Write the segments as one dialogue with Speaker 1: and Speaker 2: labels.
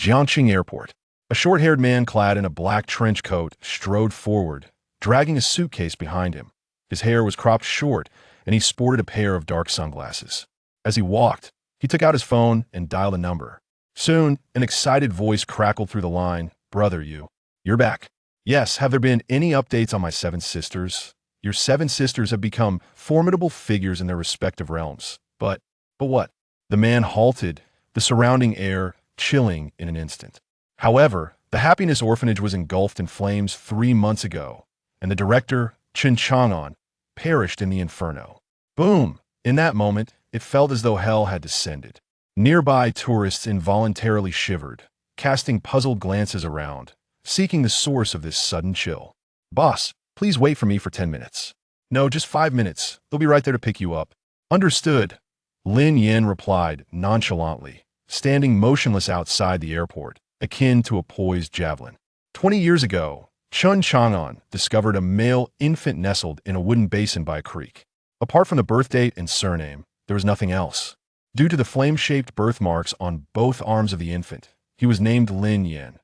Speaker 1: Jiangqing Airport. A short-haired man clad in a black trench coat strode forward, dragging a suitcase behind him. His hair was cropped short, and he sported a pair of dark sunglasses. As he walked, he took out his phone and dialed a number. Soon, an excited voice crackled through the line. "Brother, you're back." "Yes, have there been any updates on my 7 sisters? Your 7 sisters have become formidable figures in their respective realms. But what?" The man halted, the surrounding air chilling in an instant. However, the Happiness Orphanage was engulfed in flames 3 months ago, and the director, Chen Chang'an, perished in the inferno. Boom! In that moment, it felt as though hell had descended. Nearby tourists involuntarily shivered, casting puzzled glances around, seeking the source of this sudden chill. "Boss, please wait for me for 10 minutes. "No, just 5 minutes. They'll be right there to pick you up." "Understood," Lin Yin replied nonchalantly, standing motionless outside the airport, akin to a poised javelin. 20 years ago, Chen Chang'an discovered a male infant nestled in a wooden basin by a creek. Apart from the birth date and surname, there was nothing else. Due to the flame-shaped birthmarks on both arms of the infant, he was named Lin Yin.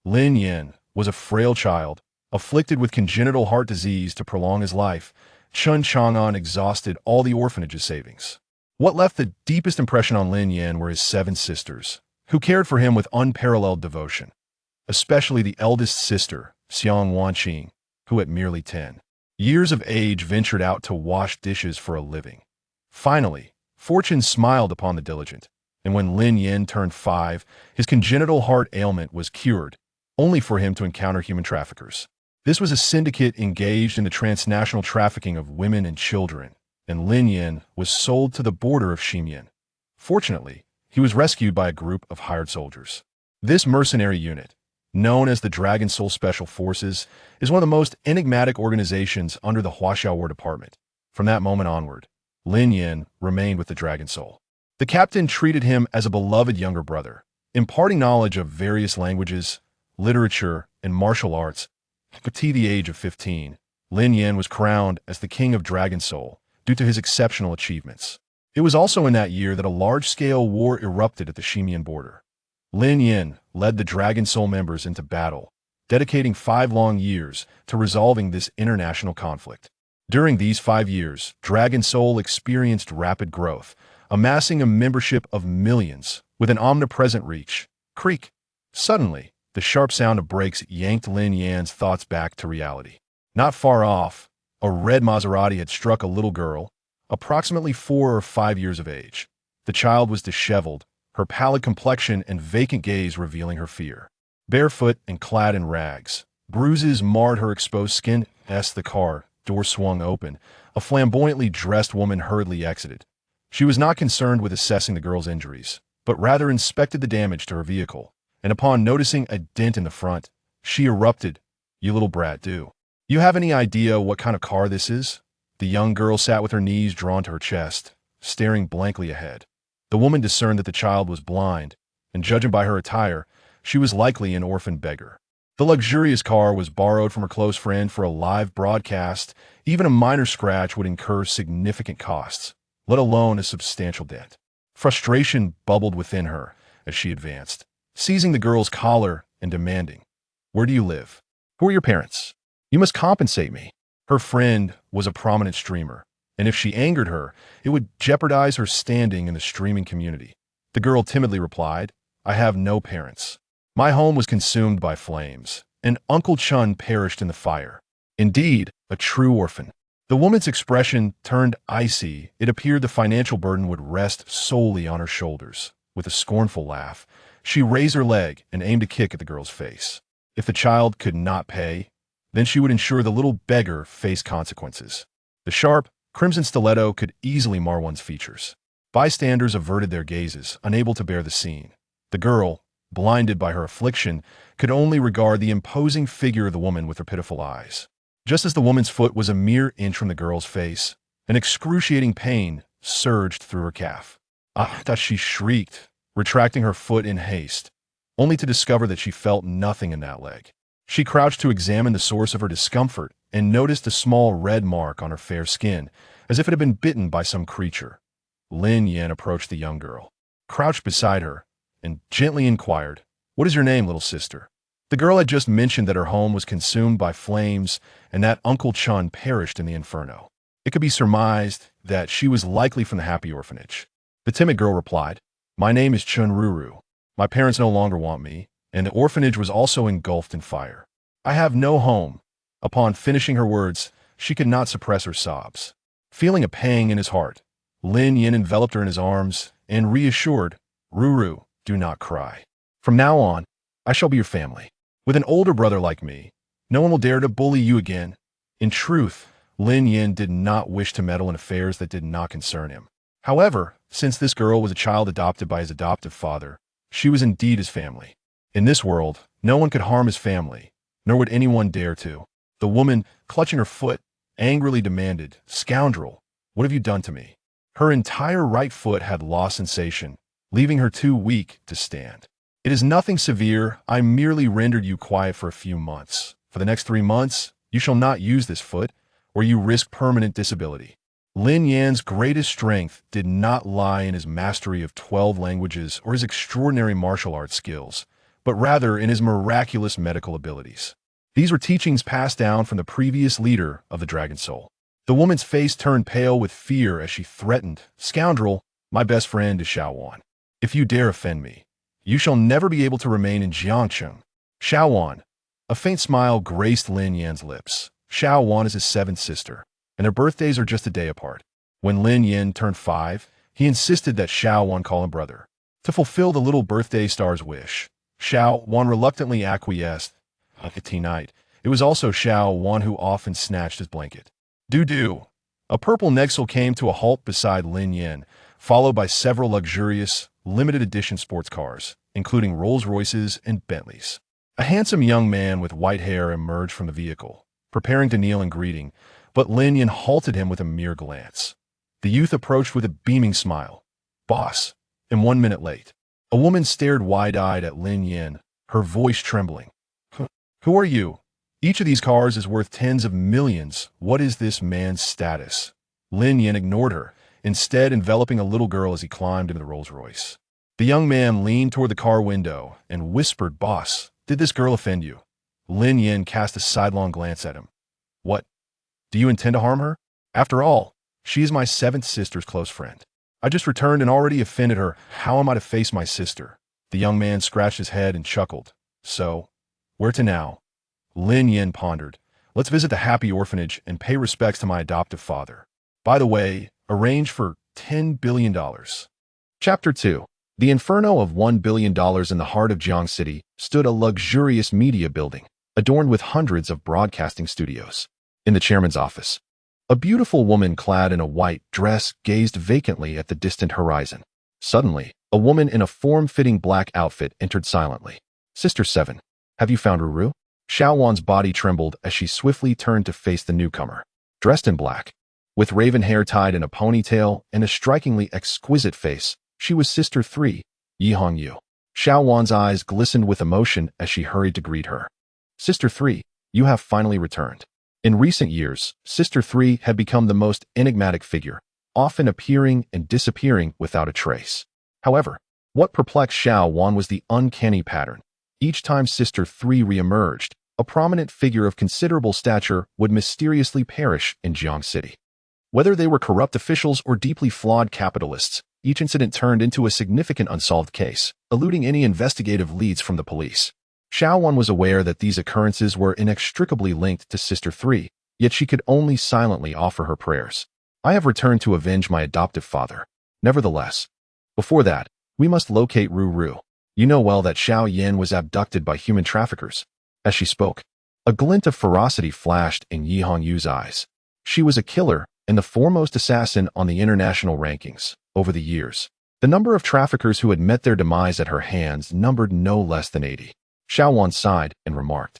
Speaker 1: Lin Yin was a frail child, afflicted with congenital heart disease. To prolong his life, Chen Chang'an exhausted all the orphanage's savings. What left the deepest impression on Lin Yin were his 7 sisters, who cared for him with unparalleled devotion, especially the eldest sister, Xiang Wanqing, who at merely 10 years of age ventured out to wash dishes for a living. Finally, fortune smiled upon the diligent, and when Lin Yin turned 5, his congenital heart ailment was cured, only for him to encounter human traffickers. This was a syndicate engaged in the transnational trafficking of women and children, and Lin Yin was sold to the border of Xinyan. Fortunately, he was rescued by a group of hired soldiers. This mercenary unit, known as the Dragon Soul Special Forces, is one of the most enigmatic organizations under the Huaxiao War Department. From that moment onward, Lin Yin remained with the Dragon Soul. The captain treated him as a beloved younger brother, imparting knowledge of various languages, literature, and martial arts. At the age of 15, Lin Yin was crowned as the King of Dragon Soul due to his exceptional achievements. It was also in that year that a large-scale war erupted at the Xinyan border. Lin Yin led the Dragon Soul members into battle, dedicating 5 long years to resolving this international conflict. During these 5 years, Dragon Soul experienced rapid growth, amassing a membership of millions with an omnipresent reach. Creak! Suddenly, the sharp sound of brakes yanked Lin Yin's thoughts back to reality. Not far off, a red Maserati had struck a little girl, approximately 4 or 5 years of age. The child was disheveled, her pallid complexion and vacant gaze revealing her fear. Barefoot and clad in rags, bruises marred her exposed skin. As the car door swung open, a flamboyantly dressed woman hurriedly exited. She was not concerned with assessing the girl's injuries, but rather inspected the damage to her vehicle, and upon noticing a dent in the front, she erupted, "You little brat, do you have any idea what kind of car this is?" The young girl sat with her knees drawn to her chest, staring blankly ahead. The woman discerned that the child was blind, and judging by her attire, she was likely an orphan beggar. The luxurious car was borrowed from her close friend for a live broadcast. Even a minor scratch would incur significant costs, let alone a substantial dent. Frustration bubbled within her as she advanced, seizing the girl's collar and demanding, "Where do you live? Who are your parents? You must compensate me." Her friend was a prominent streamer, and if she angered her, it would jeopardize her standing in the streaming community. The girl timidly replied, "I have no parents. My home was consumed by flames, and Uncle Chun perished in the fire." Indeed, a true orphan. The woman's expression turned icy. It appeared the financial burden would rest solely on her shoulders. With a scornful laugh, she raised her leg and aimed a kick at the girl's face. If the child could not pay, then she would ensure the little beggar faced consequences. The sharp, crimson stiletto could easily mar one's features. Bystanders averted their gazes, unable to bear the scene. The girl, blinded by her affliction, could only regard the imposing figure of the woman with her pitiful eyes. Just as the woman's foot was a mere inch from the girl's face, an excruciating pain surged through her calf. "Ah!" she shrieked, retracting her foot in haste, only to discover that she felt nothing in that leg. She crouched to examine the source of her discomfort and noticed a small red mark on her fair skin, as if it had been bitten by some creature. Lin Yin approached the young girl, crouched beside her, and gently inquired, What is your name, little sister? The girl had just mentioned that her home was consumed by flames and that Uncle Chun perished in the inferno. It could be surmised that she was likely from the happy orphanage. The timid girl replied, "My name is Chun Ruru. My parents no longer want me, and the orphanage was also engulfed in fire. I have no home." Upon finishing her words, she could not suppress her sobs. Feeling a pang in his heart, Lin Yin enveloped her in his arms and reassured, "Ruru, do not cry. From now on, I shall be your family. With an older brother like me, no one will dare to bully you again." In truth, Lin Yin did not wish to meddle in affairs that did not concern him. However, since this girl was a child adopted by his adoptive father, she was indeed his family. In this world, no one could harm his family, nor would anyone dare to. The woman, clutching her foot, angrily demanded, "Scoundrel, what have you done to me?" Her entire right foot had lost sensation, leaving her too weak to stand. "It is nothing severe. I merely rendered you quiet for a few months. For the next 3 months, you shall not use this foot, or you risk permanent disability." Lin Yan's greatest strength did not lie in his mastery of 12 languages or his extraordinary martial arts skills, but rather in his miraculous medical abilities. These were teachings passed down from the previous leader of the Dragon Soul. The woman's face turned pale with fear as she threatened, "Scoundrel, my best friend is Xiaowan. If you dare offend me, you shall never be able to remain in Jiangcheng." Xiaowan. A faint smile graced Lin Yan's lips. Xiaowan is his 7th sister, and their birthdays are just a day apart. When Lin Yin turned 5, he insisted that Xiaowan call him brother. To fulfill the little birthday star's wish, Xiaowan reluctantly acquiesced. Night. It was also Xiaowan who often snatched his blanket. Doo-doo. A purple Nexel came to a halt beside Lin Yin, followed by several luxurious, limited-edition sports cars, including Rolls-Royces and Bentleys. A handsome young man with white hair emerged from the vehicle, preparing to kneel in greeting, but Lin Yin halted him with a mere glance. The youth approached with a beaming smile. "Boss, I'm 1 minute late." A woman stared wide-eyed at Lin Yin, her voice trembling. "Who are you? Each of these cars is worth tens of millions. What is this man's status?" Lin Yin ignored her, instead enveloping a little girl as he climbed into the Rolls-Royce. The young man leaned toward the car window and whispered, "Boss, did this girl offend you?" Lin Yin cast a sidelong glance at him. "What? Do you intend to harm her? After all, she is my 7th sister's close friend. I just returned and already offended her. How am I to face my sister?" The young man scratched his head and chuckled. "So, where to now?" Lin Yin pondered. "Let's visit the happy orphanage and pay respects to my adoptive father. By the way, arrange for $10 billion. Chapter 2. The inferno of $1 billion in the heart of Jiang City stood a luxurious media building, adorned with hundreds of broadcasting studios. In the chairman's office, a beautiful woman clad in a white dress gazed vacantly at the distant horizon. Suddenly, a woman in a form-fitting black outfit entered silently. "Sister 7, have you found Ruru?" Xiaowan's body trembled as she swiftly turned to face the newcomer. Dressed in black, with raven hair tied in a ponytail and a strikingly exquisite face, she was Sister 3, Yi Hongyu. Xiaowan's eyes glistened with emotion as she hurried to greet her. "Sister 3, you have finally returned." In recent years, Sister 3 had become the most enigmatic figure, often appearing and disappearing without a trace. However, what perplexed Xiaowan was the uncanny pattern. Each time Sister 3 re-emerged, a prominent figure of considerable stature would mysteriously perish in Jiang City. Whether they were corrupt officials or deeply flawed capitalists, each incident turned into a significant unsolved case, eluding any investigative leads from the police. Xiaowan was aware that these occurrences were inextricably linked to Sister 3, yet she could only silently offer her prayers. "I have returned to avenge my adoptive father. Nevertheless, before that, we must locate Ruru. You know well that Xiao Yin was abducted by human traffickers." As she spoke, a glint of ferocity flashed in Yi Hongyu's eyes. She was a killer and the foremost assassin on the international rankings. Over the years, the number of traffickers who had met their demise at her hands numbered no less than 80. Xiaowan sighed and remarked,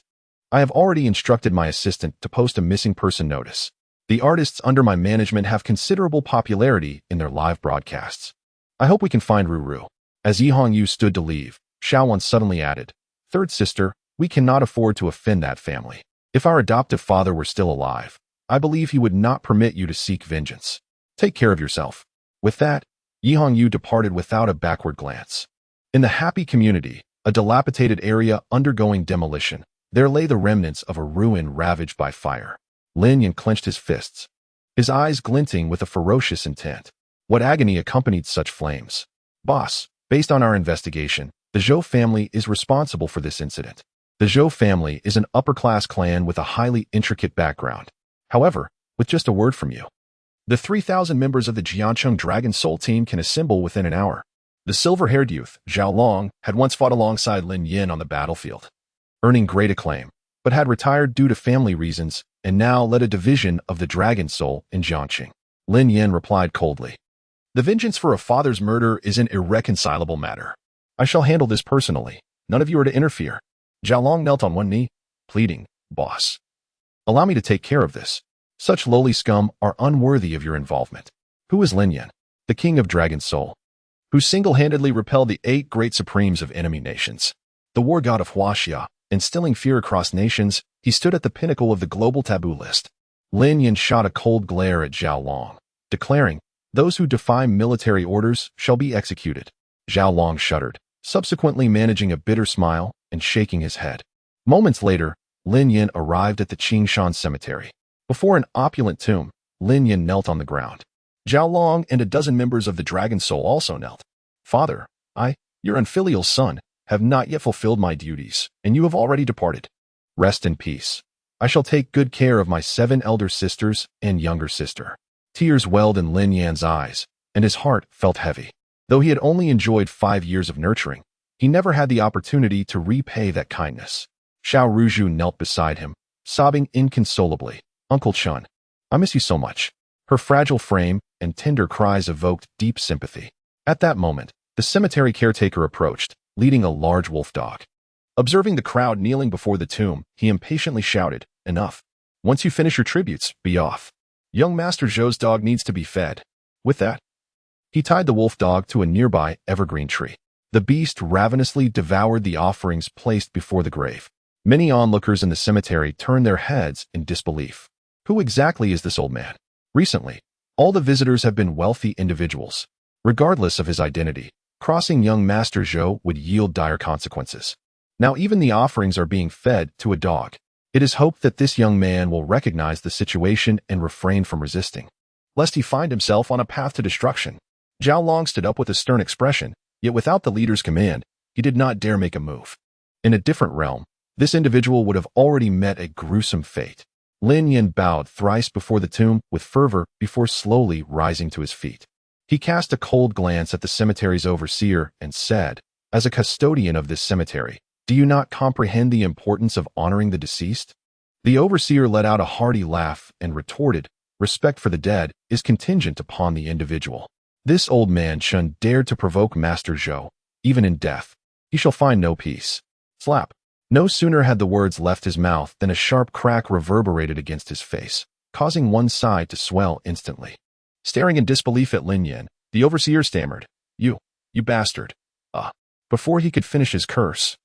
Speaker 1: "I have already instructed my assistant to post a missing person notice. The artists under my management have considerable popularity in their live broadcasts. I hope we can find Ruru." As Yi Hongyu stood to leave, Xiaowan suddenly added, "Third sister, we cannot afford to offend that family. If our adoptive father were still alive, I believe he would not permit you to seek vengeance. Take care of yourself." With that, Yi Hongyu departed without a backward glance. In the happy community, a dilapidated area undergoing demolition. There lay the remnants of a ruin ravaged by fire. Lin Yan clenched his fists, his eyes glinting with a ferocious intent. What agony accompanied such flames? Boss, based on our investigation, the Zhou family is responsible for this incident. The Zhou family is an upper-class clan with a highly intricate background. However, with just a word from you, the 3,000 members of the Jiancheng Dragon Soul team can assemble within an hour. The silver-haired youth, Zhao Long, had once fought alongside Lin Yin on the battlefield, earning great acclaim, but had retired due to family reasons and now led a division of the Dragon Soul in Jianqing. Lin Yin replied coldly, "The vengeance for a father's murder is an irreconcilable matter. I shall handle this personally. None of you are to interfere." Zhao Long knelt on one knee, pleading, "Boss, allow me to take care of this. Such lowly scum are unworthy of your involvement." Who is Lin Yan, the king of Dragon Soul, who single-handedly repelled the 8 great supremes of enemy nations? The war god of Huaxia, instilling fear across nations, he stood at the pinnacle of the global taboo list. Lin Yan shot a cold glare at Zhao Long, declaring, "Those who defy military orders shall be executed." Zhao Long shuddered, subsequently managing a bitter smile and shaking his head. Moments later, Lin Yan arrived at the Qingshan cemetery. Before an opulent tomb, Lin Yan knelt on the ground. Zhao Long and a dozen members of the Dragon Soul also knelt. "Father, I, your unfilial son, have not yet fulfilled my duties, and you have already departed. Rest in peace. I shall take good care of my 7 elder sisters and younger sister." Tears welled in Lin Yan's eyes, and his heart felt heavy. Though he had only enjoyed 5 years of nurturing, he never had the opportunity to repay that kindness. Xiao Ruzhu knelt beside him, sobbing inconsolably. "Uncle Chun, I miss you so much." Her fragile frame and tender cries evoked deep sympathy. At that moment, the cemetery caretaker approached, leading a large wolf dog. Observing the crowd kneeling before the tomb, he impatiently shouted, "Enough. Once you finish your tributes, be off. Young Master Zhou's dog needs to be fed." With that, he tied the wolf dog to a nearby evergreen tree. The beast ravenously devoured the offerings placed before the grave. Many onlookers in the cemetery turned their heads in disbelief. Who exactly is this old man? Recently, all the visitors have been wealthy individuals. Regardless of his identity, crossing young Master Zhou would yield dire consequences. Now even the offerings are being fed to a dog. It is hoped that this young man will recognize the situation and refrain from resisting, lest he find himself on a path to destruction. Zhao Long stood up with a stern expression, yet without the leader's command, he did not dare make a move. In a different realm, this individual would have already met a gruesome fate. Lin Yan bowed thrice before the tomb with fervor before slowly rising to his feet. He cast a cold glance at the cemetery's overseer and said, "As a custodian of this cemetery, do you not comprehend the importance of honoring the deceased?" The overseer let out a hearty laugh and retorted, "Respect for the dead is contingent upon the individual. This old man Chun dared to provoke Master Zhou. Even in death, he shall find no peace." Slap. No sooner had the words left his mouth than a sharp crack reverberated against his face, causing one side to swell instantly. Staring in disbelief at Lin Yan, the overseer stammered, You bastard." Before he could finish his curse,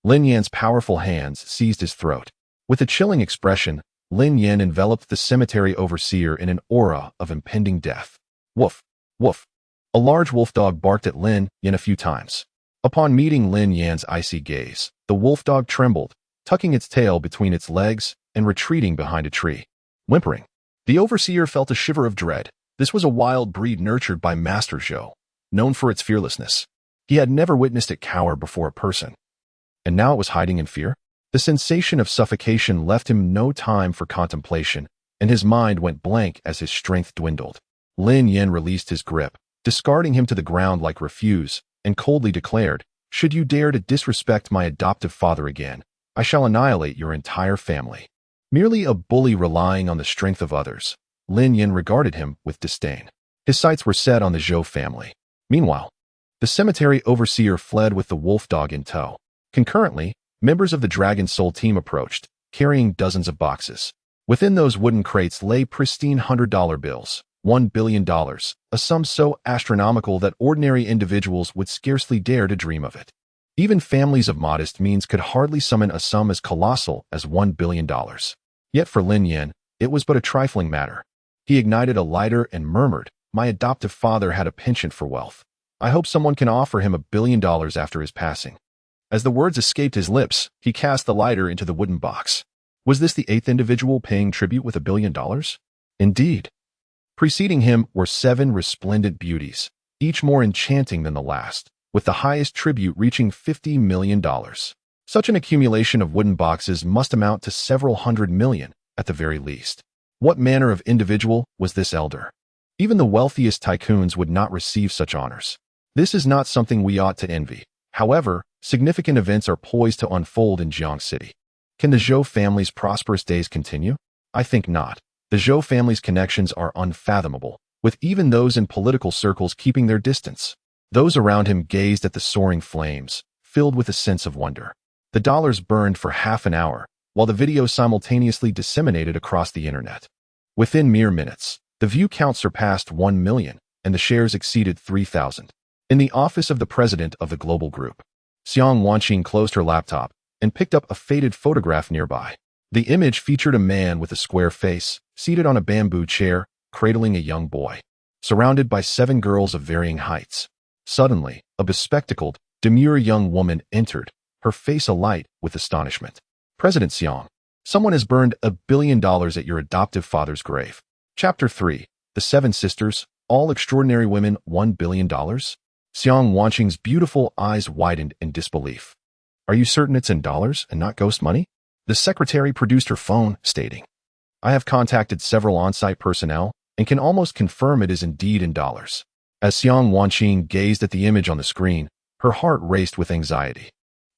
Speaker 1: Lin Yan's powerful hands seized his throat. With a chilling expression, Lin Yan enveloped the cemetery overseer in an aura of impending death. Woof, woof. A large wolf dog barked at Lin Yan a few times. Upon meeting Lin Yan's icy gaze, the wolf dog trembled, tucking its tail between its legs and retreating behind a tree. Whimpering, the overseer felt a shiver of dread. This was a wild breed nurtured by Master Zhou, known for its fearlessness. He had never witnessed it cower before a person. And now it was hiding in fear? The sensation of suffocation left him no time for contemplation, and his mind went blank as his strength dwindled. Lin Yan released his grip, discarding him to the ground like refuse, and coldly declared, "Should you dare to disrespect my adoptive father again, I shall annihilate your entire family." Merely a bully relying on the strength of others, Lin Yan regarded him with disdain. His sights were set on the Zhou family. Meanwhile, the cemetery overseer fled with the wolf dog in tow. Concurrently, members of the Dragon Soul team approached, carrying dozens of boxes. Within those wooden crates lay pristine $100 bills, $1 billion, a sum so astronomical that ordinary individuals would scarcely dare to dream of it. Even families of modest means could hardly summon a sum as colossal as $1 billion. Yet for Lin Yan, it was but a trifling matter. He ignited a lighter and murmured, "My adoptive father had a penchant for wealth. I hope someone can offer him $1 billion after his passing." As the words escaped his lips, he cast the lighter into the wooden box. Was this the eighth individual paying tribute with $1 billion? Indeed. Preceding him were 7 resplendent beauties, each more enchanting than the last, with the highest tribute reaching $50 million. Such an accumulation of wooden boxes must amount to several hundred million, at the very least. What manner of individual was this elder? Even the wealthiest tycoons would not receive such honors. This is not something we ought to envy. However, significant events are poised to unfold in Jiang City. Can the Zhou family's prosperous days continue? I think not. The Zhou family's connections are unfathomable, with even those in political circles keeping their distance. Those around him gazed at the soaring flames, filled with a sense of wonder. The dollars burned for half an hour, while the video simultaneously disseminated across the internet. Within mere minutes, the view count surpassed 1 million, and the shares exceeded 3,000. In the office of the president of the global group, Xiang Wanqing closed her laptop and picked up a faded photograph nearby. The image featured a man with a square face, seated on a bamboo chair, cradling a young boy, surrounded by 7 girls of varying heights. Suddenly, a bespectacled, demure young woman entered, her face alight with astonishment. President Xiang, someone has burned $1 billion at your adoptive father's grave. Chapter 3. The 7 Sisters, all extraordinary women, $1 billion? Xiang Wanqing's beautiful eyes widened in disbelief. Are you certain it's in dollars and not ghost money? The secretary produced her phone, stating, I have contacted several on-site personnel and can almost confirm it is indeed in dollars. As Xiang Wanqing gazed at the image on the screen, her heart raced with anxiety.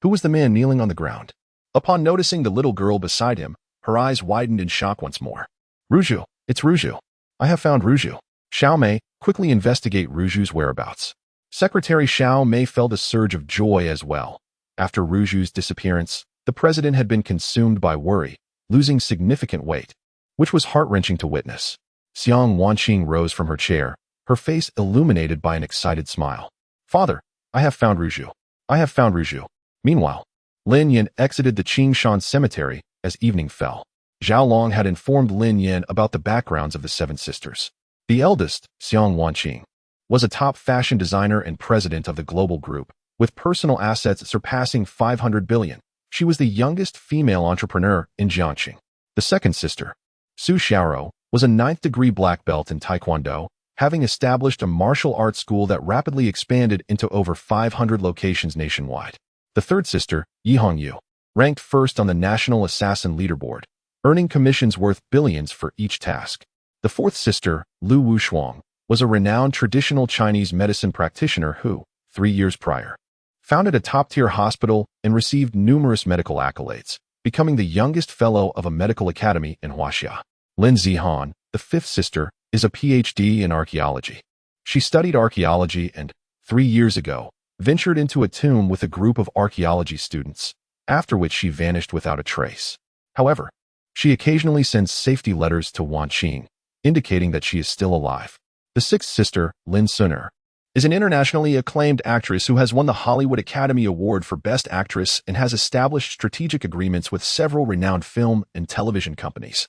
Speaker 1: Who was the man kneeling on the ground? Upon noticing the little girl beside him, her eyes widened in shock once more. Ruju, it's Ruju. I have found Ruju. Xiao Mei, quickly investigate Ruju's whereabouts. Secretary Xiao Mei felt a surge of joy as well. After Ruju's disappearance, the president had been consumed by worry, losing significant weight, which was heart-wrenching to witness. Xiang Wanqing rose from her chair, her face illuminated by an excited smile. Father, I have found Ruju. I have found Ruju. Meanwhile, Lin Yan exited the Qingshan cemetery as evening fell. Zhao Long had informed Lin Yan about the backgrounds of the 7 sisters. The eldest, Xiang Wanqing, was a top fashion designer and president of the global group, with personal assets surpassing 500 billion. She was the youngest female entrepreneur in Jiangxing. The second sister, Su Xiaoro, was a 9th-degree black belt in Taekwondo, having established a martial arts school that rapidly expanded into over 500 locations nationwide. The third sister, Yi Hongyu, ranked first on the National Assassin Leaderboard, earning commissions worth billions for each task. The fourth sister, Lu Wushuang, was a renowned traditional Chinese medicine practitioner who, 3 years prior, founded a top-tier hospital and received numerous medical accolades, becoming the youngest fellow of a medical academy in Huaxia. Lin Zihan, the fifth sister, is a PhD in archaeology. She studied archaeology and, 3 years ago, ventured into a tomb with a group of archaeology students, after which she vanished without a trace. However, she occasionally sends safety letters to Wanqing, indicating that she is still alive. The sixth sister, Lin Suner, is an internationally acclaimed actress who has won the Hollywood Academy Award for Best Actress and has established strategic agreements with several renowned film and television companies,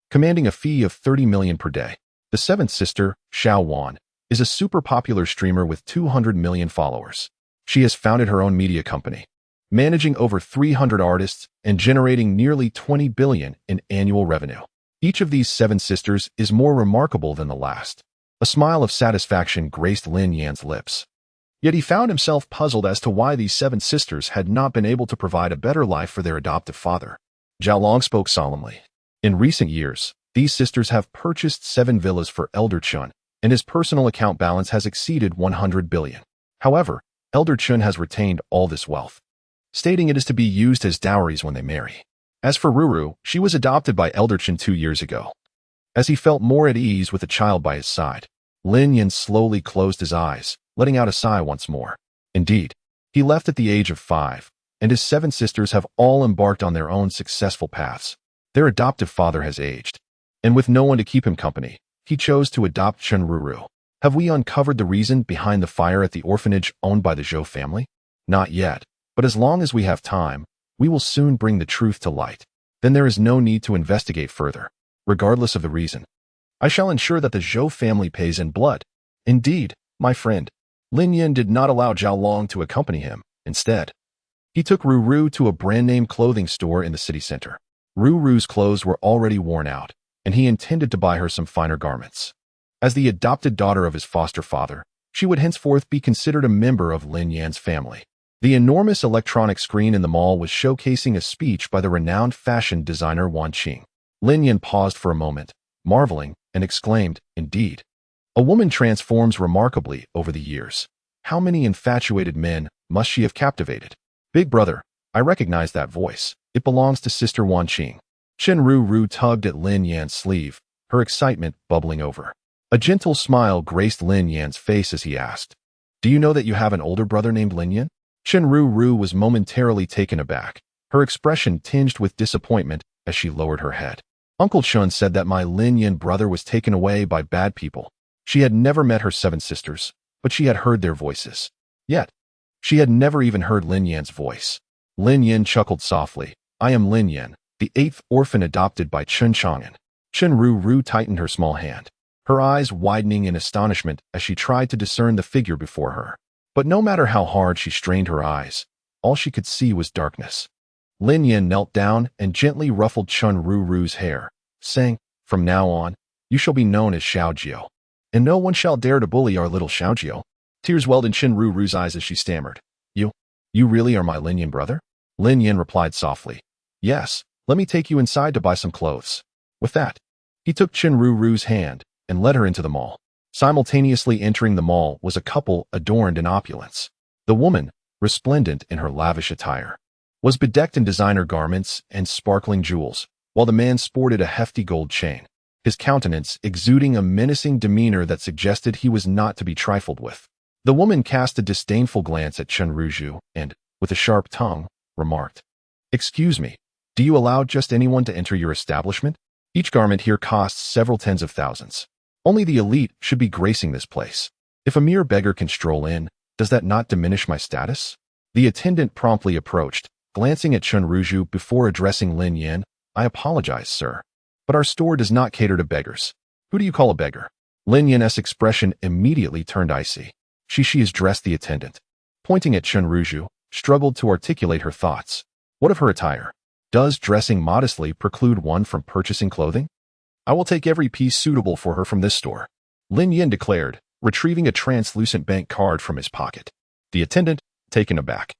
Speaker 1: commanding a fee of 30 million per day. The seventh sister, Xiao Wan, is a super popular streamer with 200 million followers. She has founded her own media company, managing over 300 artists and generating nearly 20 billion in annual revenue. Each of these 7 sisters is more remarkable than the last. A smile of satisfaction graced Lin Yan's lips. Yet he found himself puzzled as to why these 7 sisters had not been able to provide a better life for their adoptive father. Zhao Long spoke solemnly. In recent years, these sisters have purchased 7 villas for Elder Chun, and his personal account balance has exceeded 100 billion. However, Elder Chun has retained all this wealth, stating it is to be used as dowries when they marry. As for Ruru, she was adopted by Elder Chun 2 years ago. As he felt more at ease with a child by his side, Lin Yan slowly closed his eyes, letting out a sigh once more. Indeed, he left at the age of 5, and his 7 sisters have all embarked on their own successful paths. Their adoptive father has aged, and with no one to keep him company, he chose to adopt Chun Ruru. Have we uncovered the reason behind the fire at the orphanage owned by the Zhou family? Not yet, but as long as we have time, we will soon bring the truth to light. Then there is no need to investigate further. Regardless of the reason, I shall ensure that the Zhou family pays in blood. Indeed, my friend. Lin Yan did not allow Zhao Long to accompany him. Instead, He took Ruru to a brand-name clothing store in the city center. Ruru's clothes were already worn out, and he intended to buy her some finer garments. As the adopted daughter of his foster father, she would henceforth be considered a member of Lin Yan's family. The enormous electronic screen in the mall was showcasing a speech by the renowned fashion designer Wan Qing. Lin Yan paused for a moment, marveling, and exclaimed, "Indeed. A woman transforms remarkably over the years. How many infatuated men must she have captivated?" "Big brother, I recognize that voice. It belongs to Sister Wan Qing." Chen Ruru tugged at Lin Yan's sleeve, her excitement bubbling over. A gentle smile graced Lin Yan's face as he asked, "Do you know that you have an older brother named Lin Yan?" Chen Ruru was momentarily taken aback, her expression tinged with disappointment as she lowered her head. "Uncle Chun said that my Lin Yan brother was taken away by bad people." She had never met her 7 sisters, but she had heard their voices. Yet, she had never even heard Lin Yan's voice. Lin Yan chuckled softly. "I am Lin Yan, the 8th orphan adopted by Chen Chang'an." Chen Ruru tightened her small hand, her eyes widening in astonishment as she tried to discern the figure before her. But no matter how hard she strained her eyes, all she could see was darkness. Lin Yan knelt down and gently ruffled Chen Ruru's hair, saying, "From now on, you shall be known as Xiaojiao, and no one shall dare to bully our little Xiaojiao." Tears welled in Chen Ruru's eyes as she stammered, You really are my Lin Yan brother?" Lin Yan replied softly, "Yes, let me take you inside to buy some clothes." With that, he took Chen Ruru's hand and led her into the mall. Simultaneously entering the mall was a couple adorned in opulence. The woman, resplendent in her lavish attire, was bedecked in designer garments and sparkling jewels, while the man sported a hefty gold chain, his countenance exuding a menacing demeanor that suggested he was not to be trifled with. The woman cast a disdainful glance at Chen Ruju and, with a sharp tongue, remarked, "Excuse me, do you allow just anyone to enter your establishment? Each garment here costs several tens of thousands. Only the elite should be gracing this place. If a mere beggar can stroll in, does that not diminish my status?" The attendant promptly approached, glancing at Chen Ruju before addressing Lin Yan. "I apologize, sir, but our store does not cater to beggars. Who do you call a beggar?" Lin Yan's expression immediately turned icy. She addressed the attendant. Pointing at Chen Ruju, struggled to articulate her thoughts. What of her attire? Does dressing modestly preclude one from purchasing clothing? "I will take every piece suitable for her from this store," Lin Yan declared, retrieving a translucent bank card from his pocket. The attendant, taken aback,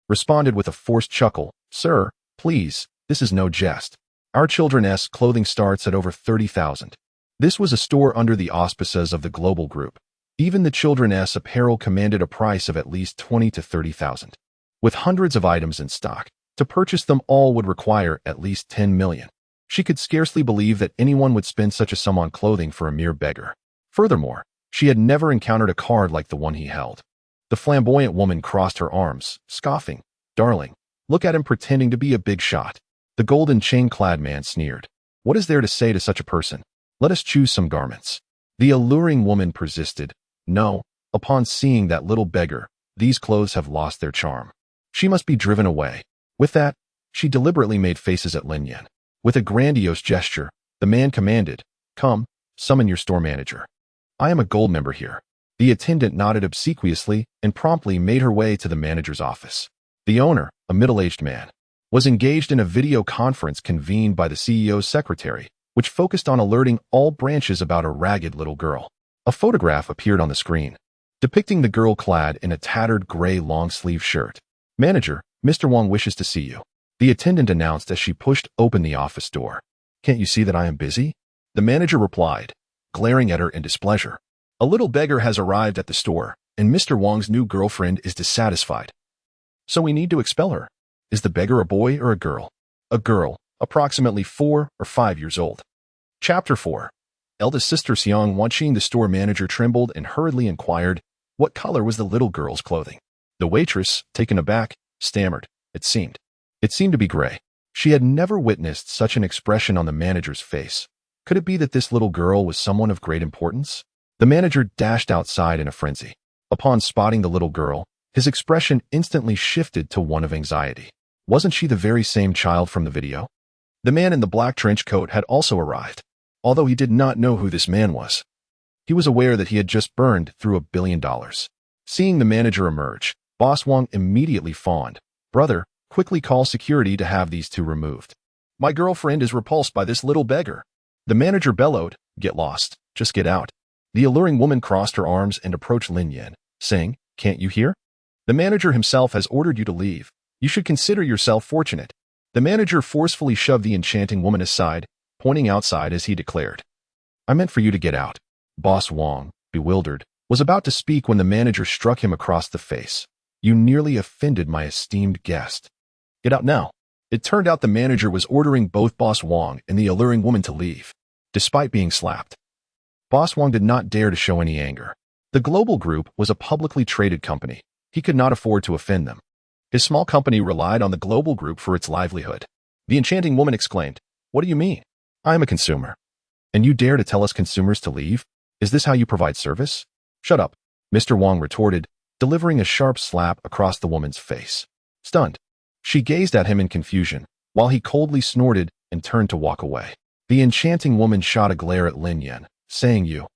Speaker 1: responded with a forced chuckle, "Sir, please, this is no jest. Our children's clothing starts at over 30,000. This was a store under the auspices of the Global Group. Even the children's apparel commanded a price of at least 20 to 30,000. With hundreds of items in stock, to purchase them all would require at least 10 million. She could scarcely believe that anyone would spend such a sum on clothing for a mere beggar. Furthermore, she had never encountered a card like the one he held. The flamboyant woman crossed her arms, scoffing, "Darling, look at him pretending to be a big shot." The golden chain-clad man sneered. "What is there to say to such a person? Let us choose some garments." The alluring woman persisted. "No, upon seeing that little beggar, these clothes have lost their charm. She must be driven away." With that, she deliberately made faces at Lin Yan. With a grandiose gesture, the man commanded, "Come, summon your store manager. I am a gold member here." The attendant nodded obsequiously and promptly made her way to the manager's office. The owner, a middle-aged man, was engaged in a video conference convened by the CEO's secretary, which focused on alerting all branches about a ragged little girl. A photograph appeared on the screen, depicting the girl clad in a tattered gray long-sleeve shirt. "Manager, Mr. Wang wishes to see you," the attendant announced as she pushed open the office door. "Can't you see that I am busy?" the manager replied, glaring at her in displeasure. "A little beggar has arrived at the store, and Mr. Wang's new girlfriend is dissatisfied. So we need to expel her." "Is the beggar a boy or a girl?" "A girl, approximately 4 or 5 years old." Chapter 4. Eldest sister Xiang, watching the store manager, trembled and hurriedly inquired, what color was the little girl's clothing? The waitress, taken aback, stammered, It seemed to be gray." She had never witnessed such an expression on the manager's face. Could it be that this little girl was someone of great importance? The manager dashed outside in a frenzy. Upon spotting the little girl, his expression instantly shifted to one of anxiety. Wasn't she the very same child from the video? The man in the black trench coat had also arrived, although he did not know who this man was. He was aware that he had just burned through $1 billion. Seeing the manager emerge, Boss Wang immediately fawned, Brother, quickly call security to have these two removed. My girlfriend is repulsed by this little beggar. The manager bellowed, Get lost. Just get out. The alluring woman crossed her arms and approached Lin Yan, saying, Can't you hear? The manager himself has ordered you to leave. You should consider yourself fortunate. The manager forcefully shoved the enchanting woman aside, pointing outside as he declared, I meant for you to get out. Boss Wong, bewildered, was about to speak when the manager struck him across the face. You nearly offended my esteemed guest. Get out now. It turned out the manager was ordering both Boss Wong and the alluring woman to leave, despite being slapped. Boss Wong did not dare to show any anger. The Global Group was a publicly traded company. He could not afford to offend them. His small company relied on the Global Group for its livelihood. The enchanting woman exclaimed, What do you mean? I am a consumer. And you dare to tell us consumers to leave? Is this how you provide service? Shut up, Mr. Wong retorted, delivering a sharp slap across the woman's face. Stunned, she gazed at him in confusion, while he coldly snorted and turned to walk away. The enchanting woman shot a glare at Lin Yan, saying you.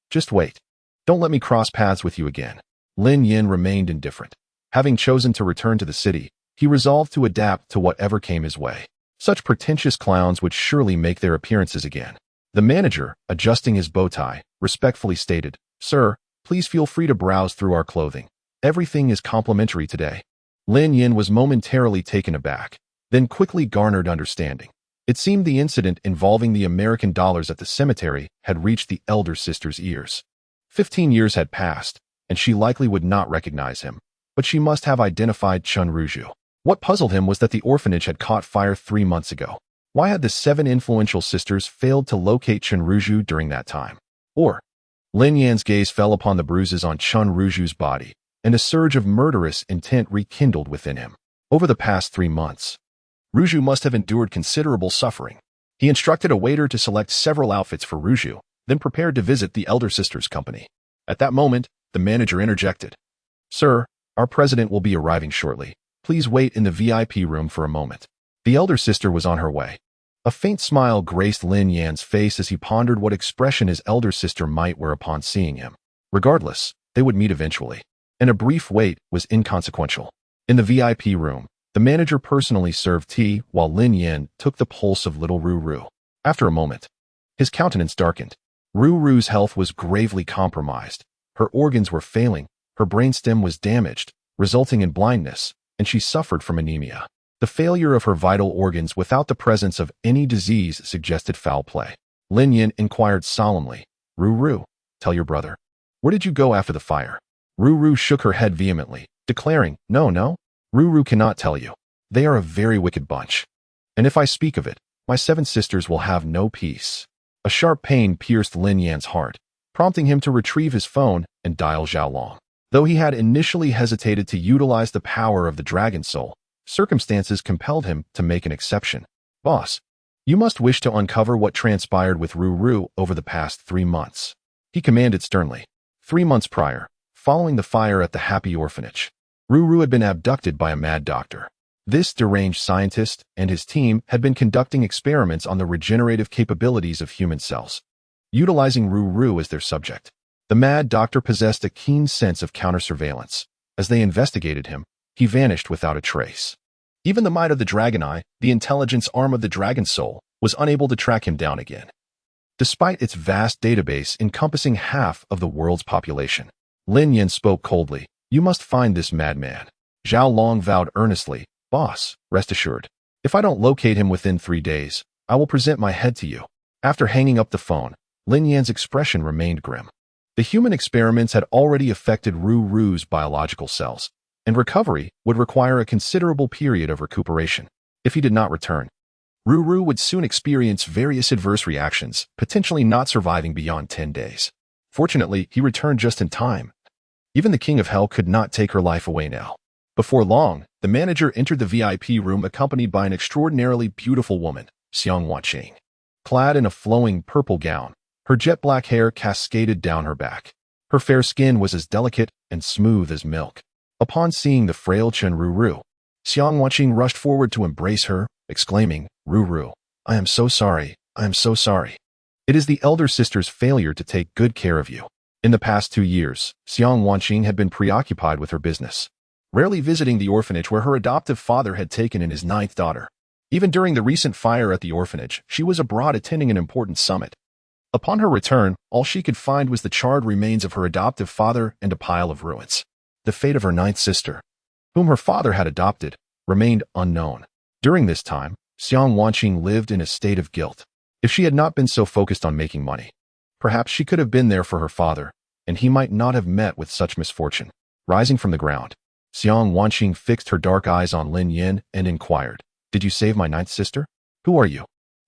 Speaker 1: Just wait. Don't let me cross paths with you again. Lin Yan remained indifferent. Having chosen to return to the city, he resolved to adapt to whatever came his way. Such pretentious clowns would surely make their appearances again. The manager, adjusting his bow tie, respectfully stated, Sir, please feel free to browse through our clothing. Everything is complimentary today. Lin Yan was momentarily taken aback, then quickly garnered understanding. It seemed the incident involving the American dollars at the cemetery had reached the elder sister's ears. 15 years had passed, and she likely would not recognize him, but she must have identified Chun Ruju. What puzzled him was that the orphanage had caught fire 3 months ago. Why had the 7 influential sisters failed to locate Chun Ruju during that time? Or, Lin Yan's gaze fell upon the bruises on Chun Ruju's body, and a surge of murderous intent rekindled within him. Over the past 3 months, Ruju must have endured considerable suffering. He instructed a waiter to select several outfits for Ruju, then prepared to visit the elder sister's company. At that moment, the manager interjected. Sir, our president will be arriving shortly. Please wait in the VIP room for a moment. The elder sister was on her way. A faint smile graced Lin Yan's face as he pondered what expression his elder sister might wear upon seeing him. Regardless, they would meet eventually, and a brief wait was inconsequential. In the VIP room, the manager personally served tea while Lin Yan took the pulse of little Ruru. After a moment, his countenance darkened. Ruru's health was gravely compromised. Her organs were failing, her brainstem was damaged, resulting in blindness, and she suffered from anemia. The failure of her vital organs without the presence of any disease suggested foul play. Lin Yan inquired solemnly, Ruru, tell your brother. Where did you go after the fire? Ruru shook her head vehemently, declaring, No. Ruru cannot tell you. They are a very wicked bunch. And if I speak of it, my 7 sisters will have no peace. A sharp pain pierced Lin Yan's heart, prompting him to retrieve his phone and dial Xiaolong. Though he had initially hesitated to utilize the power of the Dragon Soul, circumstances compelled him to make an exception. Boss, you must wish to uncover what transpired with Ruru over the past 3 months. He commanded sternly. 3 months prior, following the fire at the Happy Orphanage, Ruru had been abducted by a mad doctor. This deranged scientist and his team had been conducting experiments on the regenerative capabilities of human cells, utilizing Ruru as their subject. The mad doctor possessed a keen sense of counter-surveillance. As they investigated him, he vanished without a trace. Even the might of the Dragon Eye, the intelligence arm of the Dragon Soul, was unable to track him down again. Despite its vast database encompassing half of the world's population, Lin Yan spoke coldly, You must find this madman. Zhao Long vowed earnestly, Boss, rest assured. If I don't locate him within 3 days, I will present my head to you. After hanging up the phone, Lin Yan's expression remained grim. The human experiments had already affected Ruru's biological cells, and recovery would require a considerable period of recuperation. If he did not return, Ruru would soon experience various adverse reactions, potentially not surviving beyond 10 days. Fortunately, he returned just in time. Even the King of Hell could not take her life away now. Before long, the manager entered the VIP room accompanied by an extraordinarily beautiful woman, Xiang Wanqing. Clad in a flowing purple gown, her jet black hair cascaded down her back. Her fair skin was as delicate and smooth as milk. Upon seeing the frail Chen Ruru, Xiang Wanqing rushed forward to embrace her, exclaiming, Ruru, I am so sorry, I am so sorry. It is the elder sister's failure to take good care of you. In the past 2 years, Xiang Wanqing had been preoccupied with her business. rarely visiting the orphanage where her adoptive father had taken in his ninth daughter. Even during the recent fire at the orphanage, she was abroad attending an important summit. Upon her return, all she could find was the charred remains of her adoptive father and a pile of ruins. The fate of her ninth sister, whom her father had adopted, remained unknown. During this time, Xiang Wanqing lived in a state of guilt. If she had not been so focused on making money, perhaps she could have been there for her father, and he might not have met with such misfortune. Rising from the ground, Xiang Wanqing fixed her dark eyes on Lin Yin and inquired, "Did you save my ninth sister? Who are you?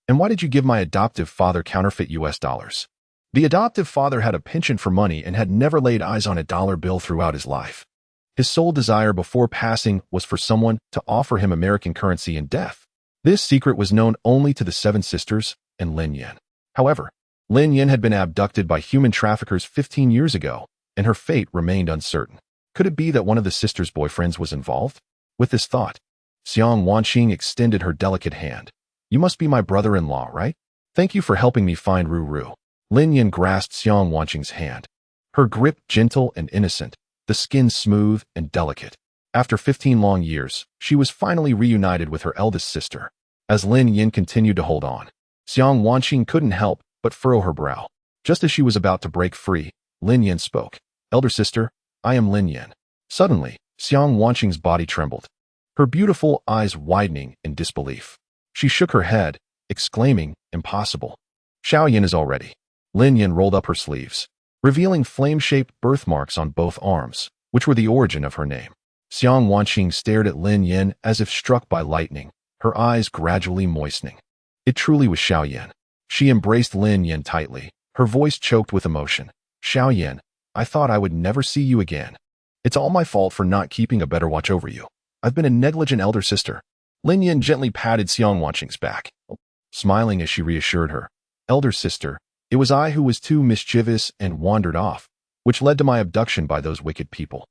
Speaker 1: And why did you give my adoptive father counterfeit US dollars?" The adoptive father had a penchant for money and had never laid eyes on a dollar bill throughout his life. His sole desire before passing was for someone to offer him American currency in death. This secret was known only to the seven sisters and Lin Yin. However, Lin Yin had been abducted by human traffickers 15 years ago, and her fate remained uncertain. Could it be that one of the sisters' boyfriends was involved? With this thought, Xiang Wanqing extended her delicate hand. "You must be my brother-in-law, right? Thank you for helping me find Ruru." Lin Yin grasped Xiang Wanqing's hand. Her grip gentle and innocent, the skin smooth and delicate. After 15 long years, she was finally reunited with her eldest sister. As Lin Yin continued to hold on, Xiang Wanqing couldn't help but furrow her brow. Just as she was about to break free, Lin Yin spoke. "Elder sister, I am Lin Yin." Suddenly, Xiang Wanqing's body trembled, her beautiful eyes widening in disbelief. She shook her head, exclaiming, "Impossible. Xiaoyan is already." Lin Yin rolled up her sleeves, revealing flame-shaped birthmarks on both arms, which were the origin of her name. Xiang Wanqing stared at Lin Yin as if struck by lightning, her eyes gradually moistening. It truly was Xiaoyan. She embraced Lin Yin tightly, her voice choked with emotion. "Xiaoyan, I thought I would never see you again. It's all my fault for not keeping a better watch over you. I've been a negligent elder sister." Lin Yin gently patted Xiang Wanqing's back, smiling as she reassured her. "Elder sister, it was I who was too mischievous and wandered off, which led to my abduction by those wicked people.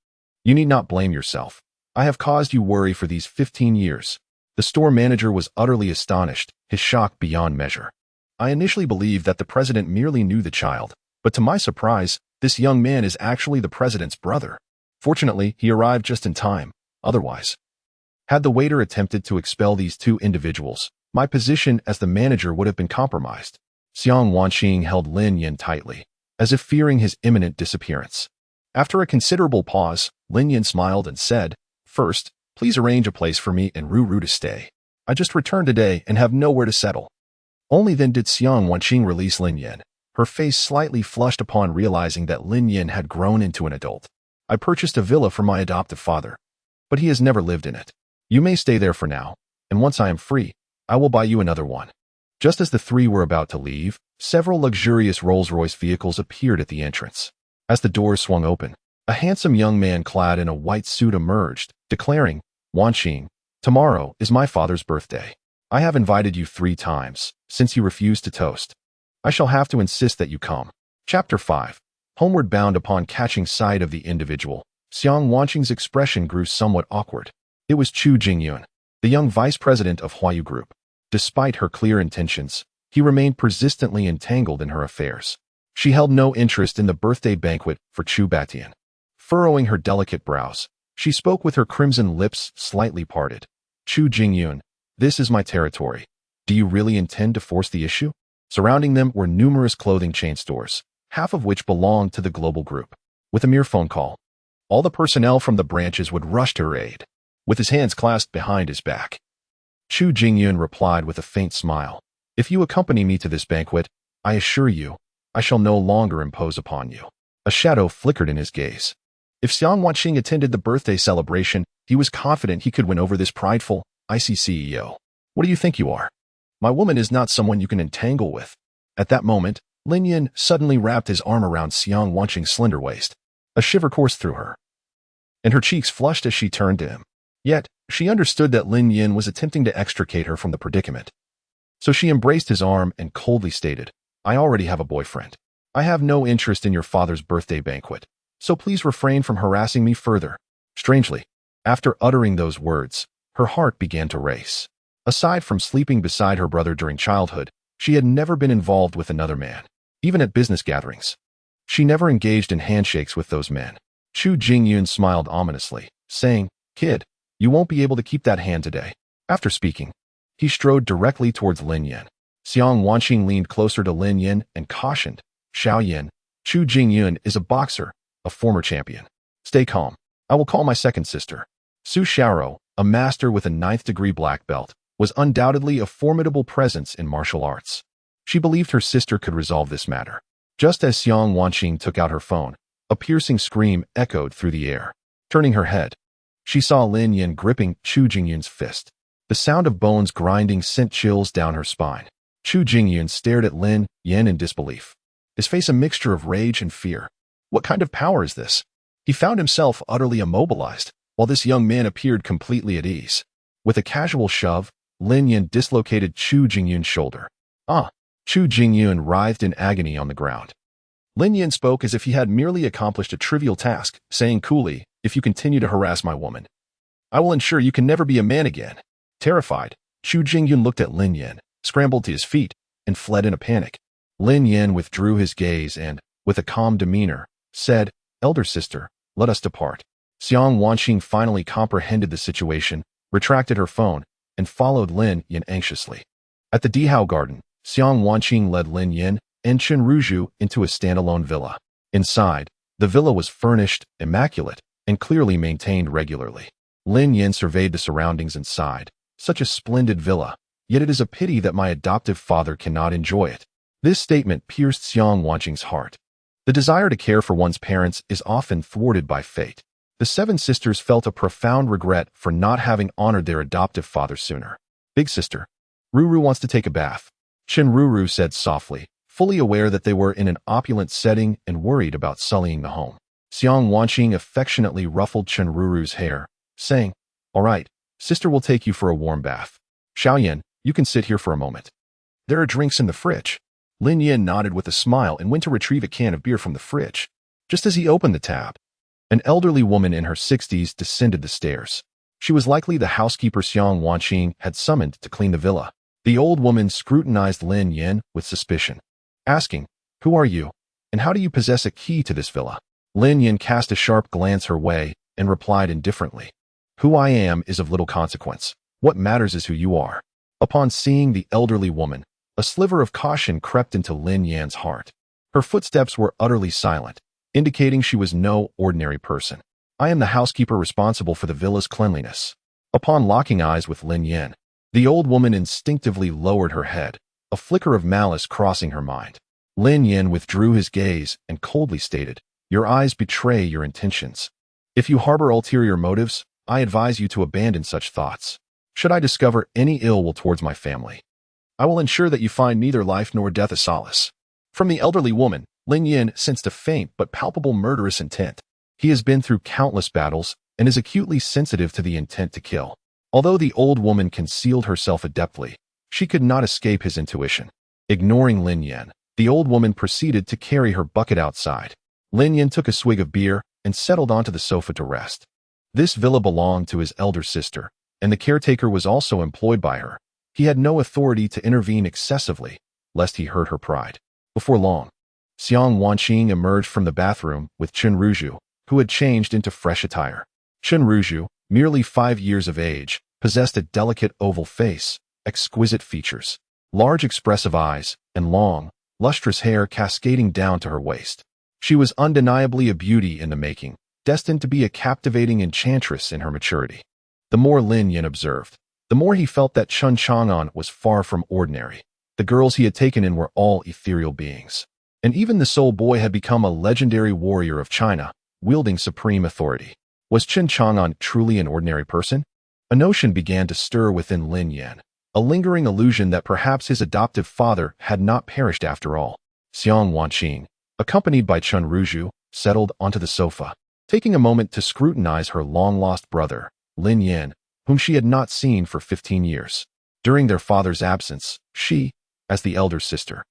Speaker 1: You need not blame yourself. I have caused you worry for these 15 years. The store manager was utterly astonished, his shock beyond measure. I initially believed that the president merely knew the child, but to my surprise, this young man is actually the president's brother. Fortunately, he arrived just in time. Otherwise, had the waiter attempted to expel these two individuals, my position as the manager would have been compromised." Xiang Wanqing held Lin Yin tightly, as if fearing his imminent disappearance. After a considerable pause, Lin Yin smiled and said, "First, please arrange a place for me and Ruru to stay. I just returned today and have nowhere to settle." Only then did Xiang Wanqing release Lin Yin, her face slightly flushed upon realizing that Lin Yin had grown into an adult. "I purchased a villa for my adoptive father, but he has never lived in it. You may stay there for now, and once I am free, I will buy you another one." Just as the three were about to leave, several luxurious Rolls-Royce vehicles appeared at the entrance. As the doors swung open, a handsome young man clad in a white suit emerged, declaring, "Wanqing, tomorrow is my father's birthday. I have invited you 3 times, since you refused to toast. I shall have to insist that you come." Chapter 5. Homeward bound. Upon catching sight of the individual, Xiang Wanqing's expression grew somewhat awkward. It was Chu Jingyun, the young vice president of Huayu Group. Despite her clear intentions, he remained persistently entangled in her affairs. She held no interest in the birthday banquet for Chu Batian. Furrowing her delicate brows, she spoke with her crimson lips slightly parted. "Chu Jingyun, this is my territory. Do you really intend to force the issue?" Surrounding them were numerous clothing chain stores, half of which belonged to the global group. With a mere phone call, all the personnel from the branches would rush to her aid. With his hands clasped behind his back, Chu Jingyun replied with a faint smile, "If you accompany me to this banquet, I assure you, I shall no longer impose upon you." A shadow flickered in his gaze. If Xiang Wanqing attended the birthday celebration, he was confident he could win over this prideful, icy CEO. "What do you think you are? My woman is not someone you can entangle with." At that moment, Lin Yin suddenly wrapped his arm around Xiang Wanqing's slender waist. A shiver coursed through her, and her cheeks flushed as she turned to him. Yet, she understood that Lin Yin was attempting to extricate her from the predicament. So she embraced his arm and coldly stated, "I already have a boyfriend. I have no interest in your father's birthday banquet, so please refrain from harassing me further." Strangely, after uttering those words, her heart began to race. Aside from sleeping beside her brother during childhood, she had never been involved with another man. Even at business gatherings, she never engaged in handshakes with those men. Chu Jingyun smiled ominously, saying, Kid, you won't be able to keep that hand today. After speaking, he strode directly towards Lin Yan. Xiang Wanqing leaned closer to Lin Yan and cautioned, Xiao Yan, Chu Jingyun is a boxer, a former champion. Stay calm. I will call my second sister. Su Xiaoro, a master with a 9th-degree black belt, was undoubtedly a formidable presence in martial arts. She believed her sister could resolve this matter. Just as Xiang Wanqing took out her phone, a piercing scream echoed through the air. Turning her head, she saw Lin Yan gripping Chu Jingyun's fist. The sound of bones grinding sent chills down her spine. Chu Jingyun stared at Lin Yan in disbelief, his face a mixture of rage and fear. What kind of power is this? He found himself utterly immobilized, while this young man appeared completely at ease. With a casual shove, Lin Yan dislocated Chu Jingyun's shoulder. Chu Jingyun writhed in agony on the ground. Lin Yan spoke as if he had merely accomplished a trivial task, saying coolly, if you continue to harass my woman, I will ensure you can never be a man again. Terrified, Chu Jingyun looked at Lin Yan, scrambled to his feet, and fled in a panic. Lin Yan withdrew his gaze and, with a calm demeanor, said, Elder sister, let us depart. Xiang Wanqing finally comprehended the situation, retracted her phone, and followed Lin Yan anxiously. At the Dihao Garden, Xiang Wanqing led Lin Yan and Chen Ruzhu into a standalone villa. Inside, the villa was furnished, immaculate, and clearly maintained regularly. Lin Yan surveyed the surroundings and sighed. Such a splendid villa, yet it is a pity that my adoptive father cannot enjoy it. This statement pierced Xiang Wanqing's heart. The desire to care for one's parents is often thwarted by fate. The 7 sisters felt a profound regret for not having honored their adoptive father sooner. Big sister, Ruru wants to take a bath. Chen Ruru said softly, fully aware that they were in an opulent setting and worried about sullying the home. Xiang Wanqing affectionately ruffled Chen Ruru's hair, saying, All right, sister will take you for a warm bath. Xiaoyan, you can sit here for a moment. There are drinks in the fridge. Lin Yan nodded with a smile and went to retrieve a can of beer from the fridge. Just as he opened the tab, an elderly woman in her 60s descended the stairs. She was likely the housekeeper Xiang Wanqing had summoned to clean the villa. The old woman scrutinized Lin Yan with suspicion, asking, Who are you, and how do you possess a key to this villa? Lin Yan cast a sharp glance her way and replied indifferently, Who I am is of little consequence. What matters is who you are. Upon seeing the elderly woman, a sliver of caution crept into Lin Yan's heart. Her footsteps were utterly silent, indicating she was no ordinary person. I am the housekeeper responsible for the villa's cleanliness. Upon locking eyes with Lin Yan, the old woman instinctively lowered her head, a flicker of malice crossing her mind. Lin Yan withdrew his gaze and coldly stated, Your eyes betray your intentions. If you harbor ulterior motives, I advise you to abandon such thoughts. Should I discover any ill will towards my family, I will ensure that you find neither life nor death a solace. From the elderly woman, Lin Yan sensed a faint but palpable murderous intent. He has been through countless battles and is acutely sensitive to the intent to kill. Although the old woman concealed herself adeptly, she could not escape his intuition. Ignoring Lin Yan, the old woman proceeded to carry her bucket outside. Lin Yan took a swig of beer and settled onto the sofa to rest. This villa belonged to his elder sister, and the caretaker was also employed by her. He had no authority to intervene excessively, lest he hurt her pride. Before long, Xiang Wanqing emerged from the bathroom with Chen Ruzhu, who had changed into fresh attire. Chen Ruzhu, merely 5 years of age, possessed a delicate oval face, exquisite features, large expressive eyes, and long, lustrous hair cascading down to her waist. She was undeniably a beauty in the making, destined to be a captivating enchantress in her maturity. The more Lin Yan observed, the more he felt that Chen Chang'an was far from ordinary. The girls he had taken in were all ethereal beings. And even the soul boy had become a legendary warrior of China, wielding supreme authority. Was Chen Chang'an truly an ordinary person? A notion began to stir within Lin Yan, a lingering illusion that perhaps his adoptive father had not perished after all. Xiang Wanqing, accompanied by Chen Ruzhu, settled onto the sofa, taking a moment to scrutinize her long-lost brother, Lin Yan, whom she had not seen for 15 years. During their father's absence, she, as the elder sister,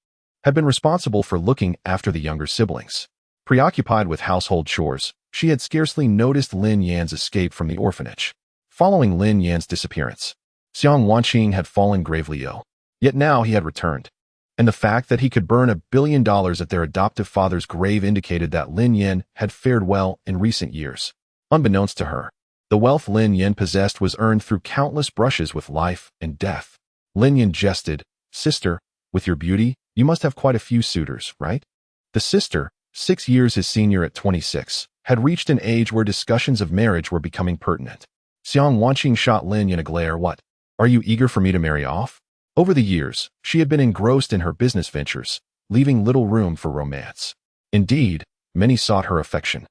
Speaker 1: had been responsible for looking after the younger siblings. Preoccupied with household chores, she had scarcely noticed Lin Yan's escape from the orphanage. Following Lin Yan's disappearance, Xiang Wanqing had fallen gravely ill. Yet now he had returned, and the fact that he could burn $1 billion at their adoptive father's grave indicated that Lin Yan had fared well in recent years. Unbeknownst to her, The wealth Lin Yan possessed was earned through countless brushes with life and death. Lin Yan jested, "Sister, with your beauty, you must have quite a few suitors, right?" The sister, 6 years his senior at 26, had reached an age where discussions of marriage were becoming pertinent. Xiang Wanqing shot Lin Yan a glare. "What? Are you eager for me to marry off?" Over the years, she had been engrossed in her business ventures, leaving little room for romance. Indeed, many sought her affection.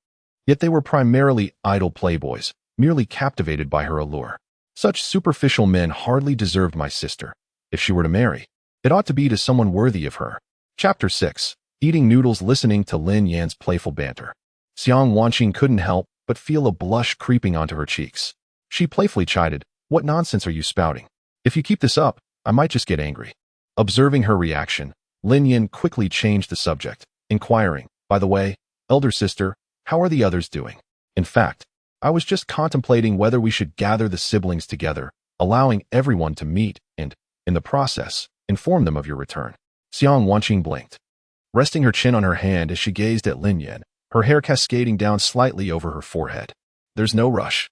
Speaker 1: Yet they were primarily idle playboys, merely captivated by her allure. Such superficial men hardly deserved my sister. If she were to marry, it ought to be to someone worthy of her. Chapter 6. Eating noodles. Listening to Lin Yan's playful banter, Xiang Wanqing couldn't help but feel a blush creeping onto her cheeks. She playfully chided, "What nonsense are you spouting? If you keep this up, I might just get angry." Observing her reaction, Lin Yan quickly changed the subject, inquiring, "By the way, elder sister, how are the others doing? In fact, I was just contemplating whether we should gather the siblings together, allowing everyone to meet and, in the process, inform them of your return." Xiang Wanqing blinked, resting her chin on her hand as she gazed at Lin Yan, her hair cascading down slightly over her forehead. "There's no rush.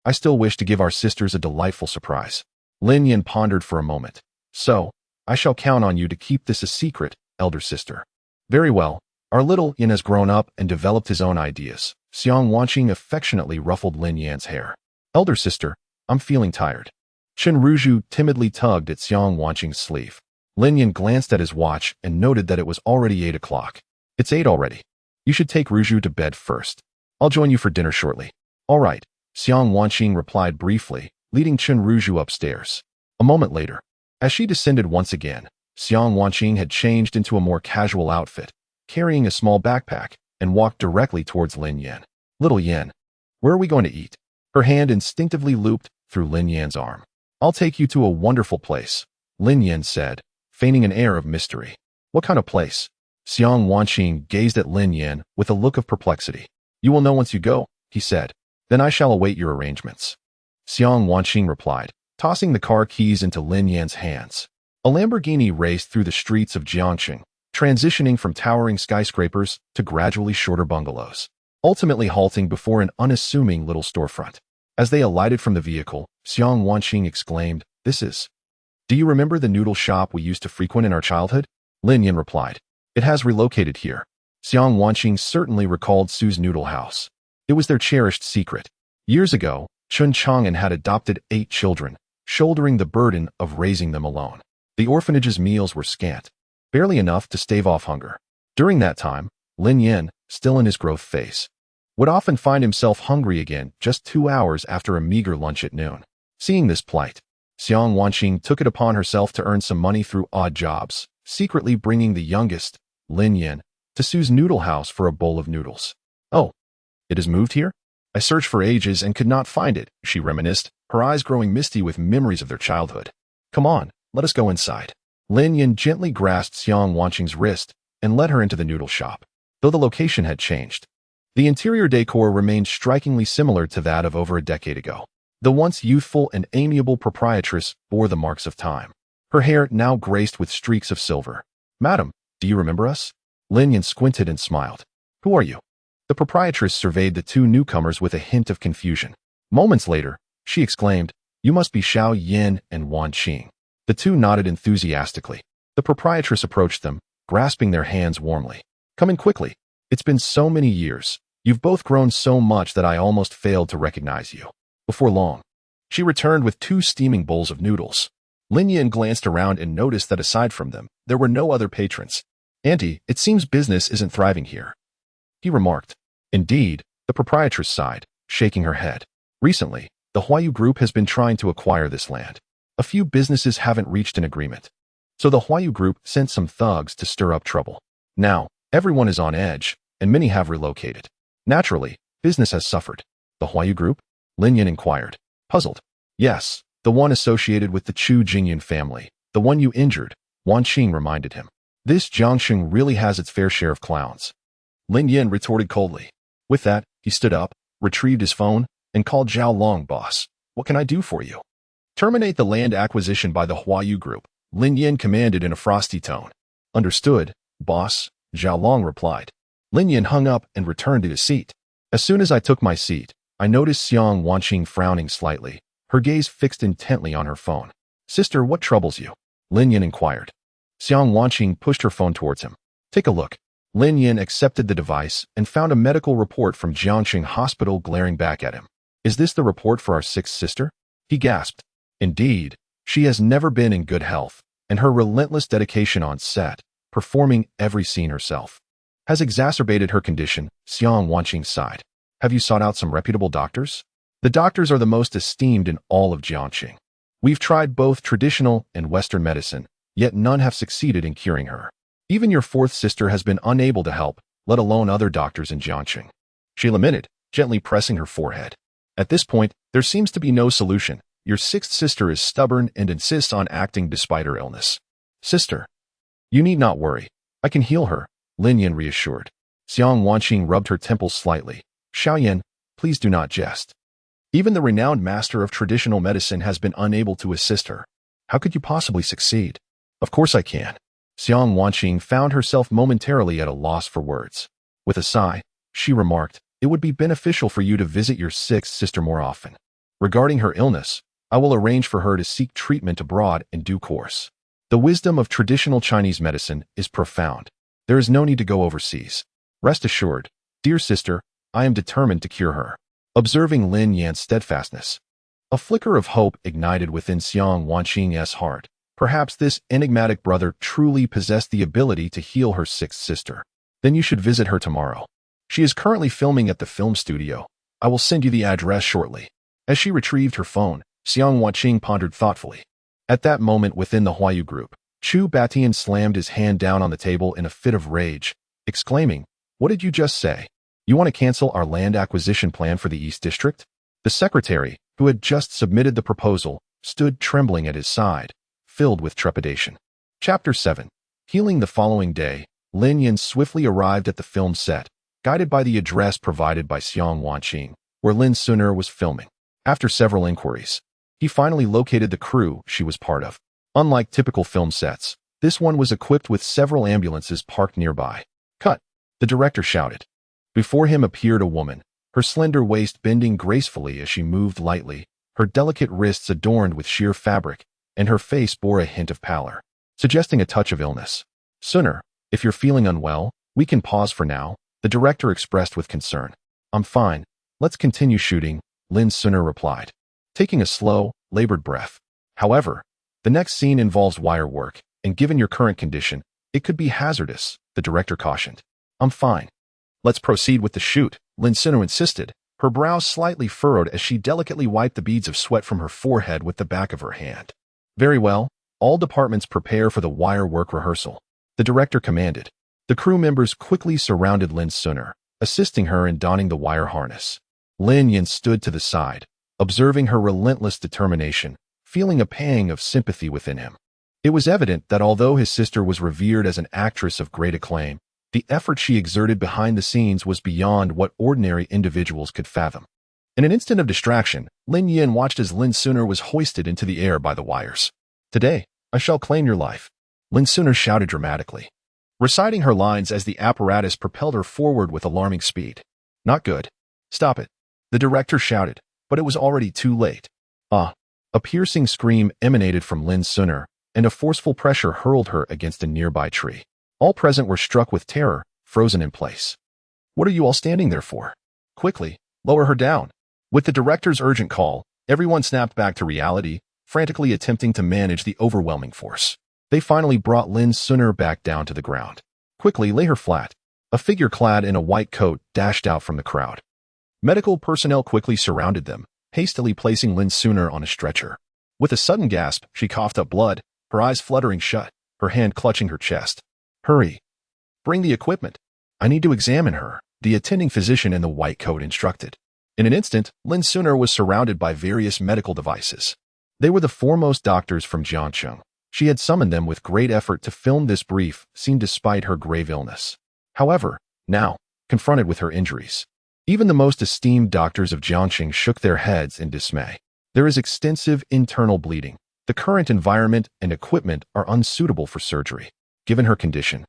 Speaker 1: I still wish to give our sisters a delightful surprise." Lin Yan pondered for a moment. "So, I shall count on you to keep this a secret, elder sister." "Very well. Our little Yan has grown up and developed his own ideas." Xiang Wanqing affectionately ruffled Lin Yan's hair. "Elder sister, I'm feeling tired." Chen Ruzhu timidly tugged at Xiang Wanqing's sleeve. Lin Yan glanced at his watch and noted that it was already 8 o'clock. "It's 8 already. You should take Ruzhu to bed first. I'll join you for dinner shortly." "All right," Xiang Wanqing replied briefly, leading Chen Ruzhu upstairs. A moment later, as she descended once again, Xiang Wanqing had changed into a more casual outfit, carrying a small backpack, and walked directly towards Lin Yan. "Little Yan, where are we going to eat?" Her hand instinctively looped through Lin Yan's arm. "I'll take you to a wonderful place," Lin Yan said, feigning an air of mystery. "What kind of place?" Xiang Wanqing gazed at Lin Yan with a look of perplexity. "You will know once you go," he said. "Then I shall await your arrangements." Xiang Wanqing replied, tossing the car keys into Lin Yan's hands. A Lamborghini raced through the streets of Jiangxing, transitioning from towering skyscrapers to gradually shorter bungalows, ultimately halting before an unassuming little storefront. As they alighted from the vehicle, Xiang Wanqing exclaimed, "This is... Do you remember the noodle shop we used to frequent in our childhood?" Lin Yan replied, "It has relocated here." Xiang Wanqing certainly recalled Su's noodle house. It was their cherished secret. Years ago, Chun Chang'an had adopted 8 children, shouldering the burden of raising them alone. The orphanage's meals were scant, barely enough to stave off hunger. During that time, Lin Yan, still in his growth phase, would often find himself hungry again just 2 hours after a meager lunch at noon. Seeing this plight, Xiang Wanqing took it upon herself to earn some money through odd jobs, secretly bringing the youngest, Lin Yan, to Su's noodle house for a bowl of noodles. "Oh, it has moved here? I searched for ages and could not find it," she reminisced, her eyes growing misty with memories of their childhood. "Come on, let us go inside." Lin Yan gently grasped Xiang Wanqing's wrist and led her into the noodle shop. Though the location had changed, the interior decor remained strikingly similar to that of over a decade ago. The once youthful and amiable proprietress bore the marks of time, her hair now graced with streaks of silver. "Madam, do you remember us?" Lin Yan squinted and smiled. "Who are you?" The proprietress surveyed the 2 newcomers with a hint of confusion. Moments later, she exclaimed, "You must be Xiao Yin and Wan Qing." The 2 nodded enthusiastically. The proprietress approached them, grasping their hands warmly. "Come in quickly. It's been so many years. You've both grown so much that I almost failed to recognize you." Before long, she returned with 2 steaming bowls of noodles. Lin Yan glanced around and noticed that aside from them, there were no other patrons. "Auntie, it seems business isn't thriving here," he remarked. Indeed, the proprietress sighed, shaking her head. "Recently, the Huayu Group has been trying to acquire this land. A few businesses haven't reached an agreement. So the Huayu Group sent some thugs to stir up trouble. Now, everyone is on edge, and many have relocated. Naturally, business has suffered." "The Huayu Group?" Lin Yan inquired, puzzled. "Yes, the one associated with the Chu Jingyan family, the one you injured," Wan Qing reminded him. "This Jiangxing really has its fair share of clowns," Lin Yan retorted coldly. With that, he stood up, retrieved his phone, and called Zhao Long. "Boss, what can I do for you?" "Terminate the land acquisition by the Huayu Group," Lin Yan commanded in a frosty tone. "Understood, boss," Zhao Long replied. Lin Yan hung up and returned to his seat. "As soon as I took my seat, I noticed Xiang Wanqing frowning slightly, her gaze fixed intently on her phone. Sister, what troubles you? Lin Yin inquired. Xiang Wanqing pushed her phone towards him. Take a look. Lin Yin accepted the device and found a medical report from Jiangxing Hospital glaring back at him. Is this the report for our sixth sister? He gasped. Indeed, she has never been in good health, and her relentless dedication on set, performing every scene herself, has exacerbated her condition. Xiang Wanqing sighed. Have you sought out some reputable doctors? The doctors are the most esteemed in all of Jiangxing. We've tried both traditional and Western medicine, yet none have succeeded in curing her. Even your fourth sister has been unable to help, let alone other doctors in Jiangxing. She lamented, gently pressing her forehead. At this point, there seems to be no solution. Your sixth sister is stubborn and insists on acting despite her illness. Sister, you need not worry. I can heal her, Lin Yin reassured. Xiang Wanqing rubbed her temples slightly. Xiaoyan, please do not jest. Even the renowned master of traditional medicine has been unable to assist her. How could you possibly succeed? Of course I can. Xiang Wanqing found herself momentarily at a loss for words. With a sigh, she remarked, it would be beneficial for you to visit your sixth sister more often. Regarding her illness, I will arrange for her to seek treatment abroad in due course. The wisdom of traditional Chinese medicine is profound. There is no need to go overseas. Rest assured, dear sister, I am determined to cure her. Observing Lin Yan's steadfastness, a flicker of hope ignited within Xiang Wanqing's heart. Perhaps this enigmatic brother truly possessed the ability to heal her sixth sister. Then you should visit her tomorrow. She is currently filming at the film studio. I will send you the address shortly. As she retrieved her phone, Xiang Wanqing pondered thoughtfully. At that moment within the Huayu group, Chu Batian slammed his hand down on the table in a fit of rage, exclaiming, What did you just say? You want to cancel our land acquisition plan for the East District? The secretary, who had just submitted the proposal, stood trembling at his side, filled with trepidation. Chapter 7. Healing. The following day, Lin Yin swiftly arrived at the film set, guided by the address provided by Xiang Wanqing, where Lin Suner was filming. After several inquiries, he finally located the crew she was part of. Unlike typical film sets, this one was equipped with several ambulances parked nearby. Cut! The director shouted. Before him appeared a woman, her slender waist bending gracefully as she moved lightly, her delicate wrists adorned with sheer fabric, and her face bore a hint of pallor, suggesting a touch of illness. Suner, if you're feeling unwell, we can pause for now, the director expressed with concern. I'm fine. Let's continue shooting, Lin Suner replied, taking a slow, labored breath. However, the next scene involves wire work, and given your current condition, it could be hazardous, the director cautioned. I'm fine. Let's proceed with the shoot, Lin Suner insisted, her brows slightly furrowed as she delicately wiped the beads of sweat from her forehead with the back of her hand. Very well, all departments prepare for the wire work rehearsal, the director commanded. The crew members quickly surrounded Lin Suner, assisting her in donning the wire harness. Lin Yin stood to the side, observing her relentless determination, feeling a pang of sympathy within him. It was evident that although his sister was revered as an actress of great acclaim, the effort she exerted behind the scenes was beyond what ordinary individuals could fathom. In an instant of distraction, Lin Yin watched as Lin Suner was hoisted into the air by the wires. Today, I shall claim your life, Lin Suner shouted dramatically, reciting her lines as the apparatus propelled her forward with alarming speed. Not good. Stop it, the director shouted, but it was already too late. Ah! A piercing scream emanated from Lin Suner, and a forceful pressure hurled her against a nearby tree. All present were struck with terror, frozen in place. What are you all standing there for? Quickly, lower her down. With the director's urgent call, everyone snapped back to reality, frantically attempting to manage the overwhelming force. They finally brought Lin Suner back down to the ground. Quickly, lay her flat. A figure clad in a white coat dashed out from the crowd. Medical personnel quickly surrounded them, hastily placing Lin Suner on a stretcher. With a sudden gasp, she coughed up blood, her eyes fluttering shut, her hand clutching her chest. Hurry. Bring the equipment. I need to examine her, the attending physician in the white coat instructed. In an instant, Lin Suner was surrounded by various medical devices. They were the foremost doctors from Jiangxing. She had summoned them with great effort to film this brief scene despite her grave illness. However, now, confronted with her injuries, even the most esteemed doctors of Jiangxing shook their heads in dismay. There is extensive internal bleeding. The current environment and equipment are unsuitable for surgery. Given her condition,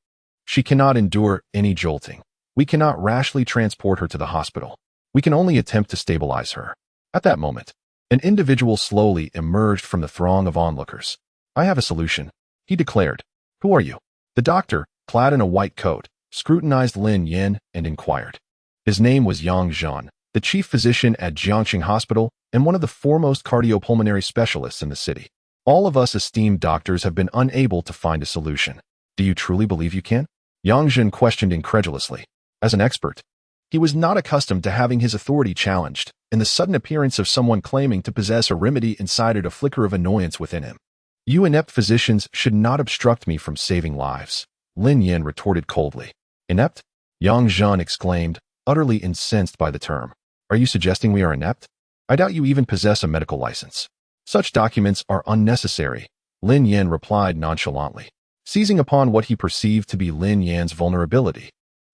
Speaker 1: she cannot endure any jolting. We cannot rashly transport her to the hospital. We can only attempt to stabilize her. At that moment, an individual slowly emerged from the throng of onlookers. I have a solution, he declared. Who are you? The doctor, clad in a white coat, scrutinized Lin Yin and inquired. His name was Yang Zhan, the chief physician at Jiangxing Hospital and one of the foremost cardiopulmonary specialists in the city. All of us esteemed doctors have been unable to find a solution. Do you truly believe you can? Yang Zhan questioned incredulously. As an expert, he was not accustomed to having his authority challenged, and the sudden appearance of someone claiming to possess a remedy incited a flicker of annoyance within him. You inept physicians should not obstruct me from saving lives, Lin Yin retorted coldly. Inept? Yang Zhan exclaimed, utterly incensed by the term. Are you suggesting we are inept? I doubt you even possess a medical license. Such documents are unnecessary, Lin Yin replied nonchalantly, seizing upon what he perceived to be Lin Yan's vulnerability.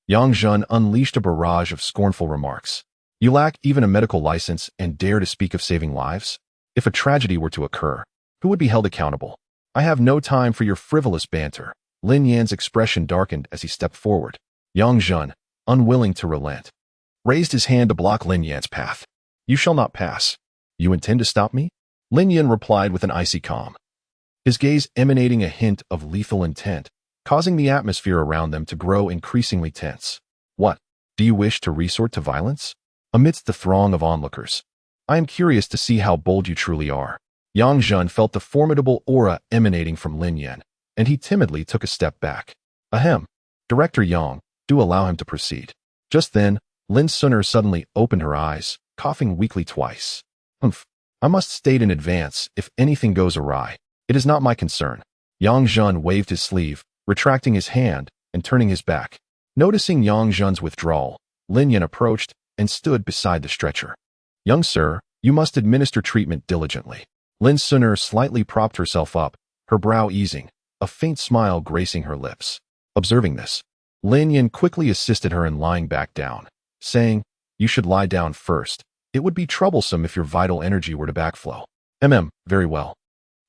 Speaker 1: Yang Zhan unleashed a barrage of scornful remarks. You lack even a medical license and dare to speak of saving lives? If a tragedy were to occur, who would be held accountable? I have no time for your frivolous banter. Lin Yan's expression darkened as he stepped forward. Yang Zhan, unwilling to relent, raised his hand to block Lin Yan's path. You shall not pass. You intend to stop me? Lin Yan replied with an icy calm, his gaze emanating a hint of lethal intent, causing the atmosphere around them to grow increasingly tense. What? Do you wish to resort to violence? Amidst the throng of onlookers, I am curious to see how bold you truly are. Yang Zhan felt the formidable aura emanating from Lin Yan, and he timidly took a step back. Ahem. Director Yang, do allow him to proceed. Just then, Lin Suner suddenly opened her eyes, coughing weakly twice. Humph. I must state in advance, if anything goes awry, it is not my concern. Yang Zhan waved his sleeve, retracting his hand and turning his back. Noticing Yang Zhan's withdrawal, Lin Yan approached and stood beside the stretcher. Young sir, you must administer treatment diligently. Lin Suner slightly propped herself up, her brow easing, a faint smile gracing her lips. Observing this, Lin Yan quickly assisted her in lying back down, saying, You should lie down first. It would be troublesome if your vital energy were to backflow. Very well.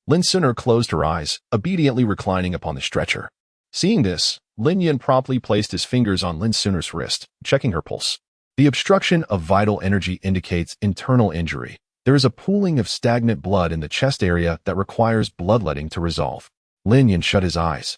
Speaker 1: Lin Suner closed her eyes, obediently reclining upon the stretcher. Seeing this, Lin Yan promptly placed his fingers on Lin Suner's wrist, checking her pulse. The obstruction of vital energy indicates internal injury. There is a pooling of stagnant blood in the chest area that requires bloodletting to resolve. Lin Yan shut his eyes,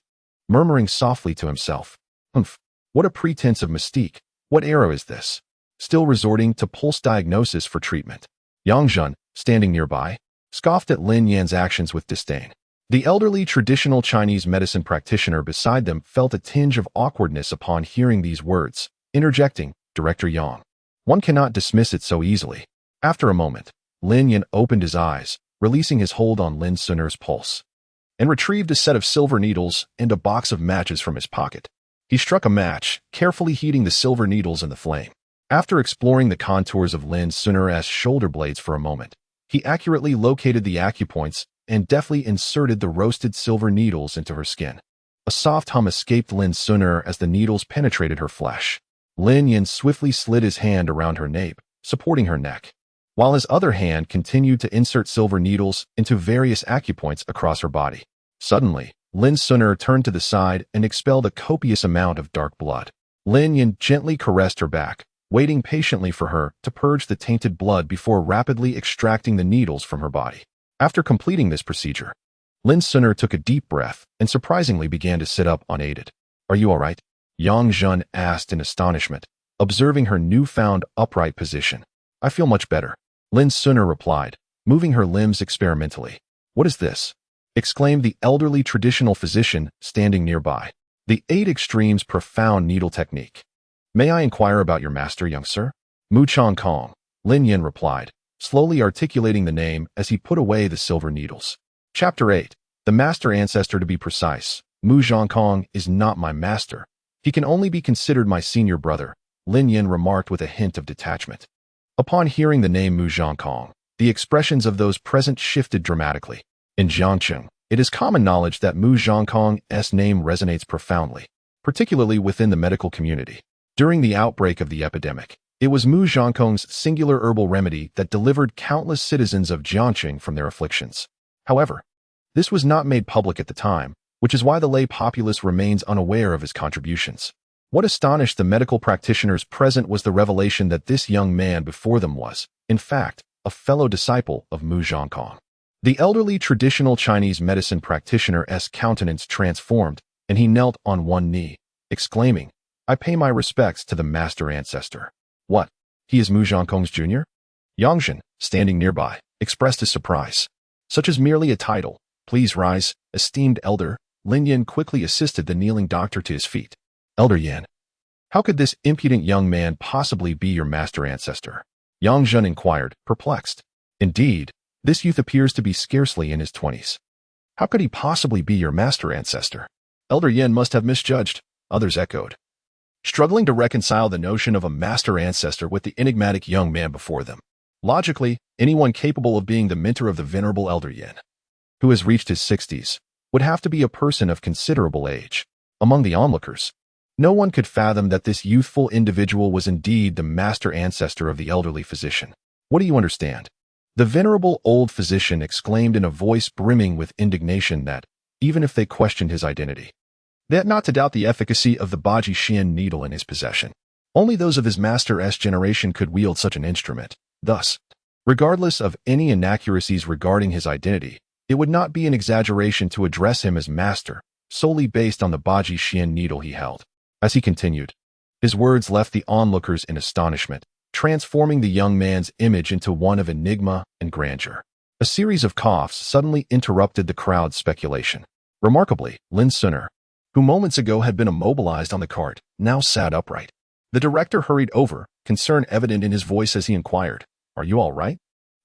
Speaker 1: murmuring softly to himself. Humph, what a pretense of mystique. What era is this? Still resorting to pulse diagnosis for treatment. Yang Zhan, standing nearby, scoffed at Lin Yan's actions with disdain. The elderly traditional Chinese medicine practitioner beside them felt a tinge of awkwardness upon hearing these words, interjecting, Director Yang. One cannot dismiss it so easily. After a moment, Lin Yan opened his eyes, releasing his hold on Lin Suner's pulse, and retrieved a set of silver needles and a box of matches from his pocket. He struck a match, carefully heating the silver needles in the flame. After exploring the contours of Lin Suner's shoulder blades for a moment, he accurately located the acupoints and deftly inserted the roasted silver needles into her skin. A soft hum escaped Lin Suner as the needles penetrated her flesh. Lin Yan swiftly slid his hand around her nape, supporting her neck, while his other hand continued to insert silver needles into various acupoints across her body. Suddenly, Lin Suner turned to the side and expelled a copious amount of dark blood. Lin Yan gently caressed her back, waiting patiently for her to purge the tainted blood before rapidly extracting the needles from her body. After completing this procedure, Lin Suner took a deep breath and surprisingly began to sit up unaided. Are you all right? Yang Zhan asked in astonishment, observing her newfound upright position. I feel much better, Lin Suner replied, moving her limbs experimentally. What is this? Exclaimed the elderly traditional physician standing nearby. The 8 extremes profound needle technique. May I inquire about your master, young sir? Mu Chong Kong, Lin Yan replied, slowly articulating the name as he put away the silver needles. Chapter 8. The master ancestor to be precise. Mu Zhong Kong is not my master. He can only be considered my senior brother, Lin Yan remarked with a hint of detachment. Upon hearing the name Mu Zhong Kong, the expressions of those present shifted dramatically. In Jiangxing, it is common knowledge that Mu Zhong Kong's name resonates profoundly, particularly within the medical community. During the outbreak of the epidemic, it was Mu Zhong Kong's singular herbal remedy that delivered countless citizens of Jiangxing from their afflictions. However, this was not made public at the time, which is why the lay populace remains unaware of his contributions. What astonished the medical practitioners present was the revelation that this young man before them was, in fact, a fellow disciple of Mu Zhongkong. The elderly traditional Chinese medicine practitioner's countenance transformed, and he knelt on one knee, exclaiming, "I pay my respects to the master ancestor." What? He is Mu Zhongkong's junior? Yang, standing nearby, expressed his surprise. Such is merely a title. Please rise, esteemed elder. Lin Yan quickly assisted the kneeling doctor to his feet. Elder Yan, how could this impudent young man possibly be your master ancestor? Yang Zhen inquired, perplexed. Indeed, this youth appears to be scarcely in his 20s. How could he possibly be your master ancestor? Elder Yan must have misjudged, others echoed, struggling to reconcile the notion of a master ancestor with the enigmatic young man before them. Logically, anyone capable of being the mentor of the venerable Elder Yan, who has reached his 60s, would have to be a person of considerable age. Among the onlookers, no one could fathom that this youthful individual was indeed the master ancestor of the elderly physician. What do you understand? The venerable old physician exclaimed in a voice brimming with indignation that, even if they questioned his identity, they had not to doubt the efficacy of the Baji Xian needle in his possession. Only those of his master's generation could wield such an instrument. Thus, regardless of any inaccuracies regarding his identity, it would not be an exaggeration to address him as master, solely based on the Baji Xian needle he held. As he continued, his words left the onlookers in astonishment, transforming the young man's image into one of enigma and grandeur. A series of coughs suddenly interrupted the crowd's speculation. Remarkably, Lin Suner, who moments ago had been immobilized on the cart, now sat upright. The director hurried over, concern evident in his voice as he inquired, "Are you all right?"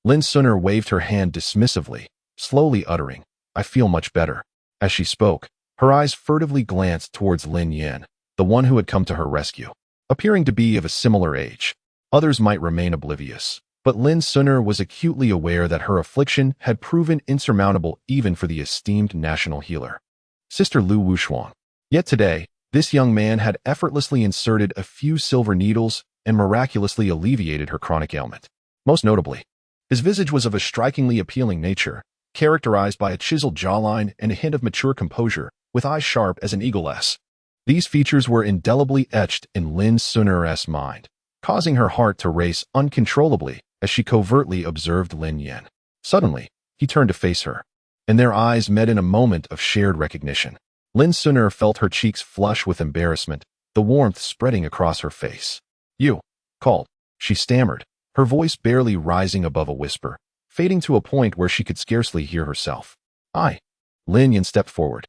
Speaker 1: Lin Suner waved her hand dismissively, slowly uttering, "I feel much better." As she spoke, her eyes furtively glanced towards Lin Yan, the one who had come to her rescue, appearing to be of a similar age. Others might remain oblivious, but Lin Suner was acutely aware that her affliction had proven insurmountable even for the esteemed national healer, Sister Lu Wushuang. Yet today, this young man had effortlessly inserted a few silver needles and miraculously alleviated her chronic ailment. Most notably, his visage was of a strikingly appealing nature, characterized by a chiseled jawline and a hint of mature composure, with eyes sharp as an eagle's. These features were indelibly etched in Lin Suner's mind, causing her heart to race uncontrollably as she covertly observed Lin Yan. Suddenly, he turned to face her, and their eyes met in a moment of shared recognition. Lin Suner felt her cheeks flush with embarrassment, the warmth spreading across her face. "You," called, she stammered, her voice barely rising above a whisper, fading to a point where she could scarcely hear herself. "I." Lin Yan stepped forward,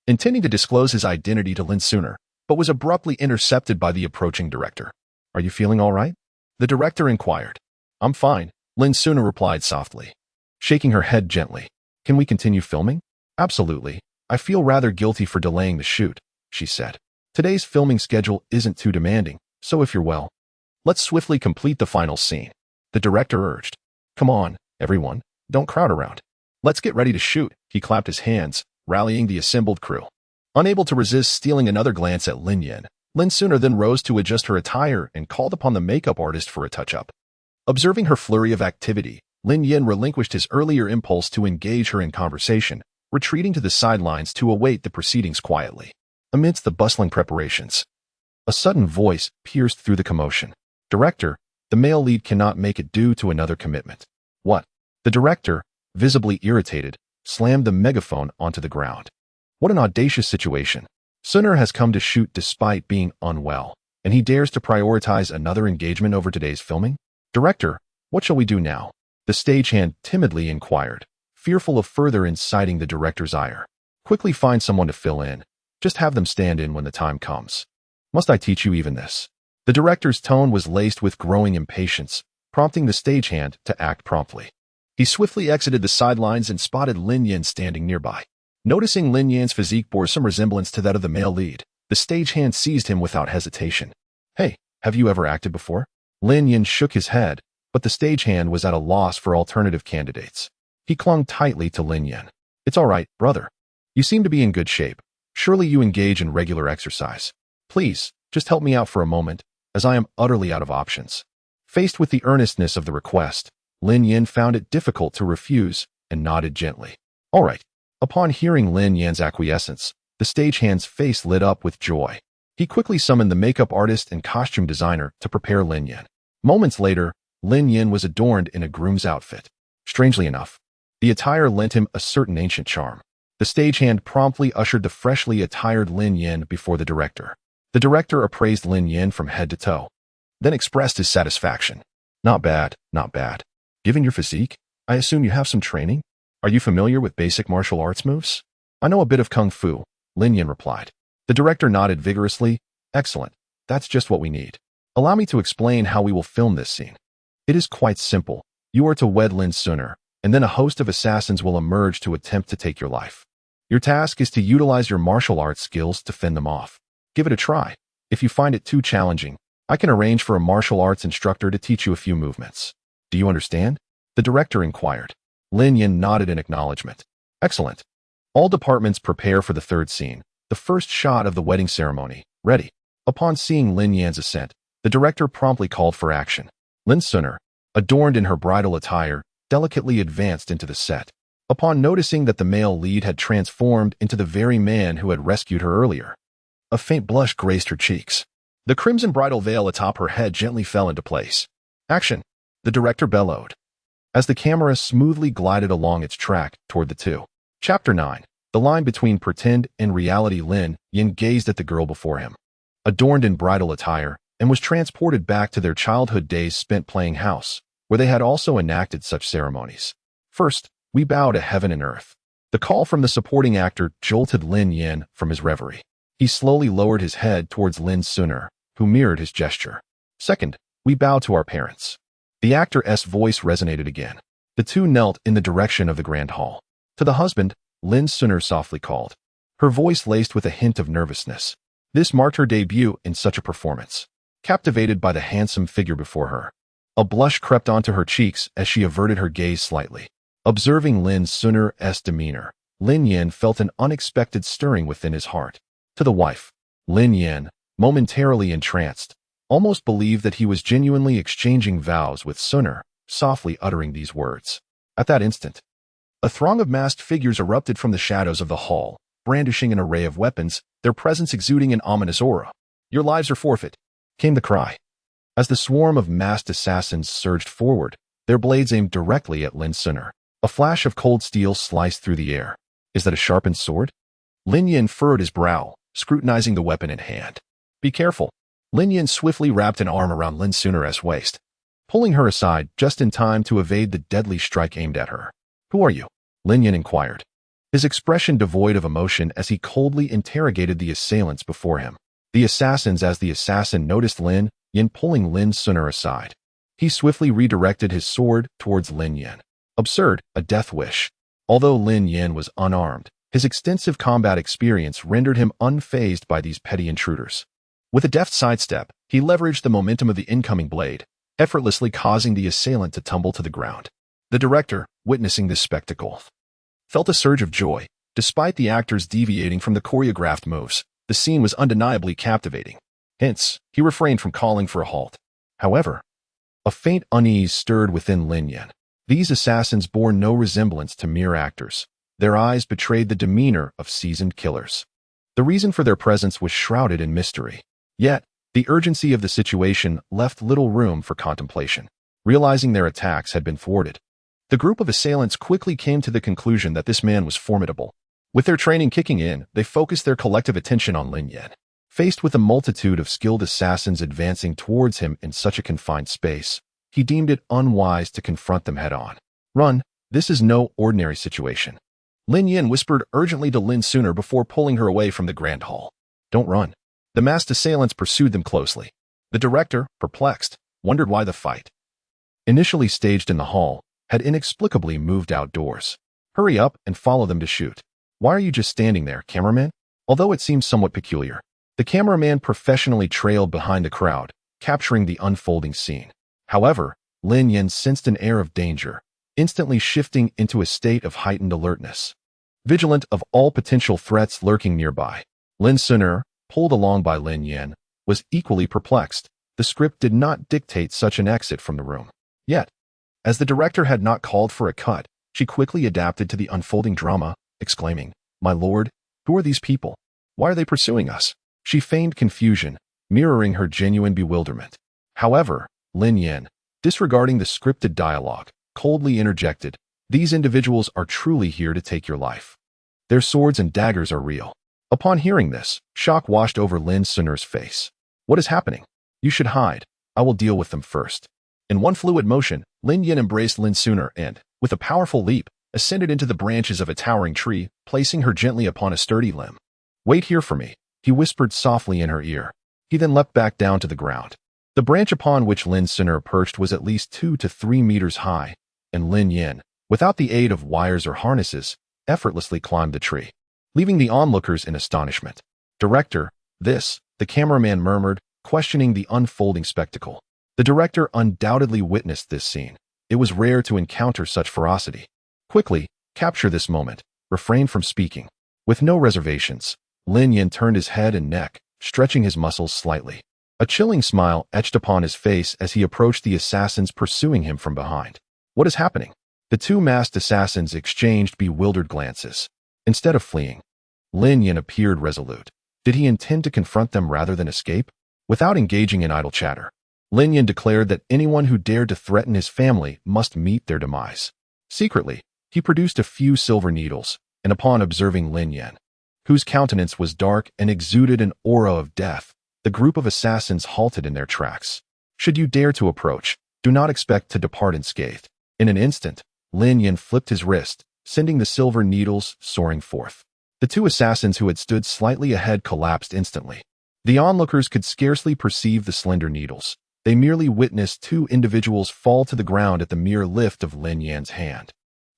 Speaker 1: intending to disclose his identity to Lin Suner, but was abruptly intercepted by the approaching director. "Are you feeling all right?" the director inquired. "I'm fine," Lin Suner replied softly, shaking her head gently. "Can we continue filming?" "Absolutely. I feel rather guilty for delaying the shoot," she said. "Today's filming schedule isn't too demanding, so if you're well, let's swiftly complete the final scene," the director urged. "Come on, everyone, don't crowd around. Let's get ready to shoot." He clapped his hands, rallying the assembled crew. Unable to resist stealing another glance at Lin Yan, Lin Suner then rose to adjust her attire and called upon the makeup artist for a touch-up. Observing her flurry of activity, Lin Yan relinquished his earlier impulse to engage her in conversation, retreating to the sidelines to await the proceedings quietly. Amidst the bustling preparations, a sudden voice pierced through the commotion. "Director, the male lead cannot make it due to another commitment." "What?" The director, visibly irritated, slammed the megaphone onto the ground. "What an audacious situation. Suner has come to shoot despite being unwell, and he dares to prioritize another engagement over today's filming? Director, what shall we do now?" the stagehand timidly inquired, fearful of further inciting the director's ire. "Quickly find someone to fill in. Just have them stand in when the time comes." "Must I teach you even this?" The director's tone was laced with growing impatience, prompting the stagehand to act promptly. He swiftly exited the sidelines and spotted Lin Yan standing nearby. Noticing Lin Yan's physique bore some resemblance to that of the male lead, the stagehand seized him without hesitation. "Hey, have you ever acted before?" Lin Yan shook his head, but the stagehand was at a loss for alternative candidates. He clung tightly to Lin Yan. "It's all right, brother. You seem to be in good shape. Surely you engage in regular exercise. Please, just help me out for a moment, as I am utterly out of options." Faced with the earnestness of the request, Lin Yan found it difficult to refuse and nodded gently. "All right." Upon hearing Lin Yan's acquiescence, the stagehand's face lit up with joy. He quickly summoned the makeup artist and costume designer to prepare Lin Yan. Moments later, Lin Yan was adorned in a groom's outfit. Strangely enough, the attire lent him a certain ancient charm. The stagehand promptly ushered the freshly attired Lin Yan before the director. The director appraised Lin Yan from head to toe, then expressed his satisfaction. Not bad, not bad. Given your physique, I assume you have some training? Are you familiar with basic martial arts moves? I know a bit of kung fu, Lin Yan replied. The director nodded vigorously. Excellent. That's just what we need. Allow me to explain how we will film this scene. It is quite simple. You are to wed Lin Suner, and then a host of assassins will emerge to attempt to take your life. Your task is to utilize your martial arts skills to fend them off. Give it a try. If you find it too challenging, I can arrange for a martial arts instructor to teach you a few movements. Do you understand? The director inquired. Lin Yan nodded in acknowledgement. Excellent. All departments prepare for the third scene, the first shot of the wedding ceremony. Ready. Upon seeing Lin Yan's ascent, the director promptly called for action. Lin Suner, adorned in her bridal attire, delicately advanced into the set. Upon noticing that the male lead had transformed into the very man who had rescued her earlier, a faint blush graced her cheeks. The crimson bridal veil atop her head gently fell into place. Action! The director bellowed, as the camera smoothly glided along its track toward the two. Chapter 9. The line between pretend and reality. Lin Yan gazed at the girl before him, adorned in bridal attire, and was transported back to their childhood days spent playing house, where they had also enacted such ceremonies. First, we bow to heaven and earth. The call from the supporting actor jolted Lin Yan from his reverie. He slowly lowered his head towards Lin Suner, who mirrored his gesture. Second, we bow to our parents. The actor's voice resonated again. The two knelt in the direction of the grand hall. To the husband, Lin Suner softly called, her voice laced with a hint of nervousness. This marked her debut in such a performance. Captivated by the handsome figure before her, a blush crept onto her cheeks as she averted her gaze slightly. Observing Lin Suner's demeanor, Lin Yan felt an unexpected stirring within his heart. To the wife, Lin Yan, momentarily entranced, almost believed that he was genuinely exchanging vows with Suner, softly uttering these words. At that instant, a throng of masked figures erupted from the shadows of the hall, brandishing an array of weapons, their presence exuding an ominous aura. Your lives are forfeit, came the cry. As the swarm of masked assassins surged forward, their blades aimed directly at Lin Suner. A flash of cold steel sliced through the air. Is that a sharpened sword? Lin Yan furrowed his brow, scrutinizing the weapon in hand. Be careful. Lin Yan swiftly wrapped an arm around Lin Suner's waist, pulling her aside just in time to evade the deadly strike aimed at her. Who are you? Lin Yan inquired, his expression devoid of emotion as he coldly interrogated the assailants before him. The assassins. As the assassin noticed Lin Yan pulling Lin Suner aside, he swiftly redirected his sword towards Lin Yan. Absurd, a death wish. Although Lin Yan was unarmed, his extensive combat experience rendered him unfazed by these petty intruders. With a deft sidestep, he leveraged the momentum of the incoming blade, effortlessly causing the assailant to tumble to the ground. The director, witnessing this spectacle, felt a surge of joy. Despite the actors deviating from the choreographed moves, the scene was undeniably captivating. Hence, he refrained from calling for a halt. However, a faint unease stirred within Lin Yan. These assassins bore no resemblance to mere actors. Their eyes betrayed the demeanor of seasoned killers. The reason for their presence was shrouded in mystery. Yet, the urgency of the situation left little room for contemplation. Realizing their attacks had been thwarted, the group of assailants quickly came to the conclusion that this man was formidable. With their training kicking in, they focused their collective attention on Lin Yan. Faced with a multitude of skilled assassins advancing towards him in such a confined space, he deemed it unwise to confront them head-on. Run, this is no ordinary situation. Lin Yan whispered urgently to Lin Suner before pulling her away from the grand hall. Don't run. The masked assailants pursued them closely. The director, perplexed, wondered why the fight, initially staged in the hall, had inexplicably moved outdoors. Hurry up and follow them to shoot. Why are you just standing there, cameraman? Although it seems somewhat peculiar, the cameraman professionally trailed behind the crowd, capturing the unfolding scene. However, Lin Yan sensed an air of danger, instantly shifting into a state of heightened alertness, vigilant of all potential threats lurking nearby. Lin Suner, pulled along by Lin Yan, was equally perplexed. The script did not dictate such an exit from the room. Yet, as the director had not called for a cut, she quickly adapted to the unfolding drama, exclaiming, "My lord, who are these people? Why are they pursuing us?" She feigned confusion, mirroring her genuine bewilderment. However, Lin Yin, disregarding the scripted dialogue, coldly interjected, "These individuals are truly here to take your life. Their swords and daggers are real." Upon hearing this, shock washed over Lin Suner's face. "What is happening? You should hide. I will deal with them first." In one fluid motion, Lin Yin embraced Lin Suner and, with a powerful leap, ascended into the branches of a towering tree, placing her gently upon a sturdy limb. "Wait here for me," he whispered softly in her ear. He then leapt back down to the ground. The branch upon which Lin Suner perched was at least 2 to 3 meters high, and Lin Yin, without the aid of wires or harnesses, effortlessly climbed the tree, leaving the onlookers in astonishment. "Director, the cameraman murmured, questioning the unfolding spectacle. The director undoubtedly witnessed this scene. It was rare to encounter such ferocity. "Quickly, capture this moment. Refrain from speaking." With no reservations, Lin Yin turned his head and neck, stretching his muscles slightly. A chilling smile etched upon his face as he approached the assassins pursuing him from behind. "What is happening?" The two masked assassins exchanged bewildered glances. Instead of fleeing, Lin Yin appeared resolute. Did he intend to confront them rather than escape? Without engaging in idle chatter, Lin Yin declared that anyone who dared to threaten his family must meet their demise. Secretly, he produced a few silver needles, and upon observing Lin Yin, whose countenance was dark and exuded an aura of death, the group of assassins halted in their tracks. "Should you dare to approach, do not expect to depart unscathed." In an instant, Lin Yin flipped his wrist, sending the silver needles soaring forth. The two assassins who had stood slightly ahead collapsed instantly. The onlookers could scarcely perceive the slender needles. They merely witnessed two individuals fall to the ground at the mere lift of Lin Yin's hand.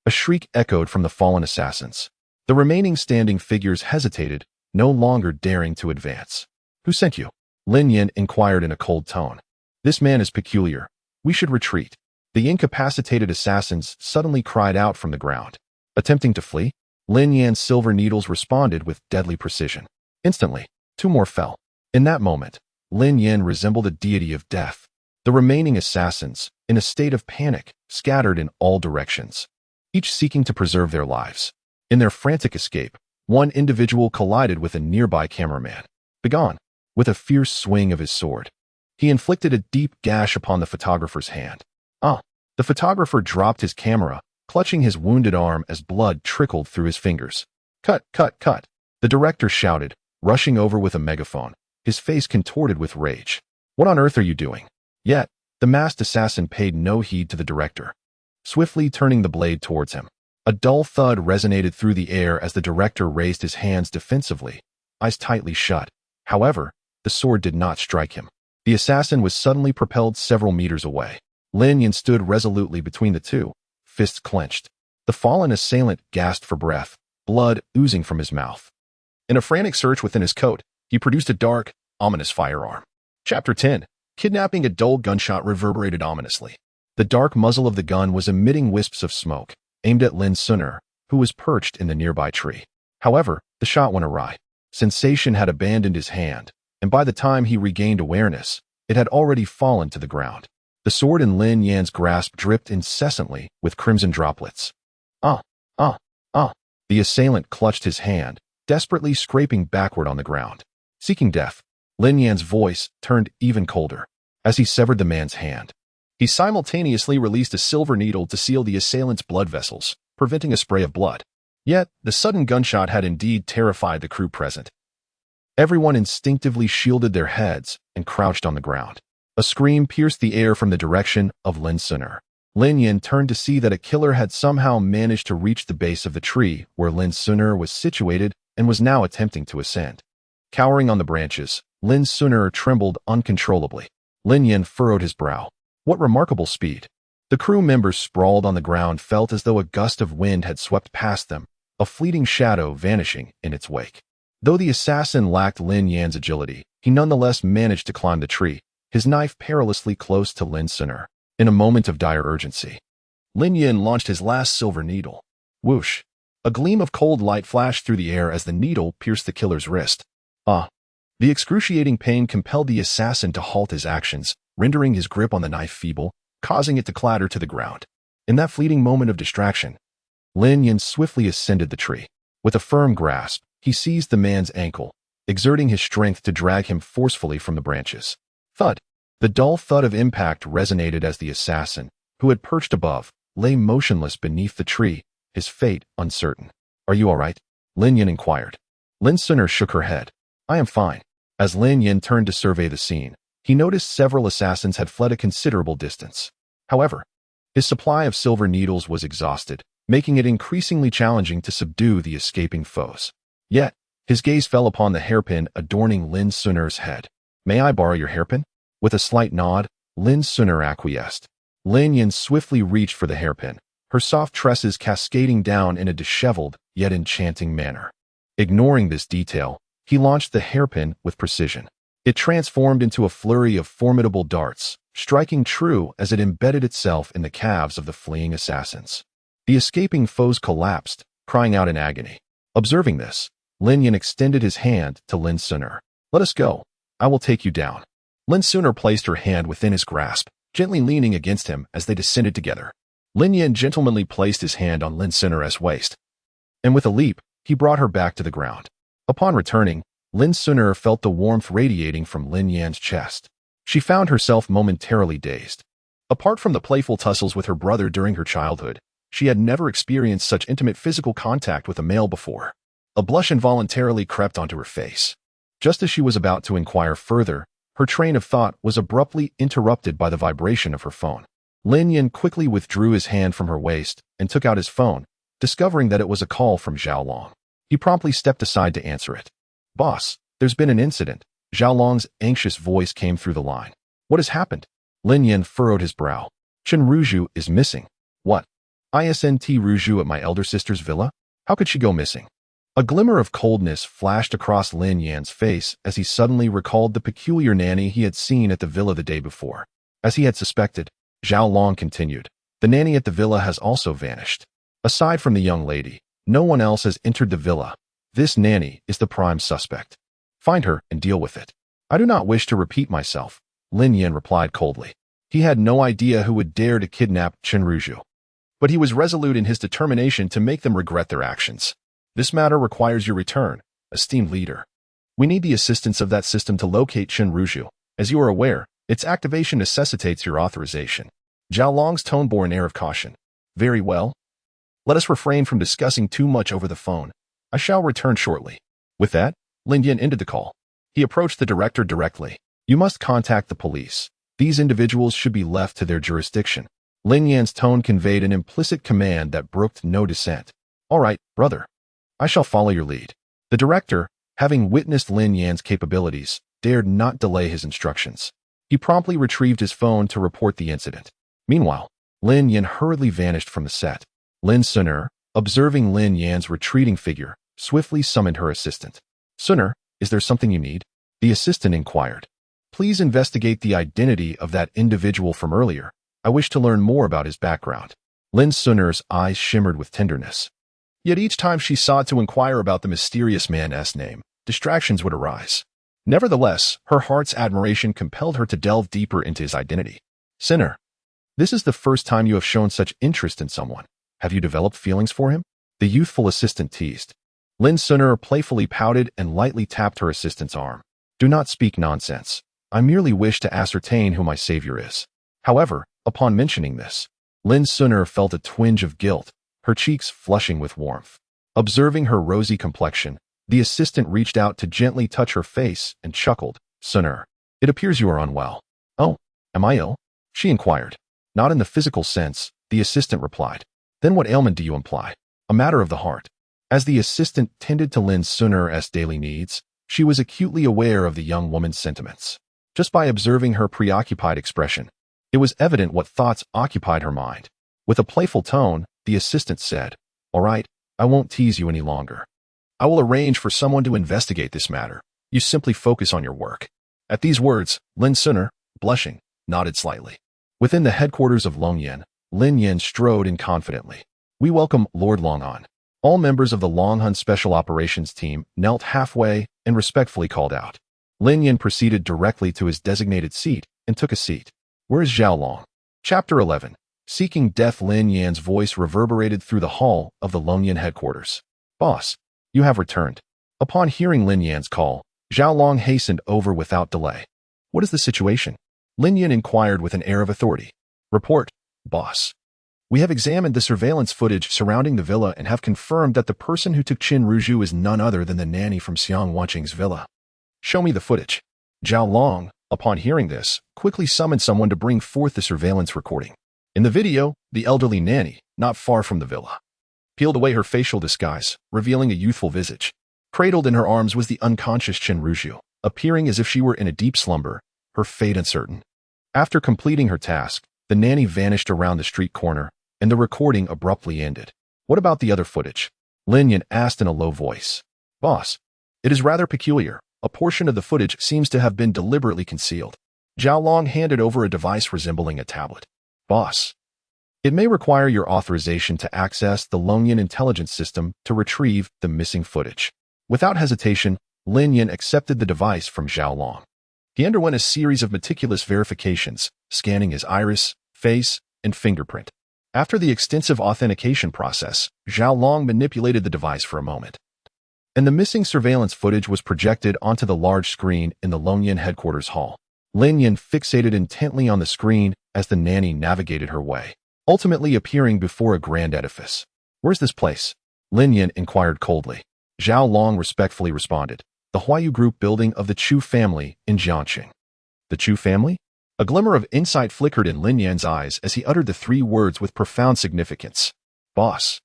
Speaker 1: A shriek echoed from the fallen assassins. The remaining standing figures hesitated, no longer daring to advance. "Who sent you?" Lin Yin inquired in a cold tone. "This man is peculiar. We should retreat." The incapacitated assassins suddenly cried out from the ground. Attempting to flee, Lin Yin's silver needles responded with deadly precision. Instantly, two more fell. In that moment, Lin Yin resembled a deity of death. The remaining assassins, in a state of panic, scattered in all directions, each seeking to preserve their lives. In their frantic escape, one individual collided with a nearby cameraman. "Begone!" With a fierce swing of his sword, he inflicted a deep gash upon the photographer's hand. The photographer dropped his camera, clutching his wounded arm as blood trickled through his fingers. "Cut, cut, cut!" The director shouted, rushing over with a megaphone, his face contorted with rage. "What on earth are you doing?" Yet, the masked assassin paid no heed to the director, swiftly turning the blade towards him. A dull thud resonated through the air as the director raised his hands defensively, eyes tightly shut. However, the sword did not strike him. The assassin was suddenly propelled several meters away. Lin Yin stood resolutely between the two, fists clenched. The fallen assailant gasped for breath, blood oozing from his mouth. In a frantic search within his coat, he produced a dark, ominous firearm. Chapter 10. Kidnapping. A dull gunshot reverberated ominously. The dark muzzle of the gun was emitting wisps of smoke, aimed at Lin Suner, who was perched in the nearby tree. However, the shot went awry. Sensation had abandoned his hand, and by the time he regained awareness, it had already fallen to the ground. The sword in Lin Yan's grasp dripped incessantly with crimson droplets. The assailant clutched his hand, desperately scraping backward on the ground. Seeking death, Lin Yan's voice turned even colder. As he severed the man's hand, he simultaneously released a silver needle to seal the assailant's blood vessels, preventing a spray of blood. Yet, the sudden gunshot had indeed terrified the crew present. Everyone instinctively shielded their heads and crouched on the ground. A scream pierced the air from the direction of Lin Suner. Lin Yin turned to see that a killer had somehow managed to reach the base of the tree where Lin Suner was situated and was now attempting to ascend. Cowering on the branches, Lin Suner trembled uncontrollably. Lin Yin furrowed his brow. What remarkable speed! The crew members sprawled on the ground felt as though a gust of wind had swept past them, a fleeting shadow vanishing in its wake. Though the assassin lacked Lin Yan's agility, he nonetheless managed to climb the tree, his knife perilously close to Lin Suner. In a moment of dire urgency, Lin Yin launched his last silver needle. Whoosh! A gleam of cold light flashed through the air as the needle pierced the killer's wrist. The excruciating pain compelled the assassin to halt his actions, rendering his grip on the knife feeble, causing it to clatter to the ground. In that fleeting moment of distraction, Lin Yin swiftly ascended the tree. With a firm grasp, he seized the man's ankle, exerting his strength to drag him forcefully from the branches. Thud! The dull thud of impact resonated as the assassin, who had perched above, lay motionless beneath the tree, his fate uncertain. "Are you all right?" Lin Yin inquired. Lin Suner shook her head. "I am fine." As Lin Yin turned to survey the scene, he noticed several assassins had fled a considerable distance. However, his supply of silver needles was exhausted, making it increasingly challenging to subdue the escaping foes. Yet, his gaze fell upon the hairpin adorning Lin Suner's head. "May I borrow your hairpin?" With a slight nod, Lin Suner acquiesced. Lin Yin swiftly reached for the hairpin, her soft tresses cascading down in a disheveled yet enchanting manner. Ignoring this detail, he launched the hairpin with precision. It transformed into a flurry of formidable darts, striking true as it embedded itself in the calves of the fleeing assassins. The escaping foes collapsed, crying out in agony. Observing this, Lin Yin extended his hand to Lin Suner. "Let us go. I will take you down." Lin Suner placed her hand within his grasp, gently leaning against him as they descended together. Lin Yin gentlemanly placed his hand on Lin Suner's waist, and with a leap, he brought her back to the ground. Upon returning, Lin Suner felt the warmth radiating from Lin Yan's chest. She found herself momentarily dazed. Apart from the playful tussles with her brother during her childhood, she had never experienced such intimate physical contact with a male before. A blush involuntarily crept onto her face. Just as she was about to inquire further, her train of thought was abruptly interrupted by the vibration of her phone. Lin Yin quickly withdrew his hand from her waist and took out his phone, discovering that it was a call from Zhao Long. He promptly stepped aside to answer it. "Boss, there's been an incident." Zhao Long's anxious voice came through the line. "What has happened?" Lin Yin furrowed his brow. "Chen Ruju is missing." "What? Isn't Ruju at my elder sister's villa? How could she go missing?" A glimmer of coldness flashed across Lin Yan's face as he suddenly recalled the peculiar nanny he had seen at the villa the day before. As he had suspected, Zhao Long continued, "The nanny at the villa has also vanished. Aside from the young lady, no one else has entered the villa. This nanny is the prime suspect. Find her and deal with it." "I do not wish to repeat myself," Lin Yin replied coldly. He had no idea who would dare to kidnap Chen Ruju, but he was resolute in his determination to make them regret their actions. "This matter requires your return, esteemed leader. We need the assistance of that system to locate Chen Ruju. As you are aware, its activation necessitates your authorization." Zhao Long's tone bore an air of caution. "Very well. Let us refrain from discussing too much over the phone. I shall return shortly." With that, Lin Yin ended the call. He approached the director directly. "You must contact the police. These individuals should be left to their jurisdiction." Lin Yan's tone conveyed an implicit command that brooked no dissent. "All right, brother. I shall follow your lead." The director, having witnessed Lin Yan's capabilities, dared not delay his instructions. He promptly retrieved his phone to report the incident. Meanwhile, Lin Yan hurriedly vanished from the set. Lin Suner, observing Lin Yan's retreating figure, swiftly summoned her assistant. "Suner, is there something you need?" The assistant inquired. "Please investigate the identity of that individual from earlier. I wish to learn more about his background." Lin Suner's eyes shimmered with tenderness. Yet each time she sought to inquire about the mysterious man's name, distractions would arise. Nevertheless, her heart's admiration compelled her to delve deeper into his identity. "Sinner, this is the first time you have shown such interest in someone. Have you developed feelings for him?" The youthful assistant teased. Lin Suner playfully pouted and lightly tapped her assistant's arm. "Do not speak nonsense. I merely wish to ascertain who my savior is." However, upon mentioning this, Lin Suner felt a twinge of guilt, her cheeks flushing with warmth. Observing her rosy complexion, the assistant reached out to gently touch her face and chuckled. "Suner, it appears you are unwell." "Oh, am I ill?" she inquired. "Not in the physical sense," the assistant replied. "Then what ailment do you imply?" "A matter of the heart." As the assistant tended to Lin Suner's daily needs, she was acutely aware of the young woman's sentiments. Just by observing her preoccupied expression, it was evident what thoughts occupied her mind. With a playful tone, the assistant said, "All right, I won't tease you any longer. I will arrange for someone to investigate this matter. You simply focus on your work." At these words, Lin Suner, blushing, nodded slightly. Within the headquarters of Longyan, Lin Yin strode in confidently. "We welcome Lord Longhan." All members of the Longhan Special Operations Team knelt halfway and respectfully called out. Lin Yin proceeded directly to his designated seat and took a seat. "Where is Zhao Long?" Chapter 11. Seeking Death. Lin Yan's voice reverberated through the hall of the Longyan headquarters. "Boss, you have returned." Upon hearing Lin Yan's call, Zhao Long hastened over without delay. What is the situation? Lin Yin inquired with an air of authority. Report, boss. We have examined the surveillance footage surrounding the villa and have confirmed that the person who took Qin Ruju is none other than the nanny from Xiang Wanqing's villa. Show me the footage. Zhao Long, upon hearing this, quickly summoned someone to bring forth the surveillance recording. In the video, the elderly nanny, not far from the villa, peeled away her facial disguise, revealing a youthful visage. Cradled in her arms was the unconscious Qin Ruju, appearing as if she were in a deep slumber, her fate uncertain. After completing her task, the nanny vanished around the street corner, and the recording abruptly ended. What about the other footage? Lin Yin asked in a low voice. Boss, it is rather peculiar. A portion of the footage seems to have been deliberately concealed. Zhao Long handed over a device resembling a tablet. Boss, it may require your authorization to access the Longyan intelligence system to retrieve the missing footage. Without hesitation, Lin Yin accepted the device from Zhao Long. He underwent a series of meticulous verifications, scanning his iris, face, and fingerprint. After the extensive authentication process, Zhao Long manipulated the device for a moment, and the missing surveillance footage was projected onto the large screen in the Longyan headquarters hall. Lin Yin fixated intently on the screen as the nanny navigated her way, ultimately appearing before a grand edifice. Where's this place? Lin Yin inquired coldly. Zhao Long respectfully responded. The Huayu Group building of the Chu family in Jiangqing. The Chu family? A glimmer of insight flickered in Lin Yan's eyes as he uttered the three words with profound significance. Boss.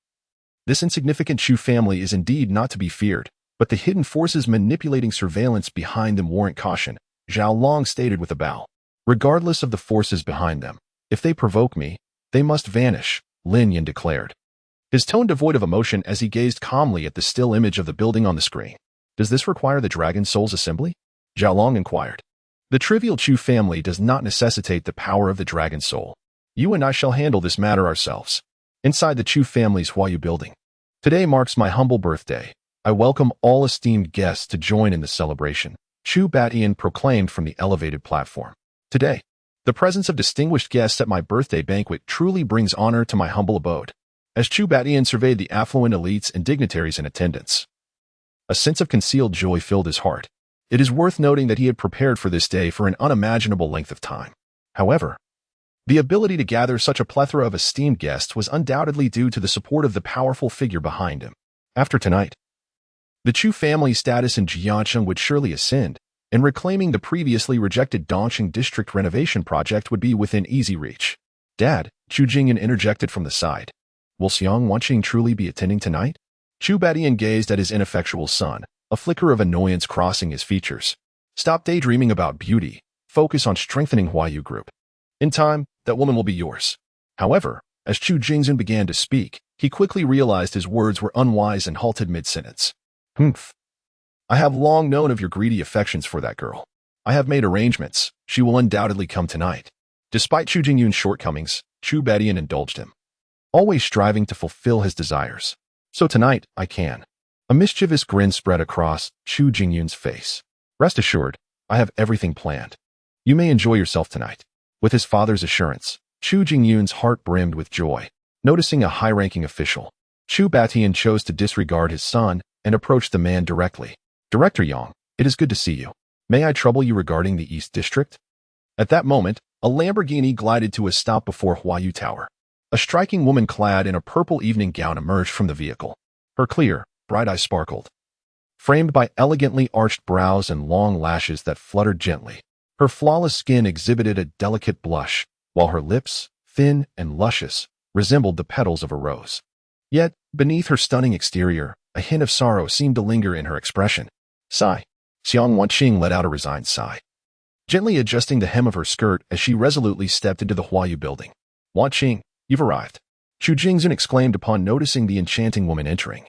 Speaker 1: This insignificant Chu family is indeed not to be feared, but the hidden forces manipulating surveillance behind them warrant caution, Zhao Long stated with a bow. Regardless of the forces behind them, if they provoke me, they must vanish, Lin Yan declared. His tone devoid of emotion as he gazed calmly at the still image of the building on the screen. Does this require the Dragon Soul's assembly? Zhao Long inquired. The trivial Chu family does not necessitate the power of the Dragon Soul. You and I shall handle this matter ourselves. Inside the Chu family's Huayu building. Today marks my humble birthday. I welcome all esteemed guests to join in the celebration, Chu Batian proclaimed from the elevated platform. Today, the presence of distinguished guests at my birthday banquet truly brings honor to my humble abode. As Chu Batian surveyed the affluent elites and dignitaries in attendance, a sense of concealed joy filled his heart. It is worth noting that he had prepared for this day for an unimaginable length of time. However, the ability to gather such a plethora of esteemed guests was undoubtedly due to the support of the powerful figure behind him. After tonight, the Chu family status in Jiangqing would surely ascend, and reclaiming the previously rejected Dongqing district renovation project would be within easy reach. Dad, Chu Jingyan interjected from the side. Will Xiang Wanqing truly be attending tonight? Chu Batian gazed at his ineffectual son, a flicker of annoyance crossing his features. Stop daydreaming about beauty. Focus on strengthening Huayu Group. In time, that woman will be yours. However, as Chu Jingzhen began to speak, he quickly realized his words were unwise and halted mid-sentence. Humph. I have long known of your greedy affections for that girl. I have made arrangements. She will undoubtedly come tonight. Despite Chu Jingyun's shortcomings, Chu Batian indulged him, always striving to fulfill his desires. So tonight, I can. A mischievous grin spread across Chu Jingyun's face. Rest assured, I have everything planned. You may enjoy yourself tonight. With his father's assurance, Chu Jingyun's heart brimmed with joy. Noticing a high-ranking official, Chu Batian chose to disregard his son and approached the man directly. Director Yang, it is good to see you. May I trouble you regarding the East District? At that moment, a Lamborghini glided to a stop before Huayu Tower. A striking woman clad in a purple evening gown emerged from the vehicle. Her clear, bright eyes sparkled, framed by elegantly arched brows and long lashes that fluttered gently. Her flawless skin exhibited a delicate blush, while her lips, thin and luscious, resembled the petals of a rose. Yet, beneath her stunning exterior, a hint of sorrow seemed to linger in her expression. Sigh. Xiang Wanqing let out a resigned sigh, gently adjusting the hem of her skirt as she resolutely stepped into the Huayu building. Wanqing, you've arrived. Chu Jingzhen exclaimed upon noticing the enchanting woman entering,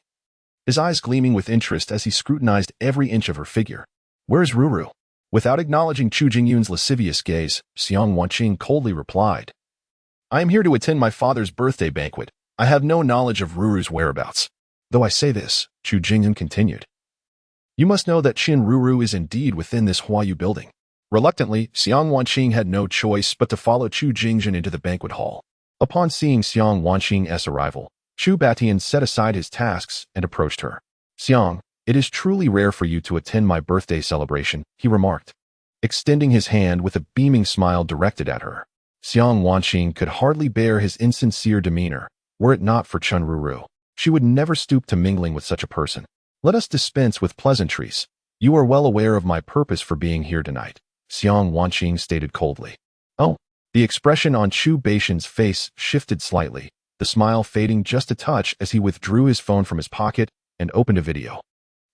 Speaker 1: his eyes gleaming with interest as he scrutinized every inch of her figure. Where's Ruru? Without acknowledging Chu Jingyun's lascivious gaze, Xiang Wanqing coldly replied, I am here to attend my father's birthday banquet. I have no knowledge of Ruru's whereabouts. Though I say this, Chu Jingzhen continued, you must know that Qin Ruru is indeed within this Huayu building. Reluctantly, Xiang Wanqing had no choice but to follow Chu Jingzhen into the banquet hall. Upon seeing Xiang Wanqing's arrival, Chu Batian set aside his tasks and approached her. Xiang, "It is truly rare for you to attend my birthday celebration," he remarked, extending his hand with a beaming smile directed at her. Xiang Wanqing could hardly bear his insincere demeanor, were it not for Chen Ruru. She would never stoop to mingling with such a person. "Let us dispense with pleasantries. You are well aware of my purpose for being here tonight," Xiang Wanqing stated coldly. "Oh." The expression on Chu Baishan's face shifted slightly, the smile fading just a touch as he withdrew his phone from his pocket and opened a video,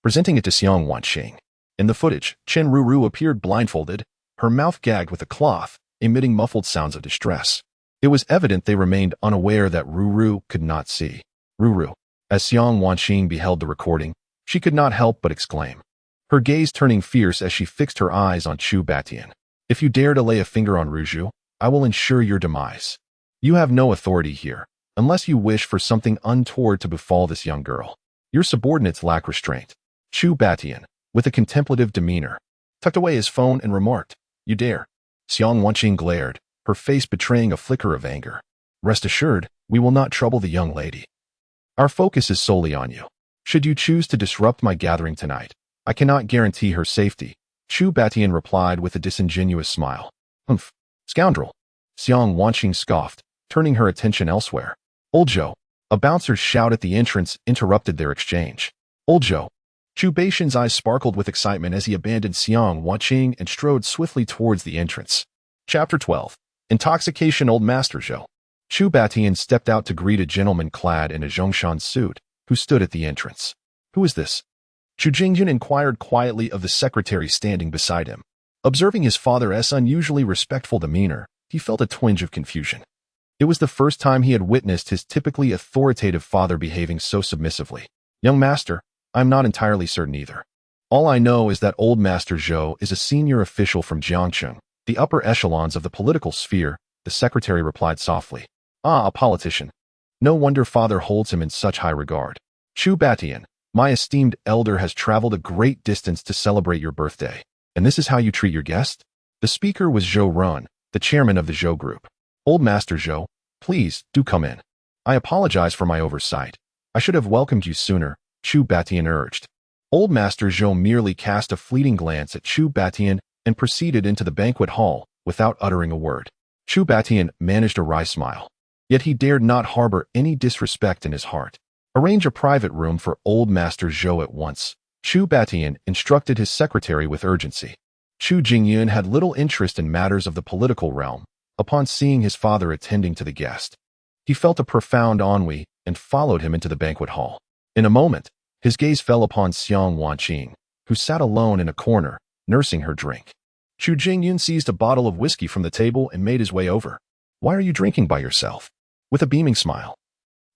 Speaker 1: presenting it to Xiang Wanqing. In the footage, Chen Ruru appeared blindfolded, her mouth gagged with a cloth, emitting muffled sounds of distress. It was evident they remained unaware that Ruru could not see. "Ruru." As Xiang Wanqing beheld the recording, she could not help but exclaim, her gaze turning fierce as she fixed her eyes on Chu Batian. "If you dare to lay a finger on Ruju, I will ensure your demise. You have no authority here, unless you wish for something untoward to befall this young girl. Your subordinates lack restraint." Chu Batian, with a contemplative demeanor, tucked away his phone and remarked, "You dare?" Xiang Wanqing glared, her face betraying a flicker of anger. "Rest assured, we will not trouble the young lady. Our focus is solely on you. Should you choose to disrupt my gathering tonight, I cannot guarantee her safety," Chu Batian replied with a disingenuous smile. "Humph. Scoundrel." Xiang Wanqing scoffed, turning her attention elsewhere. "Old Zhou." A bouncer's shout at the entrance interrupted their exchange. "Old Zhou." Chu Baishan's eyes sparkled with excitement as he abandoned Xiang Wanqing and strode swiftly towards the entrance. Chapter 12. Intoxication. Old Master Zhou. Chu Batian stepped out to greet a gentleman clad in a Zhongshan suit, who stood at the entrance. "Who is this?" Chu Jingyun inquired quietly of the secretary standing beside him. Observing his father's unusually respectful demeanor, he felt a twinge of confusion. It was the first time he had witnessed his typically authoritative father behaving so submissively. "Young master, I am not entirely certain either. All I know is that old Master Zhou is a senior official from Jiangcheng, the upper echelons of the political sphere," the secretary replied softly. "Ah, a politician. No wonder father holds him in such high regard. Chu Batian, my esteemed elder has traveled a great distance to celebrate your birthday. And this is how you treat your guest?" The speaker was Zhou Run, the chairman of the Zhou Group. "Old Master Zhou, please, do come in. I apologize for my oversight. I should have welcomed you sooner," Chu Batian urged. Old Master Zhou merely cast a fleeting glance at Chu Batian and proceeded into the banquet hall without uttering a word. Chu Batian managed a wry smile. Yet he dared not harbor any disrespect in his heart. "Arrange a private room for old Master Zhou at once," Chu Batian instructed his secretary with urgency. Chu Jingyun had little interest in matters of the political realm. Upon seeing his father attending to the guest, he felt a profound ennui and followed him into the banquet hall. In a moment, his gaze fell upon Xiang Wanqing, who sat alone in a corner, nursing her drink. Chu Jingyun seized a bottle of whiskey from the table and made his way over. "Why are you drinking by yourself?" With a beaming smile,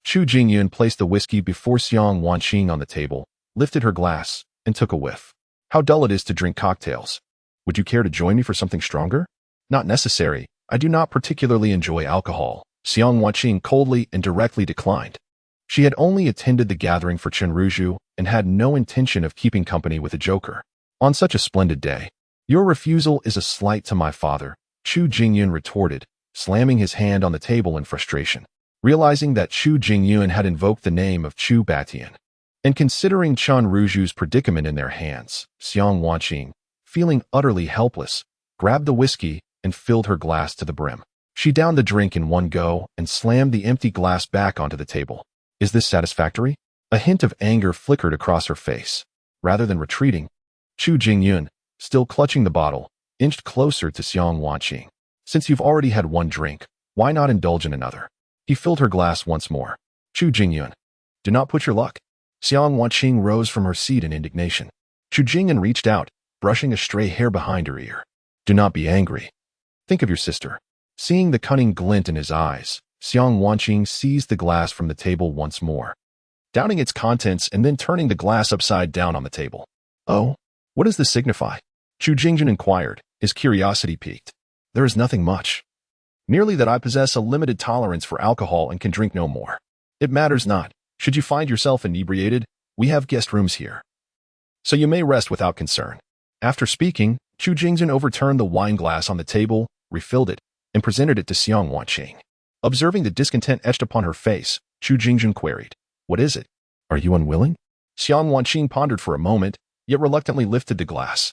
Speaker 1: Chu Jingyun placed the whiskey before Xiang Wanqing on the table, lifted her glass, and took a whiff. "How dull it is to drink cocktails. Would you care to join me for something stronger?" "Not necessary. I do not particularly enjoy alcohol," Xiang Wanqing coldly and directly declined. She had only attended the gathering for Chen Ruju and had no intention of keeping company with a joker. "On such a splendid day, your refusal is a slight to my father," Chu Jingyun retorted, slamming his hand on the table in frustration. Realizing that Chu Jingyun had invoked the name of Chu Batian, and considering Chen Ruju's predicament in their hands, Xiang Wanqing, feeling utterly helpless, grabbed the whiskey and filled her glass to the brim. She downed the drink in one go and slammed the empty glass back onto the table. "Is this satisfactory?" A hint of anger flickered across her face. Rather than retreating, Chu Jingyun, still clutching the bottle, inched closer to Xiang Wanqing. "Since you've already had one drink, why not indulge in another?" He filled her glass once more. "Chu Jingyun, do not put your luck." Xiang Wanqing rose from her seat in indignation. Chu Jingyun reached out, brushing a stray hair behind her ear. "Do not be angry. Think of your sister." Seeing the cunning glint in his eyes, Xiang Wanqing seized the glass from the table once more, downing its contents and then turning the glass upside down on the table. "Oh, what does this signify?" Chu Jingjun inquired, his curiosity piqued. "There is nothing much. Merely that I possess a limited tolerance for alcohol and can drink no more. It matters not. Should you find yourself inebriated, we have guest rooms here, so you may rest without concern." After speaking, Chu Jingjun overturned the wine glass on the table, refilled it, and presented it to Xiang Wanqing. Observing the discontent etched upon her face, Chu Jingjun queried, "What is it? Are you unwilling?" Xiang Wanqing pondered for a moment, yet reluctantly lifted the glass.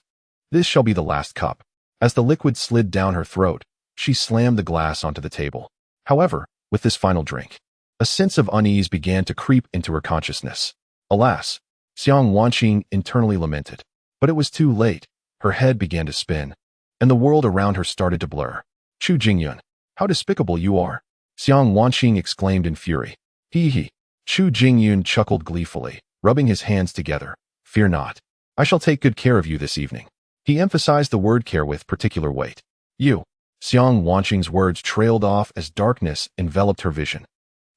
Speaker 1: This shall be the last cup. As the liquid slid down her throat, she slammed the glass onto the table. However, with this final drink, a sense of unease began to creep into her consciousness. Alas, Xiang Wanqing internally lamented. But it was too late. Her head began to spin, and the world around her started to blur. Chu Jingyun, how despicable you are! Xiang Wanqing exclaimed in fury. Hee. Chu Jingyun chuckled gleefully, rubbing his hands together. Fear not. I shall take good care of you this evening. He emphasized the word care with particular weight. You. Xiang Wanqing's words trailed off as darkness enveloped her vision.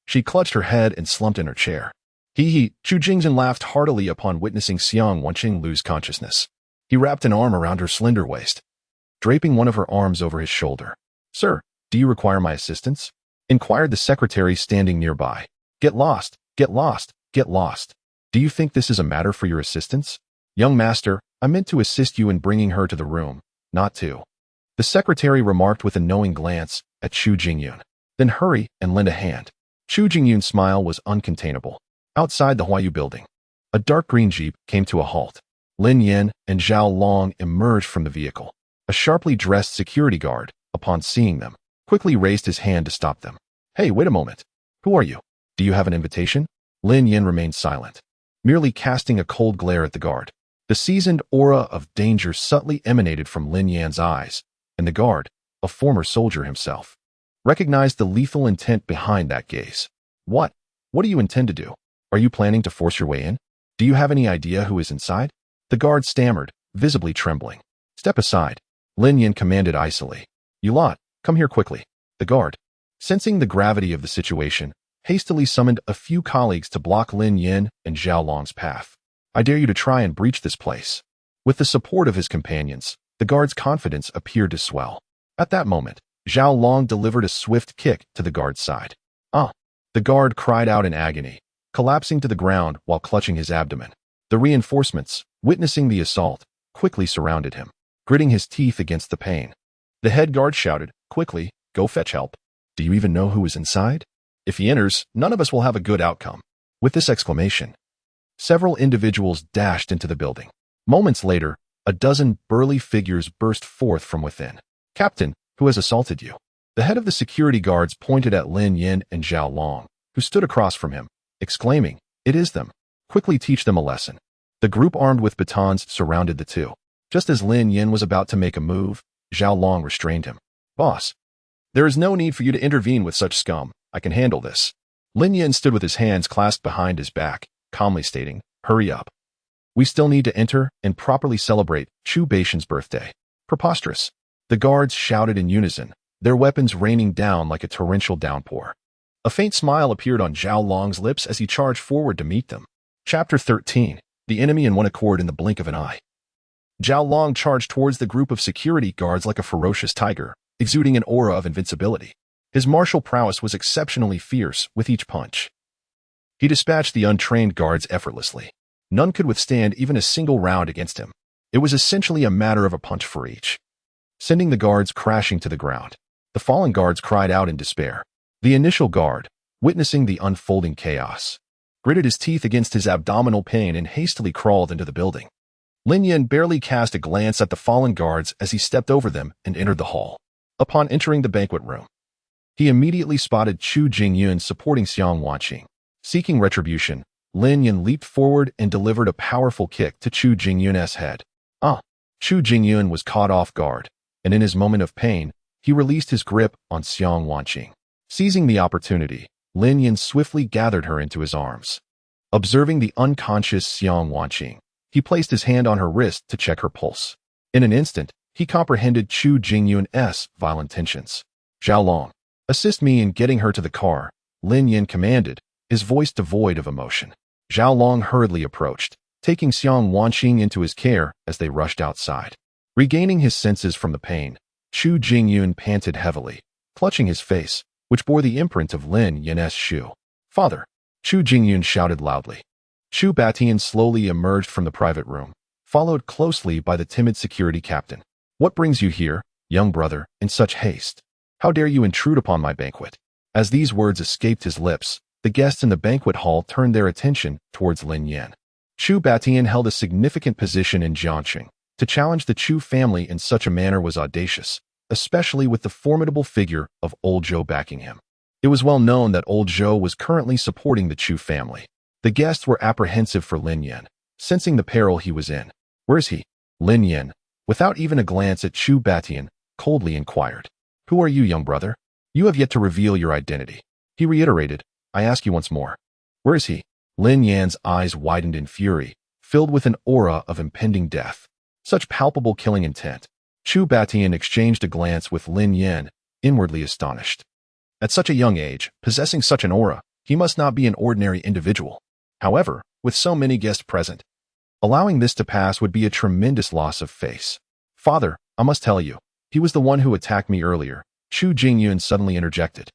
Speaker 1: She clutched her head and slumped in her chair. Chu Jingyun laughed heartily upon witnessing Xiang Wanqing lose consciousness. He wrapped an arm around her slender waist, draping one of her arms over his shoulder. Sir, do you require my assistance? Inquired the secretary standing nearby. Get lost, get lost, get lost. Do you think this is a matter for your assistance? Young master, I meant to assist you in bringing her to the room, not to. The secretary remarked with a knowing glance at Chu Jingyun. Then hurry and lend a hand. Chu Jingyun's smile was uncontainable. Outside the Huayu building, a dark green jeep came to a halt. Lin Yin and Zhao Long emerged from the vehicle. A sharply dressed security guard, upon seeing them, quickly raised his hand to stop them. Hey, wait a moment. Who are you? Do you have an invitation? Lin Yin remained silent, merely casting a cold glare at the guard. The seasoned aura of danger subtly emanated from Lin Yan's eyes, and the guard, a former soldier himself, recognized the lethal intent behind that gaze. What? What do you intend to do? Are you planning to force your way in? Do you have any idea who is inside? The guard stammered, visibly trembling. Step aside, Lin Yin commanded icily. You lot, come here quickly. The guard, sensing the gravity of the situation, hastily summoned a few colleagues to block Lin Yin and Zhao Long's path. I dare you to try and breach this place. With the support of his companions, the guard's confidence appeared to swell. At that moment, Zhao Long delivered a swift kick to the guard's side. Ah! The guard cried out in agony, collapsing to the ground while clutching his abdomen. The reinforcements, witnessing the assault, quickly surrounded him, gritting his teeth against the pain. The head guard shouted, quickly, go fetch help. Do you even know who is inside? If he enters, none of us will have a good outcome. With this exclamation, several individuals dashed into the building. Moments later, a dozen burly figures burst forth from within. Captain, who has assaulted you? The head of the security guards pointed at Lin Yin and Zhao Long, who stood across from him, exclaiming, it is them. Quickly teach them a lesson. The group armed with batons surrounded the two. Just as Lin Yin was about to make a move, Zhao Long restrained him. Boss, there is no need for you to intervene with such scum. I can handle this. Lin Yin stood with his hands clasped behind his back, calmly stating, hurry up. We still need to enter and properly celebrate Chu Baishan's birthday. Preposterous. The guards shouted in unison, their weapons raining down like a torrential downpour. A faint smile appeared on Zhao Long's lips as he charged forward to meet them. Chapter 13. The enemy in one accord in the blink of an eye. Zhao Long charged towards the group of security guards like a ferocious tiger, exuding an aura of invincibility. His martial prowess was exceptionally fierce with each punch. He dispatched the untrained guards effortlessly. None could withstand even a single round against him. It was essentially a matter of a punch for each, sending the guards crashing to the ground. The fallen guards cried out in despair. The initial guard, witnessing the unfolding chaos, gritted his teeth against his abdominal pain and hastily crawled into the building. Lin Yin barely cast a glance at the fallen guards as he stepped over them and entered the hall. Upon entering the banquet room, he immediately spotted Chu Jingyun supporting Xiang Wanqing. Seeking retribution, Lin Yin leaped forward and delivered a powerful kick to Chu Jingyun's head. Ah! Chu Jingyun was caught off guard, and in his moment of pain, he released his grip on Xiang Wanqing. Seizing the opportunity, Lin Yin swiftly gathered her into his arms. Observing the unconscious Xiang Wanqing, he placed his hand on her wrist to check her pulse. In an instant, he comprehended Chu Jingyun's vile intentions. Zhao Long, assist me in getting her to the car, Lin Yin commanded, his voice devoid of emotion. Zhao Long hurriedly approached, taking Xiang Wanqing into his care as they rushed outside. Regaining his senses from the pain, Chu Jingyun panted heavily, clutching his face, which bore the imprint of Lin Yin's shoe. Father! Chu Jingyun shouted loudly. Chu Batian slowly emerged from the private room, followed closely by the timid security captain. What brings you here, young brother, in such haste? How dare you intrude upon my banquet? As these words escaped his lips, the guests in the banquet hall turned their attention towards Lin Yin. Chu Batian held a significant position in Jiangxing. To challenge the Chu family in such a manner was audacious, especially with the formidable figure of old Zhou backing him. It was well known that old Zhou was currently supporting the Chu family. The guests were apprehensive for Lin Yan, sensing the peril he was in. "Where is he?" Lin Yan, without even a glance at Chu Batian, coldly inquired. "Who are you, young brother? You have yet to reveal your identity." He reiterated, "I ask you once more. Where is he?" Lin Yan's eyes widened in fury, filled with an aura of impending death. Such palpable killing intent. Chu Batian exchanged a glance with Lin Yan, inwardly astonished. At such a young age, possessing such an aura, he must not be an ordinary individual. However, with so many guests present, allowing this to pass would be a tremendous loss of face. "Father, I must tell you, he was the one who attacked me earlier," Chu Jingyun suddenly interjected,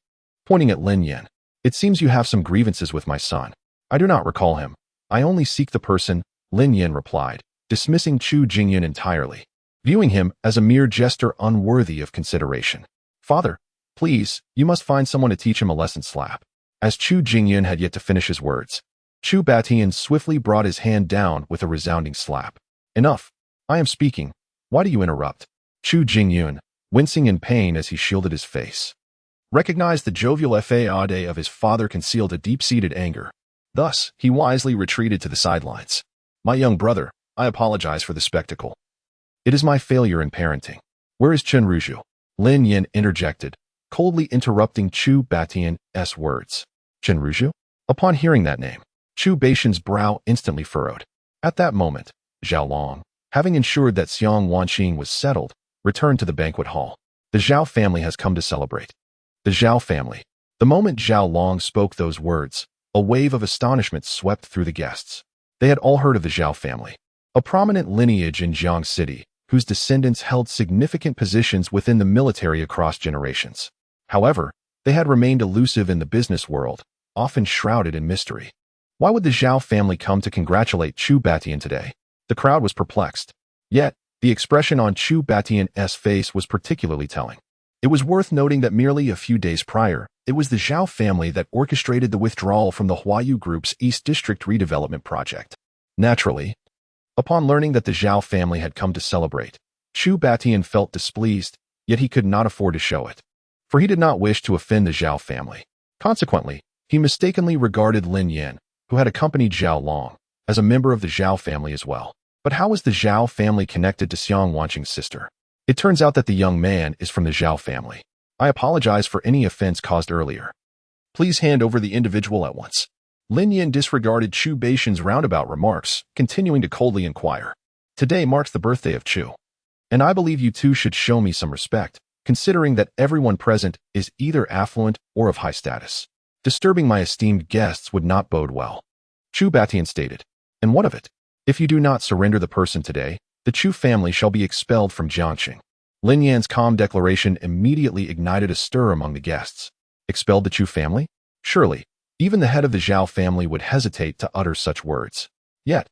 Speaker 1: pointing at Lin Yan. "It seems you have some grievances with my son." "I do not recall him. I only seek the person," Lin Yan replied, dismissing Chu Jingyun entirely, viewing him as a mere jester unworthy of consideration. "Father, please, you must find someone to teach him a lesson." Slap. As Chu Jingyun had yet to finish his words, Chu Batian swiftly brought his hand down with a resounding slap. "Enough. I am speaking. Why do you interrupt?" Chu Jingyun, wincing in pain as he shielded his face, recognized the jovial facade of his father concealed a deep-seated anger. Thus, he wisely retreated to the sidelines. "My young brother, I apologize for the spectacle. It is my failure in parenting. Where is Chen Ruzhu?" Lin Yan interjected, coldly interrupting Chu Batian's words. "Chen Ruzhu?" Upon hearing that name, Chu Batian's brow instantly furrowed. At that moment, Zhao Long, having ensured that Xiang Wanqing was settled, returned to the banquet hall. "The Zhao family has come to celebrate." The Zhao family. The moment Zhao Long spoke those words, a wave of astonishment swept through the guests. They had all heard of the Zhao family, a prominent lineage in Jiang City, whose descendants held significant positions within the military across generations. However, they had remained elusive in the business world, often shrouded in mystery. Why would the Zhao family come to congratulate Chu Batian today? The crowd was perplexed. Yet, the expression on Chu Batian's face was particularly telling. It was worth noting that merely a few days prior, it was the Zhao family that orchestrated the withdrawal from the Huayu Group's East District redevelopment project. Naturally, upon learning that the Zhao family had come to celebrate, Chu Batian felt displeased, yet he could not afford to show it, for he did not wish to offend the Zhao family. Consequently, he mistakenly regarded Lin Yan, who had accompanied Zhao Long, as a member of the Zhao family as well. But how was the Zhao family connected to Xiang Wanqing's sister? It turns out that the young man is from the Zhao family. "I apologize for any offense caused earlier. Please hand over the individual at once." Lin Yan disregarded Chu Batian's roundabout remarks, continuing to coldly inquire. "Today marks the birthday of Chu, and I believe you two should show me some respect, considering that everyone present is either affluent or of high status. Disturbing my esteemed guests would not bode well." Chu Batian stated. "And what of it? If you do not surrender the person today, the Chu family shall be expelled from Jiangxing." Lin Yan's calm declaration immediately ignited a stir among the guests. Expelled the Chu family? Surely, even the head of the Zhao family would hesitate to utter such words. Yet,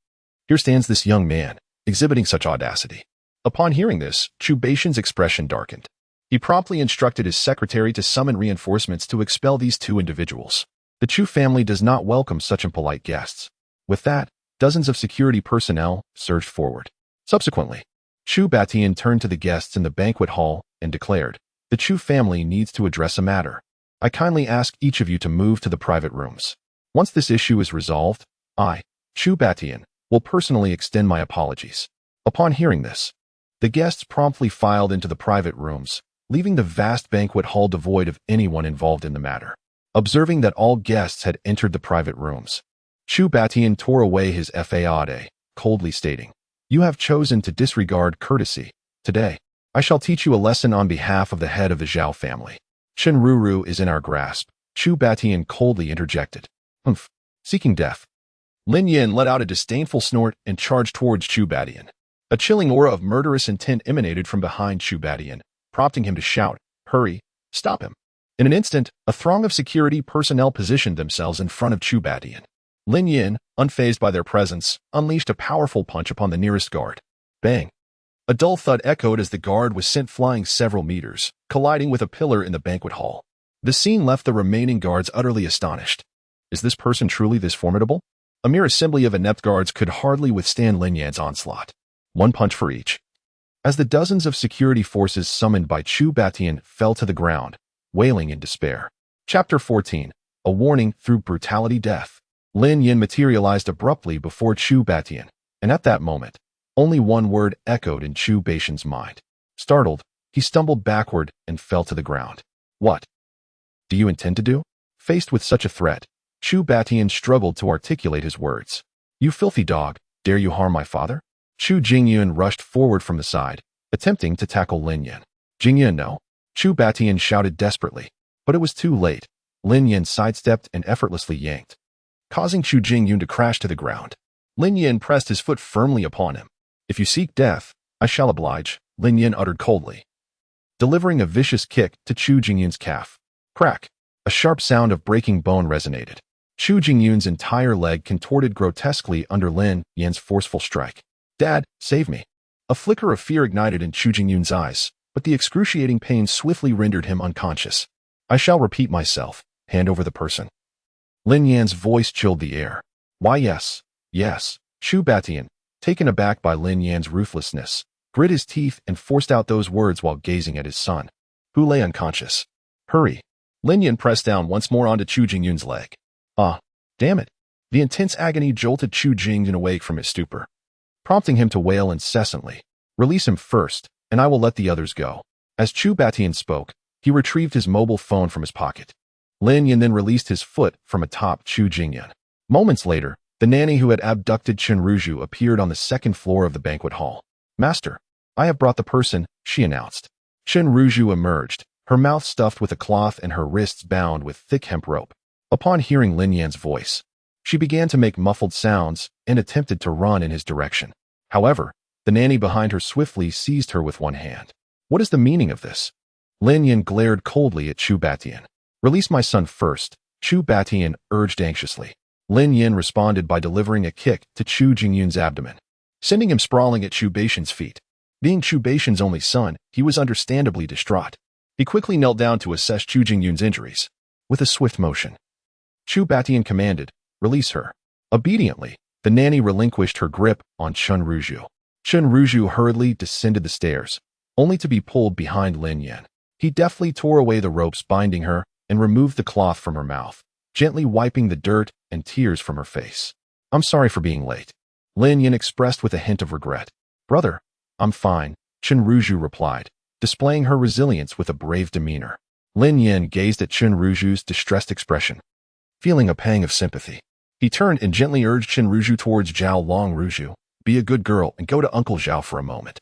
Speaker 1: here stands this young man, exhibiting such audacity. Upon hearing this, Chu Batian's expression darkened. He promptly instructed his secretary to summon reinforcements to expel these two individuals. The Chu family does not welcome such impolite guests. With that, dozens of security personnel surged forward. Subsequently, Chu Batian turned to the guests in the banquet hall and declared, "The Chu family needs to address a matter. I kindly ask each of you to move to the private rooms. Once this issue is resolved, I, Chu Batian, will personally extend my apologies." Upon hearing this, the guests promptly filed into the private rooms, leaving the vast banquet hall devoid of anyone involved in the matter. Observing that all guests had entered the private rooms, Chu Batian tore away his facade, coldly stating, "You have chosen to disregard courtesy. Today, I shall teach you a lesson on behalf of the head of the Zhao family. Chen Ruru is in our grasp," Chu Batian coldly interjected. "Humph, seeking death." Lin Yan let out a disdainful snort and charged towards Chu Batian. A chilling aura of murderous intent emanated from behind Chu Batian, prompting him to shout, "Hurry, stop him." In an instant, a throng of security personnel positioned themselves in front of Chu Batian. Lin Yan, unfazed by their presence, unleashed a powerful punch upon the nearest guard. Bang! A dull thud echoed as the guard was sent flying several meters, colliding with a pillar in the banquet hall. The scene left the remaining guards utterly astonished. Is this person truly this formidable? A mere assembly of inept guards could hardly withstand Lin Yan's onslaught. One punch for each. As the dozens of security forces summoned by Chu Batian fell to the ground, wailing in despair. Chapter 14. A warning through brutality death. Lin Yan materialized abruptly before Chu Batian, and at that moment, only one word echoed in Chu Batian's mind. Startled, he stumbled backward and fell to the ground. What do you intend to do? Faced with such a threat, Chu Batian struggled to articulate his words. You filthy dog, dare you harm my father? Chu Jingyun rushed forward from the side, attempting to tackle Lin Yan. Jingyun, no. Chu Batian shouted desperately, but it was too late. Lin Yan sidestepped and effortlessly yanked, causing Chu Jingyun to crash to the ground. Lin Yan pressed his foot firmly upon him. If you seek death, I shall oblige, Lin Yan uttered coldly, delivering a vicious kick to Chu Jingyun's calf. Crack! A sharp sound of breaking bone resonated. Chu Jingyun's entire leg contorted grotesquely under Lin Yan's forceful strike. Dad, save me. A flicker of fear ignited in Chu Jingyun's eyes, but the excruciating pain swiftly rendered him unconscious. I shall repeat myself. Hand over the person. Lin Yan's voice chilled the air. Why yes, yes. Chu Batian, taken aback by Lin Yan's ruthlessness, grit his teeth and forced out those words while gazing at his son, who lay unconscious. Hurry. Lin Yan pressed down once more onto Chu Jingyun's leg. Ah, damn it. The intense agony jolted Chu Jingyun awake from his stupor, prompting him to wail incessantly. Release him first, and I will let the others go. As Chu Batian spoke, he retrieved his mobile phone from his pocket. Lin Yan then released his foot from atop Chu Jingyun. Moments later, the nanny who had abducted Chen Ruju appeared on the second floor of the banquet hall. Master, I have brought the person, she announced. Chen Ruju emerged, her mouth stuffed with a cloth and her wrists bound with thick hemp rope. Upon hearing Lin Yan's voice, she began to make muffled sounds and attempted to run in his direction. However, the nanny behind her swiftly seized her with one hand. What is the meaning of this? Lin Yan glared coldly at Chu Batian. Release my son first, Chu Batian urged anxiously. Lin Yan responded by delivering a kick to Chu Jingyun's abdomen, sending him sprawling at Chu Batian's feet. Being Chu Batian's only son, he was understandably distraught. He quickly knelt down to assess Chu Jingyun's injuries. With a swift motion, Chu Batian commanded, release her. Obediently, the nanny relinquished her grip on Chen Ruju. Chen Ruju hurriedly descended the stairs, only to be pulled behind Lin Yan. He deftly tore away the ropes binding her and removed the cloth from her mouth, gently wiping the dirt and tears from her face. I'm sorry for being late, Lin Yan expressed with a hint of regret. Brother, I'm fine, Chen Ruju replied, displaying her resilience with a brave demeanor. Lin Yan gazed at Chen Ruju's distressed expression, feeling a pang of sympathy. He turned and gently urged Chen Ruju towards Zhao Long. Ruju, be a good girl and go to Uncle Zhao for a moment.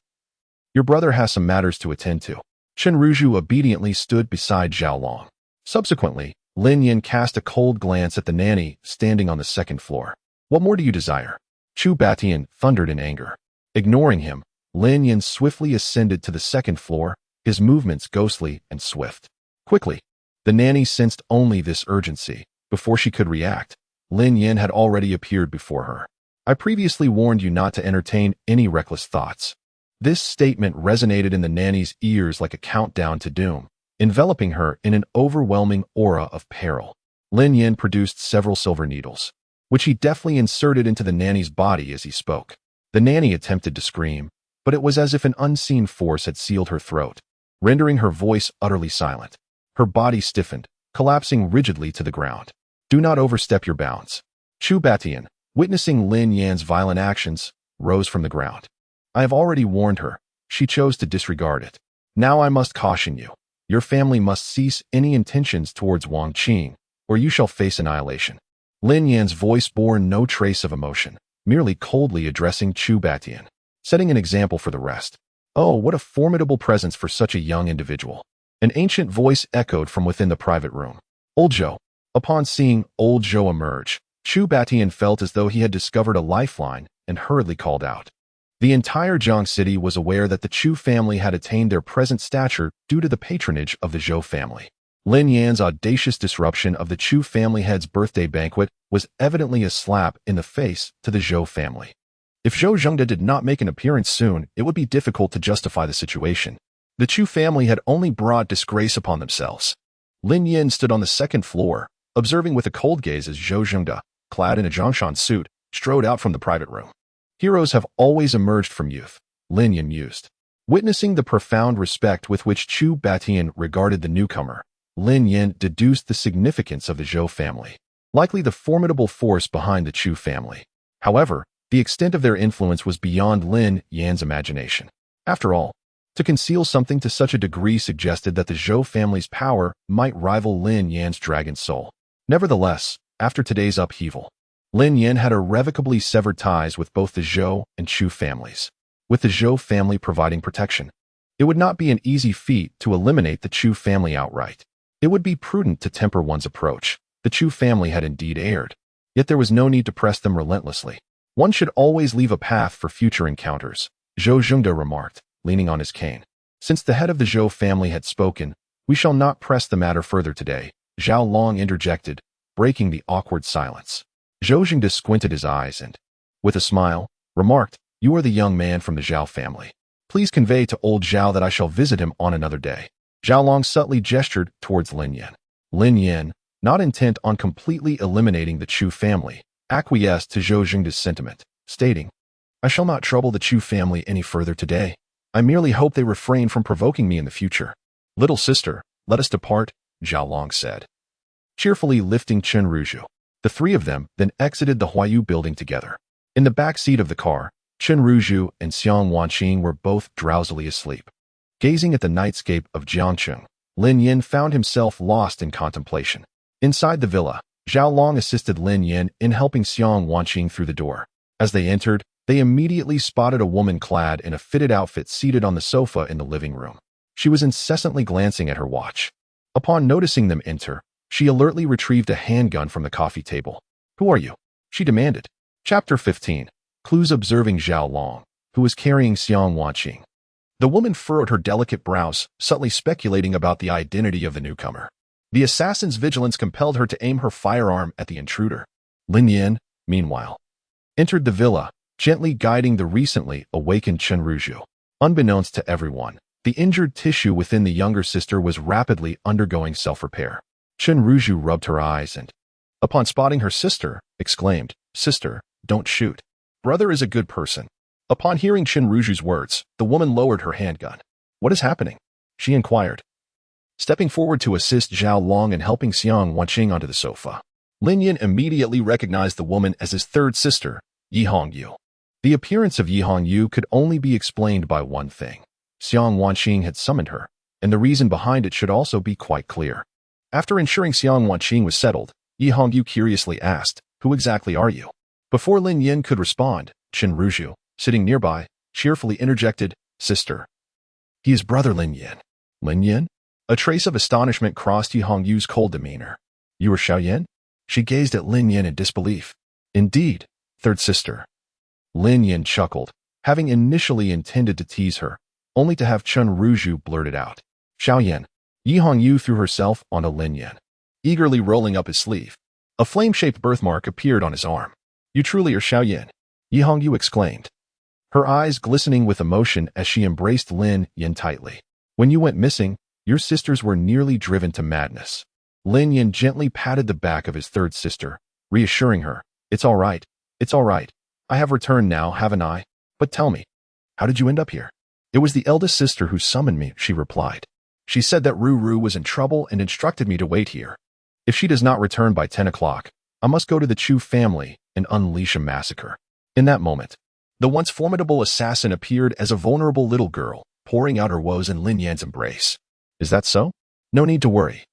Speaker 1: Your brother has some matters to attend to. Chen Ruju obediently stood beside Zhao Long. Subsequently, Lin Yan cast a cold glance at the nanny standing on the second floor. What more do you desire? Chu Batian thundered in anger. Ignoring him, Lin Yan swiftly ascended to the second floor, his movements ghostly and swift. Quickly, the nanny sensed only this urgency. Before she could react, Lin Yan had already appeared before her. I previously warned you not to entertain any reckless thoughts. This statement resonated in the nanny's ears like a countdown to doom, enveloping her in an overwhelming aura of peril. Lin Yan produced several silver needles, which he deftly inserted into the nanny's body as he spoke. The nanny attempted to scream, but it was as if an unseen force had sealed her throat, rendering her voice utterly silent. Her body stiffened, collapsing rigidly to the ground. Do not overstep your bounds. Chu Batian, witnessing Lin Yan's violent actions, rose from the ground. I have already warned her. She chose to disregard it. Now I must caution you. Your family must cease any intentions towards Wang Qing, or you shall face annihilation. Lin Yan's voice bore no trace of emotion, merely coldly addressing Chu Batian, setting an example for the rest. Oh, what a formidable presence for such a young individual. An ancient voice echoed from within the private room. Old Zhou. Upon seeing Old Zhou emerge, Chu Batian felt as though he had discovered a lifeline and hurriedly called out. The entire Zhang city was aware that the Chu family had attained their present stature due to the patronage of the Zhou family. Lin Yan's audacious disruption of the Chu family head's birthday banquet was evidently a slap in the face to the Zhou family. If Zhou Zhengde did not make an appearance soon, it would be difficult to justify the situation. The Chu family had only brought disgrace upon themselves. Lin Yan stood on the second floor, observing with a cold gaze as Zhou Zhengde, clad in a Zhongshan suit, strode out from the private room. Heroes have always emerged from youth, Lin Yan mused. Witnessing the profound respect with which Chu Batian regarded the newcomer, Lin Yan deduced the significance of the Zhou family, likely the formidable force behind the Chu family. However, the extent of their influence was beyond Lin Yan's imagination. After all, to conceal something to such a degree suggested that the Zhou family's power might rival Lin Yan's dragon soul. Nevertheless, after today's upheaval, Lin Yan had irrevocably severed ties with both the Zhou and Chu families, with the Zhou family providing protection. It would not be an easy feat to eliminate the Chu family outright. It would be prudent to temper one's approach. The Chu family had indeed erred, yet there was no need to press them relentlessly. One should always leave a path for future encounters, Zhou Zhengde remarked, leaning on his cane. Since the head of the Zhou family had spoken, we shall not press the matter further today, Zhao Long interjected, breaking the awkward silence. Zhou Zhengde squinted his eyes and, with a smile, remarked, "You are the young man from the Zhao family. Please convey to old Zhao that I shall visit him on another day." Zhao Long subtly gestured towards Lin Yan. Lin Yan, not intent on completely eliminating the Chu family, acquiesced to Zhou Zhengde's sentiment, stating, "I shall not trouble the Chu family any further today. I merely hope they refrain from provoking me in the future." "Little sister, let us depart," Zhao Long said, cheerfully lifting Chen Ruju. The three of them then exited the Huayu building together. In the back seat of the car, Chen Ruju and Xiang Wanqing were both drowsily asleep. Gazing at the nightscape of Jiangcheng, Lin Yan found himself lost in contemplation. Inside the villa, Zhao Long assisted Lin Yan in helping Xiang Wanqing through the door. As they entered, they immediately spotted a woman clad in a fitted outfit seated on the sofa in the living room. She was incessantly glancing at her watch. Upon noticing them enter, she alertly retrieved a handgun from the coffee table. "Who are you?" she demanded. Chapter 15. Clues observing Zhao Long, who was carrying Xiang Wanqing. The woman furrowed her delicate brows, subtly speculating about the identity of the newcomer. The assassin's vigilance compelled her to aim her firearm at the intruder. Lin Yan, meanwhile, entered the villa, gently guiding the recently awakened Chen Ruju. Unbeknownst to everyone, the injured tissue within the younger sister was rapidly undergoing self-repair. Chen Ruju rubbed her eyes and, upon spotting her sister, exclaimed, "Sister, don't shoot. Brother is a good person." Upon hearing Chen Ruju's words, the woman lowered her handgun. "What is happening?" she inquired, stepping forward to assist Zhao Long and helping Xiang Wanqing onto the sofa. Lin Yan immediately recognized the woman as his third sister, Yi Hongyu. The appearance of Yi Hongyu could only be explained by one thing. Xiang Wanqing had summoned her, and the reason behind it should also be quite clear. After ensuring Xiang Wanqing was settled, Yi Hongyu curiously asked, "Who exactly are you?" Before Lin Yan could respond, Chen Ruju, sitting nearby, cheerfully interjected, "Sister. He is brother Lin Yan." "Lin Yan?" A trace of astonishment crossed Yi Hongyu's cold demeanor. "You are Xiao Yan?" She gazed at Lin Yan in disbelief. "Indeed, third sister." Lin Yan chuckled, having initially intended to tease her, only to have Chen Ruju blurt it out. "Xiao Yan." Yi Hongyu threw herself onto Lin Yan, eagerly rolling up his sleeve. A flame-shaped birthmark appeared on his arm. "You truly are Xiao Yan," Yi Hongyu exclaimed, her eyes glistening with emotion as she embraced Lin Yan tightly. "When you went missing, your sisters were nearly driven to madness." Lin Yan gently patted the back of his third sister, reassuring her, "It's all right. It's all right. I have returned now, haven't I? But tell me, how did you end up here?" "It was the eldest sister who summoned me," she replied. "She said that Ru was in trouble and instructed me to wait here. If she does not return by 10 o'clock, I must go to the Chu family and unleash a massacre." In that moment, the once formidable assassin appeared as a vulnerable little girl, pouring out her woes in Lin Yan's embrace. "Is that so? No need to worry.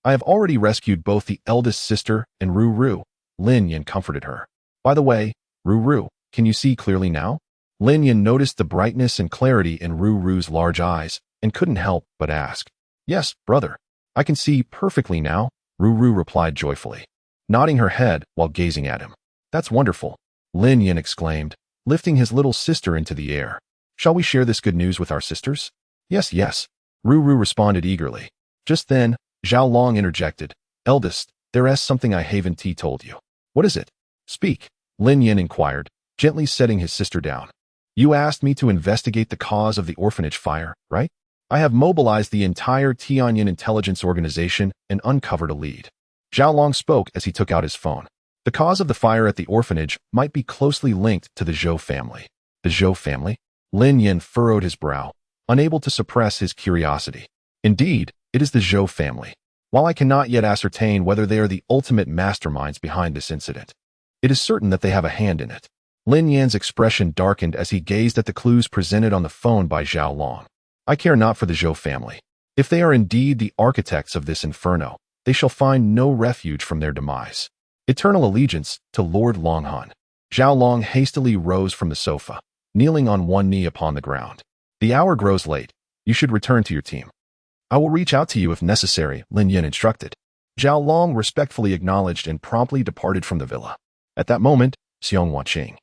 Speaker 1: I have already rescued both the eldest sister and Ru," Lin Yan comforted her. "By the way, Ru, can you see clearly now?" Lin Yan noticed the brightness and clarity in Ru's large eyes and couldn't help but ask. "Yes, brother. I can see perfectly now," Ru replied joyfully, nodding her head while gazing at him. "That's wonderful," Lin Yan exclaimed, lifting his little sister into the air. "Shall we share this good news with our sisters?" Yes, Ru responded eagerly. Just then, Zhao Long interjected, "Eldest, there is something I haven't told you." "What is it?" "Speak," Lin Yan inquired, gently setting his sister down. "You asked me to investigate the cause of the orphanage fire, right? I have mobilized the entire Tianyan intelligence organization and uncovered a lead." Zhao Long spoke as he took out his phone. The cause of the fire at the orphanage might be closely linked to the Zhou family. The Zhou family? Lin Yin furrowed his brow, unable to suppress his curiosity. Indeed, it is the Zhou family. While I cannot yet ascertain whether they are the ultimate masterminds behind this incident, it is certain that they have a hand in it. Lin Yan's expression darkened as he gazed at the clues presented on the phone by Zhao Long. I care not for the Zhou family. If they are indeed the architects of this inferno, they shall find no refuge from their demise. Eternal allegiance to Lord Longhan. Zhao Long hastily rose from the sofa, kneeling on one knee upon the ground. The hour grows late. You should return to your team. I will reach out to you if necessary, Lin Yin instructed. Zhao Long respectfully acknowledged and promptly departed from the villa. At that moment, Xiong Wanqing,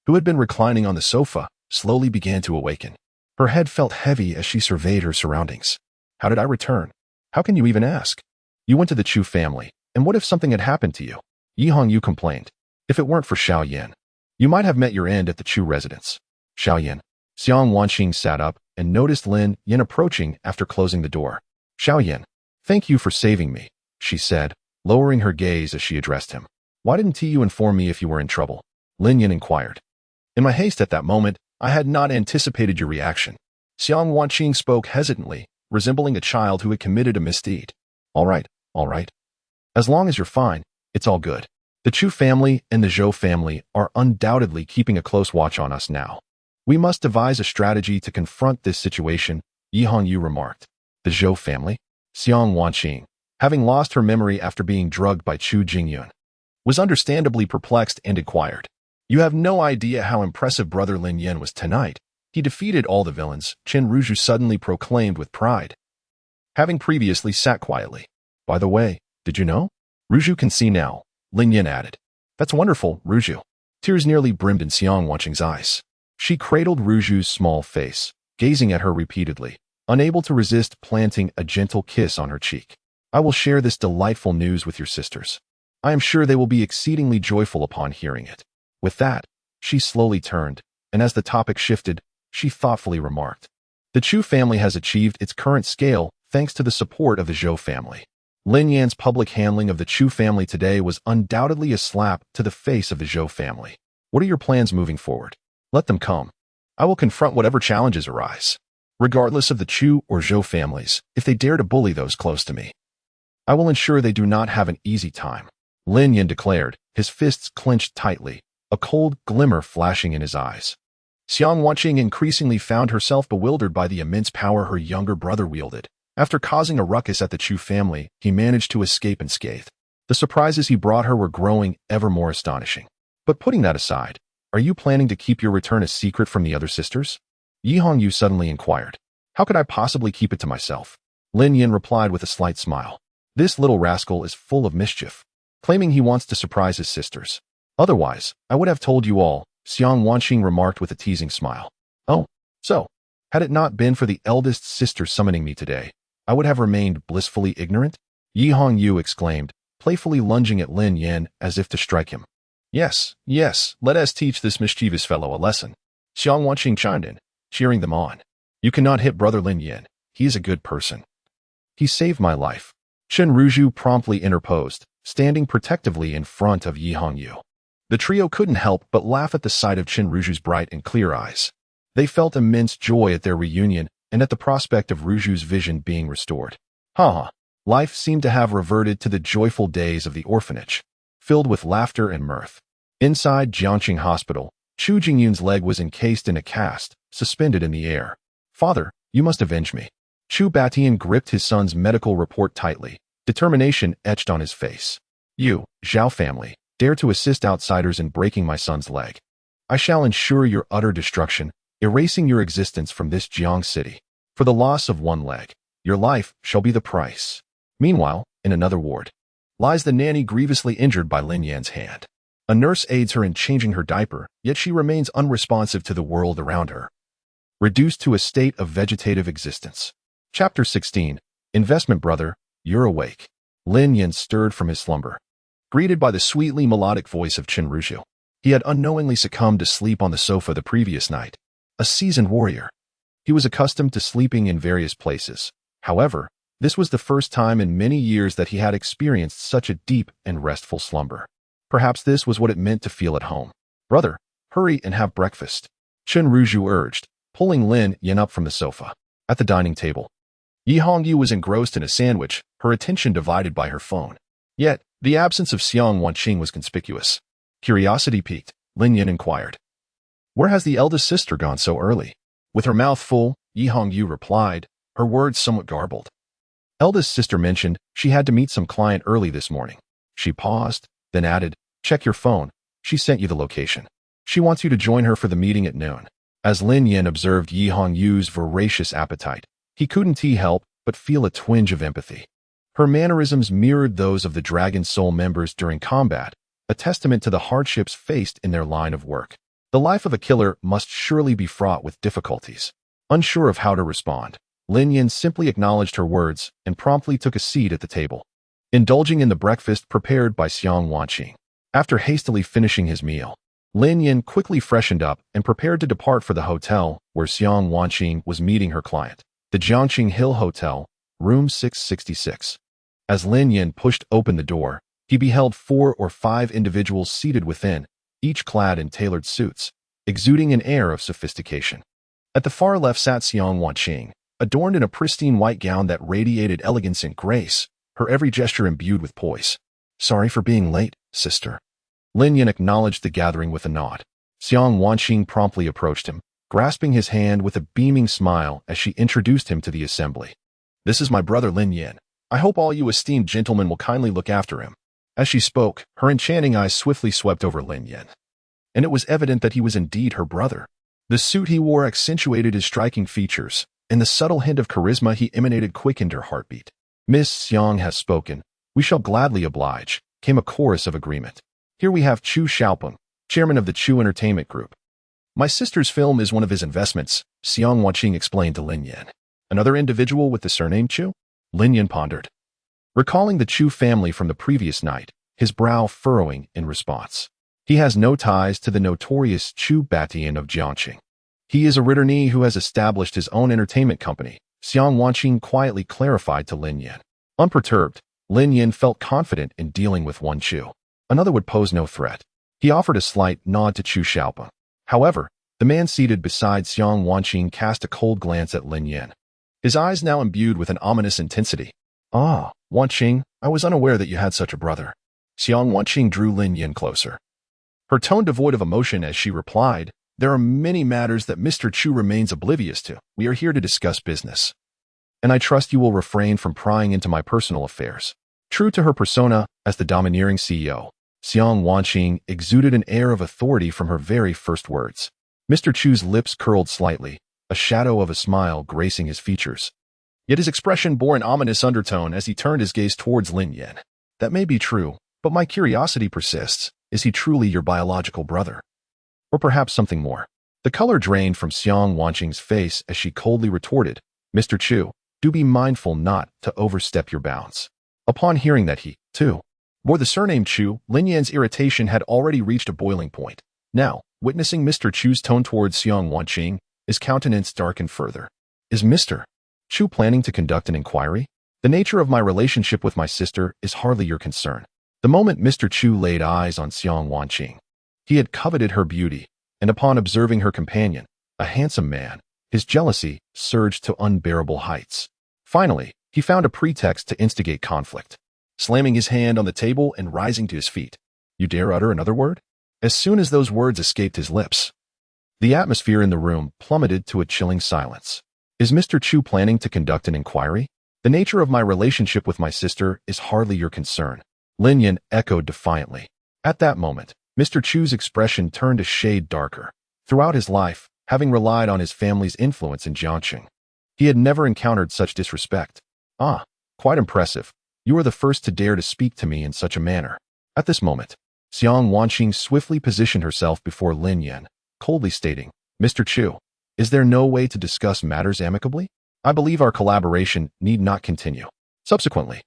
Speaker 1: who had been reclining on the sofa, slowly began to awaken. Her head felt heavy as she surveyed her surroundings. How did I return? How can you even ask? You went to the Chu family, and what if something had happened to you? Yi Hongyu complained. If it weren't for Xiao Yan, you might have met your end at the Chu residence. Xiao Yan. Xiong Wanqing sat up and noticed Lin Yin approaching after closing the door. Xiao Yan, thank you for saving me, she said, lowering her gaze as she addressed him. Why didn't you inform me if you were in trouble? Lin Yin inquired. In my haste at that moment, I had not anticipated your reaction. Xiong Wanqing spoke hesitantly, resembling a child who had committed a misdeed. All right. As long as you're fine, it's all good. The Chu family and the Zhou family are undoubtedly keeping a close watch on us now. We must devise a strategy to confront this situation, Yi Hongyu remarked. The Zhou family? Xiong Wanqing, having lost her memory after being drugged by Chu Jingyun, was understandably perplexed and inquired. You have no idea how impressive Brother Lin Yin was tonight. He defeated all the villains, Chen Ruzhu suddenly proclaimed with pride, having previously sat quietly. By the way, did you know? Ruzhu can see now, Lin Yin added. That's wonderful, Ruzhu. Tears nearly brimmed in Xiong Wanqing's eyes. She cradled Ruzhu's small face, gazing at her repeatedly, unable to resist planting a gentle kiss on her cheek. I will share this delightful news with your sisters. I am sure they will be exceedingly joyful upon hearing it. With that, she slowly turned, and as the topic shifted, she thoughtfully remarked. The Chu family has achieved its current scale thanks to the support of the Zhou family. Lin Yan's public handling of the Chu family today was undoubtedly a slap to the face of the Zhou family. What are your plans moving forward? Let them come. I will confront whatever challenges arise, regardless of the Chu or Zhou families, if they dare to bully those close to me. I will ensure they do not have an easy time, Lin Yin declared, his fists clenched tightly, a cold glimmer flashing in his eyes. Xiong Wanqing increasingly found herself bewildered by the immense power her younger brother wielded. After causing a ruckus at the Chu family, he managed to escape unscathed. The surprises he brought her were growing ever more astonishing. But putting that aside, are you planning to keep your return a secret from the other sisters? Yi Hongyu suddenly inquired. How could I possibly keep it to myself? Lin Yin replied with a slight smile. This little rascal is full of mischief, claiming he wants to surprise his sisters. Otherwise, I would have told you all, Xiong Wanqing remarked with a teasing smile. Oh, so, had it not been for the eldest sister summoning me today, I would have remained blissfully ignorant? Yi Hongyu exclaimed, playfully lunging at Lin Yin as if to strike him. Yes, let us teach this mischievous fellow a lesson. Xiong Wanqing chimed in, cheering them on. You cannot hit Brother Lin Yin. He is a good person. He saved my life. Chen Ruzhu promptly interposed, standing protectively in front of Yi Hongyu. The trio couldn't help but laugh at the sight of Chen Ruzhu's bright and clear eyes. They felt immense joy at their reunion and at the prospect of Ruzhu's vision being restored. Life seemed to have reverted to the joyful days of the orphanage, filled with laughter and mirth. Inside Jiangqing Hospital, Chu Jingyun's leg was encased in a cast, suspended in the air. Father, you must avenge me. Chu Batian gripped his son's medical report tightly, determination etched on his face. You, Zhao family, dare to assist outsiders in breaking my son's leg. I shall ensure your utter destruction, erasing your existence from this Jiang city. For the loss of one leg, your life shall be the price. Meanwhile, in another ward, lies the nanny grievously injured by Lin Yan's hand. A nurse aids her in changing her diaper, yet she remains unresponsive to the world around her, reduced to a state of vegetative existence. Chapter 16. Investment Brother, you're awake. Lin Yin stirred from his slumber, greeted by the sweetly melodic voice of Chen Ruzhu. He had unknowingly succumbed to sleep on the sofa the previous night. A seasoned warrior, he was accustomed to sleeping in various places. However, this was the first time in many years that he had experienced such a deep and restful slumber. Perhaps this was what it meant to feel at home. "Brother, hurry and have breakfast," Chen Ruju urged, pulling Lin Yan up from the sofa. At the dining table, Yi Hongyu was engrossed in a sandwich, her attention divided by her phone. Yet, the absence of Xiang Wanqing was conspicuous. Curiosity piqued, Lin Yan inquired, "Where has the eldest sister gone so early?" With her mouth full, Yi Hongyu replied, her words somewhat garbled. Eldest sister mentioned she had to meet some client early this morning. She paused, then added, "Check your phone. She sent you the location. She wants you to join her for the meeting at noon." As Lin Yan observed Yi Hongyu's voracious appetite, he couldn't help but feel a twinge of empathy. Her mannerisms mirrored those of the Dragon Soul members during combat, a testament to the hardships faced in their line of work. The life of a killer must surely be fraught with difficulties. Unsure of how to respond, Lin Yan simply acknowledged her words and promptly took a seat at the table, indulging in the breakfast prepared by Xiang Wanqing. After hastily finishing his meal, Lin Yan quickly freshened up and prepared to depart for the hotel where Xiang Wanqing was meeting her client, the Jiangqing Hill Hotel, room 666. As Lin Yan pushed open the door, he beheld 4 or 5 individuals seated within, each clad in tailored suits, exuding an air of sophistication. At the far left sat Xiang Wanqing, adorned in a pristine white gown that radiated elegance and grace, her every gesture imbued with poise. "Sorry for being late, sister." Lin Yan acknowledged the gathering with a nod. Xiang Wanqing promptly approached him, grasping his hand with a beaming smile as she introduced him to the assembly. "This is my brother Lin Yan. I hope all you esteemed gentlemen will kindly look after him." As she spoke, her enchanting eyes swiftly swept over Lin Yan, and it was evident that he was indeed her brother. The suit he wore accentuated his striking features, and the subtle hint of charisma he emanated quickened her heartbeat. "Miss Xiang has spoken. We shall gladly oblige," came a chorus of agreement. "Here we have Chu Xiaopeng, chairman of the Chu Entertainment Group. My sister's film is one of his investments," Xiang Wanqing explained to Lin Yan. "Another individual with the surname Chu?" Lin Yan pondered, recalling the Chu family from the previous night, his brow furrowing in response. "He has no ties to the notorious Chu Batian of Jiangqing. He is a returnee who has established his own entertainment company," Xiang Wanqing quietly clarified to Lin Yan. Unperturbed, Lin Yan felt confident in dealing with one Chu. Another would pose no threat. He offered a slight nod to Chu Xiaopeng. However, the man seated beside Xiang Wanqing cast a cold glance at Lin Yan, his eyes now imbued with an ominous intensity. "Ah, Wanqing, I was unaware that you had such a brother." Xiang Wanqing drew Lin Yan closer, her tone devoid of emotion as she replied, "There are many matters that Mr. Chu remains oblivious to. We are here to discuss business, and I trust you will refrain from prying into my personal affairs." True to her persona as the domineering CEO, Xiang Wanqing exuded an air of authority from her very first words. Mr. Chu's lips curled slightly, a shadow of a smile gracing his features. Yet his expression bore an ominous undertone as he turned his gaze towards Lin Yan. "That may be true, but my curiosity persists. Is he truly your biological brother? Or perhaps something more?" The color drained from Xiang Wanqing's face as she coldly retorted, "Mr. Chu, do be mindful not to overstep your bounds." Upon hearing that he, too, bore the surname Chu, Lin Yan's irritation had already reached a boiling point. Now, witnessing Mr. Chu's tone towards Xiang Wanqing, his countenance darkened further. "Is Mr. Chu planning to conduct an inquiry? The nature of my relationship with my sister is hardly your concern." The moment Mr. Chu laid eyes on Xiang Wanqing, he had coveted her beauty, and upon observing her companion, a handsome man, his jealousy surged to unbearable heights. Finally, he found a pretext to instigate conflict, slamming his hand on the table and rising to his feet. "You dare utter another word?" As soon as those words escaped his lips, the atmosphere in the room plummeted to a chilling silence. "Is Mr. Chu planning to conduct an inquiry? The nature of my relationship with my sister is hardly your concern," Lin Yan echoed defiantly. At that moment, Mr. Chu's expression turned a shade darker. Throughout his life, having relied on his family's influence in Jiangqing, he had never encountered such disrespect. "Ah, quite impressive. You are the first to dare to speak to me in such a manner." At this moment, Xiang Wanqing swiftly positioned herself before Lin Yan, coldly stating, "Mr. Chu, is there no way to discuss matters amicably? I believe our collaboration need not continue." Subsequently,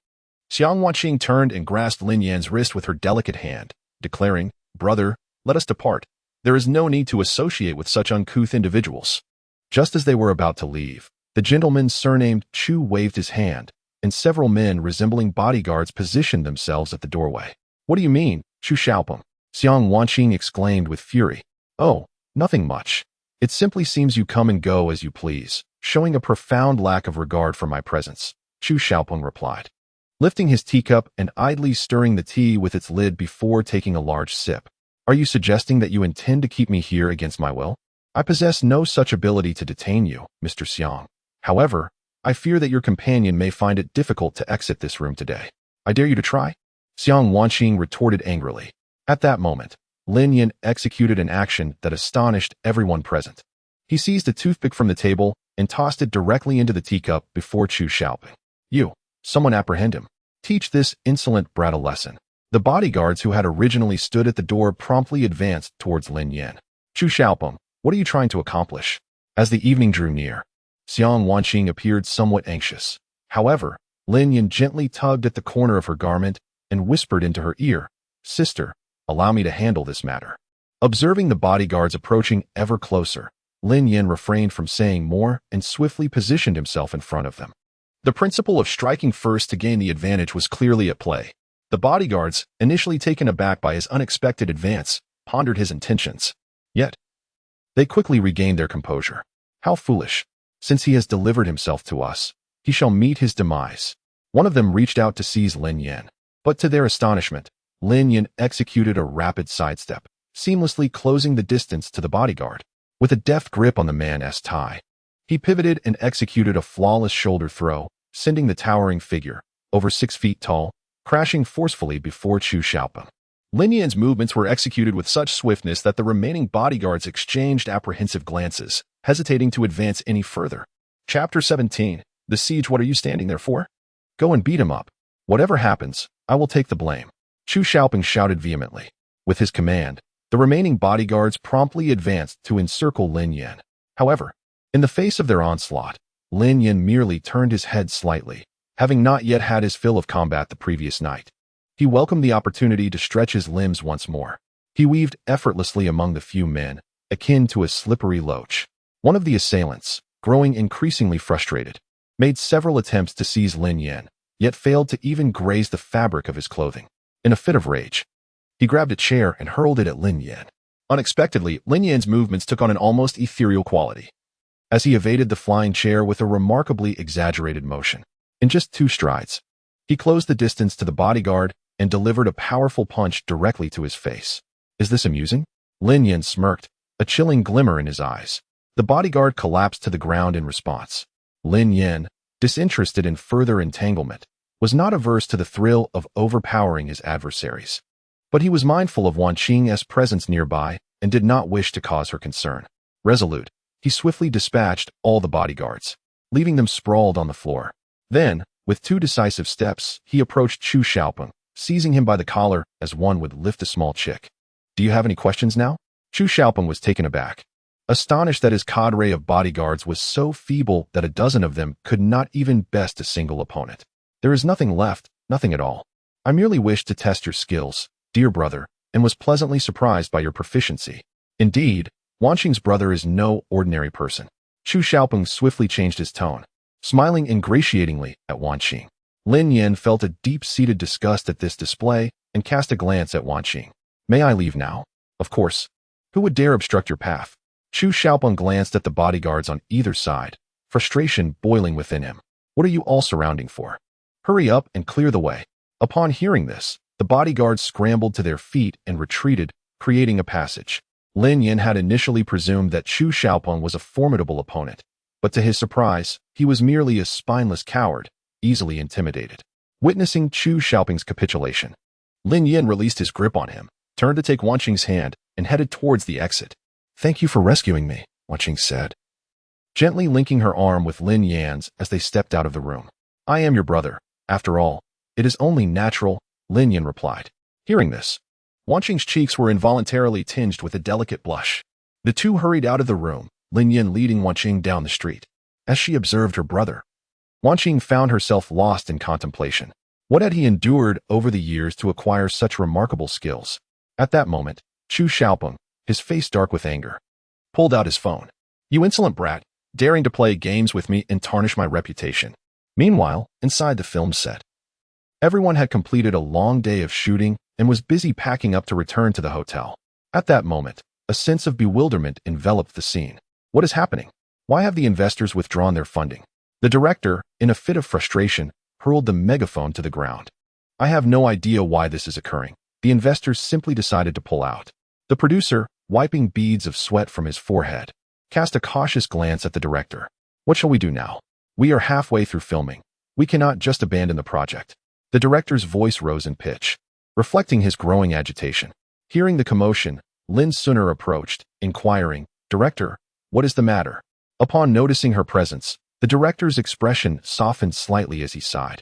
Speaker 1: Xiang Wanqing turned and grasped Lin Yan's wrist with her delicate hand, declaring, "Brother, let us depart. There is no need to associate with such uncouth individuals." Just as they were about to leave, the gentleman surnamed Chu waved his hand, and several men resembling bodyguards positioned themselves at the doorway. "What do you mean?" Chu Xiaopeng. Xiang Wanqing exclaimed with fury. Oh, nothing much. It simply seems you come and go as you please, showing a profound lack of regard for my presence, Chu Xiaopeng replied, lifting his teacup and idly stirring the tea with its lid before taking a large sip. Are you suggesting that you intend to keep me here against my will? I possess no such ability to detain you, Mr. Xiang. However, I fear that your companion may find it difficult to exit this room today. I dare you to try? Xiang Wanqing retorted angrily. At that moment, Lin Yan executed an action that astonished everyone present. He seized a toothpick from the table and tossed it directly into the teacup before Chu Xiaopeng. You, someone apprehend him. Teach this insolent brat a lesson. The bodyguards who had originally stood at the door promptly advanced towards Lin Yan. Chu Xiaopeng, what are you trying to accomplish? As the evening drew near, Xiang Wanqing appeared somewhat anxious. However, Lin Yan gently tugged at the corner of her garment and whispered into her ear, Sister, allow me to handle this matter. Observing the bodyguards approaching ever closer, Lin Yan refrained from saying more and swiftly positioned himself in front of them. The principle of striking first to gain the advantage was clearly at play. The bodyguards, initially taken aback by his unexpected advance, pondered his intentions. Yet, they quickly regained their composure. How foolish. Since he has delivered himself to us, he shall meet his demise. One of them reached out to seize Lin Yan, but to their astonishment, Lin Yan executed a rapid sidestep, seamlessly closing the distance to the bodyguard. With a deft grip on the man's tie, he pivoted and executed a flawless shoulder throw, sending the towering figure, over 6 feet tall, crashing forcefully before Chu Xiaopeng. Lin Yan's movements were executed with such swiftness that the remaining bodyguards exchanged apprehensive glances, hesitating to advance any further. Chapter 17. The Siege. What are you standing there for? Go and beat him up. Whatever happens, I will take the blame. Chu Xiaopeng shouted vehemently. With his command, the remaining bodyguards promptly advanced to encircle Lin Yan. However, in the face of their onslaught, Lin Yan merely turned his head slightly, having not yet had his fill of combat the previous night. He welcomed the opportunity to stretch his limbs once more. He weaved effortlessly among the few men, akin to a slippery loach. One of the assailants, growing increasingly frustrated, made several attempts to seize Lin Yan, yet failed to even graze the fabric of his clothing. In a fit of rage, he grabbed a chair and hurled it at Lin Yan. Unexpectedly, Lin Yan's movements took on an almost ethereal quality, as he evaded the flying chair with a remarkably exaggerated motion. In just 2 strides, he closed the distance to the bodyguard and delivered a powerful punch directly to his face. Is this amusing? Lin Yan smirked, a chilling glimmer in his eyes. The bodyguard collapsed to the ground in response. Lin Yan, disinterested in further entanglement, was not averse to the thrill of overpowering his adversaries. But he was mindful of Wanqing's presence nearby and did not wish to cause her concern. Resolute, he swiftly dispatched all the bodyguards, leaving them sprawled on the floor. Then, with 2 decisive steps, he approached Chu Xiaopeng, seizing him by the collar as one would lift a small chick. Do you have any questions now? Chu Xiaopeng was taken aback, astonished that his cadre of bodyguards was so feeble that a dozen of them could not even best a single opponent. There is nothing left, nothing at all. I merely wished to test your skills, dear brother, and was pleasantly surprised by your proficiency. Indeed, Wanqing's brother is no ordinary person. Chu Xiaopeng swiftly changed his tone, smiling ingratiatingly at Wanqing. Lin Yan felt a deep-seated disgust at this display and cast a glance at Wanqing. May I leave now? Of course. Who would dare obstruct your path? Chu Xiaopeng glanced at the bodyguards on either side, frustration boiling within him. What are you all surrounding for? Hurry up and clear the way. Upon hearing this, the bodyguards scrambled to their feet and retreated, creating a passage. Lin Yan had initially presumed that Chu Xiaopeng was a formidable opponent, but to his surprise, he was merely a spineless coward, easily intimidated. Witnessing Chu Xiaopeng's capitulation, Lin Yan released his grip on him, turned to take Wanqing's hand, and headed towards the exit. Thank you for rescuing me, Wanqing said, gently linking her arm with Lin Yan's as they stepped out of the room. I am your brother. After all, it is only natural, Lin Yan replied. Hearing this, Wanqing's cheeks were involuntarily tinged with a delicate blush. The two hurried out of the room, Lin Yan leading Wanqing down the street. As she observed her brother, Wanqing found herself lost in contemplation. What had he endured over the years to acquire such remarkable skills? At that moment, Chu Xiaopeng, his face dark with anger, pulled out his phone. You insolent brat, daring to play games with me and tarnish my reputation. Meanwhile, inside the film set, everyone had completed a long day of shooting and was busy packing up to return to the hotel. At that moment, a sense of bewilderment enveloped the scene. What is happening? Why have the investors withdrawn their funding? The director, in a fit of frustration, hurled the megaphone to the ground. I have no idea why this is occurring. The investors simply decided to pull out. The producer, wiping beads of sweat from his forehead, cast a cautious glance at the director. What shall we do now? We are halfway through filming. We cannot just abandon the project. The director's voice rose in pitch, reflecting his growing agitation. Hearing the commotion, Lin Suner approached, inquiring, "Director, what is the matter?" Upon noticing her presence, the director's expression softened slightly as he sighed.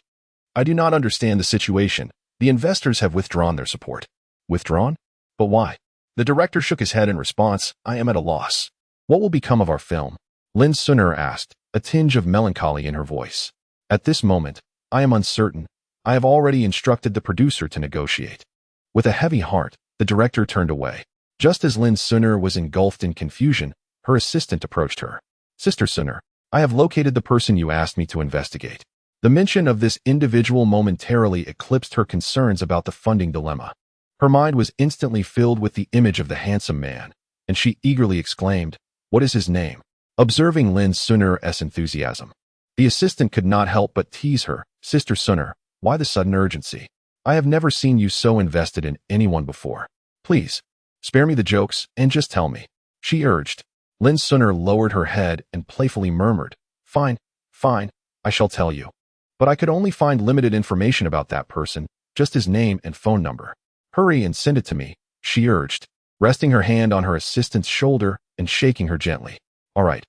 Speaker 1: "I do not understand the situation. The investors have withdrawn their support." "Withdrawn? But why?" The director shook his head in response. "I am at a loss." "What will become of our film?" Lin Suner asked, a tinge of melancholy in her voice. "At this moment, I am uncertain. I have already instructed the producer to negotiate." With a heavy heart, the director turned away. Just as Lin Suner was engulfed in confusion, her assistant approached her. "Sister Suner, I have located the person you asked me to investigate." The mention of this individual momentarily eclipsed her concerns about the funding dilemma. Her mind was instantly filled with the image of the handsome man, and she eagerly exclaimed, "What is his name?" Observing Lin Suner's enthusiasm, the assistant could not help but tease her. "Sister Suner, why the sudden urgency? I have never seen you so invested in anyone before. Please, spare me the jokes and just tell me," she urged. Lin Suner lowered her head and playfully murmured, Fine, I shall tell you. But I could only find limited information about that person, just his name and phone number." "Hurry and send it to me," she urged, resting her hand on her assistant's shoulder and shaking her gently. All right,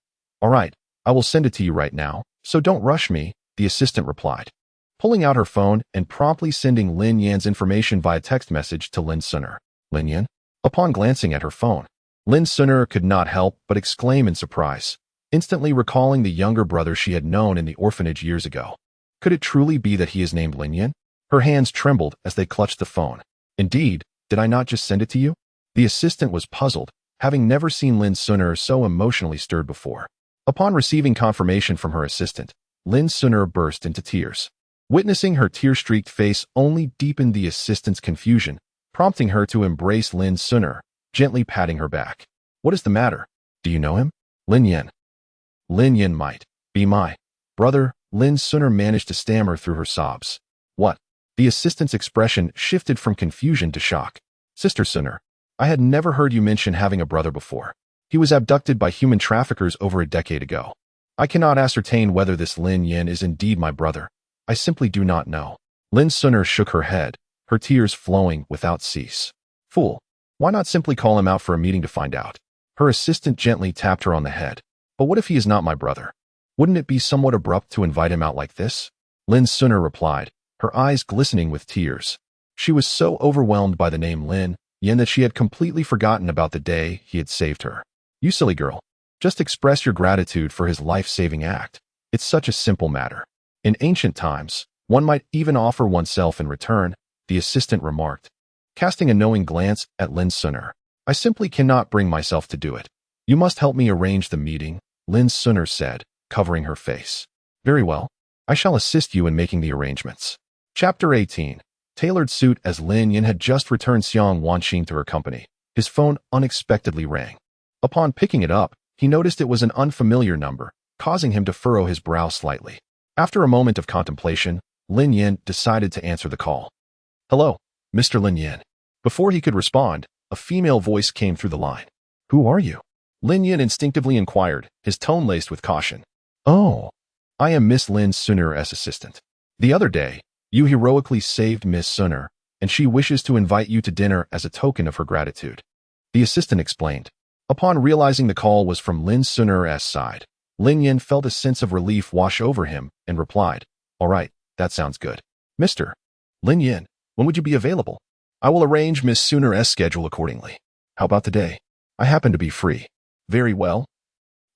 Speaker 1: I will send it to you right now, so don't rush me," the assistant replied, pulling out her phone and promptly sending Lin Yan's information via text message to Lin Suner. "Lin Yan?" Upon glancing at her phone, Lin Suner could not help but exclaim in surprise, instantly recalling the younger brother she had known in the orphanage years ago. Could it truly be that he is named Lin Yan? Her hands trembled as they clutched the phone. "Indeed, did I not just send it to you?" The assistant was puzzled, having never seen Lin Suner so emotionally stirred before. Upon receiving confirmation from her assistant, Lin Suner burst into tears. Witnessing her tear-streaked face only deepened the assistant's confusion, prompting her to embrace Lin Suner, gently patting her back. "What is the matter? Do you know him?" "Lin Yan. Lin Yan might be my brother," Lin Suner managed to stammer through her sobs. "What?" The assistant's expression shifted from confusion to shock. "Sister Suner, I had never heard you mention having a brother before. He was abducted by human traffickers over a decade ago. I cannot ascertain whether this Lin Yan is indeed my brother. I simply do not know." Lin Suner shook her head, her tears flowing without cease. "Fool, why not simply call him out for a meeting to find out?" Her assistant gently tapped her on the head. "But what if he is not my brother? Wouldn't it be somewhat abrupt to invite him out like this?" Lin Suner replied, her eyes glistening with tears. She was so overwhelmed by the name Lin Yan that she had completely forgotten about the day he had saved her. "You silly girl. Just express your gratitude for his life-saving act. It's such a simple matter. In ancient times, one might even offer oneself in return," the assistant remarked, casting a knowing glance at Lin Suner. "I simply cannot bring myself to do it. You must help me arrange the meeting," Lin Suner said, covering her face. "Very well. I shall assist you in making the arrangements." Chapter 18. Tailored suit. As Lin Yan had just returned Xiang Wanqing to her company, his phone unexpectedly rang. Upon picking it up, he noticed it was an unfamiliar number, causing him to furrow his brow slightly. After a moment of contemplation, Lin Yan decided to answer the call. "Hello, Mr. Lin Yan." Before he could respond, a female voice came through the line. "Who are you?" Lin Yan instinctively inquired, his tone laced with caution. "Oh, I am Miss Lin Suner's assistant. The other day, you heroically saved Miss Suner, and she wishes to invite you to dinner as a token of her gratitude," the assistant explained. Upon realizing the call was from Lin Suner's side, Lin Yan felt a sense of relief wash over him and replied, "All right, that sounds good. Mr. Lin Yan, when would you be available? I will arrange Miss Suner's schedule accordingly. How about today? I happen to be free." "Very well.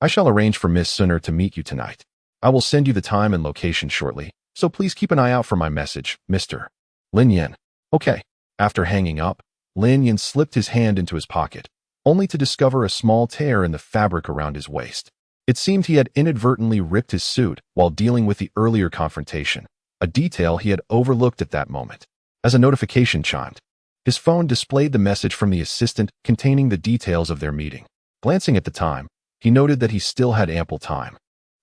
Speaker 1: I shall arrange for Miss Suner to meet you tonight. I will send you the time and location shortly, so please keep an eye out for my message, Mr. Lin Yan." "Okay." After hanging up, Lin Yan slipped his hand into his pocket, only to discover a small tear in the fabric around his waist. It seemed he had inadvertently ripped his suit while dealing with the earlier confrontation, a detail he had overlooked at that moment. As a notification chimed, His phone displayed the message from the assistant containing the details of their meeting. Glancing at the time, he noted that he still had ample time,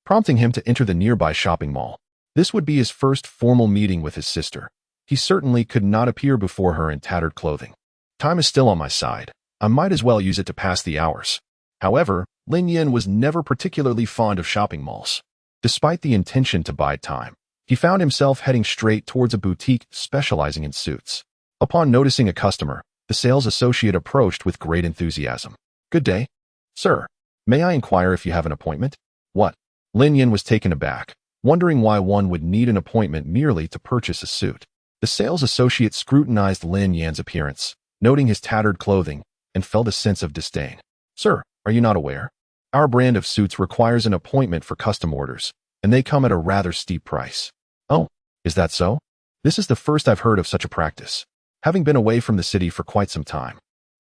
Speaker 1: prompting him to enter the nearby shopping mall. This would be his first formal meeting with his sister. He certainly could not appear before her in tattered clothing. Time is still on my side. I might as well use it to pass the hours. However, Lin Yin was never particularly fond of shopping malls. Despite the intention to buy time, he found himself heading straight towards a boutique specializing in suits. Upon noticing a customer, the sales associate approached with great enthusiasm. "Good day. Sir, may I inquire if you have an appointment?" "What?" Lin Yin was taken aback, wondering why one would need an appointment merely to purchase a suit. The sales associate scrutinized Lin Yan's appearance, noting his tattered clothing, and felt a sense of disdain. "Sir, are you not aware? Our brand of suits requires an appointment for custom orders, and they come at a rather steep price." "Oh, is that so? This is the first I've heard of such a practice." Having been away from the city for quite some time,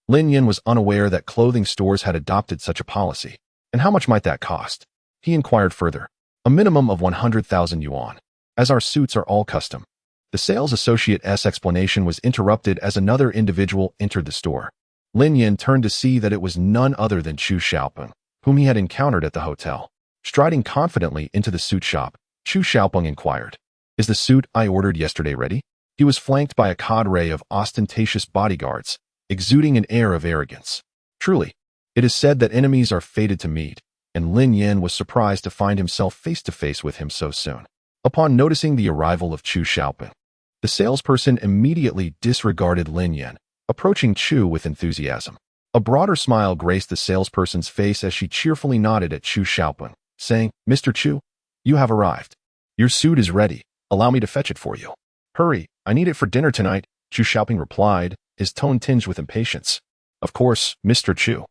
Speaker 1: Lin Yin was unaware that clothing stores had adopted such a policy. "And how much might that cost?" He inquired further. "A minimum of 100,000 yuan, as our suits are all custom." The sales associate's explanation was interrupted as another individual entered the store. Lin Yin turned to see that it was none other than Chu Xiaopeng, whom he had encountered at the hotel. Striding confidently into the suit shop, Chu Xiaopeng inquired, "Is the suit I ordered yesterday ready?" He was flanked by a cadre of ostentatious bodyguards, exuding an air of arrogance. Truly, it is said that enemies are fated to meet, and Lin Yin was surprised to find himself face to face with him so soon. Upon noticing the arrival of Chu Xiaopeng, the salesperson immediately disregarded Lin Yin, approaching Chu with enthusiasm. A broader smile graced the salesperson's face as she cheerfully nodded at Chu Xiaopeng, saying, "Mr. Chu, you have arrived. Your suit is ready. Allow me to fetch it for you." "Hurry, I need it for dinner tonight," Chu Xiaopeng replied, his tone tinged with impatience. "Of course, Mr. Chu."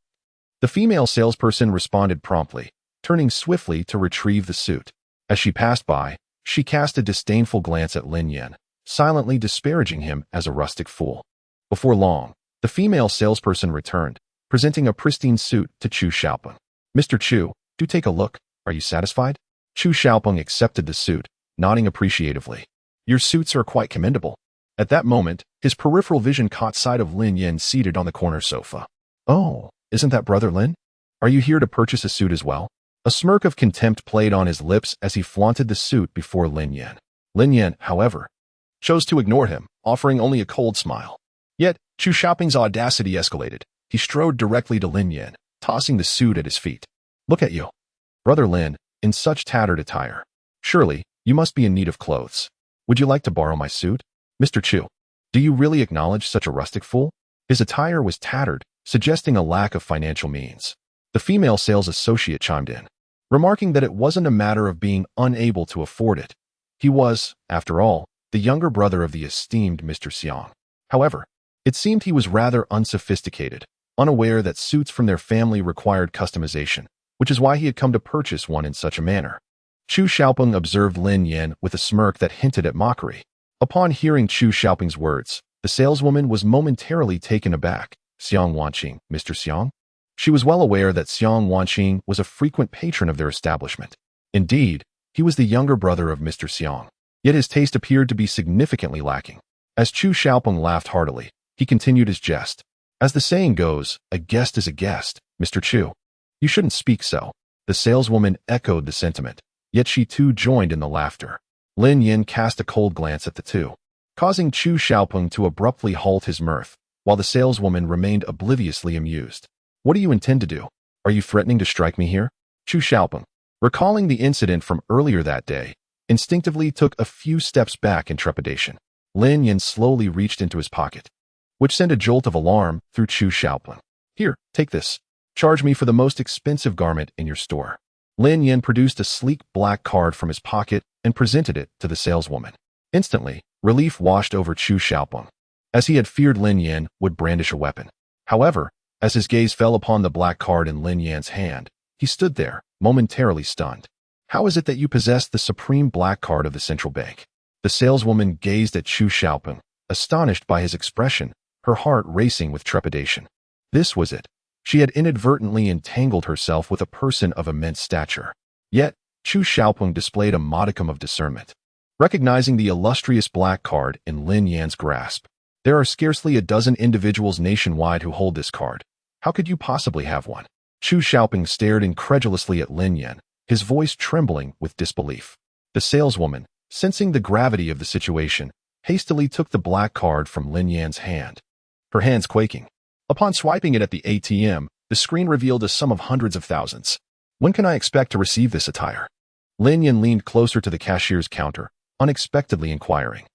Speaker 1: The female salesperson responded promptly, turning swiftly to retrieve the suit. As she passed by, she cast a disdainful glance at Lin Yin, silently disparaging him as a rustic fool. Before long, the female salesperson returned, presenting a pristine suit to Chu Xiaopeng. "Mr. Chu, do take a look. Are you satisfied?" Chu Xiaopeng accepted the suit, nodding appreciatively. "Your suits are quite commendable." At that moment, his peripheral vision caught sight of Lin Yin seated on the corner sofa. "Oh, isn't that Brother Lin? Are you here to purchase a suit as well?" A smirk of contempt played on his lips as he flaunted the suit before Lin Yin. Lin Yin, however, chose to ignore him, offering only a cold smile. Yet, Chu Xiaopeng's audacity escalated. He strode directly to Lin Yin, tossing the suit at his feet. "Look at you, Brother Lin, in such tattered attire. Surely, you must be in need of clothes. Would you like to borrow my suit?" "Mr. Chu, do you really acknowledge such a rustic fool?" His attire was tattered, suggesting a lack of financial means. The female sales associate chimed in, remarking that it wasn't a matter of being unable to afford it. He was, after all, the younger brother of the esteemed Mr. Xiang. However, it seemed he was rather unsophisticated, unaware that suits from their family required customization, which is why he had come to purchase one in such a manner. Chu Xiaopeng observed Lin Yin with a smirk that hinted at mockery. Upon hearing Chu Xiaopeng's words, the saleswoman was momentarily taken aback. "Xiang Wanqing, Mr. Xiang?" She was well aware that Xiang Wanqing was a frequent patron of their establishment. Indeed, he was the younger brother of Mr. Xiang, yet his taste appeared to be significantly lacking. As Chu Xiaopeng laughed heartily, he continued his jest. "As the saying goes, a guest is a guest, Mr. Chu. You shouldn't speak so." The saleswoman echoed the sentiment, yet she too joined in the laughter. Lin Yin cast a cold glance at the two, causing Chu Xiaopeng to abruptly halt his mirth, while the saleswoman remained obliviously amused. "What do you intend to do? Are you threatening to strike me here?" Chu Xiaopeng, recalling the incident from earlier that day, instinctively took a few steps back in trepidation. Lin Yin slowly reached into his pocket, which sent a jolt of alarm through Chu Xiaopeng. "Here, take this. Charge me for the most expensive garment in your store." Lin Yin produced a sleek black card from his pocket and presented it to the saleswoman. Instantly, relief washed over Chu Xiaopeng, as he had feared Lin Yin would brandish a weapon. However, as his gaze fell upon the black card in Lin Yan's hand, he stood there, momentarily stunned. "How is it that you possess the supreme black card of the central bank?" The saleswoman gazed at Chu Xiaopeng, astonished by his expression, her heart racing with trepidation. This was it. She had inadvertently entangled herself with a person of immense stature. Yet, Chu Xiaopeng displayed a modicum of discernment. Recognizing the illustrious black card in Lin Yan's grasp, There are scarcely a dozen individuals nationwide who hold this card. How could you possibly have one? Chu Xiaoping stared incredulously at Lin Yan, his voice trembling with disbelief. The saleswoman, sensing the gravity of the situation, hastily took the black card from Lin Yan's hand, her hands quaking. Upon swiping it at the ATM, the screen revealed a sum of hundreds of thousands. When can I expect to receive this attire? Lin Yan leaned closer to the cashier's counter, unexpectedly inquiring.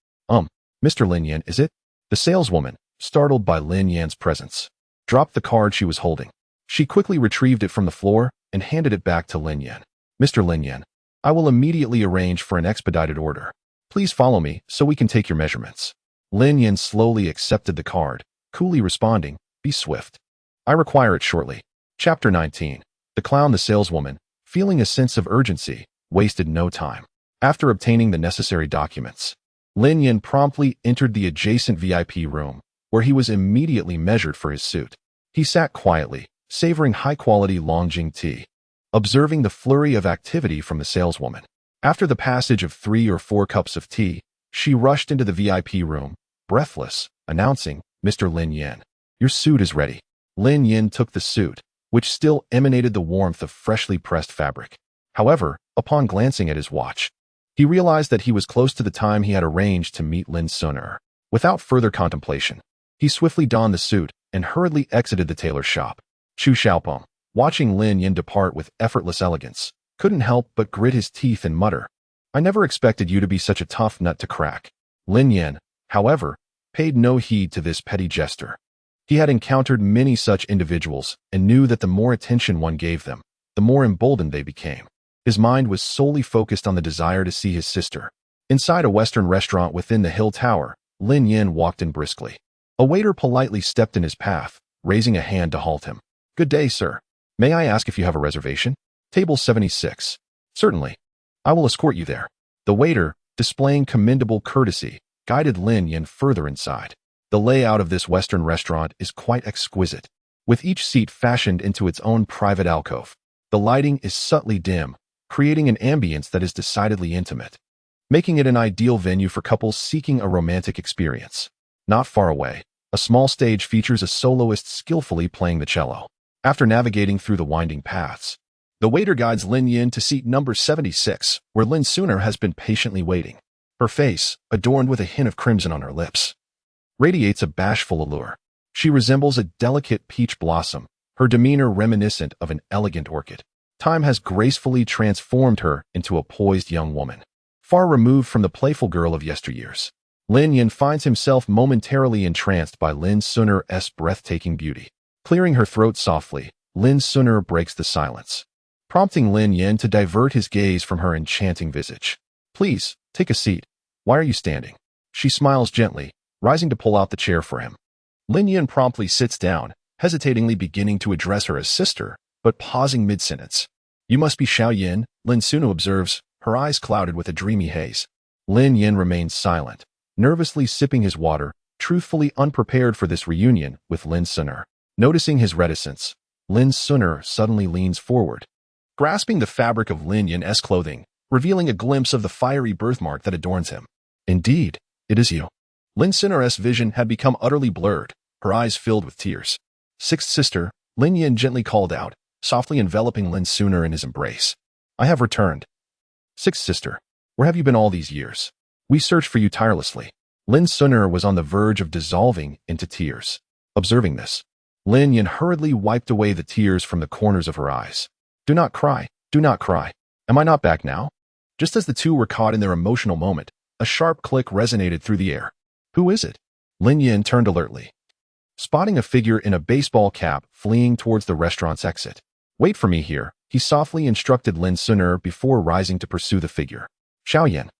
Speaker 1: Mr. Lin Yan, is it? The saleswoman, startled by Lin Yan's presence, dropped the card she was holding. She quickly retrieved it from the floor and handed it back to Lin Yan. Mr. Lin Yan, I will immediately arrange for an expedited order. Please follow me so we can take your measurements. Lin Yan slowly accepted the card, coolly responding, be swift. I require it shortly. Chapter 19. The clown. The saleswoman, feeling a sense of urgency, wasted no time. After obtaining the necessary documents, Lin Yan promptly entered the adjacent VIP room, where he was immediately measured for his suit. He sat quietly, savoring high-quality Longjing tea, observing the flurry of activity from the saleswoman. After the passage of 3 or 4 cups of tea, she rushed into the VIP room, breathless, announcing, Mr. Lin Yan, your suit is ready. Lin Yan took the suit, which still emanated the warmth of freshly pressed fabric. However, upon glancing at his watch, he realized that he was close to the time he had arranged to meet Lin Suner. Without further contemplation, he swiftly donned the suit and hurriedly exited the tailor's shop. Chu Xiaopeng, watching Lin Yan depart with effortless elegance, couldn't help but grit his teeth and mutter, I never expected you to be such a tough nut to crack. Lin Yan, however, paid no heed to this petty jester. He had encountered many such individuals and knew that the more attention one gave them, the more emboldened they became. His mind was solely focused on the desire to see his sister. Inside a Western restaurant within the Hill Tower, Lin Yan walked in briskly. A waiter politely stepped in his path, raising a hand to halt him. Good day, sir. May I ask if you have a reservation? Table 76. Certainly. I will escort you there. The waiter, displaying commendable courtesy, guided Lin Yan further inside. The layout of this Western restaurant is quite exquisite, with each seat fashioned into its own private alcove. The lighting is subtly dim, creating an ambience that is decidedly intimate, making it an ideal venue for couples seeking a romantic experience. Not far away, a small stage features a soloist skillfully playing the cello. After navigating through the winding paths, the waiter guides Lin Yan to seat number 76, where Lin Suner has been patiently waiting. Her face, adorned with a hint of crimson on her lips, radiates a bashful allure. She resembles a delicate peach blossom, her demeanor reminiscent of an elegant orchid. Time has gracefully transformed her into a poised young woman, far removed from the playful girl of yesteryears. Lin Yan finds himself momentarily entranced by Lin Suner's breathtaking beauty. Clearing her throat softly, Lin Suner breaks the silence, prompting Lin Yan to divert his gaze from her enchanting visage. Please, take a seat. Why are you standing? She smiles gently, rising to pull out the chair for him. Lin Yan promptly sits down, hesitatingly beginning to address her as sister, but pausing mid-sentence. You must be Xiao Yin, Lin Suner observes, her eyes clouded with a dreamy haze. Lin Yan remains silent, nervously sipping his water, truthfully unprepared for this reunion with Lin Suner. Noticing his reticence, Lin Suner suddenly leans forward, grasping the fabric of Lin Yan's clothing, revealing a glimpse of the fiery birthmark that adorns him. Indeed, it is you. Lin Suner's vision had become utterly blurred, her eyes filled with tears. Sixth sister, Lin Yan gently called out, softly enveloping Lin Suner in his embrace. I have returned. Sixth sister, where have you been all these years? We searched for you tirelessly. Lin Suner was on the verge of dissolving into tears. Observing this, Lin Yan hurriedly wiped away the tears from the corners of her eyes. Do not cry, do not cry. Am I not back now? Just as the two were caught in their emotional moment, a sharp click resonated through the air. Who is it? Lin Yan turned alertly, spotting a figure in a baseball cap fleeing towards the restaurant's exit. Wait for me here, he softly instructed Lin Suner before rising to pursue the figure. Xiao Yan.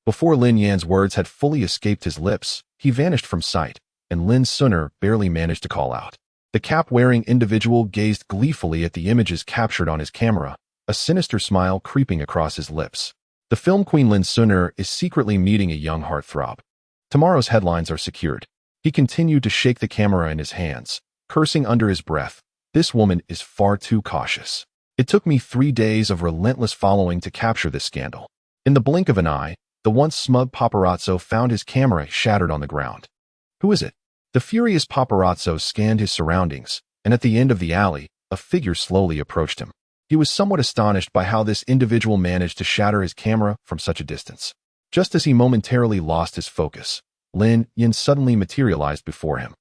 Speaker 1: Before Lin Yan's words had fully escaped his lips, he vanished from sight, and Lin Suner barely managed to call out. The cap-wearing individual gazed gleefully at the images captured on his camera, a sinister smile creeping across his lips. The film queen Lin Suner is secretly meeting a young heartthrob. Tomorrow's headlines are secured. He continued to shake the camera in his hands, cursing under his breath. This woman is far too cautious. It took me 3 days of relentless following to capture this scandal. In the blink of an eye, the once smug paparazzo found his camera shattered on the ground. Who is it? The furious paparazzo scanned his surroundings, and at the end of the alley, a figure slowly approached him. He was somewhat astonished by how this individual managed to shatter his camera from such a distance. Just as he momentarily lost his focus, Lin Yin suddenly materialized before him.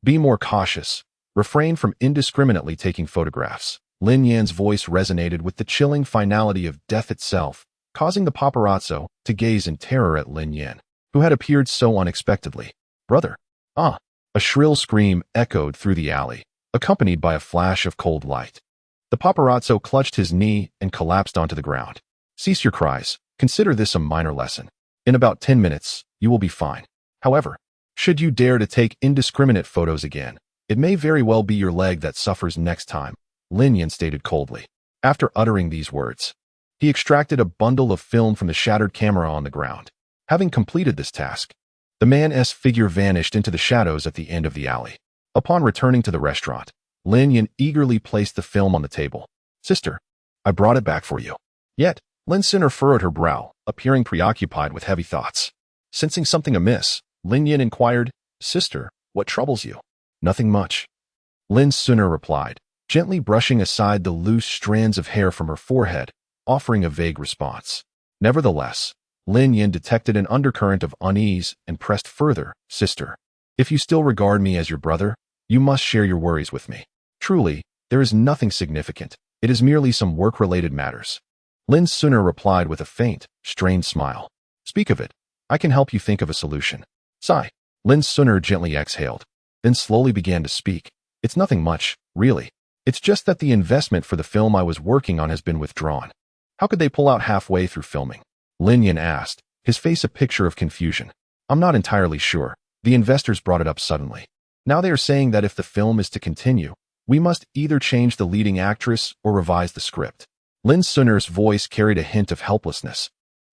Speaker 1: Be more cautious. Refrain from indiscriminately taking photographs. Lin Yan's voice resonated with the chilling finality of death itself, causing the paparazzo to gaze in terror at Lin Yan, who had appeared so unexpectedly. Brother! Ah! A shrill scream echoed through the alley, accompanied by a flash of cold light. The paparazzo clutched his knee and collapsed onto the ground. Cease your cries. Consider this a minor lesson. In about 10 minutes, you will be fine. However, should you dare to take indiscriminate photos again, it may very well be your leg that suffers next time, Lin Yan stated coldly. After uttering these words, he extracted a bundle of film from the shattered camera on the ground. Having completed this task, the man's figure vanished into the shadows at the end of the alley. Upon returning to the restaurant, Lin Yan eagerly placed the film on the table. Sister, I brought it back for you. Yet, Lin Sinner furrowed her brow, appearing preoccupied with heavy thoughts. Sensing something amiss, Lin Yan inquired, Sister, what troubles you? Nothing much. Lin Sinner replied, gently brushing aside the loose strands of hair from her forehead, offering a vague response. Nevertheless, Lin Yan detected an undercurrent of unease and pressed further, Sister, if you still regard me as your brother, you must share your worries with me. Truly, there is nothing significant. It is merely some work-related matters. Lin Sinner replied with a faint, strained smile. Speak of it. I can help you think of a solution. Sigh. Lin Sinner gently exhaled, then slowly began to speak. It's nothing much, really. It's just that the investment for the film I was working on has been withdrawn. How could they pull out halfway through filming? Lin Yan asked, his face a picture of confusion. I'm not entirely sure. The investors brought it up suddenly. Now they are saying that if the film is to continue, we must either change the leading actress or revise the script. Lin Sinner's voice carried a hint of helplessness,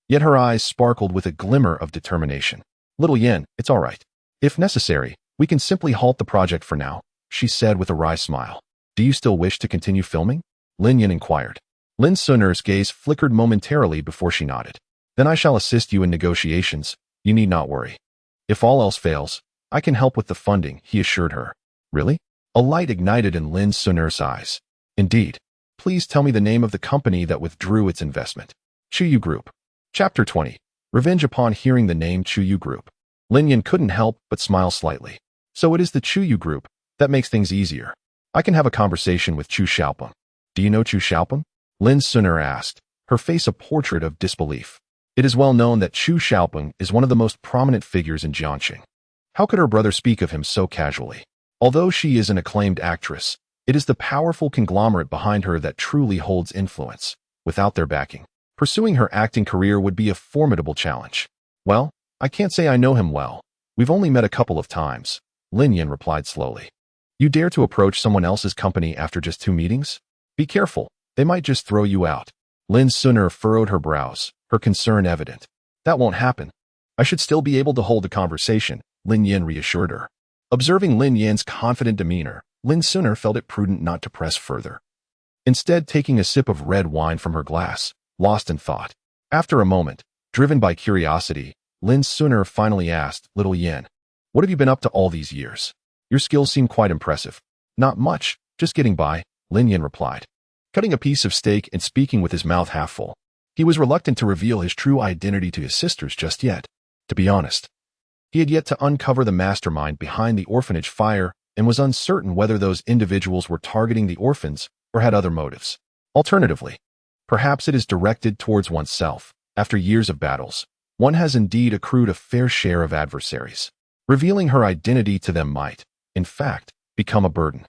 Speaker 1: yet her eyes sparkled with a glimmer of determination. Little Yen, it's all right. If necessary, we can simply halt the project for now, she said with a wry smile. Do you still wish to continue filming? Lin Yen inquired. Lin Sinner's gaze flickered momentarily before she nodded. Then I shall assist you in negotiations. You need not worry. If all else fails, I can help with the funding, he assured her. Really? A light ignited in Lin Sinner's eyes. Indeed. Please tell me the name of the company that withdrew its investment. Chuyu Group. Chapter 20. Revenge. Upon hearing the name Chuyu Group, Lin Yan couldn't help but smile slightly. So it is the Chuyu Group. That makes things easier. I can have a conversation with Chu Xiaopeng. Do you know Chu Xiaopeng? Lin Sinner asked, her face a portrait of disbelief. It is well known that Chu Xiaopeng is one of the most prominent figures in Jiangxing. How could her brother speak of him so casually? Although she is an acclaimed actress, it is the powerful conglomerate behind her that truly holds influence. Without their backing, pursuing her acting career would be a formidable challenge. Well, I can't say I know him well. We've only met a couple of times, Lin Yan replied slowly. You dare to approach someone else's company after just 2 meetings? Be careful, they might just throw you out. Lin Sinner furrowed her brows, her concern evident. That won't happen. I should still be able to hold a conversation, Lin Yan reassured her. Observing Lin Yan's confident demeanor, Lin Sinner felt it prudent not to press further. Instead, taking a sip of red wine from her glass, lost in thought. After a moment, driven by curiosity, Lin Sinner finally asked, Little Yan, what have you been up to all these years? Your skills seem quite impressive. Not much, just getting by, Lin Yan replied. Cutting a piece of steak and speaking with his mouth half full. He was reluctant to reveal his true identity to his sisters just yet. To be honest, he had yet to uncover the mastermind behind the orphanage fire and was uncertain whether those individuals were targeting the orphans or had other motives. Alternatively, perhaps it is directed towards oneself. After years of battles, one has indeed accrued a fair share of adversaries. Revealing her identity to them might, in fact, become a burden.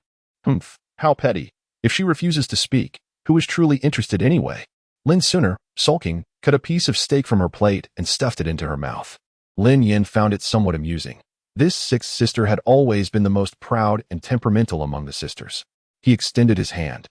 Speaker 1: How petty. If she refuses to speak, who is truly interested anyway? Lin Sinner, sulking, cut a piece of steak from her plate and stuffed it into her mouth. Lin Yan found it somewhat amusing. This sixth sister had always been the most proud and temperamental among the sisters. He extended his hand,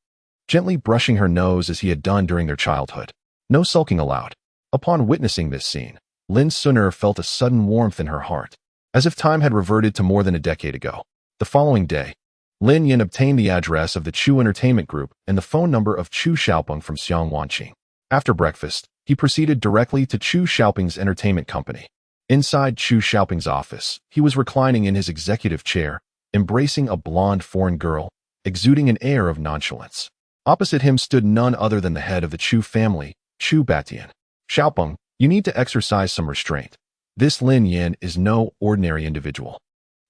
Speaker 1: gently brushing her nose as he had done during their childhood. No sulking allowed. Upon witnessing this scene, Lin Sinner felt a sudden warmth in her heart, as if time had reverted to more than a decade ago. The following day, Lin Yan obtained the address of the Chu Entertainment Group and the phone number of Chu Xiaopeng from Xiang Wanqing. After breakfast, he proceeded directly to Chu Xiaopeng's entertainment company. Inside Chu Xiaoping's office, he was reclining in his executive chair, embracing a blonde foreign girl, exuding an air of nonchalance. Opposite him stood none other than the head of the Chu family, Chu Batian. Xiaoping, you need to exercise some restraint. This Lin Yan is no ordinary individual,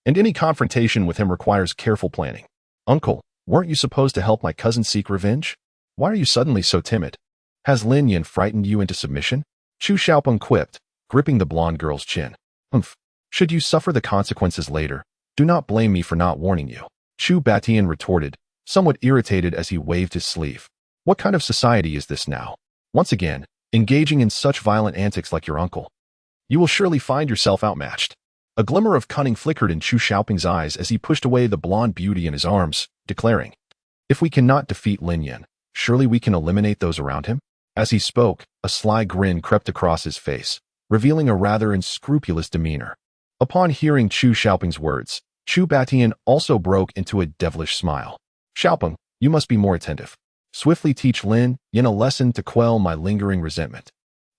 Speaker 1: and any confrontation with him requires careful planning. Uncle, weren't you supposed to help my cousin seek revenge? Why are you suddenly so timid? Has Lin Yan frightened you into submission? Chu Xiaoping quipped, gripping the blonde girl's chin. Humph. Should you suffer the consequences later, do not blame me for not warning you. Chu Batian retorted, somewhat irritated as he waved his sleeve. What kind of society is this now? Once again, engaging in such violent antics like your uncle. You will surely find yourself outmatched. A glimmer of cunning flickered in Chu Xiaoping's eyes as he pushed away the blonde beauty in his arms, declaring, if we cannot defeat Lin Yan, surely we can eliminate those around him? As he spoke, a sly grin crept across his face, revealing a rather unscrupulous demeanor. Upon hearing Chu Xiaoping's words, Chu Batian also broke into a devilish smile. Xiaoping, you must be more attentive. Swiftly teach Lin Yan a lesson to quell my lingering resentment.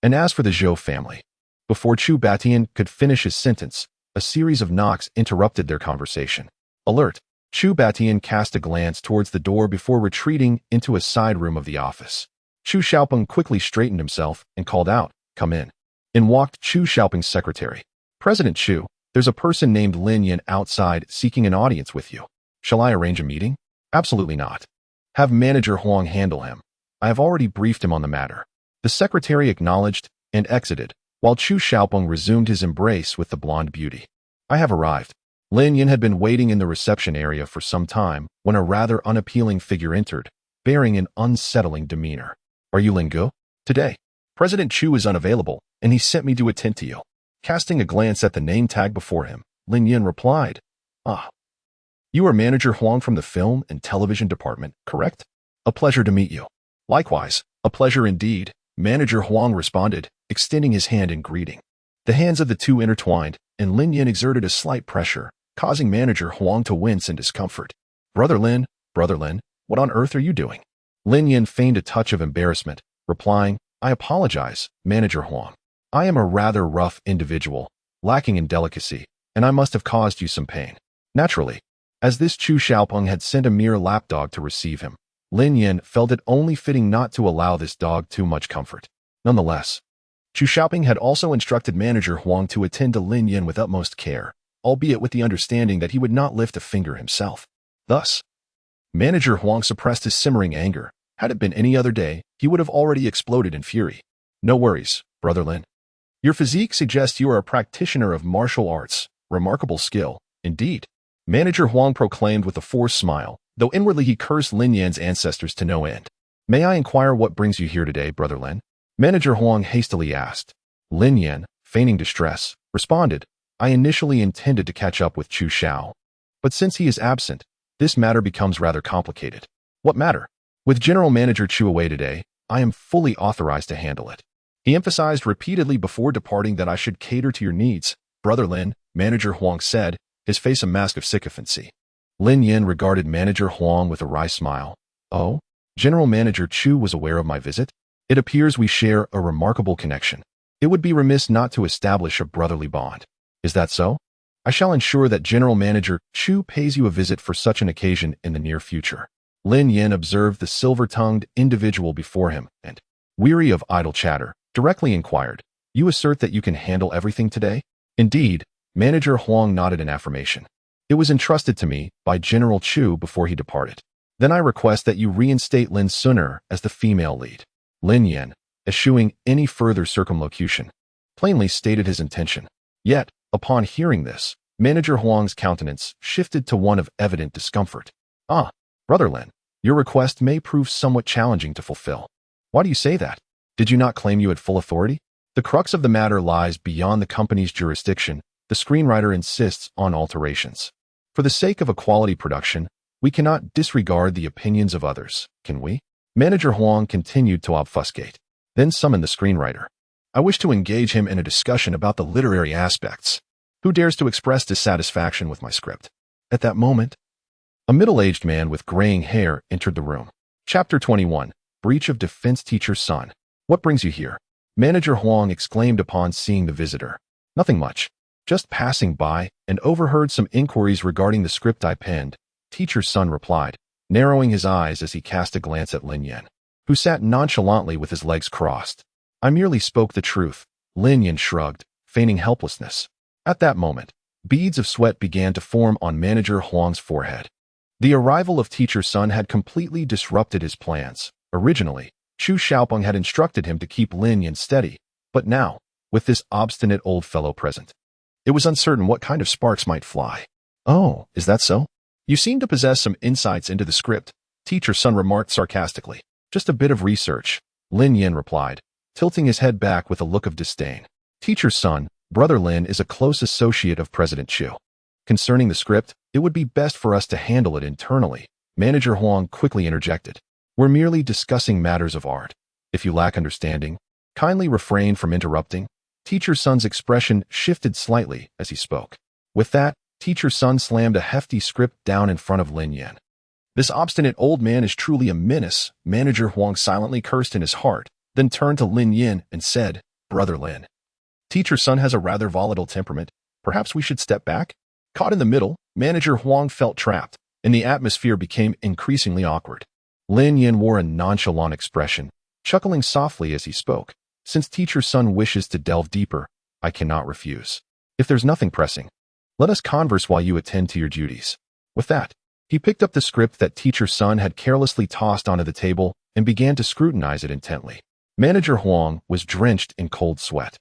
Speaker 1: And as for the Zhou family, before Chu Batian could finish his sentence, a series of knocks interrupted their conversation. Alert! Chu Batian cast a glance towards the door before retreating into a side room of the office. Chu Xiaoping quickly straightened himself and called out, come in. In walked Chu Xiaoping's secretary. President Chu, there's a person named Lin Yan outside seeking an audience with you. Shall I arrange a meeting? Absolutely not. Have Manager Huang handle him. I have already briefed him on the matter. The secretary acknowledged and exited, while Chu Xiaoping resumed his embrace with the blonde beauty. I have arrived. Lin Yan had been waiting in the reception area for some time when a rather unappealing figure entered, bearing an unsettling demeanor. Are you Lin Gu? Today, President Chu is unavailable, and he sent me to attend to you. Casting a glance at the name tag before him, Lin Yan replied, Ah. You are Manager Huang from the film and television department, correct? A pleasure to meet you. Likewise, a pleasure indeed, Manager Huang responded, extending his hand in greeting. The hands of the two intertwined, and Lin Yan exerted a slight pressure, causing Manager Huang to wince in discomfort. Brother Lin, what on earth are you doing? Lin Yan feigned a touch of embarrassment, replying, I apologize, Manager Huang. I am a rather rough individual, lacking in delicacy, and I must have caused you some pain. Naturally, as this Chu Xiaoping had sent a mere lapdog to receive him, Lin Yan felt it only fitting not to allow this dog too much comfort. Nonetheless, Chu Xiaoping had also instructed Manager Huang to attend to Lin Yan with utmost care, albeit with the understanding that he would not lift a finger himself. Thus, Manager Huang suppressed his simmering anger. Had it been any other day, he would have already exploded in fury. No worries, Brother Lin. Your physique suggests you are a practitioner of martial arts. Remarkable skill, indeed. Manager Huang proclaimed with a forced smile, though inwardly he cursed Lin Yan's ancestors to no end. May I inquire what brings you here today, Brother Lin? Manager Huang hastily asked. Lin Yan, feigning distress, responded, I initially intended to catch up with Chu Xiao. But since he is absent, this matter becomes rather complicated. What matter? With General Manager Chu away today, I am fully authorized to handle it. He emphasized repeatedly before departing that I should cater to your needs, Brother Lin, Manager Huang said, his face a mask of sycophancy. Lin Yan regarded Manager Huang with a wry smile. Oh, General Manager Chu was aware of my visit? It appears we share a remarkable connection. It would be remiss not to establish a brotherly bond. Is that so? I shall ensure that General Manager Chu pays you a visit for such an occasion in the near future. Lin Yan observed the silver-tongued individual before him and, weary of idle chatter, directly inquired, You assert that you can handle everything today? Indeed, Manager Huang nodded in affirmation. It was entrusted to me by General Chu before he departed. Then I request that you reinstate Lin Suner as the female lead. Lin Yan, eschewing any further circumlocution, plainly stated his intention. Yet, upon hearing this, Manager Huang's countenance shifted to one of evident discomfort. Ah, Brother Lin, your request may prove somewhat challenging to fulfill. Why do you say that? Did you not claim you had full authority? The crux of the matter lies beyond the company's jurisdiction. The screenwriter insists on alterations. For the sake of a quality production, we cannot disregard the opinions of others, can we? Manager Huang continued to obfuscate, then summoned the screenwriter. I wish to engage him in a discussion about the literary aspects. Who dares to express dissatisfaction with my script? At that moment, a middle-aged man with graying hair entered the room. Chapter 21, Breach of Defense Teacher's Son. What brings you here? Manager Huang exclaimed upon seeing the visitor. Nothing much. Just passing by and overheard some inquiries regarding the script I penned, teacher's son replied, narrowing his eyes as he cast a glance at Lin Yan, who sat nonchalantly with his legs crossed. I merely spoke the truth. Lin Yan shrugged, feigning helplessness. At that moment, beads of sweat began to form on Manager Huang's forehead. The arrival of teacher's son had completely disrupted his plans. Originally, Chu Xiaopeng had instructed him to keep Lin Yan steady, but now, with this obstinate old fellow present, it was uncertain what kind of sparks might fly. "Oh, is that so? You seem to possess some insights into the script," teacher's son remarked sarcastically. "Just a bit of research," Lin Yan replied, tilting his head back with a look of disdain. Teacher's son, brother Lin, is a close associate of President Chu. Concerning the script, it would be best for us to handle it internally, Manager Huang quickly interjected. "We're merely discussing matters of art. If you lack understanding, kindly refrain from interrupting." Teacher's son's expression shifted slightly as he spoke. With that, teacher's son slammed a hefty script down in front of Lin Yan. "This obstinate old man is truly a menace," Manager Huang silently cursed in his heart, then turned to Lin Yan and said, "Brother Lin, teacher's son has a rather volatile temperament. Perhaps we should step back?" Caught in the middle, Manager Huang felt trapped, and the atmosphere became increasingly awkward. Lin Yan wore a nonchalant expression, chuckling softly as he spoke. "Since teacher's son wishes to delve deeper, I cannot refuse. If there's nothing pressing, let us converse while you attend to your duties." With that, he picked up the script that teacher's son had carelessly tossed onto the table and began to scrutinize it intently. Manager Huang was drenched in cold sweat.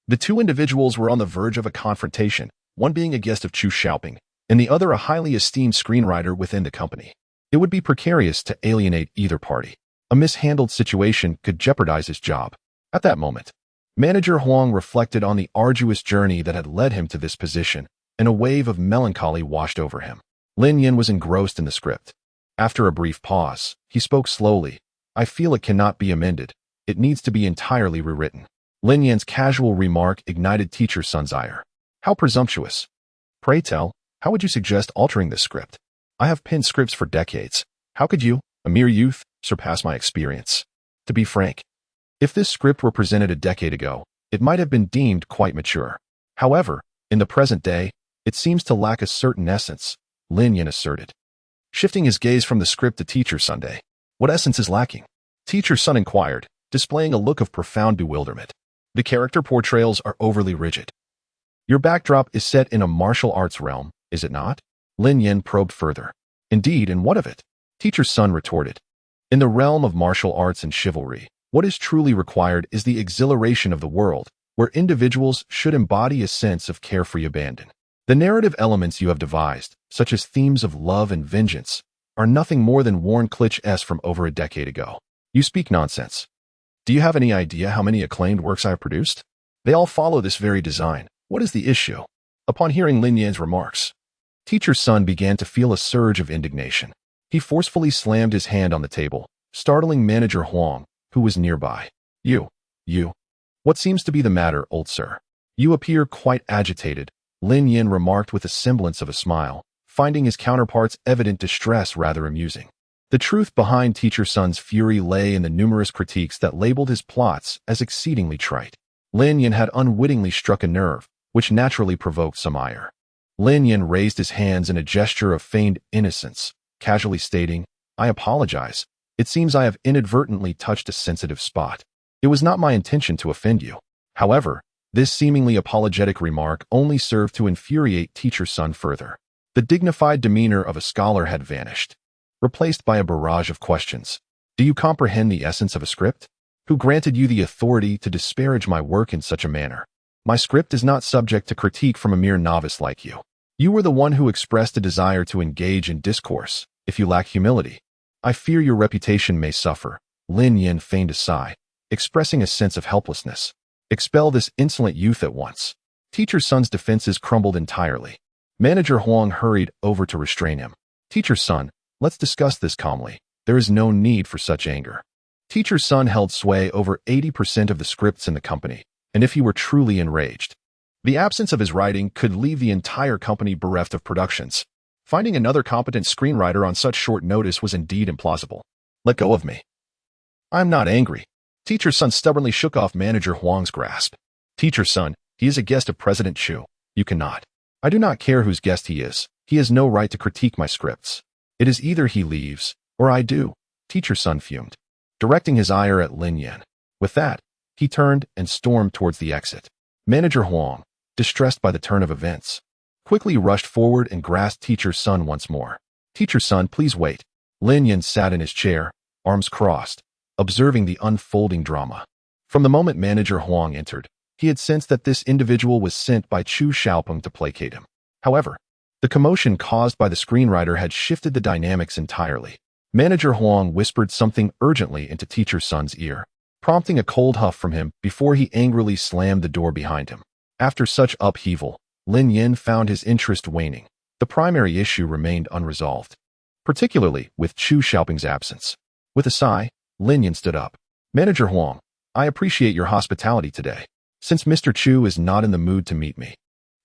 Speaker 1: The two individuals were on the verge of a confrontation, one being a guest of Chu Xiaopeng, and the other a highly esteemed screenwriter within the company. It would be precarious to alienate either party. A mishandled situation could jeopardize his job. At that moment, Manager Huang reflected on the arduous journey that had led him to this position, and a wave of melancholy washed over him. Lin Yan was engrossed in the script. After a brief pause, he spoke slowly. "I feel it cannot be amended. It needs to be entirely rewritten." Lin Yan's casual remark ignited teacher's son's ire. "How presumptuous! Pray tell, how would you suggest altering this script? I have penned scripts for decades. How could you, a mere youth, surpass my experience? To be frank, if this script were presented a decade ago, it might have been deemed quite mature. However, in the present day, it seems to lack a certain essence," Lin Yan asserted, shifting his gaze from the script to teacher's son. "What essence is lacking?" Teacher's son inquired, displaying a look of profound bewilderment. "The character portrayals are overly rigid. Your backdrop is set in a martial arts realm, is it not?" Lin Yan probed further. "Indeed, and what of it?" Teacher's son retorted. "In the realm of martial arts and chivalry, what is truly required is the exhilaration of the world, where individuals should embody a sense of carefree abandon. The narrative elements you have devised, such as themes of love and vengeance, are nothing more than worn cliches from over a decade ago. You speak nonsense. Do you have any idea how many acclaimed works I have produced? They all follow this very design. What is the issue?" Upon hearing Lin Yan's remarks, teacher's son began to feel a surge of indignation. He forcefully slammed his hand on the table, startling Manager Huang, who was nearby. You. What seems to be the matter, old sir? You appear quite agitated," Lin Yan remarked with a semblance of a smile, finding his counterpart's evident distress rather amusing. The truth behind teacher's son's fury lay in the numerous critiques that labeled his plots as exceedingly trite. Lin Yan had unwittingly struck a nerve, which naturally provoked some ire. Lin Yan raised his hands in a gesture of feigned innocence, casually stating, "I apologize. It seems I have inadvertently touched a sensitive spot. It was not my intention to offend you." However, this seemingly apologetic remark only served to infuriate teacher's son further. The dignified demeanor of a scholar had vanished, replaced by a barrage of questions. "Do you comprehend the essence of a script? Who granted you the authority to disparage my work in such a manner? My script is not subject to critique from a mere novice like you. You were the one who expressed a desire to engage in discourse. If you lack humility, I fear your reputation may suffer." Lin Yan feigned a sigh, expressing a sense of helplessness. "Expel this insolent youth at once." Teacher's son's defenses crumbled entirely. Manager Huang hurried over to restrain him. "Teacher's son, let's discuss this calmly. There is no need for such anger." Teacher's son held sway over 80% of the scripts in the company, and if he were truly enraged, the absence of his writing could leave the entire company bereft of productions. Finding another competent screenwriter on such short notice was indeed implausible. "Let go of me. I'm not angry." Teacher's son stubbornly shook off Manager Huang's grasp. "Teacher's son, He is a guest of President Chu. You cannot. I do not care whose guest he is. He has no right to critique my scripts. It is either he leaves, or I do. Teacher Sun fumed, directing his ire at Lin Yan. With that, he turned and stormed towards the exit. Manager Huang, distressed by the turn of events, quickly rushed forward and grasped Teacher Sun once more. Teacher Sun, please wait. Lin Yan sat in his chair, arms crossed, observing the unfolding drama. From the moment Manager Huang entered, he had sensed that this individual was sent by Chu Xiaopeng to placate him. However, the commotion caused by the screenwriter had shifted the dynamics entirely. Manager Huang whispered something urgently into Teacher Sun's ear, prompting a cold huff from him before he angrily slammed the door behind him. After such upheaval, Lin Yan found his interest waning. The primary issue remained unresolved, particularly with Chu Xiaopeng's absence. With a sigh, Lin Yan stood up. Manager Huang, I appreciate your hospitality today. Since Mr. Chu is not in the mood to meet me,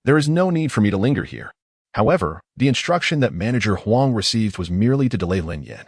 Speaker 1: there is no need for me to linger here. However, the instruction that Manager Huang received was merely to delay Lin Yan,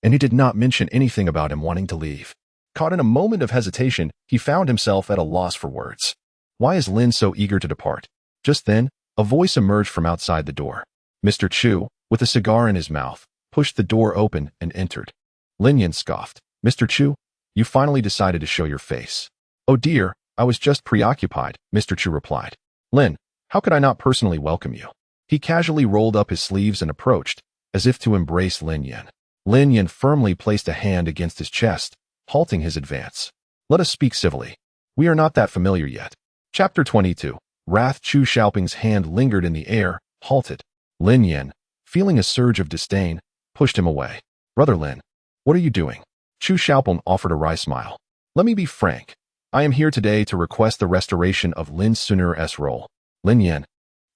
Speaker 1: and he did not mention anything about him wanting to leave. Caught in a moment of hesitation, he found himself at a loss for words. Why is Lin so eager to depart? Just then, a voice emerged from outside the door. Mr. Chu, with a cigar in his mouth, pushed the door open and entered. Lin Yan scoffed. Mr. Chu, you finally decided to show your face. Oh dear, I was just preoccupied, Mr. Chu replied. Lin, how could I not personally welcome you? He casually rolled up his sleeves and approached, as if to embrace Lin Yan. Lin Yan firmly placed a hand against his chest, halting his advance. Let us speak civilly. We are not that familiar yet. Chapter 22. Wrath. Chu Xiaopeng's hand lingered in the air, halted. Lin Yan, feeling a surge of disdain, pushed him away. Brother Lin, what are you doing? Chu Xiaopeng offered a wry smile. Let me be frank. I am here today to request the restoration of Lin Sun's role. Lin Yan,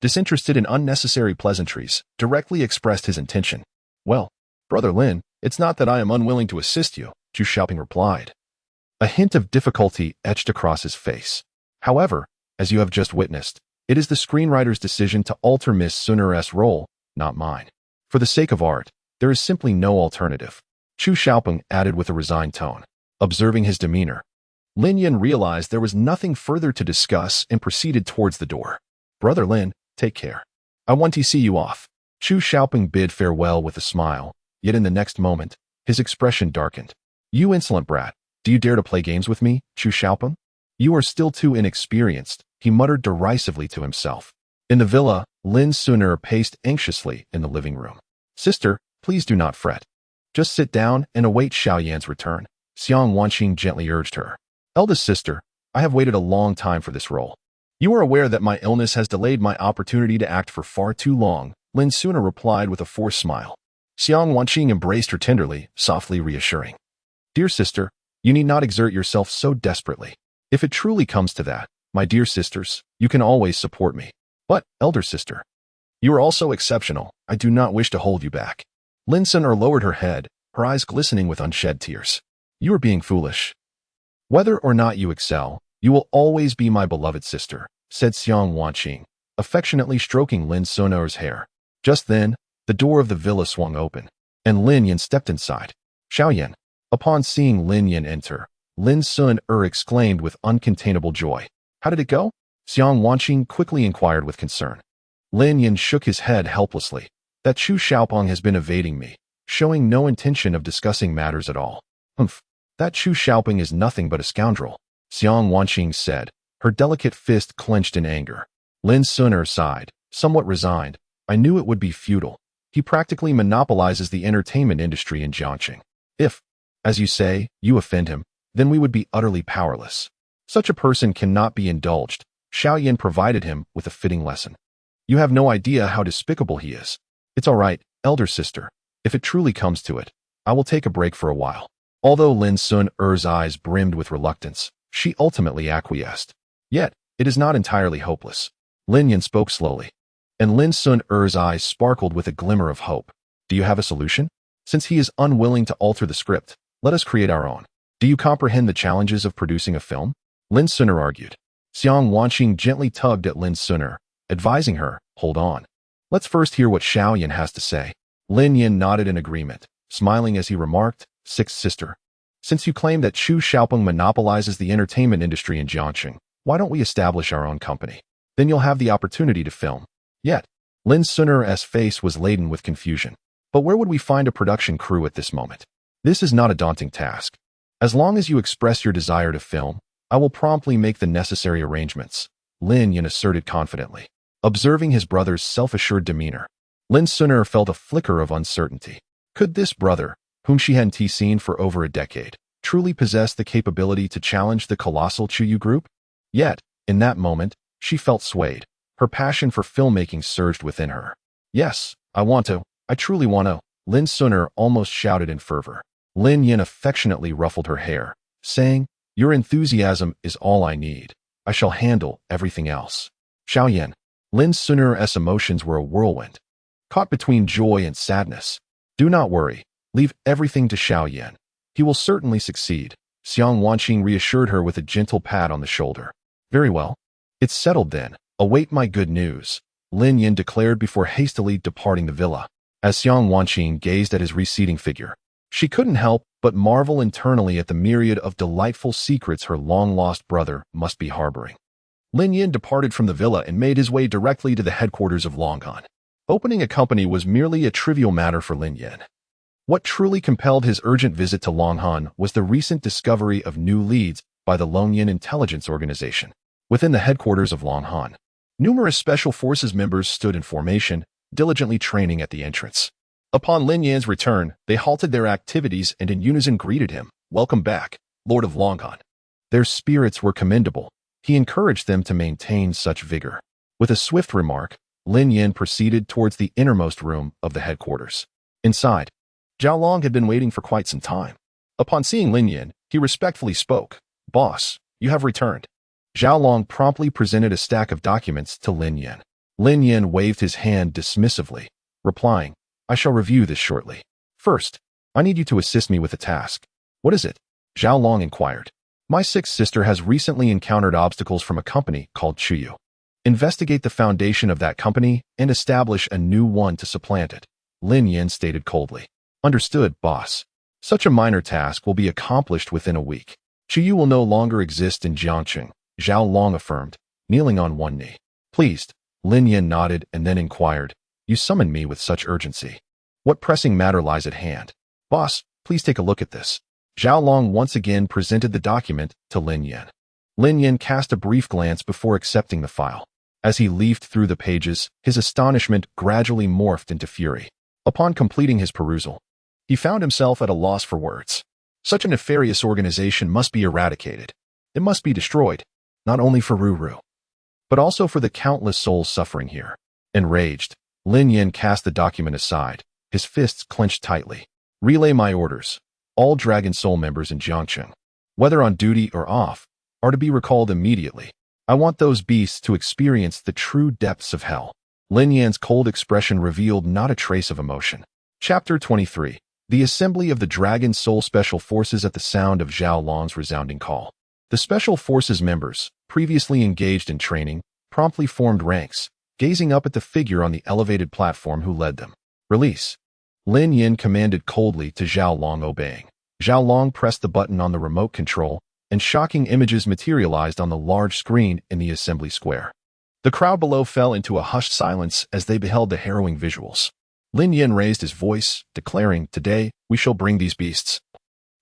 Speaker 1: disinterested in unnecessary pleasantries, directly expressed his intention. Well, Brother Lin, it's not that I am unwilling to assist you, Chu Xiaopeng replied. A hint of difficulty etched across his face. However, as you have just witnessed, it is the screenwriter's decision to alter Miss Sun's role, not mine. For the sake of art, there is simply no alternative. Chu Xiaopeng added with a resigned tone. Observing his demeanor, Lin Yan realized there was nothing further to discuss and proceeded towards the door. Brother Lin, take care. I want to see you off. Chu Xiaopeng bid farewell with a smile, yet in the next moment, his expression darkened. You insolent brat, do you dare to play games with me, Chu Xiaopeng? You are still too inexperienced, he muttered derisively to himself. In the villa, Lin Sun paced anxiously in the living room. Sister, please do not fret. Just sit down and await Xiao Yan's return, Xiang Wanqing gently urged her. Eldest sister, I have waited a long time for this role. You are aware that my illness has delayed my opportunity to act for far too long, Lin Sun replied with a forced smile. Xiang Wanqing embraced her tenderly, softly reassuring. Dear sister, you need not exert yourself so desperately. If it truly comes to that, my dear sisters, you can always support me. But, elder sister, you are also exceptional. I do not wish to hold you back. Lin Sun lowered her head, her eyes glistening with unshed tears. You are being foolish. Whether or not you excel, you will always be my beloved sister, said Xiang Wanqing, affectionately stroking Lin Sun's hair. Just then, the door of the villa swung open, and Lin Yan stepped inside. Xiao Yan. Upon seeing Lin Yan enter, Lin Sun exclaimed with uncontainable joy. How did it go? Xiang Wanqing quickly inquired with concern. Lin Yan shook his head helplessly. That Chu Xiaopeng has been evading me, showing no intention of discussing matters at all. Humph. That Chu Xiaopeng is nothing but a scoundrel, Xiang Wanqing said, her delicate fist clenched in anger. Lin Sun sighed, somewhat resigned. I knew it would be futile. He practically monopolizes the entertainment industry in Jiangxing. If, as you say, you offend him, then we would be utterly powerless. Such a person cannot be indulged. Xiao Yan provided him with a fitting lesson. You have no idea how despicable he is. It's all right, elder sister. If it truly comes to it, I will take a break for a while. Although Lin Sun's eyes brimmed with reluctance, she ultimately acquiesced. Yet, it is not entirely hopeless. Lin Yan spoke slowly, and Lin Sun's eyes sparkled with a glimmer of hope. Do you have a solution? Since he is unwilling to alter the script, let us create our own. Do you comprehend the challenges of producing a film? Lin Sun argued. Xiang Wanqing gently tugged at Lin Sun, advising her, hold on. Let's first hear what Xiao Yan has to say. Lin Yan nodded in agreement, smiling as he remarked, Sixth sister. Since you claim that Chu Xiaopeng monopolizes the entertainment industry in Jiangxing, Why don't we establish our own company? Then you'll have the opportunity to film. Yet, Lin Sunner's face was laden with confusion. But where would we find a production crew at this moment? This is not a daunting task. As long as you express your desire to film, I will promptly make the necessary arrangements, Lin Yin asserted confidently. Observing his brother's self-assured demeanor, Lin Sunner felt a flicker of uncertainty. Could this brother, whom she hadn't seen for over a decade, truly possess the capability to challenge the colossal Chuyu group? Yet, in that moment, she felt swayed. Her passion for filmmaking surged within her. Yes, I truly want to, Lin Sunner almost shouted in fervor. Lin Yin affectionately ruffled her hair, saying, "Your enthusiasm is all I need. I shall handle everything else." Xiao Yin. Lin Sunner's emotions were a whirlwind, caught between joy and sadness. "Do not worry. Leave everything to Xiao Yin. He will certainly succeed," Xiang Wanqing reassured her with a gentle pat on the shoulder. "Very well. It's settled then. Await my good news," Lin Yin declared before hastily departing the villa. As Xiang Wanqing gazed at his receding figure, she couldn't help but marvel internally at the myriad of delightful secrets her long-lost brother must be harboring. Lin Yin departed from the villa and made his way directly to the headquarters of Longhan. Opening a company was merely a trivial matter for Lin Yin. What truly compelled his urgent visit to Longhan was the recent discovery of new leads by the Longyan Intelligence Organization. Within the headquarters of Longhan, numerous Special Forces members stood in formation, diligently training at the entrance. Upon Lin Yan's return, they halted their activities and in unison greeted him. "Welcome back, Lord of Longhan." Their spirits were commendable. He encouraged them to maintain such vigor. With a swift remark, Lin Yan proceeded towards the innermost room of the headquarters. Inside, Zhao Long had been waiting for quite some time. Upon seeing Lin Yan, he respectfully spoke. "Boss, you have returned." Zhao Long promptly presented a stack of documents to Lin Yan. Lin Yan waved his hand dismissively, replying, "I shall review this shortly. First, I need you to assist me with a task." "What is it?" Zhao Long inquired. "My sixth sister has recently encountered obstacles from a company called Chuyu. Investigate the foundation of that company and establish a new one to supplant it," Lin Yan stated coldly. "Understood, boss. Such a minor task will be accomplished within a week. Chuyu will no longer exist in Jiangqing," Zhao Long affirmed, kneeling on one knee. "Pleased," Lin Yan nodded and then inquired, "You summoned me with such urgency. What pressing matter lies at hand?" "Boss, please take a look at this." Zhao Long once again presented the document to Lin Yan. Lin Yan cast a brief glance before accepting the file. As he leafed through the pages, his astonishment gradually morphed into fury. Upon completing his perusal, he found himself at a loss for words. Such a nefarious organization must be eradicated. It must be destroyed, not only for Ruru, but also for the countless souls suffering here. Enraged, Lin Yan cast the document aside, his fists clenched tightly. "Relay my orders. All Dragon Soul members in Jiangqing, whether on duty or off, are to be recalled immediately. I want those beasts to experience the true depths of hell." Lin Yan's cold expression revealed not a trace of emotion. Chapter 23. The Assembly of the Dragon Soul Special Forces at the sound of Zhao Long's resounding call. The Special Forces members, previously engaged in training, promptly formed ranks, gazing up at the figure on the elevated platform who led them. "Release," Lin Yan commanded coldly to Zhao Long, obeying. Zhao Long pressed the button on the remote control, and shocking images materialized on the large screen in the assembly square. The crowd below fell into a hushed silence as they beheld the harrowing visuals. Lin Yan raised his voice, declaring, "Today, we shall bring these beasts,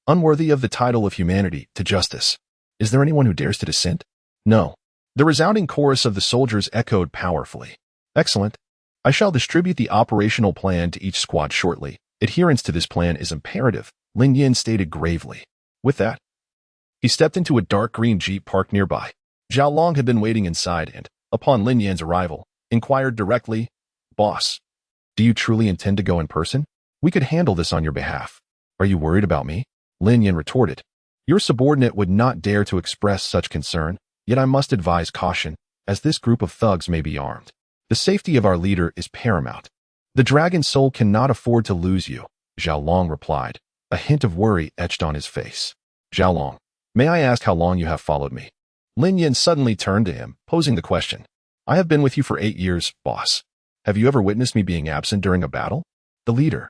Speaker 1: unworthy of the title of humanity, to justice. Is there anyone who dares to dissent?" "No." The resounding chorus of the soldiers echoed powerfully. "Excellent. I shall distribute the operational plan to each squad shortly. Adherence to this plan is imperative," Lin Yan stated gravely. With that, he stepped into a dark green jeep parked nearby. Zhao Long had been waiting inside and, upon Lin Yan's arrival, inquired directly, "Boss, do you truly intend to go in person? We could handle this on your behalf. Are you worried about me?" Lin Yan retorted. "Your subordinate would not dare to express such concern, yet I must advise caution, as this group of thugs may be armed. The safety of our leader is paramount. The Dragon Soul cannot afford to lose you," Zhao Long replied, a hint of worry etched on his face. "Zhao Long, may I ask how long you have followed me?" Lin Yan suddenly turned to him, posing the question. "I have been with you for 8 years, boss. Have you ever witnessed me being absent during a battle?" The leader,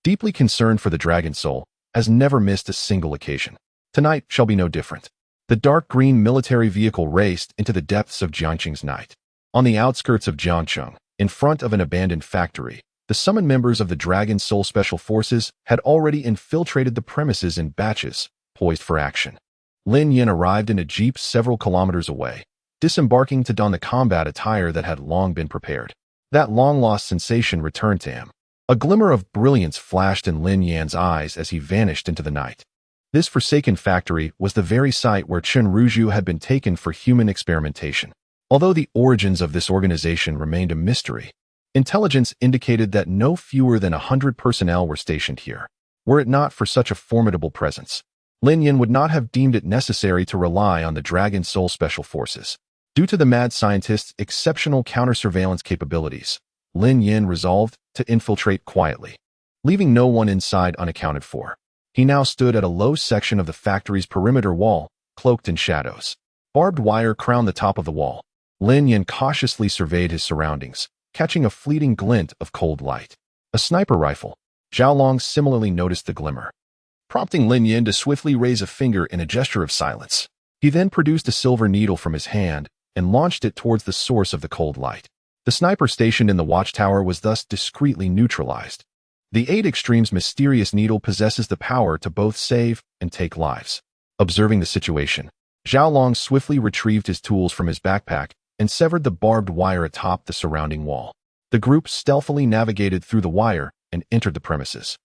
Speaker 1: deeply concerned for the Dragon Soul, has never missed a single occasion. Tonight shall be no different. The dark green military vehicle raced into the depths of Jiangqing's night. On the outskirts of Jiangcheng, in front of an abandoned factory, the summoned members of the Dragon Soul Special Forces had already infiltrated the premises in batches, poised for action. Lin Yin arrived in a jeep several kilometers away, disembarking to don the combat attire that had long been prepared. That long-lost sensation returned to him. A glimmer of brilliance flashed in Lin Yan's eyes as he vanished into the night. This forsaken factory was the very site where Chen Ruzhu had been taken for human experimentation. Although the origins of this organization remained a mystery, intelligence indicated that no fewer than 100 personnel were stationed here. Were it not for such a formidable presence, Lin Yin would not have deemed it necessary to rely on the Dragon Soul Special Forces. Due to the mad scientist's exceptional counter-surveillance capabilities, Lin Yin resolved to infiltrate quietly, leaving no one inside unaccounted for. He now stood at a low section of the factory's perimeter wall, cloaked in shadows. Barbed wire crowned the top of the wall. Lin Yin cautiously surveyed his surroundings, catching a fleeting glint of cold light. A sniper rifle. Zhao Long similarly noticed the glimmer, prompting Lin Yin to swiftly raise a finger in a gesture of silence. He then produced a silver needle from his hand and launched it towards the source of the cold light. The sniper stationed in the watchtower was thus discreetly neutralized. The 8 Extremes mysterious needle possesses the power to both save and take lives. Observing the situation, Zhao Long swiftly retrieved his tools from his backpack and severed the barbed wire atop the surrounding wall. The group stealthily navigated through the wire and entered the premises.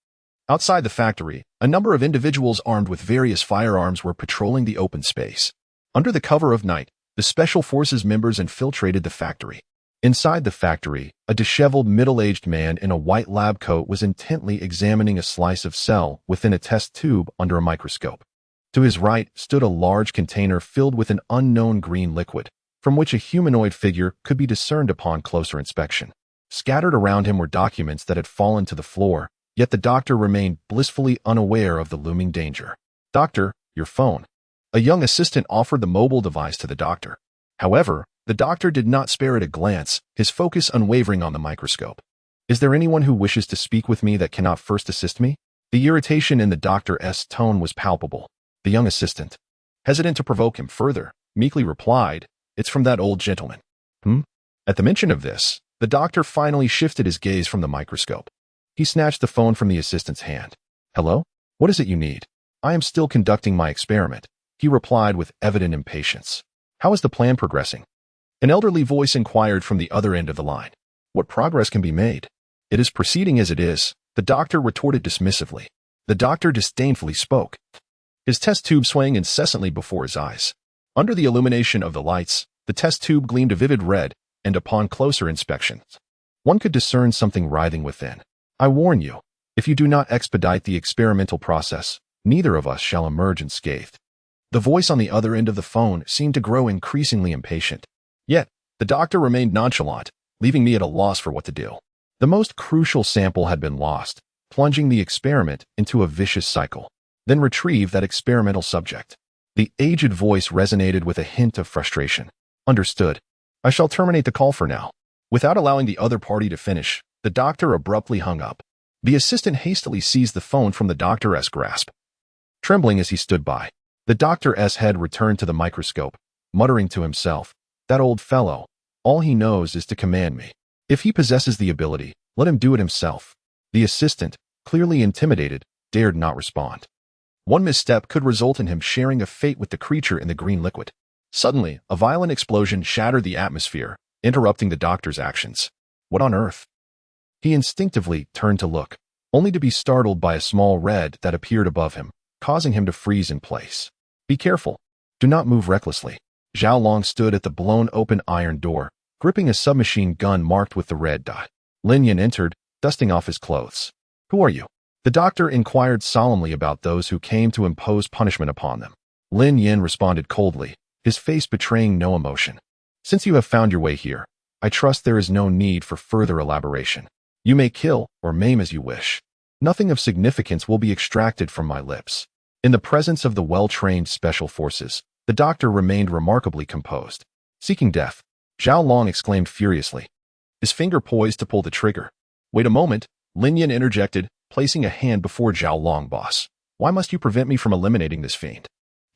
Speaker 1: Outside the factory, a number of individuals armed with various firearms were patrolling the open space. Under the cover of night, the Special Forces members infiltrated the factory. Inside the factory, a disheveled middle-aged man in a white lab coat was intently examining a slice of cell within a test tube under a microscope. To his right stood a large container filled with an unknown green liquid, from which a humanoid figure could be discerned upon closer inspection. Scattered around him were documents that had fallen to the floor, yet the doctor remained blissfully unaware of the looming danger. "Doctor, your phone." A young assistant offered the mobile device to the doctor. However, the doctor did not spare it a glance, his focus unwavering on the microscope. "Is there anyone who wishes to speak with me that cannot first assist me?" The irritation in the doctor's tone was palpable. The young assistant, hesitant to provoke him further, meekly replied, "It's from that old gentleman." At the mention of this, the doctor finally shifted his gaze from the microscope. He snatched the phone from the assistant's hand. "Hello? What is it you need?" "I am still conducting my experiment," he replied with evident impatience. "How is the plan progressing?" An elderly voice inquired from the other end of the line. "What progress can be made?" "It is proceeding as it is," the doctor retorted dismissively. The doctor disdainfully spoke, his test tube swaying incessantly before his eyes. Under the illumination of the lights, the test tube gleamed a vivid red, and upon closer inspection, one could discern something writhing within. "I warn you, if you do not expedite the experimental process, neither of us shall emerge unscathed." The voice on the other end of the phone seemed to grow increasingly impatient. Yet, the doctor remained nonchalant, leaving me at a loss for what to do. The most crucial sample had been lost, plunging the experiment into a vicious cycle. Then retrieve that experimental subject. The aged voice resonated with a hint of frustration. "Understood. I shall terminate the call for now." Without allowing the other party to finish, the doctor abruptly hung up. The assistant hastily seized the phone from the doctor's grasp. Trembling as he stood by, the doctor's head returned to the microscope, muttering to himself, "That old fellow, all he knows is to command me. If he possesses the ability, let him do it himself." The assistant, clearly intimidated, dared not respond. One misstep could result in him sharing a fate with the creature in the green liquid. Suddenly, a violent explosion shattered the atmosphere, interrupting the doctor's actions. What on earth? He instinctively turned to look, only to be startled by a small red that appeared above him, causing him to freeze in place. "Be careful. Do not move recklessly." Zhao Long stood at the blown-open iron door, gripping a submachine gun marked with the red dot. Lin Yin entered, dusting off his clothes. "Who are you?" The doctor inquired solemnly about those who came to impose punishment upon them. Lin Yin responded coldly, his face betraying no emotion. "Since you have found your way here, I trust there is no need for further elaboration. You may kill or maim as you wish. Nothing of significance will be extracted from my lips." In the presence of the well-trained special forces, the doctor remained remarkably composed. "Seeking death," Zhao Long exclaimed furiously, his finger poised to pull the trigger. "Wait a moment," Lin Yin interjected, placing a hand before Zhao Long. "Boss, why must you prevent me from eliminating this fiend?"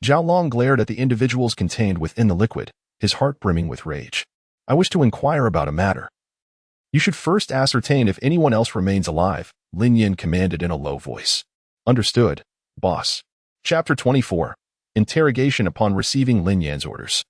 Speaker 1: Zhao Long glared at the individuals contained within the liquid, his heart brimming with rage. I wish to inquire about a matter. You should first ascertain if anyone else remains alive, Lin Yin commanded in a low voice. Understood, boss. Chapter 24. Interrogation upon receiving Lin Yan's orders.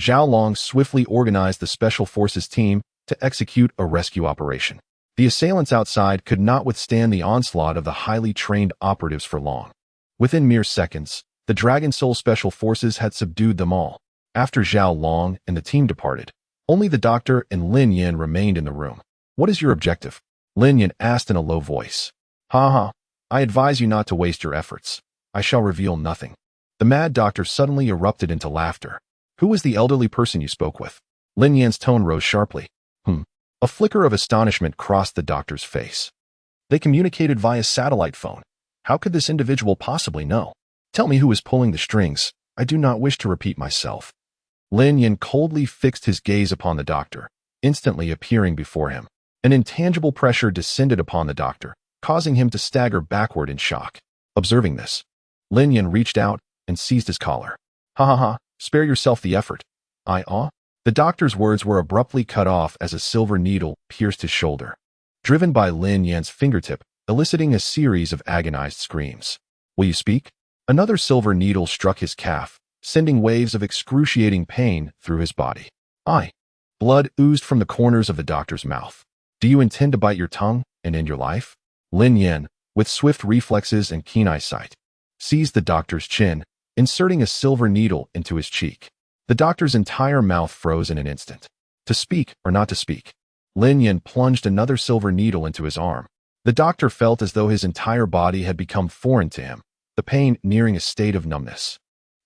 Speaker 1: Zhao Long swiftly organized the Special Forces team to execute a rescue operation. The assailants outside could not withstand the onslaught of the highly trained operatives for long. Within mere seconds, the Dragon Soul Special Forces had subdued them all. After Zhao Long and the team departed, only the doctor and Lin Yin remained in the room. What is your objective? Lin Yin asked in a low voice. Ha. I advise you not to waste your efforts. I shall reveal nothing. The mad doctor suddenly erupted into laughter. Who was the elderly person you spoke with? Lin Yan's tone rose sharply. A flicker of astonishment crossed the doctor's face. They communicated via satellite phone. How could this individual possibly know? Tell me who is pulling the strings. I do not wish to repeat myself. Lin Yin coldly fixed his gaze upon the doctor, instantly appearing before him. An intangible pressure descended upon the doctor, causing him to stagger backward in shock. Observing this, Lin Yin reached out and seized his collar. Ha. Spare yourself the effort. The doctor's words were abruptly cut off as a silver needle pierced his shoulder, driven by Lin Yan's fingertip, eliciting a series of agonized screams. Will you speak? Another silver needle struck his calf, sending waves of excruciating pain through his body. Blood oozed from the corners of the doctor's mouth. Do you intend to bite your tongue and end your life? Lin Yin, with swift reflexes and keen eyesight, seized the doctor's chin, inserting a silver needle into his cheek. The doctor's entire mouth froze in an instant. To speak or not to speak? Lin Yin plunged another silver needle into his arm. The doctor felt as though his entire body had become foreign to him, the pain nearing a state of numbness.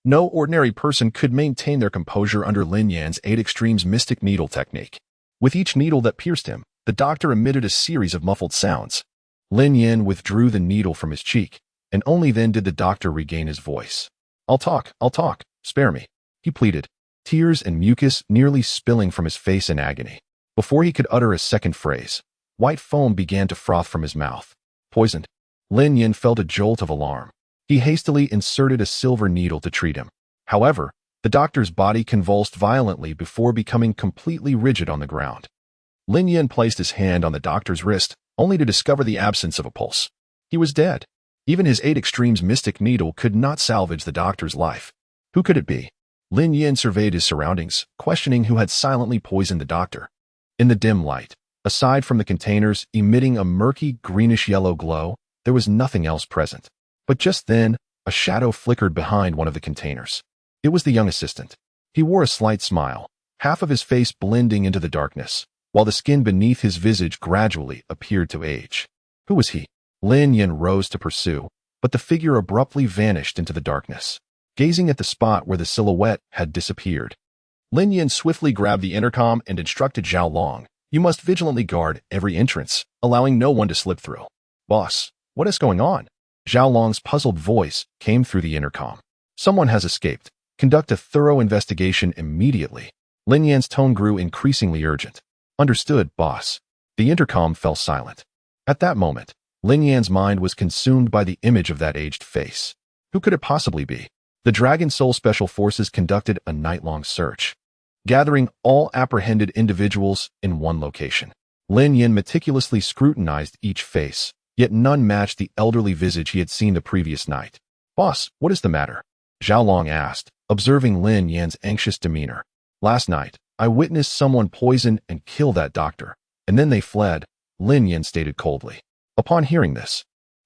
Speaker 1: No ordinary person could maintain their composure under Lin Yan's 8 Extremes mystic needle technique. With each needle that pierced him, the doctor emitted a series of muffled sounds. Lin Yin withdrew the needle from his cheek, and only then did the doctor regain his voice. I'll talk. Spare me, he pleaded, tears and mucus nearly spilling from his face in agony. Before he could utter a second phrase, white foam began to froth from his mouth. Poisoned. Lin Yin felt a jolt of alarm. He hastily inserted a silver needle to treat him. However, the doctor's body convulsed violently before becoming completely rigid on the ground. Lin Yin placed his hand on the doctor's wrist, only to discover the absence of a pulse. He was dead. Even his 8 Extremes mystic needle could not salvage the doctor's life. Who could it be? Lin Yin surveyed his surroundings, questioning who had silently poisoned the doctor. In the dim light, aside from the containers emitting a murky greenish-yellow glow, there was nothing else present. But just then, a shadow flickered behind one of the containers. It was the young assistant. He wore a slight smile, half of his face blending into the darkness, while the skin beneath his visage gradually appeared to age. Who was he? Lin Yin rose to pursue, but the figure abruptly vanished into the darkness, gazing at the spot where the silhouette had disappeared. Lin Yin swiftly grabbed the intercom and instructed Zhao Long, "You must vigilantly guard every entrance, allowing no one to slip through." "Boss, what is going on?" Zhao Long's puzzled voice came through the intercom. "Someone has escaped. Conduct a thorough investigation immediately." Lin Yan's tone grew increasingly urgent. "Understood, boss." The intercom fell silent. At that moment, Lin Yan's mind was consumed by the image of that aged face. Who could it possibly be? The Dragon Soul Special Forces conducted a night-long search, gathering all apprehended individuals in one location. Lin Yin meticulously scrutinized each face, yet none matched the elderly visage he had seen the previous night. "Boss, what is the matter?" Zhao Long asked, observing Lin Yan's anxious demeanor. "Last night, I witnessed someone poison and kill that doctor, and then they fled," Lin Yin stated coldly. Upon hearing this,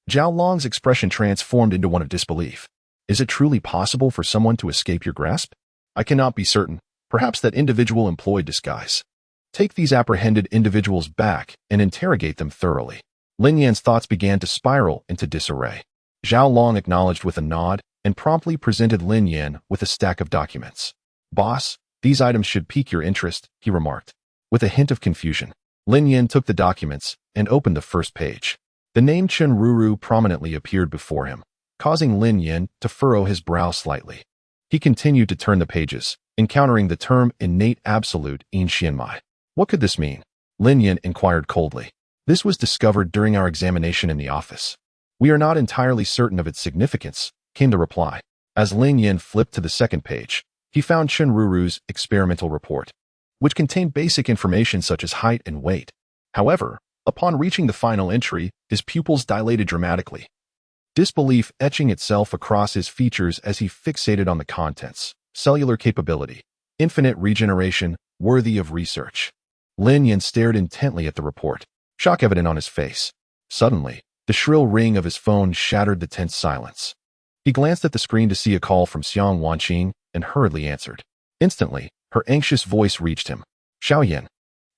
Speaker 1: Zhao Long's expression transformed into one of disbelief. "Is it truly possible for someone to escape your grasp?" "I cannot be certain. Perhaps that individual employed disguise." "Take these apprehended individuals back and interrogate them thoroughly." Lin Yan's thoughts began to spiral into disarray. Zhao Long acknowledged with a nod and promptly presented Lin Yin with a stack of documents. "Boss, these items should pique your interest," he remarked. With a hint of confusion, Lin Yin took the documents and opened the first page. The name Chen Ruru prominently appeared before him, causing Lin Yin to furrow his brow slightly. He continued to turn the pages, encountering the term innate absolute in Xianmai. What could this mean? Lin Yin inquired coldly. "This was discovered during our examination in the office. We are not entirely certain of its significance," came the reply. As Lin Yin flipped to the second page, he found Chen Ruru's experimental report, which contained basic information such as height and weight. However, upon reaching the final entry, his pupils dilated dramatically, disbelief etching itself across his features as he fixated on the contents. Cellular capability, infinite regeneration, worthy of research. Lin Yin stared intently at the report, shock evident on his face. Suddenly, the shrill ring of his phone shattered the tense silence. He glanced at the screen to see a call from Xiang Wanqing and hurriedly answered. Instantly, her anxious voice reached him. Xiaoyan,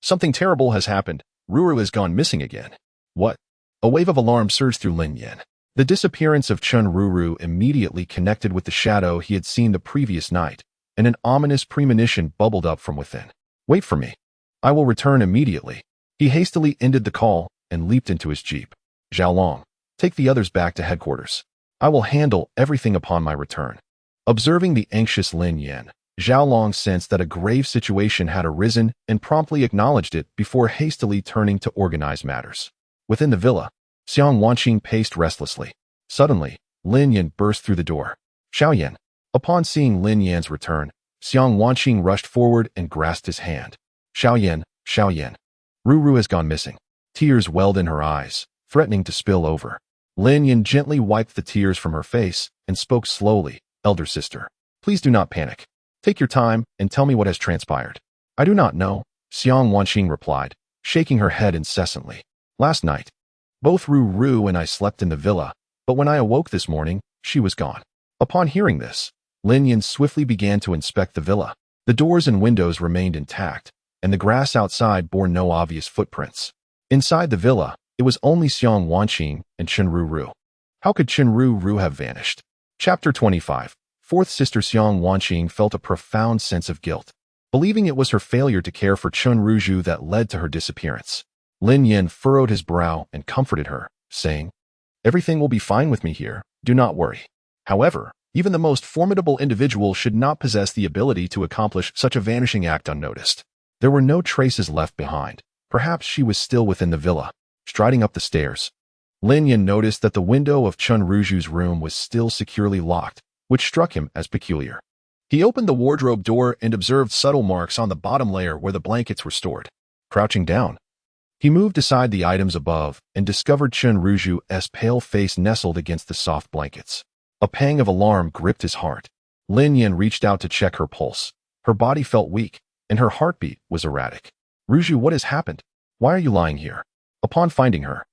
Speaker 1: something terrible has happened. Ruru has gone missing again. What? A wave of alarm surged through Lin Yin. The disappearance of Chen Ruru immediately connected with the shadow he had seen the previous night, and an ominous premonition bubbled up from within. Wait for me. I will return immediately. He hastily ended the call and leaped into his jeep. Xiaolong, take the others back to headquarters. I will handle everything upon my return. Observing the anxious Lin Yin, Xiaolong sensed that a grave situation had arisen and promptly acknowledged it before hastily turning to organize matters. Within the villa, Xiang Wanqing paced restlessly. Suddenly, Lin Yan burst through the door. Xiaoyan. Upon seeing Lin Yan's return, Xiang Wanqing rushed forward and grasped his hand. Xiaoyan, Xiaoyan. Ruru has gone missing. Tears welled in her eyes, threatening to spill over. Lin Yan gently wiped the tears from her face and spoke slowly. Elder sister, please do not panic. Take your time and tell me what has transpired. I do not know, Xiang Wanqing replied, shaking her head incessantly. Last night, both Ruru and I slept in the villa, but when I awoke this morning, she was gone. Upon hearing this, Lin Yan swiftly began to inspect the villa. The doors and windows remained intact, and the grass outside bore no obvious footprints. Inside the villa, it was only Xiang Wanqing and Chen Ruru. How could Chen Ruru have vanished? Chapter 25. Fourth sister Xiang Wanqing felt a profound sense of guilt, believing it was her failure to care for Chen Ruju that led to her disappearance. Lin Yin furrowed his brow and comforted her, saying, Everything will be fine with me here, do not worry. However, even the most formidable individual should not possess the ability to accomplish such a vanishing act unnoticed. There were no traces left behind. Perhaps she was still within the villa. Striding up the stairs, Lin Yin noticed that the window of Chen Ruju's room was still securely locked, which struck him as peculiar. He opened the wardrobe door and observed subtle marks on the bottom layer where the blankets were stored. Crouching down, he moved aside the items above and discovered Chen Ruju's pale face nestled against the soft blankets. A pang of alarm gripped his heart. Lin Yin reached out to check her pulse. Her body felt weak, and her heartbeat was erratic. Ruju, what has happened? Why are you lying here? Upon finding her,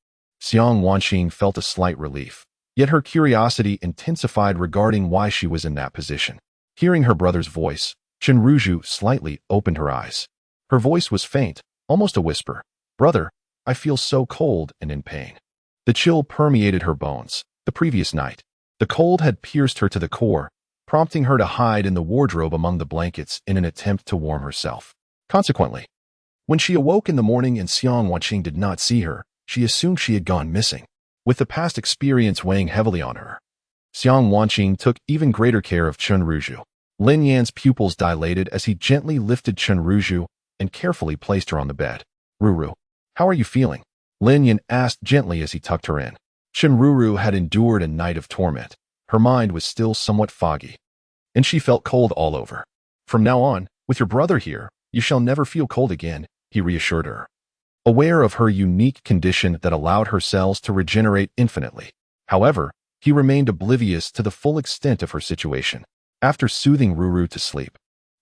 Speaker 1: Xiang Wanqing felt a slight relief, yet her curiosity intensified regarding why she was in that position. Hearing her brother's voice, Chen Ruju slightly opened her eyes. Her voice was faint, almost a whisper. Brother, I feel so cold and in pain. The chill permeated her bones. The previous night, the cold had pierced her to the core, prompting her to hide in the wardrobe among the blankets in an attempt to warm herself. Consequently, when she awoke in the morning and Xiang Wanqing did not see her, she assumed she had gone missing. With the past experience weighing heavily on her, Xiang Wanqing took even greater care of Chen Ruju. Lin Yan's pupils dilated as he gently lifted Chen Ruju and carefully placed her on the bed. Ruru, how are you feeling? Lin Yan asked gently as he tucked her in. Chen Ruru had endured a night of torment. Her mind was still somewhat foggy, and she felt cold all over. From now on, with your brother here, you shall never feel cold again, he reassured her, aware of her unique condition that allowed her cells to regenerate infinitely. However, he remained oblivious to the full extent of her situation. After soothing Ruru to sleep,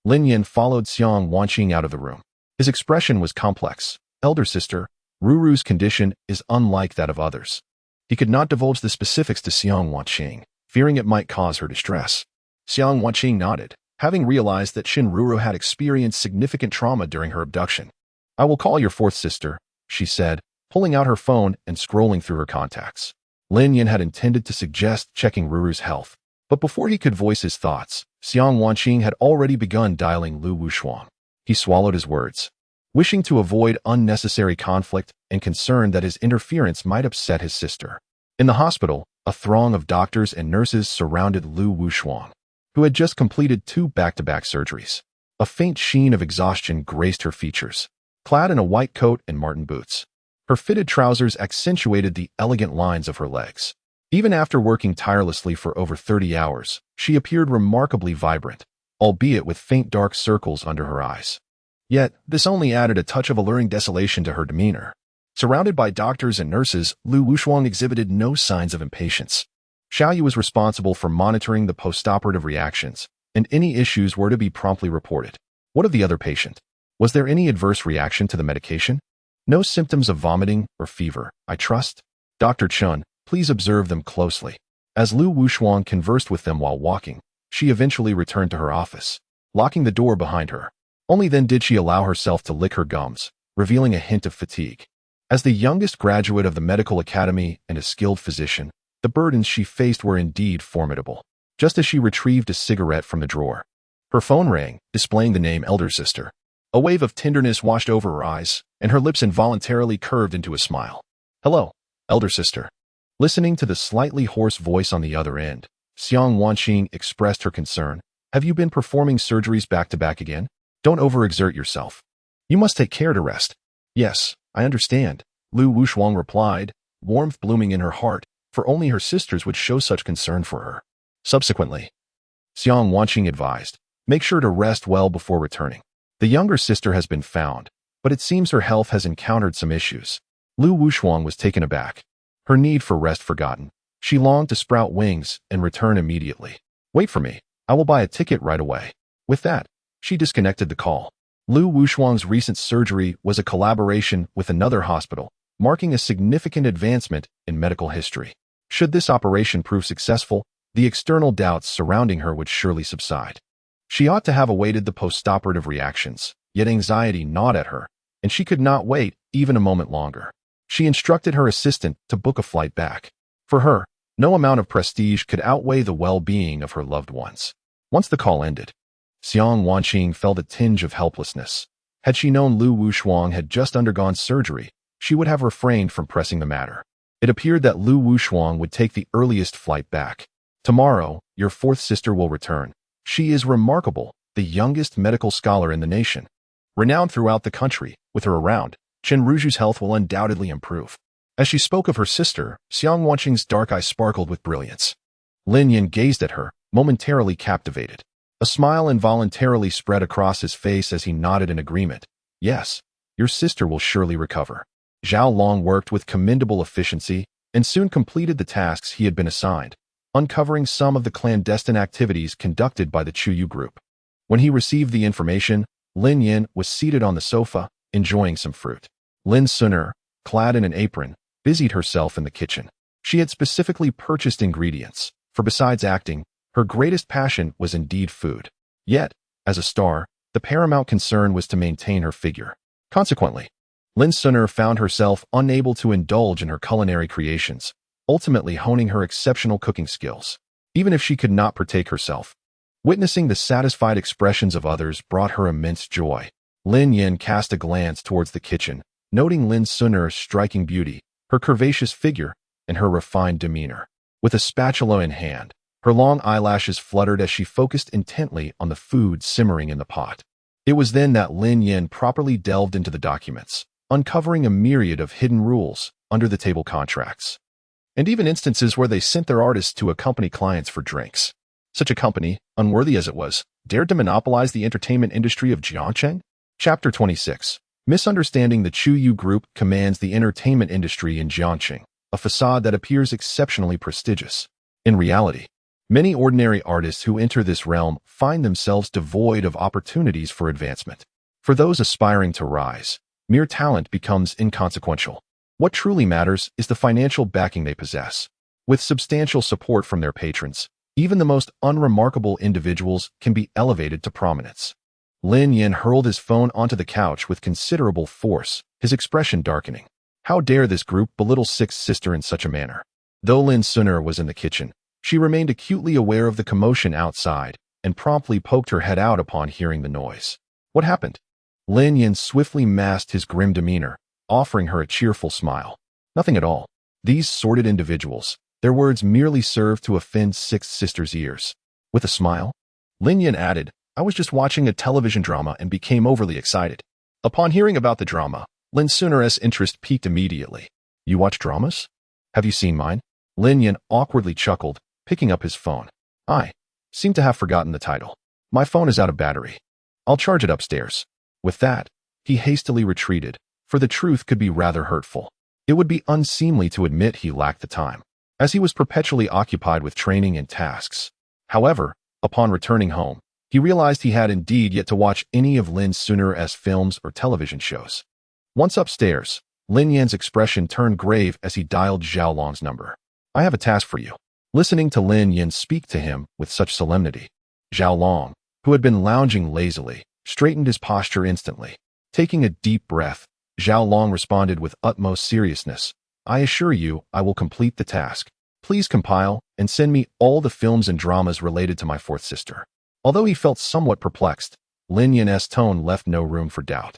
Speaker 1: Lin Yan followed Xiang Wanqing out of the room. His expression was complex. Elder sister, Ruru's condition is unlike that of others. He could not divulge the specifics to Xiang Wanqing, fearing it might cause her distress. Xiang Wanqing nodded, having realized that Chen Ruru had experienced significant trauma during her abduction. I will call your fourth sister, she said, pulling out her phone and scrolling through her contacts. Lin Yan had intended to suggest checking Ruru's health, but before he could voice his thoughts, Xiang Wanqing had already begun dialing Lu Wushuang. He swallowed his words, wishing to avoid unnecessary conflict and concerned that his interference might upset his sister. In the hospital, a throng of doctors and nurses surrounded Lu Wushuang, who had just completed 2 back-to-back surgeries. A faint sheen of exhaustion graced her features. Clad in a white coat and marten boots, her fitted trousers accentuated the elegant lines of her legs. Even after working tirelessly for over 30 hours, she appeared remarkably vibrant, albeit with faint dark circles under her eyes. Yet, this only added a touch of alluring desolation to her demeanor. Surrounded by doctors and nurses, Lu Wushuang exhibited no signs of impatience. Xiaoyu was responsible for monitoring the postoperative reactions, and any issues were to be promptly reported. What of the other patient? Was there any adverse reaction to the medication? No symptoms of vomiting or fever, I trust? Dr. Chun, please observe them closely. As Lu Wushuang conversed with them while walking, she eventually returned to her office, locking the door behind her. Only then did she allow herself to lick her gums, revealing a hint of fatigue. As the youngest graduate of the medical academy and a skilled physician, the burdens she faced were indeed formidable. Just as she retrieved a cigarette from the drawer, her phone rang, displaying the name Elder Sister. A wave of tenderness washed over her eyes, and her lips involuntarily curved into a smile. Hello, Elder Sister. Listening to the slightly hoarse voice on the other end, Xiang Wanqing expressed her concern. Have you been performing surgeries back-to-back again? Don't overexert yourself. You must take care to rest. Yes, I understand, Lu Wushuang replied, warmth blooming in her heart, for only her sisters would show such concern for her. Subsequently, Xiang Wanqing advised, make sure to rest well before returning. The younger sister has been found, but it seems her health has encountered some issues. Lu Wushuang was taken aback. Her need for rest forgotten, she longed to sprout wings and return immediately. Wait for me, I will buy a ticket right away. With that, she disconnected the call. Lu Wushuang's recent surgery was a collaboration with another hospital, marking a significant advancement in medical history. Should this operation prove successful, the external doubts surrounding her would surely subside. She ought to have awaited the postoperative reactions, yet anxiety gnawed at her, and she could not wait even a moment longer. She instructed her assistant to book a flight back. For her, no amount of prestige could outweigh the well-being of her loved ones. Once the call ended, Xiang Wanqing felt a tinge of helplessness. Had she known Lu Wushuang had just undergone surgery, she would have refrained from pressing the matter. It appeared that Lu Wushuang would take the earliest flight back. Tomorrow, your fourth sister will return. She is remarkable, the youngest medical scholar in the nation. Renowned throughout the country, with her around, Chen Ruju's health will undoubtedly improve. As she spoke of her sister, Xiang Wanqing's dark eyes sparkled with brilliance. Lin Yin gazed at her, momentarily captivated. A smile involuntarily spread across his face as he nodded in agreement. Yes, your sister will surely recover. Zhao Long worked with commendable efficiency and soon completed the tasks he had been assigned, uncovering some of the clandestine activities conducted by the Chuyu group. When he received the information, Lin Yin was seated on the sofa, enjoying some fruit. Lin Suner, clad in an apron, busied herself in the kitchen. She had specifically purchased ingredients, for besides acting, her greatest passion was indeed food. Yet, as a star, the paramount concern was to maintain her figure. Consequently, Lin Suner found herself unable to indulge in her culinary creations, ultimately honing her exceptional cooking skills, even if she could not partake herself. Witnessing the satisfied expressions of others brought her immense joy. Lin Yin cast a glance towards the kitchen, noting Lin Suner's striking beauty, her curvaceous figure, and her refined demeanor. With a spatula in hand, her long eyelashes fluttered as she focused intently on the food simmering in the pot. It was then that Lin Yin properly delved into the documents, uncovering a myriad of hidden rules, under-the-table contracts, and even instances where they sent their artists to accompany clients for drinks. Such a company, unworthy as it was, dared to monopolize the entertainment industry of Jiangcheng? Chapter 26. Misunderstanding the Chuyu Group commands the entertainment industry in Jiangcheng, a facade that appears exceptionally prestigious. In reality, many ordinary artists who enter this realm find themselves devoid of opportunities for advancement. For those aspiring to rise, mere talent becomes inconsequential. What truly matters is the financial backing they possess. With substantial support from their patrons, even the most unremarkable individuals can be elevated to prominence. Lin Yin hurled his phone onto the couch with considerable force, his expression darkening. How dare this group belittle sixth sister in such a manner? Though Lin Suner was in the kitchen, she remained acutely aware of the commotion outside and promptly poked her head out upon hearing the noise. What happened? Lin Yin swiftly masked his grim demeanor, offering her a cheerful smile. Nothing at all. These sordid individuals, their words merely served to offend sixth sister's ears. With a smile, Lin Yin added, I was just watching a television drama and became overly excited. Upon hearing about the drama, Lin Suner's interest piqued immediately. You watch dramas? Have you seen mine? Lin Yan awkwardly chuckled, picking up his phone. I seem to have forgotten the title. My phone is out of battery. I'll charge it upstairs. With that, he hastily retreated, for the truth could be rather hurtful. It would be unseemly to admit he lacked the time, as he was perpetually occupied with training and tasks. However, upon returning home, he realized he had indeed yet to watch any of Lin Suner's films or television shows. Once upstairs, Lin Yan's expression turned grave as he dialed Zhao Long's number. I have a task for you. Listening to Lin Yan speak to him with such solemnity, Zhao Long, who had been lounging lazily, straightened his posture instantly. Taking a deep breath, Zhao Long responded with utmost seriousness. I assure you, I will complete the task. Please compile and send me all the films and dramas related to my fourth sister. Although he felt somewhat perplexed, Lin Yan's tone left no room for doubt,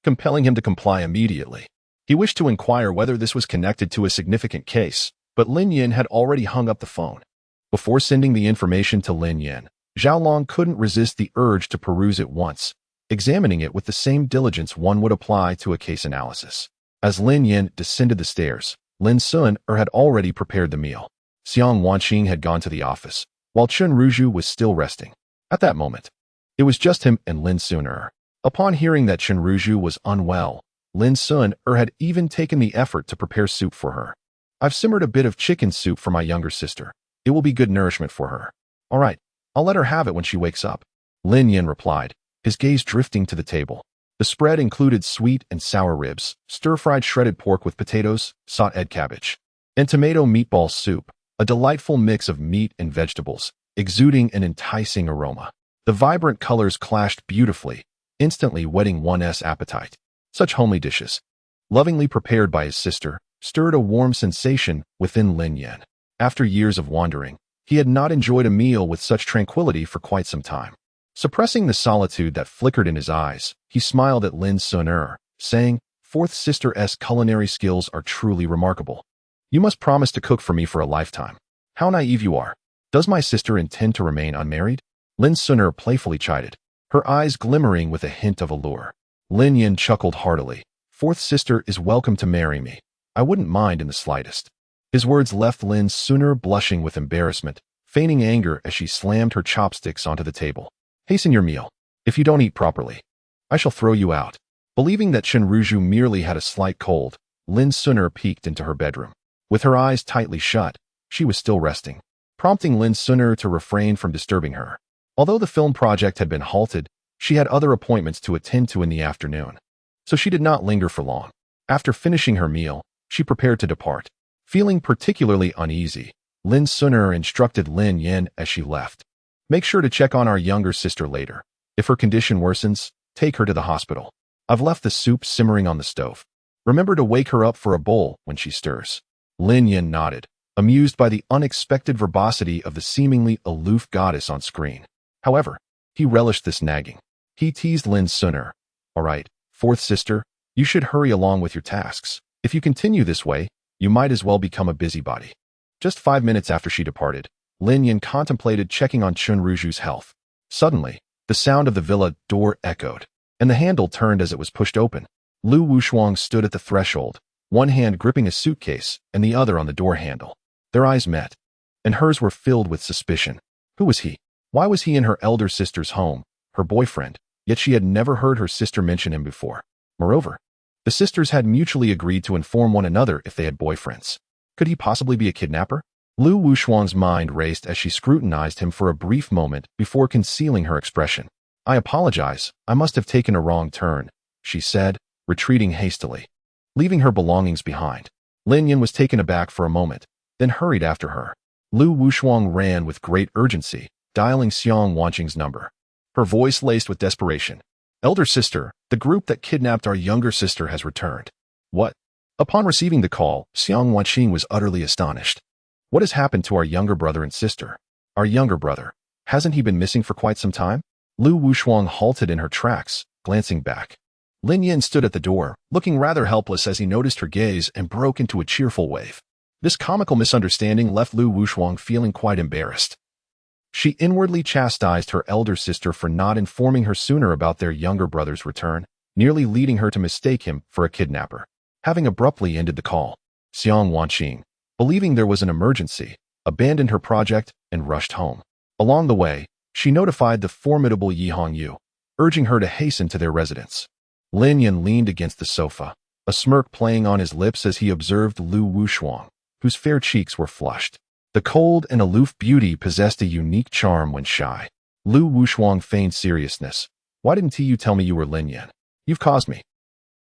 Speaker 1: compelling him to comply immediately. He wished to inquire whether this was connected to a significant case, but Lin Yan had already hung up the phone. Before sending the information to Lin Yan, Zhao Long couldn't resist the urge to peruse it once, examining it with the same diligence one would apply to a case analysis. As Lin Yan descended the stairs, Lin Suner had already prepared the meal. Xiang Wanqing had gone to the office, while Chun Ruju was still resting. At that moment, it was just him and Lin Suner. Upon hearing that Chun Ruju was unwell, Lin Suner had even taken the effort to prepare soup for her. I've simmered a bit of chicken soup for my younger sister. It will be good nourishment for her. All right, I'll let her have it when she wakes up. Lin Yan replied, his gaze drifting to the table. The spread included sweet and sour ribs, stir-fried shredded pork with potatoes, sauteed cabbage, and tomato meatball soup, a delightful mix of meat and vegetables, exuding an enticing aroma. The vibrant colors clashed beautifully, instantly whetting one's appetite. Such homely dishes, lovingly prepared by his sister, stirred a warm sensation within Lin Yan. After years of wandering, he had not enjoyed a meal with such tranquility for quite some time. Suppressing the solitude that flickered in his eyes, he smiled at Lin Suner, saying, Fourth sister's culinary skills are truly remarkable. You must promise to cook for me for a lifetime. How naive you are. Does my sister intend to remain unmarried? Lin Suner playfully chided, her eyes glimmering with a hint of allure. Lin Yan chuckled heartily. Fourth sister is welcome to marry me. I wouldn't mind in the slightest. His words left Lin Suner blushing with embarrassment, feigning anger as she slammed her chopsticks onto the table. Hasten your meal. If you don't eat properly, I shall throw you out. Believing that Chun Ruju merely had a slight cold, Lin Suner peeked into her bedroom. With her eyes tightly shut, she was still resting, prompting Lin Suner to refrain from disturbing her. Although the film project had been halted, she had other appointments to attend to in the afternoon, so she did not linger for long. After finishing her meal, she prepared to depart. Feeling particularly uneasy, Lin Suner instructed Lin Yan as she left. Make sure to check on our younger sister later. If her condition worsens, take her to the hospital. I've left the soup simmering on the stove. Remember to wake her up for a bowl when she stirs. Lin Yan nodded, amused by the unexpected verbosity of the seemingly aloof goddess on screen. However, he relished this nagging. He teased Lin Suner. All right, fourth sister, you should hurry along with your tasks. If you continue this way, you might as well become a busybody. Just 5 minutes after she departed, Lin Yan contemplated checking on Chun Ruju's health. Suddenly, the sound of the villa door echoed, and the handle turned as it was pushed open. Lu Wushuang stood at the threshold, one hand gripping a suitcase and the other on the door handle. Their eyes met, and hers were filled with suspicion. Who was he? Why was he in her elder sister's home, her boyfriend? Yet she had never heard her sister mention him before. Moreover, the sisters had mutually agreed to inform one another if they had boyfriends. Could he possibly be a kidnapper? Lu Wushuang's mind raced as she scrutinized him for a brief moment before concealing her expression. I apologize, I must have taken a wrong turn, she said, retreating hastily, leaving her belongings behind. Lin Yan was taken aback for a moment, then hurried after her. Lu Wushuang ran with great urgency, dialing Xiang Wanqing's number, her voice laced with desperation. Elder sister, the group that kidnapped our younger sister has returned. What? Upon receiving the call, Xiang Wanqing was utterly astonished. What has happened to our younger brother and sister? Our younger brother. Hasn't he been missing for quite some time? Lu Wushuang halted in her tracks, glancing back. Lin Yan stood at the door, looking rather helpless as he noticed her gaze and broke into a cheerful wave. This comical misunderstanding left Lu Wushuang feeling quite embarrassed. She inwardly chastised her elder sister for not informing her sooner about their younger brother's return, nearly leading her to mistake him for a kidnapper. Having abruptly ended the call, Xiang Wanqing, believing there was an emergency, abandoned her project and rushed home. Along the way, she notified the formidable Yi Hongyu, urging her to hasten to their residence. Lin Yan leaned against the sofa, a smirk playing on his lips as he observed Lu Wushuang, whose fair cheeks were flushed. The cold and aloof beauty possessed a unique charm when shy. Lu Wushuang feigned seriousness. Why didn't you tell me you were Lin Yan? You've caused me.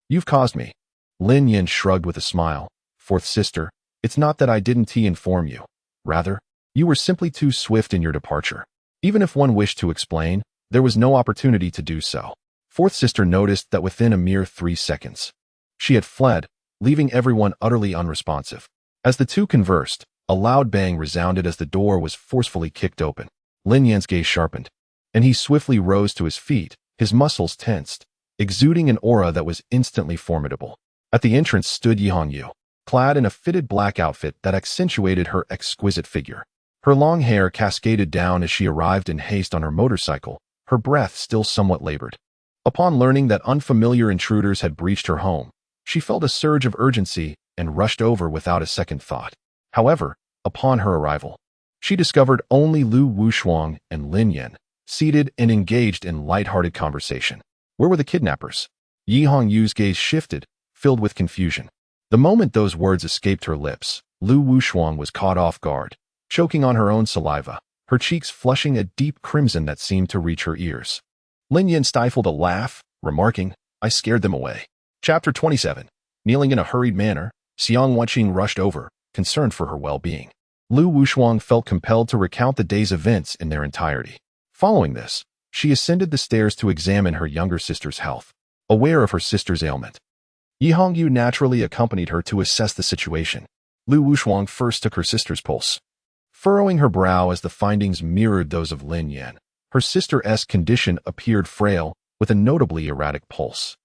Speaker 1: You've caused me. Lin Yan shrugged with a smile. Fourth sister, it's not that I didn't inform you. Rather, you were simply too swift in your departure. Even if one wished to explain, there was no opportunity to do so. Fourth sister noticed that within a mere 3 seconds, she had fled, leaving everyone utterly unresponsive. As the two conversed, a loud bang resounded as the door was forcefully kicked open. Lin Yan's gaze sharpened, and he swiftly rose to his feet, his muscles tensed, exuding an aura that was instantly formidable. At the entrance stood Yi Hongyu, clad in a fitted black outfit that accentuated her exquisite figure. Her long hair cascaded down as she arrived in haste on her motorcycle, her breath still somewhat labored. Upon learning that unfamiliar intruders had breached her home, she felt a surge of urgency and rushed over without a second thought. However, upon her arrival, she discovered only Lu Wushuang and Lin Yan, seated and engaged in light-hearted conversation. Where were the kidnappers? Yi Hongyu's gaze shifted, filled with confusion. The moment those words escaped her lips, Lu Wushuang was caught off guard, choking on her own saliva, her cheeks flushing a deep crimson that seemed to reach her ears. Lin Yan stifled a laugh, remarking, I scared them away. Chapter 27. Kneeling in a hurried manner, Xiang Wanqing rushed over, concerned for her well-being. Lu Wushuang felt compelled to recount the day's events in their entirety. Following this, she ascended the stairs to examine her younger sister's health, aware of her sister's ailment. Yi Hongyu naturally accompanied her to assess the situation. Lu Wushuang first took her sister's pulse. Furrowing her brow as the findings mirrored those of Lin Yan, her sister's condition appeared frail, with a notably erratic pulse.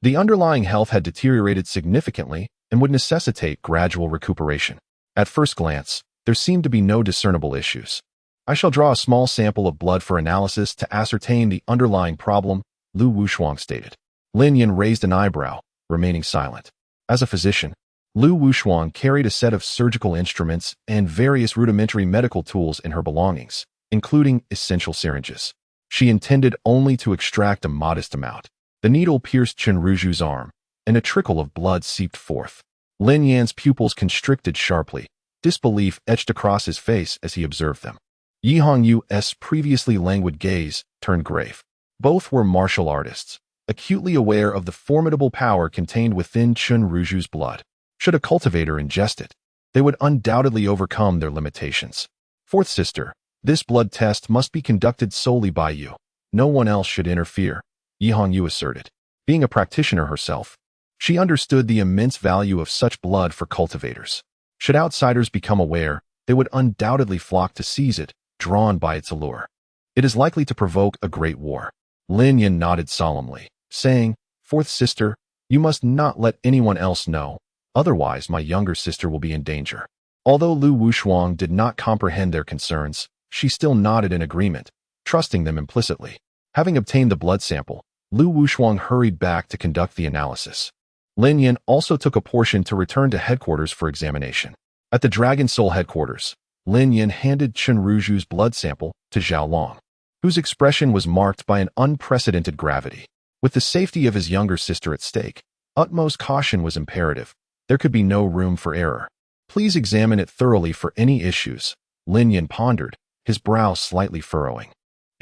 Speaker 1: The underlying health had deteriorated significantly and would necessitate gradual recuperation. At first glance, there seemed to be no discernible issues. I shall draw a small sample of blood for analysis to ascertain the underlying problem, Lu Wushuang stated. Lin Yan raised an eyebrow, remaining silent. As a physician, Lu Wushuang carried a set of surgical instruments and various rudimentary medical tools in her belongings, including essential syringes. She intended only to extract a modest amount. The needle pierced Chen Ruju's arm, and a trickle of blood seeped forth. Lin Yan's pupils constricted sharply, disbelief etched across his face as he observed them. Yi Hongyu's previously languid gaze turned grave. Both were martial artists, acutely aware of the formidable power contained within Chen Ruju's blood. Should a cultivator ingest it, they would undoubtedly overcome their limitations. Fourth sister, this blood test must be conducted solely by you. No one else should interfere, Yi Hongyu asserted. Being a practitioner herself, she understood the immense value of such blood for cultivators. Should outsiders become aware, they would undoubtedly flock to seize it, drawn by its allure. It is likely to provoke a great war. Lin Yan nodded solemnly, saying, Fourth sister, you must not let anyone else know, otherwise my younger sister will be in danger. Although Lu Wushuang did not comprehend their concerns, she still nodded in agreement, trusting them implicitly. Having obtained the blood sample, Lu Wushuang hurried back to conduct the analysis. Lin Yan also took a portion to return to headquarters for examination. At the Dragon Soul headquarters, Lin Yan handed Chen Ruju's blood sample to Zhao Long, whose expression was marked by an unprecedented gravity. With the safety of his younger sister at stake, utmost caution was imperative. There could be no room for error. Please examine it thoroughly for any issues, Lin Yan pondered, his brow slightly furrowing.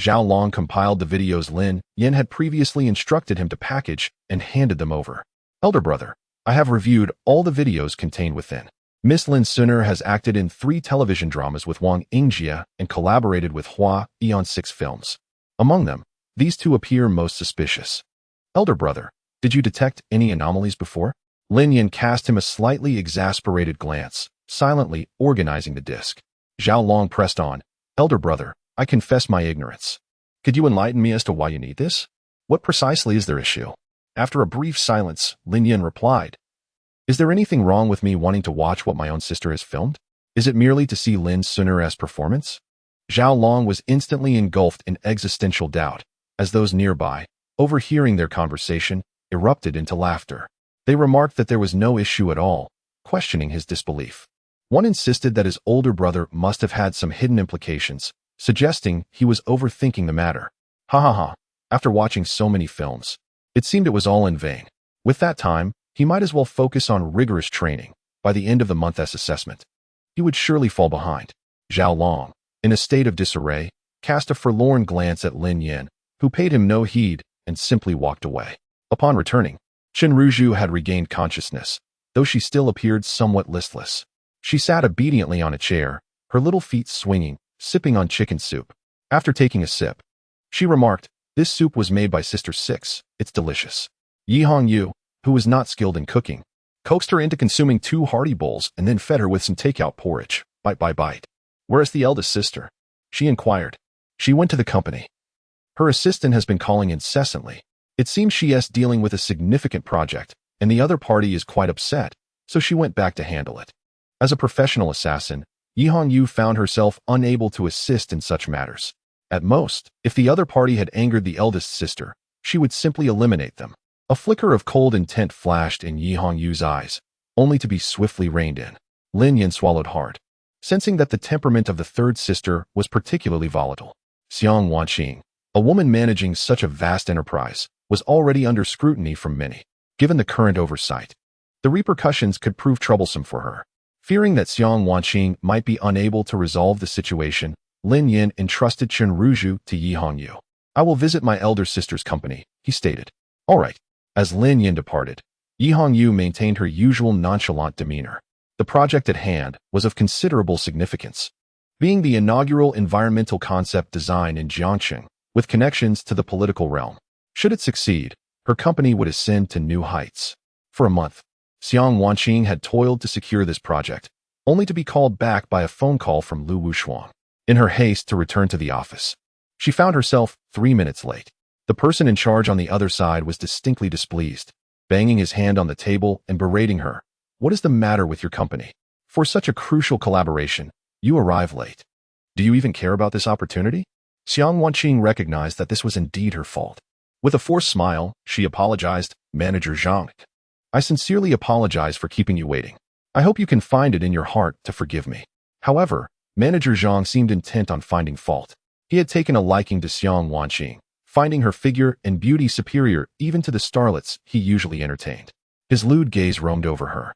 Speaker 1: Zhao Long compiled the videos Lin Yan had previously instructed him to package and handed them over. Elder brother, I have reviewed all the videos contained within. Miss Lin Suner has acted in 3 television dramas with Wang Yingjia and collaborated with Hua Yi on 6 films. Among them, these 2 appear most suspicious. Elder brother, did you detect any anomalies before? Lin Yan cast him a slightly exasperated glance, silently organizing the disc. Zhao Long pressed on. Elder brother, I confess my ignorance. Could you enlighten me as to why you need this? What precisely is their issue? After a brief silence, Lin Yan replied, Is there anything wrong with me wanting to watch what my own sister has filmed? Is it merely to see Lin Suner's performance? Zhao Long was instantly engulfed in existential doubt, as those nearby, overhearing their conversation, erupted into laughter. They remarked that there was no issue at all, questioning his disbelief. One insisted that his older brother must have had some hidden implications, suggesting he was overthinking the matter. Ha ha ha. After watching so many films, it seemed it was all in vain. With that time, he might as well focus on rigorous training. By the end of the month's assessment, he would surely fall behind. Zhao Long, in a state of disarray, cast a forlorn glance at Lin Yin, who paid him no heed and simply walked away. Upon returning, Chen Ruzhu had regained consciousness, though she still appeared somewhat listless. She sat obediently on a chair, her little feet swinging, sipping on chicken soup. After taking a sip, she remarked, "This soup was made by Sister Six. It's delicious." Yi Hongyu, who was not skilled in cooking, coaxed her into consuming 2 hearty bowls and then fed her with some takeout porridge, bite by bite. "Where is the eldest sister?" she inquired. "She went to the company. Her assistant has been calling incessantly. It seems she is dealing with a significant project, and the other party is quite upset, so she went back to handle it." As a professional assassin, Yi Hongyu found herself unable to assist in such matters. At most, if the other party had angered the eldest sister, she would simply eliminate them. A flicker of cold intent flashed in Yi Hongyu's eyes, only to be swiftly reined in. Lin Yin swallowed hard, sensing that the temperament of the third sister was particularly volatile. Xiang Wanqing, a woman managing such a vast enterprise, was already under scrutiny from many. Given the current oversight, the repercussions could prove troublesome for her. Fearing that Xiang Wanqing might be unable to resolve the situation, Lin Yin entrusted Chen Ruzhu to Yi Hongyu. "I will visit my elder sister's company," he stated. "All right." As Lin Yin departed, Yi Hongyu maintained her usual nonchalant demeanor. The project at hand was of considerable significance, being the inaugural environmental concept design in Jiangxing, with connections to the political realm. Should it succeed, her company would ascend to new heights. For a month, Xiang Wanqing had toiled to secure this project, only to be called back by a phone call from Lu Wushuang. In her haste to return to the office, she found herself 3 minutes late. The person in charge on the other side was distinctly displeased, banging his hand on the table and berating her. "What is the matter with your company? For such a crucial collaboration, you arrive late. Do you even care about this opportunity?" Xiang Wanqing recognized that this was indeed her fault. With a forced smile, she apologized. "Manager Zhang, I sincerely apologize for keeping you waiting. I hope you can find it in your heart to forgive me." However, Manager Zhang seemed intent on finding fault. He had taken a liking to Xiang Wanqing, finding her figure and beauty superior even to the starlets he usually entertained. His lewd gaze roamed over her,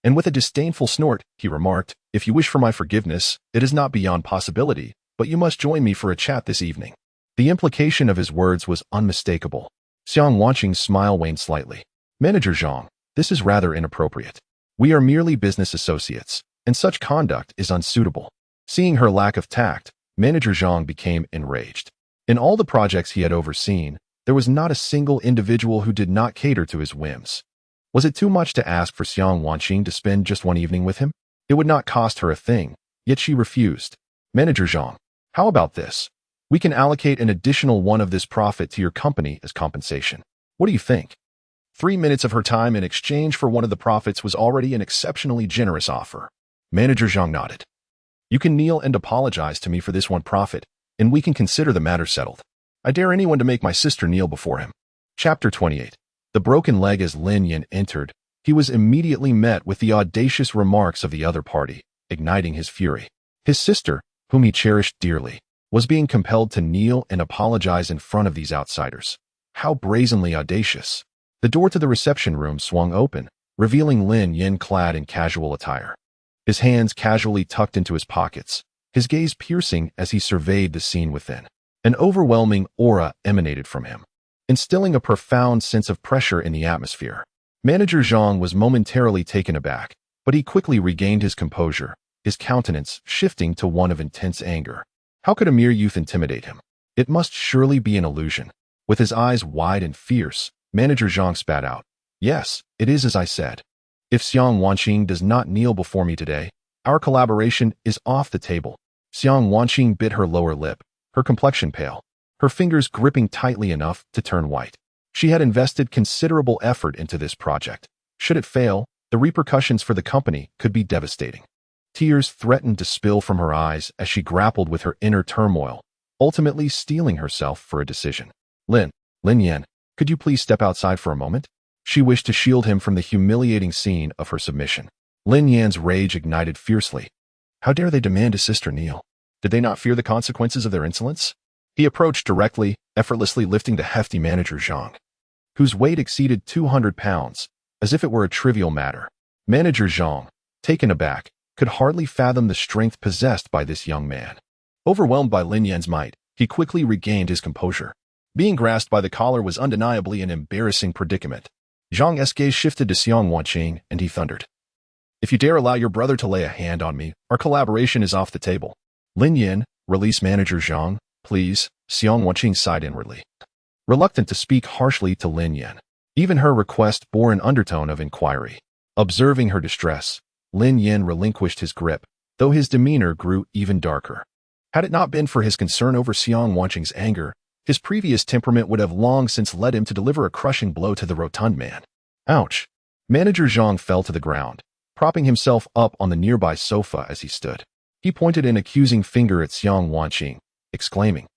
Speaker 1: and with a disdainful snort, he remarked, "If you wish for my forgiveness, it is not beyond possibility, but you must join me for a chat this evening." The implication of his words was unmistakable. Xiang Wanqing's smile waned slightly. "Manager Zhang, this is rather inappropriate. We are merely business associates, and such conduct is unsuitable." Seeing her lack of tact, Manager Zhang became enraged. In all the projects he had overseen, there was not a single individual who did not cater to his whims. Was it too much to ask for Xiang Wanqing to spend just one evening with him? It would not cost her a thing, yet she refused. "Manager Zhang, how about this? We can allocate an additional one of this profit to your company as compensation. What do you think?" 3 minutes of her time in exchange for one of the profits was already an exceptionally generous offer. Manager Zhang nodded. "You can kneel and apologize to me for this one profit, and we can consider the matter settled. I dare anyone to make my sister kneel before him." Chapter 28. The broken leg. As Lin Yin entered, he was immediately met with the audacious remarks of the other party, igniting his fury. His sister, whom he cherished dearly, was being compelled to kneel and apologize in front of these outsiders. How brazenly audacious. The door to the reception room swung open, revealing Lin Yin clad in casual attire, his hands casually tucked into his pockets, his gaze piercing as he surveyed the scene within. An overwhelming aura emanated from him, instilling a profound sense of pressure in the atmosphere. Manager Zhang was momentarily taken aback, but he quickly regained his composure, his countenance shifting to one of intense anger. How could a mere youth intimidate him? It must surely be an illusion. With his eyes wide and fierce, Manager Zhang spat out, "Yes, it is as I said. If Xiang Wanqing does not kneel before me today, our collaboration is off the table." Xiang Wanqing bit her lower lip, her complexion pale, her fingers gripping tightly enough to turn white. She had invested considerable effort into this project. Should it fail, the repercussions for the company could be devastating. Tears threatened to spill from her eyes as she grappled with her inner turmoil, ultimately steeling herself for a decision. Lin Yin, could you please step outside for a moment?" She wished to shield him from the humiliating scene of her submission. Lin Yan's rage ignited fiercely. How dare they demand his sister kneel? Did they not fear the consequences of their insolence? He approached directly, effortlessly lifting the hefty manager Zhang, whose weight exceeded 200 pounds, as if it were a trivial matter. Manager Zhang, taken aback, could hardly fathom the strength possessed by this young man. Overwhelmed by Lin Yan's might, he quickly regained his composure. Being grasped by the collar was undeniably an embarrassing predicament. Zhang's gaze shifted to Xiang Wanqing, and he thundered. If you dare allow your brother to lay a hand on me, our collaboration is off the table. Lin Yan, release Manager Zhang, please, Xiang Wanqing sighed inwardly. Reluctant to speak harshly to Lin Yan, even her request bore an undertone of inquiry. Observing her distress, Lin Yan relinquished his grip, though his demeanor grew even darker. Had it not been for his concern over Xiang Wanqing's anger, his previous temperament would have long since led him to deliver a crushing blow to the rotund man. Ouch! Manager Zhang fell to the ground, propping himself up on the nearby sofa as he stood. He pointed an accusing finger at Xiang Wanqing, exclaiming,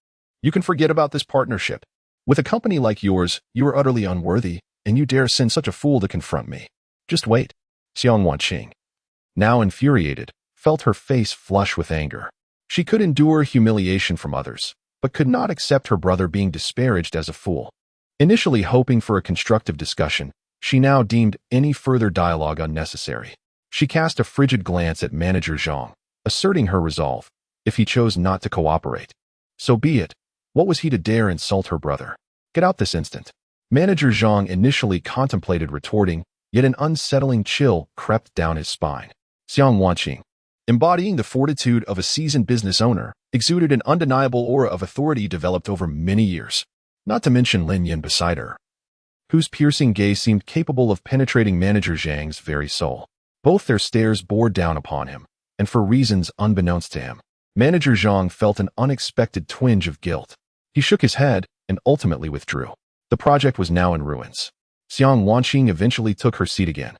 Speaker 1: You can forget about this partnership. With a company like yours, you are utterly unworthy, and you dare send such a fool to confront me. Just wait. Xiang Wanqing, now infuriated, felt her face flush with anger. She could endure humiliation from others, but could not accept her brother being disparaged as a fool. Initially hoping for a constructive discussion, she now deemed any further dialogue unnecessary. She cast a frigid glance at Manager Zhang, asserting her resolve. If he chose not to cooperate, so be it. What was he to dare insult her brother? Get out this instant. Manager Zhang initially contemplated retorting, yet an unsettling chill crept down his spine. Xiang Wanqing, embodying the fortitude of a seasoned business owner, exuded an undeniable aura of authority developed over many years. Not to mention Lin Yan beside her, whose piercing gaze seemed capable of penetrating Manager Zhang's very soul. Both their stares bore down upon him, and for reasons unbeknownst to him. Manager Zhang felt an unexpected twinge of guilt. He shook his head and ultimately withdrew. The project was now in ruins. Xiang Wanqing eventually took her seat again.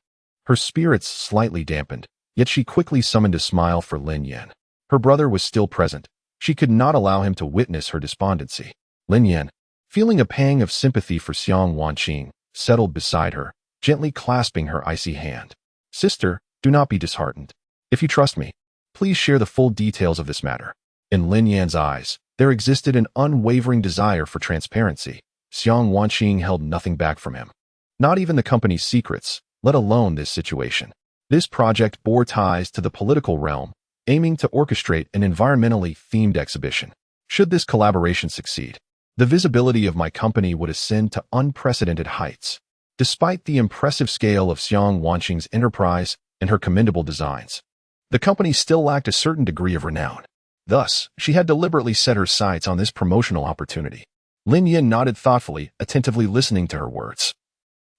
Speaker 1: Her spirits slightly dampened, yet she quickly summoned a smile for Lin Yan. Her brother was still present. She could not allow him to witness her despondency. Lin Yan, feeling a pang of sympathy for Xiang Wanqing, settled beside her, gently clasping her icy hand. Sister, do not be disheartened. If you trust me, please share the full details of this matter. In Lin Yan's eyes, there existed an unwavering desire for transparency. Xiang Wanqing held nothing back from him. Not even the company's secrets, let alone this situation. This project bore ties to the political realm, aiming to orchestrate an environmentally themed exhibition. Should this collaboration succeed, the visibility of my company would ascend to unprecedented heights. Despite the impressive scale of Xiang Wanqing's enterprise and her commendable designs, the company still lacked a certain degree of renown. Thus, she had deliberately set her sights on this promotional opportunity. Lin Yan nodded thoughtfully, attentively listening to her words.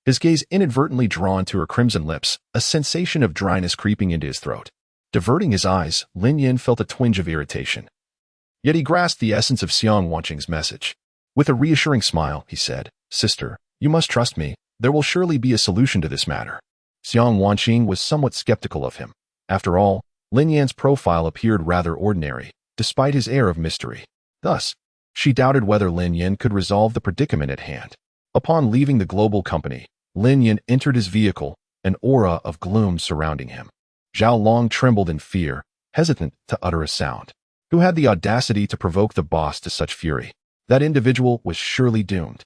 Speaker 1: His gaze inadvertently drawn to her crimson lips, a sensation of dryness creeping into his throat. Diverting his eyes, Lin Yan felt a twinge of irritation. Yet he grasped the essence of Xiang Wanqing's message. With a reassuring smile, he said, Sister, you must trust me. There will surely be a solution to this matter. Xiang Wanqing was somewhat skeptical of him. After all, Lin Yan's profile appeared rather ordinary, despite his air of mystery. Thus, she doubted whether Lin Yan could resolve the predicament at hand. Upon leaving the global company, Lin Yan entered his vehicle, an aura of gloom surrounding him. Zhao Long trembled in fear, hesitant to utter a sound. Who had the audacity to provoke the boss to such fury? That individual was surely doomed.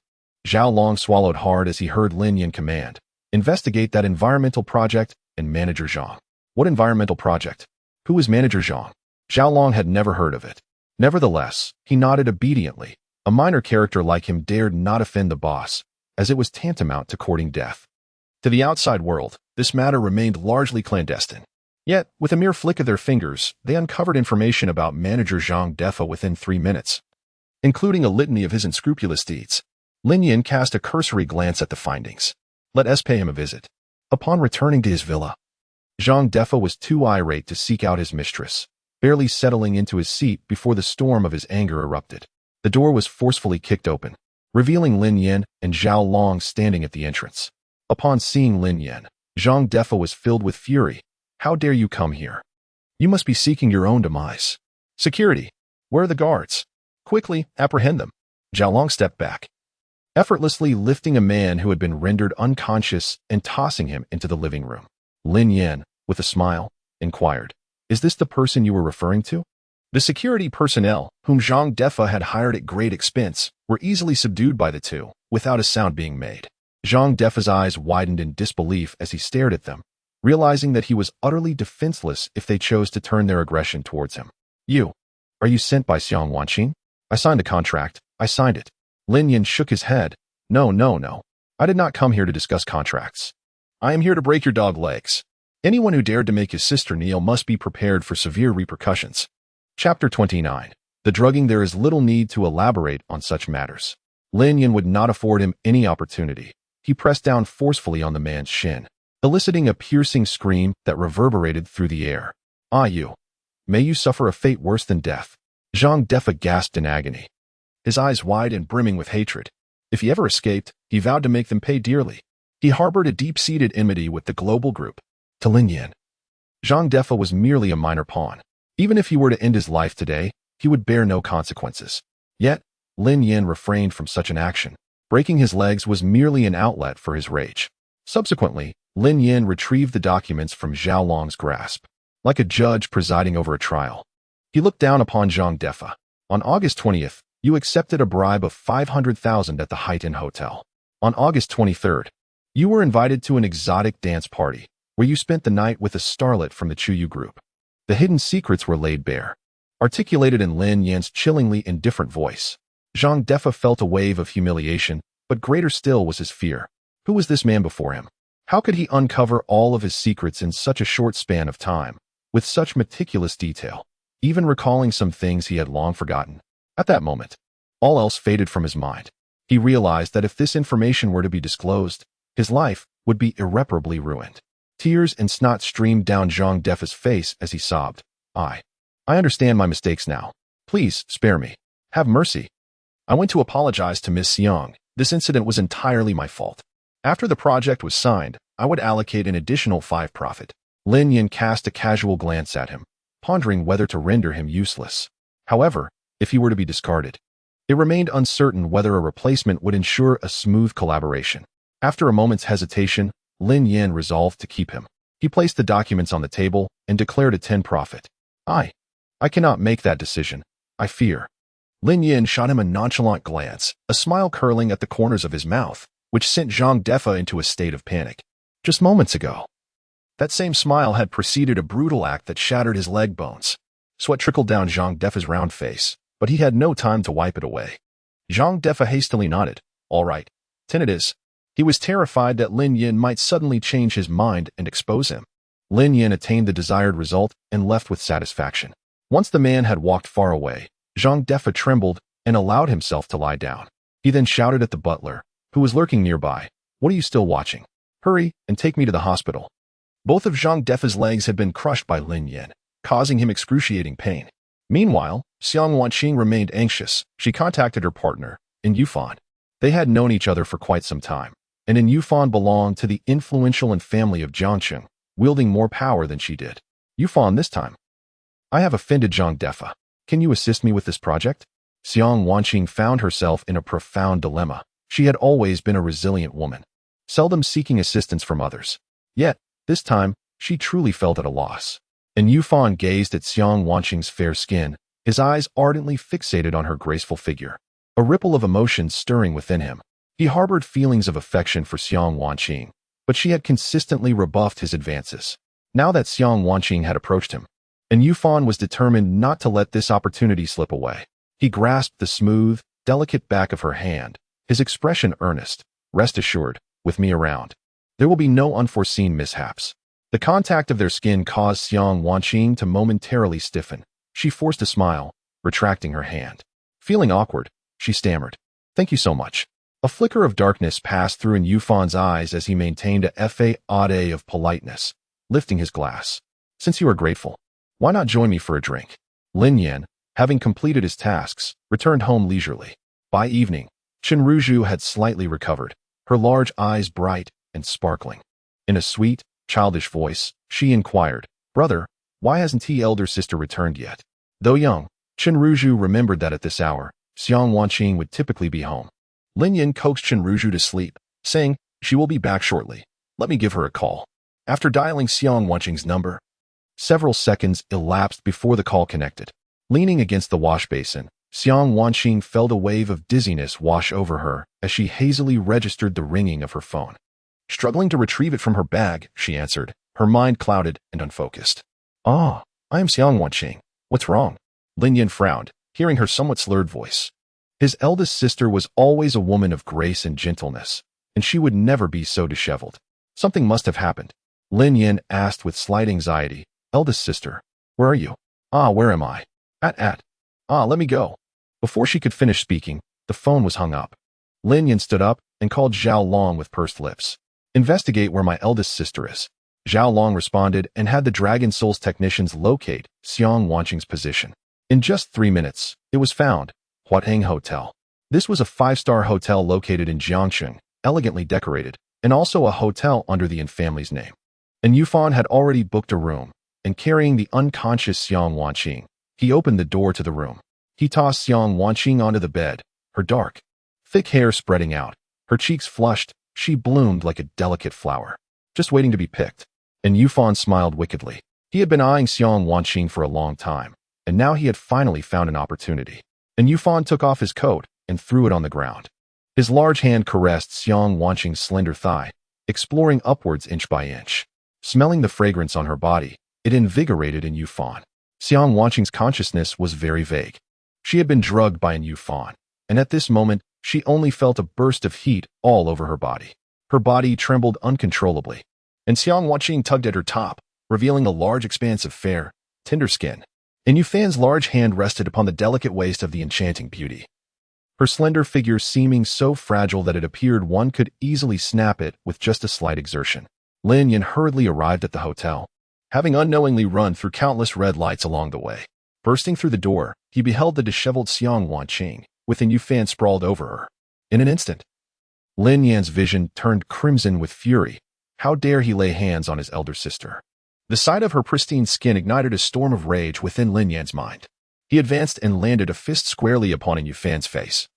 Speaker 1: Zhao Long swallowed hard as he heard Lin Yan command, investigate that environmental project and Manager Zhang. What environmental project? Who was Manager Zhang? Zhao Long had never heard of it. Nevertheless, he nodded obediently. A minor character like him dared not offend the boss, as it was tantamount to courting death. To the outside world, this matter remained largely clandestine. Yet, with a mere flick of their fingers, they uncovered information about Manager Zhang Defo within 3 minutes, including a litany of his unscrupulous deeds. Lin Yan cast a cursory glance at the findings. Let us pay him a visit. Upon returning to his villa, Zhang Defo was too irate to seek out his mistress, barely settling into his seat before the storm of his anger erupted. The door was forcefully kicked open, revealing Lin Yan and Zhao Long standing at the entrance. Upon seeing Lin Yan, Zhang Defo was filled with fury. How dare you come here? You must be seeking your own demise. Security, where are the guards? Quickly, apprehend them. Zhao Long stepped back, effortlessly lifting a man who had been rendered unconscious and tossing him into the living room. Lin Yan, with a smile, inquired, "Is this the person you were referring to?" The security personnel, whom Zhang Defa had hired at great expense, were easily subdued by the two, without a sound being made. Zhang Defa's eyes widened in disbelief as he stared at them, realizing that he was utterly defenseless if they chose to turn their aggression towards him. Are you sent by Xiang Wanqing? I signed a contract. I signed it. Lin Yin shook his head. No. I did not come here to discuss contracts. I am here to break your dog legs. Anyone who dared to make his sister kneel must be prepared for severe repercussions. Chapter 29. The drugging. There is little need to elaborate on such matters. Lin Yin would not afford him any opportunity. He pressed down forcefully on the man's shin, eliciting a piercing scream that reverberated through the air. May you suffer a fate worse than death. Zhang Defa gasped in agony, his eyes wide and brimming with hatred. If he ever escaped, he vowed to make them pay dearly. He harbored a deep-seated enmity with the global group. To Lin Yin, Zhang Defa was merely a minor pawn. Even if he were to end his life today, he would bear no consequences. Yet, Lin Yin refrained from such an action. Breaking his legs was merely an outlet for his rage. Subsequently, Lin Yin retrieved the documents from Zhao Long's grasp. Like a judge presiding over a trial, he looked down upon Zhang Defa. On August 20th, you accepted a bribe of 500,000 at the Haitin Hotel. On August 23rd, you were invited to an exotic dance party, where you spent the night with a starlet from the Chuyu group. The hidden secrets were laid bare, articulated in Lin Yin's chillingly indifferent voice. Zhang Defa felt a wave of humiliation, but greater still was his fear. Who was this man before him? How could he uncover all of his secrets in such a short span of time, with such meticulous detail, even recalling some things he had long forgotten? At that moment, all else faded from his mind. He realized that if this information were to be disclosed, his life would be irreparably ruined. Tears and snot streamed down Zhang Defa's face as he sobbed. I understand my mistakes now. Please, spare me. Have mercy. I went to apologize to Miss Xiang. This incident was entirely my fault. After the project was signed, I would allocate an additional 5 profit. Lin Yin cast a casual glance at him, pondering whether to render him useless. However, if he were to be discarded, it remained uncertain whether a replacement would ensure a smooth collaboration. After a moment's hesitation, Lin Yin resolved to keep him. He placed the documents on the table and declared a 10 profit. I cannot make that decision. I fear. Lin Yin shot him a nonchalant glance, a smile curling at the corners of his mouth, which sent Zhang Defa into a state of panic. Just moments ago, that same smile had preceded a brutal act that shattered his leg bones. Sweat trickled down Zhang Defa's round face, but he had no time to wipe it away. Zhang Defa hastily nodded. All right, 10 it is. He was terrified that Lin Yin might suddenly change his mind and expose him. Lin Yin attained the desired result and left with satisfaction. Once the man had walked far away, Zhang Defa trembled and allowed himself to lie down. He then shouted at the butler, who was lurking nearby, "What are you still watching? Hurry and take me to the hospital." Both of Zhang Defa's legs had been crushed by Lin Yin, causing him excruciating pain. Meanwhile, Xiang Wanqing remained anxious. She contacted her partner, In Yufan. They had known each other for quite some time, and In Yufan belonged to the influential and family of Jiangqing, wielding more power than she did. Yufan this time. I have offended Zhang Defa. Can you assist me with this project? Xiang Wanqing found herself in a profound dilemma. She had always been a resilient woman, seldom seeking assistance from others. Yet, this time, she truly felt at a loss. And Yufan gazed at Xiang Wanqing's fair skin, his eyes ardently fixated on her graceful figure, a ripple of emotion stirring within him. He harbored feelings of affection for Xiang Wanqing, but she had consistently rebuffed his advances. Now that Xiang Wanqing had approached him, and Yufan was determined not to let this opportunity slip away. He grasped the smooth, delicate back of her hand, his expression earnest. Rest assured, with me around, there will be no unforeseen mishaps. The contact of their skin caused Xiang Wanqing to momentarily stiffen. She forced a smile, retracting her hand. Feeling awkward, she stammered, "Thank you so much." A flicker of darkness passed through in Yufan's eyes as he maintained a facade of politeness, lifting his glass. "Since you are grateful, why not join me for a drink?" Lin Yin, having completed his tasks, returned home leisurely. By evening, Chenruzhu had slightly recovered, her large eyes bright and sparkling. In a sweet, childish voice, she inquired, "Brother, why hasn't his elder sister returned yet?" Though young, Chenruzhu remembered that at this hour, Xiang Wanqing would typically be home. Lin Yin coaxed Chenruzhu to sleep, saying, "She will be back shortly. Let me give her a call." After dialing Xiang Wanqing's number, several seconds elapsed before the call connected. Leaning against the wash basin, Xiang Wanqing felt a wave of dizziness wash over her as she hazily registered the ringing of her phone. Struggling to retrieve it from her bag, she answered, her mind clouded and unfocused. "Ah, I am Xiang Wanqing. What's wrong?" Lin Yin frowned, hearing her somewhat slurred voice. His eldest sister was always a woman of grace and gentleness, and she would never be so disheveled. Something must have happened. Lin Yin asked with slight anxiety, "Eldest sister, where are you?" "Ah, where am I?" Ah, let me go." Before she could finish speaking, the phone was hung up. Lin Yin stood up and called Zhao Long with pursed lips. "Investigate where my eldest sister is." Zhao Long responded and had the Dragon Souls technicians locate Xiang Wanqing's position. In just 3 minutes, it was found. Huatheng Hotel. This was a 5-star hotel located in Jiangsheng, elegantly decorated, and also a hotel under the Yin family's name. And Yufan had already booked a room, and carrying the unconscious Xiang Wanqing, he opened the door to the room. He tossed Xiang Wanqing onto the bed, her dark, thick hair spreading out, her cheeks flushed. She bloomed like a delicate flower, just waiting to be picked. And Yufan smiled wickedly. He had been eyeing Xiang Wanqing for a long time, and now he had finally found an opportunity. And Yufan took off his coat and threw it on the ground. His large hand caressed Xiang Wanqing's slender thigh, exploring upwards inch by inch. Smelling the fragrance on her body, it invigorated in Yufan. Xiang Wanqing's consciousness was very vague. She had been drugged by an Yufan, and at this moment, she only felt a burst of heat all over her body. Her body trembled uncontrollably, and Xiang Wanqing tugged at her top, revealing a large expanse of fair, tender skin. And Yufan's large hand rested upon the delicate waist of the enchanting beauty. Her slender figure seeming so fragile that it appeared one could easily snap it with just a slight exertion. Lin Yin hurriedly arrived at the hotel, having unknowingly run through countless red lights along the way. Bursting through the door, he beheld the disheveled Xiang Wanqing, with an Yufan sprawled over her. In an instant, Lin Yan's vision turned crimson with fury. How dare he lay hands on his elder sister? The sight of her pristine skin ignited a storm of rage within Lin Yan's mind. He advanced and landed a fist squarely upon Yufan's face,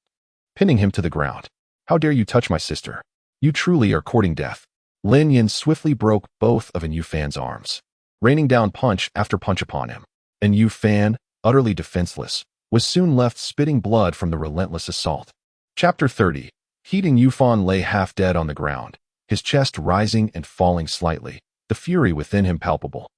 Speaker 1: pinning him to the ground. "How dare you touch my sister? You truly are courting death." Lin Yan swiftly broke both of Yufan's arms, raining down punch after punch upon him. And Yufan, utterly defenseless, was soon left spitting blood from the relentless assault. Chapter 30. Heating Yufan lay half dead on the ground, his chest rising and falling slightly, the fury within him palpable.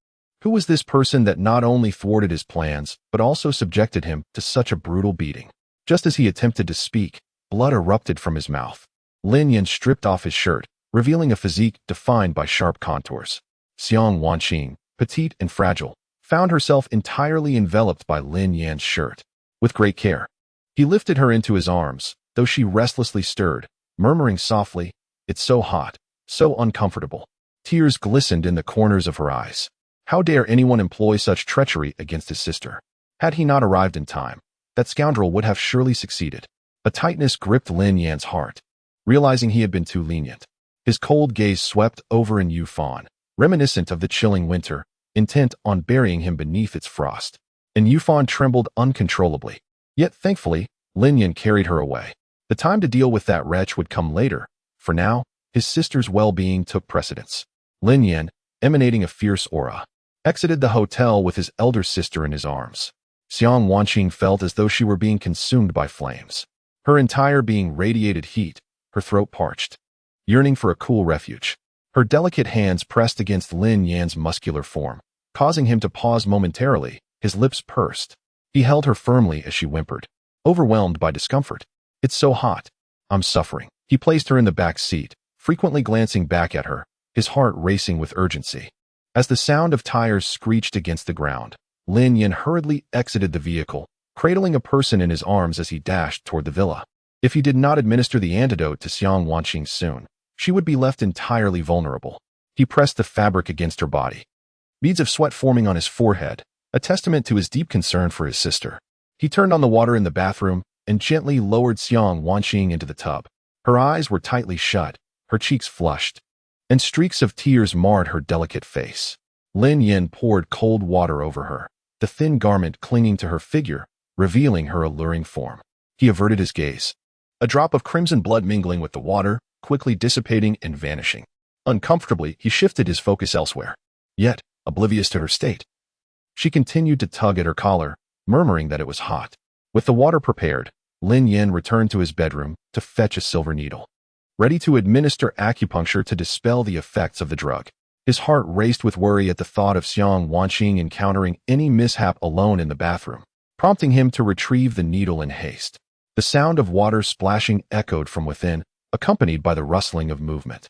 Speaker 1: Who was this person that not only thwarted his plans, but also subjected him to such a brutal beating? Just as he attempted to speak, blood erupted from his mouth. Lin Yan stripped off his shirt, revealing a physique defined by sharp contours. Xiang Wanqing, petite and fragile, found herself entirely enveloped by Lin Yan's shirt. With great care, he lifted her into his arms, though she restlessly stirred, murmuring softly, "It's so hot, so uncomfortable." Tears glistened in the corners of her eyes. How dare anyone employ such treachery against his sister? Had he not arrived in time, that scoundrel would have surely succeeded. A tightness gripped Lin Yan's heart, realizing he had been too lenient. His cold gaze swept over in Yufan, reminiscent of the chilling winter, intent on burying him beneath its frost. And Yufan trembled uncontrollably. Yet thankfully, Lin Yan carried her away. The time to deal with that wretch would come later. For now, his sister's well-being took precedence. Lin Yan, emanating a fierce aura, exited the hotel with his elder sister in his arms. Xiang Wanqing felt as though she were being consumed by flames. Her entire being radiated heat, her throat parched, yearning for a cool refuge. Her delicate hands pressed against Lin Yan's muscular form, causing him to pause momentarily, his lips pursed. He held her firmly as she whimpered, overwhelmed by discomfort. "It's so hot. I'm suffering." He placed her in the back seat, frequently glancing back at her, his heart racing with urgency. As the sound of tires screeched against the ground, Lin Yan hurriedly exited the vehicle, cradling a person in his arms as he dashed toward the villa. If he did not administer the antidote to Xiang Wanqing soon, she would be left entirely vulnerable. He pressed the fabric against her body, beads of sweat forming on his forehead, a testament to his deep concern for his sister. He turned on the water in the bathroom and gently lowered Xiang Wanqing into the tub. Her eyes were tightly shut, her cheeks flushed, and streaks of tears marred her delicate face. Lin Yan poured cold water over her, the thin garment clinging to her figure, revealing her alluring form. He averted his gaze, a drop of crimson blood mingling with the water, quickly dissipating and vanishing. Uncomfortably, he shifted his focus elsewhere. Yet, oblivious to her state, she continued to tug at her collar, murmuring that it was hot. With the water prepared, Lin Yin returned to his bedroom to fetch a silver needle, ready to administer acupuncture to dispel the effects of the drug. His heart raced with worry at the thought of Xiang Wanqing encountering any mishap alone in the bathroom, prompting him to retrieve the needle in haste. The sound of water splashing echoed from within, accompanied by the rustling of movement.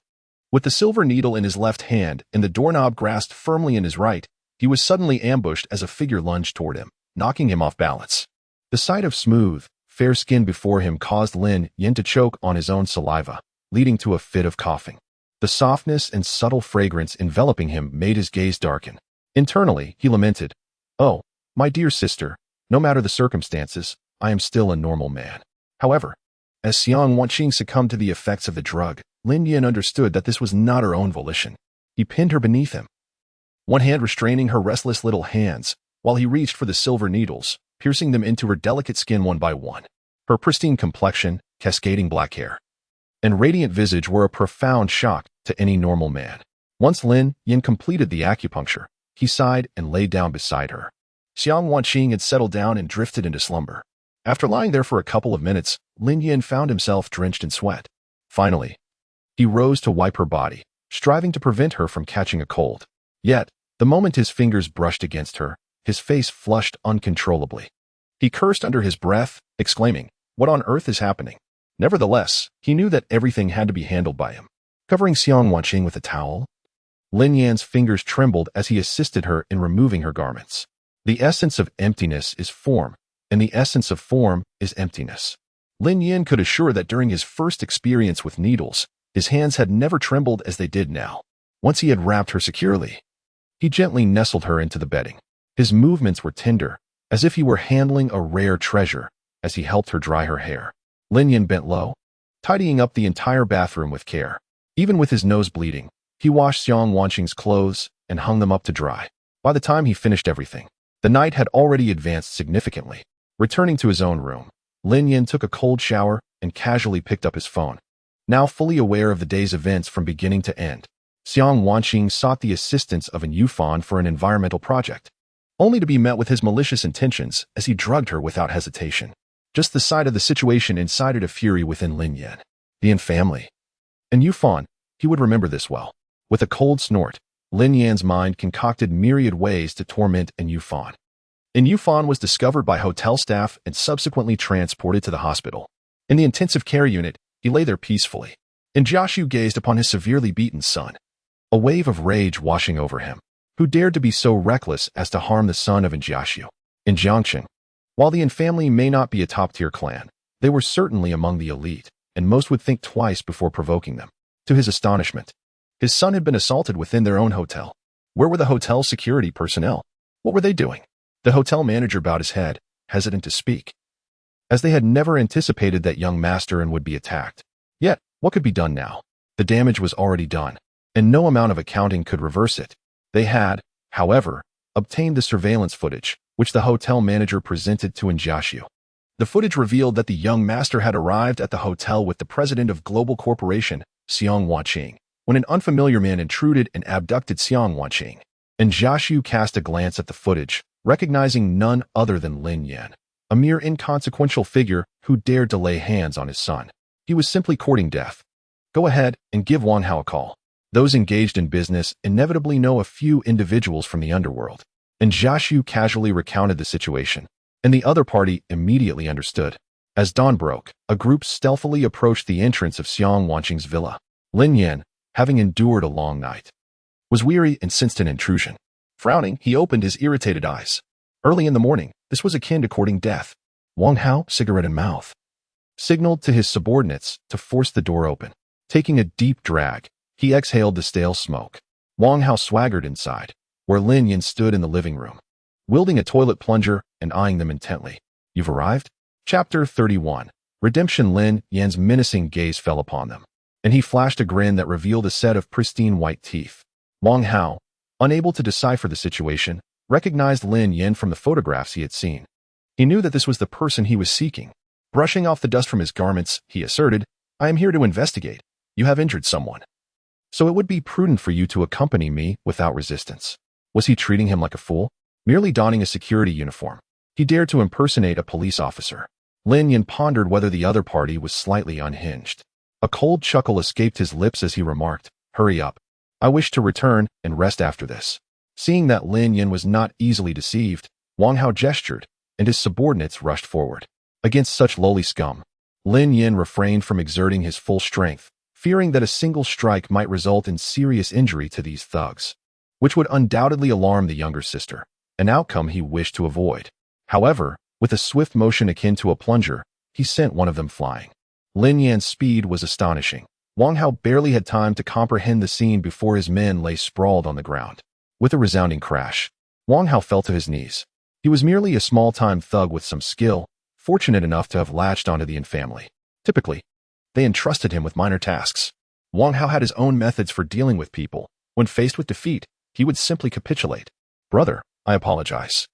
Speaker 1: With the silver needle in his left hand and the doorknob grasped firmly in his right, he was suddenly ambushed as a figure lunged toward him, knocking him off balance. The sight of smooth, fair skin before him caused Lin Yin to choke on his own saliva, leading to a fit of coughing. The softness and subtle fragrance enveloping him made his gaze darken. Internally, he lamented, "Oh, my dear sister, no matter the circumstances, I am still a normal man." However, as Xiang Wanqing succumbed to the effects of the drug, Lin Yin understood that this was not her own volition. He pinned her beneath him, one hand restraining her restless little hands, while he reached for the silver needles, piercing them into her delicate skin one by one. Her pristine complexion, cascading black hair, and radiant visage were a profound shock to any normal man. Once Lin Yin completed the acupuncture, he sighed and lay down beside her. Xiang Wanqing had settled down and drifted into slumber. After lying there for a couple of minutes, Lin Yin found himself drenched in sweat. Finally, he rose to wipe her body, striving to prevent her from catching a cold. Yet, the moment his fingers brushed against her, his face flushed uncontrollably. He cursed under his breath, exclaiming, "What on earth is happening?" Nevertheless, he knew that everything had to be handled by him. Covering Xiang Wanqing with a towel, Lin Yan's fingers trembled as he assisted her in removing her garments. The essence of emptiness is form, and the essence of form is emptiness. Lin Yin could assure that during his first experience with needles, his hands had never trembled as they did now. Once he had wrapped her securely, he gently nestled her into the bedding. His movements were tender, as if he were handling a rare treasure, as he helped her dry her hair. Lin Yin bent low, tidying up the entire bathroom with care. Even with his nose bleeding, he washed Xiang Wanqing's clothes and hung them up to dry. By the time he finished everything, the night had already advanced significantly. Returning to his own room, Lin Yin took a cold shower and casually picked up his phone. Now fully aware of the day's events from beginning to end, Xiang Wanqing sought the assistance of an Yufan for an environmental project, only to be met with his malicious intentions as he drugged her without hesitation. Just the sight of the situation incited a fury within Lin Yin. The infamily. And Yufan, he would remember this well. With a cold snort, Lin Yan's mind concocted myriad ways to torment an Yufan. And Yufan was discovered by hotel staff and subsequently transported to the hospital. In the intensive care unit, he lay there peacefully. And Jiaxu gazed upon his severely beaten son, a wave of rage washing over him. Who dared to be so reckless as to harm the son of Jiaxu? In Jiangqing, while the family may not be a top-tier clan, they were certainly among the elite, and most would think twice before provoking them. To his astonishment, his son had been assaulted within their own hotel. Where were the hotel security personnel? What were they doing? The hotel manager bowed his head, hesitant to speak, as they had never anticipated that young master and would be attacked. Yet, what could be done now? The damage was already done, and no amount of accounting could reverse it. They had, however, obtained the surveillance footage, which the hotel manager presented to Jiaxu. The footage revealed that the young master had arrived at the hotel with the president of Global Corporation, Xiang Wanqing, when an unfamiliar man intruded and abducted Xiang Wanqing. And Jiaxu cast a glance at the footage, recognizing none other than Lin Yin, a mere inconsequential figure who dared to lay hands on his son. He was simply courting death. Go ahead and give Wang Hao a call. Those engaged in business inevitably know a few individuals from the underworld. And Jiaxu casually recounted the situation, and the other party immediately understood. As dawn broke, a group stealthily approached the entrance of Xiang Wanqing's villa. Lin Yin, having endured a long night, was weary and sensed an intrusion. Frowning, he opened his irritated eyes. Early in the morning, this was akin to courting death. Wang Hao, cigarette in mouth, signaled to his subordinates to force the door open. Taking a deep drag, he exhaled the stale smoke. Wang Hao swaggered inside, where Lin Yin stood in the living room, wielding a toilet plunger and eyeing them intently. You've arrived? Chapter 31. Redemption. Lin Yin's menacing gaze fell upon them, and he flashed a grin that revealed a set of pristine white teeth. Wang Hao, unable to decipher the situation, recognized Lin Yin from the photographs he had seen. He knew that this was the person he was seeking. Brushing off the dust from his garments, he asserted, "I am here to investigate. You have injured someone." so it would be prudent for you to accompany me without resistance. Was he treating him like a fool? Merely donning a security uniform, he dared to impersonate a police officer. Lin Yan pondered whether the other party was slightly unhinged. A cold chuckle escaped his lips as he remarked, "Hurry up. I wish to return and rest after this." Seeing that Lin Yan was not easily deceived, Wang Hao gestured, and his subordinates rushed forward. Against such lowly scum, Lin Yan refrained from exerting his full strength, fearing that a single strike might result in serious injury to these thugs, which would undoubtedly alarm the younger sister, an outcome he wished to avoid. However, with a swift motion akin to a plunger, he sent one of them flying. Lin Yan's speed was astonishing. Wang Hao barely had time to comprehend the scene before his men lay sprawled on the ground. With a resounding crash, Wang Hao fell to his knees. He was merely a small-time thug with some skill, fortunate enough to have latched onto the Yin family. Typically, they entrusted him with minor tasks. Wang Hao had his own methods for dealing with people. When faced with defeat, he would simply capitulate. "Brother, I apologize.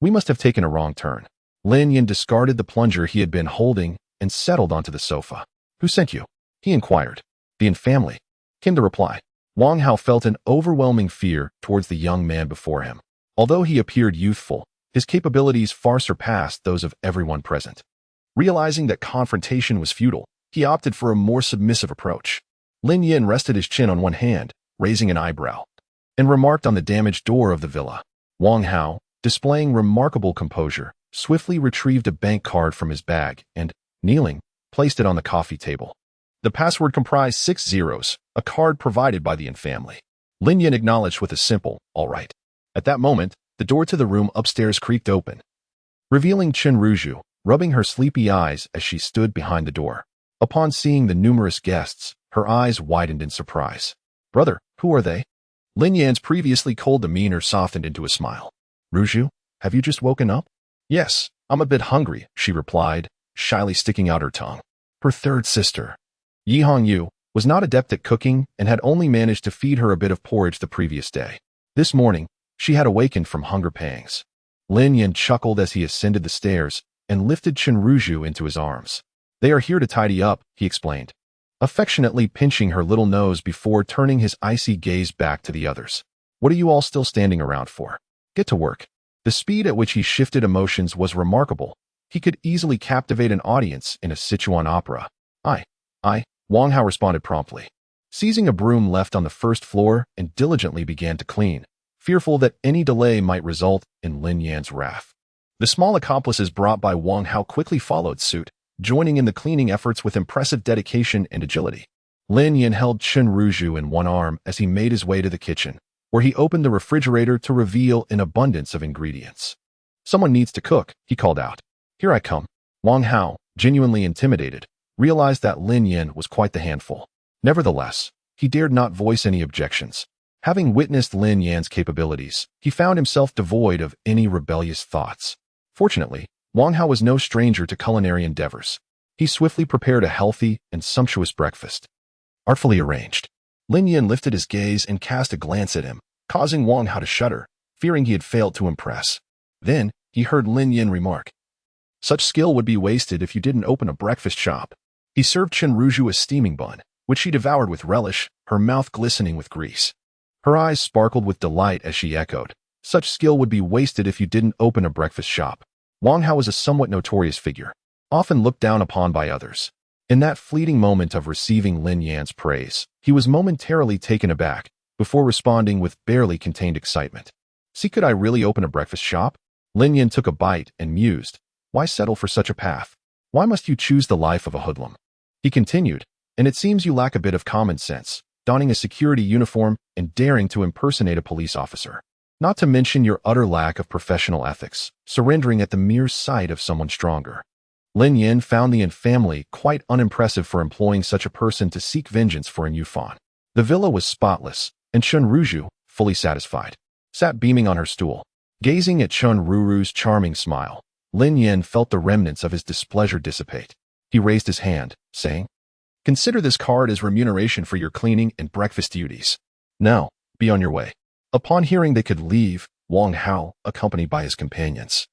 Speaker 1: We must have taken a wrong turn." Lin Yan discarded the plunger he had been holding and settled onto the sofa. "Who sent you?" he inquired. "The Yin family," came the reply. Wang Hao felt an overwhelming fear towards the young man before him. Although he appeared youthful, his capabilities far surpassed those of everyone present. Realizing that confrontation was futile, he opted for a more submissive approach. Lin Yan rested his chin on one hand, raising an eyebrow, and remarked on the damaged door of the villa. Wang Hao, displaying remarkable composure, swiftly retrieved a bank card from his bag and, kneeling, placed it on the coffee table. The password comprised 6 zeros, a card provided by the Yin family. Lin Yan acknowledged with a simple, "All right." At that moment, the door to the room upstairs creaked open, revealing Chen Ruzhu, rubbing her sleepy eyes as she stood behind the door. Upon seeing the numerous guests, her eyes widened in surprise. "Brother, who are they?" Lin Yan's previously cold demeanor softened into a smile. "Ruzhu, have you just woken up?" "Yes, I'm a bit hungry," she replied, shyly sticking out her tongue. Her third sister, Yi Hongyu, was not adept at cooking and had only managed to feed her a bit of porridge the previous day. This morning, she had awakened from hunger pangs. Lin Yan chuckled as he ascended the stairs and lifted Chen Ruzhu into his arms. "They are here to tidy up," he explained, affectionately pinching her little nose before turning his icy gaze back to the others. "What are you all still standing around for? Get to work." The speed at which he shifted emotions was remarkable. He could easily captivate an audience in a Sichuan opera. I, Wang Hao responded promptly, seizing a broom left on the first floor and diligently began to clean, fearful that any delay might result in Lin Yan's wrath. The small accomplices brought by Wang Hao quickly followed suit, joining in the cleaning efforts with impressive dedication and agility. Lin Yan held Chen Ruzhu in one arm as he made his way to the kitchen, where he opened the refrigerator to reveal an abundance of ingredients. "Someone needs to cook," he called out. "Here I come." Wang Hao, genuinely intimidated, realized that Lin Yan was quite the handful. Nevertheless, he dared not voice any objections. Having witnessed Lin Yan's capabilities, he found himself devoid of any rebellious thoughts. Fortunately, Wang Hao was no stranger to culinary endeavors. He swiftly prepared a healthy and sumptuous breakfast. Artfully arranged, Lin Yan lifted his gaze and cast a glance at him, causing Wang Hao to shudder, fearing he had failed to impress. Then, he heard Lin Yan remark, "Such skill would be wasted if you didn't open a breakfast shop." He served Chen Ruzhu a steaming bun, which she devoured with relish, her mouth glistening with grease. Her eyes sparkled with delight as she echoed, "Such skill would be wasted if you didn't open a breakfast shop." Wang Hao was a somewhat notorious figure, often looked down upon by others. In that fleeting moment of receiving Lin Yan's praise, he was momentarily taken aback, before responding with barely contained excitement. "See, could I really open a breakfast shop?" Lin Yan took a bite and mused, "Why settle for such a path? Why must you choose the life of a hoodlum?" He continued, "And it seems you lack a bit of common sense, donning a security uniform and daring to impersonate a police officer. Not to mention your utter lack of professional ethics, surrendering at the mere sight of someone stronger." Lin Yan found the Yin family quite unimpressive for employing such a person to seek vengeance for a new fawn. The villa was spotless, and Chen Ruzhu, fully satisfied, sat beaming on her stool. Gazing at Chen Ruzhu's charming smile, Lin Yan felt the remnants of his displeasure dissipate. He raised his hand, saying, "Consider this card as remuneration for your cleaning and breakfast duties. Now, be on your way." Upon hearing they could leave, Wang Hao, accompanied by his companions,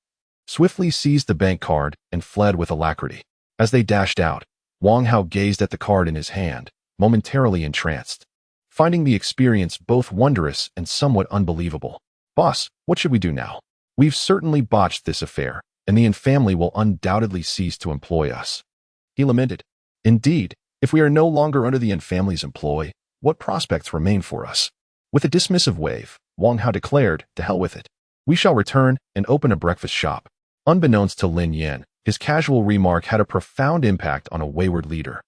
Speaker 1: swiftly seized the bank card and fled with alacrity. As they dashed out, Wang Hao gazed at the card in his hand, momentarily entranced. finding the experience both wondrous and somewhat unbelievable. Boss, what should we do now? We've certainly botched this affair, and the Yin family will undoubtedly cease to employ us. He lamented. Indeed, if we are no longer under the Yin family's employ, what prospects remain for us? With a dismissive wave, Wang Hao declared, to hell with it. We shall return and open a breakfast shop. Unbeknownst to Lin Yan, his casual remark had a profound impact on a wayward leader,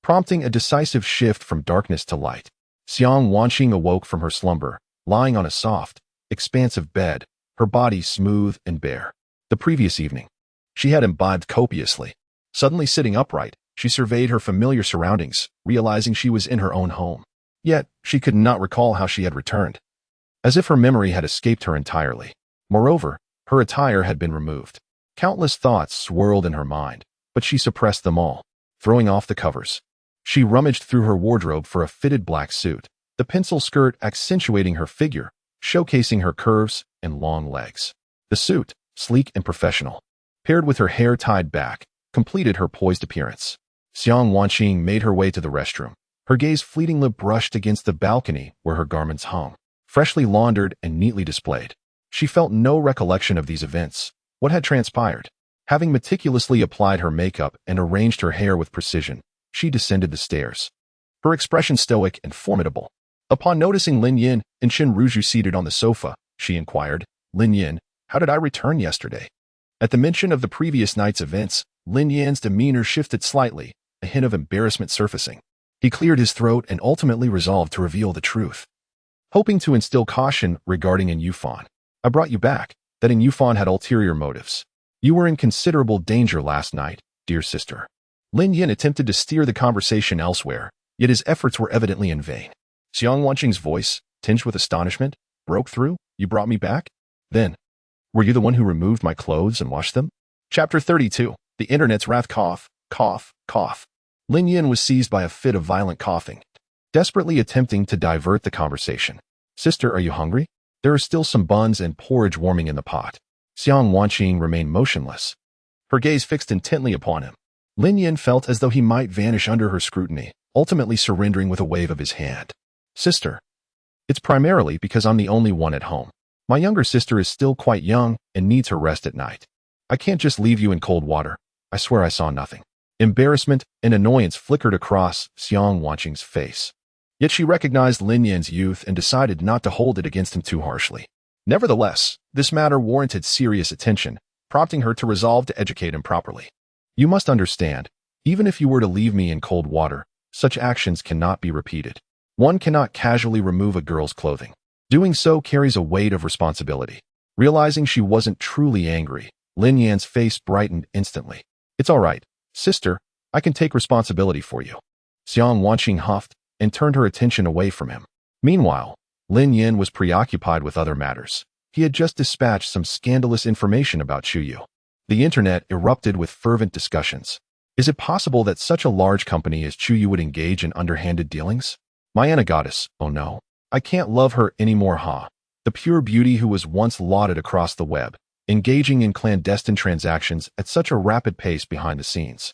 Speaker 1: prompting a decisive shift from darkness to light. Xiang Wanqing awoke from her slumber, lying on a soft, expansive bed, her body smooth and bare. The previous evening, she had imbibed copiously. Suddenly sitting upright, she surveyed her familiar surroundings, realizing she was in her own home. Yet, she could not recall how she had returned. As if her memory had escaped her entirely. Moreover, her attire had been removed. Countless thoughts swirled in her mind, but she suppressed them all, throwing off the covers. She rummaged through her wardrobe for a fitted black suit, the pencil skirt accentuating her figure, showcasing her curves and long legs. The suit, sleek and professional, paired with her hair tied back, completed her poised appearance. Xiang Wanqing made her way to the restroom. Her gaze fleetingly brushed against the balcony where her garments hung, freshly laundered and neatly displayed. She felt no recollection of these events. What had transpired? Having meticulously applied her makeup and arranged her hair with precision, she descended the stairs, her expression stoic and formidable. Upon noticing Lin Yin and Shen Ruju seated on the sofa, she inquired, Lin Yin, how did I return yesterday? At the mention of the previous night's events, Lin Yan's demeanor shifted slightly, a hint of embarrassment surfacing. He cleared his throat and ultimately resolved to reveal the truth, hoping to instill caution regarding Yin Yufan. I brought you back, that Yin Yufan had ulterior motives. You were in considerable danger last night, dear sister. Lin Yin attempted to steer the conversation elsewhere, yet his efforts were evidently in vain. Xiang Wanqing's voice, tinged with astonishment, broke through. You brought me back? Then, were you the one who removed my clothes and washed them? Chapter 32. The Internet's Wrath. Cough, cough, cough. Lin Yin was seized by a fit of violent coughing, desperately attempting to divert the conversation. Sister, are you hungry? There are still some buns and porridge warming in the pot. Xiang Wanqing remained motionless, her gaze fixed intently upon him. Lin Yin felt as though he might vanish under her scrutiny, ultimately surrendering with a wave of his hand. Sister, it's primarily because I'm the only one at home. My younger sister is still quite young and needs her rest at night. I can't just leave you in cold water. I swear I saw nothing. Embarrassment and annoyance flickered across Xiang Wanqing's face. Yet she recognized Lin Yan's youth and decided not to hold it against him too harshly. Nevertheless, this matter warranted serious attention, prompting her to resolve to educate him properly. You must understand, even if you were to leave me in cold water, such actions cannot be repeated. One cannot casually remove a girl's clothing. Doing so carries a weight of responsibility. Realizing she wasn't truly angry, Lin Yan's face brightened instantly. It's all right, sister, I can take responsibility for you. Xiang Wanqing huffed and turned her attention away from him. Meanwhile, Lin Yin was preoccupied with other matters. He had just dispatched some scandalous information about Chuyu. The internet erupted with fervent discussions. Is it possible that such a large company as Chuyu would engage in underhanded dealings? My Anna goddess, oh no. I can't love her anymore, ha. The pure beauty who was once lauded across the web, engaging in clandestine transactions at such a rapid pace behind the scenes.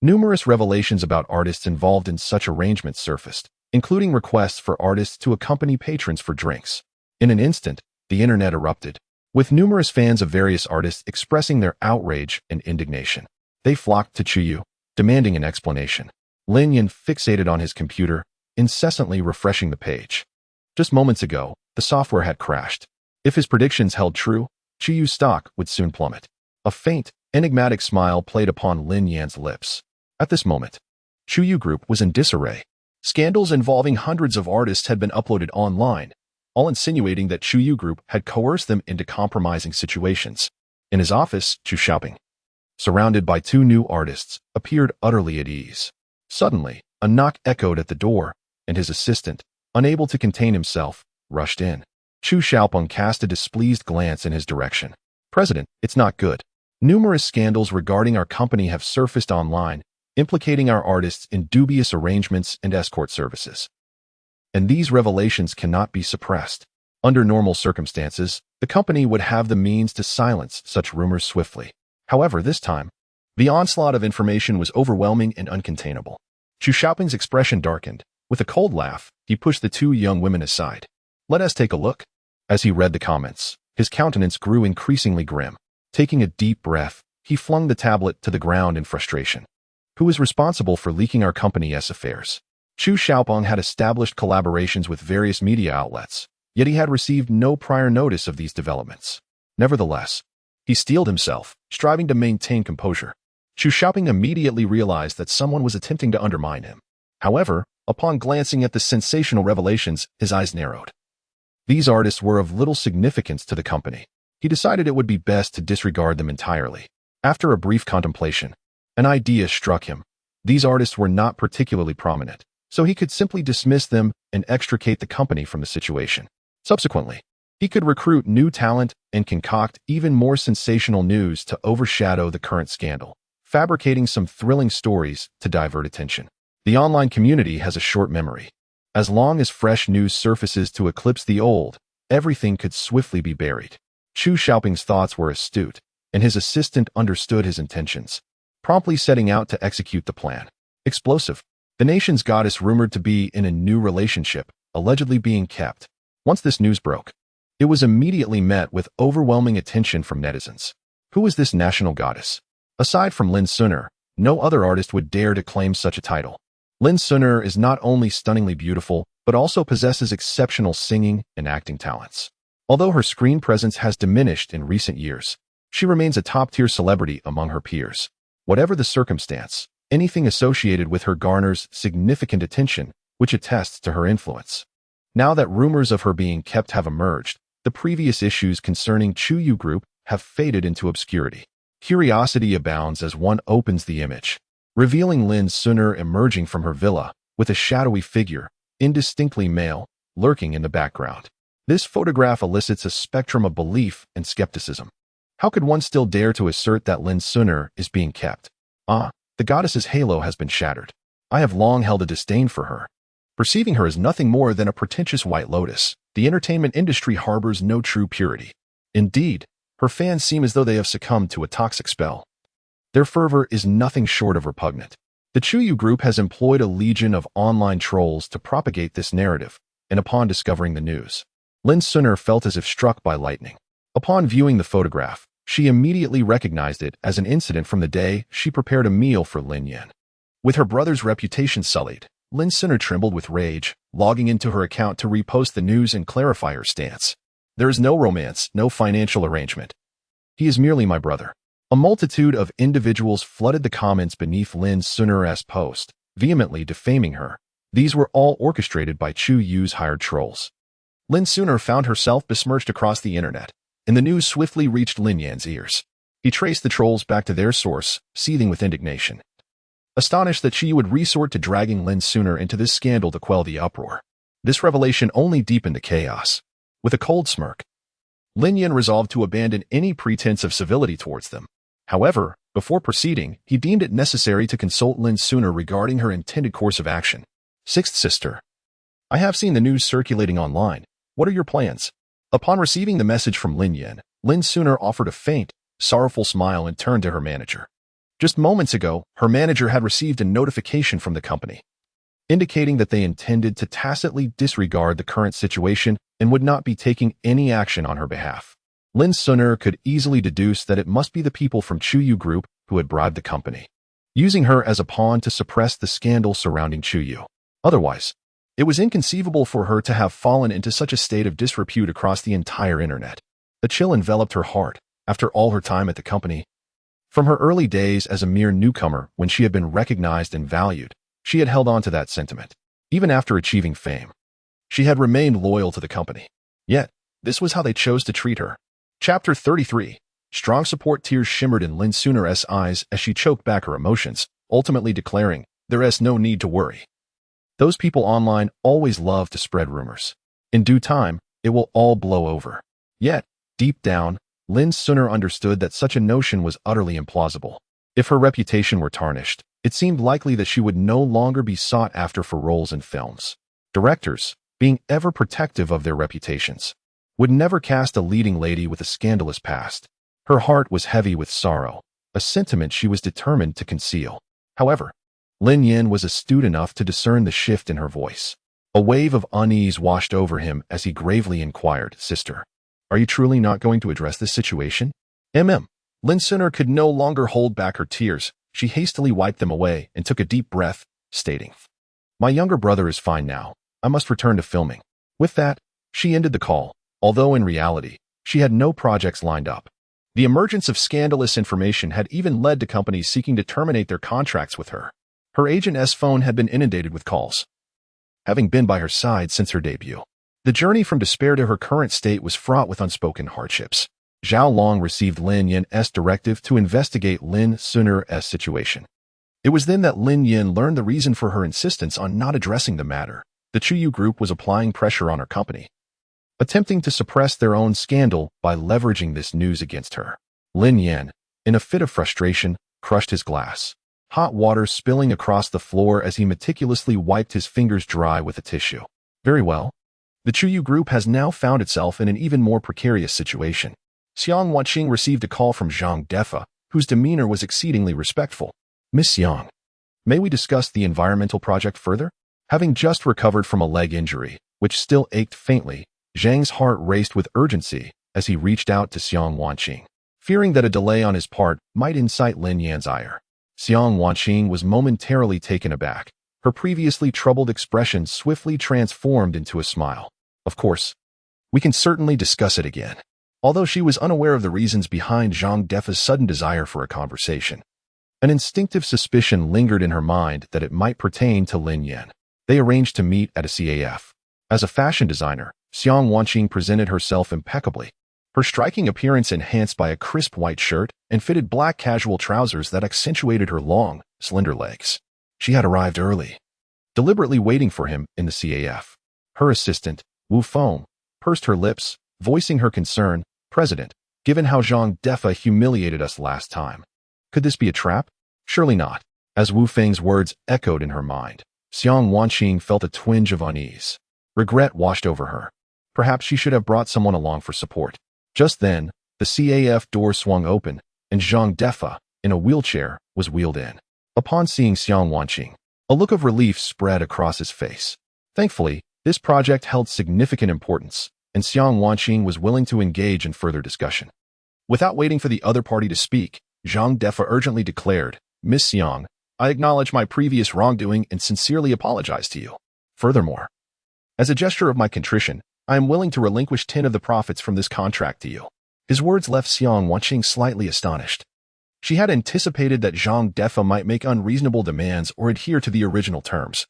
Speaker 1: Numerous revelations about artists involved in such arrangements surfaced, including requests for artists to accompany patrons for drinks. In an instant, the internet erupted, with numerous fans of various artists expressing their outrage and indignation. They flocked to Chuyu, demanding an explanation. Lin Yin fixated on his computer, incessantly refreshing the page. Just moments ago, the software had crashed. If his predictions held true, Chuyu's stock would soon plummet. A faint, enigmatic smile played upon Lin Yan's lips. At this moment, Chuyu Group was in disarray. Scandals involving hundreds of artists had been uploaded online, all insinuating that Chuyu Group had coerced them into compromising situations. In his office, Chu Xiaoping, surrounded by two new artists, appeared utterly at ease. Suddenly, a knock echoed at the door, and his assistant, unable to contain himself, rushed in. Chu Xiaopeng cast a displeased glance in his direction. President, it's not good. Numerous scandals regarding our company have surfaced online, implicating our artists in dubious arrangements and escort services. And these revelations cannot be suppressed. Under normal circumstances, the company would have the means to silence such rumors swiftly. However, this time, the onslaught of information was overwhelming and uncontainable. Chu Xiaoping's expression darkened, With a cold laugh, he pushed the two young women aside. "Let us take a look." As he read the comments, his countenance grew increasingly grim. Taking a deep breath, he flung the tablet to the ground in frustration. Who is responsible for leaking our company's affairs? Chu Xiaopeng had established collaborations with various media outlets, yet he had received no prior notice of these developments. Nevertheless, he steeled himself, striving to maintain composure. Chu Xiaopeng immediately realized that someone was attempting to undermine him. However, upon glancing at the sensational revelations, his eyes narrowed. These artists were of little significance to the company. He decided it would be best to disregard them entirely. After a brief contemplation, an idea struck him. These artists were not particularly prominent, so he could simply dismiss them and extricate the company from the situation. Subsequently, he could recruit new talent and concoct even more sensational news to overshadow the current scandal, fabricating some thrilling stories to divert attention. The online community has a short memory. As long as fresh news surfaces to eclipse the old, everything could swiftly be buried. Chu Xiaopeng's thoughts were astute, and his assistant understood his intentions, promptly setting out to execute the plan. Explosive. The nation's goddess rumored to be in a new relationship, allegedly being kept. Once this news broke, it was immediately met with overwhelming attention from netizens. Who is this national goddess? Aside from Lin Suner, no other artist would dare to claim such a title. Lin Suner is not only stunningly beautiful, but also possesses exceptional singing and acting talents. Although her screen presence has diminished in recent years, she remains a top-tier celebrity among her peers. Whatever the circumstance, anything associated with her garners significant attention, which attests to her influence. Now that rumors of her being kept have emerged, the previous issues concerning Chuyu Group have faded into obscurity. Curiosity abounds as one opens the image, revealing Lin Suner emerging from her villa, with a shadowy figure, indistinctly male, lurking in the background. This photograph elicits a spectrum of belief and skepticism. How could one still dare to assert that Lin Suner is being kept? The goddess's halo has been shattered. I have long held a disdain for her, perceiving her as nothing more than a pretentious white lotus. The entertainment industry harbors no true purity. Indeed, her fans seem as though they have succumbed to a toxic spell. Their fervor is nothing short of repugnant. The Chuyu Group has employed a legion of online trolls to propagate this narrative, and upon discovering the news, Lin Suner felt as if struck by lightning. Upon viewing the photograph, she immediately recognized it as an incident from the day she prepared a meal for Lin Yan. With her brother's reputation sullied, Lin Suner trembled with rage, logging into her account to repost the news and clarify her stance. There is no romance, no financial arrangement. He is merely my brother. A multitude of individuals flooded the comments beneath Lin Suner's post, vehemently defaming her. These were all orchestrated by Chu Yu's hired trolls. Lin Suner found herself besmirched across the internet, and the news swiftly reached Lin Yan's ears. He traced the trolls back to their source, seething with indignation, astonished that she would resort to dragging Lin Suner into this scandal to quell the uproar. This revelation only deepened the chaos. With a cold smirk, Lin Yan resolved to abandon any pretense of civility towards them. However, before proceeding, he deemed it necessary to consult Lin Suner regarding her intended course of action. Sixth sister, I have seen the news circulating online. What are your plans? Upon receiving the message from Lin Yan, Lin Suner offered a faint, sorrowful smile and turned to her manager. Just moments ago, her manager had received a notification from the company, indicating that they intended to tacitly disregard the current situation and would not be taking any action on her behalf. Lin Suner could easily deduce that it must be the people from Chuyu Group who had bribed the company, using her as a pawn to suppress the scandal surrounding Chuyu. Otherwise, it was inconceivable for her to have fallen into such a state of disrepute across the entire internet. A chill enveloped her heart after all her time at the company. From her early days as a mere newcomer, when she had been recognized and valued, she had held on to that sentiment. Even after achieving fame, she had remained loyal to the company. Yet, this was how they chose to treat her. Chapter 33. Strong support. Tears shimmered in Lin Suner's eyes as she choked back her emotions, ultimately declaring, "There is no need to worry. Those people online always love to spread rumors. In due time, it will all blow over." Yet, deep down, Lin Suner understood that such a notion was utterly implausible. If her reputation were tarnished, it seemed likely that she would no longer be sought after for roles in films. Directors, being ever protective of their reputations, would never cast a leading lady with a scandalous past. Her heart was heavy with sorrow, a sentiment she was determined to conceal. However, Lin Yin was astute enough to discern the shift in her voice. A wave of unease washed over him as he gravely inquired, "Sister, are you truly not going to address this situation?" Lin Sinner could no longer hold back her tears. She hastily wiped them away and took a deep breath, stating, "My younger brother is fine now. I must return to filming." With that, she ended the call, although in reality, she had no projects lined up. The emergence of scandalous information had even led to companies seeking to terminate their contracts with her. Her agent's phone had been inundated with calls. Having been by her side since her debut, the journey from despair to her current state was fraught with unspoken hardships. Zhao Long received Lin Yin's directive to investigate Lin Sunner's situation. It was then that Lin Yin learned the reason for her insistence on not addressing the matter. The Chuyu Group was applying pressure on her company, attempting to suppress their own scandal by leveraging this news against her. Lin Yin, in a fit of frustration, crushed his glass, hot water spilling across the floor as he meticulously wiped his fingers dry with a tissue. Very well. The Chuyu Group has now found itself in an even more precarious situation. Xiang Wanqing received a call from Zhang Defa, whose demeanor was exceedingly respectful. "Miss Xiang, may we discuss the environmental project further?" Having just recovered from a leg injury, which still ached faintly, Zhang's heart raced with urgency as he reached out to Xiang Wanqing, fearing that a delay on his part might incite Lin Yan's ire. Xiang Wanqing was momentarily taken aback. Her previously troubled expression swiftly transformed into a smile. "Of course, we can certainly discuss it again." Although she was unaware of the reasons behind Zhang Defa's sudden desire for a conversation, an instinctive suspicion lingered in her mind that it might pertain to Lin Yan. They arranged to meet at a CAF. As a fashion designer, Xiang Wanqing presented herself impeccably, her striking appearance enhanced by a crisp white shirt and fitted black casual trousers that accentuated her long, slender legs. She had arrived early, deliberately waiting for him in the CAF. Her assistant, Wu Feng, pursed her lips, voicing her concern. "President, given how Zhang Defa humiliated us last time, could this be a trap?" "Surely not." As Wu Feng's words echoed in her mind, Xiang Wanqing felt a twinge of unease. Regret washed over her. Perhaps she should have brought someone along for support. Just then, the CAF door swung open, and Zhang Defa, in a wheelchair, was wheeled in. Upon seeing Xiang Wanqing, a look of relief spread across his face. Thankfully, this project held significant importance, and Xiang Wanqing was willing to engage in further discussion. Without waiting for the other party to speak, Zhang Defa urgently declared, "Miss Xiang, I acknowledge my previous wrongdoing and sincerely apologize to you. Furthermore, as a gesture of my contrition, I am willing to relinquish 10 of the profits from this contract to you." His words left Xiang Wanqing slightly astonished. She had anticipated that Zhang Defa might make unreasonable demands or adhere to the original terms.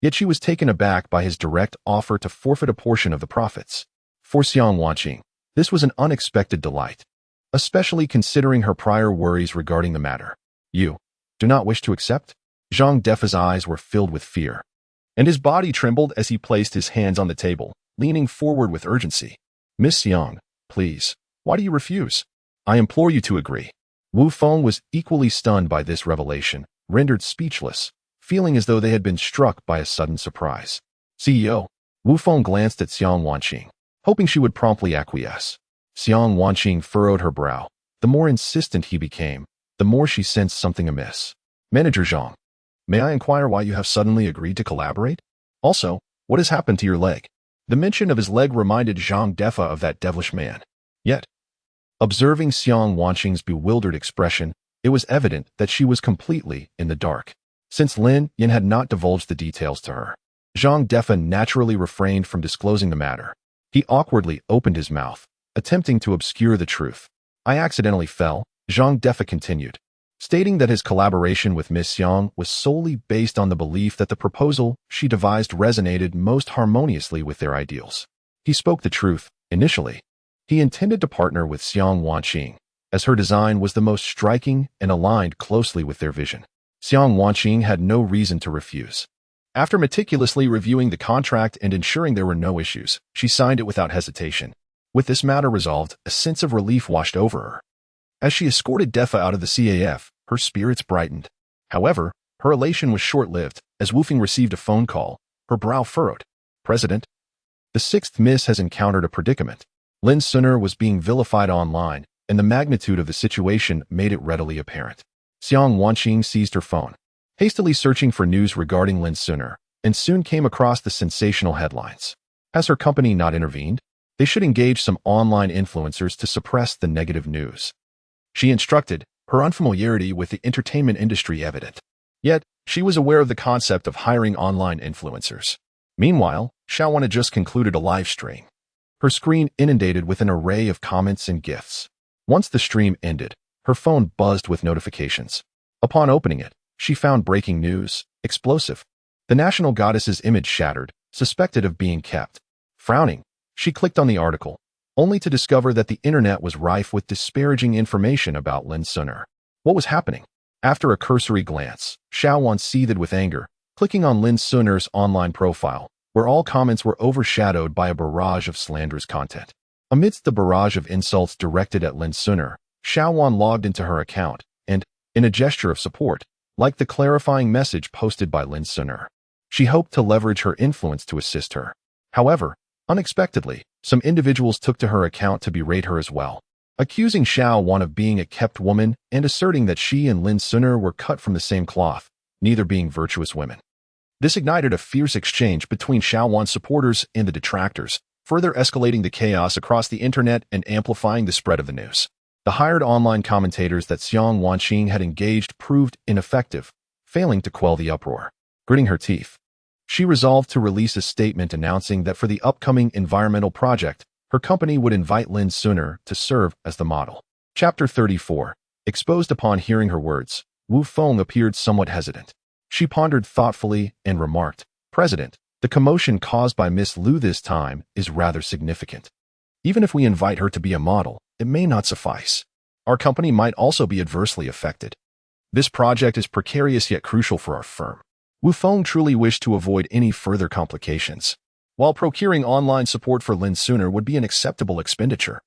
Speaker 1: Yet she was taken aback by his direct offer to forfeit a portion of the profits. For Xiang Wanqing, this was an unexpected delight, especially considering her prior worries regarding the matter. "You do not wish to accept?" Zhang Defa's eyes were filled with fear, and his body trembled as he placed his hands on the table, leaning forward with urgency. "Miss Xiang, please, why do you refuse? I implore you to agree." Wu Feng was equally stunned by this revelation, rendered speechless, feeling as though they had been struck by a sudden surprise. "CEO." Wu Feng glanced at Xiang Wanqing, hoping she would promptly acquiesce. Xiang Wanqing furrowed her brow. The more insistent he became, the more she sensed something amiss. "Manager Zhang, may I inquire why you have suddenly agreed to collaborate? Also, what has happened to your leg?" The mention of his leg reminded Zhang Defa of that devilish man. Yet, observing Xiang Wanqing's bewildered expression, it was evident that she was completely in the dark. Since Lin Yin had not divulged the details to her, Zhang Defa naturally refrained from disclosing the matter. He awkwardly opened his mouth, attempting to obscure the truth. "I accidentally fell," Zhang Defa continued, stating that his collaboration with Miss Xiang was solely based on the belief that the proposal she devised resonated most harmoniously with their ideals. He spoke the truth. Initially, he intended to partner with Xiang Wanqing, as her design was the most striking and aligned closely with their vision. Xiang Wanqing had no reason to refuse. After meticulously reviewing the contract and ensuring there were no issues, she signed it without hesitation. With this matter resolved, a sense of relief washed over her. As she escorted Defa out of the CAF, her spirits brightened. However, her elation was short-lived, as Wu Feng received a phone call, her brow furrowed. "President, the sixth Miss has encountered a predicament." Lin Sunner was being vilified online, and the magnitude of the situation made it readily apparent. Xiang Wanqing seized her phone. hastily searching for news regarding Lin Suner, and soon came across the sensational headlines. Has her company not intervened? They should engage some online influencers to suppress the negative news. She instructed, her unfamiliarity with the entertainment industry evident. Yet, she was aware of the concept of hiring online influencers. Meanwhile, Xiaowan had just concluded a live stream. Her screen inundated with an array of comments and gifts. Once the stream ended, her phone buzzed with notifications. Upon opening it, she found breaking news, explosive. The national goddess's image shattered, suspected of being kept. Frowning, she clicked on the article, only to discover that the internet was rife with disparaging information about Lin Suner. What was happening? After a cursory glance, Xiaowan seethed with anger, clicking on Lin Suner's online profile, where all comments were overshadowed by a barrage of slanderous content. Amidst the barrage of insults directed at Lin Suner, Xiaowan logged into her account and, in a gesture of support, liked the clarifying message posted by Lin Suner. She hoped to leverage her influence to assist her. However, unexpectedly, some individuals took to her account to berate her as well, accusing Xiaowan of being a kept woman and asserting that she and Lin Suner were cut from the same cloth, neither being virtuous women. This ignited a fierce exchange between Xiaowan's supporters and the detractors, further escalating the chaos across the internet and amplifying the spread of the news. The hired online commentators that Xiang Wanqing had engaged proved ineffective, failing to quell the uproar. Gritting her teeth, she resolved to release a statement announcing that for the upcoming environmental project, her company would invite Lin Suner to serve as the model. Chapter 34. Exposed. Upon hearing her words, Wu Feng appeared somewhat hesitant. She pondered thoughtfully and remarked, "President, the commotion caused by Miss Lu this time is rather significant. Even if we invite her to be a model, it may not suffice. Our company might also be adversely affected. This project is precarious yet crucial for our firm." Wu Feng truly wished to avoid any further complications. While procuring online support for Lin Suner would be an acceptable expenditure,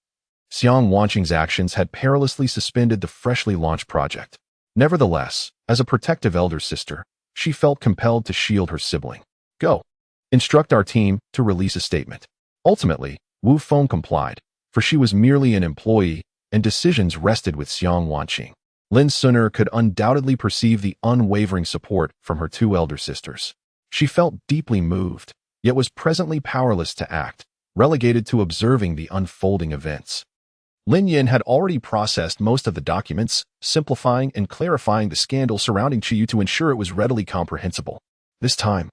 Speaker 1: Xiang Wanqing's actions had perilously suspended the freshly launched project. Nevertheless, as a protective elder sister, she felt compelled to shield her sibling. "Go. Instruct our team to release a statement." Ultimately, Wu Feng complied, for she was merely an employee, and decisions rested with Xiang Wanqing. Lin Suner could undoubtedly perceive the unwavering support from her two elder sisters. She felt deeply moved, yet was presently powerless to act, relegated to observing the unfolding events. Lin Yin had already processed most of the documents, simplifying and clarifying the scandal surrounding Chuyu to ensure it was readily comprehensible. This time,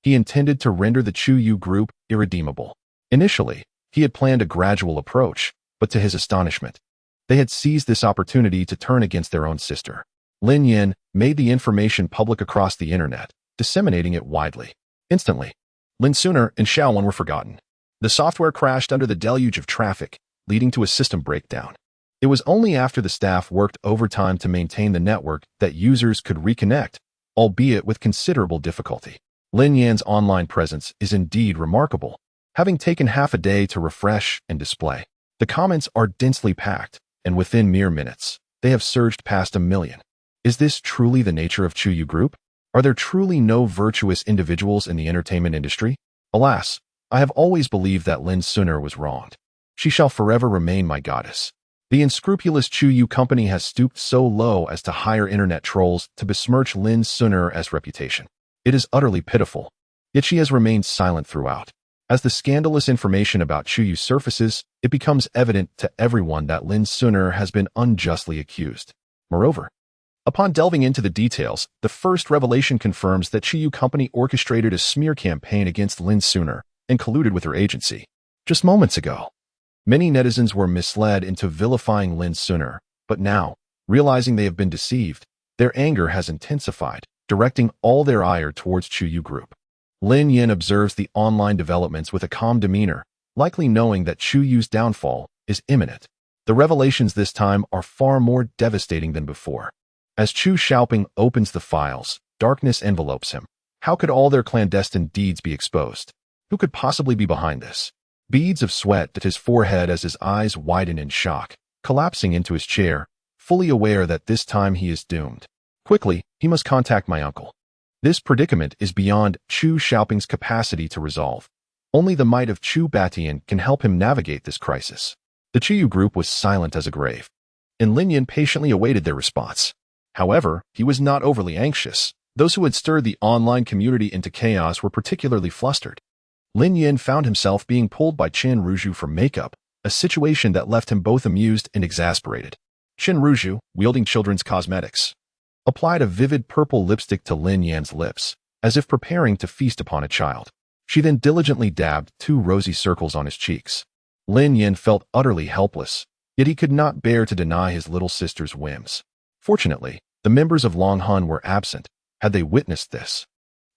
Speaker 1: he intended to render the Chuyu group irredeemable. Initially, he had planned a gradual approach, but to his astonishment, they had seized this opportunity to turn against their own sister. Lin Yin made the information public across the internet, disseminating it widely. Instantly, Lin Suner and Xiaowan were forgotten. The software crashed under the deluge of traffic, leading to a system breakdown. It was only after the staff worked overtime to maintain the network that users could reconnect, albeit with considerable difficulty. Lin Yan's online presence is indeed remarkable, having taken half a day to refresh and display. The comments are densely packed, and within mere minutes, they have surged past 1 million. Is this truly the nature of Chuyu Group? Are there truly no virtuous individuals in the entertainment industry? Alas, I have always believed that Lin Suner was wronged. She shall forever remain my goddess. The unscrupulous Chuyu company has stooped so low as to hire internet trolls to besmirch Lin Suner's reputation. It is utterly pitiful, yet she has remained silent throughout. As the scandalous information about Chuyu surfaces, it becomes evident to everyone that Lin Suner has been unjustly accused. Moreover, upon delving into the details, the first revelation confirms that Chuyu company orchestrated a smear campaign against Lin Suner and colluded with her agency. Just moments ago, many netizens were misled into vilifying Lin Suner, but now, realizing they have been deceived, their anger has intensified, directing all their ire towards Chuyu Group. Lin Yin observes the online developments with a calm demeanor, likely knowing that Chuyu's downfall is imminent. The revelations this time are far more devastating than before. As Chu Xiaoping opens the files, darkness envelopes him. How could all their clandestine deeds be exposed? Who could possibly be behind this? Beads of sweat at his forehead as his eyes widen in shock, collapsing into his chair, fully aware that this time he is doomed. Quickly, he must contact my uncle. This predicament is beyond Chu Xiaoping's capacity to resolve. Only the might of Chu Batian can help him navigate this crisis. The Chuyu group was silent as a grave, and Lin Yin patiently awaited their response. However, he was not overly anxious, Those who had stirred the online community into chaos were particularly flustered. Lin Yin found himself being pulled by Chen Ruju for makeup, a situation that left him both amused and exasperated. Chen Ruju, wielding children's cosmetics, applied a vivid purple lipstick to Lin Yan's lips, as if preparing to feast upon a child. She then diligently dabbed 2 rosy circles on his cheeks. Lin Yin felt utterly helpless, yet he could not bear to deny his little sister's whims. Fortunately, the members of Long Hun were absent. Had they witnessed this,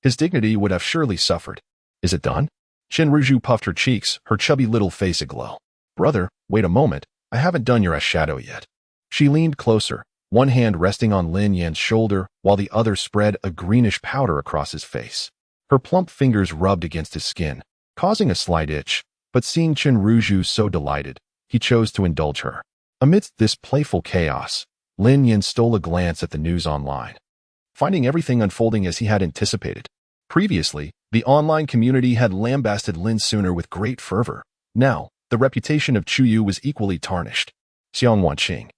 Speaker 1: his dignity would have surely suffered. Is it done? Chen Ruju puffed her cheeks, her chubby little face aglow. Brother, wait a moment, I haven't done your eyeshadow yet. She leaned closer, one hand resting on Lin Yan's shoulder while the other spread a greenish powder across his face. Her plump fingers rubbed against his skin, causing a slight itch, but seeing Chen Ruju so delighted, he chose to indulge her. Amidst this playful chaos, Lin Yan stole a glance at the news online, finding everything unfolding as he had anticipated. Previously, the online community had lambasted Lin Suner with great fervor. Now, the reputation of Chuyu was equally tarnished. Xiang Wanqing,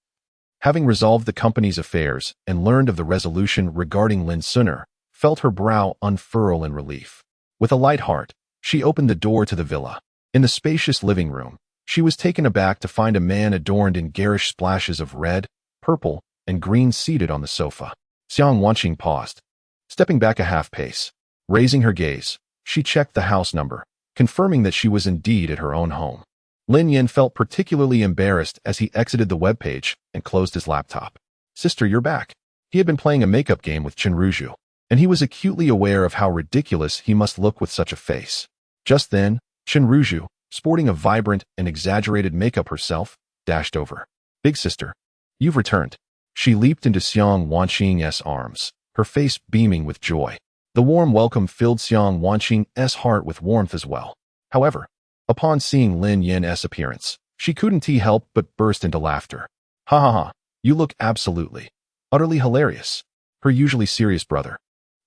Speaker 1: having resolved the company's affairs and learned of the resolution regarding Lin Suner, felt her brow unfurl in relief. With a light heart, she opened the door to the villa. In the spacious living room, she was taken aback to find a man adorned in garish splashes of red, purple, and green seated on the sofa. Xiang Wanqing paused, stepping back a half pace. Raising her gaze, she checked the house number, confirming that she was indeed at her own home. Lin Yin felt particularly embarrassed as he exited the webpage and closed his laptop. Sister, you're back. He had been playing a makeup game with Chen Ruju, and he was acutely aware of how ridiculous he must look with such a face. Just then, Chen Ruju, sporting a vibrant and exaggerated makeup herself, dashed over. Big sister, you've returned. She leaped into Xiang Wanqing's arms, her face beaming with joy. The warm welcome filled Xiang Wanqing's heart with warmth as well. However, upon seeing Lin Yin's appearance, she couldn't help but burst into laughter. Ha ha ha, you look absolutely, utterly hilarious. Her usually serious brother,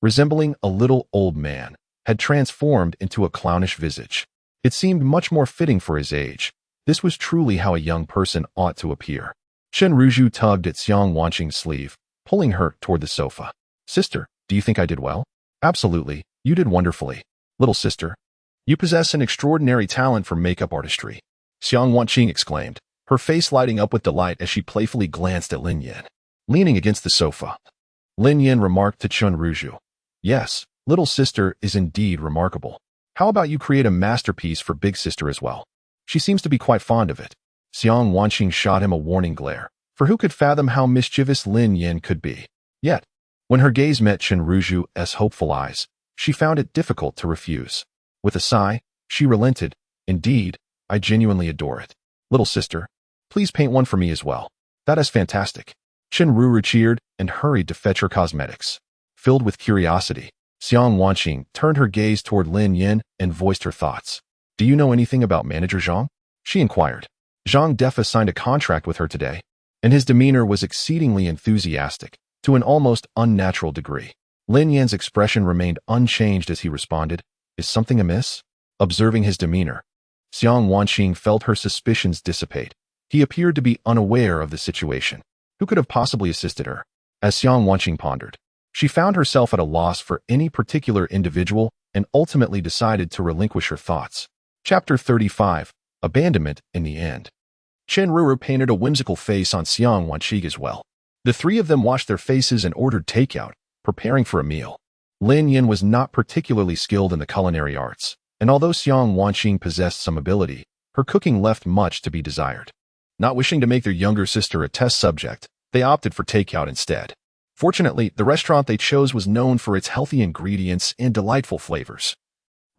Speaker 1: resembling a little old man, had transformed into a clownish visage. It seemed much more fitting for his age. This was truly how a young person ought to appear. Chen Ruju tugged at Xiang Wanqing's sleeve, pulling her toward the sofa. Sister, do you think I did well? Absolutely, you did wonderfully. Little sister, you possess an extraordinary talent for makeup artistry. Xiang Wanqing exclaimed, her face lighting up with delight as she playfully glanced at Lin Yin. Leaning against the sofa, Lin Yin remarked to Chen Ruju, yes, little sister is indeed remarkable. How about you create a masterpiece for big sister as well? She seems to be quite fond of it. Xiang Wanqing shot him a warning glare, for who could fathom how mischievous Lin Yin could be? Yet, when her gaze met Chen Ruju's hopeful eyes, she found it difficult to refuse. With a sigh, she relented. Indeed, I genuinely adore it. Little sister, please paint one for me as well. That is fantastic. Chen Ruju cheered and hurried to fetch her cosmetics. Filled with curiosity, Xiang Wanqing turned her gaze toward Lin Yin and voiced her thoughts. Do you know anything about Manager Zhang? She inquired. Zhang Defa signed a contract with her today, and his demeanor was exceedingly enthusiastic, to an almost unnatural degree. Lin Yan's expression remained unchanged as he responded, Is something amiss? Observing his demeanor, Xiang Wanqing felt her suspicions dissipate. He appeared to be unaware of the situation. Who could have possibly assisted her? As Xiang Wanqing pondered, she found herself at a loss for any particular individual and ultimately decided to relinquish her thoughts. Chapter 35, Abandonment in the End. Chen Ruju painted a whimsical face on Xiang Wanqing as well. The three of them washed their faces and ordered takeout, preparing for a meal. Lin Yin was not particularly skilled in the culinary arts, and although Xiang Wanqing possessed some ability, her cooking left much to be desired. Not wishing to make their younger sister a test subject, they opted for takeout instead. Fortunately, the restaurant they chose was known for its healthy ingredients and delightful flavors,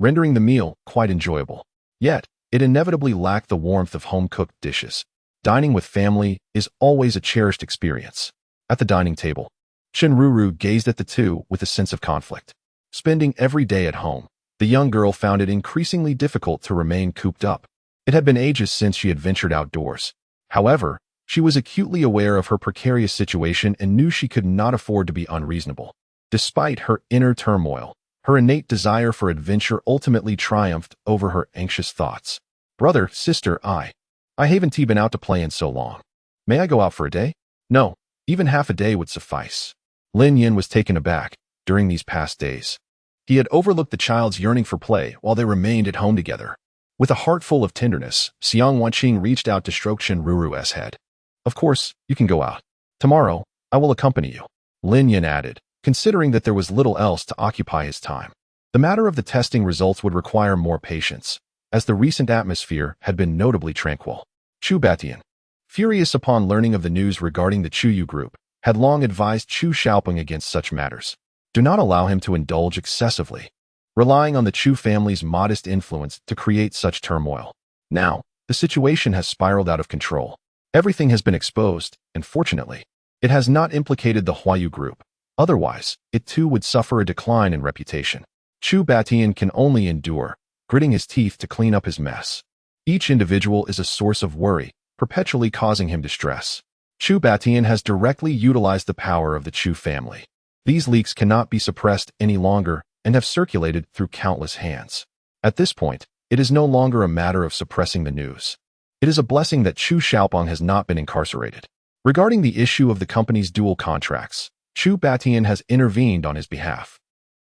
Speaker 1: rendering the meal quite enjoyable. Yet, it inevitably lacked the warmth of home-cooked dishes. Dining with family is always a cherished experience. At the dining table, Chen Ruju gazed at the two with a sense of conflict. Spending every day at home, the young girl found it increasingly difficult to remain cooped up. It had been ages since she had ventured outdoors. However, she was acutely aware of her precarious situation and knew she could not afford to be unreasonable. Despite her inner turmoil, her innate desire for adventure ultimately triumphed over her anxious thoughts. Brother, sister, I haven't been out to play in so long. May I go out for a day? No, even half a day would suffice. Lin Yin was taken aback, during these past days. He had overlooked the child's yearning for play while they remained at home together. With a heart full of tenderness, Xiang Wanqing reached out to stroke Chen Ruru's head. "Of course, you can go out. Tomorrow, I will accompany you," Lin Yan added, considering that there was little else to occupy his time. The matter of the testing results would require more patience, as the recent atmosphere had been notably tranquil. Chu Batian, furious upon learning of the news regarding the Chuyu group, had long advised Chu Xiaoping against such matters. Do not allow him to indulge excessively, relying on the Chu family's modest influence to create such turmoil. Now, the situation has spiraled out of control. Everything has been exposed, and fortunately, it has not implicated the Huayu group. Otherwise, it too would suffer a decline in reputation. Chu Batian can only endure, gritting his teeth to clean up his mess. Each individual is a source of worry, perpetually causing him distress. Chu Batian has directly utilized the power of the Chu family. These leaks cannot be suppressed any longer and have circulated through countless hands. At this point, it is no longer a matter of suppressing the news. It is a blessing that Chu Xiaoping has not been incarcerated. Regarding the issue of the company's dual contracts, Chu Batian has intervened on his behalf,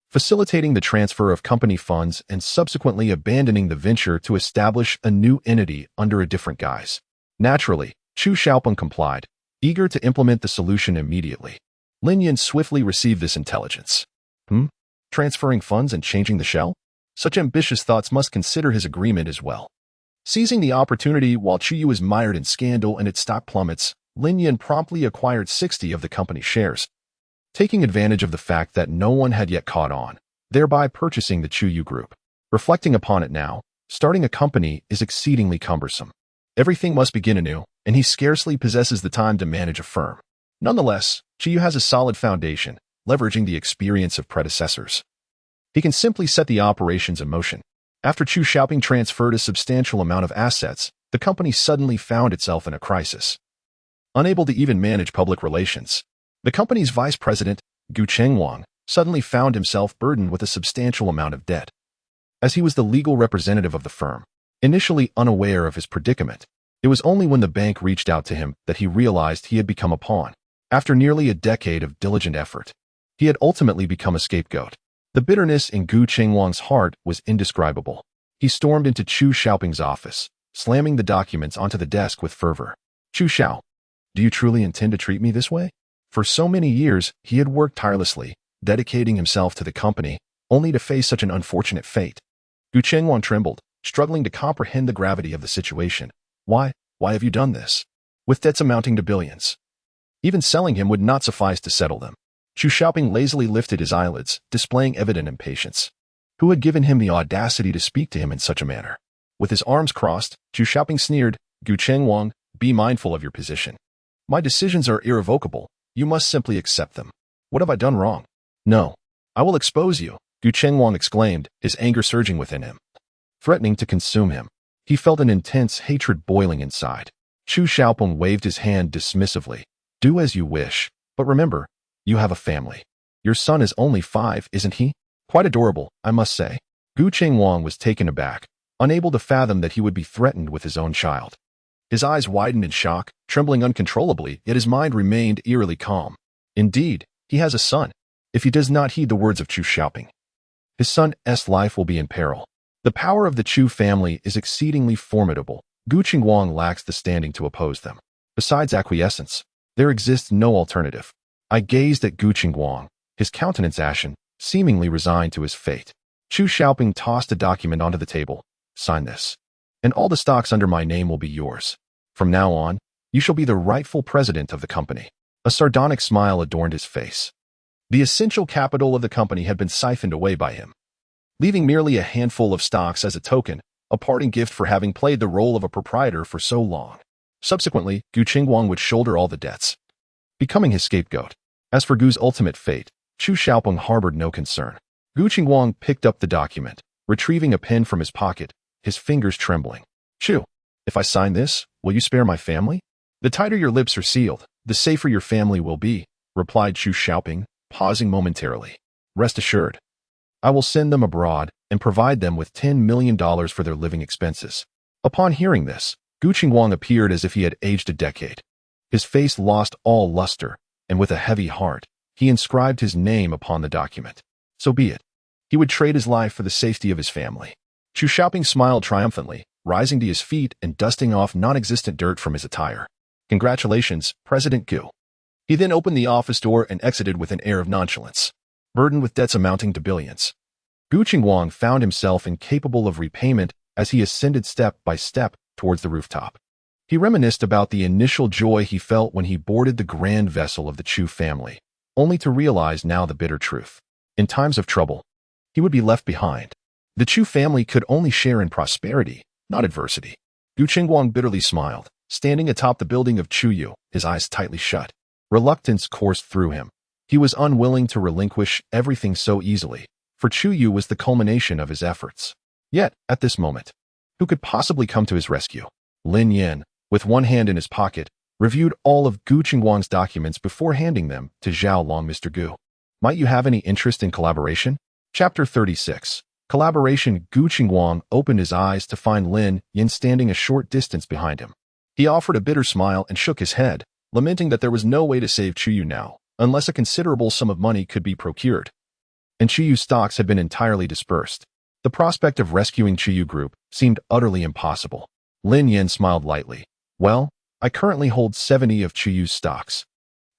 Speaker 1: facilitating the transfer of company funds and subsequently abandoning the venture to establish a new entity under a different guise. Naturally, Chu Xiaoping complied, eager to implement the solution immediately. Lin Yan swiftly received this intelligence. Transferring funds and changing the shell? Such ambitious thoughts must consider his agreement as well. Seizing the opportunity while Chuyu is mired in scandal and its stock plummets, Lin Yan promptly acquired 60 of the company's shares, taking advantage of the fact that no one had yet caught on, thereby purchasing the Chuyu group. Reflecting upon it now, starting a company is exceedingly cumbersome. Everything must begin anew, and he scarcely possesses the time to manage a firm. Nonetheless, Chuyu has a solid foundation, leveraging the experience of predecessors. He can simply set the operations in motion. After Chu Xiaoping transferred a substantial amount of assets, the company suddenly found itself in a crisis. Unable to even manage public relations, the company's vice president, Gu Chengwang, suddenly found himself burdened with a substantial amount of debt. As he was the legal representative of the firm, initially unaware of his predicament, it was only when the bank reached out to him that he realized he had become a pawn. After nearly a decade of diligent effort, he had ultimately become a scapegoat. The bitterness in Gu Chengwang's heart was indescribable. He stormed into Chu Xiaoping's office, slamming the documents onto the desk with fervor. "Chu Xiao, do you truly intend to treat me this way?" For so many years, he had worked tirelessly, dedicating himself to the company, only to face such an unfortunate fate. Gu Chengwang trembled, struggling to comprehend the gravity of the situation. Why have you done this? With debts amounting to billions. Even selling him would not suffice to settle them. Chu Xiaoping lazily lifted his eyelids, displaying evident impatience. Who had given him the audacity to speak to him in such a manner? With his arms crossed, Chu Xiaoping sneered, "Gu Chengwang, be mindful of your position. My decisions are irrevocable. You must simply accept them. What have I done wrong?" "No, I will expose you," Gu Chengwang exclaimed, his anger surging within him, threatening to consume him. He felt an intense hatred boiling inside. Chu Xiaoping waved his hand dismissively. "Do as you wish, but remember, you have a family. Your son is only 5, isn't he? Quite adorable, I must say." Gu Chengwang was taken aback, unable to fathom that he would be threatened with his own child. His eyes widened in shock, trembling uncontrollably, yet his mind remained eerily calm. Indeed, he has a son. If he does not heed the words of Chu Xiaoping, his son's life will be in peril. The power of the Chu family is exceedingly formidable. Gu Chengwang lacks the standing to oppose them. Besides acquiescence, there exists no alternative. I gazed at Gu Chengwang, his countenance ashen, seemingly resigned to his fate. Chu Xiaoping tossed a document onto the table. "Sign this, and all the stocks under my name will be yours. From now on, you shall be the rightful president of the company." A sardonic smile adorned his face. The essential capital of the company had been siphoned away by him, leaving merely a handful of stocks as a token, a parting gift for having played the role of a proprietor for so long. Subsequently, Gu Chengwang would shoulder all the debts, becoming his scapegoat. As for Gu's ultimate fate, Chu Xiaoping harbored no concern. Gu Chengwang picked up the document, retrieving a pen from his pocket, his fingers trembling. "Chu, if I sign this, will you spare my family?" "The tighter your lips are sealed, the safer your family will be," replied Chu Xiaoping, pausing momentarily. "Rest assured, I will send them abroad and provide them with $10 million for their living expenses." Upon hearing this, Gu Chengwang appeared as if he had aged a decade. His face lost all luster, and with a heavy heart, he inscribed his name upon the document. So be it. He would trade his life for the safety of his family. Chu Xiaoping smiled triumphantly, rising to his feet and dusting off non-existent dirt from his attire. Congratulations, President Gu. He then opened the office door and exited with an air of nonchalance, burdened with debts amounting to billions. Gu Qingguang found himself incapable of repayment as he ascended step by step towards the rooftop. He reminisced about the initial joy he felt when he boarded the grand vessel of the Chu family, only to realize now the bitter truth. In times of trouble, he would be left behind. The Chu family could only share in prosperity, not adversity. Gu Qingguang bitterly smiled, standing atop the building of Chuyu, his eyes tightly shut. Reluctance coursed through him. He was unwilling to relinquish everything so easily, for Chuyu was the culmination of his efforts. Yet, at this moment, who could possibly come to his rescue? Lin Yan, with one hand in his pocket, reviewed all of Gu Qingguang's documents before handing them to Zhao Long. Mr. Gu, might you have any interest in collaboration? Chapter 36. Collaboration. Gu Qingguang opened his eyes to find Lin Yan standing a short distance behind him. He offered a bitter smile and shook his head, lamenting that there was no way to save Chuyu now, unless a considerable sum of money could be procured. And Chuyu's stocks had been entirely dispersed. The prospect of rescuing Chuyu Group seemed utterly impossible. Lin Yan smiled lightly. Well, I currently hold 70 of Chuyu's stocks.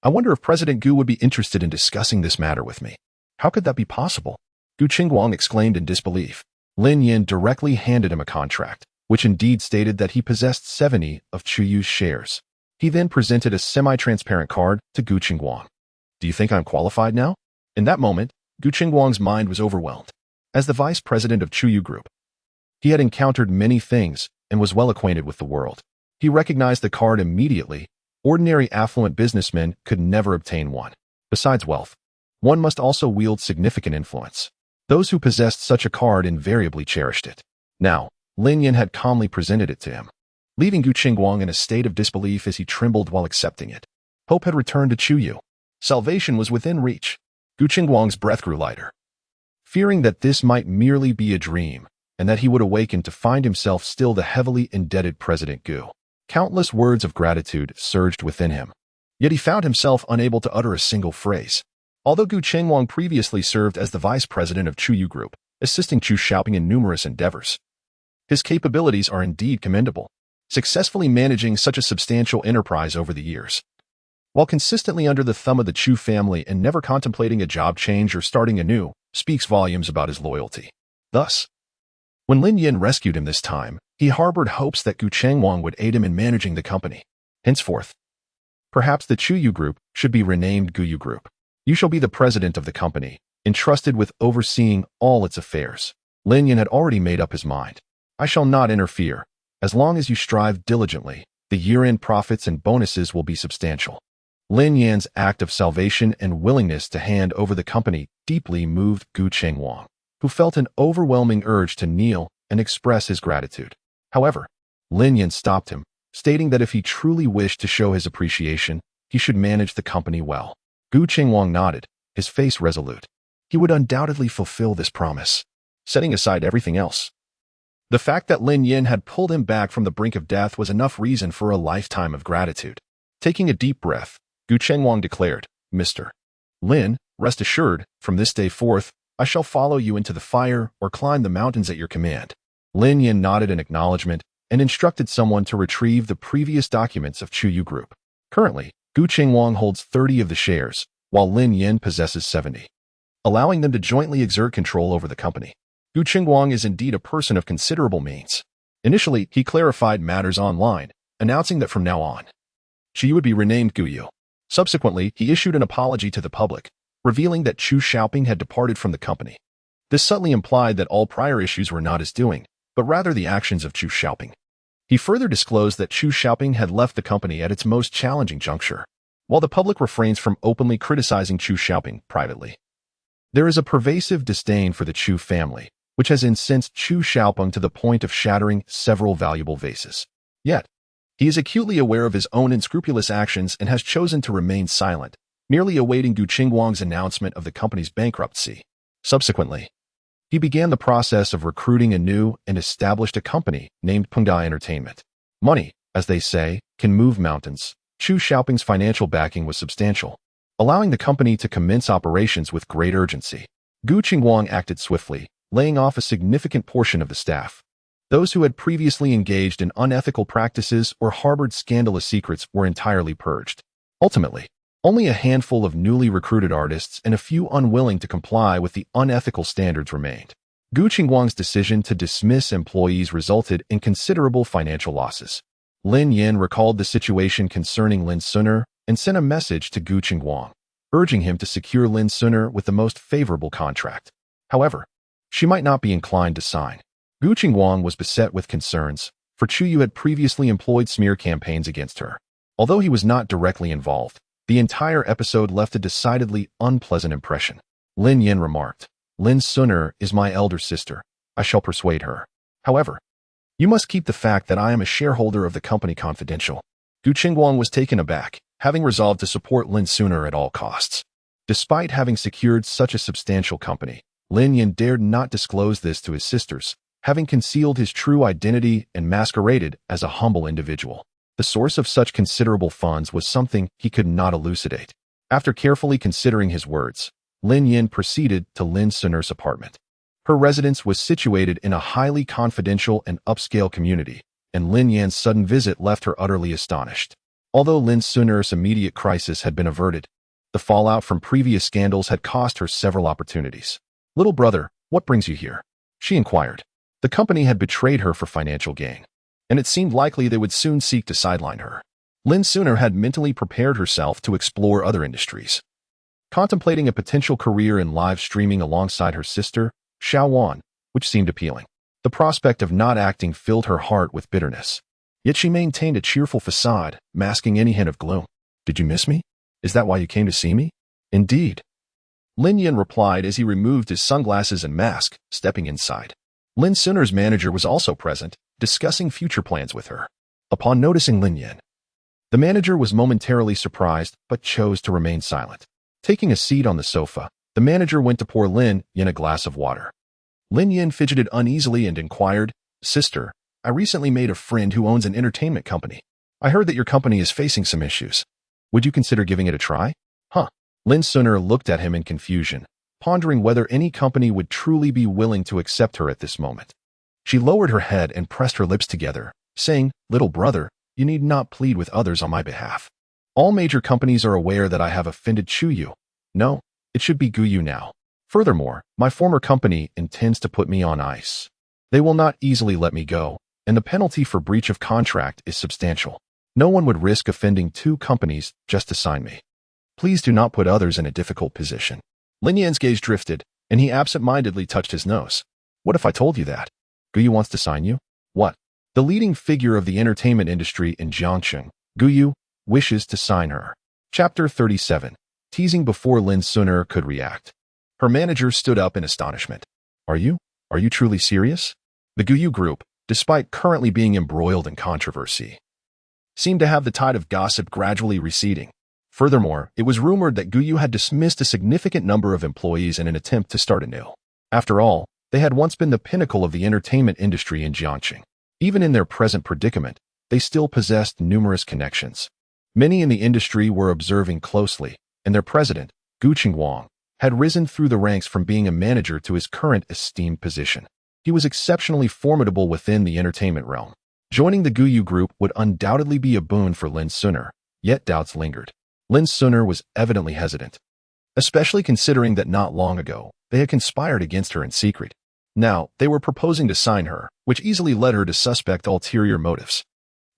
Speaker 1: I wonder if President Gu would be interested in discussing this matter with me. How could that be possible? Gu Qingguang exclaimed in disbelief. Lin Yan directly handed him a contract, which indeed stated that he possessed 70 of Chuyu's shares. He then presented a semi-transparent card to Gu Qingguang. Do you think I'm qualified now? In that moment, Gu Qingguang's mind was overwhelmed. As the vice president of Chuyu Group, he had encountered many things and was well acquainted with the world. He recognized the card immediately. Ordinary affluent businessmen could never obtain one. Besides wealth, one must also wield significant influence. Those who possessed such a card invariably cherished it. Now, Lin Yan had calmly presented it to him, leaving Gu Qingguang in a state of disbelief as he trembled while accepting it. Hope had returned to Chuyu. Salvation was within reach. Gu Qingguang's breath grew lighter. Fearing that this might merely be a dream, and that he would awaken to find himself still the heavily indebted President Gu. Countless words of gratitude surged within him. Yet he found himself unable to utter a single phrase. Although Gu Qingguang previously served as the vice president of Chuyu Group, assisting Chu Xiaoping in numerous endeavors, his capabilities are indeed commendable, successfully managing such a substantial enterprise over the years. While consistently under the thumb of the Chu family and never contemplating a job change or starting anew, speaks volumes about his loyalty. Thus, when Lin Yan rescued him this time, he harbored hopes that Gu Qingguang would aid him in managing the company. Henceforth, perhaps the Chuyu Group should be renamed Guyu Group. You shall be the president of the company, entrusted with overseeing all its affairs. Lin Yan had already made up his mind. I shall not interfere. As long as you strive diligently, the year-end profits and bonuses will be substantial. Lin Yan's act of salvation and willingness to hand over the company deeply moved Gu Qingguang, who felt an overwhelming urge to kneel and express his gratitude. However, Lin Yan stopped him, stating that if he truly wished to show his appreciation, he should manage the company well. Gu Qingguang nodded, his face resolute. He would undoubtedly fulfill this promise, setting aside everything else. The fact that Lin Yan had pulled him back from the brink of death was enough reason for a lifetime of gratitude. Taking a deep breath, Gu Qingguang declared, Mr. Lin, rest assured, from this day forth, I shall follow you into the fire or climb the mountains at your command. Lin Yan nodded in acknowledgement and instructed someone to retrieve the previous documents of Chuyu Group. Currently, Gu Qingguang holds 30 of the shares, while Lin Yan possesses 70, allowing them to jointly exert control over the company. Gu Qingguang is indeed a person of considerable means. Initially, he clarified matters online, announcing that from now on, she would be renamed Guyu. Subsequently, he issued an apology to the public, revealing that Chu Xiaoping had departed from the company. This subtly implied that all prior issues were not his doing, but rather the actions of Chu Xiaoping. He further disclosed that Chu Xiaoping had left the company at its most challenging juncture, while the public refrains from openly criticizing Chu Xiaoping privately. There is a pervasive disdain for the Chu family, which has incensed Chu Xiaoping to the point of shattering several valuable vases. Yet, he is acutely aware of his own unscrupulous actions and has chosen to remain silent, merely awaiting Gu Qingguang's announcement of the company's bankruptcy. Subsequently, he began the process of recruiting a new and established a company named Pengda Entertainment. Money, as they say, can move mountains. Chu Xiaoping's financial backing was substantial, allowing the company to commence operations with great urgency. Gu Qingguang acted swiftly, laying off a significant portion of the staff. Those who had previously engaged in unethical practices or harbored scandalous secrets were entirely purged. Ultimately, only a handful of newly recruited artists and a few unwilling to comply with the unethical standards remained. Gu Qingguang's decision to dismiss employees resulted in considerable financial losses. Lin Yin recalled the situation concerning Lin Suner and sent a message to Gu Qingguang, urging him to secure Lin Suner with the most favorable contract. However, she might not be inclined to sign. Gu Qingguang was beset with concerns, for Chu Yu had previously employed smear campaigns against her. Although he was not directly involved, the entire episode left a decidedly unpleasant impression. Lin Yin remarked, "Lin Suner is my elder sister. I shall persuade her. However, you must keep the fact that I am a shareholder of the company confidential." Gu Qingguang was taken aback, having resolved to support Lin Suner at all costs. Despite having secured such a substantial company, Lin Yin dared not disclose this to his sisters, having concealed his true identity and masqueraded as a humble individual. The source of such considerable funds was something he could not elucidate. After carefully considering his words, Lin Yin proceeded to Lin Suner's apartment. Her residence was situated in a highly confidential and upscale community, and Lin Yan's sudden visit left her utterly astonished. Although Lin Suner's immediate crisis had been averted, the fallout from previous scandals had cost her several opportunities. "Little brother, what brings you here?" she inquired. The company had betrayed her for financial gain, and it seemed likely they would soon seek to sideline her. Lin Suner had mentally prepared herself to explore other industries, contemplating a potential career in live streaming alongside her sister, Xiao Wan, which seemed appealing. The prospect of not acting filled her heart with bitterness. Yet she maintained a cheerful facade, masking any hint of gloom. "Did you miss me? Is that why you came to see me?" "Indeed," Lin Yin replied as he removed his sunglasses and mask, stepping inside. Lin Suner's manager was also present, discussing future plans with her. Upon noticing Lin Yin, the manager was momentarily surprised but chose to remain silent. Taking a seat on the sofa, the manager went to pour Lin Yin a glass of water. Lin Yin fidgeted uneasily and inquired, "Sister, I recently made a friend who owns an entertainment company. I heard that your company is facing some issues. Would you consider giving it a try?" "Huh?" Lin Suner looked at him in confusion, pondering whether any company would truly be willing to accept her at this moment. She lowered her head and pressed her lips together, saying, "Little brother, you need not plead with others on my behalf. All major companies are aware that I have offended Chu Yu. No, it should be Gu Yu now. Furthermore, my former company intends to put me on ice. They will not easily let me go, and the penalty for breach of contract is substantial. No one would risk offending two companies just to sign me. Please do not put others in a difficult position." Lin Yan's gaze drifted, and he absent-mindedly touched his nose. "What if I told you that Gu Yu wants to sign you?" "What?" "The leading figure of the entertainment industry in Jiangcheng, Gu Yu, wishes to sign her." Chapter 37. Teasing before Lin Suner could react. Her manager stood up in astonishment. Are you truly serious?" The Gu Yu group, despite currently being embroiled in controversy, seemed to have the tide of gossip gradually receding. Furthermore, it was rumored that Gu Yu had dismissed a significant number of employees in an attempt to start anew. After all, they had once been the pinnacle of the entertainment industry in Jiangcheng. Even in their present predicament, they still possessed numerous connections. Many in the industry were observing closely, and their president, Gu Qingguang, had risen through the ranks from being a manager to his current esteemed position. He was exceptionally formidable within the entertainment realm. Joining the Gu Yu group would undoubtedly be a boon for Lin Suner, yet doubts lingered. Lin Suner was evidently hesitant, especially considering that not long ago, they had conspired against her in secret. Now, they were proposing to sign her, which easily led her to suspect ulterior motives.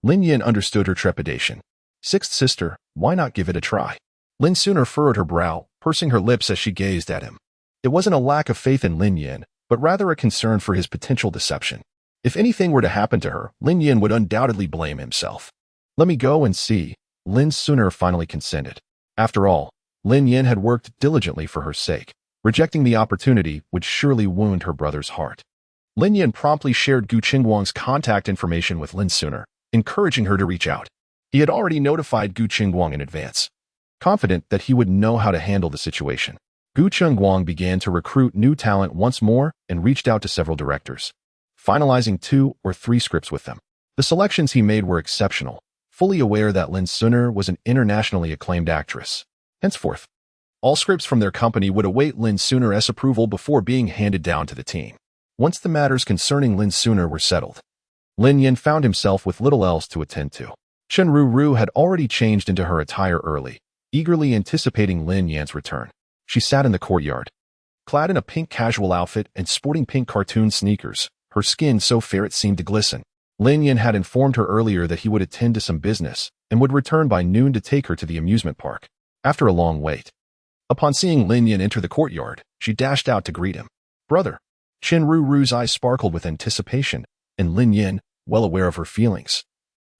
Speaker 1: Lin Yin understood her trepidation. "Sixth sister, why not give it a try?" Lin Suner furrowed her brow, pursing her lips as she gazed at him. It wasn't a lack of faith in Lin Yin, but rather a concern for his potential deception. If anything were to happen to her, Lin Yin would undoubtedly blame himself. "Let me go and see." Lin Suner finally consented. After all, Lin Yin had worked diligently for her sake. Rejecting the opportunity would surely wound her brother's heart. Lin Yin promptly shared Gu Qingguang's contact information with Lin Suner, encouraging her to reach out. He had already notified Gu Qingguang in advance, confident that he would know how to handle the situation. Gu Qingguang began to recruit new talent once more and reached out to several directors, finalizing 2 or 3 scripts with them. The selections he made were exceptional, fully aware that Lin Suner was an internationally acclaimed actress. Henceforth, All scripts from their company would await Lin Suner's approval before being handed down to the team. Once the matters concerning Lin Suner were settled, Lin Yin found himself with little else to attend to. Chen Ruru had already changed into her attire early, eagerly anticipating Lin Yan's return. She sat in the courtyard, clad in a pink casual outfit and sporting pink cartoon sneakers, her skin so fair it seemed to glisten. Lin Yan had informed her earlier that he would attend to some business and would return by noon to take her to the amusement park. After a long wait, upon seeing Lin Yan enter the courtyard, she dashed out to greet him. Brother. Chen Ruru's eyes sparkled with anticipation, and Lin Yan, well aware of her feelings,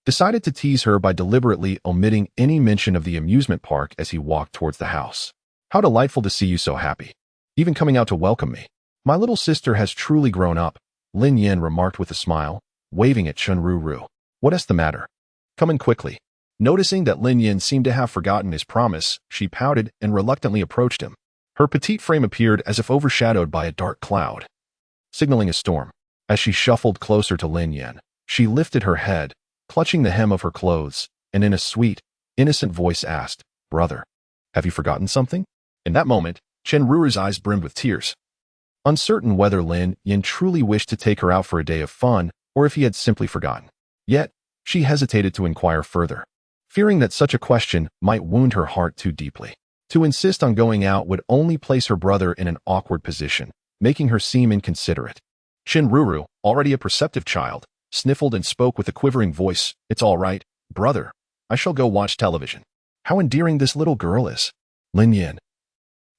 Speaker 1: decided to tease her by deliberately omitting any mention of the amusement park as he walked towards the house. How delightful to see you so happy, even coming out to welcome me. My little sister has truly grown up, Lin Yan remarked with a smile, waving at Chen Ruru. What is the matter? Come in quickly. Noticing that Lin Yan seemed to have forgotten his promise, she pouted and reluctantly approached him. Her petite frame appeared as if overshadowed by a dark cloud, signaling a storm. As she shuffled closer to Lin Yan, she lifted her head, clutching the hem of her clothes, and in a sweet, innocent voice asked, Brother, have you forgotten something? In that moment, Chen Ruru's eyes brimmed with tears. Uncertain whether Lin Yan truly wished to take her out for a day of fun or if he had simply forgotten. Yet, she hesitated to inquire further, fearing that such a question might wound her heart too deeply. To insist on going out would only place her brother in an awkward position, making her seem inconsiderate. Chen Ruru, already a perceptive child, sniffled and spoke with a quivering voice. It's all right, brother. I shall go watch television. How endearing this little girl is. Lin Yan,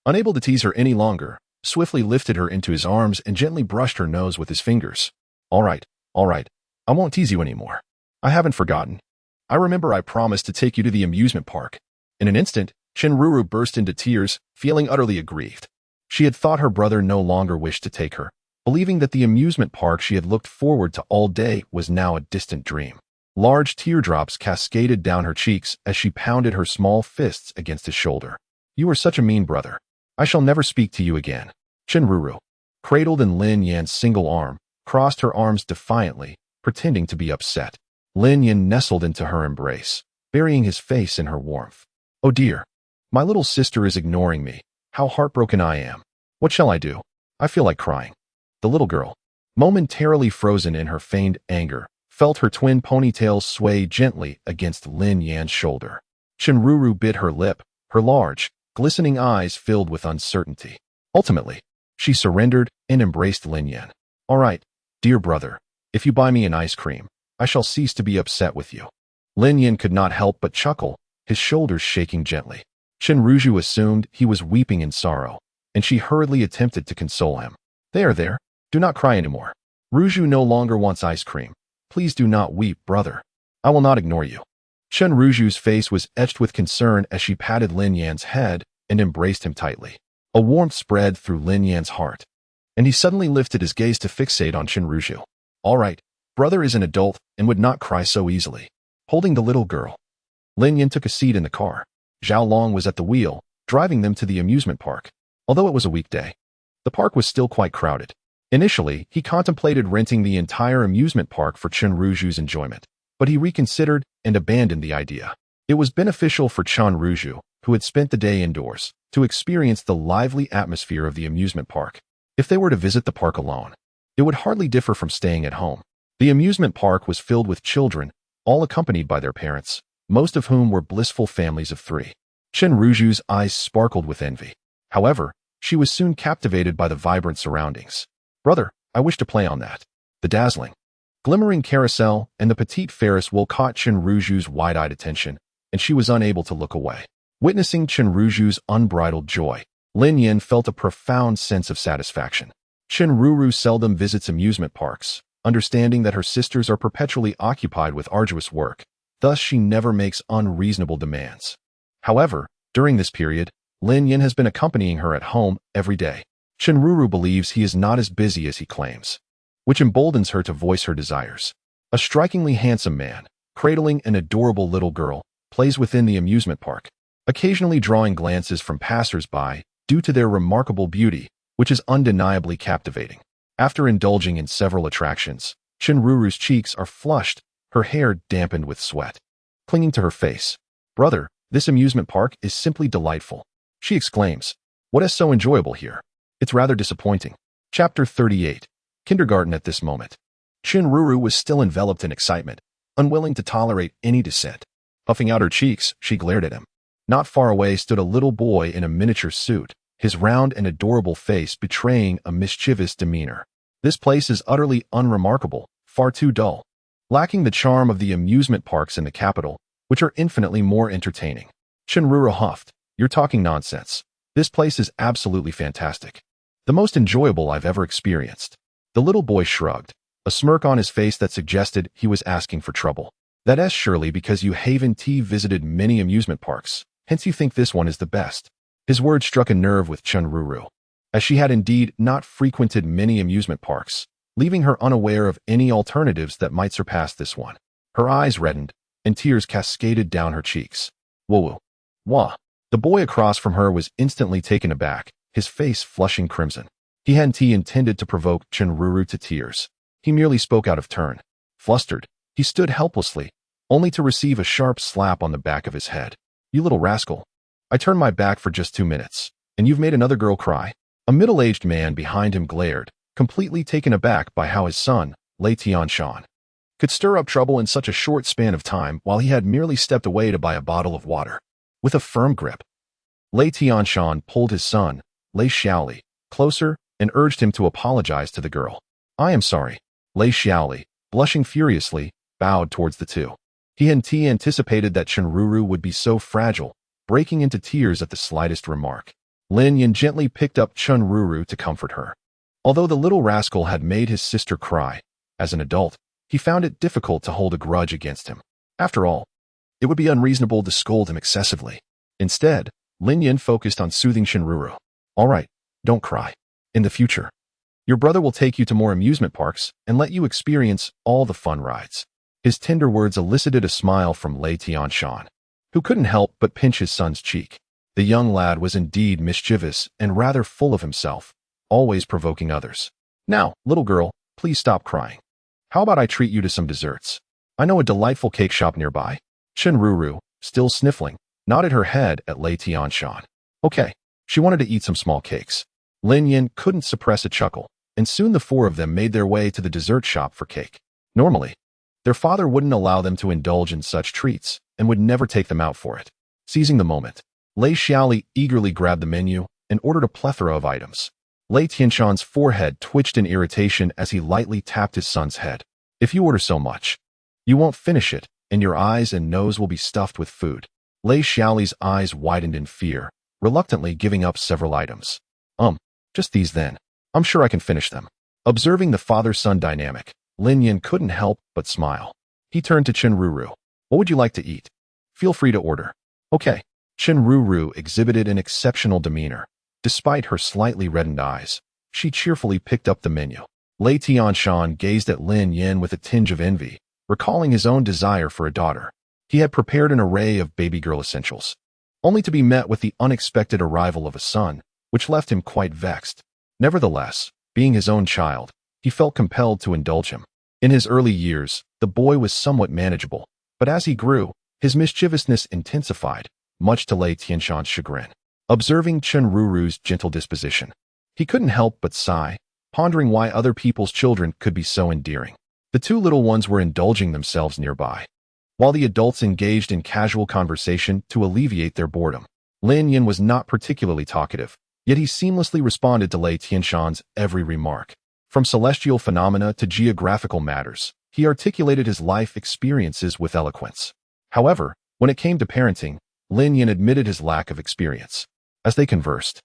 Speaker 1: unable to tease her any longer, swiftly lifted her into his arms and gently brushed her nose with his fingers. All right. I won't tease you anymore. I haven't forgotten. I remember I promised to take you to the amusement park. In an instant, Chen Ruru burst into tears, feeling utterly aggrieved. She had thought her brother no longer wished to take her, believing that the amusement park she had looked forward to all day was now a distant dream. Large teardrops cascaded down her cheeks as she pounded her small fists against his shoulder. You are such a mean brother. I shall never speak to you again. Chen Ruru, cradled in Lin Yan's single arm, crossed her arms defiantly, pretending to be upset. Lin Yan nestled into her embrace, burying his face in her warmth. Oh dear, my little sister is ignoring me. How heartbroken I am. What shall I do? I feel like crying. The little girl, momentarily frozen in her feigned anger, felt her twin ponytails sway gently against Lin Yan's shoulder. Chen Ruru bit her lip, her large, glistening eyes filled with uncertainty. Ultimately, she surrendered and embraced Lin Yan. All right, dear brother, if you buy me an ice cream, I shall cease to be upset with you. Lin Yan could not help but chuckle, his shoulders shaking gently. Chen Ruru assumed he was weeping in sorrow, and she hurriedly attempted to console him. There, do not cry anymore. Ruru no longer wants ice cream. Please do not weep, brother. I will not ignore you. Chen Ruju's face was etched with concern as she patted Lin Yan's head and embraced him tightly. A warmth spread through Lin Yan's heart, and he suddenly lifted his gaze to fixate on Chen Ruju. All right, brother is an adult and would not cry so easily. Holding the little girl, Lin Yan took a seat in the car. Zhao Long was at the wheel, driving them to the amusement park. Although it was a weekday, the park was still quite crowded. Initially, he contemplated renting the entire amusement park for Chen Ruju's enjoyment, but he reconsidered and abandoned the idea. It was beneficial for Chen Ruju, who had spent the day indoors, to experience the lively atmosphere of the amusement park. If they were to visit the park alone, it would hardly differ from staying at home. The amusement park was filled with children, all accompanied by their parents, most of whom were blissful families of 3. Chen Ruju's eyes sparkled with envy. However, she was soon captivated by the vibrant surroundings. Brother, I wish to play on that. The dazzling, glimmering carousel and the petite Ferris wheel caught Chen Ruju's wide-eyed attention, and she was unable to look away. Witnessing Chen Ruju's unbridled joy, Lin Yan felt a profound sense of satisfaction. Chen Ruru seldom visits amusement parks, understanding that her sisters are perpetually occupied with arduous work. Thus, she never makes unreasonable demands. However, during this period, Lin Yan has been accompanying her at home every day. Chen Ruru believes he is not as busy as he claims, which emboldens her to voice her desires. A strikingly handsome man, cradling an adorable little girl, plays within the amusement park, occasionally drawing glances from passers-by due to their remarkable beauty, which is undeniably captivating. After indulging in several attractions, Chen Ruru's cheeks are flushed, her hair dampened with sweat. Clinging to her face, brother, this amusement park is simply delightful. She exclaims. What is so enjoyable here? It's rather disappointing. Chapter 38. Kindergarten at this moment. Chinruru was still enveloped in excitement, unwilling to tolerate any dissent. Puffing out her cheeks, she glared at him. Not far away stood a little boy in a miniature suit, his round and adorable face betraying a mischievous demeanor. This place is utterly unremarkable, far too dull, lacking the charm of the amusement parks in the capital, which are infinitely more entertaining. Chinruru huffed. You're talking nonsense. This place is absolutely fantastic. The most enjoyable I've ever experienced. The little boy shrugged, a smirk on his face that suggested he was asking for trouble. That's surely because you haven't visited many amusement parks, hence you think this one is the best. His words struck a nerve with Chinruru, as she had indeed not frequented many amusement parks, leaving her unaware of any alternatives that might surpass this one. Her eyes reddened, and tears cascaded down her cheeks. Whoa. Wah. The boy across from her was instantly taken aback, his face flushing crimson. He hadn't intended to provoke Chinruru to tears. He merely spoke out of turn. Flustered, he stood helplessly, only to receive a sharp slap on the back of his head. You little rascal. I turned my back for just 2 minutes, and you've made another girl cry? A middle-aged man behind him glared, completely taken aback by how his son, Lei Tianshan, could stir up trouble in such a short span of time while he had merely stepped away to buy a bottle of water. With a firm grip, Lei Tianshan pulled his son, Lei Xiaoli, closer and urged him to apologize to the girl. I am sorry. Lei Xiaoli, blushing furiously, bowed towards the two. He hadn't anticipated that Chinruru would be so fragile, breaking into tears at the slightest remark. Lin Yan gently picked up Chinruru to comfort her. Although the little rascal had made his sister cry, as an adult, he found it difficult to hold a grudge against him. After all, it would be unreasonable to scold him excessively. Instead, Lin Yan focused on soothing Chinruru. All right, don't cry. In the future, your brother will take you to more amusement parks and let you experience all the fun rides. His tender words elicited a smile from Lei Tianshan, who couldn't help but pinch his son's cheek. The young lad was indeed mischievous and rather full of himself, always provoking others. Now, little girl, please stop crying. How about I treat you to some desserts? I know a delightful cake shop nearby. Chinruru, still sniffling, nodded her head at Lei Tianshan. Okay, she wanted to eat some small cakes. Lin Yan couldn't suppress a chuckle, and soon the four of them made their way to the dessert shop for cake. Normally, their father wouldn't allow them to indulge in such treats and would never take them out for it. Seizing the moment, Lei Xiaoli eagerly grabbed the menu and ordered a plethora of items. Lei Tianshan's forehead twitched in irritation as he lightly tapped his son's head. If you order so much, you won't finish it, and your eyes and nose will be stuffed with food. Lei Xiaoli's eyes widened in fear, reluctantly giving up several items. Just these then. I'm sure I can finish them. Observing the father-son dynamic, Lin Yan couldn't help but smile. He turned to Chinruru. What would you like to eat? Feel free to order. Okay. Chinruru exhibited an exceptional demeanor. Despite her slightly reddened eyes, she cheerfully picked up the menu. Lei Tianshan gazed at Lin Yan with a tinge of envy, recalling his own desire for a daughter. He had prepared an array of baby girl essentials, only to be met with the unexpected arrival of a son, which left him quite vexed. Nevertheless, being his own child, he felt compelled to indulge him. In his early years, the boy was somewhat manageable, but as he grew, his mischievousness intensified, much to Lei Tianshan's chagrin. Observing Chinruru's gentle disposition, he couldn't help but sigh, pondering why other people's children could be so endearing. The two little ones were indulging themselves nearby, while the adults engaged in casual conversation to alleviate their boredom. Lin Yan was not particularly talkative, yet he seamlessly responded to Lei Tianshan's every remark. From celestial phenomena to geographical matters, he articulated his life experiences with eloquence. However, when it came to parenting, Lin Yan admitted his lack of experience. As they conversed,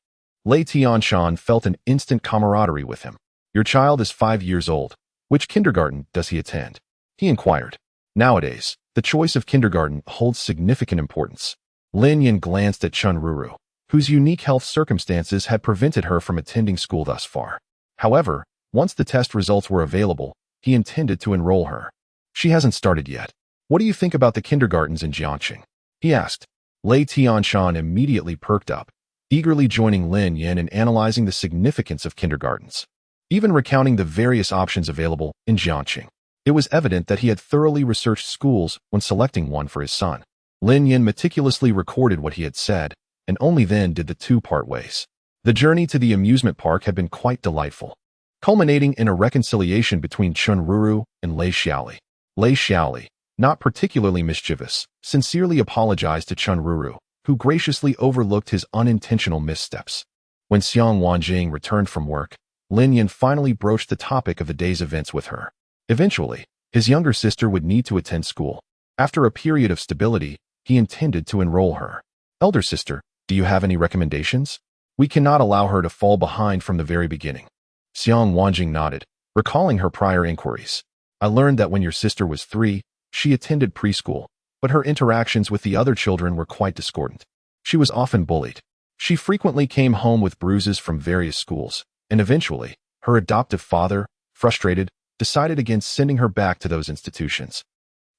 Speaker 1: Lei Tianshan felt an instant camaraderie with him. Your child is 5 years old. Which kindergarten does he attend? He inquired. Nowadays, the choice of kindergarten holds significant importance. Lin Yan glanced at Chinruru, whose unique health circumstances had prevented her from attending school thus far. However, once the test results were available, he intended to enroll her. She hasn't started yet. What do you think about the kindergartens in Jiangxing? He asked. Lei Tianshan immediately perked up, eagerly joining Lin Yan in analyzing the significance of kindergartens, even recounting the various options available in Jiangxing. It was evident that he had thoroughly researched schools when selecting one for his son. Lin Yan meticulously recorded what he had said, and only then did the two part ways. The journey to the amusement park had been quite delightful, culminating in a reconciliation between Chun Ruru and Lei Xiaoli. Lei Xiaoli, not particularly mischievous, sincerely apologized to Chun Ruru, who graciously overlooked his unintentional missteps. When Xiang Wanjing returned from work, Lin Yan finally broached the topic of the day's events with her. Eventually, his younger sister would need to attend school. After a period of stability, he intended to enroll her. Elder sister, do you have any recommendations? We cannot allow her to fall behind from the very beginning. Xiang Wanjing nodded, recalling her prior inquiries. I learned that when your sister was 3, she attended preschool, but her interactions with the other children were quite discordant. She was often bullied. She frequently came home with bruises from various schools, and eventually, her adoptive father, frustrated, decided against sending her back to those institutions,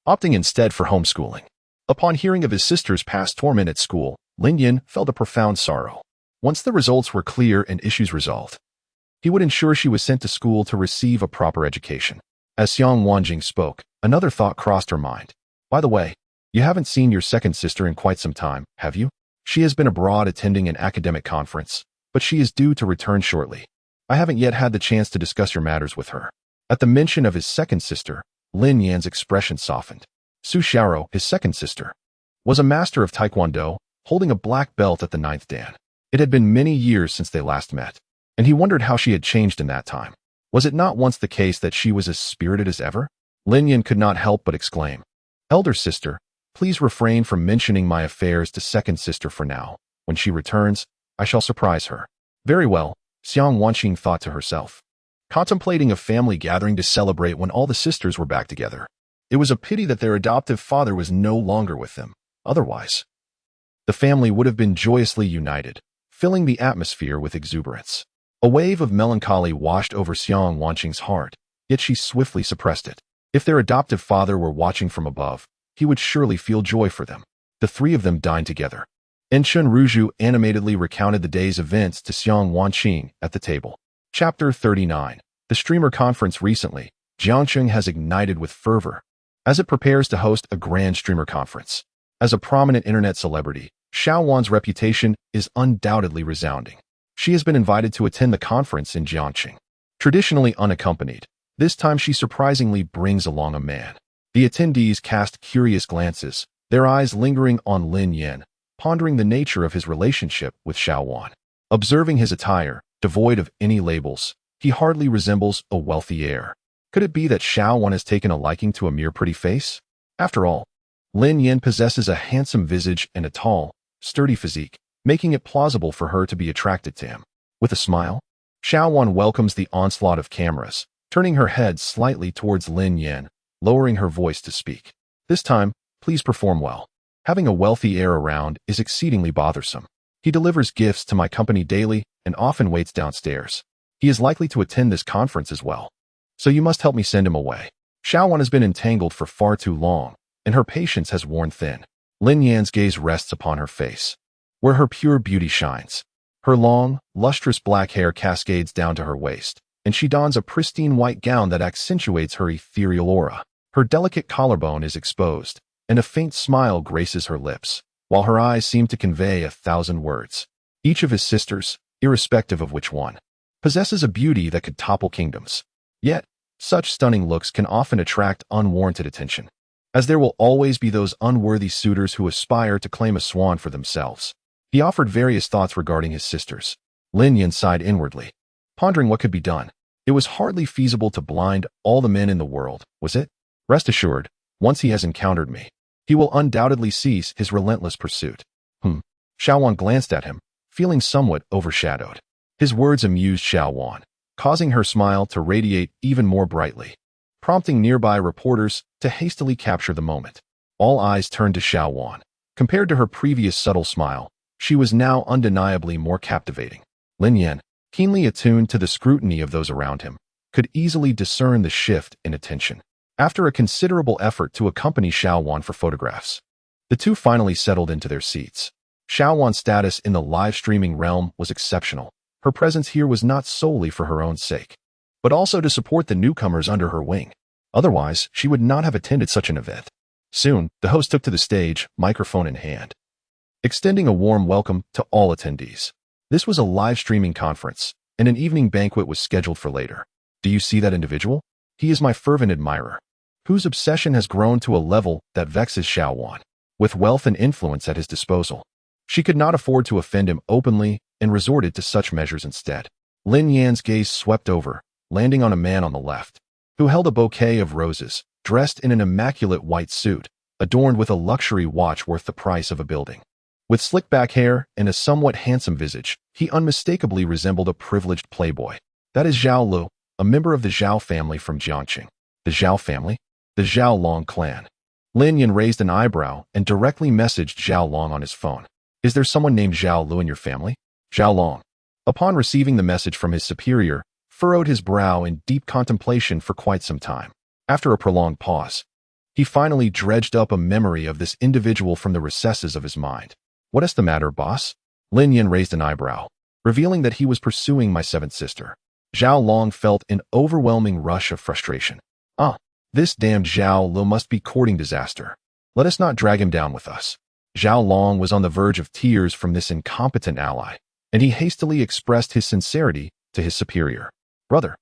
Speaker 1: opting instead for homeschooling. Upon hearing of his sister's past torment at school, Lin Yan felt a profound sorrow. Once the results were clear and issues resolved, he would ensure she was sent to school to receive a proper education. As Xiang Wanjing spoke, another thought crossed her mind. By the way, you haven't seen your second sister in quite some time, have you? She has been abroad attending an academic conference, but she is due to return shortly. I haven't yet had the chance to discuss your matters with her. At the mention of his second sister, Lin Yan's expression softened. Su Xiaoro, his second sister, was a master of Taekwondo, holding a black belt at the 9th Dan. It had been many years since they last met, and he wondered how she had changed in that time. Was it not once the case that she was as spirited as ever? Lin Yan could not help but exclaim, Elder sister, please refrain from mentioning my affairs to second sister for now. When she returns, I shall surprise her. Very well, Xiang Wanqing thought to herself, contemplating a family gathering to celebrate when all the sisters were back together. It was a pity that their adoptive father was no longer with them. Otherwise, the family would have been joyously united, filling the atmosphere with exuberance. A wave of melancholy washed over Xiang Wanqing's heart, yet she swiftly suppressed it. If their adoptive father were watching from above, he would surely feel joy for them. The three of them dined together. Enchun Ruju animatedly recounted the day's events to Xiang Wanqing at the table. Chapter 39. The streamer conference recently, Jiangcheng has ignited with fervor as it prepares to host a grand streamer conference. As a prominent internet celebrity, Xiao Wan's reputation is undoubtedly resounding. She has been invited to attend the conference in Jiangcheng. Traditionally unaccompanied, this time she surprisingly brings along a man. The attendees cast curious glances, their eyes lingering on Lin Yan, pondering the nature of his relationship with Xiao Wan. Observing his attire, devoid of any labels, he hardly resembles a wealthy heir. Could it be that Xiao Wan has taken a liking to a mere pretty face? After all, Lin Yan possesses a handsome visage and a tall, sturdy physique, making it plausible for her to be attracted to him. With a smile, Xiao Wan welcomes the onslaught of cameras, turning her head slightly towards Lin Yan, lowering her voice to speak. This time, please perform well. Having a wealthy heir around is exceedingly bothersome. He delivers gifts to my company daily and often waits downstairs. He is likely to attend this conference as well. So you must help me send him away. Xiao Wan has been entangled for far too long, and her patience has worn thin. Lin Yan's gaze rests upon her face, where her pure beauty shines. Her long, lustrous black hair cascades down to her waist, and she dons a pristine white gown that accentuates her ethereal aura. Her delicate collarbone is exposed, and a faint smile graces her lips, while her eyes seem to convey 1,000 words. Each of his sisters, irrespective of which one, possesses a beauty that could topple kingdoms. Yet, such stunning looks can often attract unwarranted attention, as there will always be those unworthy suitors who aspire to claim a swan for themselves. He offered various thoughts regarding his sisters. Lin Yan sighed inwardly, pondering what could be done. It was hardly feasible to blind all the men in the world, was it? Rest assured, once he has encountered me, he will undoubtedly cease his relentless pursuit. Xiao Wan glanced at him, feeling somewhat overshadowed. His words amused Xiao Wan, causing her smile to radiate even more brightly, prompting nearby reporters to hastily capture the moment. All eyes turned to Xiao Wan. Compared to her previous subtle smile, she was now undeniably more captivating. Lin Yan, keenly attuned to the scrutiny of those around him, could easily discern the shift in attention. After a considerable effort to accompany Xiao Wan for photographs, the two finally settled into their seats. Xiao Wan's status in the live streaming realm was exceptional. Her presence here was not solely for her own sake, but also to support the newcomers under her wing. Otherwise, she would not have attended such an event. Soon, the host took to the stage, microphone in hand. extending a warm welcome to all attendees. This was a live streaming conference, and an evening banquet was scheduled for later. Do you see that individual? He is my fervent admirer, whose obsession has grown to a level that vexes Xiao Wan. With wealth and influence at his disposal, she could not afford to offend him openly and resorted to such measures instead. Lin Yan's gaze swept over, landing on a man on the left, who held a bouquet of roses, dressed in an immaculate white suit, adorned with a luxury watch worth the price of a building. With slick back hair and a somewhat handsome visage, he unmistakably resembled a privileged playboy. That is Zhao Lu, a member of the Zhao family from Jiangqing. The Zhao family? The Zhao Long clan. Lin Yan raised an eyebrow and directly messaged Zhao Long on his phone. Is there someone named Zhao Lu in your family? Zhao Long, upon receiving the message from his superior, furrowed his brow in deep contemplation for quite some time. After a prolonged pause, he finally dredged up a memory of this individual from the recesses of his mind. What is the matter, boss? Lin Yan raised an eyebrow, revealing that he was pursuing my seventh sister. Zhao Long felt an overwhelming rush of frustration. This damned Zhao Lu must be courting disaster. Let us not drag him down with us. Zhao Long was on the verge of tears from this incompetent ally, and he hastily expressed his sincerity to his superior. Brother,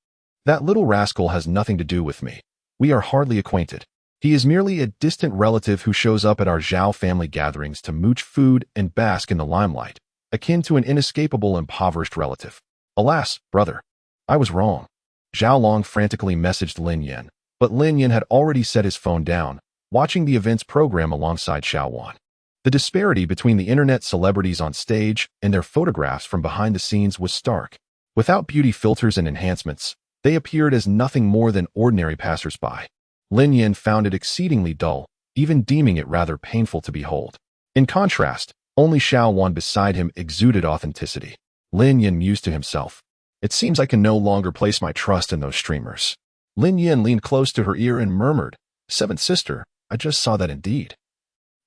Speaker 1: that little rascal has nothing to do with me. We are hardly acquainted. He is merely a distant relative who shows up at our Zhao family gatherings to mooch food and bask in the limelight, akin to an inescapable impoverished relative. Alas, brother, I was wrong. Zhao Long frantically messaged Lin Yan, but Lin Yan had already set his phone down, watching the event's program alongside Xiao Wan. The disparity between the internet celebrities on stage and their photographs from behind the scenes was stark. Without beauty filters and enhancements, they appeared as nothing more than ordinary passersby. Lin Yan found it exceedingly dull, even deeming it rather painful to behold. In contrast, only Xiao Wan beside him exuded authenticity. Lin Yan mused to himself. It seems I can no longer place my trust in those streamers. Lin Yan leaned close to her ear and murmured, Seventh sister, I just saw that indeed.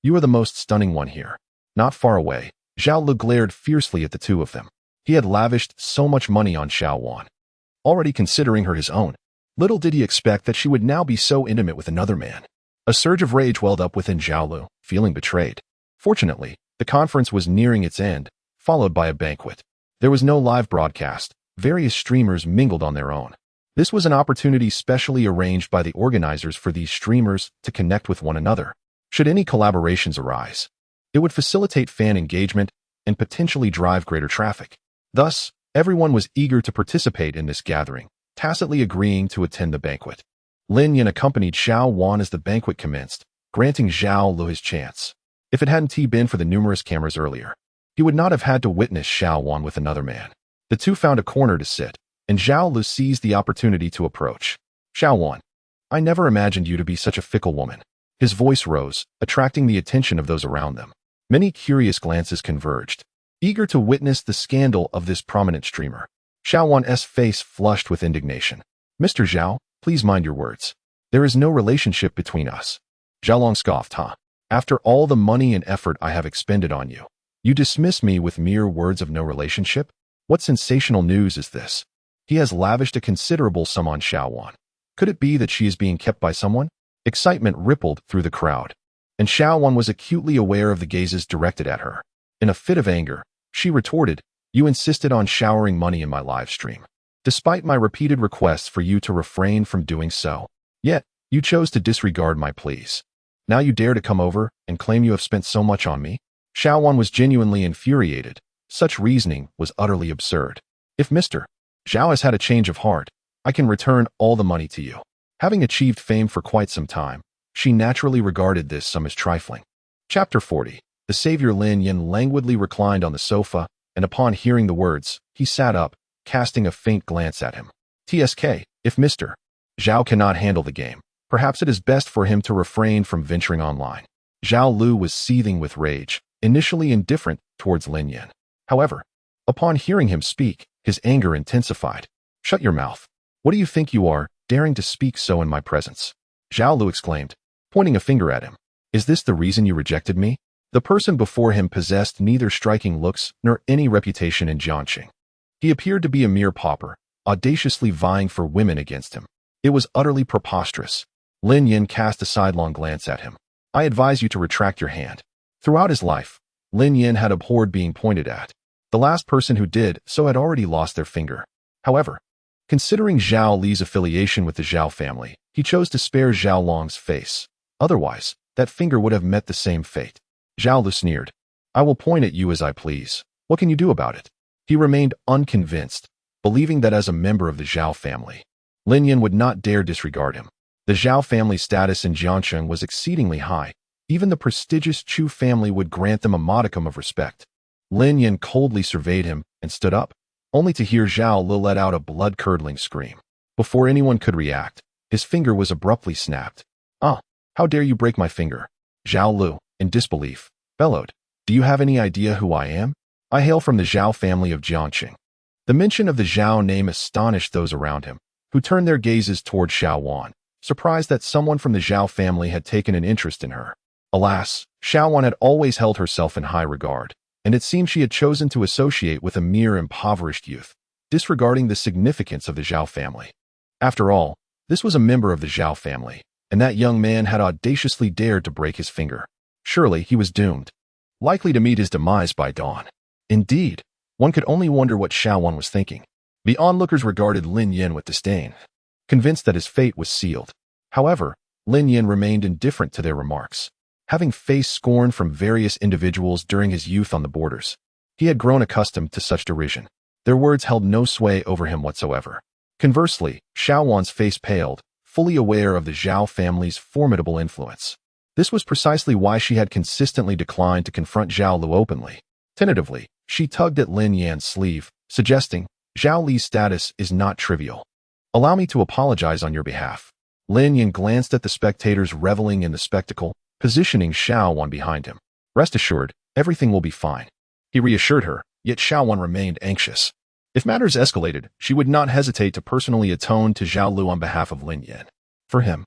Speaker 1: You are the most stunning one here. Not far away, Zhao Lu glared fiercely at the two of them. He had lavished so much money on Xiao Wan, already considering her his own. Little did he expect that she would now be so intimate with another man. A surge of rage welled up within Zhao Lu, feeling betrayed. Fortunately, the conference was nearing its end, followed by a banquet. There was no live broadcast. Various streamers mingled on their own. This was an opportunity specially arranged by the organizers for these streamers to connect with one another. Should any collaborations arise, it would facilitate fan engagement and potentially drive greater traffic. Thus, everyone was eager to participate in this gathering, tacitly agreeing to attend the banquet. Lin Yan accompanied Xiao Wan as the banquet commenced, granting Zhao Lu his chance. If it hadn't been for the numerous cameras earlier, he would not have had to witness Xiao Wan with another man. The two found a corner to sit, and Zhao Lu seized the opportunity to approach. Xiao Wan, I never imagined you to be such a fickle woman. His voice rose, attracting the attention of those around them. Many curious glances converged, eager to witness the scandal of this prominent streamer. Xiao Wan's face flushed with indignation. Mr. Zhao, please mind your words. There is no relationship between us. Zhao Long scoffed, After all the money and effort I have expended on you, you dismiss me with mere words of no relationship? What sensational news is this? He has lavished a considerable sum on Xiao Wan. Could it be that she is being kept by someone? Excitement rippled through the crowd, and Xiao Wan was acutely aware of the gazes directed at her. In a fit of anger, she retorted, You insisted on showering money in my live stream, despite my repeated requests for you to refrain from doing so. Yet, you chose to disregard my pleas. Now you dare to come over and claim you have spent so much on me? Xiao Wan was genuinely infuriated. Such reasoning was utterly absurd. If Mr. Zhao has had a change of heart, I can return all the money to you. Having achieved fame for quite some time, she naturally regarded this sum as trifling. Chapter 40. The savior Lin Yan languidly reclined on the sofa, and upon hearing the words, he sat up, casting a faint glance at him. TSK, if Mr. Zhao cannot handle the game, perhaps it is best for him to refrain from venturing online. Zhao Lu was seething with rage, initially indifferent towards Lin Yan. However, upon hearing him speak, his anger intensified. Shut your mouth. What do you think you are, daring to speak so in my presence? Zhao Lu exclaimed, pointing a finger at him. Is this the reason you rejected me? The person before him possessed neither striking looks nor any reputation in Jiangqing. He appeared to be a mere pauper, audaciously vying for women against him. It was utterly preposterous. Lin Yan cast a sidelong glance at him. I advise you to retract your hand. Throughout his life, Lin Yin had abhorred being pointed at. The last person who did so had already lost their finger. However, considering Zhao Li's affiliation with the Zhao family, he chose to spare Zhao Long's face. Otherwise, that finger would have met the same fate. Zhao Lu sneered. I will point at you as I please. What can you do about it? He remained unconvinced, believing that as a member of the Zhao family, Lin Yin would not dare disregard him. The Zhao family status in Jiangcheng was exceedingly high. Even the prestigious Chu family would grant them a modicum of respect. Lin Yin coldly surveyed him and stood up, only to hear Zhao Lu let out a blood-curdling scream. Before anyone could react, his finger was abruptly snapped. Ah, how dare you break my finger? Zhao Lu, in disbelief, bellowed. Do you have any idea who I am? I hail from the Zhao family of Jiangcheng. The mention of the Zhao name astonished those around him, who turned their gazes toward Xiao Wan, surprised that someone from the Zhao family had taken an interest in her. Alas, Xiao Wan had always held herself in high regard, and it seemed she had chosen to associate with a mere impoverished youth, disregarding the significance of the Zhao family. After all, this was a member of the Zhao family, and that young man had audaciously dared to break his finger. Surely he was doomed, likely to meet his demise by dawn. Indeed, one could only wonder what Xiao Wan was thinking. The onlookers regarded Lin Yin with disdain, convinced that his fate was sealed. However, Lin Yin remained indifferent to their remarks. Having faced scorn from various individuals during his youth on the borders, he had grown accustomed to such derision. Their words held no sway over him whatsoever. Conversely, Xiao Wan's face paled, fully aware of the Zhao family's formidable influence. This was precisely why she had consistently declined to confront Zhao Lu openly. Tentatively, she tugged at Lin Yan's sleeve, suggesting, Zhao Li's status is not trivial. Allow me to apologize on your behalf. Lin Yan glanced at the spectators reveling in the spectacle, positioning Xiao Wan behind him. Rest assured, everything will be fine. He reassured her, yet Xiao Wan remained anxious. If matters escalated, she would not hesitate to personally atone to Zhao Lu on behalf of Lin Yan. For him,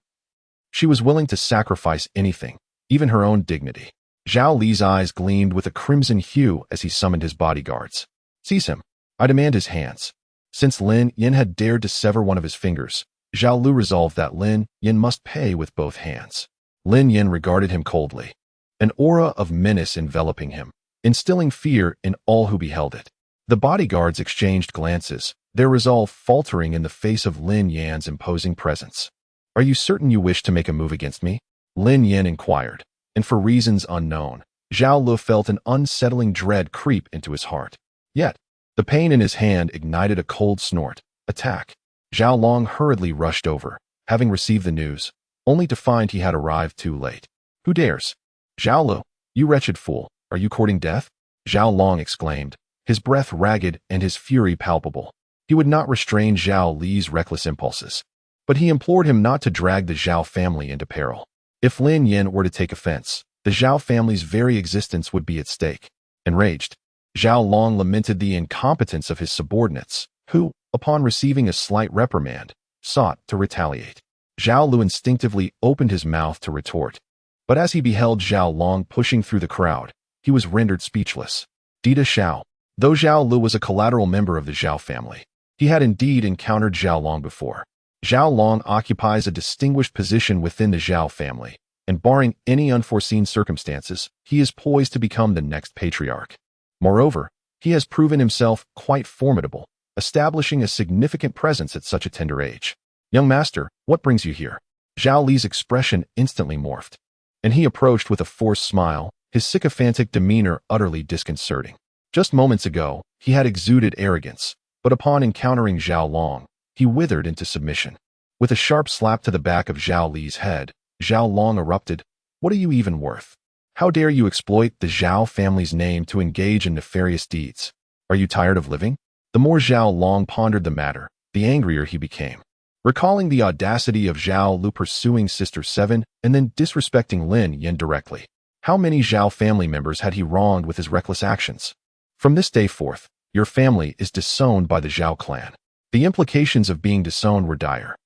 Speaker 1: she was willing to sacrifice anything, even her own dignity. Zhao Li's eyes gleamed with a crimson hue as he summoned his bodyguards. Seize him. I demand his hands. Since Lin Yan had dared to sever one of his fingers, Zhao Lu resolved that Lin Yan must pay with both hands. Lin Yan regarded him coldly, an aura of menace enveloping him, instilling fear in all who beheld it. The bodyguards exchanged glances, their resolve faltering in the face of Lin Yan's imposing presence. Are you certain you wish to make a move against me? Lin Yan inquired, and for reasons unknown, Zhao Lu felt an unsettling dread creep into his heart. Yet, the pain in his hand ignited a cold snort. Attack. Zhao Long hurriedly rushed over, having received the news, only to find he had arrived too late. Who dares? Zhao Lu, you wretched fool, are you courting death? Zhao Long exclaimed, his breath ragged and his fury palpable. He would not restrain Zhao Li's reckless impulses, but he implored him not to drag the Zhao family into peril. If Lin Yan were to take offense, the Zhao family's very existence would be at stake. Enraged, Zhao Long lamented the incompetence of his subordinates, who, upon receiving a slight reprimand, sought to retaliate. Zhao Lu instinctively opened his mouth to retort, but as he beheld Zhao Long pushing through the crowd, he was rendered speechless. Dita Xiao. Though Zhao Lu was a collateral member of the Zhao family, he had indeed encountered Zhao Long before. Zhao Long occupies a distinguished position within the Zhao family, and barring any unforeseen circumstances, he is poised to become the next patriarch. Moreover, he has proven himself quite formidable, establishing a significant presence at such a tender age. Young master, what brings you here? Zhao Li's expression instantly morphed, and he approached with a forced smile, his sycophantic demeanor utterly disconcerting. Just moments ago, he had exuded arrogance, but upon encountering Zhao Long, he withered into submission. With a sharp slap to the back of Zhao Li's head, Zhao Long erupted, What are you even worth? How dare you exploit the Zhao family's name to engage in nefarious deeds? Are you tired of living? The more Zhao Long pondered the matter, the angrier he became. Recalling the audacity of Zhao Lu pursuing Sister Seven and then disrespecting Lin Yan directly, how many Zhao family members had he wronged with his reckless actions? From this day forth, your family is disowned by the Zhao clan. The implications of being disowned were dire.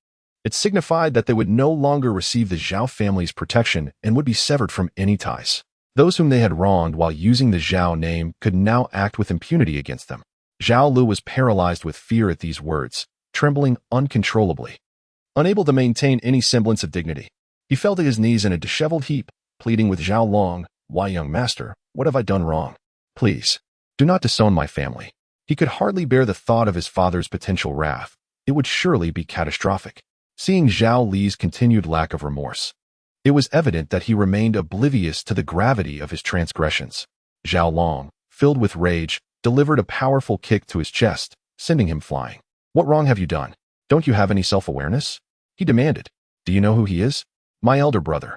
Speaker 1: It signified that they would no longer receive the Zhao family's protection and would be severed from any ties. Those whom they had wronged while using the Zhao name could now act with impunity against them. Zhao Lu was paralyzed with fear at these words, trembling uncontrollably. Unable to maintain any semblance of dignity, he fell to his knees in a disheveled heap, pleading with Zhao Long, Why, young master, What have I done wrong? Please, do not disown my family. He could hardly bear the thought of his father's potential wrath. It would surely be catastrophic. Seeing Zhao Li's continued lack of remorse, it was evident that he remained oblivious to the gravity of his transgressions. Zhao Long, filled with rage, delivered a powerful kick to his chest, sending him flying. What wrong have you done? Don't you have any self-awareness? He demanded. Do you know who he is? My elder brother.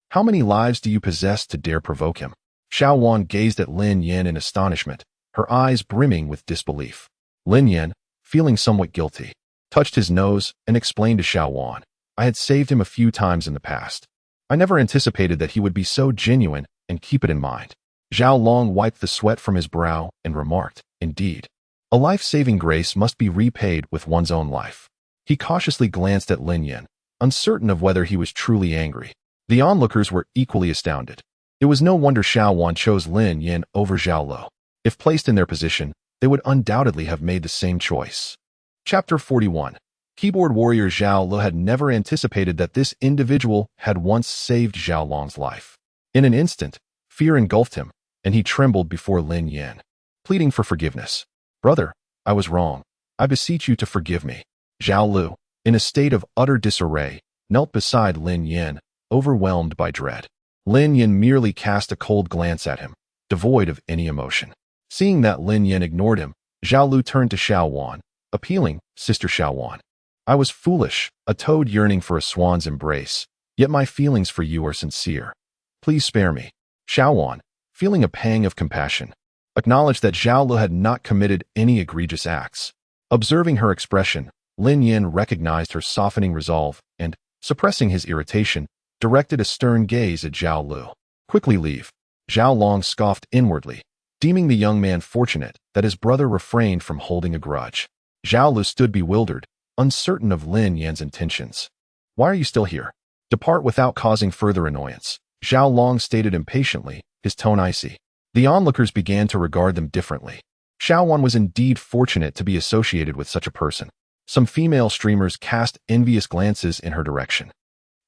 Speaker 1: How many lives do you possess to dare provoke him? Xiao Wan gazed at Lin Yan in astonishment, her eyes brimming with disbelief. Lin Yan, feeling somewhat guilty, touched his nose and explained to Xiao Wan, I had saved him a few times in the past. I never anticipated that he would be so genuine and keep it in mind. Zhao Long wiped the sweat from his brow and remarked, indeed, a life-saving grace must be repaid with one's own life. He cautiously glanced at Lin Yan, uncertain of whether he was truly angry. The onlookers were equally astounded. It was no wonder Xiao Wan chose Lin Yan over Zhao Lo. If placed in their position, they would undoubtedly have made the same choice. Chapter 41. Keyboard warrior Zhao Lo had never anticipated that this individual had once saved Zhao Long's life. In an instant, fear engulfed him, and he trembled before Lin Yan, pleading for forgiveness. Brother, I was wrong. I beseech you to forgive me. Zhao Lu, in a state of utter disarray, knelt beside Lin Yan, overwhelmed by dread. Lin Yan merely cast a cold glance at him, devoid of any emotion. Seeing that Lin Yan ignored him, Zhao Lu turned to Xiao Wan, appealing, Sister Xiao Wan. I was foolish, a toad yearning for a swan's embrace, yet my feelings for you are sincere. Please spare me. Xiao Wan, feeling a pang of compassion, acknowledged that Zhao Lu had not committed any egregious acts. Observing her expression, Lin Yan recognized her softening resolve and, suppressing his irritation, directed a stern gaze at Zhao Lu. Quickly leave. Zhao Long scoffed inwardly, deeming the young man fortunate that his brother refrained from holding a grudge. Zhao Lu stood bewildered, uncertain of Lin Yan's intentions. Why are you still here? Depart without causing further annoyance. Zhao Long stated impatiently, his tone icy. The onlookers began to regard them differently. Xiao Wan was indeed fortunate to be associated with such a person. Some female streamers cast envious glances in her direction.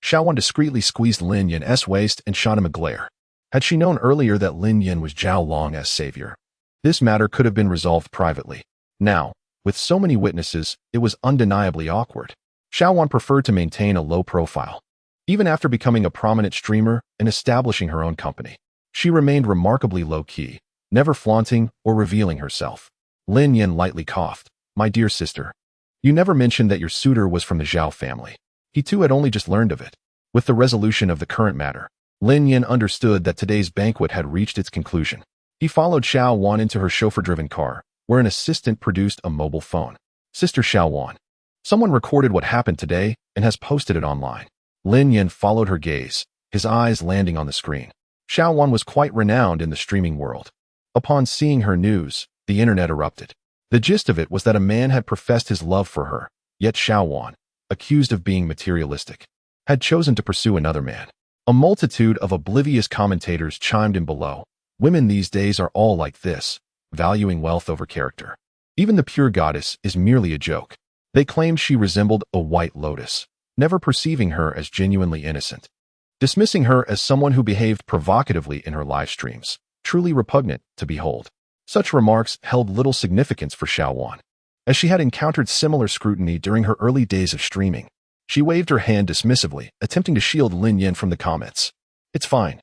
Speaker 1: Xiao Wan discreetly squeezed Lin Yan's waist and shot him a glare. Had she known earlier that Lin Yan was Zhao Long's savior, this matter could have been resolved privately. Now, with so many witnesses, it was undeniably awkward. Xiao Wan preferred to maintain a low profile. Even after becoming a prominent streamer and establishing her own company, she remained remarkably low-key, never flaunting or revealing herself. Lin Yan lightly coughed. My dear sister, you never mentioned that your suitor was from the Zhao family. He too had only just learned of it. With the resolution of the current matter, Lin Yan understood that today's banquet had reached its conclusion. He followed Xiao Wan into her chauffeur-driven car, where an assistant produced a mobile phone. Sister Xiao Wan, someone recorded what happened today and has posted it online. Lin Yan followed her gaze, his eyes landing on the screen. Xiao Wan was quite renowned in the streaming world. Upon seeing her news, the internet erupted. The gist of it was that a man had professed his love for her, yet Xiao Wan, accused of being materialistic, had chosen to pursue another man. A multitude of oblivious commentators chimed in below. Women these days are all like this, valuing wealth over character. Even the pure goddess is merely a joke. They claimed she resembled a white lotus, never perceiving her as genuinely innocent, dismissing her as someone who behaved provocatively in her live streams, truly repugnant to behold. Such remarks held little significance for Xiao Wan, as she had encountered similar scrutiny during her early days of streaming. She waved her hand dismissively, attempting to shield Lin Yan from the comments. It's fine.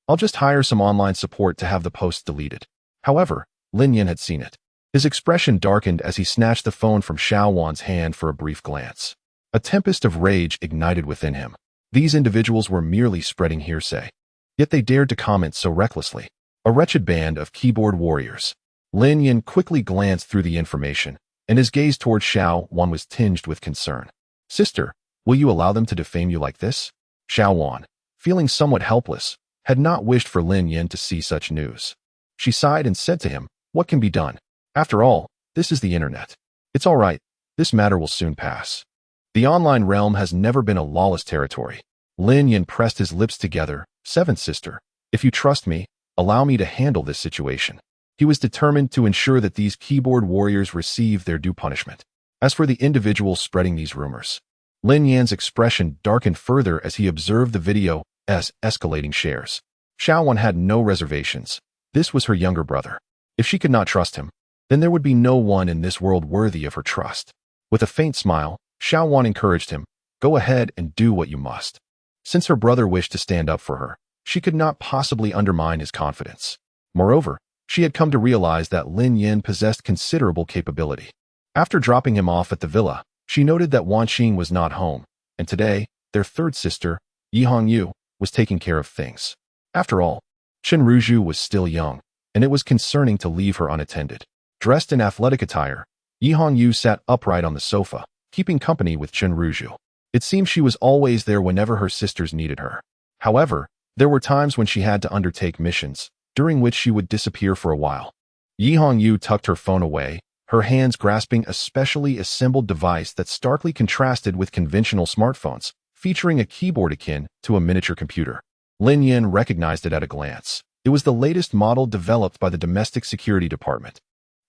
Speaker 1: I'll just hire some online support to have the posts deleted. However, Lin Yan had seen it. His expression darkened as he snatched the phone from Xiao Wan's hand for a brief glance. A tempest of rage ignited within him. These individuals were merely spreading hearsay. Yet they dared to comment so recklessly. A wretched band of keyboard warriors. Lin Yan quickly glanced through the information, and his gaze toward Xiao Wan was tinged with concern. Sister, will you allow them to defame you like this? Xiao Wan, feeling somewhat helpless, had not wished for Lin Yan to see such news. She sighed and said to him, what can be done? After all, this is the internet. It's all right. This matter will soon pass. The online realm has never been a lawless territory. Lin Yan pressed his lips together. Seventh sister, if you trust me, allow me to handle this situation. He was determined to ensure that these keyboard warriors receive their due punishment. As for the individual spreading these rumors, Lin Yan's expression darkened further as he observed the video as escalating shares. Xiao Wan had no reservations. This was her younger brother. If she could not trust him, then there would be no one in this world worthy of her trust. With a faint smile, Xiaowan encouraged him, "Go ahead and do what you must." Since her brother wished to stand up for her, she could not possibly undermine his confidence. Moreover, she had come to realize that Lin Yin possessed considerable capability. After dropping him off at the villa, she noted that Wan Xing was not home, and today, their third sister, Yi Hongyu, was taking care of things. After all, Chen Ruzhu was still young, and it was concerning to leave her unattended. Dressed in athletic attire, Yi Hongyu sat upright on the sofa, keeping company with Chen Ruzhu. It seemed she was always there whenever her sisters needed her. However, there were times when she had to undertake missions, during which she would disappear for a while. Yi Hongyu tucked her phone away, her hands grasping a specially assembled device that starkly contrasted with conventional smartphones, featuring a keyboard akin to a miniature computer. Lin Yin recognized it at a glance. It was the latest model developed by the Domestic Security Department.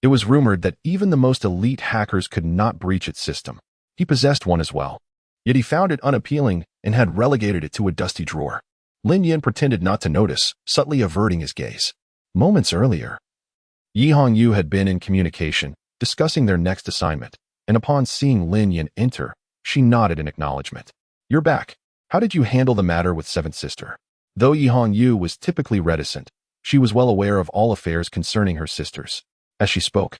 Speaker 1: It was rumored that even the most elite hackers could not breach its system. He possessed one as well. Yet he found it unappealing and had relegated it to a dusty drawer. Lin Yin pretended not to notice, subtly averting his gaze. Moments earlier, Yi Hongyu had been in communication, discussing their next assignment, and upon seeing Lin Yin enter, she nodded in acknowledgement. "You're back. How did you handle the matter with seventh sister?" Though Yi Hongyu was typically reticent, she was well aware of all affairs concerning her sisters. As she spoke,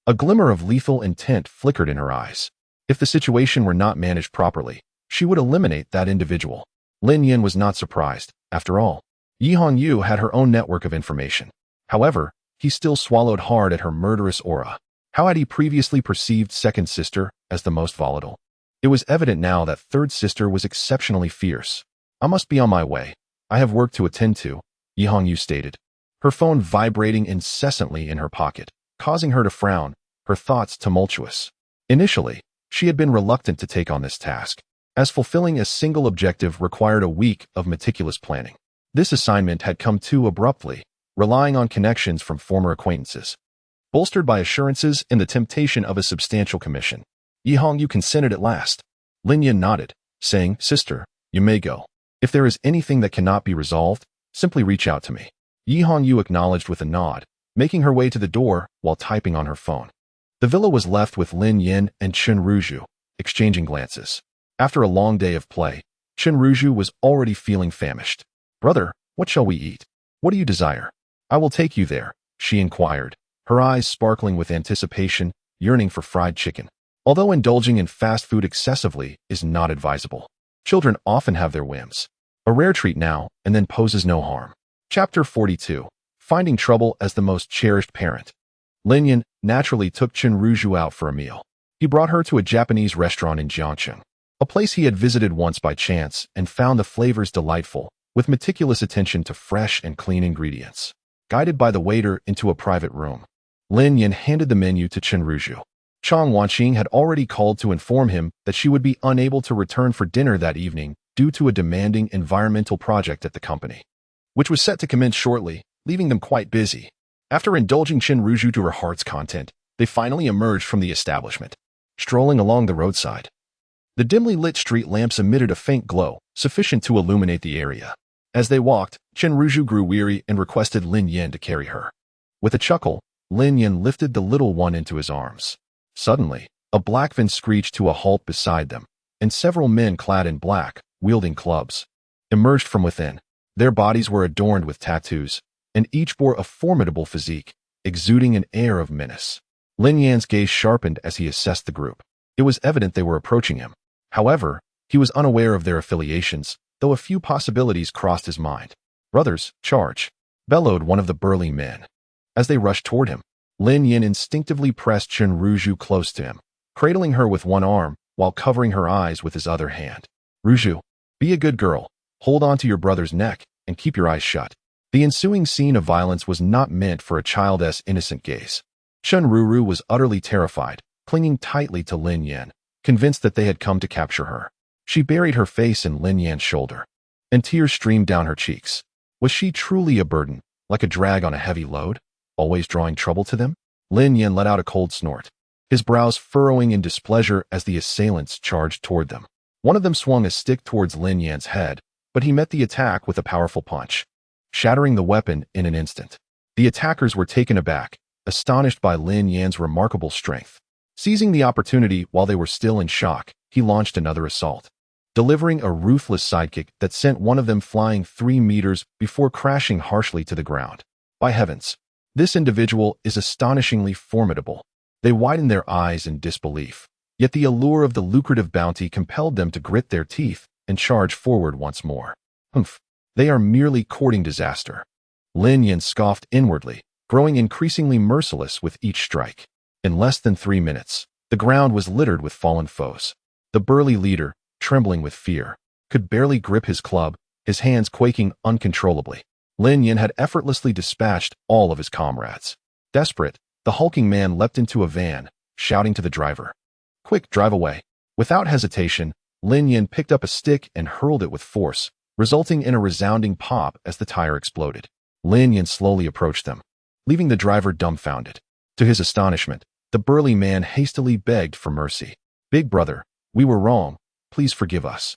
Speaker 1: a glimmer of lethal intent flickered in her eyes. If the situation were not managed properly, she would eliminate that individual. Lin Yin was not surprised. After all, Yi Hongyu had her own network of information. However, he still swallowed hard at her murderous aura. How had he previously perceived second sister as the most volatile? It was evident now that third sister was exceptionally fierce. "I must be on my way. I have work to attend to," Yi Hongyu stated, her phone vibrating incessantly in her pocket, causing her to frown, her thoughts tumultuous. Initially, she had been reluctant to take on this task, as fulfilling a single objective required a week of meticulous planning. This assignment had come too abruptly, relying on connections from former acquaintances. Bolstered by assurances and the temptation of a substantial commission, Yi Hongyu consented at last. Lin Yin nodded, saying, "Sister, you may go. If there is anything that cannot be resolved, simply reach out to me." Yi Hongyu acknowledged with a nod, making her way to the door while typing on her phone. The villa was left with Lin Yin and Chen Ruzhu, exchanging glances. After a long day of play, Chen Ruzhu was already feeling famished. "Brother, what shall we eat? What do you desire?" "I will take you there," she inquired, her eyes sparkling with anticipation, yearning for fried chicken. Although indulging in fast food excessively is not advisable, children often have their whims. A rare treat now and then poses no harm. Chapter 42. Finding trouble as the most cherished parent. Lin Yin naturally took Chen Ruzhu out for a meal. He brought her to a Japanese restaurant in Jiangcheng, a place he had visited once by chance and found the flavors delightful, with meticulous attention to fresh and clean ingredients. Guided by the waiter into a private room, Lin Yin handed the menu to Chen Ruzhu. Chang Wanqing had already called to inform him that she would be unable to return for dinner that evening due to a demanding environmental project at the company, which was set to commence shortly, leaving them quite busy. After indulging Chen Ruzhu to her heart's content, they finally emerged from the establishment. Strolling along the roadside, the dimly lit street lamps emitted a faint glow, sufficient to illuminate the area. As they walked, Chen Ruzhu grew weary and requested Lin Yin to carry her. With a chuckle, Lin Yin lifted the little one into his arms. Suddenly, a black van screeched to a halt beside them, and several men clad in black, wielding clubs, emerged from within. Their bodies were adorned with tattoos, and each bore a formidable physique, exuding an air of menace. Lin Yan's gaze sharpened as he assessed the group. It was evident they were approaching him. However, he was unaware of their affiliations, though a few possibilities crossed his mind. "Brothers, charge!" bellowed one of the burly men. As they rushed toward him, Lin Yin instinctively pressed Chen Ruzhu close to him, cradling her with one arm while covering her eyes with his other hand. "Ruzhu, be a good girl, hold on to your brother's neck, and keep your eyes shut." The ensuing scene of violence was not meant for a child's innocent gaze. Chen Ruru was utterly terrified, clinging tightly to Lin Yin, convinced that they had come to capture her. She buried her face in Lin Yan's shoulder, and tears streamed down her cheeks. Was she truly a burden, like a drag on a heavy load, always drawing trouble to them? Lin Yin let out a cold snort, his brows furrowing in displeasure as the assailants charged toward them. One of them swung a stick towards Lin Yan's head, but he met the attack with a powerful punch, shattering the weapon in an instant. The attackers were taken aback, astonished by Lin Yan's remarkable strength. Seizing the opportunity while they were still in shock, he launched another assault, delivering a ruthless sidekick that sent one of them flying 3 meters before crashing harshly to the ground. By heavens, this individual is astonishingly formidable. They widened their eyes in disbelief. Yet the allure of the lucrative bounty compelled them to grit their teeth and charge forward once more. Humph, they are merely courting disaster. Lin Yan scoffed inwardly, growing increasingly merciless with each strike. In less than 3 minutes, the ground was littered with fallen foes. The burly leader, trembling with fear, could barely grip his club, his hands quaking uncontrollably. Lin Yan had effortlessly dispatched all of his comrades. Desperate, the hulking man leapt into a van, shouting to the driver, "Quick, drive away." Without hesitation, Lin Yan picked up a stick and hurled it with force, resulting in a resounding pop as the tire exploded. Lin Yan slowly approached them, leaving the driver dumbfounded. To his astonishment, the burly man hastily begged for mercy. "Big brother, we were wrong. Please forgive us."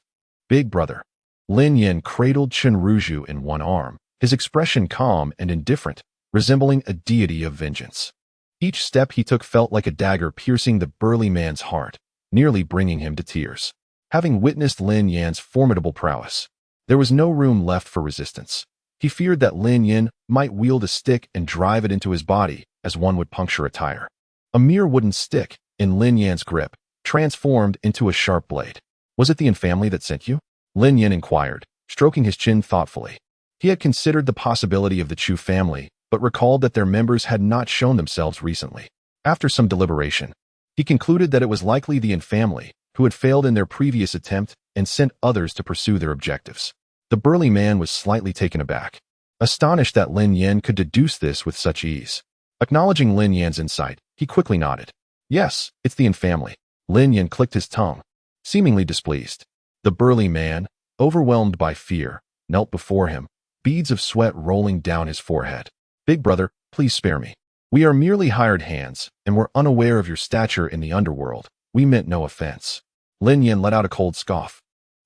Speaker 1: "Big brother." Lin Yan cradled Chenruju in one arm, his expression calm and indifferent, resembling a deity of vengeance. Each step he took felt like a dagger piercing the burly man's heart, nearly bringing him to tears. Having witnessed Lin Yan's formidable prowess, there was no room left for resistance. He feared that Lin Yan might wield a stick and drive it into his body as one would puncture a tire. A mere wooden stick, in Lin Yan's grip, transformed into a sharp blade. "Was it the infamily that sent you?" Lin Yan inquired, stroking his chin thoughtfully. He had considered the possibility of the Chu family, but recalled that their members had not shown themselves recently. After some deliberation, he concluded that it was likely the infamily, who had failed in their previous attempt and sent others to pursue their objectives. The burly man was slightly taken aback, astonished that Lin Yan could deduce this with such ease. Acknowledging Lin Yan's insight, he quickly nodded. "Yes, it's the infamily." Lin Yan clicked his tongue, seemingly displeased. The burly man, overwhelmed by fear, knelt before him, beads of sweat rolling down his forehead. "Big brother, please spare me. We are merely hired hands, and were unaware of your stature in the underworld. We meant no offense." Lin Yan let out a cold scoff,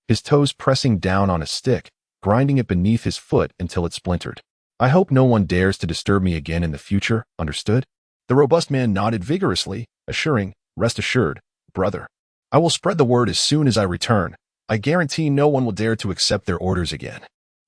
Speaker 1: his toes pressing down on a stick, grinding it beneath his foot until it splintered. "I hope no one dares to disturb me again in the future, understood?" The robust man nodded vigorously, assuring, "Rest assured, brother. I will spread the word as soon as I return. I guarantee no one will dare to accept their orders again."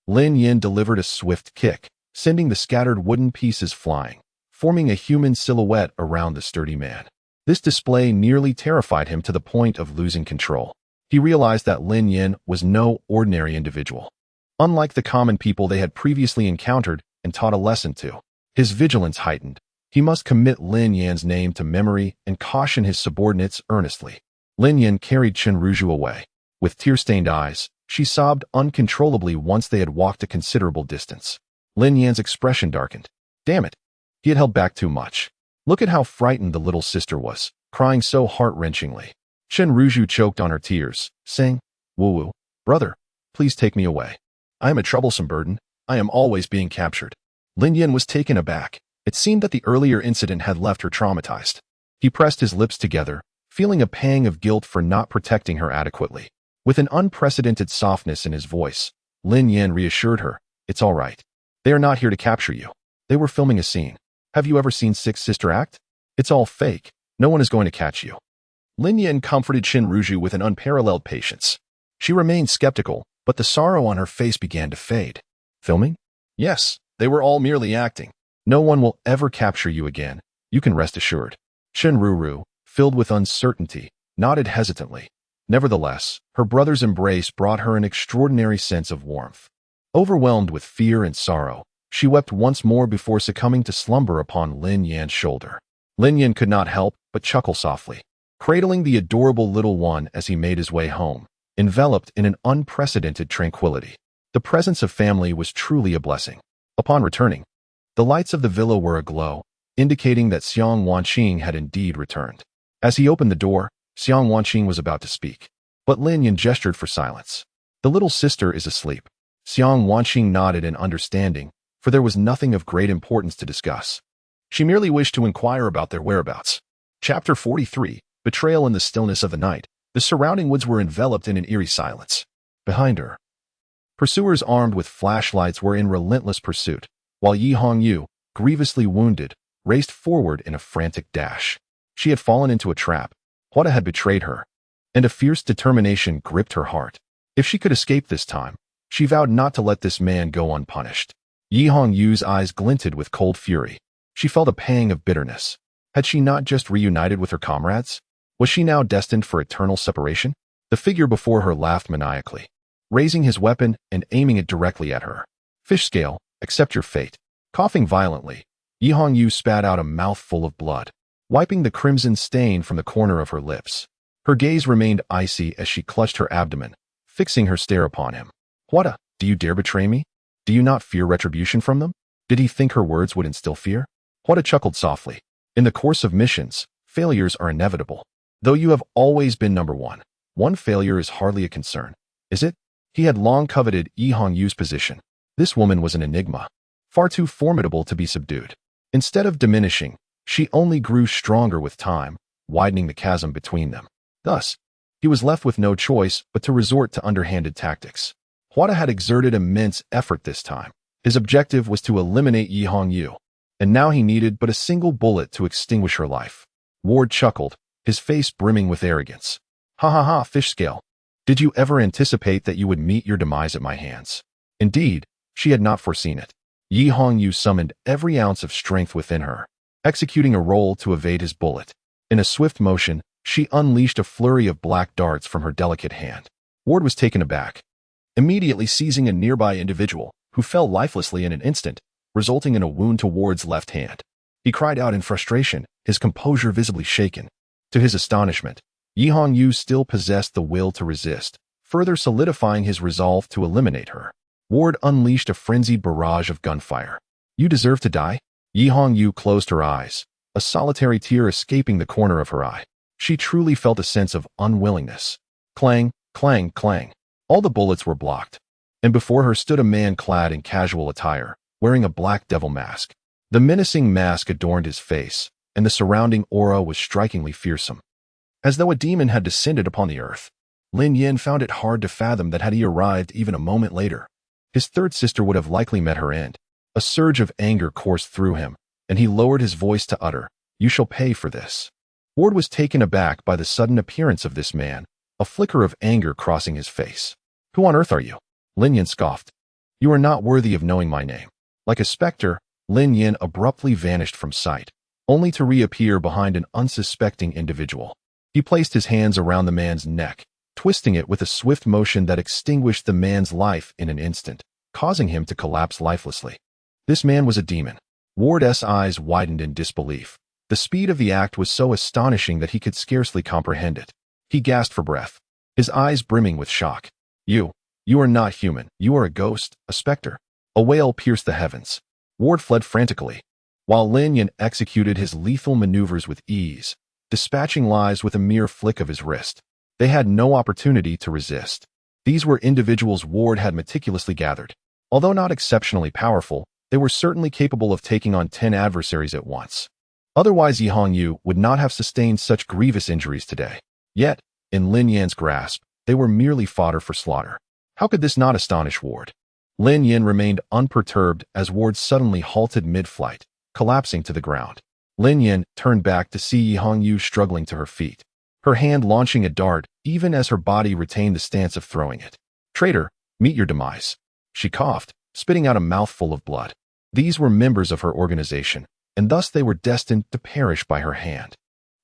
Speaker 1: Lin Yan delivered a swift kick, sending the scattered wooden pieces flying, forming a human silhouette around the sturdy man. This display nearly terrified him to the point of losing control. He realized that Lin Yan was no ordinary individual. Unlike the common people they had previously encountered and taught a lesson to, his vigilance heightened. He must commit Lin Yan's name to memory and caution his subordinates earnestly. Lin Yan carried Chenruju away. With tear-stained eyes, she sobbed uncontrollably once they had walked a considerable distance. Lin Yan's expression darkened. Damn it, he had held back too much. Look at how frightened the little sister was, crying so heart-wrenchingly. Chenruju choked on her tears, saying, "Woo-woo, brother, please take me away. I am a troublesome burden. I am always being captured." Lin Yan was taken aback. It seemed that the earlier incident had left her traumatized. He pressed his lips together, feeling a pang of guilt for not protecting her adequately. With an unprecedented softness in his voice, Lin Yan reassured her, "It's all right. They are not here to capture you. They were filming a scene. Have you ever seen Six Sister act? It's all fake. No one is going to catch you." Lin Yan comforted Chenruju with an unparalleled patience. She remained skeptical, but the sorrow on her face began to fade. "Filming? Yes, they were all merely acting. No one will ever capture you again. You can rest assured." Chenruju, filled with uncertainty, nodded hesitantly. Nevertheless, her brother's embrace brought her an extraordinary sense of warmth. Overwhelmed with fear and sorrow, she wept once more before succumbing to slumber upon Lin Yan's shoulder. Lin Yan could not help but chuckle softly, cradling the adorable little one as he made his way home, enveloped in an unprecedented tranquility. The presence of family was truly a blessing. Upon returning, the lights of the villa were aglow, indicating that Xiang Wanqing had indeed returned. As he opened the door, Xiang Wanqing was about to speak, but Lin Yan gestured for silence. "The little sister is asleep." Xiang Wanqing nodded in understanding, for there was nothing of great importance to discuss. She merely wished to inquire about their whereabouts. Chapter 43, Betrayal in the Stillness of the Night. The surrounding woods were enveloped in an eerie silence. Behind her, pursuers armed with flashlights were in relentless pursuit, while Yi Hongyu, grievously wounded, raced forward in a frantic dash. She had fallen into a trap. Hwada had betrayed her, and a fierce determination gripped her heart. If she could escape this time, she vowed not to let this man go unpunished. Yi Hongyu's eyes glinted with cold fury. She felt a pang of bitterness. Had she not just reunited with her comrades? Was she now destined for eternal separation? The figure before her laughed maniacally, raising his weapon and aiming it directly at her. Fish scale, accept your fate. Coughing violently, Yi Hongyu spat out a mouthful of blood, wiping the crimson stain from the corner of her lips. Her gaze remained icy as she clutched her abdomen, fixing her stare upon him. Hwada, do you dare betray me? Do you not fear retribution from them? Did he think her words would instill fear? Hwada chuckled softly. In the course of missions, failures are inevitable. Though you have always been number one failure is hardly a concern, is it? He had long coveted Yi Hongyu's position. This woman was an enigma, far too formidable to be subdued. Instead of diminishing, she only grew stronger with time, widening the chasm between them. Thus, he was left with no choice but to resort to underhanded tactics. Hwada had exerted immense effort this time. His objective was to eliminate Yi Hongyu, and now he needed but a single bullet to extinguish her life. Ward chuckled, his face brimming with arrogance. Ha ha ha, fish scale. Did you ever anticipate that you would meet your demise at my hands? Indeed, she had not foreseen it. Yi Hongyu summoned every ounce of strength within her, executing a roll to evade his bullet. In a swift motion, she unleashed a flurry of black darts from her delicate hand. Ward was taken aback, immediately seizing a nearby individual, who fell lifelessly in an instant, resulting in a wound to Ward's left hand. He cried out in frustration, his composure visibly shaken. To his astonishment, Yi Hongyu still possessed the will to resist, further solidifying his resolve to eliminate her. Ward unleashed a frenzied barrage of gunfire. You deserve to die? Yi Hongyu closed her eyes, a solitary tear escaping the corner of her eye. She truly felt a sense of unwillingness. Clang, clang, clang. All the bullets were blocked, and before her stood a man clad in casual attire, wearing a black devil mask. The menacing mask adorned his face, and the surrounding aura was strikingly fearsome, as though a demon had descended upon the earth. Lin Yin found it hard to fathom that had he arrived even a moment later, his third sister would have likely met her end. A surge of anger coursed through him, and he lowered his voice to utter, "You shall pay for this." Ward was taken aback by the sudden appearance of this man, a flicker of anger crossing his face. "Who on earth are you?" Lin Yin scoffed. "You are not worthy of knowing my name." Like a specter, Lin Yin abruptly vanished from sight, only to reappear behind an unsuspecting individual. He placed his hands around the man's neck, twisting it with a swift motion that extinguished the man's life in an instant, causing him to collapse lifelessly. This man was a demon. Ward's eyes widened in disbelief. The speed of the act was so astonishing that he could scarcely comprehend it. He gasped for breath, his eyes brimming with shock. You are not human. You are a ghost, a specter." A wail pierced the heavens. Ward fled frantically, while Lin Yin executed his lethal maneuvers with ease, dispatching lives with a mere flick of his wrist. They had no opportunity to resist. These were individuals Ward had meticulously gathered. Although not exceptionally powerful, they were certainly capable of taking on 10 adversaries at once. Otherwise, Yi Hongyu would not have sustained such grievous injuries today. Yet, in Lin Yan's grasp, they were merely fodder for slaughter. How could this not astonish Ward? Lin Yin remained unperturbed as Ward suddenly halted mid-flight, collapsing to the ground. Lin Yin turned back to see Yi Hongyu struggling to her feet, her hand launching a dart even as her body retained the stance of throwing it. "Traitor, meet your demise." She coughed, spitting out a mouthful of blood. These were members of her organization, and thus they were destined to perish by her hand.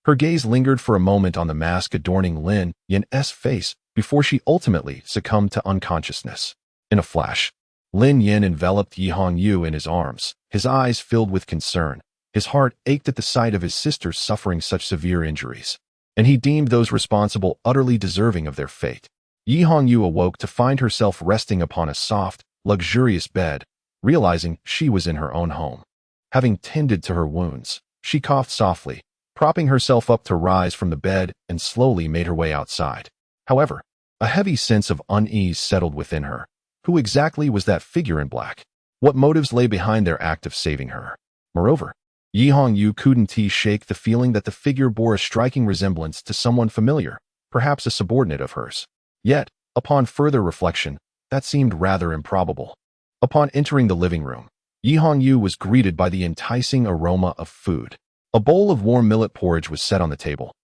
Speaker 1: Her gaze lingered for a moment on the mask adorning Lin Yin's face before she ultimately succumbed to unconsciousness. In a flash, Lin Yin enveloped Yi Hongyu in his arms, his eyes filled with concern. His heart ached at the sight of his sisters suffering such severe injuries, and he deemed those responsible utterly deserving of their fate. Yi Hongyu awoke to find herself resting upon a soft, luxurious bed, realizing she was in her own home. Having tended to her wounds, she coughed softly, propping herself up to rise from the bed and slowly made her way outside. However, a heavy sense of unease settled within her. Who exactly was that figure in black? What motives lay behind their act of saving her? Moreover, Yi Hongyu couldn't shake the feeling that the figure bore a striking resemblance to someone familiar, perhaps a subordinate of hers. Yet, upon further reflection, that seemed rather improbable. Upon entering the living room, Yi Hongyu was greeted by the enticing aroma of food. A bowl of warm millet porridge was set on the table,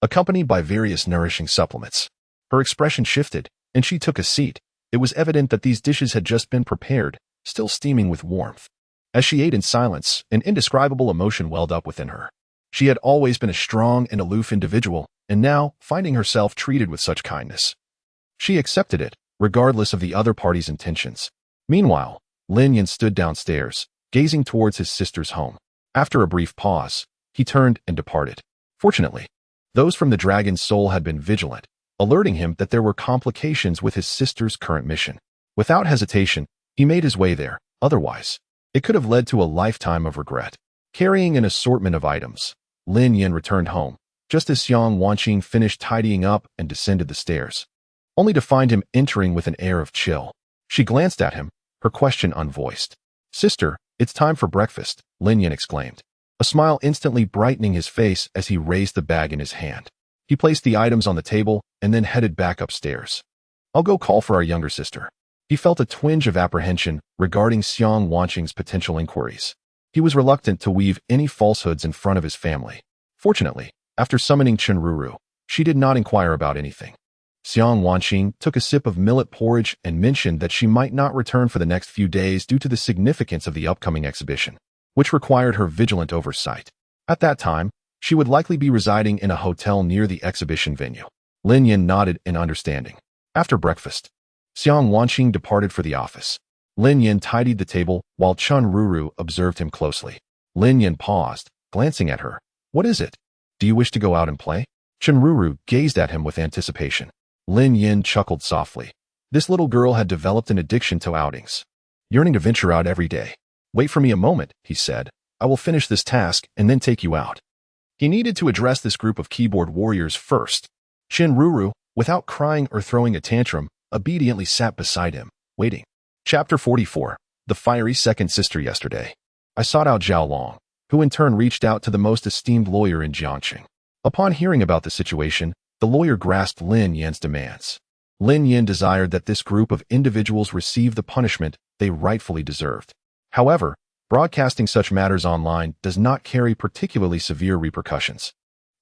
Speaker 1: accompanied by various nourishing supplements. Her expression shifted, and she took a seat. It was evident that these dishes had just been prepared, still steaming with warmth. As she ate in silence, an indescribable emotion welled up within her. She had always been a strong and aloof individual, and now, finding herself treated with such kindness, she accepted it, regardless of the other party's intentions. Meanwhile, Lin Yan stood downstairs, gazing towards his sister's home. After a brief pause, he turned and departed. Fortunately, those from the Dragon's Soul had been vigilant, alerting him that there were complications with his sister's current mission. Without hesitation, he made his way there. Otherwise, it could have led to a lifetime of regret. Carrying an assortment of items, Lin Yan returned home, just as Xiang Wanqing finished tidying up and descended the stairs, only to find him entering with an air of chill. She glanced at him, her question unvoiced. "Sister, it's time for breakfast," Lin Yan exclaimed, a smile instantly brightening his face as he raised the bag in his hand. He placed the items on the table and then headed back upstairs. "I'll go call for our younger sister." He felt a twinge of apprehension regarding Xiang Wanqing's potential inquiries. He was reluctant to weave any falsehoods in front of his family. Fortunately, after summoning Chunruru, she did not inquire about anything. Xiang Wanqing took a sip of millet porridge and mentioned that she might not return for the next few days due to the significance of the upcoming exhibition, which required her vigilant oversight. At that time, she would likely be residing in a hotel near the exhibition venue. Lin Yan nodded in understanding. After breakfast, Xiang Wanqing departed for the office. Lin Yan tidied the table while Chunruru observed him closely. Lin Yan paused, glancing at her. "What is it? Do you wish to go out and play?" Chunruru gazed at him with anticipation. Lin Yan chuckled softly. This little girl had developed an addiction to outings, yearning to venture out every day. "Wait for me a moment," he said. "I will finish this task and then take you out." He needed to address this group of keyboard warriors first. Chunruru, without crying or throwing a tantrum, obediently sat beside him, waiting. Chapter 44. The Fiery Second Sister. Yesterday, I sought out Zhao Long, who in turn reached out to the most esteemed lawyer in Jiangqing. Upon hearing about the situation, the lawyer grasped Lin Yan's demands. Lin Yan desired that this group of individuals receive the punishment they rightfully deserved. However, broadcasting such matters online does not carry particularly severe repercussions.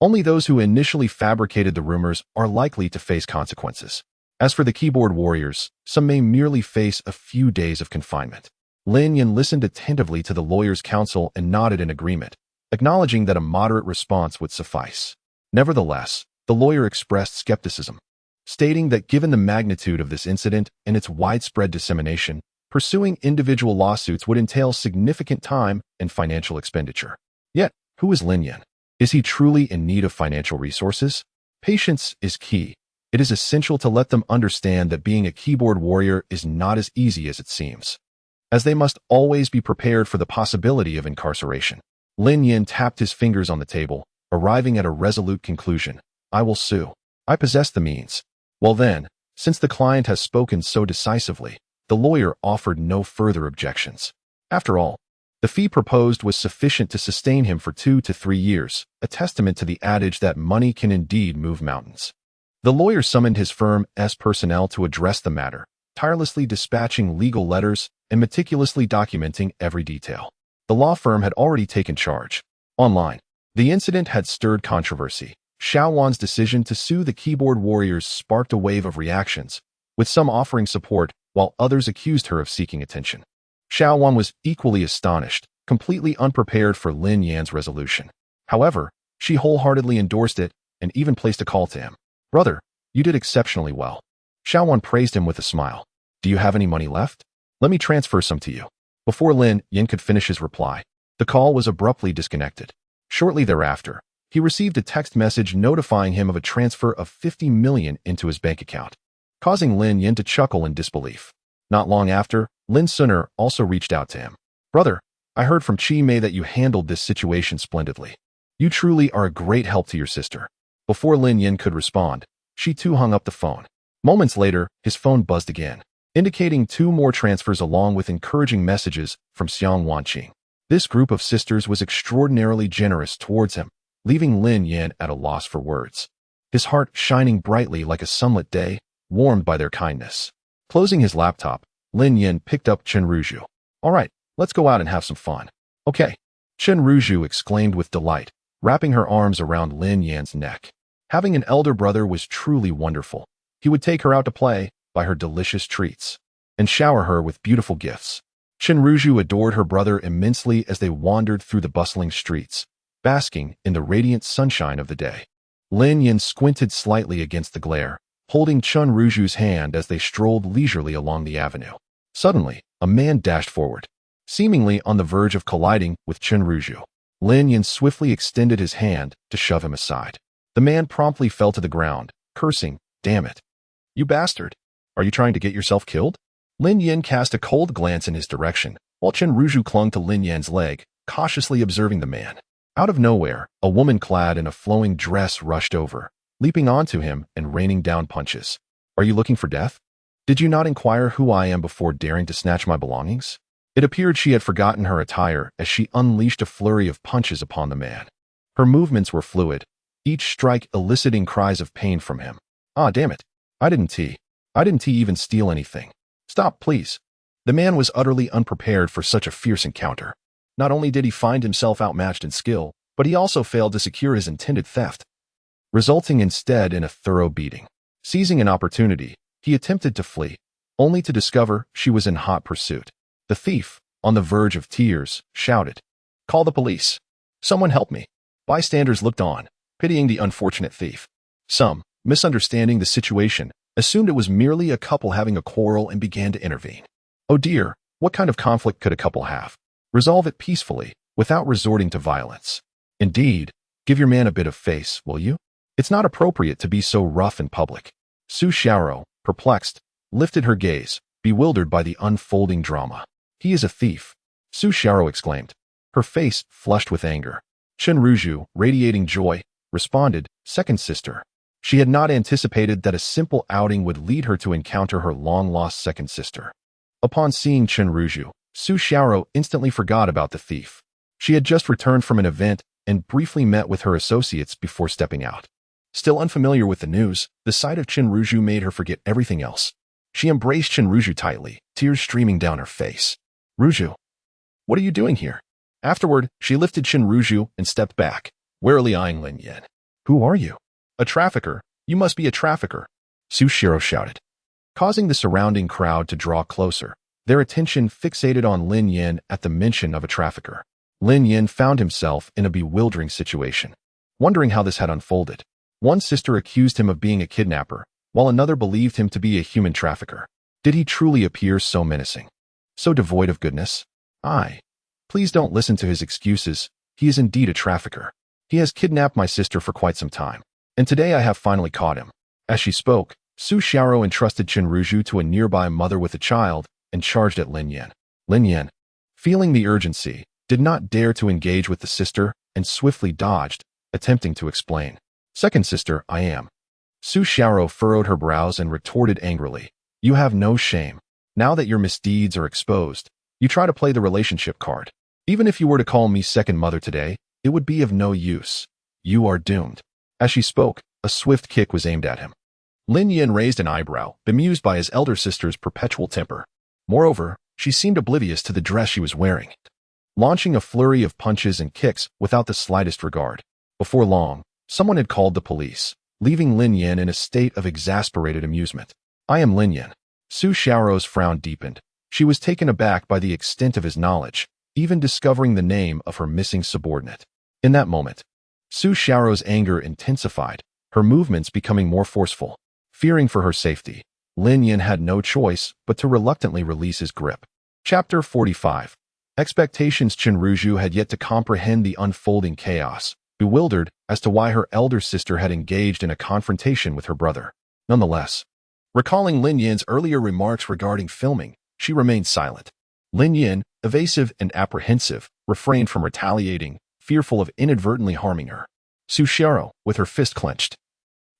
Speaker 1: Only those who initially fabricated the rumors are likely to face consequences. As for the keyboard warriors, some may merely face a few days of confinement. Lin Yan listened attentively to the lawyer's counsel and nodded in agreement, acknowledging that a moderate response would suffice. Nevertheless, the lawyer expressed skepticism, stating that given the magnitude of this incident and its widespread dissemination, pursuing individual lawsuits would entail significant time and financial expenditure. Yet, who is Lin Yan? Is he truly in need of financial resources? Patience is key. It is essential to let them understand that being a keyboard warrior is not as easy as it seems, as they must always be prepared for the possibility of incarceration. Lin Yan tapped his fingers on the table, arriving at a resolute conclusion. "I will sue. I possess the means." Well then, since the client has spoken so decisively, the lawyer offered no further objections. After all, the fee proposed was sufficient to sustain him for 2 to 3 years, a testament to the adage that money can indeed move mountains. The lawyer summoned his firm's personnel to address the matter, tirelessly dispatching legal letters and meticulously documenting every detail. The law firm had already taken charge. Online, the incident had stirred controversy. Xiao Wan's decision to sue the keyboard warriors sparked a wave of reactions, with some offering support while others accused her of seeking attention. Xiao Wan was equally astonished, completely unprepared for Lin Yan's resolution. However, she wholeheartedly endorsed it and even placed a call to him. "Brother, you did exceptionally well." Xiao Wan praised him with a smile. "Do you have any money left? Let me transfer some to you." Before Lin Yan could finish his reply, the call was abruptly disconnected. Shortly thereafter, he received a text message notifying him of a transfer of 50 million into his bank account, causing Lin Yan to chuckle in disbelief. Not long after, Lin Suner also reached out to him. "Brother, I heard from Chi Mei that you handled this situation splendidly. You truly are a great help to your sister." Before Lin Yan could respond, she too hung up the phone. Moments later, his phone buzzed again, indicating 2 more transfers along with encouraging messages from Xiang Wanqing. This group of sisters was extraordinarily generous towards him, leaving Lin Yan at a loss for words, his heart shining brightly like a sunlit day, warmed by their kindness. Closing his laptop, Lin Yan picked up Chunruru. "All right, Let's go out and have some fun. Okay. Chen Ruzhu exclaimed with delight, wrapping her arms around Lin Yan's neck. Having an elder brother was truly wonderful. He would take her out to play, buy her delicious treats, and shower her with beautiful gifts. Chen Ruzhu adored her brother immensely as they wandered through the bustling streets, basking in the radiant sunshine of the day. Lin Yan squinted slightly against the glare, holding Chen Ruzhu's hand as they strolled leisurely along the avenue. Suddenly, a man dashed forward, seemingly on the verge of colliding with Chen Ruzhu. Lin Yan swiftly extended his hand to shove him aside. The man promptly fell to the ground, cursing, "Damn it. You bastard. Are you trying to get yourself killed?" Lin Yan cast a cold glance in his direction, while Chen Ruzhu clung to Lin Yan's leg, cautiously observing the man. Out of nowhere, a woman clad in a flowing dress rushed over, leaping onto him and raining down punches. "Are you looking for death? Did you not inquire who I am before daring to snatch my belongings?" It appeared she had forgotten her attire as she unleashed a flurry of punches upon the man. Her movements were fluid, each strike eliciting cries of pain from him. "Ah, damn it. I didn't even steal anything. Stop, please." The man was utterly unprepared for such a fierce encounter. Not only did he find himself outmatched in skill, but he also failed to secure his intended theft, resulting instead in a thorough beating. Seizing an opportunity, he attempted to flee, only to discover she was in hot pursuit. The thief, on the verge of tears, shouted, "Call the police. Someone help me." Bystanders looked on, pitying the unfortunate thief. Some, misunderstanding the situation, assumed it was merely a couple having a quarrel and began to intervene. Oh dear, what kind of conflict could a couple have? Resolve it peacefully, without resorting to violence. Indeed, give your man a bit of face, will you? It's not appropriate to be so rough in public. Su Xiaoro, perplexed, lifted her gaze, bewildered by the unfolding drama. "He is a thief," Su Xiaoro exclaimed, her face flushed with anger. Chen Ruzhu, radiating joy, responded, "Second sister." She had not anticipated that a simple outing would lead her to encounter her long-lost second sister. Upon seeing Chen Ruzhu, Su Xiaoro instantly forgot about the thief. She had just returned from an event and briefly met with her associates before stepping out. Still unfamiliar with the news, the sight of Chen Ruzhu made her forget everything else. She embraced Chen Ruzhu tightly, tears streaming down her face. "Ruzhu, what are you doing here?" Afterward, she lifted Chen Ruzhu and stepped back, warily eyeing Lin Yan. "Who are you?" "A trafficker. You must be a trafficker," Su Xiaoro shouted, causing the surrounding crowd to draw closer, their attention fixated on Lin Yan at the mention of a trafficker. Lin Yan found himself in a bewildering situation, wondering how this had unfolded. One sister accused him of being a kidnapper, while another believed him to be a human trafficker. Did he truly appear so menacing, so devoid of goodness? Please don't listen to his excuses. He is indeed a trafficker. He has kidnapped my sister for quite some time, and today I have finally caught him. As she spoke, Su Xiaoro entrusted Chen Ruzhu to a nearby mother with a child and charged at Lin Yan. Lin Yan, feeling the urgency, did not dare to engage with the sister and swiftly dodged, attempting to explain. "Second sister, I am." Su Xiaoro furrowed her brows and retorted angrily, "You have no shame. Now that your misdeeds are exposed, you try to play the relationship card. Even if you were to call me second mother today, it would be of no use. You are doomed." As she spoke, a swift kick was aimed at him. Lin Yan raised an eyebrow, bemused by his elder sister's perpetual temper. Moreover, she seemed oblivious to the dress she was wearing, launching a flurry of punches and kicks without the slightest regard. Before long, someone had called the police, leaving Lin Yan in a state of exasperated amusement. "I am Lin Yan." Su Xiaoro's frown deepened. She was taken aback by the extent of his knowledge, even discovering the name of her missing subordinate. In that moment, Su Xiaoro's anger intensified, her movements becoming more forceful. Fearing for her safety, Lin Yan had no choice but to reluctantly release his grip. Chapter 45. Expectations. Chen Ruzhu had yet to comprehend the unfolding chaos, bewildered as to why her elder sister had engaged in a confrontation with her brother. Nonetheless, recalling Lin Yan's earlier remarks regarding filming, she remained silent. Lin Yan, evasive and apprehensive, refrained from retaliating, fearful of inadvertently harming her. Su Xiaoro, with her fist clenched,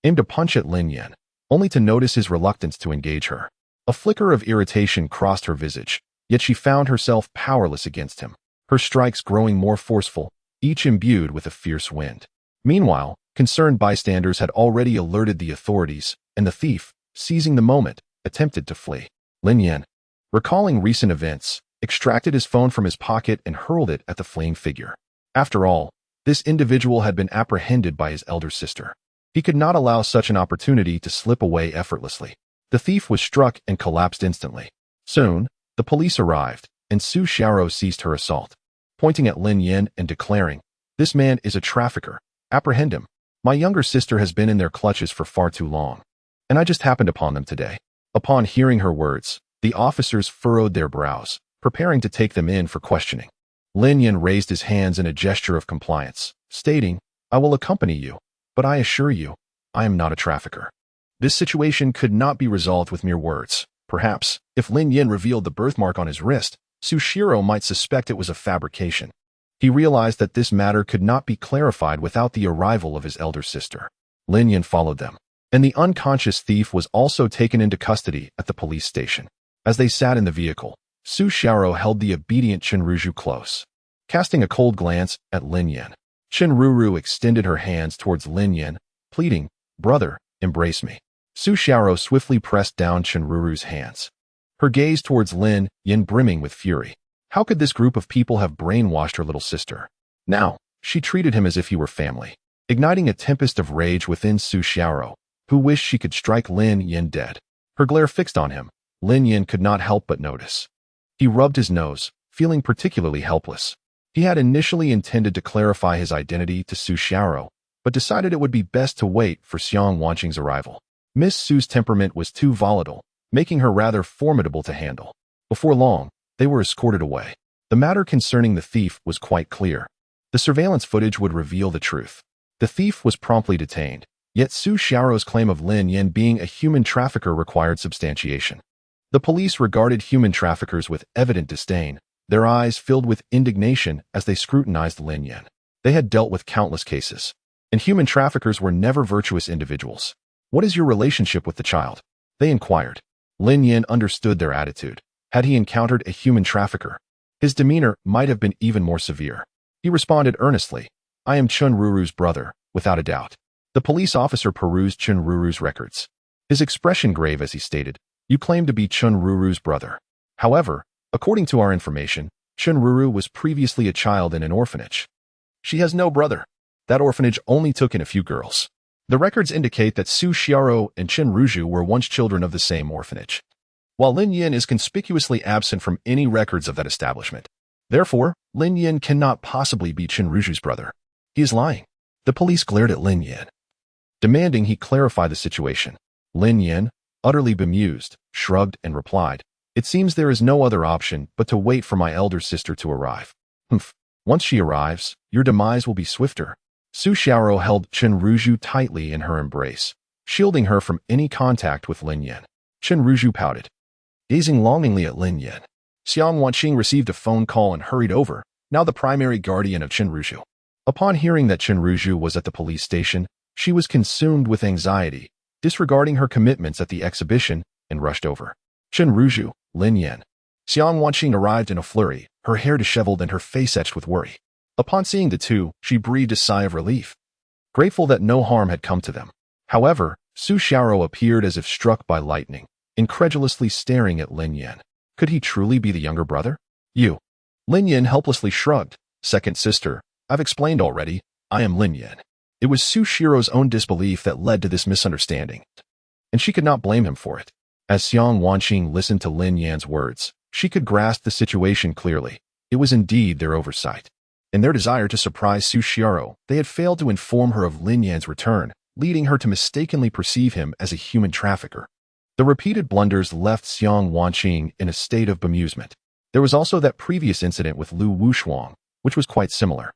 Speaker 1: aimed a punch at Lin Yan, only to notice his reluctance to engage her. A flicker of irritation crossed her visage, yet she found herself powerless against him, her strikes growing more forceful, each imbued with a fierce wind. Meanwhile, concerned bystanders had already alerted the authorities, and the thief, seizing the moment, attempted to flee. Lin Yan, recalling recent events, extracted his phone from his pocket and hurled it at the fleeing figure. After all, this individual had been apprehended by his elder sister. He could not allow such an opportunity to slip away effortlessly. The thief was struck and collapsed instantly. Soon, the police arrived, and Su Xiaoro ceased her assault, pointing at Lin Yin and declaring, "This man is a trafficker. Apprehend him. My younger sister has been in their clutches for far too long, and I just happened upon them today." Upon hearing her words, the officers furrowed their brows, preparing to take them in for questioning. Lin Yin raised his hands in a gesture of compliance, stating, "I will accompany you, but I assure you, I am not a trafficker." This situation could not be resolved with mere words. Perhaps, if Lin Yin revealed the birthmark on his wrist, Su Xiaoro might suspect it was a fabrication. He realized that this matter could not be clarified without the arrival of his elder sister. Lin Yin followed them, and the unconscious thief was also taken into custody at the police station. As they sat in the vehicle, Su Xiaoro held the obedient Chenruzhu close. Casting a cold glance at Lin Yin, Chenruzhu extended her hands towards Lin Yin, pleading, "Brother, embrace me." Su Xiaoro swiftly pressed down Chenruzhu's hands, her gaze towards Lin Yin brimming with fury. How could this group of people have brainwashed her little sister? Now, she treated him as if he were family, igniting a tempest of rage within Su Xiaoro, who wished she could strike Lin Yin dead. Her glare fixed on him, Lin Yin could not help but notice. He rubbed his nose, feeling particularly helpless. He had initially intended to clarify his identity to Su Xiaoro, but decided it would be best to wait for Xiang Wanqing's arrival. Miss Su's temperament was too volatile, making her rather formidable to handle. Before long, they were escorted away. The matter concerning the thief was quite clear. The surveillance footage would reveal the truth. The thief was promptly detained, yet Su Xiaoro's claim of Lin Yin being a human trafficker required substantiation. The police regarded human traffickers with evident disdain, their eyes filled with indignation as they scrutinized Lin Yin. They had dealt with countless cases, and human traffickers were never virtuous individuals. "What is your relationship with the child?" they inquired. Lin Yin understood their attitude. Had he encountered a human trafficker, his demeanor might have been even more severe. He responded earnestly, "I am Chenruzhu's brother, without a doubt." The police officer perused Chenruzhu's records, his expression grave as he stated, "You claim to be Chenruzhu's brother. However, according to our information, Chenruzhu was previously a child in an orphanage. She has no brother. That orphanage only took in a few girls. The records indicate that Su Xiaoro and Chenruzhu were once children of the same orphanage, while Lin Yin is conspicuously absent from any records of that establishment. Therefore, Lin Yin cannot possibly be Chenruzhu's brother. He is lying." The police glared at Lin Yin, demanding he clarify the situation. Lin Yin, utterly bemused, shrugged and replied, "It seems there is no other option but to wait for my elder sister to arrive." "Humph. Once she arrives, your demise will be swifter." Su Xiaoro held Chenruzhu tightly in her embrace, shielding her from any contact with Lin Yin. Chenruzhu pouted, gazing longingly at Lin Yin. Xiang Wanqing received a phone call and hurried over, now the primary guardian of Chenruzhu. Upon hearing that Chenruzhu was at the police station, she was consumed with anxiety, disregarding her commitments at the exhibition, and rushed over. "Chenruzhu, Lin Yin." Xiang Wanqing arrived in a flurry, her hair disheveled and her face etched with worry. Upon seeing the two, she breathed a sigh of relief, grateful that no harm had come to them. However, Su Xiaoro appeared as if struck by lightning, incredulously staring at Lin Yin. Could he truly be the younger brother? "You." Lin Yin helplessly shrugged. "Second sister, I've explained already, I am Lin Yin." It was Su Xiaoro's own disbelief that led to this misunderstanding, and she could not blame him for it. As Xiang Wanqing listened to Lin Yan's words, she could grasp the situation clearly. It was indeed their oversight. In their desire to surprise Su Xiaoro, they had failed to inform her of Lin Yan's return, leading her to mistakenly perceive him as a human trafficker. The repeated blunders left Xiang Wanqing in a state of bemusement. There was also that previous incident with Lu Wushuang, which was quite similar.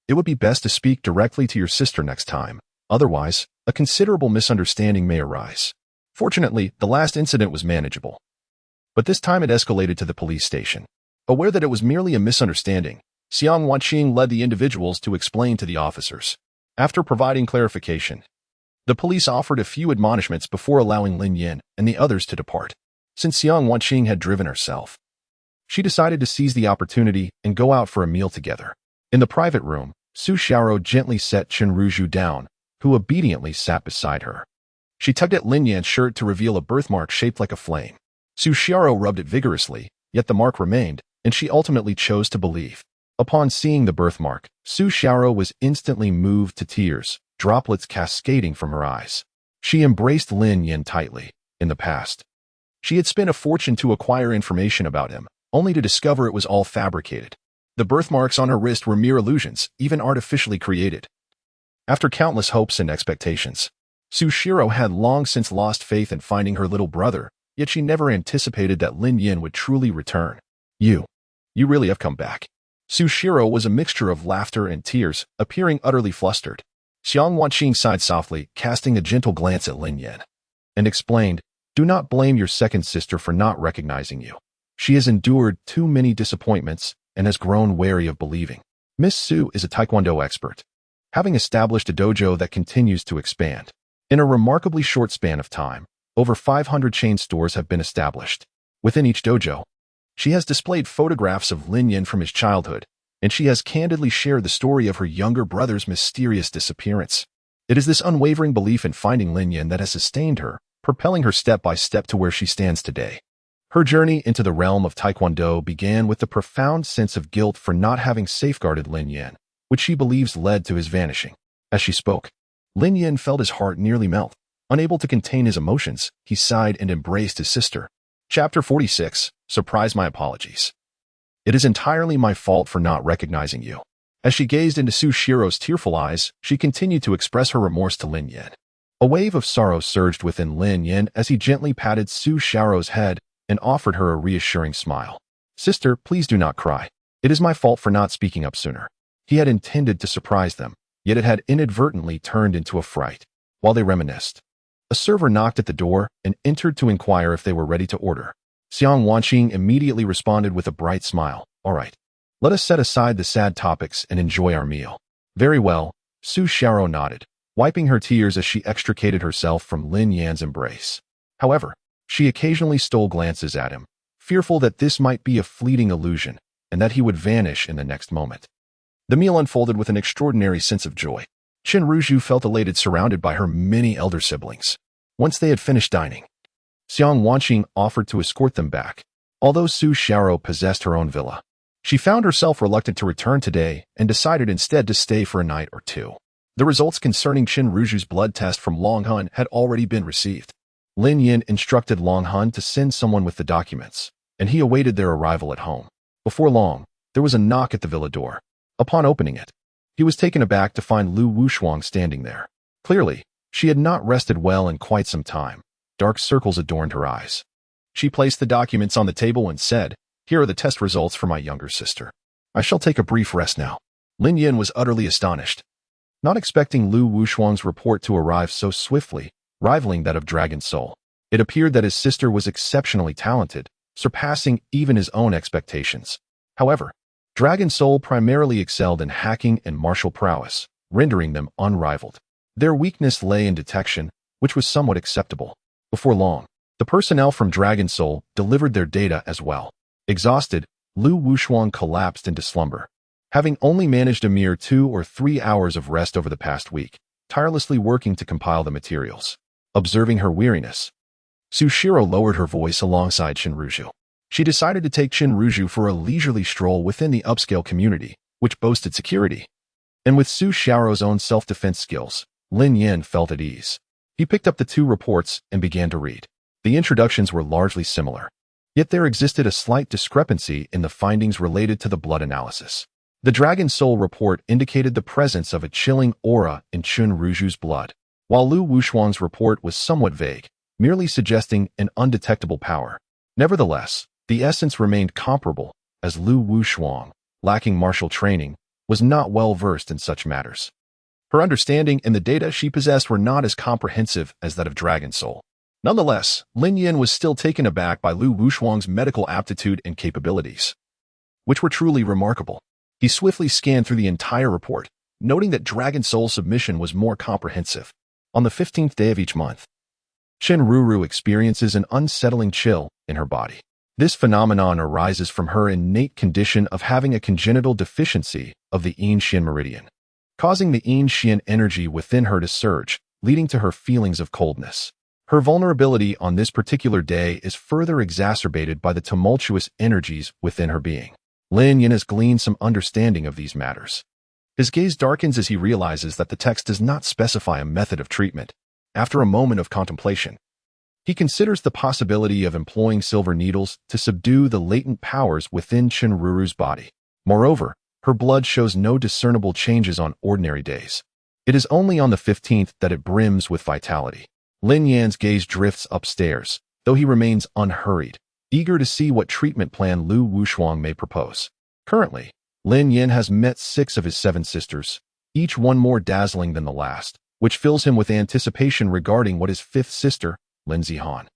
Speaker 1: It would be best to speak directly to your sister next time. Otherwise, a considerable misunderstanding may arise. Fortunately, the last incident was manageable. But this time it escalated to the police station. Aware that it was merely a misunderstanding, Xiang Wanqing led the individuals to explain to the officers. After providing clarification, the police offered a few admonishments before allowing Lin Yin and the others to depart. Since Xiang Wanqing had driven herself, she decided to seize the opportunity and go out for a meal together. In the private room, Su Xiaoro gently set Chenruzhu down, who obediently sat beside her. She tugged at Lin Yan's shirt to reveal a birthmark shaped like a flame. Su Xiaoro rubbed it vigorously, yet the mark remained, and she ultimately chose to believe. Upon seeing the birthmark, Su Xiaoro was instantly moved to tears, droplets cascading from her eyes. She embraced Lin Yin tightly. In the past, she had spent a fortune to acquire information about him, only to discover it was all fabricated. The birthmarks on her wrist were mere illusions, even artificially created. After countless hopes and expectations, Su Xiaoro had long since lost faith in finding her little brother, yet she never anticipated that Lin Yin would truly return. You really have come back. Su Xiaoro was a mixture of laughter and tears, appearing utterly flustered. Xiang Wanqing sighed softly, casting a gentle glance at Lin Yin, and explained, "Do not blame your second sister for not recognizing you. She has endured too many disappointments and has grown wary of believing. Miss Su is a Taekwondo expert, having established a dojo that continues to expand. In a remarkably short span of time, over 500 chain stores have been established. Within each dojo, she has displayed photographs of Lin Yin from his childhood, and she has candidly shared the story of her younger brother's mysterious disappearance. It is this unwavering belief in finding Lin Yin that has sustained her, propelling her step by step to where she stands today." Her journey into the realm of Taekwondo began with the profound sense of guilt for not having safeguarded Lin Yin, which she believes led to his vanishing. As she spoke, Lin Yin felt his heart nearly melt. Unable to contain his emotions, he sighed and embraced his sister. Chapter 46. Surprise my apologies. It is entirely my fault for not recognizing you. As she gazed into Su Xiaoro's tearful eyes, she continued to express her remorse to Lin Yin. A wave of sorrow surged within Lin Yin as he gently patted Su Xiaoro's head and offered her a reassuring smile. "Sister, please do not cry. It is my fault for not speaking up sooner." He had intended to surprise them, yet it had inadvertently turned into a fright. While they reminisced, a server knocked at the door and entered to inquire if they were ready to order. Xiang Wanqing immediately responded with a bright smile. "All right. Let us set aside the sad topics and enjoy our meal." "Very well," Su Xiaoro nodded, wiping her tears as she extricated herself from Lin Yan's embrace. However, she occasionally stole glances at him, fearful that this might be a fleeting illusion and that he would vanish in the next moment. The meal unfolded with an extraordinary sense of joy. Qin Ruzhu felt elated surrounded by her many elder siblings. Once they had finished dining, Xiang Wanqing offered to escort them back. Although Su Xiaoro possessed her own villa, she found herself reluctant to return today and decided instead to stay for a night or two. The results concerning Qin Ruzhu's blood test from Long Hun had already been received. Lin Yin instructed Long Hun to send someone with the documents, and he awaited their arrival at home. Before long, there was a knock at the villa door. Upon opening it, he was taken aback to find Lu Wushuang standing there. Clearly, she had not rested well in quite some time. Dark circles adorned her eyes. She placed the documents on the table and said, "Here are the test results for my younger sister. I shall take a brief rest now." Lin Yin was utterly astonished, not expecting Lu Wushuang's report to arrive so swiftly, rivaling that of Dragon Soul. It appeared that his sister was exceptionally talented, surpassing even his own expectations. However, Dragon Soul primarily excelled in hacking and martial prowess, rendering them unrivaled. Their weakness lay in detection, which was somewhat acceptable. Before long, the personnel from Dragon Soul delivered their data as well. Exhausted, Lu Wushuang collapsed into slumber. Having only managed a mere 2 or 3 hours of rest over the past week, tirelessly working to compile the materials. Observing her weariness, Su Xiaoro lowered her voice alongside Qin Ruzhu. She decided to take Qin Ruzhu for a leisurely stroll within the upscale community, which boasted security. And with Su Xiaoro's own self-defense skills, Lin Yin felt at ease. He picked up the 2 reports and began to read. The introductions were largely similar, yet there existed a slight discrepancy in the findings related to the blood analysis. The Dragon Soul report indicated the presence of a chilling aura in Qin Ruzhu's blood, while Lu Wushuang's report was somewhat vague, merely suggesting an undetectable power. Nevertheless, the essence remained comparable, as Lu Wushuang, lacking martial training, was not well versed in such matters. Her understanding and the data she possessed were not as comprehensive as that of Dragon Soul. Nonetheless, Lin Yin was still taken aback by Lu Wushuang's medical aptitude and capabilities, which were truly remarkable. He swiftly scanned through the entire report, noting that Dragon Soul's submission was more comprehensive. On the 15th day of each month, Qin Ruru experiences an unsettling chill in her body. This phenomenon arises from her innate condition of having a congenital deficiency of the Yin Xian meridian, causing the Yin Xian energy within her to surge, leading to her feelings of coldness. Her vulnerability on this particular day is further exacerbated by the tumultuous energies within her being. Lin Yin has gleaned some understanding of these matters. His gaze darkens as he realizes that the text does not specify a method of treatment. After a moment of contemplation, he considers the possibility of employing silver needles to subdue the latent powers within Chenruru's body. Moreover, her blood shows no discernible changes on ordinary days. It is only on the 15th that it brims with vitality. Lin Yan's gaze drifts upstairs, though he remains unhurried, eager to see what treatment plan Lu Wushuang may propose. Currently, Lin Yan has met 6 of his 7 sisters, each one more dazzling than the last, which fills him with anticipation regarding what his 5th sister, Lin Zihan,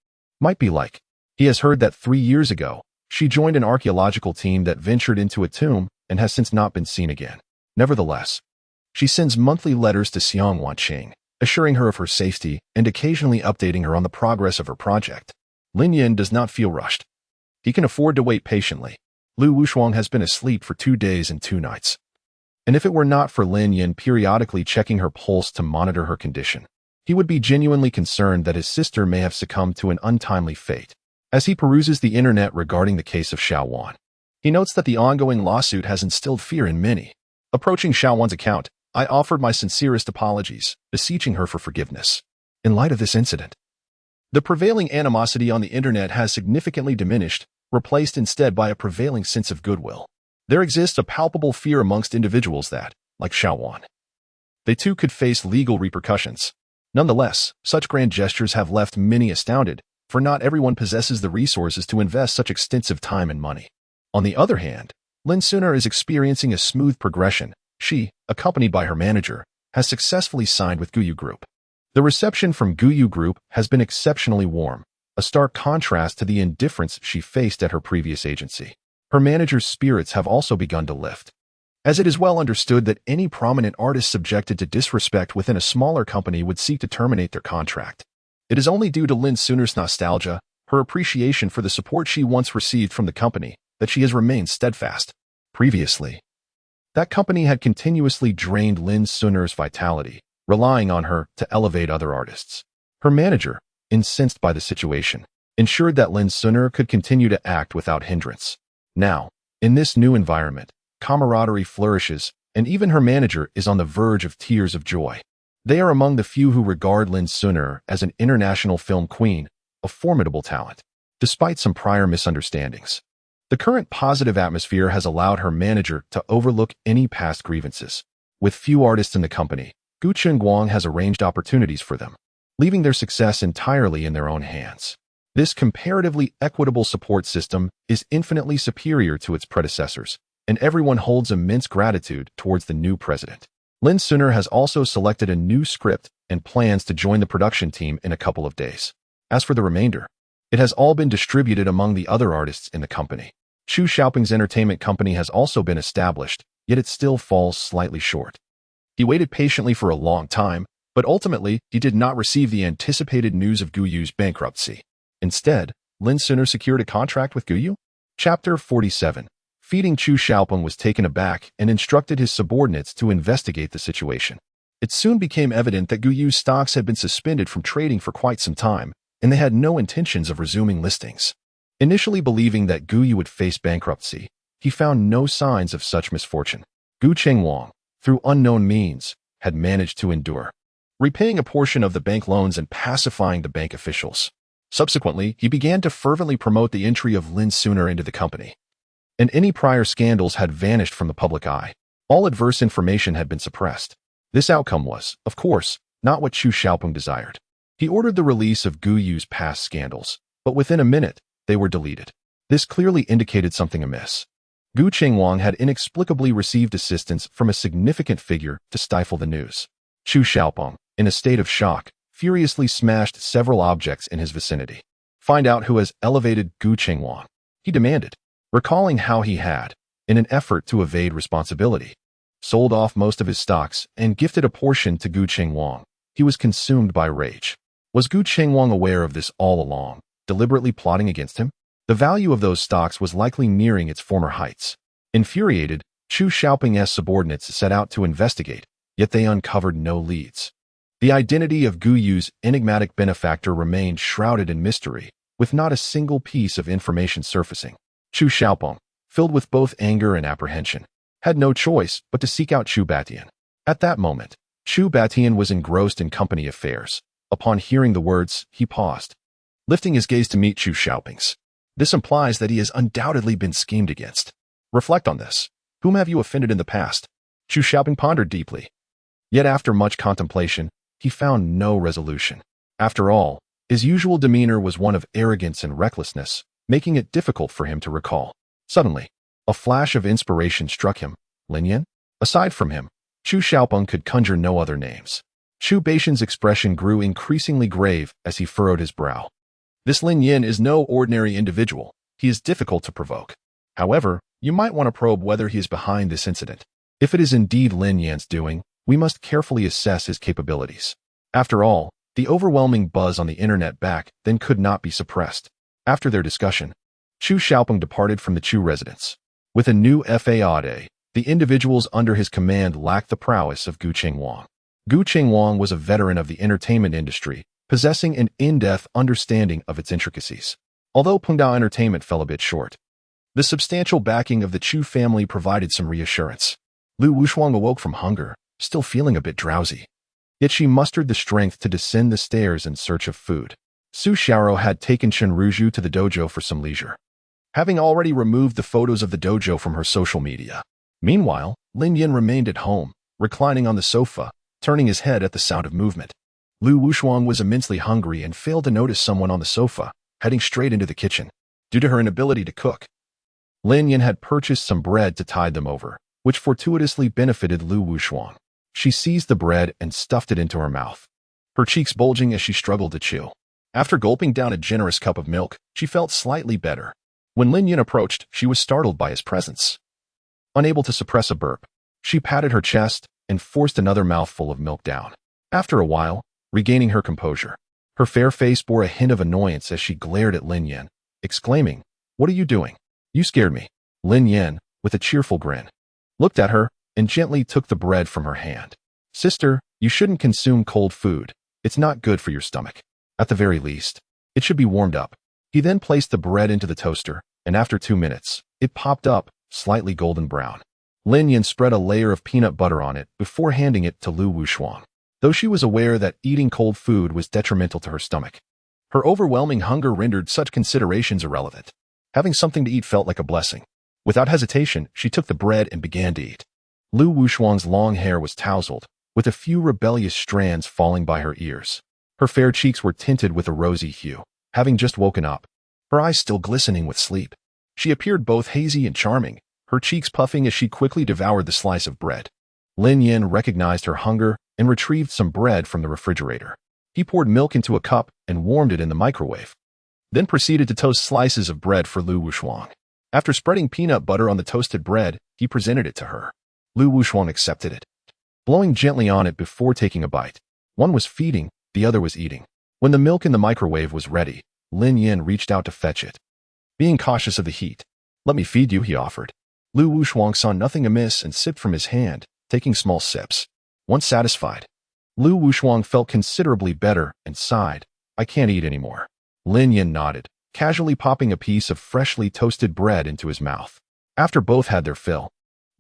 Speaker 1: might be like. He has heard that 3 years ago, she joined an archaeological team that ventured into a tomb and has since not been seen again. Nevertheless, she sends monthly letters to Xiang Wanqing, assuring her of her safety and occasionally updating her on the progress of her project. Lin Yin does not feel rushed. He can afford to wait patiently. Lu Wushuang has been asleep for 2 days and 2 nights. And if it were not for Lin Yin periodically checking her pulse to monitor her condition, he would be genuinely concerned that his sister may have succumbed to an untimely fate. As he peruses the internet regarding the case of Xiao Wan, he notes that the ongoing lawsuit has instilled fear in many. Approaching Xiao Wan's account, I offered my sincerest apologies, beseeching her for forgiveness. In light of this incident, the prevailing animosity on the internet has significantly diminished, replaced instead by a prevailing sense of goodwill. There exists a palpable fear amongst individuals that, like Xiao Wan, they too could face legal repercussions. Nonetheless, such grand gestures have left many astounded, for not everyone possesses the resources to invest such extensive time and money. On the other hand, Lin Suner is experiencing a smooth progression. She, accompanied by her manager, has successfully signed with Guyu Group. The reception from Guyu Group has been exceptionally warm, a stark contrast to the indifference she faced at her previous agency. Her manager's spirits have also begun to lift, as it is well understood that any prominent artist subjected to disrespect within a smaller company would seek to terminate their contract. It is only due to Lin Suner's nostalgia, her appreciation for the support she once received from the company, that she has remained steadfast. Previously, that company had continuously drained Lin Suner's vitality, relying on her to elevate other artists. Her manager, incensed by the situation, ensured that Lin Suner could continue to act without hindrance. Now, in this new environment, camaraderie flourishes, and even her manager is on the verge of tears of joy. They are among the few who regard Lin Suner as an international film queen, a formidable talent, despite some prior misunderstandings. The current positive atmosphere has allowed her manager to overlook any past grievances. With few artists in the company, Gu Chengguang has arranged opportunities for them, leaving their success entirely in their own hands. This comparatively equitable support system is infinitely superior to its predecessors, and everyone holds immense gratitude towards the new president. Lin Suner has also selected a new script and plans to join the production team in a couple of days. As for the remainder, it has all been distributed among the other artists in the company. Chu Xiaoping's entertainment company has also been established, yet it still falls slightly short. He waited patiently for a long time, but ultimately he did not receive the anticipated news of Guyu's bankruptcy. Instead, Lin Suner secured a contract with Guyu. Chapter 47. Feeding Chu Xiaoping was taken aback and instructed his subordinates to investigate the situation. It soon became evident that Guyu's stocks had been suspended from trading for quite some time, and they had no intentions of resuming listings. Initially believing that Guyu would face bankruptcy, he found no signs of such misfortune. Gu Chengguang, through unknown means, had managed to endure, repaying a portion of the bank loans and pacifying the bank officials. Subsequently, he began to fervently promote the entry of Lin Suner into the company, and any prior scandals had vanished from the public eye. All adverse information had been suppressed. This outcome was, of course, not what Chu Xiaoping desired. He ordered the release of Guyu's past scandals, but within a minute, they were deleted. This clearly indicated something amiss. Gu Chengguang had inexplicably received assistance from a significant figure to stifle the news. Chu Xiaoping, in a state of shock, furiously smashed several objects in his vicinity. Find out who has elevated Gu Chengguang, he demanded, recalling how he had, in an effort to evade responsibility, sold off most of his stocks and gifted a portion to Gu Chengguang. He was consumed by rage. Was Gu Chengguang aware of this all along, deliberately plotting against him? The value of those stocks was likely nearing its former heights. Infuriated, Chu Xiaoping's subordinates set out to investigate, yet they uncovered no leads. The identity of Gu Yu's enigmatic benefactor remained shrouded in mystery, with not a single piece of information surfacing. Chu Xiaopeng, filled with both anger and apprehension, had no choice but to seek out Chu Batian. At that moment, Chu Batian was engrossed in company affairs. Upon hearing the words, he paused, lifting his gaze to meet Chu Xiaopeng's. This implies that he has undoubtedly been schemed against. Reflect on this. Whom have you offended in the past? Chu Xiaopeng pondered deeply. Yet after much contemplation, he found no resolution. After all, his usual demeanor was one of arrogance and recklessness, making it difficult for him to recall. Suddenly, a flash of inspiration struck him. Lin Yan? Aside from him, Chu Xiaopeng could conjure no other names. Chu Batian's expression grew increasingly grave as he furrowed his brow. This Lin Yan is no ordinary individual. He is difficult to provoke. However, you might want to probe whether he is behind this incident. If it is indeed Lin Yan's doing, we must carefully assess his capabilities. After all, the overwhelming buzz on the internet back then could not be suppressed. After their discussion, Chu Xiaopeng departed from the Chu residence. With a new FAAD, the individuals under his command lacked the prowess of Gu Qingwang. Gu Qingwang was a veteran of the entertainment industry, possessing an in-depth understanding of its intricacies. Although Pengdao Entertainment fell a bit short, the substantial backing of the Chu family provided some reassurance. Lu Wushuang awoke from hunger, still feeling a bit drowsy. Yet she mustered the strength to descend the stairs in search of food. Su Xiaoro had taken Chen Ruzhu to the dojo for some leisure, having already removed the photos of the dojo from her social media. Meanwhile, Lin Yan remained at home, reclining on the sofa, turning his head at the sound of movement. Lu Wushuang was immensely hungry and failed to notice someone on the sofa, heading straight into the kitchen. Due to her inability to cook, Lin Yan had purchased some bread to tide them over, which fortuitously benefited Lu Wushuang. She seized the bread and stuffed it into her mouth, her cheeks bulging as she struggled to chew. After gulping down a generous cup of milk, she felt slightly better. When Lin Yan approached, she was startled by his presence. Unable to suppress a burp, she patted her chest and forced another mouthful of milk down. After a while, regaining her composure, her fair face bore a hint of annoyance as she glared at Lin Yan, exclaiming, "What are you doing? You scared me." Lin Yan, with a cheerful grin, looked at her and gently took the bread from her hand. "Sister, you shouldn't consume cold food. It's not good for your stomach. At the very least, it should be warmed up." He then placed the bread into the toaster, and after 2 minutes, it popped up, slightly golden brown. Lin Yan spread a layer of peanut butter on it before handing it to Lu Wushuang. Though she was aware that eating cold food was detrimental to her stomach, her overwhelming hunger rendered such considerations irrelevant. Having something to eat felt like a blessing. Without hesitation, she took the bread and began to eat. Lu Wushuang's long hair was tousled, with a few rebellious strands falling by her ears. Her fair cheeks were tinted with a rosy hue, having just woken up, her eyes still glistening with sleep. She appeared both hazy and charming, her cheeks puffing as she quickly devoured the slice of bread. Lin Yan recognized her hunger and retrieved some bread from the refrigerator. He poured milk into a cup and warmed it in the microwave, then proceeded to toast slices of bread for Lu Wushuang. After spreading peanut butter on the toasted bread, he presented it to her. Lu Wushuang accepted it, blowing gently on it before taking a bite. One was feeding, the other was eating. When the milk in the microwave was ready, Lin Yan reached out to fetch it. Being cautious of the heat, "Let me feed you," he offered. Lu Wushuang saw nothing amiss and sipped from his hand, taking small sips. Once satisfied, Lu Wushuang felt considerably better and sighed, "I can't eat anymore." Lin Yan nodded, casually popping a piece of freshly toasted bread into his mouth. After both had their fill,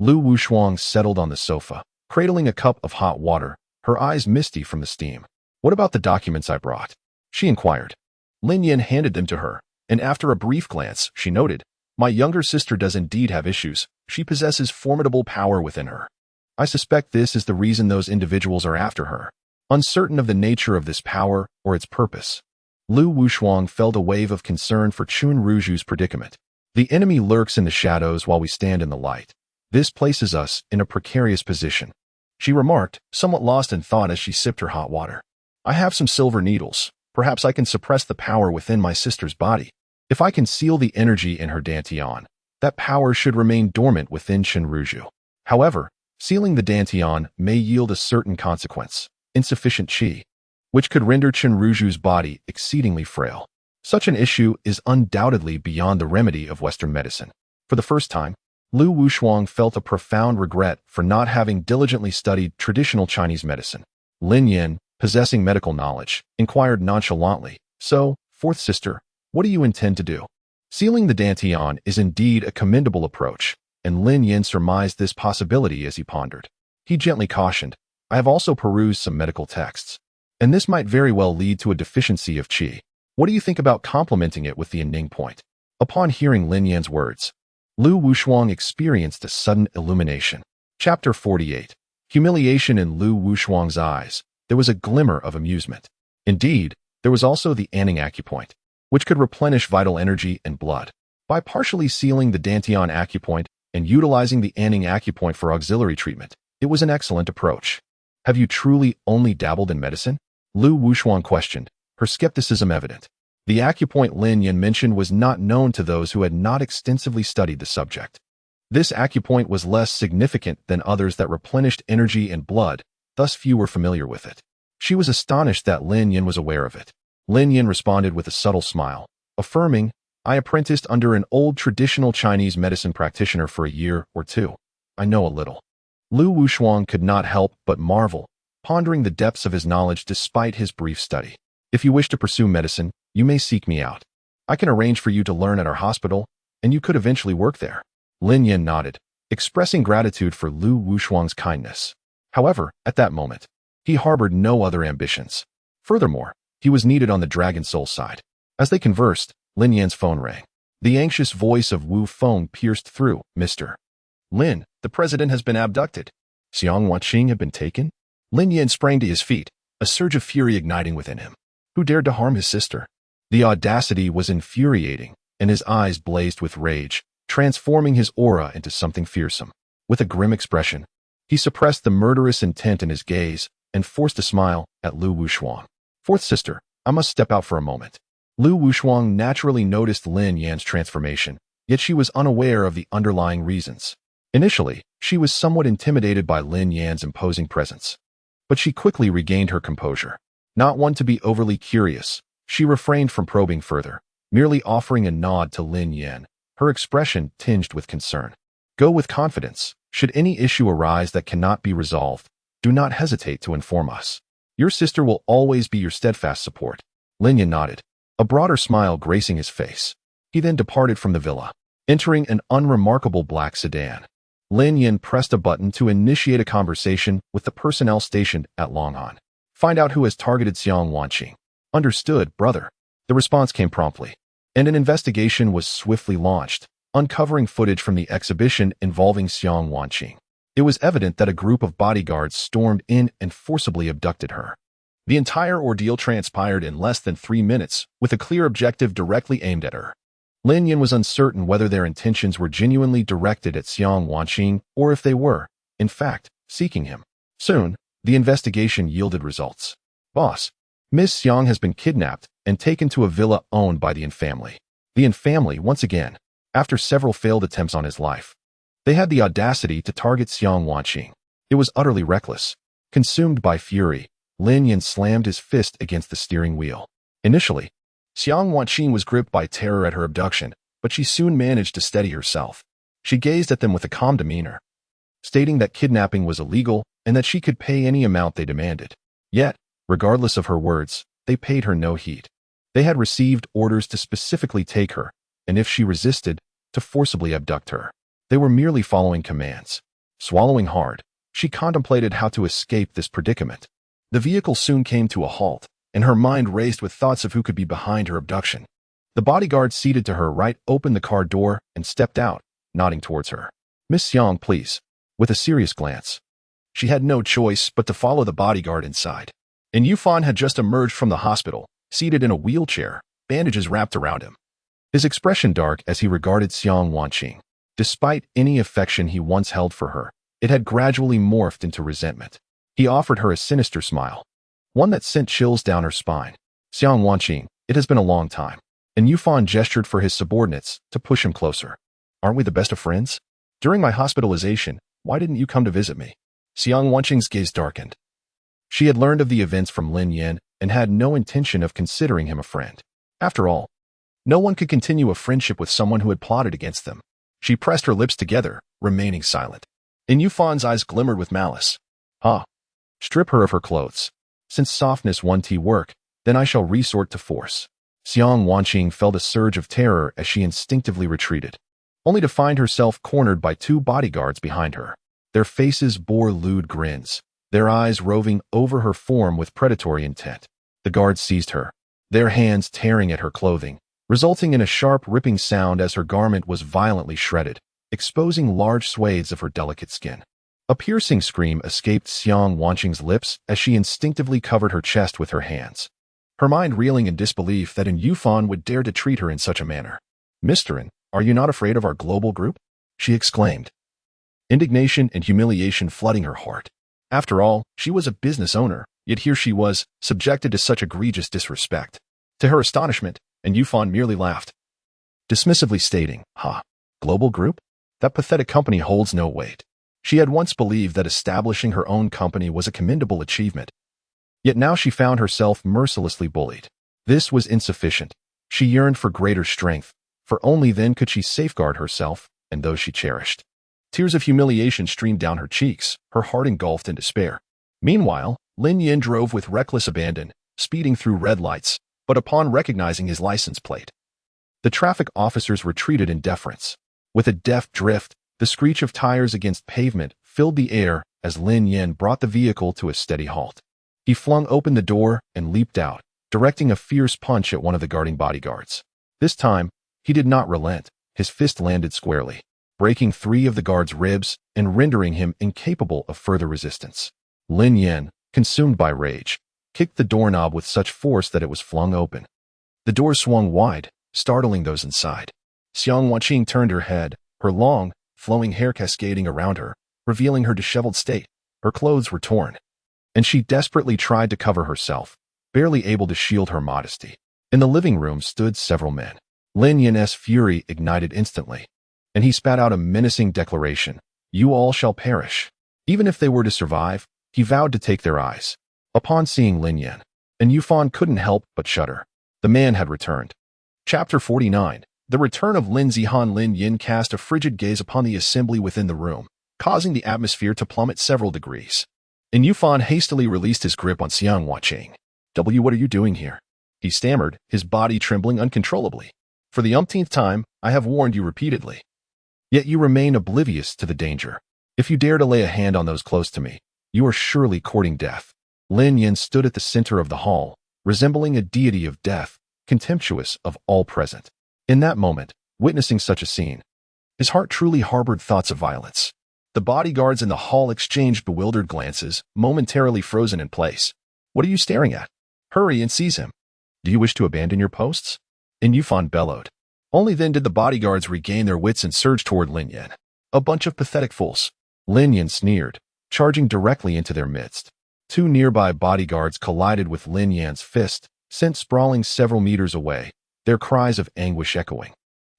Speaker 1: Lu Wushuang settled on the sofa, cradling a cup of hot water, her eyes misty from the steam. "What about the documents I brought?" she inquired. Lin Yan handed them to her, and after a brief glance, she noted, "My younger sister does indeed have issues. She possesses formidable power within her. I suspect this is the reason those individuals are after her." Uncertain of the nature of this power or its purpose, Lu Wushuang felt a wave of concern for Chen Ruzhu's predicament. "The enemy lurks in the shadows while we stand in the light. This places us in a precarious position," she remarked, somewhat lost in thought as she sipped her hot water. "I have some silver needles. Perhaps I can suppress the power within my sister's body. If I conceal the energy in her dantian, that power should remain dormant within Chen Ruzhu. However, sealing the dantian may yield a certain consequence, insufficient qi, which could render Chen Ruzhu's body exceedingly frail. Such an issue is undoubtedly beyond the remedy of Western medicine." For the first time, Lu Wushuang felt a profound regret for not having diligently studied traditional Chinese medicine. Lin Yan, possessing medical knowledge, inquired nonchalantly, "So, fourth sister, what do you intend to do?" Sealing the dantian is indeed a commendable approach, and Lin Yin surmised this possibility as he pondered. He gently cautioned, "I have also perused some medical texts, and this might very well lead to a deficiency of qi. What do you think about complementing it with the Ning point?" Upon hearing Lin Yan's words, Lu Wushuang experienced a sudden illumination. Chapter 48. Humiliation in Lu Wushuang's eyes. There was a glimmer of amusement. Indeed, there was also the Anning acupoint, which could replenish vital energy and blood. By partially sealing the dantian acupoint and utilizing the Anning acupoint for auxiliary treatment, it was an excellent approach. "Have you truly only dabbled in medicine?" Lu Wushuang questioned, her skepticism evident. The acupoint Lin Yin mentioned was not known to those who had not extensively studied the subject. This acupoint was less significant than others that replenished energy and blood, thus few were familiar with it. She was astonished that Lin Yin was aware of it. Lin Yin responded with a subtle smile, affirming, "I apprenticed under an old traditional Chinese medicine practitioner for a year or two. I know a little." Lu Wushuang could not help but marvel, pondering the depths of his knowledge despite his brief study. "If you wish to pursue medicine, you may seek me out. I can arrange for you to learn at our hospital, and you could eventually work there." Lin Yin nodded, expressing gratitude for Lu Wushuang's kindness. However, at that moment, he harbored no other ambitions. Furthermore, he was needed on the Dragon Soul side. As they conversed, Lin Yan's phone rang. The anxious voice of Wu Feng pierced through. "Mr. Lin, the president has been abducted. Xiang Wanqing had been taken?" Lin Yan sprang to his feet, a surge of fury igniting within him. Who dared to harm his sister? The audacity was infuriating, and his eyes blazed with rage, transforming his aura into something fearsome. With a grim expression, he suppressed the murderous intent in his gaze and forced a smile at Lu Wushuang. "Fourth sister, I must step out for a moment." Lu Wushuang naturally noticed Lin Yan's transformation, yet she was unaware of the underlying reasons. Initially, she was somewhat intimidated by Lin Yan's imposing presence, but she quickly regained her composure. Not one to be overly curious, she refrained from probing further, merely offering a nod to Lin Yan, her expression tinged with concern. "Go with confidence. Should any issue arise that cannot be resolved, do not hesitate to inform us. Your sister will always be your steadfast support." Lin Yan nodded, a broader smile gracing his face. He then departed from the villa, entering an unremarkable black sedan. Lin Yan pressed a button to initiate a conversation with the personnel stationed at Longhan. "Find out who has targeted Xiang Wanqing." "Understood, brother." The response came promptly, and an investigation was swiftly launched, uncovering footage from the exhibition involving Xiang Wanqing. It was evident that a group of bodyguards stormed in and forcibly abducted her. The entire ordeal transpired in less than 3 minutes, with a clear objective directly aimed at her. Lin Yan was uncertain whether their intentions were genuinely directed at Xiang Wanqing or if they were, in fact, seeking him. Soon, the investigation yielded results. "Boss, Miss Xiang has been kidnapped and taken to a villa owned by the Yin family." The Yin family, once again, after several failed attempts on his life. They had the audacity to target Xiang Wanqing. It was utterly reckless. Consumed by fury, Lin Yan slammed his fist against the steering wheel. Initially, Xiang Wanqing was gripped by terror at her abduction, but she soon managed to steady herself. She gazed at them with a calm demeanor, stating that kidnapping was illegal and that she could pay any amount they demanded. Yet, regardless of her words, they paid her no heed. They had received orders to specifically take her, and if she resisted, to forcibly abduct her. They were merely following commands. Swallowing hard, she contemplated how to escape this predicament. The vehicle soon came to a halt, and her mind raced with thoughts of who could be behind her abduction. The bodyguard seated to her right opened the car door and stepped out, nodding towards her. "Miss Xiang, please," with a serious glance. She had no choice but to follow the bodyguard inside. And Yufan had just emerged from the hospital, seated in a wheelchair, bandages wrapped around him. His expression dark as he regarded Xiang Wanqing. Despite any affection he once held for her, it had gradually morphed into resentment. He offered her a sinister smile, one that sent chills down her spine. "Xiang Wanqing, it has been a long time." And Yufan gestured for his subordinates to push him closer. "Aren't we the best of friends? During my hospitalization, why didn't you come to visit me?" Xiang Wanqing's gaze darkened. She had learned of the events from Lin Yan and had no intention of considering him a friend. After all, no one could continue a friendship with someone who had plotted against them. She pressed her lips together, remaining silent. And Yufan's eyes glimmered with malice. "Ah, strip her of her clothes." Since softness won't work, then I shall resort to force. Xiang Wanqing felt a surge of terror as she instinctively retreated, only to find herself cornered by two bodyguards behind her. Their faces bore lewd grins, their eyes roving over her form with predatory intent. The guards seized her, their hands tearing at her clothing, resulting in a sharp ripping sound as her garment was violently shredded, exposing large swathes of her delicate skin. A piercing scream escaped Xiang Wanqing's lips as she instinctively covered her chest with her hands, her mind reeling in disbelief that an Yufan would dare to treat her in such a manner. "Misterin, are you not afraid of our global group?" she exclaimed, indignation and humiliation flooding her heart. After all, she was a business owner, yet here she was, subjected to such egregious disrespect. To her astonishment, and Yufan merely laughed, dismissively stating, global group? That pathetic company holds no weight." She had once believed that establishing her own company was a commendable achievement, yet now she found herself mercilessly bullied. This was insufficient. She yearned for greater strength, for only then could she safeguard herself and those she cherished. Tears of humiliation streamed down her cheeks, her heart engulfed in despair. Meanwhile, Lin Yin drove with reckless abandon, speeding through red lights, but upon recognizing his license plate, the traffic officers retreated in deference. With a deft drift, the screech of tires against pavement filled the air as Lin Yin brought the vehicle to a steady halt. He flung open the door and leaped out, directing a fierce punch at one of the guarding bodyguards. This time, he did not relent. His fist landed squarely, breaking 3 of the guard's ribs and rendering him incapable of further resistance. Lin Yin, consumed by rage, kicked the doorknob with such force that it was flung open. The door swung wide, startling those inside. Xiang Wanqing turned her head, her long, flowing hair cascading around her, revealing her disheveled state. Her clothes were torn, and she desperately tried to cover herself, barely able to shield her modesty. In the living room stood several men. Lin Yin's fury ignited instantly, and he spat out a menacing declaration, "You all shall perish." Even if they were to survive, he vowed to take their eyes. Upon seeing Lin Yin, and Yufan couldn't help but shudder. The man had returned. Chapter 49. The return of Lin Zihan. Lin Yin cast a frigid gaze upon the assembly within the room, causing the atmosphere to plummet several degrees. And Yufan hastily released his grip on Xiang Wanqing. What are you doing here?" he stammered, his body trembling uncontrollably. "For the umpteenth time, I have warned you repeatedly. Yet you remain oblivious to the danger. If you dare to lay a hand on those close to me, you are surely courting death." Lin Yin stood at the center of the hall, resembling a deity of death, contemptuous of all present. In that moment, witnessing such a scene, his heart truly harbored thoughts of violence. The bodyguards in the hall exchanged bewildered glances, momentarily frozen in place. "What are you staring at? Hurry and seize him. Do you wish to abandon your posts?" And Yufan bellowed. Only then did the bodyguards regain their wits and surge toward Lin Yin. "A bunch of pathetic fools." Lin Yin sneered, charging directly into their midst. 2 nearby bodyguards collided with Lin Yin's fist, sent sprawling several meters away, their cries of anguish echoing.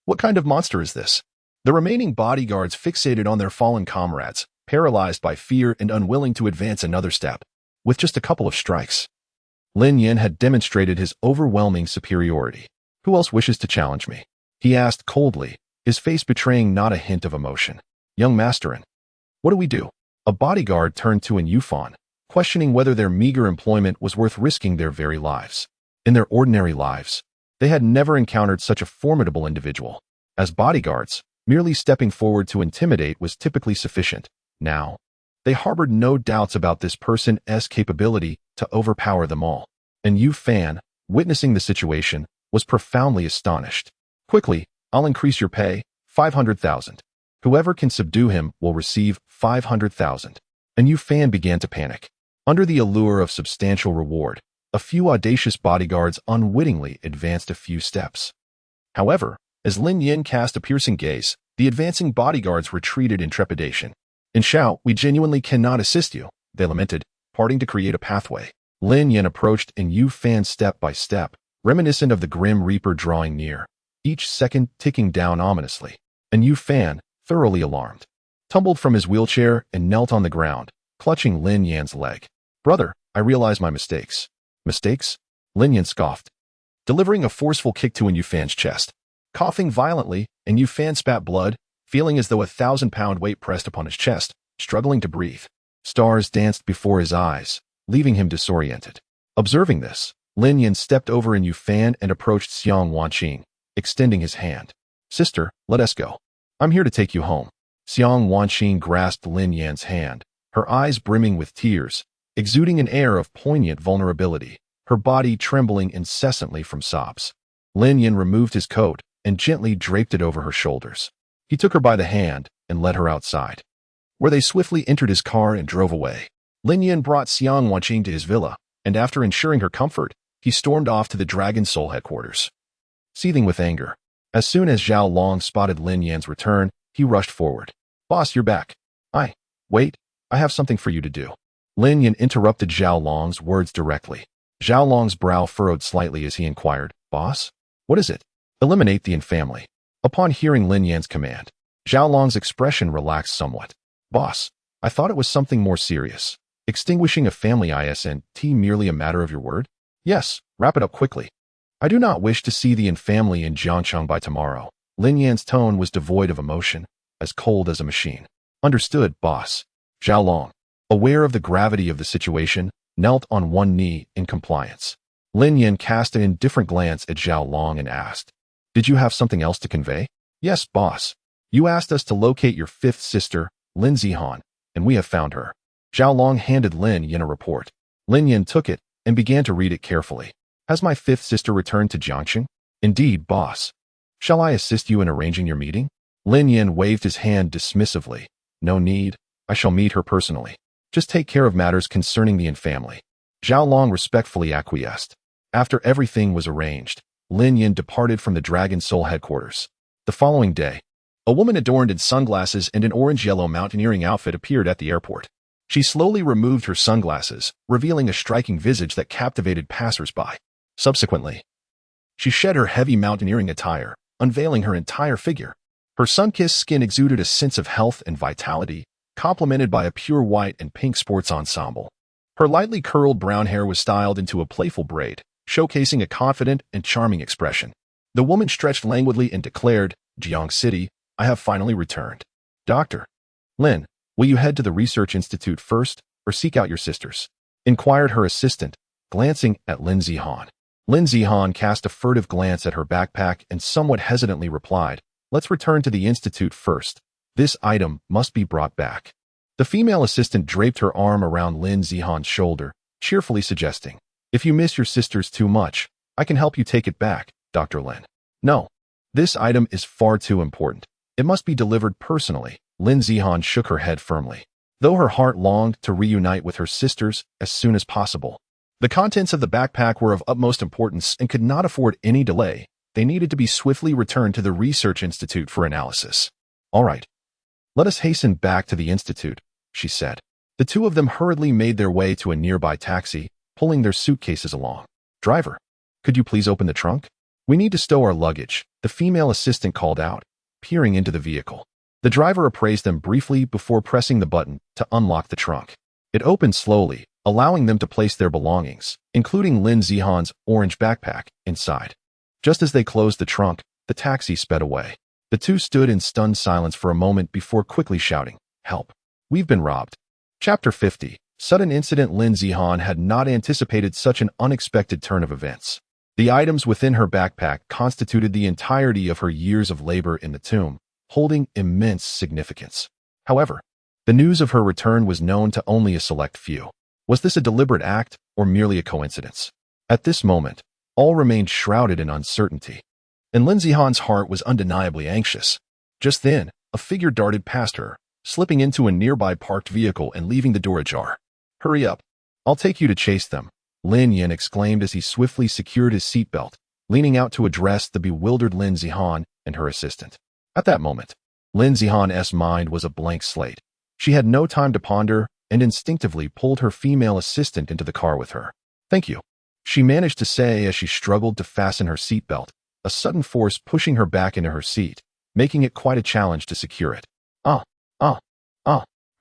Speaker 1: What kind of monster is this? The remaining bodyguards fixated on their fallen comrades, paralyzed by fear and unwilling to advance another step. With just a couple of strikes, Lin Yin had demonstrated his overwhelming superiority. "Who else wishes to challenge me?" he asked coldly, his face betraying not a hint of emotion. "Young Masterin, what do we do?" A bodyguard turned to an Yufan, questioning whether their meager employment was worth risking their very lives. In their ordinary lives, they had never encountered such a formidable individual. As bodyguards, merely stepping forward to intimidate was typically sufficient. Now, they harbored no doubts about this person's capability to overpower them all. And Yu Fan, witnessing the situation, was profoundly astonished. "Quickly, I'll increase your pay, 500,000. Whoever can subdue him will receive 500,000. And Yu Fan began to panic. Under the allure of substantial reward, a few audacious bodyguards unwittingly advanced a few steps. However, as Lin Yin cast a piercing gaze, the advancing bodyguards retreated in trepidation. "In Shao, we genuinely cannot assist you," they lamented, parting to create a pathway. Lin Yin approached and Yu Fan step by step, reminiscent of the Grim Reaper drawing near, each second ticking down ominously. And Yu Fan, thoroughly alarmed, tumbled from his wheelchair and knelt on the ground, clutching Lin Yan's leg. "Brother, I realize my mistakes." "Mistakes?" Lin Yan scoffed, delivering a forceful kick to Yu Fan's chest. Coughing violently, and Yu Fan spat blood, feeling as though a 1,000-pound weight pressed upon his chest, struggling to breathe. Stars danced before his eyes, leaving him disoriented. Observing this, Lin Yan stepped over in Yufan and approached Xiang Wanqing, extending his hand. "Sister, let us go. I'm here to take you home." Xiang Wanqing grasped Lin Yan's hand, her eyes brimming with tears, exuding an air of poignant vulnerability, her body trembling incessantly from sobs. Lin Yan removed his coat and gently draped it over her shoulders. He took her by the hand and led her outside, where they swiftly entered his car and drove away. Lin Yan brought Xiang Wanqing to his villa, and after ensuring her comfort, he stormed off to the Dragon Soul headquarters. Seething with anger, as soon as Zhao Long spotted Lin Yan's return, he rushed forward. "Boss, you're back." Wait, I have something for you to do." Lin Yan interrupted Zhao Long's words directly. Zhao Long's brow furrowed slightly as he inquired, "Boss? What is it?" "Eliminate the infamily." Upon hearing Lin Yan's command, Zhao Long's expression relaxed somewhat. "Boss, I thought it was something more serious. Extinguishing a family isn't merely a matter of your word?" "Yes, wrap it up quickly. I do not wish to see the infamily in Jiangcheng by tomorrow." Lin Yan's tone was devoid of emotion, as cold as a machine. "Understood, boss." Zhao Long, aware of the gravity of the situation, knelt on one knee in compliance. Lin Yan cast an indifferent glance at Zhao Long and asked, "Did you have something else to convey?" "Yes, boss. You asked us to locate your fifth sister, Lin Zihan, and we have found her." Zhao Long handed Lin Yan a report. Lin Yan took it and began to read it carefully. "Has my fifth sister returned to Jiangxing?" "Indeed, boss." "Shall I assist you in arranging your meeting?" Lin Yan waved his hand dismissively. "No need. I shall meet her personally. Just take care of matters concerning the infamily." Zhao Long respectfully acquiesced. After everything was arranged, Lin Yan departed from the Dragon Soul headquarters. The following day, a woman adorned in sunglasses and an orange-yellow mountaineering outfit appeared at the airport. She slowly removed her sunglasses, revealing a striking visage that captivated passers-by. Subsequently, she shed her heavy mountaineering attire, unveiling her entire figure. Her sun-kissed skin exuded a sense of health and vitality, complemented by a pure white and pink sports ensemble. Her lightly curled brown hair was styled into a playful braid, showcasing a confident and charming expression. The woman stretched languidly and declared, "Jiang City, I have finally returned. Dr. Lin, will you head to the Research Institute first, or seek out your sisters?" inquired her assistant, glancing at Lin Zihan. Lin Zihan cast a furtive glance at her backpack and somewhat hesitantly replied, "Let's return to the Institute first. This item must be brought back." The female assistant draped her arm around Lin Zihan's shoulder, cheerfully suggesting, "If you miss your sisters too much, I can help you take it back, Dr. Lin." "No. This item is far too important. It must be delivered personally." Lin Zihan shook her head firmly, though her heart longed to reunite with her sisters as soon as possible. The contents of the backpack were of utmost importance and could not afford any delay. They needed to be swiftly returned to the Research Institute for analysis. "All right. Let us hasten back to the Institute," she said. The two of them hurriedly made their way to a nearby taxi, pulling their suitcases along. "Driver, could you please open the trunk? We need to stow our luggage," the female assistant called out, peering into the vehicle. The driver appraised them briefly before pressing the button to unlock the trunk. It opened slowly, allowing them to place their belongings, including Lin Zihan's orange backpack, inside. Just as they closed the trunk, the taxi sped away. The two stood in stunned silence for a moment before quickly shouting, "Help! We've been robbed." Chapter 50. Sudden incident. Lin Zihan had not anticipated such an unexpected turn of events. The items within her backpack constituted the entirety of her years of labor in the tomb, holding immense significance. However, the news of her return was known to only a select few. Was this a deliberate act or merely a coincidence? At this moment, all remained shrouded in uncertainty, and Lin Zihan's heart was undeniably anxious. Just then, a figure darted past her, slipping into a nearby parked vehicle and leaving the door ajar. "Hurry up. I'll take you to chase them," Lin Yan exclaimed as he swiftly secured his seatbelt, leaning out to address the bewildered Lin Zihan and her assistant. At that moment, Lin Zihan's mind was a blank slate. She had no time to ponder and instinctively pulled her female assistant into the car with her. "Thank you," she managed to say as she struggled to fasten her seatbelt, a sudden force pushing her back into her seat, making it quite a challenge to secure it.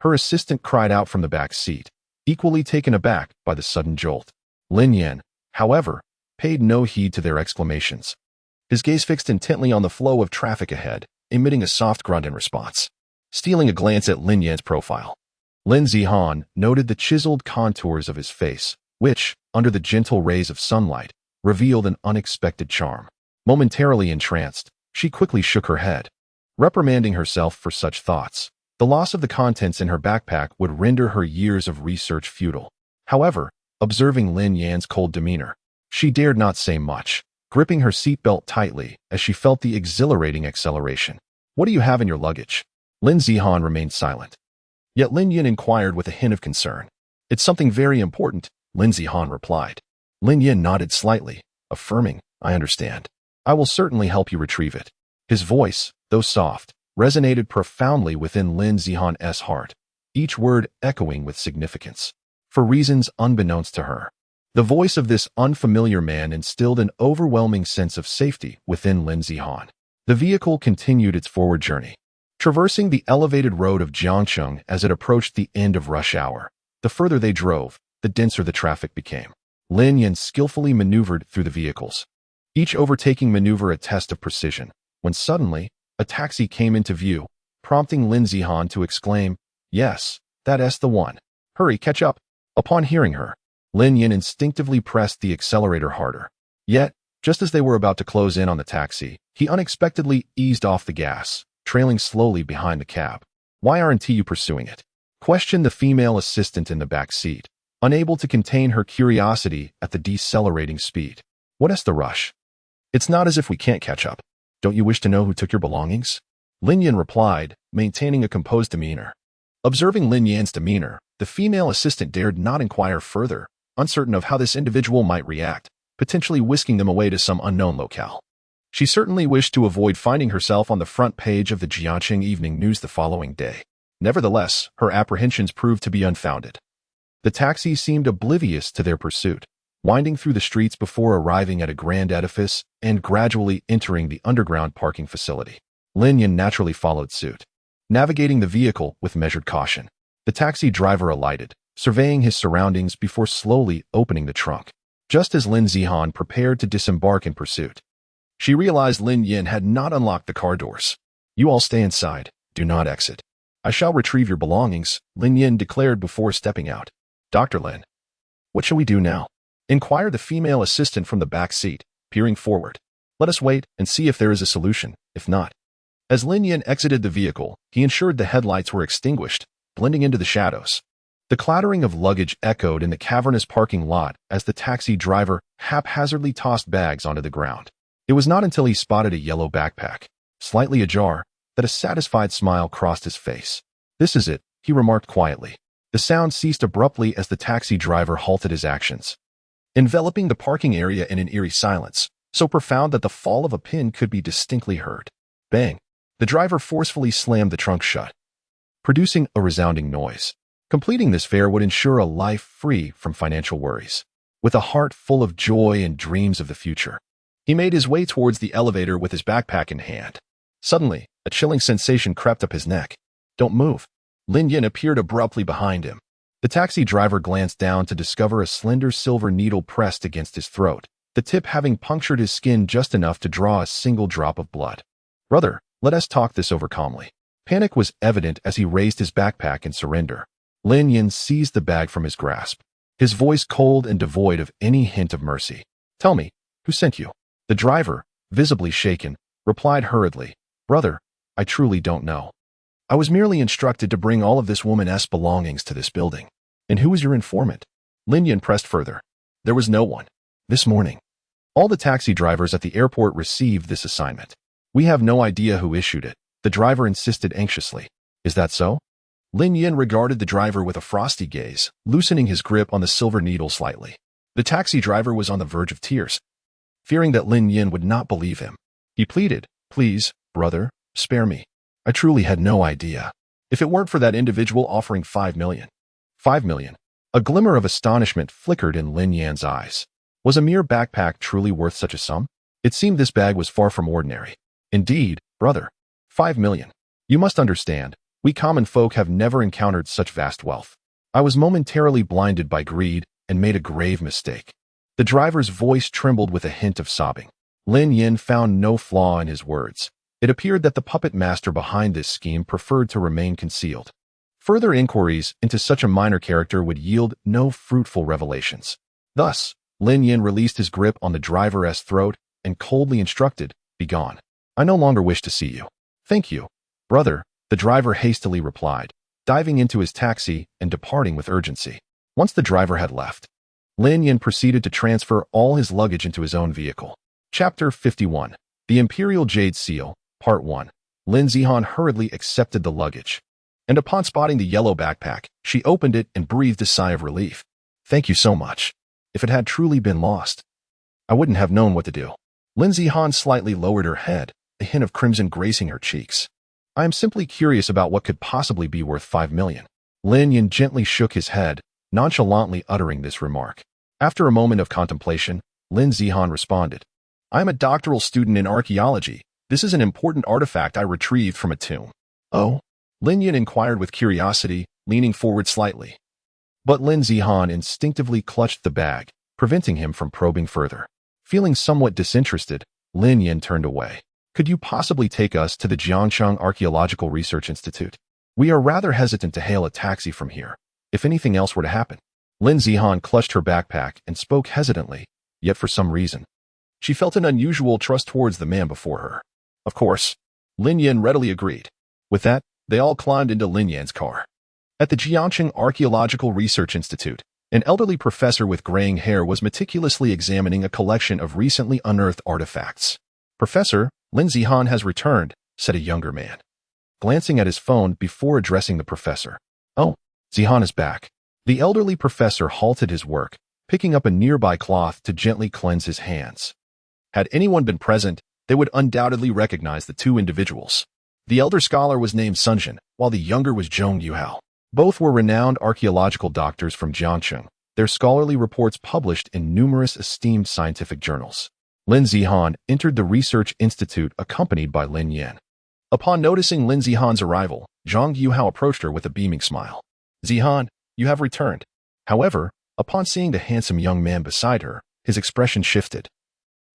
Speaker 1: Her assistant cried out from the back seat, equally taken aback by the sudden jolt. Lin Yan, however, paid no heed to their exclamations. His gaze fixed intently on the flow of traffic ahead, emitting a soft grunt in response. Stealing a glance at Lin Yan's profile, Lin Zihan noted the chiseled contours of his face, which, under the gentle rays of sunlight, revealed an unexpected charm. Momentarily entranced, she quickly shook her head, reprimanding herself for such thoughts. The loss of the contents in her backpack would render her years of research futile. However, observing Lin Yan's cold demeanor, she dared not say much, gripping her seatbelt tightly as she felt the exhilarating acceleration. "What do you have in your luggage?" Lin Zihan remained silent. Yet Lin Yin inquired with a hint of concern. "It's something very important," Lin Zihan replied. Lin Yin nodded slightly, affirming, "I understand. I will certainly help you retrieve it." His voice, though soft, resonated profoundly within Lin Zihan's heart, each word echoing with significance. For reasons unbeknownst to her, the voice of this unfamiliar man instilled an overwhelming sense of safety within Lin Zihan. The vehicle continued its forward journey, traversing the elevated road of Jiangcheng as it approached the end of rush hour. The further they drove, the denser the traffic became. Lin Yin skillfully maneuvered through the vehicles, each overtaking maneuver a test of precision, when suddenly, a taxi came into view, prompting Lin Zihan to exclaim, "Yes, that's the one. Hurry, catch up." Upon hearing her, Lin Yin instinctively pressed the accelerator harder. Yet, just as they were about to close in on the taxi, he unexpectedly eased off the gas, trailing slowly behind the cab. "Why aren't you pursuing it?" questioned the female assistant in the back seat, unable to contain her curiosity at the decelerating speed. "What's the rush? It's not as if we can't catch up. Don't you wish to know who took your belongings?" Lin Yin replied, maintaining a composed demeanor. Observing Lin Yan's demeanor, the female assistant dared not inquire further, uncertain of how this individual might react, potentially whisking them away to some unknown locale. She certainly wished to avoid finding herself on the front page of the Jiangcheng Evening News the following day. Nevertheless, her apprehensions proved to be unfounded. The taxi seemed oblivious to their pursuit, winding through the streets before arriving at a grand edifice and gradually entering the underground parking facility. Lin Yin naturally followed suit, navigating the vehicle with measured caution. The taxi driver alighted, surveying his surroundings before slowly opening the trunk. Just as Lin Zihan prepared to disembark in pursuit, she realized Lin Yin had not unlocked the car doors. "You all stay inside. Do not exit. I shall retrieve your belongings," Lin Yin declared before stepping out. "Dr. Lin, what shall we do now?" inquired the female assistant from the back seat, peering forward. "Let us wait and see if there is a solution. If not." As Lin Yin exited the vehicle, he ensured the headlights were extinguished, blending into the shadows. The clattering of luggage echoed in the cavernous parking lot as the taxi driver haphazardly tossed bags onto the ground. It was not until he spotted a yellow backpack, slightly ajar, that a satisfied smile crossed his face. "This is it," he remarked quietly. The sound ceased abruptly as the taxi driver halted his actions, enveloping the parking area in an eerie silence, so profound that the fall of a pin could be distinctly heard. Bang! The driver forcefully slammed the trunk shut, producing a resounding noise. Completing this fare would ensure a life free from financial worries. With a heart full of joy and dreams of the future, he made his way towards the elevator with his backpack in hand. Suddenly, a chilling sensation crept up his neck. "Don't move." Lin Yin appeared abruptly behind him. The taxi driver glanced down to discover a slender silver needle pressed against his throat, the tip having punctured his skin just enough to draw a single drop of blood. "Brother, let us talk this over calmly." Panic was evident as he raised his backpack in surrender. Lin Yin seized the bag from his grasp, his voice cold and devoid of any hint of mercy. "Tell me, who sent you?" The driver, visibly shaken, replied hurriedly, "Brother, I truly don't know. I was merely instructed to bring all of this woman's belongings to this building." "And who was your informant?" Lin Yin pressed further. "There was no one. This morning, all the taxi drivers at the airport received this assignment. We have no idea who issued it," the driver insisted anxiously. "Is that so?" Lin Yin regarded the driver with a frosty gaze, loosening his grip on the silver needle slightly. The taxi driver was on the verge of tears, fearing that Lin Yin would not believe him. He pleaded, "Please, brother, spare me. I truly had no idea. If it weren't for that individual offering 5 million. 5 million. A glimmer of astonishment flickered in Lin Yan's eyes. Was a mere backpack truly worth such a sum? It seemed this bag was far from ordinary. "Indeed, brother. 5 million. You must understand, we common folk have never encountered such vast wealth. I was momentarily blinded by greed and made a grave mistake." The driver's voice trembled with a hint of sobbing. Lin Yin found no flaw in his words. It appeared that the puppet master behind this scheme preferred to remain concealed. Further inquiries into such a minor character would yield no fruitful revelations. Thus, Lin Yin released his grip on the driver's throat and coldly instructed, "Begone. I no longer wish to see you." "Thank you, brother," the driver hastily replied, diving into his taxi and departing with urgency. Once the driver had left, Lin Yin proceeded to transfer all his luggage into his own vehicle. Chapter 51. The Imperial Jade Seal, Part 1. Lin Zihan hurriedly accepted the luggage, and upon spotting the yellow backpack, she opened it and breathed a sigh of relief. "Thank you so much. If it had truly been lost, I wouldn't have known what to do." Lin Zihan slightly lowered her head, a hint of crimson gracing her cheeks. "I am simply curious about what could possibly be worth 5 million. Lin Yin gently shook his head, nonchalantly uttering this remark. After a moment of contemplation, Lin Zihan responded, "I am a doctoral student in archaeology. This is an important artifact I retrieved from a tomb." "Oh?" Lin Yin inquired with curiosity, leaning forward slightly. But Lin Zihan instinctively clutched the bag, preventing him from probing further. Feeling somewhat disinterested, Lin Yin turned away. "Could you possibly take us to the Jiangcheng Archaeological Research Institute? We are rather hesitant to hail a taxi from here, if anything else were to happen." Lin Zihan clutched her backpack and spoke hesitantly, yet for some reason, she felt an unusual trust towards the man before her. Of course, Lin Yin readily agreed. With that, they all climbed into Lin Yan's car. At the Jiangcheng Archaeological Research Institute, an elderly professor with graying hair was meticulously examining a collection of recently unearthed artifacts. "Professor, Lin Zihan has returned," said a younger man, glancing at his phone before addressing the professor. "Oh, Zihan is back." The elderly professor halted his work, picking up a nearby cloth to gently cleanse his hands. Had anyone been present, they would undoubtedly recognize the two individuals. The elder scholar was named Sunjin, while the younger was Zhong Yuhao. Both were renowned archaeological doctors from Jiangcheng, their scholarly reports published in numerous esteemed scientific journals. Lin Zihan entered the research institute accompanied by Lin Yan. Upon noticing Lin Zihan's arrival, Zhong Yuhao approached her with a beaming smile. "Zihan, you have returned." However, upon seeing the handsome young man beside her, his expression shifted,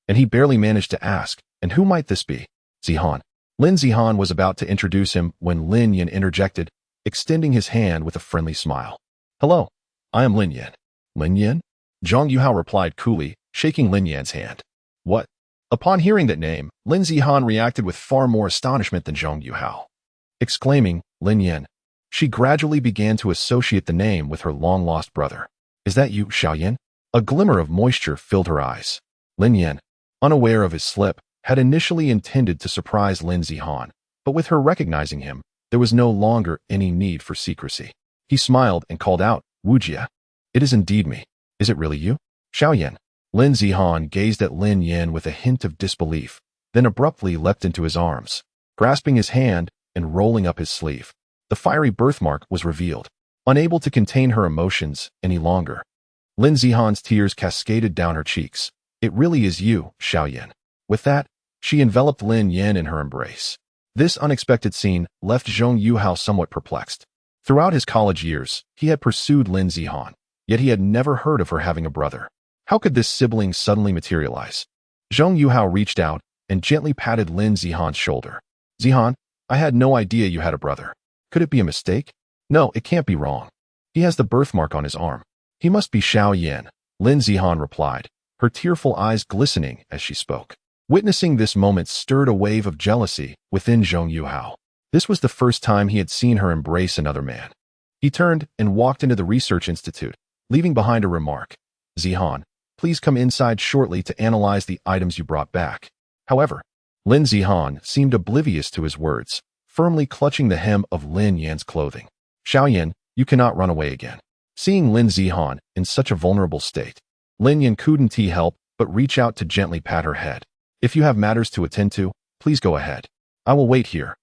Speaker 1: and he barely managed to ask, "And who might this be?" "Zihan." Lin Zihan was about to introduce him when Lin Yan interjected, extending his hand with a friendly smile. "Hello, I am Lin Yan." "Lin Yan?" Zhong Yuhao replied coolly, shaking Lin Yan's hand. "What?" Upon hearing that name, Lin Zihan reacted with far more astonishment than Zhong Yuhao. Exclaiming, "Lin Yan!" She gradually began to associate the name with her long-lost brother. "Is that you, Xiaoyan?" A glimmer of moisture filled her eyes. Lin Yan, unaware of his slip, had initially intended to surprise Lin Zihan, but with her recognizing him, there was no longer any need for secrecy. He smiled and called out, "Wujia." "It is indeed me. Is it really you?" "Xiaoyan." Lin Zihan gazed at Lin Yan with a hint of disbelief, then abruptly leapt into his arms, grasping his hand and rolling up his sleeve. The fiery birthmark was revealed. Unable to contain her emotions any longer, Lin Zihan's tears cascaded down her cheeks. "It really is you, Xiaoyan." With that, she enveloped Lin Yan in her embrace. This unexpected scene left Zhong Yuhao somewhat perplexed. Throughout his college years, he had pursued Lin Zihan, yet he had never heard of her having a brother. How could this sibling suddenly materialize? Zhong Yuhao reached out and gently patted Lin Zihan's shoulder. "Zihan, I had no idea you had a brother. Could it be a mistake?" "No, it can't be wrong. He has the birthmark on his arm. He must be Xiaoyan," Lin Zihan replied, her tearful eyes glistening as she spoke. Witnessing this moment stirred a wave of jealousy within Zhong Yuhao. This was the first time he had seen her embrace another man. He turned and walked into the research institute, leaving behind a remark. "Zihan, please come inside shortly to analyze the items you brought back." However, Lin Zihan seemed oblivious to his words, firmly clutching the hem of Lin Yan's clothing. "Xiaoyan, you cannot run away again." Seeing Lin Zihan in such a vulnerable state, Lin Yan couldn't help but reach out to gently pat her head. "If you have matters to attend to, please go ahead. I will wait here.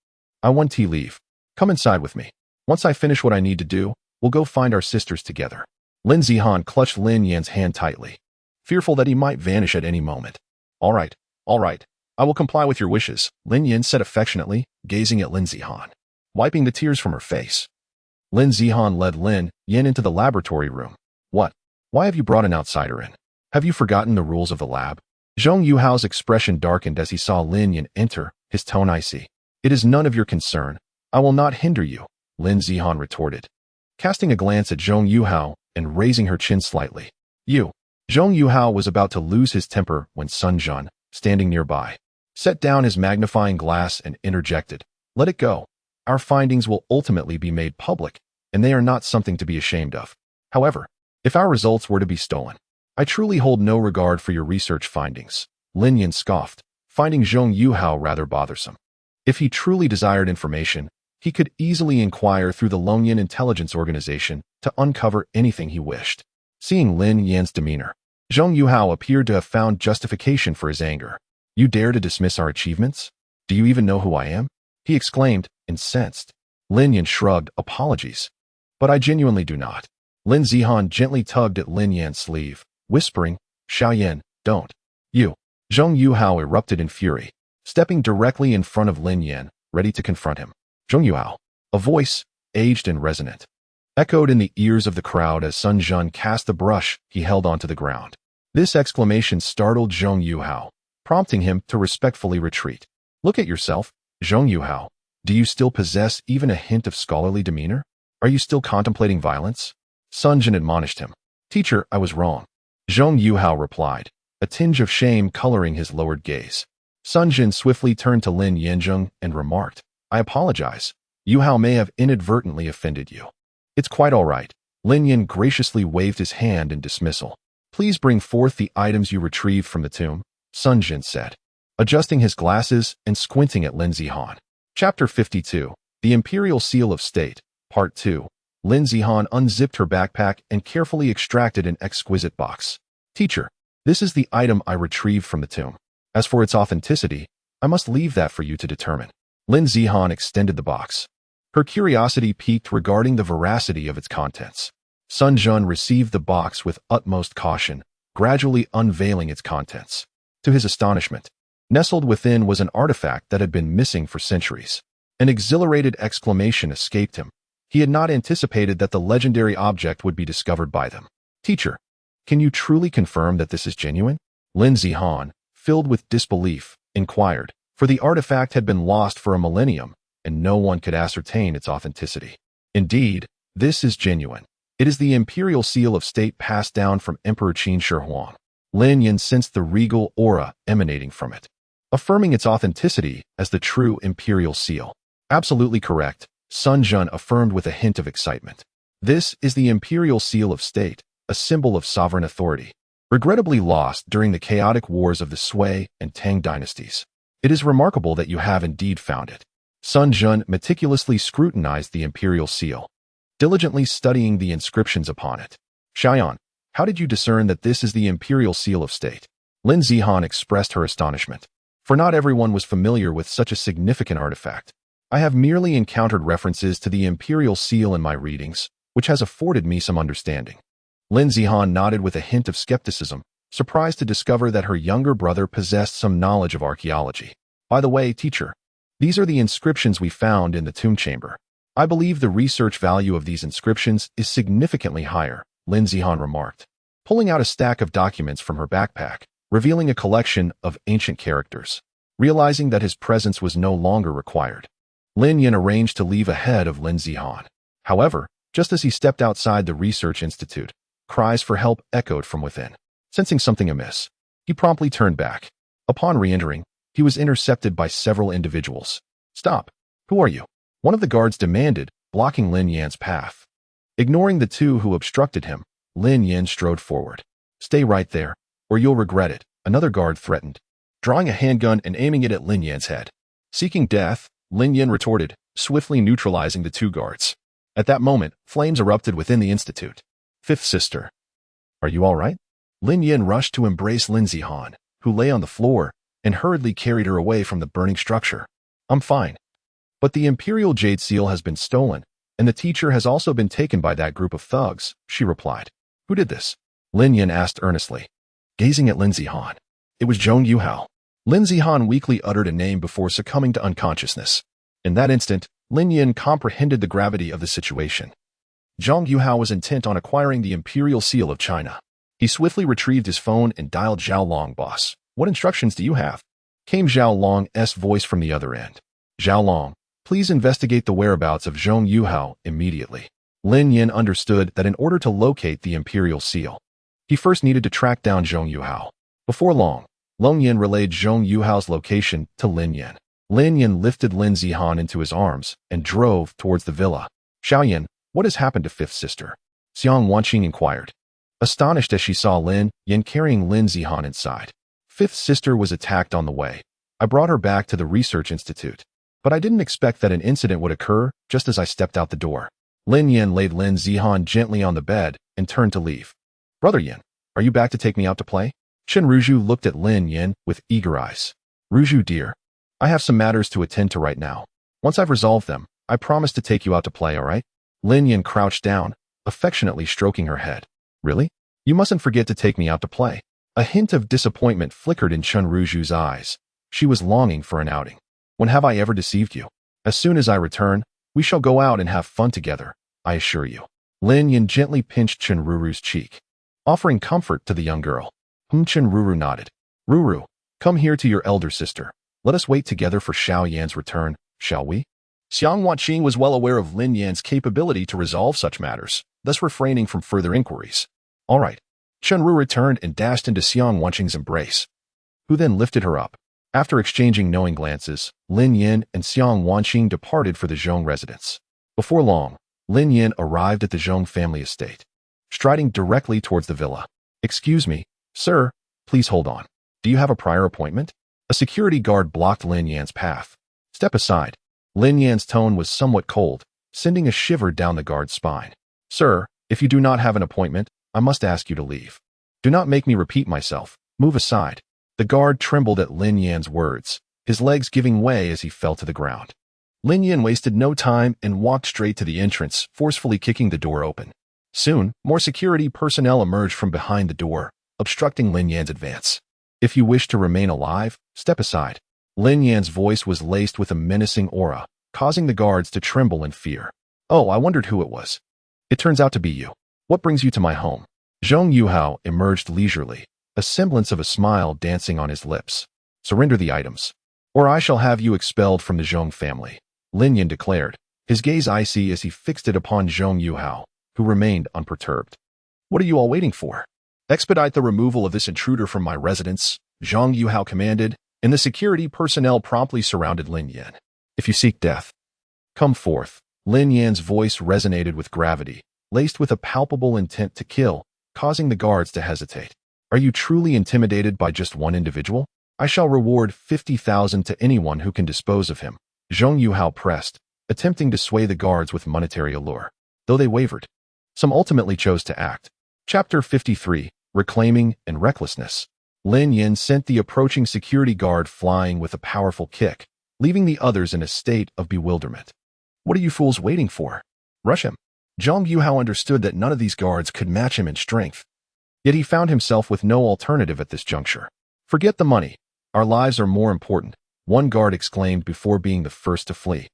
Speaker 1: I want tea leave. Come inside with me. Once I finish what I need to do, we'll go find our sisters together." Lin Zihan clutched Lin Yan's hand tightly, fearful that he might vanish at any moment. All right. I will comply with your wishes," Lin Yan said affectionately, gazing at Lin Zihan, wiping the tears from her face. Lin Zihan led Lin Yan into the laboratory room. "What? Why have you brought an outsider in? Have you forgotten the rules of the lab?" Zhong Yuhao's expression darkened as he saw Lin Yan enter, his tone icy. "It is none of your concern. I will not hinder you," Lin Zihan retorted, casting a glance at Zhong Yuhao and raising her chin slightly. You. Zhong Yuhao was about to lose his temper when Sun Jun, standing nearby, set down his magnifying glass and interjected, "Let it go. Our findings will ultimately be made public, and they are not something to be ashamed of. However, if our results were to be stolen, I truly hold no regard for your research findings." Lin Yin scoffed, finding Zhong Yuhao rather bothersome. If he truly desired information, he could easily inquire through the Longyan intelligence organization to uncover anything he wished. Seeing Lin Yan's demeanor, Zhong Yuhao appeared to have found justification for his anger. "You dare to dismiss our achievements? Do you even know who I am?" he exclaimed, incensed. Lin Yan shrugged, "Apologies, but I genuinely do not." Lin Zihan gently tugged at Lin Yan's sleeve, whispering, "Xiaoyan, don't." "You." Zhong Yuhao erupted in fury, stepping directly in front of Lin Yan, ready to confront him. "Zhong Yuhao." A voice, aged and resonant, echoed in the ears of the crowd as Sun Jun cast the brush he held onto the ground. This exclamation startled Zhong Yuhao, prompting him to respectfully retreat. "Look at yourself, Zhong Yuhao. Do you still possess even a hint of scholarly demeanor? Are you still contemplating violence?" Sun Jun admonished him. "Teacher, I was wrong." Zhong Yuhao replied, a tinge of shame coloring his lowered gaze. Sun Jun swiftly turned to Lin Yanzheng and remarked, "I apologize. Yuhao may have inadvertently offended you." "It's quite all right." Lin Yan graciously waved his hand in dismissal. "Please bring forth the items you retrieved from the tomb," Sun Jun said, adjusting his glasses and squinting at Lin Zihan. Chapter 52, The Imperial Seal of State, Part 2. Lin Zihan unzipped her backpack and carefully extracted an exquisite box. "Teacher, this is the item I retrieved from the tomb. As for its authenticity, I must leave that for you to determine." Lin Zihan extended the box. Her curiosity piqued regarding the veracity of its contents. Sun Jun received the box with utmost caution, gradually unveiling its contents. To his astonishment, nestled within was an artifact that had been missing for centuries. An exhilarated exclamation escaped him. He had not anticipated that the legendary object would be discovered by them. "Teacher, can you truly confirm that this is genuine?" Lin Zihan, filled with disbelief, inquired, for the artifact had been lost for a millennium, and no one could ascertain its authenticity. "Indeed, this is genuine. It is the imperial seal of state passed down from Emperor Qin Shi Huang." Lin Yan sensed the regal aura emanating from it, affirming its authenticity as the true imperial seal. "Absolutely correct," Sun Jun affirmed with a hint of excitement. "This is the imperial seal of state, a symbol of sovereign authority, regrettably lost during the chaotic wars of the Sui and Tang dynasties. It is remarkable that you have indeed found it." Sun Jun meticulously scrutinized the imperial seal, diligently studying the inscriptions upon it. "Xiaoyan, how did you discern that this is the imperial seal of state?" Lin Zihan expressed her astonishment, for not everyone was familiar with such a significant artifact. "I have merely encountered references to the imperial seal in my readings, which has afforded me some understanding." Lin Zihan nodded with a hint of skepticism, surprised to discover that her younger brother possessed some knowledge of archaeology. "By the way, teacher, these are the inscriptions we found in the tomb chamber. I believe the research value of these inscriptions is significantly higher," Lin Zihan remarked, pulling out a stack of documents from her backpack, revealing a collection of ancient characters. Realizing that his presence was no longer required, Lin Yan arranged to leave ahead of Lin Zihan. However, just as he stepped outside the research institute, cries for help echoed from within. Sensing something amiss, he promptly turned back. Upon re-entering, he was intercepted by several individuals. "Stop! Who are you?" one of the guards demanded, blocking Lin Yan's path. Ignoring the two who obstructed him, Lin Yan strode forward. "Stay right there, or you'll regret it," another guard threatened, drawing a handgun and aiming it at Lin Yan's head. "Seeking death?" Lin Yan retorted, swiftly neutralizing the two guards. At that moment, flames erupted within the institute. "Fifth sister, are you all right?" Lin Yan rushed to embrace Lin Zihan, who lay on the floor, and hurriedly carried her away from the burning structure. "I'm fine. But the imperial jade seal has been stolen, and the teacher has also been taken by that group of thugs," she replied. "Who did this?" Lin Yan asked earnestly, gazing at Lin Zihan. "It was Zhong Yuhao." Lin Zihan weakly uttered a name before succumbing to unconsciousness. In that instant, Lin Yan comprehended the gravity of the situation. Zhong Yuhao was intent on acquiring the imperial seal of China. He swiftly retrieved his phone and dialed Zhao Long. "Boss, what instructions do you have?" Came Zhao Long's voice from the other end. "Zhao Long, Please investigate the whereabouts of Zhong Yuhao immediately. Lin Yin understood that in order to locate the imperial seal, he first needed to track down Zhong Yuhao. Before long, Long Yin relayed Zhong Yuhao's location to Lin Yin. Lin Yin lifted Lin Zihan into his arms and drove towards the villa. Xiaoyan, what has happened to fifth sister? Xiang Wanqing inquired, astonished as she saw Lin Yin carrying Lin Zihan inside. Fifth sister was attacked on the way. I brought her back to the research institute, but I didn't expect that an incident would occur just as I stepped out the door. Lin Yin laid Lin Zihan gently on the bed and turned to leave. Brother Yin, are you back to take me out to play? Chen Ruju looked at Lin Yin with eager eyes. Ruju dear, I have some matters to attend to right now. Once I've resolved them, I promise to take you out to play, all right? Lin Yin crouched down, affectionately stroking her head. Really? You mustn't forget to take me out to play. A hint of disappointment flickered in Chen Ruju's eyes. She was longing for an outing. When have I ever deceived you? As soon as I return, we shall go out and have fun together, I assure you. Lin Yin gently pinched Chen Ruru's cheek, offering comfort to the young girl. Chen Ruru nodded. Ruru, come here to your elder sister. Let us wait together for Xiao Yan's return, shall we? Xiang Wanqing was well aware of Lin Yan's capability to resolve such matters, thus refraining from further inquiries. All right. Chen Ru returned and dashed into Xiang Wanqing's embrace, who then lifted her up. After exchanging knowing glances, Lin Yin and Xiang Wanqing departed for the Zhong residence. Before long, Lin Yin arrived at the Zhong family estate, striding directly towards the villa. Excuse me, sir, please hold on. Do you have a prior appointment? A security guard blocked Lin Yan's path. Step aside. Lin Yan's tone was somewhat cold, sending a shiver down the guard's spine. Sir, if you do not have an appointment, I must ask you to leave. Do not make me repeat myself. Move aside. The guard trembled at Lin Yan's words, his legs giving way as he fell to the ground. Lin Yan wasted no time and walked straight to the entrance, forcefully kicking the door open. Soon, more security personnel emerged from behind the door, obstructing Lin Yan's advance. If you wish to remain alive, step aside. Lin Yan's voice was laced with a menacing aura, causing the guards to tremble in fear. Oh, I wondered who it was. It turns out to be you. What brings you to my home? Zhong Yuhao emerged leisurely, a semblance of a smile dancing on his lips. Surrender the items, or I shall have you expelled from the Zhong family, Lin Yan declared, his gaze icy as he fixed it upon Zhong Yuhao, who remained unperturbed. What are you all waiting for? Expedite the removal of this intruder from my residence, Zhong Yuhao commanded, and the security personnel promptly surrounded Lin Yan. If you seek death, come forth. Lin Yan's voice resonated with gravity, laced with a palpable intent to kill, causing the guards to hesitate. Are you truly intimidated by just one individual? I shall reward 50,000 to anyone who can dispose of him. Zhong Yuhao pressed, attempting to sway the guards with monetary allure. Though they wavered, some ultimately chose to act. Chapter 53, Reclaiming and Recklessness. Lin Yin sent the approaching security guard flying with a powerful kick, leaving the others in a state of bewilderment. What are you fools waiting for? Rush him. Zhong Yuhao understood that none of these guards could match him in strength. Yet he found himself with no alternative at this juncture. Forget the money. Our lives are more important, one guard exclaimed before being the first to flee,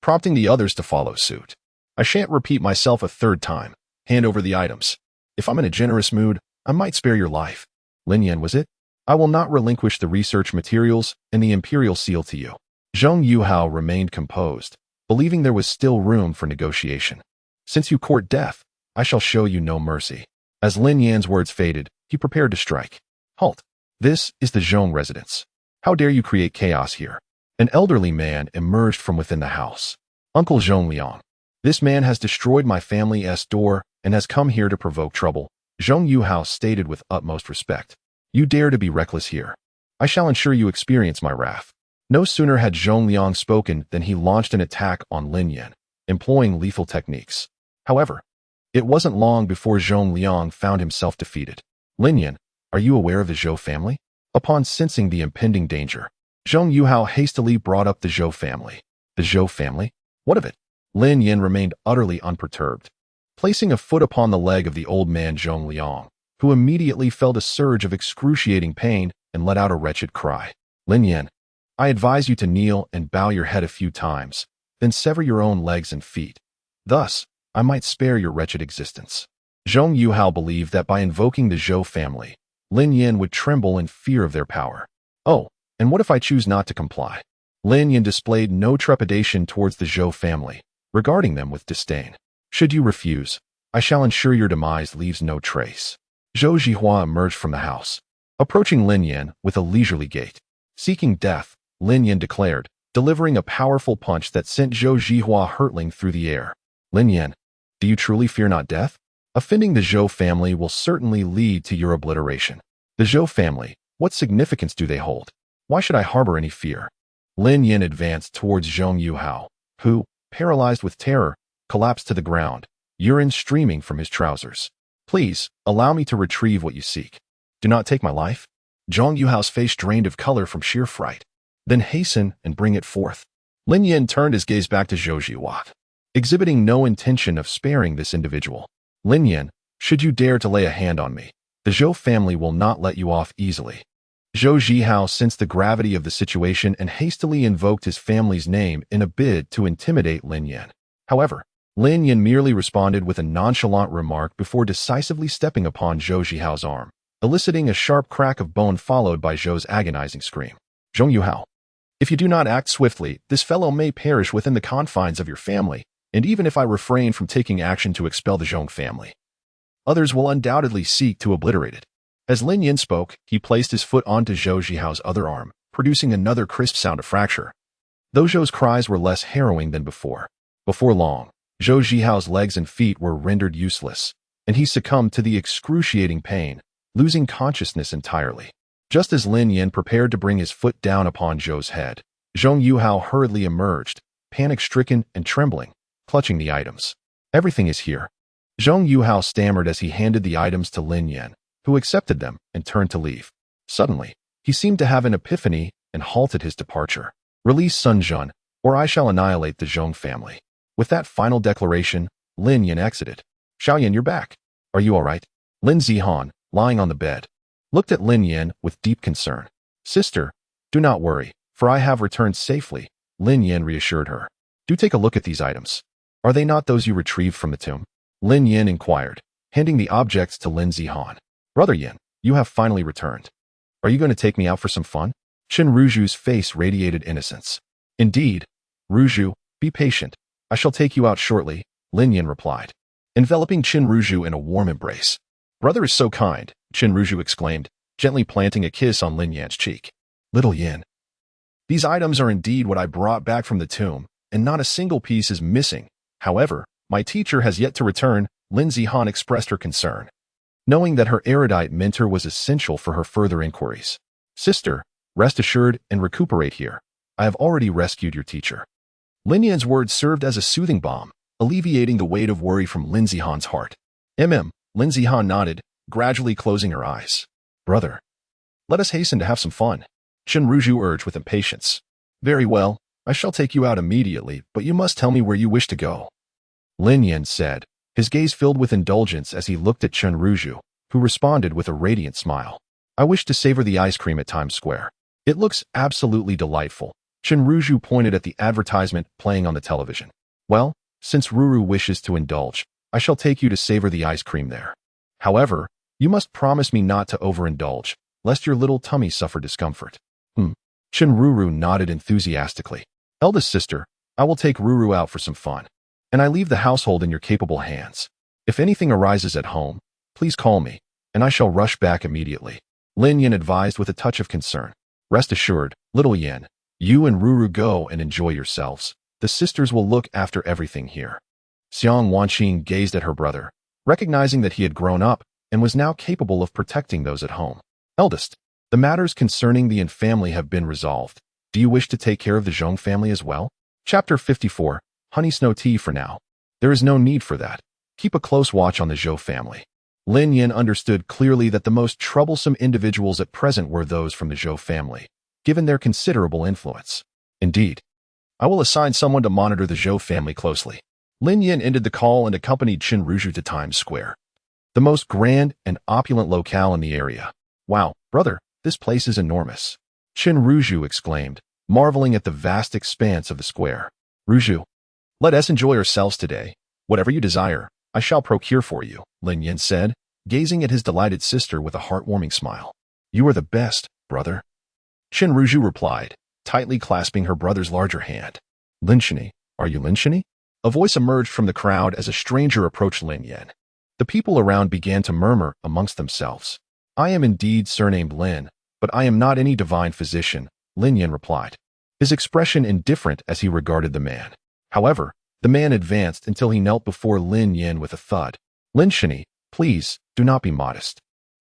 Speaker 1: prompting the others to follow suit. I shan't repeat myself a third time. Hand over the items. If I'm in a generous mood, I might spare your life. Lin Yan, was it? I will not relinquish the research materials and the imperial seal to you. Zhong Yuhao remained composed, believing there was still room for negotiation. Since you court death, I shall show you no mercy. As Lin Yan's words faded, he prepared to strike. Halt. This is the Zhong residence. How dare you create chaos here? An elderly man emerged from within the house. Uncle Zhong Liang. This man has destroyed my family's door and has come here to provoke trouble, Zhong Yuhao stated with utmost respect. You dare to be reckless here. I shall ensure you experience my wrath. No sooner had Zhong Liang spoken than he launched an attack on Lin Yan, employing lethal techniques. However, it wasn't long before Zhong Liang found himself defeated. Lin Yan, are you aware of the Zhou family? Upon sensing the impending danger, Zhong Yuhao hastily brought up the Zhou family. The Zhou family? What of it? Lin Yan remained utterly unperturbed, placing a foot upon the leg of the old man Zhong Liang, who immediately felt a surge of excruciating pain and let out a wretched cry. Lin Yan, I advise you to kneel and bow your head a few times, then sever your own legs and feet. Thus, I might spare your wretched existence. Zhong Yuhao believed that by invoking the Zhou family, Lin Yan would tremble in fear of their power. Oh, and what if I choose not to comply? Lin Yan displayed no trepidation towards the Zhou family, regarding them with disdain. Should you refuse, I shall ensure your demise leaves no trace. Zhou Zhihua emerged from the house, approaching Lin Yan with a leisurely gait. Seeking death, Lin Yan declared, delivering a powerful punch that sent Zhou Zhihua hurtling through the air. Lin Yan, do you truly fear not death? Offending the Zhou family will certainly lead to your obliteration. The Zhou family, what significance do they hold? Why should I harbor any fear? Lin Yan advanced towards Zhong Yuhao, who, paralyzed with terror, collapsed to the ground, urine streaming from his trousers. Please, allow me to retrieve what you seek. Do not take my life. Zhong Yuhao's face drained of color from sheer fright. Then hasten and bring it forth. Lin Yan turned his gaze back to Zhou Zhihua, exhibiting no intention of sparing this individual. Lin Yan, should you dare to lay a hand on me, the Zhou family will not let you off easily. Zhou Zhihao sensed the gravity of the situation and hastily invoked his family's name in a bid to intimidate Lin Yan. However, Lin Yan merely responded with a nonchalant remark before decisively stepping upon Zhou Zhihao's arm, eliciting a sharp crack of bone followed by Zhou's agonizing scream. Zhong Yuhao, if you do not act swiftly, this fellow may perish within the confines of your family, and even if I refrain from taking action to expel the Zhong family, others will undoubtedly seek to obliterate it. As Lin Yan spoke, he placed his foot onto Zhou Zhihao's other arm, producing another crisp sound of fracture. Though Zhou's cries were less harrowing than before. Before long, Zhou Zhihao's legs and feet were rendered useless, and he succumbed to the excruciating pain, losing consciousness entirely. Just as Lin Yan prepared to bring his foot down upon Zhou's head, Zhong Yuhao hurriedly emerged, panic-stricken and trembling, clutching the items. Everything is here. Zhong Yuhao stammered as he handed the items to Lin Yan, who accepted them and turned to leave. Suddenly, he seemed to have an epiphany and halted his departure. Release Sun Zhun, or I shall annihilate the Zhong family. With that final declaration, Lin Yan exited. Xiaoyan, you're back. Are you all right? Lin Zihan, lying on the bed, looked at Lin Yan with deep concern. Sister, do not worry, for I have returned safely, Lin Yan reassured her. Do take a look at these items. Are they not those you retrieved from the tomb? Lin Yan inquired, handing the objects to Lin Zihan. Brother Yan, you have finally returned. Are you going to take me out for some fun? Qin Ruju's face radiated innocence. Indeed. Ruju, be patient. I shall take you out shortly, Lin Yan replied, enveloping Qin Ruju in a warm embrace. Brother is so kind, Qin Ruju exclaimed, gently planting a kiss on Lin Yan's cheek. Little Yan, these items are indeed what I brought back from the tomb, and not a single piece is missing. However, my teacher has yet to return, Lin Zihan expressed her concern, knowing that her erudite mentor was essential for her further inquiries. Sister, rest assured and recuperate here. I have already rescued your teacher. Lin Yan's words served as a soothing balm, alleviating the weight of worry from Lin Zihan's heart. Lin Zihan nodded, gradually closing her eyes. Brother, let us hasten to have some fun, Qin Ruju urged with impatience. Very well, I shall take you out immediately, but you must tell me where you wish to go. Lin Yan said, his gaze filled with indulgence as he looked at Qin Ruju, who responded with a radiant smile. I wish to savor the ice cream at Times Square. It looks absolutely delightful. Qin Ruju pointed at the advertisement playing on the television. Well, since Ruru wishes to indulge, I shall take you to savor the ice cream there. However, you must promise me not to overindulge, lest your little tummy suffer discomfort. Qin Ruru nodded enthusiastically. Eldest sister, I will take Ruru out for some fun, and I leave the household in your capable hands. If anything arises at home, please call me, and I shall rush back immediately. Lin Yan advised with a touch of concern. Rest assured, little Yan, you and Ruru go and enjoy yourselves. The sisters will look after everything here. Xiang Wanqing gazed at her brother, recognizing that he had grown up and was now capable of protecting those at home. Eldest, the matters concerning the Yan family have been resolved. Do you wish to take care of the Zhong family as well? Chapter 54, Honey Snow Tea for now. There is no need for that. Keep a close watch on the Zhou family. Lin Yan understood clearly that the most troublesome individuals at present were those from the Zhou family, given their considerable influence. Indeed, I will assign someone to monitor the Zhou family closely. Lin Yan ended the call and accompanied Qin Ruju to Times Square, the most grand and opulent locale in the area. Wow, brother, this place is enormous, Qin Ruju exclaimed, marveling at the vast expanse of the square. Ruju, let us enjoy ourselves today. Whatever you desire, I shall procure for you, Lin Yan said, gazing at his delighted sister with a heartwarming smile. You are the best, brother, Qin Ruju replied, tightly clasping her brother's larger hand. Linshani, are you Linshani? A voice emerged from the crowd as a stranger approached Lin Yen. The people around began to murmur amongst themselves. I am indeed surnamed Lin, but I am not any divine physician, Lin Yen replied, his expression indifferent as he regarded the man. However, the man advanced until he knelt before Lin Yen with a thud. Linshani, please, do not be modest.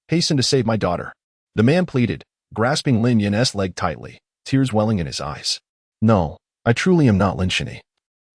Speaker 1: Hasten to save my daughter. The man pleaded, grasping Lin Yen's leg tightly, tears welling in his eyes. No, I truly am not Linshani.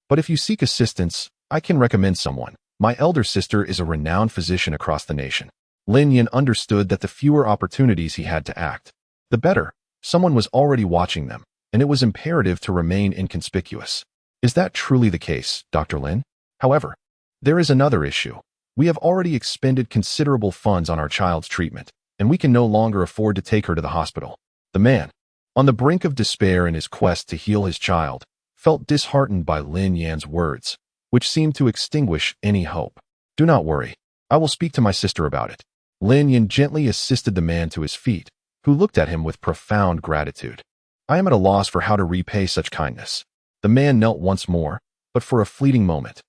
Speaker 1: But if you seek assistance, I can recommend someone. My elder sister is a renowned physician across the nation. Lin Yen understood that the fewer opportunities he had to act, the better. Someone was already watching them, and it was imperative to remain inconspicuous. Is that truly the case, Dr. Lin? However, there is another issue. We have already expended considerable funds on our child's treatment, and we can no longer afford to take her to the hospital. The man, on the brink of despair in his quest to heal his child, felt disheartened by Lin Yan's words, which seemed to extinguish any hope. Do not worry. I will speak to my sister about it. Lin Yan gently assisted the man to his feet, who looked at him with profound gratitude. I am at a loss for how to repay such kindness. The man knelt once more, but for a fleeting moment.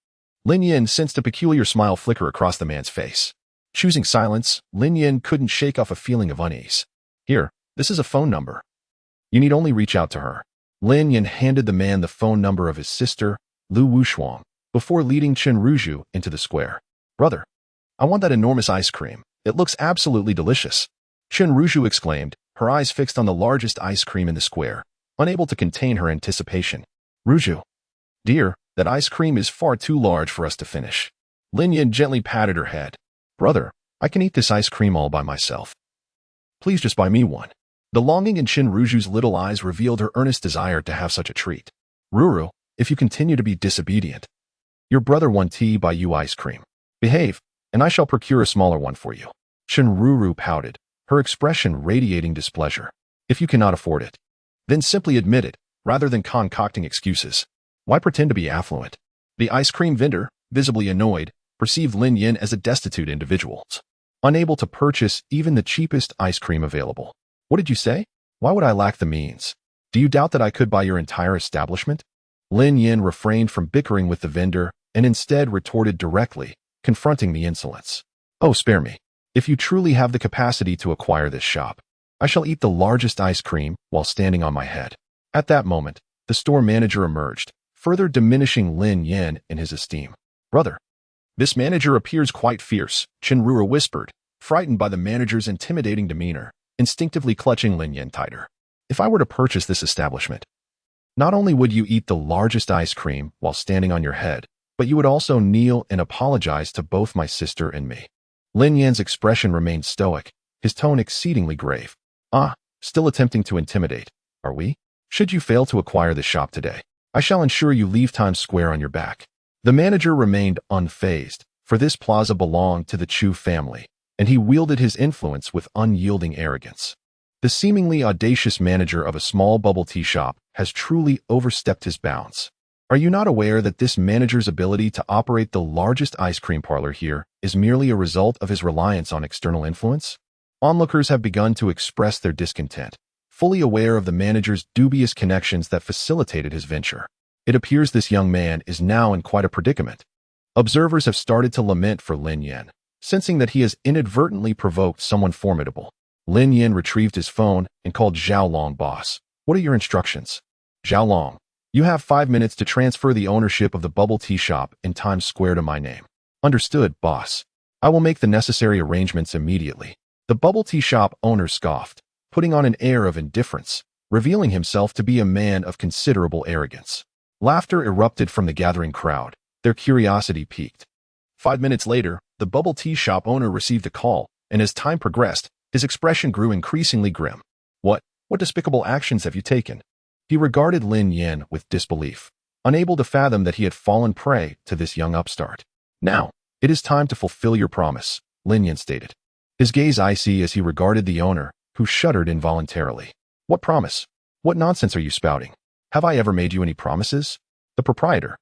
Speaker 1: Lin Yan sensed a peculiar smile flicker across the man's face. Choosing silence, Lin Yan couldn't shake off a feeling of unease. Here, this is a phone number. You need only reach out to her. Lin Yan handed the man the phone number of his sister, Lu Wushuang, before leading Chen Ruzhu into the square. Brother, I want that enormous ice cream. It looks absolutely delicious. Chen Ruzhu exclaimed, her eyes fixed on the largest ice cream in the square, unable to contain her anticipation. Ruzhu, dear, that ice cream is far too large for us to finish. Lin Yan gently patted her head. Brother, I can eat this ice cream all by myself. Please just buy me one. The longing in Chen Ruzhu's little eyes revealed her earnest desire to have such a treat. Ruru, if you continue to be disobedient, your brother won tea buy you ice cream. Behave, and I shall procure a smaller one for you. Chen Ruru pouted, her expression radiating displeasure. If you cannot afford it, then simply admit it, rather than concocting excuses. Why pretend to be affluent? The ice cream vendor, visibly annoyed, perceived Lin Yan as a destitute individual, unable to purchase even the cheapest ice cream available. What did you say? Why would I lack the means? Do you doubt that I could buy your entire establishment? Lin Yan refrained from bickering with the vendor and instead retorted directly, confronting the insolence. Oh, spare me. If you truly have the capacity to acquire this shop, I shall eat the largest ice cream while standing on my head. At that moment, the store manager emerged, further diminishing Lin Yan in his esteem. Brother, this manager appears quite fierce, Chen Ruru whispered, frightened by the manager's intimidating demeanor, instinctively clutching Lin Yan tighter. If I were to purchase this establishment, not only would you eat the largest ice cream while standing on your head, but you would also kneel and apologize to both my sister and me. Lin Yan's expression remained stoic, his tone exceedingly grave. Still attempting to intimidate, are we? Should you fail to acquire this shop today, I shall ensure you leave Times Square on your back. The manager remained unfazed, for this plaza belonged to the Chu family, and he wielded his influence with unyielding arrogance. The seemingly audacious manager of a small bubble tea shop has truly overstepped his bounds. Are you not aware that this manager's ability to operate the largest ice cream parlor here is merely a result of his reliance on external influence? Onlookers have begun to express their discontent, fully aware of the manager's dubious connections that facilitated his venture. It appears this young man is now in quite a predicament. Observers have started to lament for Lin Yan, sensing that he has inadvertently provoked someone formidable. Lin Yan retrieved his phone and called Zhao Long boss. What are your instructions? Zhao Long, you have 5 minutes to transfer the ownership of the bubble tea shop in Times Square to my name. Understood, boss. I will make the necessary arrangements immediately. The bubble tea shop owner scoffed, putting on an air of indifference, revealing himself to be a man of considerable arrogance. Laughter erupted from the gathering crowd, their curiosity piqued. 5 minutes later, the bubble tea shop owner received a call, and as time progressed, his expression grew increasingly grim. What despicable actions have you taken? He regarded Lin Yan with disbelief, unable to fathom that he had fallen prey to this young upstart. Now, it is time to fulfill your promise, Lin Yan stated. His gaze icy as he regarded the owner, who shuddered involuntarily. What promise? What nonsense are you spouting? Have I ever made you any promises? The proprietor,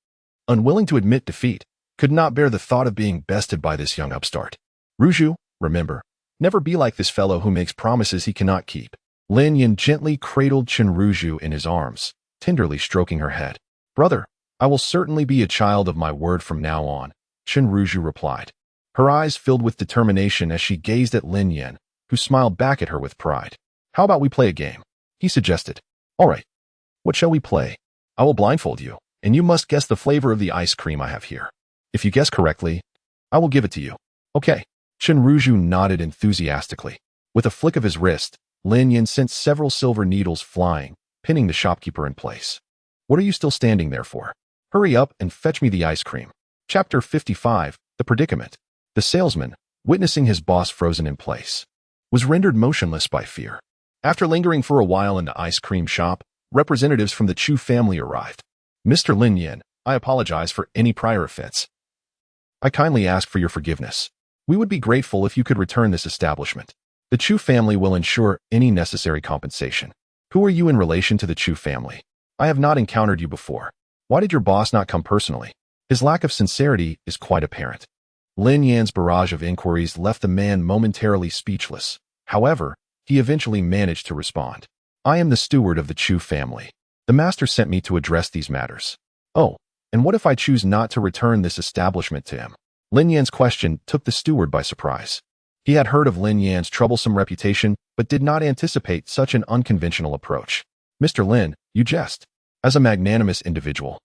Speaker 1: unwilling to admit defeat, could not bear the thought of being bested by this young upstart. Ruzhu, remember, never be like this fellow who makes promises he cannot keep. Lin Yan gently cradled Chenruju in his arms, tenderly stroking her head. "Brother, I will certainly be a child of my word from now on," Chenruju replied. Her eyes filled with determination as she gazed at Lin Yan, who smiled back at her with pride. "How about we play a game?" he suggested. "All right. What shall we play? I will blindfold you, and you must guess the flavor of the ice cream I have here. If you guess correctly, I will give it to you." "Okay." Chenruju nodded enthusiastically. With a flick of his wrist, Lin Yan sent several silver needles flying, pinning the shopkeeper in place. "What are you still standing there for? Hurry up and fetch me the ice cream." Chapter 55, The Predicament. The salesman, witnessing his boss frozen in place, was rendered motionless by fear. After lingering for a while in the ice cream shop, representatives from the Chu family arrived. "Mr. Lin Yan, I apologize for any prior offense. I kindly ask for your forgiveness. We would be grateful if you could return this establishment. The Chu family will ensure any necessary compensation." "Who are you in relation to the Chu family? I have not encountered you before. Why did your boss not come personally?" His lack of sincerity is quite apparent. Lin Yan's barrage of inquiries left the man momentarily speechless. However, he eventually managed to respond. "I am the steward of the Chu family. The master sent me to address these matters." "Oh, and what if I choose not to return this establishment to him?" Lin Yan's question took the steward by surprise. He had heard of Lin Yan's troublesome reputation, but did not anticipate such an unconventional approach. "Mr. Lin, you jest. As a magnanimous individual,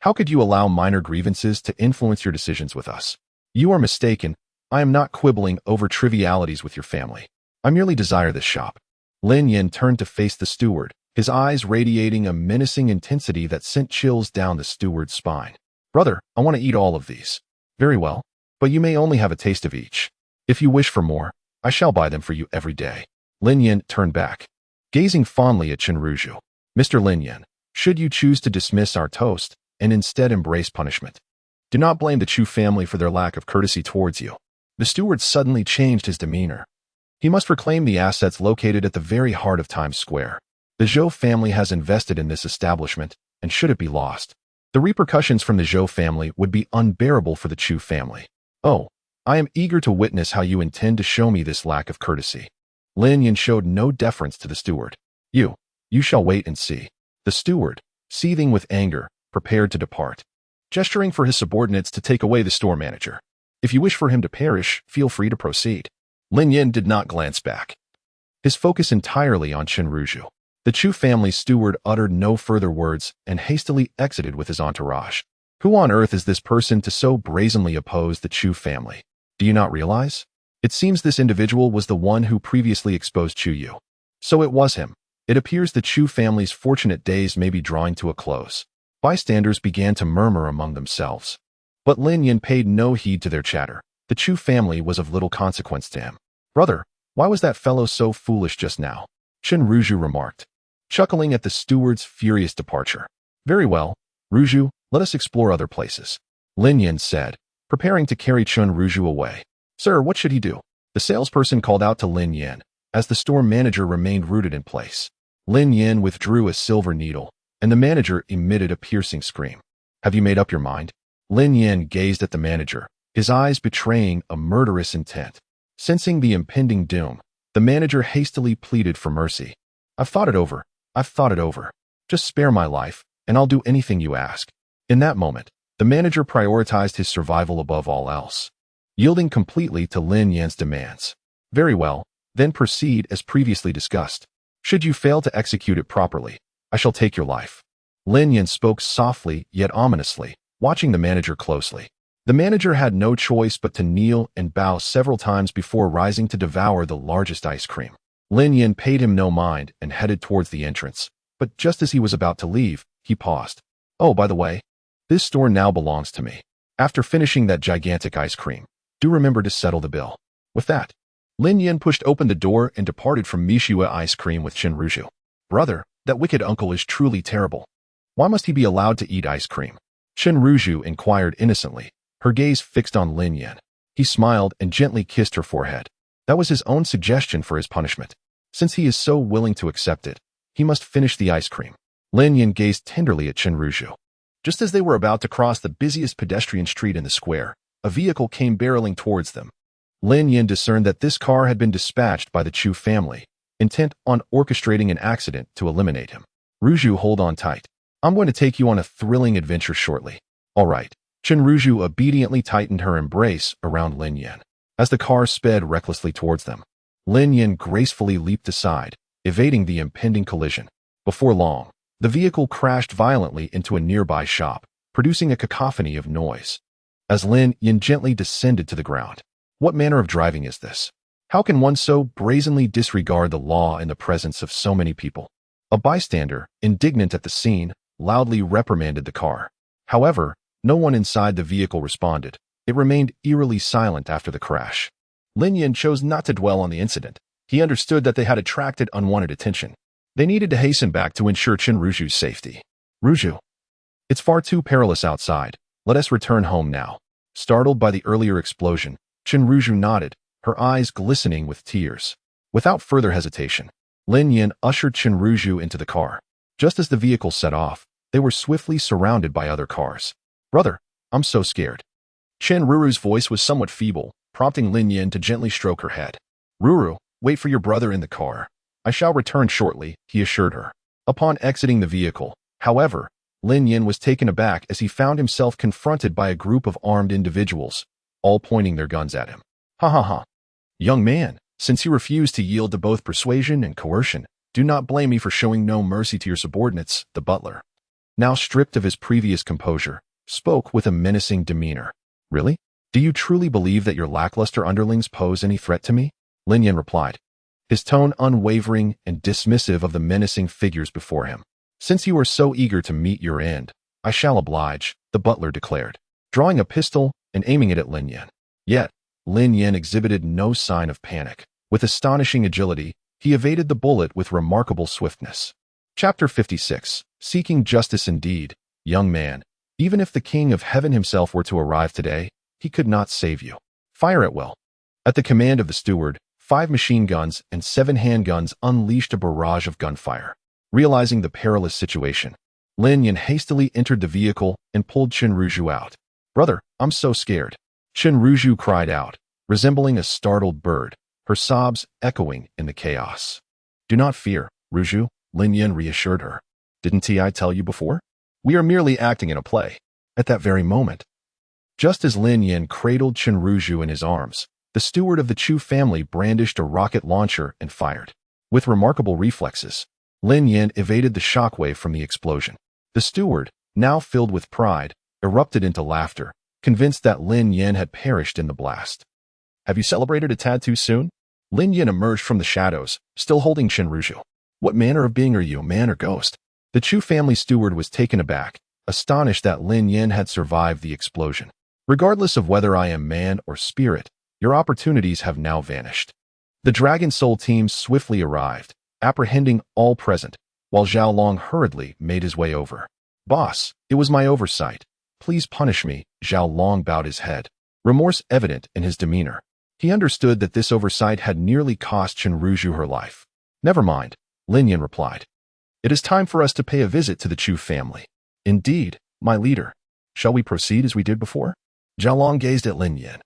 Speaker 1: how could you allow minor grievances to influence your decisions with us?" "You are mistaken. I am not quibbling over trivialities with your family. I merely desire this shop." Lin Yan turned to face the steward, his eyes radiating a menacing intensity that sent chills down the steward's spine. "Brother, I want to eat all of these." "Very well, but you may only have a taste of each. If you wish for more, I shall buy them for you every day." Lin Yan turned back, gazing fondly at Chenruju. "Mr. Lin Yan, should you choose to dismiss our toast and instead embrace punishment, do not blame the Chu family for their lack of courtesy towards you." The steward suddenly changed his demeanor. He must reclaim the assets located at the very heart of Times Square. The Zhou family has invested in this establishment, and should it be lost, the repercussions from the Zhou family would be unbearable for the Chu family. "Oh, I am eager to witness how you intend to show me this lack of courtesy." Lin Yan showed no deference to the steward. You shall wait and see." The steward, seething with anger, prepared to depart, gesturing for his subordinates to take away the store manager. "If you wish for him to perish, feel free to proceed." Lin Yan did not glance back, his focus entirely on Chenruju. The Chu family steward uttered no further words and hastily exited with his entourage. Who on earth is this person to so brazenly oppose the Chu family? Do you not realize? It seems this individual was the one who previously exposed Chu Yu. So it was him. It appears the Chu family's fortunate days may be drawing to a close. Bystanders began to murmur among themselves. But Lin Yan paid no heed to their chatter. The Chu family was of little consequence to him. "Brother, why was that fellow so foolish just now?" Chenruju remarked, chuckling at the steward's furious departure. "Very well, Ruju, let us explore other places," Lin Yan said, preparing to carry Chenruju away. "Sir, what should he do?" The salesperson called out to Lin Yan, as the store manager remained rooted in place. Lin Yan withdrew a silver needle, and the manager emitted a piercing scream. "Have you made up your mind?" Lin Yan gazed at the manager, his eyes betraying a murderous intent. Sensing the impending doom, the manager hastily pleaded for mercy. I've thought it over. Just spare my life, and I'll do anything you ask." In that moment, the manager prioritized his survival above all else, yielding completely to Lin Yan's demands. "Very well, then proceed as previously discussed. Should you fail to execute it properly, I shall take your life." Lin Yan spoke softly yet ominously, watching the manager closely. The manager had no choice but to kneel and bow several times before rising to devour the largest ice cream. Lin Yan paid him no mind and headed towards the entrance, but just as he was about to leave, he paused. "Oh, by the way, this store now belongs to me. After finishing that gigantic ice cream, do remember to settle the bill." With that, Lin Yan pushed open the door and departed from Mishua Ice Cream with Chenruju. "Brother, that wicked uncle is truly terrible. Why must he be allowed to eat ice cream?" Chenruju inquired innocently, her gaze fixed on Lin Yan. He smiled and gently kissed her forehead. That was his own suggestion for his punishment. Since he is so willing to accept it, he must finish the ice cream. Lin Yan gazed tenderly at Chenruju. Just as they were about to cross the busiest pedestrian street in the square, a vehicle came barreling towards them. Lin Yan discerned that this car had been dispatched by the Chu family, intent on orchestrating an accident to eliminate him. Ruju, hold on tight. I'm going to take you on a thrilling adventure shortly. All right. Ruju obediently tightened her embrace around Lin Yan. As the car sped recklessly towards them, Lin Yan gracefully leaped aside, evading the impending collision. Before long, the vehicle crashed violently into a nearby shop, producing a cacophony of noise. As Lin Yan gently descended to the ground, what manner of driving is this? How can one so brazenly disregard the law in the presence of so many people? A bystander, indignant at the scene, loudly reprimanded the car. However, no one inside the vehicle responded. It remained eerily silent after the crash. Lin Yan chose not to dwell on the incident. He understood that they had attracted unwanted attention. They needed to hasten back to ensure Ruju's safety. Ruju, it's far too perilous outside. Let us return home now. Startled by the earlier explosion, Ruju nodded, her eyes glistening with tears. Without further hesitation, Lin Yan ushered Ruju into the car. Just as the vehicle set off, they were swiftly surrounded by other cars. Brother, I'm so scared. Ruru's voice was somewhat feeble, prompting Lin Yan to gently stroke her head. Ruru, wait for your brother in the car. I shall return shortly, he assured her. Upon exiting the vehicle, however, Lin Yan was taken aback as he found himself confronted by a group of armed individuals, all pointing their guns at him. Ha ha ha. Young man, since you refuse to yield to both persuasion and coercion, do not blame me for showing no mercy to your subordinates, the butler, now stripped of his previous composure, spoke with a menacing demeanor. Really? Do you truly believe that your lackluster underlings pose any threat to me? Lin Yan replied, his tone unwavering and dismissive of the menacing figures before him. Since you are so eager to meet your end, I shall oblige, the butler declared, drawing a pistol and aiming it at Lin Yan. Yet, Lin Yan exhibited no sign of panic. With astonishing agility, he evaded the bullet with remarkable swiftness. Chapter 56. Seeking Justice Indeed. Young man, even if the King of Heaven himself were to arrive today, he could not save you. Fire at will. At the command of the steward, 5 machine guns and 7 handguns unleashed a barrage of gunfire. Realizing the perilous situation, Lin Yan hastily entered the vehicle and pulled Ruju out. Brother, I'm so scared. Ruju cried out, resembling a startled bird, her sobs echoing in the chaos. Do not fear, Ruju, Lin Yan reassured her. Didn't I tell you before? We are merely acting in a play. At that very moment, just as Lin Yan cradled Ruju in his arms, the steward of the Chu family brandished a rocket launcher and fired. With remarkable reflexes, Lin Yan evaded the shockwave from the explosion. The steward, now filled with pride, erupted into laughter, convinced that Lin Yan had perished in the blast. Have you celebrated a tad too soon? Lin Yan emerged from the shadows, still holding Ruju. What manner of being are you, man or ghost? The Chu family steward was taken aback, astonished that Lin Yan had survived the explosion. Regardless of whether I am man or spirit, your opportunities have now vanished. The Dragon Soul team swiftly arrived, apprehending all present, while Zhao Long hurriedly made his way over. Boss, it was my oversight. Please punish me, Zhao Long bowed his head, remorse evident in his demeanor. He understood that this oversight had nearly cost Ruju her life. Never mind, Lin Yan replied. It is time for us to pay a visit to the Chu family. Indeed, my leader. Shall we proceed as we did before? Zhao Long gazed at Lin Yan.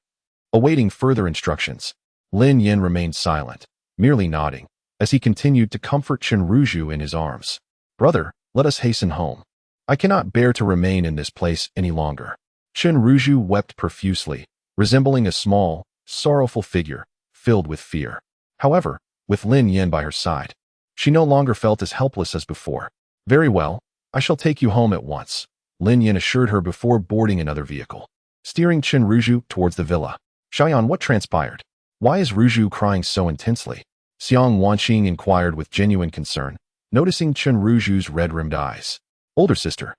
Speaker 1: Awaiting further instructions, Lin Yan remained silent, merely nodding, as he continued to comfort Ruju in his arms. Brother, let us hasten home. I cannot bear to remain in this place any longer. Ruju wept profusely, resembling a small, sorrowful figure, filled with fear. However, with Lin Yan by her side, she no longer felt as helpless as before. Very well, I shall take you home at once, Lin Yan assured her before boarding another vehicle. Steering Ruju towards the villa. Xiaoyan, what transpired? Why is Ruju crying so intensely? Xiang Wanqing inquired with genuine concern, noticing Ruju's red-rimmed eyes. Older sister,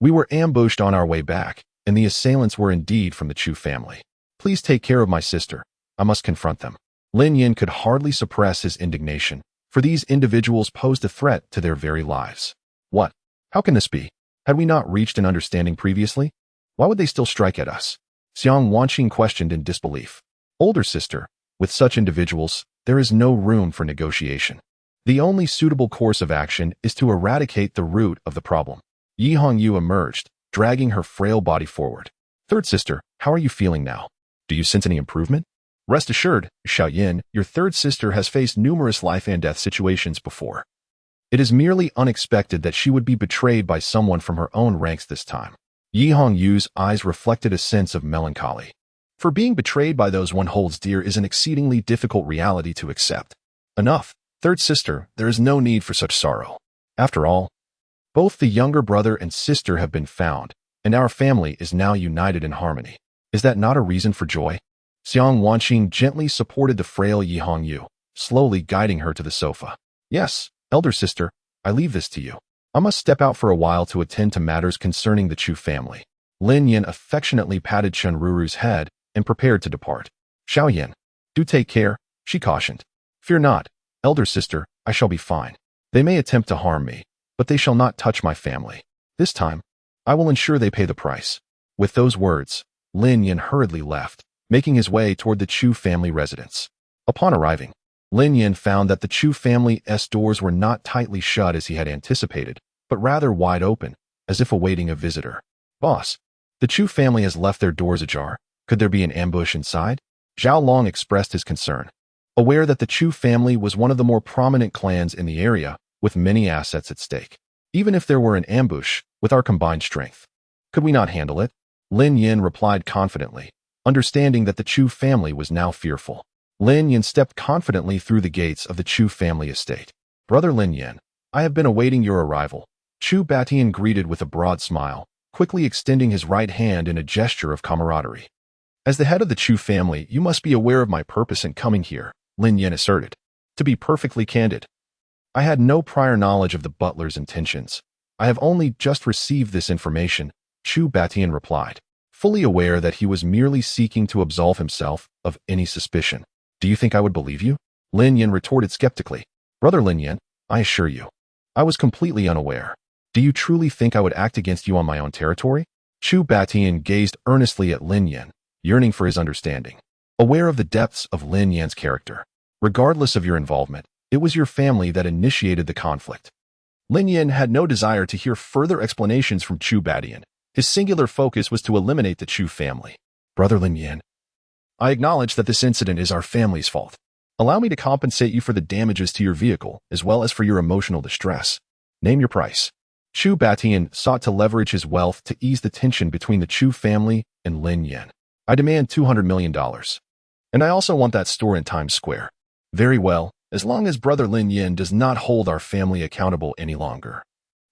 Speaker 1: we were ambushed on our way back, and the assailants were indeed from the Chu family. Please take care of my sister. I must confront them. Lin Yan could hardly suppress his indignation, for these individuals posed a threat to their very lives. What? How can this be? Had we not reached an understanding previously? Why would they still strike at us? Xiang Wanqing questioned in disbelief. Older sister, with such individuals, there is no room for negotiation. The only suitable course of action is to eradicate the root of the problem. Yi Hongyu emerged, dragging her frail body forward. Third sister, how are you feeling now? Do you sense any improvement? Rest assured, Xiao Yin, your third sister has faced numerous life and death situations before. It is merely unexpected that she would be betrayed by someone from her own ranks this time. Yi Hongyu's eyes reflected a sense of melancholy. For being betrayed by those one holds dear is an exceedingly difficult reality to accept. Enough, third sister, there is no need for such sorrow. After all, both the younger brother and sister have been found, and our family is now united in harmony. Is that not a reason for joy? Xiang Wanqing gently supported the frail Yi Hongyu, slowly guiding her to the sofa. Yes, elder sister, I leave this to you. I must step out for a while to attend to matters concerning the Chu family. Lin Yin affectionately patted Chen Ruru's head and prepared to depart. Xiao Yin, do take care, she cautioned. Fear not, elder sister, I shall be fine. They may attempt to harm me, but they shall not touch my family. This time, I will ensure they pay the price. With those words, Lin Yin hurriedly left, making his way toward the Chu family residence. Upon arriving, Lin Yin found that the Chu family's doors were not tightly shut as he had anticipated, but rather wide open, as if awaiting a visitor. Boss, the Chu family has left their doors ajar. Could there be an ambush inside? Zhao Long expressed his concern. Aware that the Chu family was one of the more prominent clans in the area, with many assets at stake. Even if there were an ambush, with our combined strength, could we not handle it? Lin Yin replied confidently, understanding that the Chu family was now fearful. Lin Yin stepped confidently through the gates of the Chu family estate. Brother Lin Yin, I have been awaiting your arrival. Chu Batian greeted with a broad smile, quickly extending his right hand in a gesture of camaraderie. As the head of the Chu family, you must be aware of my purpose in coming here, Lin Yin asserted. To be perfectly candid, I had no prior knowledge of the butler's intentions. I have only just received this information, Chu Batian replied, fully aware that he was merely seeking to absolve himself of any suspicion. Do you think I would believe you? Lin Yin retorted skeptically. Brother Lin Yin, I assure you, I was completely unaware. Do you truly think I would act against you on my own territory? Chu Batian gazed earnestly at Lin Yin, yearning for his understanding. Aware of the depths of Lin Yan's character, regardless of your involvement, it was your family that initiated the conflict. Lin Yin had no desire to hear further explanations from Chu Batian. His singular focus was to eliminate the Chu family. Brother Lin Yin, I acknowledge that this incident is our family's fault. Allow me to compensate you for the damages to your vehicle, as well as for your emotional distress. Name your price. Chu Batian sought to leverage his wealth to ease the tension between the Chu family and Lin Yin. I demand $200 million. And I also want that store in Times Square. Very well, as long as Brother Lin Yin does not hold our family accountable any longer.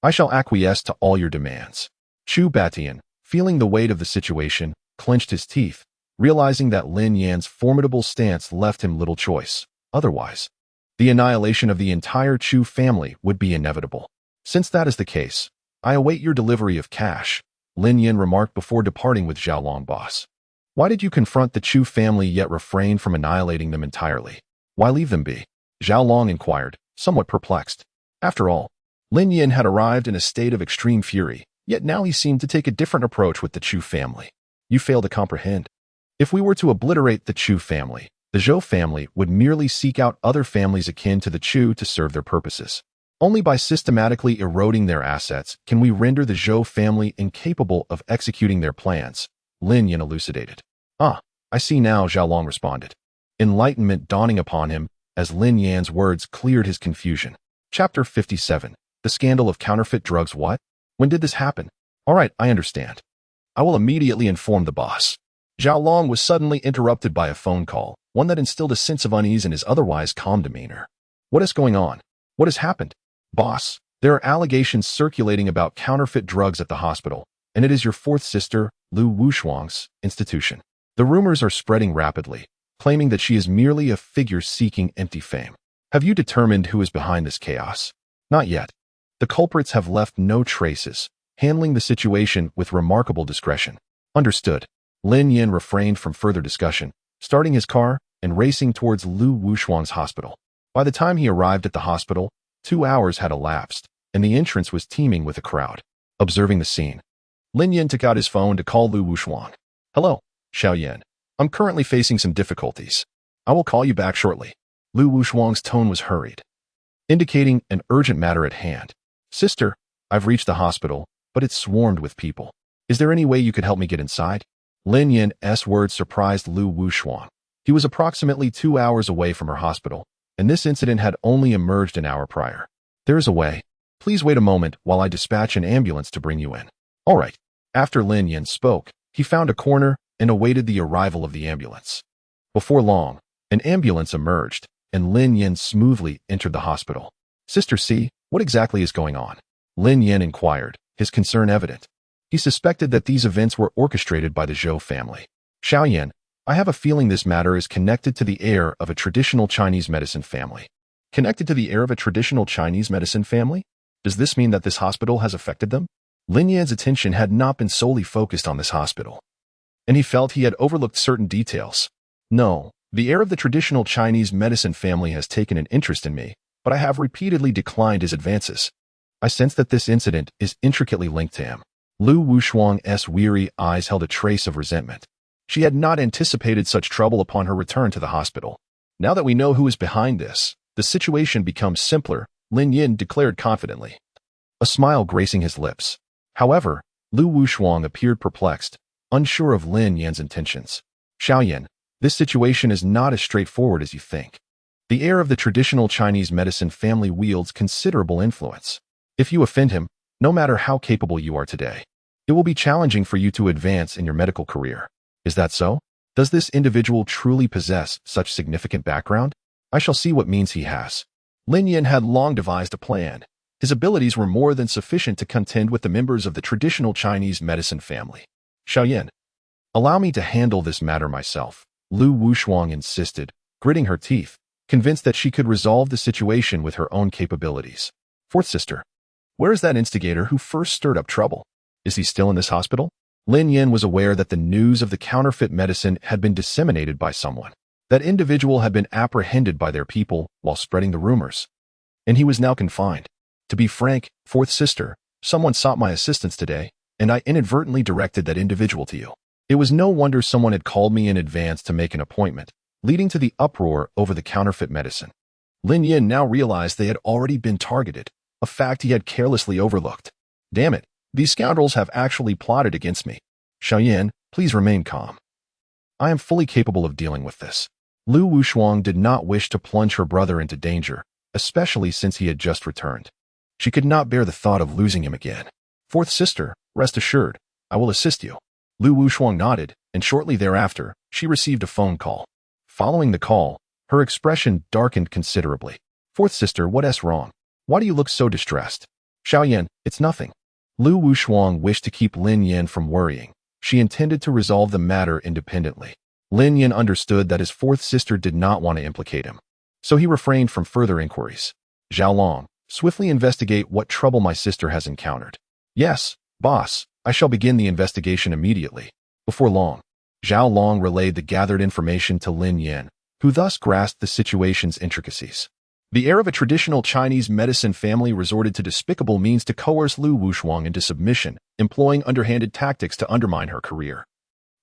Speaker 1: I shall acquiesce to all your demands. Chu Batian, feeling the weight of the situation, clenched his teeth, realizing that Lin Yan's formidable stance left him little choice. Otherwise, the annihilation of the entire Chu family would be inevitable. Since that is the case, I await your delivery of cash, Lin Yin remarked before departing with Zhao Long boss. Why did you confront the Chu family yet refrain from annihilating them entirely? Why leave them be? Zhao Long inquired, somewhat perplexed. After all, Lin Yin had arrived in a state of extreme fury, yet now he seemed to take a different approach with the Chu family. You fail to comprehend. If we were to obliterate the Chu family, the Zhou family would merely seek out other families akin to the Chu to serve their purposes. Only by systematically eroding their assets can we render the Zhou family incapable of executing their plans, Lin Yin elucidated. Ah, I see now, Zhao Long responded, enlightenment dawning upon him as Lin Yan's words cleared his confusion. Chapter 57. The Scandal of Counterfeit Drugs. What? When did this happen? All right, I understand. I will immediately inform the boss. Zhao Long was suddenly interrupted by a phone call, one that instilled a sense of unease in his otherwise calm demeanor. What is going on? What has happened? Boss, there are allegations circulating about counterfeit drugs at the hospital, and it is your fourth sister, Lu Wushuang's, institution. The rumors are spreading rapidly, claiming that she is merely a figure seeking empty fame. Have you determined who is behind this chaos? Not yet. The culprits have left no traces, handling the situation with remarkable discretion. Understood. Lin Yin refrained from further discussion, starting his car and racing towards Lu Wushuang's hospital. By the time he arrived at the hospital, 2 hours had elapsed, and the entrance was teeming with a crowd. Observing the scene, Lin Yin took out his phone to call Lu Wushuang. Hello, Xiao Yin. I'm currently facing some difficulties. I will call you back shortly. Lu Wushuang's tone was hurried, indicating an urgent matter at hand. Sister, I've reached the hospital, but it's swarmed with people. Is there any way you could help me get inside? Lin Yin's words surprised Lu Wushuang. He was approximately 2 hours away from her hospital, and this incident had only emerged an hour prior. There is a way. Please wait a moment while I dispatch an ambulance to bring you in. All right. After Lin Yin spoke, he found a corner and awaited the arrival of the ambulance. Before long, an ambulance emerged, and Lin Yin smoothly entered the hospital. Sister C, what exactly is going on? Lin Yin inquired, his concern evident. He suspected that these events were orchestrated by the Zhou family. Xiaoyan, I have a feeling this matter is connected to the heir of a traditional Chinese medicine family. Connected to the heir of a traditional Chinese medicine family? Does this mean that this hospital has affected them? Lin Yan's attention had not been solely focused on this hospital, and he felt he had overlooked certain details. No, the heir of the traditional Chinese medicine family has taken an interest in me, but I have repeatedly declined his advances. I sense that this incident is intricately linked to him. Lu Wushuang's weary eyes held a trace of resentment. She had not anticipated such trouble upon her return to the hospital. Now that we know who is behind this, the situation becomes simpler, Lin Yin declared confidently, a smile gracing his lips. However, Lu Wushuang appeared perplexed, unsure of Lin Yan's intentions. Xiaoyan, this situation is not as straightforward as you think. The heir of the traditional Chinese medicine family wields considerable influence. If you offend him, no matter how capable you are today, it will be challenging for you to advance in your medical career. Is that so? Does this individual truly possess such significant background? I shall see what means he has. Lin Yin had long devised a plan. His abilities were more than sufficient to contend with the members of the traditional Chinese medicine family. Xiaoyan, allow me to handle this matter myself, Lu Wushuang insisted, gritting her teeth, convinced that she could resolve the situation with her own capabilities. Fourth sister, where is that instigator who first stirred up trouble? Is he still in this hospital? Lin Yin was aware that the news of the counterfeit medicine had been disseminated by someone. That individual had been apprehended by their people while spreading the rumors, and he was now confined. To be frank, fourth sister, someone sought my assistance today, and I inadvertently directed that individual to you. It was no wonder someone had called me in advance to make an appointment, leading to the uproar over the counterfeit medicine. Lin Yin now realized they had already been targeted, a fact he had carelessly overlooked. Damn it, these scoundrels have actually plotted against me. Xiaoyan, please remain calm. I am fully capable of dealing with this. Lu Wushuang did not wish to plunge her brother into danger, especially since he had just returned. She could not bear the thought of losing him again. Fourth sister, rest assured, I will assist you. Lu Wushuang nodded, and shortly thereafter, she received a phone call. Following the call, her expression darkened considerably. Fourth sister, what's wrong? Why do you look so distressed? Xiaoyan, it's nothing. Lu Wushuang wished to keep Lin Yin from worrying. She intended to resolve the matter independently. Lin Yin understood that his fourth sister did not want to implicate him, so he refrained from further inquiries. Zhao Long, swiftly investigate what trouble my sister has encountered. Yes, boss, I shall begin the investigation immediately. Before long, Zhao Long relayed the gathered information to Lin Yin, who thus grasped the situation's intricacies. The heir of a traditional Chinese medicine family resorted to despicable means to coerce Lu Wushuang into submission, employing underhanded tactics to undermine her career,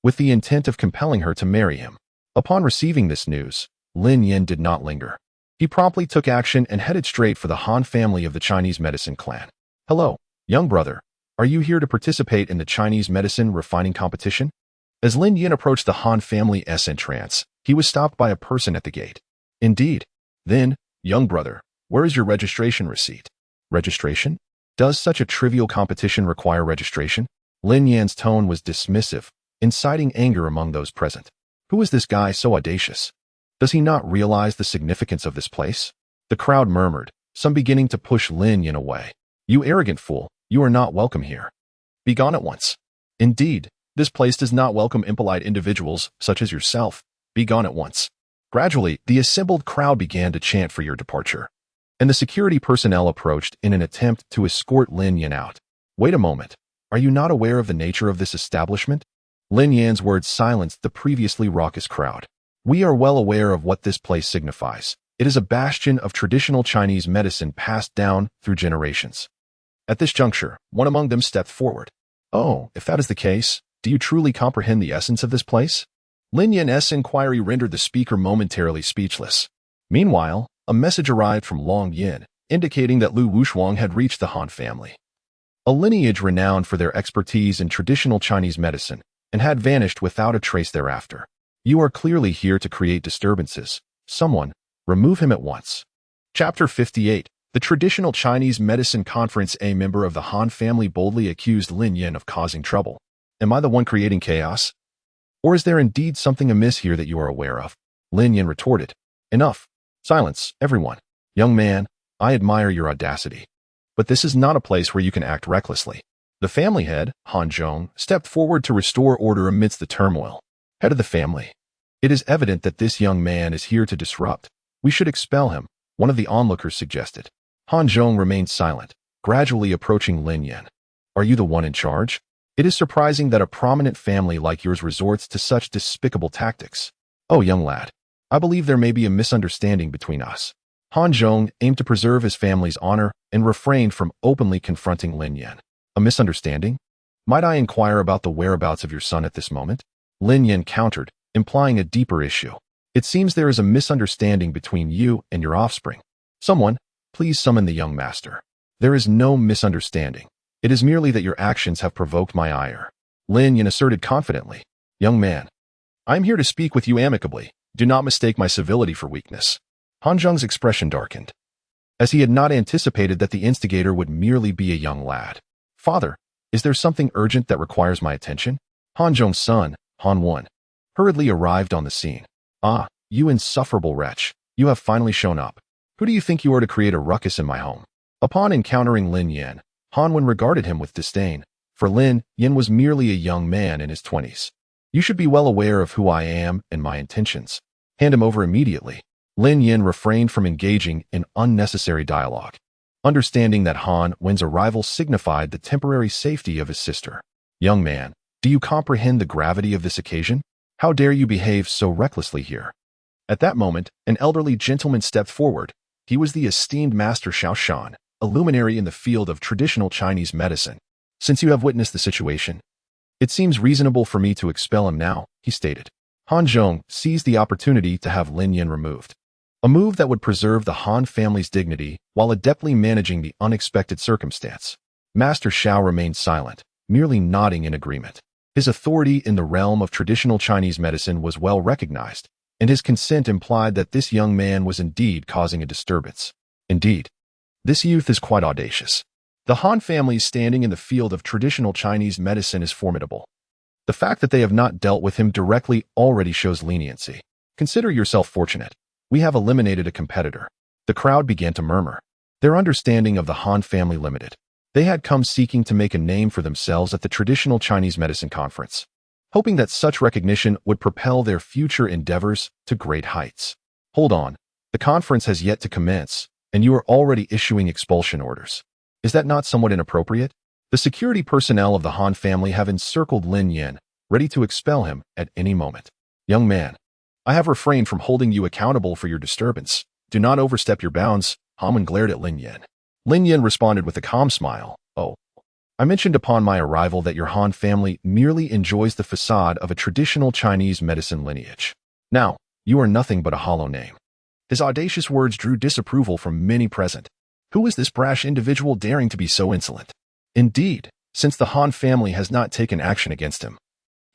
Speaker 1: with the intent of compelling her to marry him. Upon receiving this news, Lin Yin did not linger. He promptly took action and headed straight for the Han family of the Chinese medicine clan. Hello, young brother. Are you here to participate in the Chinese medicine refining competition? As Lin Yin approached the Han family's entrance, he was stopped by a person at the gate. Indeed. Then, young brother, where is your registration receipt? Registration? Does such a trivial competition require registration? Lin Yan's tone was dismissive, inciting anger among those present. Who is this guy so audacious? Does he not realize the significance of this place? The crowd murmured, some beginning to push Lin Yin away. You arrogant fool, you are not welcome here. Be gone at once. Indeed, this place does not welcome impolite individuals such as yourself. Be gone at once. Gradually, the assembled crowd began to chant for your departure, and the security personnel approached in an attempt to escort Lin Yin out. Wait a moment. Are you not aware of the nature of this establishment? Lin Yan's words silenced the previously raucous crowd. We are well aware of what this place signifies. It is a bastion of traditional Chinese medicine passed down through generations. At this juncture, one among them stepped forward. Oh, if that is the case, do you truly comprehend the essence of this place? Lin Yin's inquiry rendered the speaker momentarily speechless. Meanwhile, a message arrived from Long Yin, indicating that Lu Wushuang had reached the Han family, a lineage renowned for their expertise in traditional Chinese medicine, and had vanished without a trace thereafter. You are clearly here to create disturbances. Someone, remove him at once. Chapter 58. The traditional Chinese medicine conference. A member of the Han family boldly accused Lin Yin of causing trouble. Am I the one creating chaos? Or is there indeed something amiss here that you are aware of? Lin Yin retorted. Enough. Silence, everyone. Young man, I admire your audacity. But this is not a place where you can act recklessly. The family head, Han Zhong, stepped forward to restore order amidst the turmoil. Head of the family. It is evident that this young man is here to disrupt. We should expel him, one of the onlookers suggested. Han Zhong remained silent, gradually approaching Lin Yin. Are you the one in charge? It is surprising that a prominent family like yours resorts to such despicable tactics. Oh, young lad, I believe there may be a misunderstanding between us. Han Zhong aimed to preserve his family's honor and refrained from openly confronting Lin Yin. A misunderstanding? Might I inquire about the whereabouts of your son at this moment? Lin Yin countered, implying a deeper issue. It seems there is a misunderstanding between you and your offspring. Someone, please summon the young master. There is no misunderstanding. It is merely that your actions have provoked my ire. Lin Yin asserted confidently. Young man, I am here to speak with you amicably. Do not mistake my civility for weakness. Han Zhong's expression darkened, as he had not anticipated that the instigator would merely be a young lad. Father, is there something urgent that requires my attention? Han Zhong's son, Han Wen, hurriedly arrived on the scene. Ah, you insufferable wretch, you have finally shown up. Who do you think you are to create a ruckus in my home? Upon encountering Lin Yin, Han Wen regarded him with disdain, for Lin Yin was merely a young man in his 20s. You should be well aware of who I am and my intentions. Hand him over immediately. Lin Yin refrained from engaging in unnecessary dialogue, understanding that Han Wen's arrival signified the temporary safety of his sister. Young man, do you comprehend the gravity of this occasion? How dare you behave so recklessly here? At that moment, an elderly gentleman stepped forward. He was the esteemed Master Xiao Shan, a luminary in the field of traditional Chinese medicine. Since you have witnessed the situation, it seems reasonable for me to expel him now, he stated. Han Zhong seized the opportunity to have Lin Yin removed, a move that would preserve the Han family's dignity while adeptly managing the unexpected circumstance. Master Xiao remained silent, merely nodding in agreement. His authority in the realm of traditional Chinese medicine was well recognized, and his consent implied that this young man was indeed causing a disturbance. Indeed, this youth is quite audacious. The Han family's standing in the field of traditional Chinese medicine is formidable. The fact that they have not dealt with him directly already shows leniency. Consider yourself fortunate. We have eliminated a competitor. The crowd began to murmur. Their understanding of the Han family limited. They had come seeking to make a name for themselves at the traditional Chinese medicine conference, hoping that such recognition would propel their future endeavors to great heights. Hold on. The conference has yet to commence, and you are already issuing expulsion orders. Is that not somewhat inappropriate? The security personnel of the Han family have encircled Lin Yin, ready to expel him at any moment. Young man, I have refrained from holding you accountable for your disturbance. Do not overstep your bounds. Han Wen glared at Lin Yin. Lin Yin responded with a calm smile. Oh, I mentioned upon my arrival that your Han family merely enjoys the facade of a traditional Chinese medicine lineage. Now, you are nothing but a hollow name. His audacious words drew disapproval from many present. Who is this brash individual daring to be so insolent? Indeed, since the Han family has not taken action against him,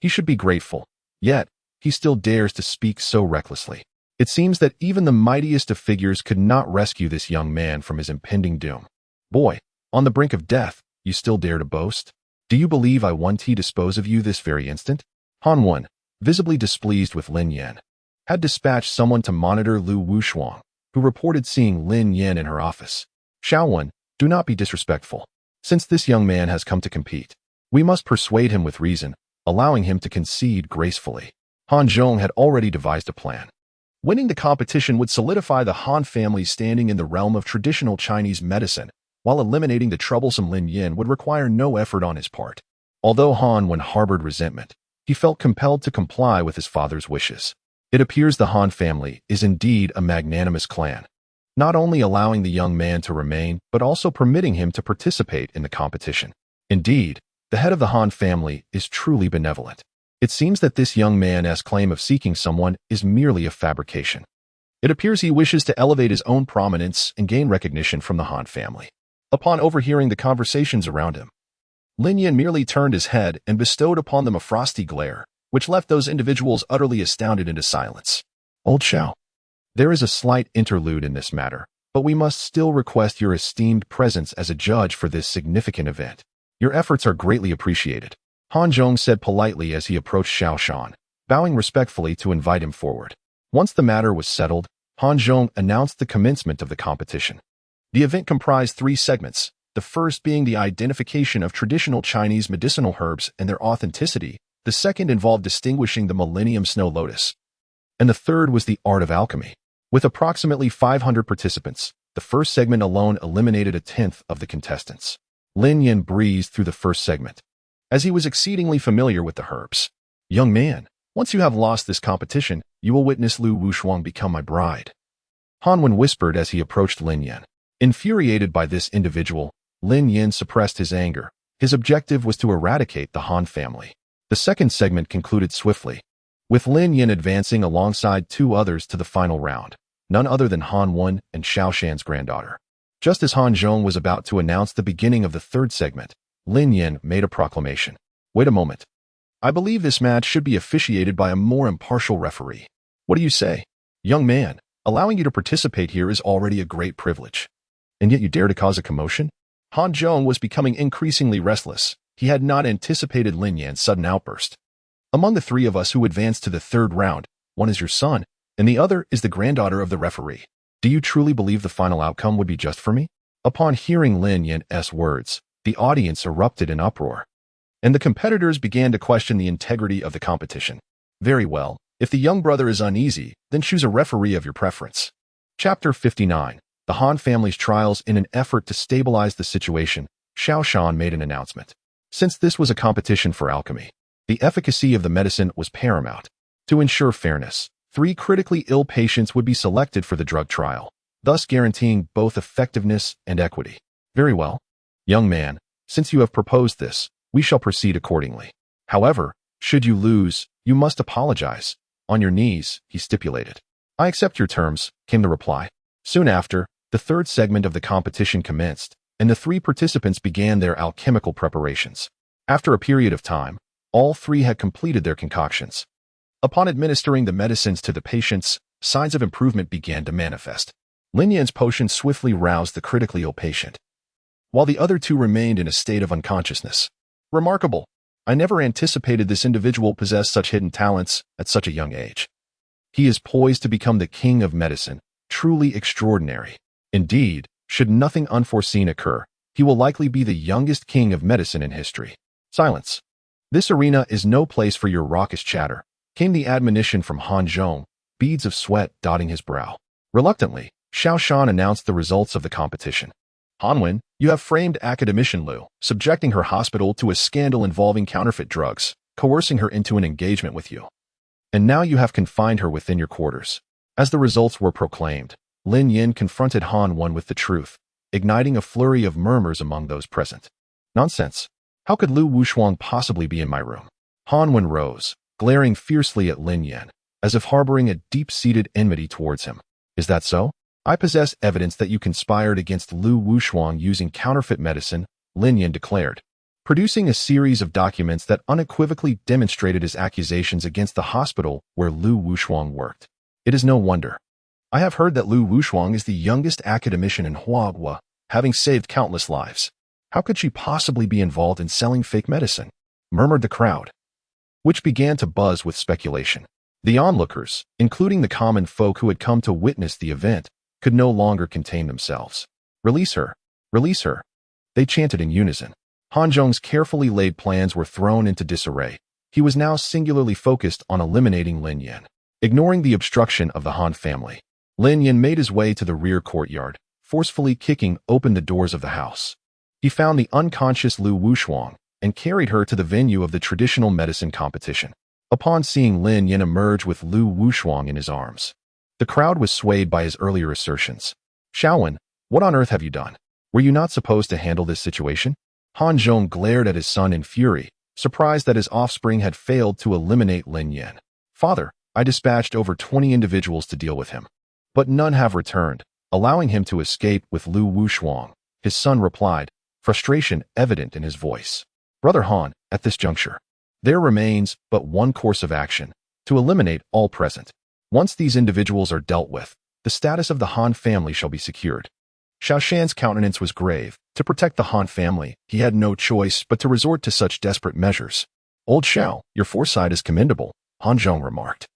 Speaker 1: he should be grateful. Yet, he still dares to speak so recklessly. It seems that even the mightiest of figures could not rescue this young man from his impending doom. Boy, on the brink of death, you still dare to boast? Do you believe I want to dispose of you this very instant? Han Wen, visibly displeased with Lin Yin, had dispatched someone to monitor Lu Wushuang, who reported seeing Lin Yin in her office. Xiao Wen, do not be disrespectful. Since this young man has come to compete, we must persuade him with reason, allowing him to concede gracefully. Han Zhong had already devised a plan. Winning the competition would solidify the Han family's standing in the realm of traditional Chinese medicine, while eliminating the troublesome Lin Yin would require no effort on his part. Although Han Wen harbored resentment, he felt compelled to comply with his father's wishes. It appears the Han family is indeed a magnanimous clan, not only allowing the young man to remain, but also permitting him to participate in the competition. Indeed, the head of the Han family is truly benevolent. It seems that this young man's claim of seeking someone is merely a fabrication. It appears he wishes to elevate his own prominence and gain recognition from the Han family. Upon overhearing the conversations around him, Lin Yin merely turned his head and bestowed upon them a frosty glare, which left those individuals utterly astounded into silence. Old Xiao. There is a slight interlude in this matter, but we must still request your esteemed presence as a judge for this significant event. Your efforts are greatly appreciated, Han Zhong said politely as he approached Xiao Shan, bowing respectfully to invite him forward. Once the matter was settled, Han Zhong announced the commencement of the competition. The event comprised 3 segments, the first being the identification of traditional Chinese medicinal herbs and their authenticity, the second involved distinguishing the Millennium Snow Lotus, and the third was the art of alchemy. With approximately 500 participants, the first segment alone eliminated a tenth of the contestants. Lin Yan breezed through the first segment, as he was exceedingly familiar with the herbs. Young man, once you have lost this competition, you will witness Lu Wushuang become my bride. Han Wen whispered as he approached Lin Yan. Infuriated by this individual, Lin Yan suppressed his anger. His objective was to eradicate the Han family. The second segment concluded swiftly, with Lin Yan advancing alongside 2 others to the final round, none other than Han Wen and Xiao Shan's granddaughter. Just as Han Zhong was about to announce the beginning of the third segment, Lin Yan made a proclamation. Wait a moment. I believe this match should be officiated by a more impartial referee. What do you say? Young man, allowing you to participate here is already a great privilege. And yet you dare to cause a commotion? Han Zhong was becoming increasingly restless. He had not anticipated Lin Yan's sudden outburst. Among the 3 of us who advanced to the third round, one is your son, and the other is the granddaughter of the referee. Do you truly believe the final outcome would be just for me? Upon hearing Lin Yan's words, the audience erupted in uproar, and the competitors began to question the integrity of the competition. Very well, if the young brother is uneasy, then choose a referee of your preference. Chapter 59. The Han family's trials. In an effort to stabilize the situation, Xiao Shan made an announcement. Since this was a competition for alchemy, the efficacy of the medicine was paramount. To ensure fairness, 3 critically ill patients would be selected for the drug trial, thus guaranteeing both effectiveness and equity. Very well. Young man, since you have proposed this, we shall proceed accordingly. However, should you lose, you must apologize. On your knees, he stipulated. I accept your terms, came the reply. Soon after, the third segment of the competition commenced, and the 3 participants began their alchemical preparations. After a period of time, all 3 had completed their concoctions. Upon administering the medicines to the patients, signs of improvement began to manifest. Lin Yan's potion swiftly roused the critically ill patient, while the other 2 remained in a state of unconsciousness. Remarkable. I never anticipated this individual possessed such hidden talents at such a young age. He is poised to become the king of medicine, truly extraordinary. Indeed, should nothing unforeseen occur, he will likely be the youngest king of medicine in history. Silence. This arena is no place for your raucous chatter, came the admonition from Han Zhong, beads of sweat dotting his brow. Reluctantly, Xiao Shan announced the results of the competition. Han Wen, you have framed academician Lu, subjecting her hospital to a scandal involving counterfeit drugs, coercing her into an engagement with you. And now you have confined her within your quarters. As the results were proclaimed, Lin Yan confronted Han Wen with the truth, igniting a flurry of murmurs among those present. Nonsense. How could Lu Wushuang possibly be in my room? Han Wen rose, glaring fiercely at Lin Yan, as if harboring a deep-seated enmity towards him. Is that so? I possess evidence that you conspired against Lu Wushuang using counterfeit medicine, Lin Yan declared, producing a series of documents that unequivocally demonstrated his accusations against the hospital where Lu Wushuang worked. It is no wonder. I have heard that Lu Wushuang is the youngest academician in Huagua, having saved countless lives. How could she possibly be involved in selling fake medicine? Murmured the crowd, which began to buzz with speculation. The onlookers, including the common folk who had come to witness the event, could no longer contain themselves. Release her! Release her! They chanted in unison. Han Zhong's carefully laid plans were thrown into disarray. He was now singularly focused on eliminating Lin Yan. Ignoring the obstruction of the Han family, Lin Yan made his way to the rear courtyard, forcefully kicking open the doors of the house. He found the unconscious Lu Wushuang and carried her to the venue of the traditional medicine competition. Upon seeing Lin Yan emerge with Lu Wushuang in his arms, the crowd was swayed by his earlier assertions. Xiaowen, what on earth have you done? Were you not supposed to handle this situation? Han Zhong glared at his son in fury, surprised that his offspring had failed to eliminate Lin Yan. Father, I dispatched over 20 individuals to deal with him, but none have returned, allowing him to escape with Lu Wushuang. His son replied, frustration evident in his voice. Brother Han, at this juncture, There remains but one course of action: to eliminate all present. Once these individuals are dealt with, the status of the Han family shall be secured. Xiao Shan's countenance was grave. To protect the Han family, he had no choice but to resort to such desperate measures. "Old Xiao, your foresight is commendable," Han Zhong remarked,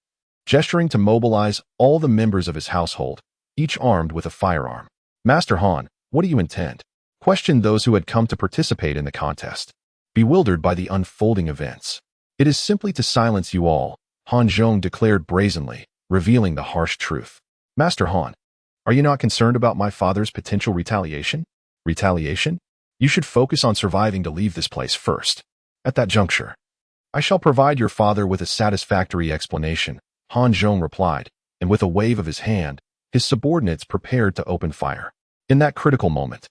Speaker 1: gesturing to mobilize all the members of his household, each armed with a firearm. "Master Han, what do you intend?" questioned those who had come to participate in the contest, bewildered by the unfolding events. "It is simply to silence you all," Han Zhong declared brazenly, revealing the harsh truth. "Master Han, are you not concerned about my father's potential retaliation?" "Retaliation? You should focus on surviving to leave this place first." At that juncture, "I shall provide your father with a satisfactory explanation," Han Zhong replied, and with a wave of his hand, his subordinates prepared to open fire. In that critical moment,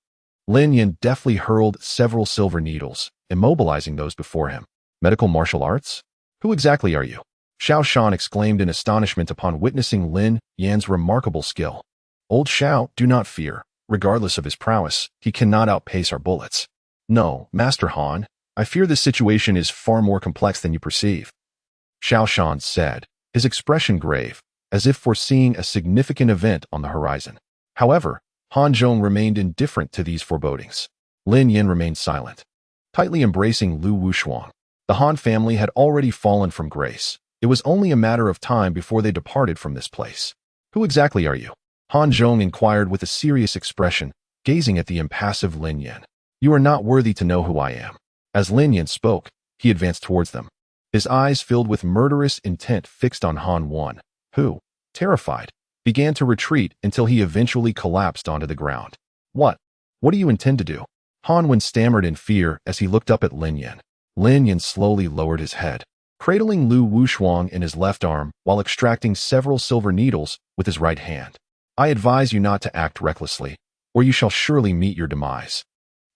Speaker 1: Lin Yin deftly hurled several silver needles, immobilizing those before him. "Medical martial arts? Who exactly are you?" Xiao Shan exclaimed in astonishment upon witnessing Lin Yan's remarkable skill. "Old Xiao, do not fear. Regardless of his prowess, he cannot outpace our bullets." "No, Master Han, I fear this situation is far more complex than you perceive," Xiao Shan said, his expression grave, as if foreseeing a significant event on the horizon. However, Han Zhong remained indifferent to these forebodings. Lin Yin remained silent, tightly embracing Lu Wushuang. The Han family had already fallen from grace. It was only a matter of time before they departed from this place. "Who exactly are you?" Han Zhong inquired with a serious expression, gazing at the impassive Lin Yin. "You are not worthy to know who I am." As Lin Yin spoke, he advanced towards them, his eyes filled with murderous intent fixed on Han Wan, who, terrified, began to retreat until he eventually collapsed onto the ground. What do you intend to do?" Han Wan stammered in fear as he looked up at Lin Yin. Lin Yin slowly lowered his head, cradling Lu Wushuang in his left arm while extracting several silver needles with his right hand. "I advise you not to act recklessly, or you shall surely meet your demise."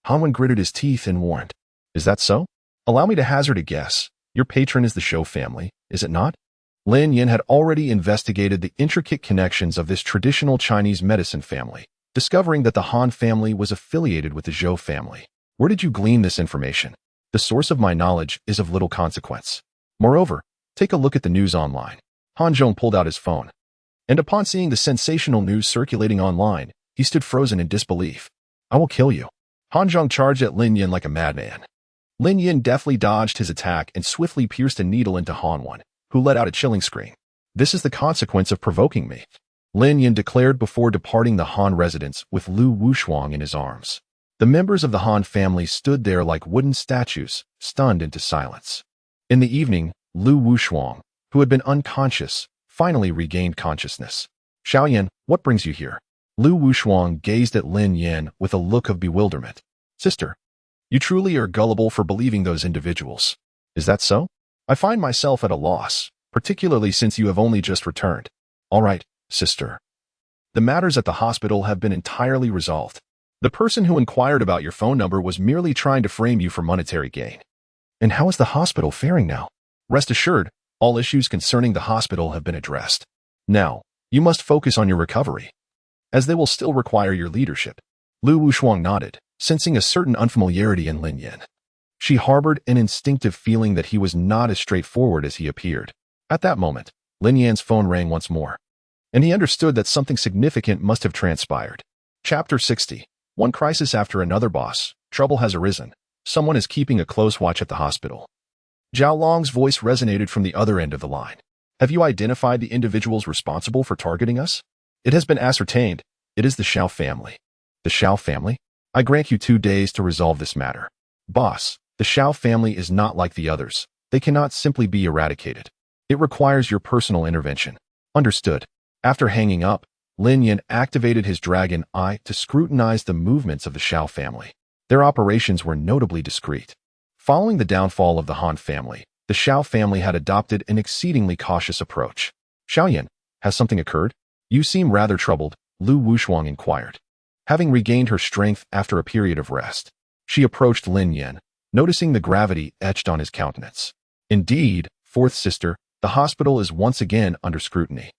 Speaker 1: Han Wan gritted his teeth and warned, "Is that so? Allow me to hazard a guess. Your patron is the Shou family, is it not?" Lin Yin had already investigated the intricate connections of this traditional Chinese medicine family, discovering that the Han family was affiliated with the Zhou family. "Where did you glean this information?" "The source of my knowledge is of little consequence. Moreover, take a look at the news online." Han Zhong pulled out his phone, and upon seeing the sensational news circulating online, he stood frozen in disbelief. "I will kill you." Han Zhong charged at Lin Yin like a madman. Lin Yin deftly dodged his attack and swiftly pierced a needle into Han Wan, who let out a chilling scream. "This is the consequence of provoking me," Lin Yin declared before departing the Han residence with Lu Wushuang in his arms. The members of the Han family stood there like wooden statues, stunned into silence. In the evening, Lu Wushuang, who had been unconscious, finally regained consciousness. "Xiao Yan, what brings you here?" Lu Wushuang gazed at Lin Yin with a look of bewilderment. "Sister, you truly are gullible for believing those individuals. Is that so? I find myself at a loss, particularly since you have only just returned." "All right, sister. The matters at the hospital have been entirely resolved. The person who inquired about your phone number was merely trying to frame you for monetary gain." "And how is the hospital faring now?" "Rest assured, all issues concerning the hospital have been addressed. Now, you must focus on your recovery, as they will still require your leadership." Lu Wushuang nodded, sensing a certain unfamiliarity in Lin Yin. She harbored an instinctive feeling that he was not as straightforward as he appeared. At that moment, Lin Yan's phone rang once more, and he understood that something significant must have transpired. Chapter 60. One crisis after another, boss. Trouble has arisen. Someone is keeping a close watch at the hospital. Zhao Long's voice resonated from the other end of the line. "Have you identified the individuals responsible for targeting us?" "It has been ascertained. It is the Shao family." "The Shao family? I grant you 2 days to resolve this matter." "Boss, the Shao family is not like the others. They cannot simply be eradicated. It requires your personal intervention." "Understood." After hanging up, Lin Yin activated his dragon eye to scrutinize the movements of the Shao family. Their operations were notably discreet. Following the downfall of the Han family, the Shao family had adopted an exceedingly cautious approach. "Xiao Yan, has something occurred? You seem rather troubled," Lu Wushuang inquired. Having regained her strength after a period of rest, she approached Lin Yin, noticing the gravity etched on his countenance. "Indeed, fourth sister, the hospital is once again under scrutiny."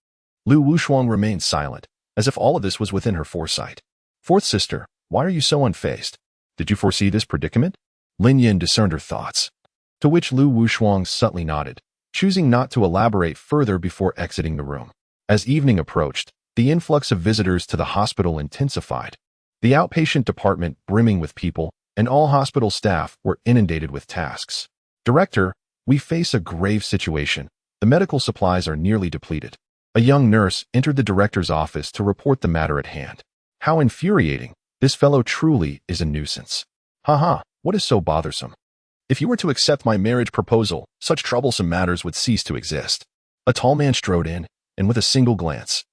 Speaker 1: Lu Wushuang remained silent, as if all of this was within her foresight. "Fourth sister, why are you so unfazed? Did you foresee this predicament?" Lin Yin discerned her thoughts. to which Lu Wushuang subtly nodded, choosing not to elaborate further before exiting the room. As evening approached, the influx of visitors to the hospital intensified. The outpatient department brimming with people, and all hospital staff were inundated with tasks. "Director, we face a grave situation. The medical supplies are nearly depleted." A young nurse entered the director's office to report the matter at hand. "How infuriating. This fellow truly is a nuisance." "Haha, what is so bothersome? If you were to accept my marriage proposal, such troublesome matters would cease to exist." A tall man strode in, and with a single glance,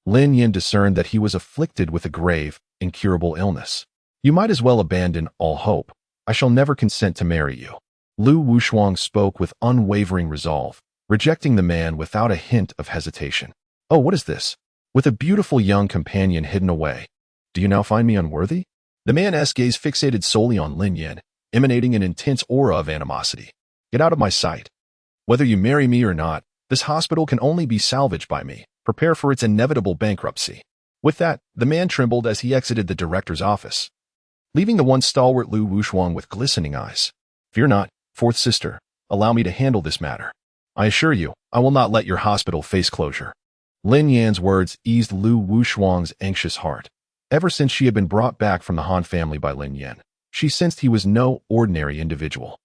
Speaker 1: Lin Yin discerned that he was afflicted with a grave, incurable illness. "You might as well abandon all hope. I shall never consent to marry you." Lu Wushuang spoke with unwavering resolve, rejecting the man without a hint of hesitation. "Oh, what is this? With a beautiful young companion hidden away. Do you now find me unworthy?" The man's gaze fixated solely on Lin Yin, emanating an intense aura of animosity. "Get out of my sight. Whether you marry me or not, this hospital can only be salvaged by me. Prepare for its inevitable bankruptcy." With that, the man trembled as he exited the director's office, leaving the once stalwart Lu Wushuang with glistening eyes. "Fear not, fourth sister. Allow me to handle this matter. I assure you, I will not let your hospital face closure." Lin Yan's words eased Lu Wushuang's anxious heart. Ever since she had been brought back from the Han family by Lin Yan, she sensed he was no ordinary individual.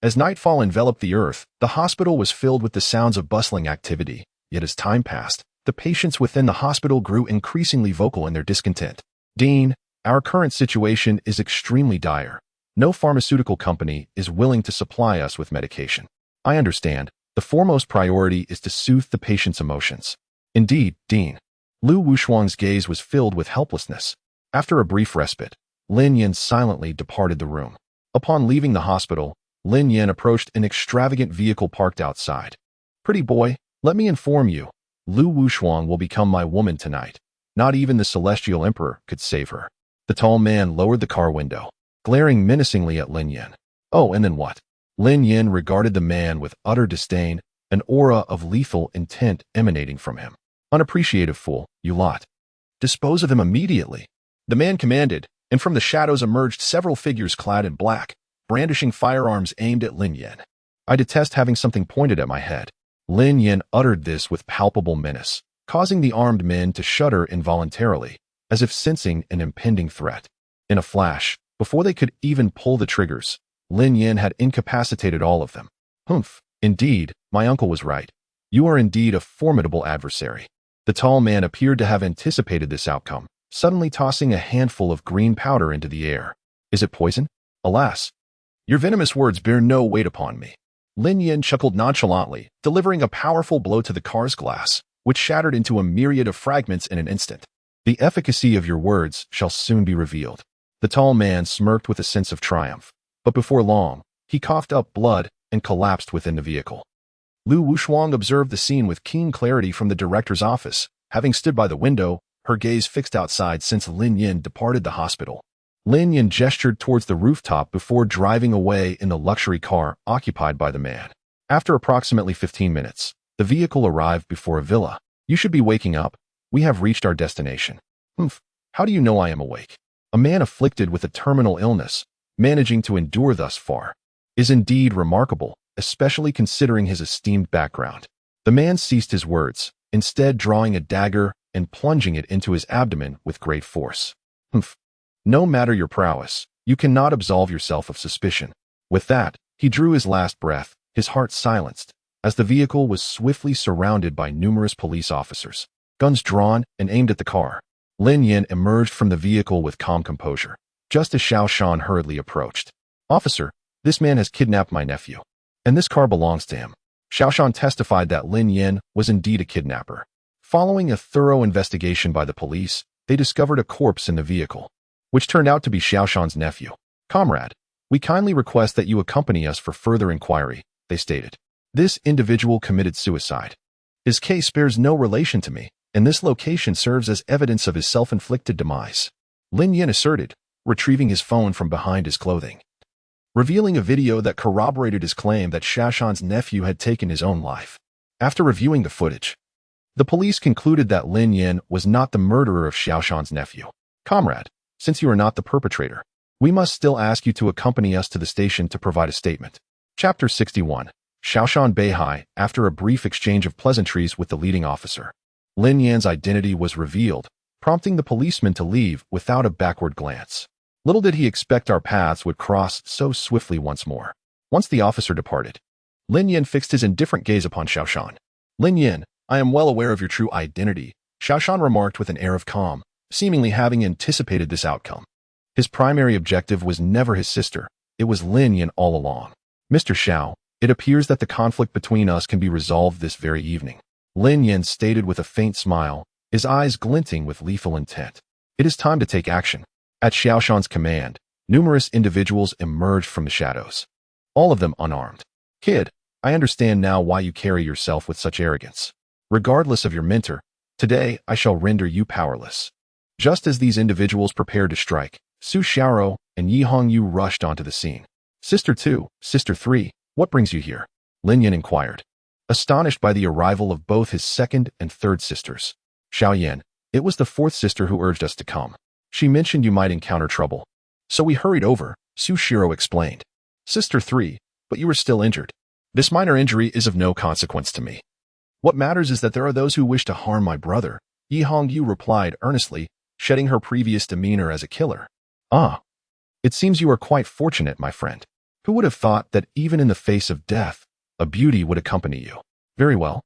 Speaker 1: As nightfall enveloped the earth, the hospital was filled with the sounds of bustling activity, yet as time passed, the patients within the hospital grew increasingly vocal in their discontent. "Dean, our current situation is extremely dire. No pharmaceutical company is willing to supply us with medication. I understand. The foremost priority is to soothe the patient's emotions." "Indeed, Dean." Lu Wushuang's gaze was filled with helplessness. After a brief respite, Lin Yin silently departed the room. Upon leaving the hospital, Lin Yin approached an extravagant vehicle parked outside. "Pretty boy, let me inform you, Lu Wushuang will become my woman tonight. Not even the Celestial Emperor could save her." The tall man lowered the car window, glaring menacingly at Lin Yin. "Oh, and then what?" Lin Yin regarded the man with utter disdain, an aura of lethal intent emanating from him. "Unappreciative fool, you lot. Dispose of him immediately." The man commanded, and from the shadows emerged several figures clad in black, brandishing firearms aimed at Lin Yin. "I detest having something pointed at my head." Lin Yin uttered this with palpable menace, causing the armed men to shudder involuntarily, as if sensing an impending threat. In a flash, before they could even pull the triggers, Lin Yin had incapacitated all of them. "Humph, indeed, my uncle was right. You are indeed a formidable adversary." The tall man appeared to have anticipated this outcome, suddenly tossing a handful of green powder into the air. "Is it poison? Alas, your venomous words bear no weight upon me." Lin Yin chuckled nonchalantly, delivering a powerful blow to the car's glass, which shattered into a myriad of fragments in an instant. "The efficacy of your words shall soon be revealed." The tall man smirked with a sense of triumph, but before long, he coughed up blood and collapsed within the vehicle. Lu Wushuang observed the scene with keen clarity from the director's office, having stood by the window, her gaze fixed outside since Lin Yin departed the hospital. Lin Yin gestured towards the rooftop before driving away in the luxury car occupied by the man. After approximately 15 minutes, the vehicle arrived before a villa. "You should be waking up. We have reached our destination." "Humph, how do you know I am awake?" A man afflicted with a terminal illness, managing to endure thus far, is indeed remarkable, especially considering his esteemed background. The man ceased his words, instead drawing a dagger and plunging it into his abdomen with great force. "Humph. No matter your prowess, you cannot absolve yourself of suspicion." With that, he drew his last breath, his heart silenced, as the vehicle was swiftly surrounded by numerous police officers, guns drawn and aimed at the car. Lin Yin emerged from the vehicle with calm composure, just as Xiao Shan hurriedly approached. "Officer, this man has kidnapped my nephew, and this car belongs to him." Xiao Shan testified that Lin Yin was indeed a kidnapper. Following a thorough investigation by the police, they discovered a corpse in the vehicle, which turned out to be Xiao Shan's nephew. "Comrade, we kindly request that you accompany us for further inquiry," they stated. "This individual committed suicide. His case bears no relation to me, and this location serves as evidence of his self-inflicted demise," Lin Yin asserted, retrieving his phone from behind his clothing, revealing a video that corroborated his claim that Xiao Shan's nephew had taken his own life. After reviewing the footage, the police concluded that Lin Yin was not the murderer of Xiao Shan's nephew. "Comrade, since you are not the perpetrator, we must still ask you to accompany us to the station to provide a statement." Chapter 61. Xiaoshan Beihai. After a brief exchange of pleasantries with the leading officer, Lin Yan's identity was revealed, prompting the policeman to leave without a backward glance. Little did he expect our paths would cross so swiftly once more. Once the officer departed, Lin Yan fixed his indifferent gaze upon Xiaoshan. Lin Yan, I am well aware of your true identity, Xiaoshan remarked with an air of calm, seemingly having anticipated this outcome. His primary objective was never his sister, it was Lin Yan all along. Mr. Xiao, it appears that the conflict between us can be resolved this very evening, Lin Yan stated with a faint smile, his eyes glinting with lethal intent. It is time to take action. At Xiaoshan's command, numerous individuals emerged from the shadows, all of them unarmed. Kid, I understand now why you carry yourself with such arrogance. Regardless of your mentor, today I shall render you powerless. Just as these individuals prepared to strike, Su Xiaoro and Yi Hongyu rushed onto the scene. Sister 2, Sister 3, what brings you here? Lin Yan inquired, astonished by the arrival of both his second and third sisters. Xiao Yan, it was the fourth sister who urged us to come. She mentioned you might encounter trouble. So we hurried over, Su Xiaoro explained. Sister 3, but you were still injured. This minor injury is of no consequence to me. What matters is that there are those who wish to harm my brother, Yi Hongyu replied earnestly, shedding her previous demeanor as a killer. Ah, it seems you are quite fortunate, my friend. Who would have thought that even in the face of death, a beauty would accompany you? Very well.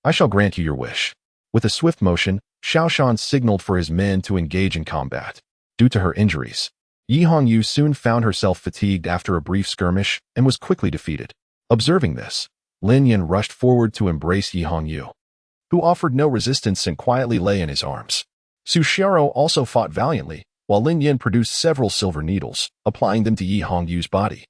Speaker 1: I shall grant you your wish. With a swift motion, Xiaoshan signaled for his men to engage in combat. Due to her injuries, Yi Hongyu soon found herself fatigued after a brief skirmish and was quickly defeated. Observing this, Lin Yan rushed forward to embrace Yi Hongyu, who offered no resistance and quietly lay in his arms. Su Xiaoro also fought valiantly, while Lin Yan produced several silver needles, applying them to Yi Hongyu's body,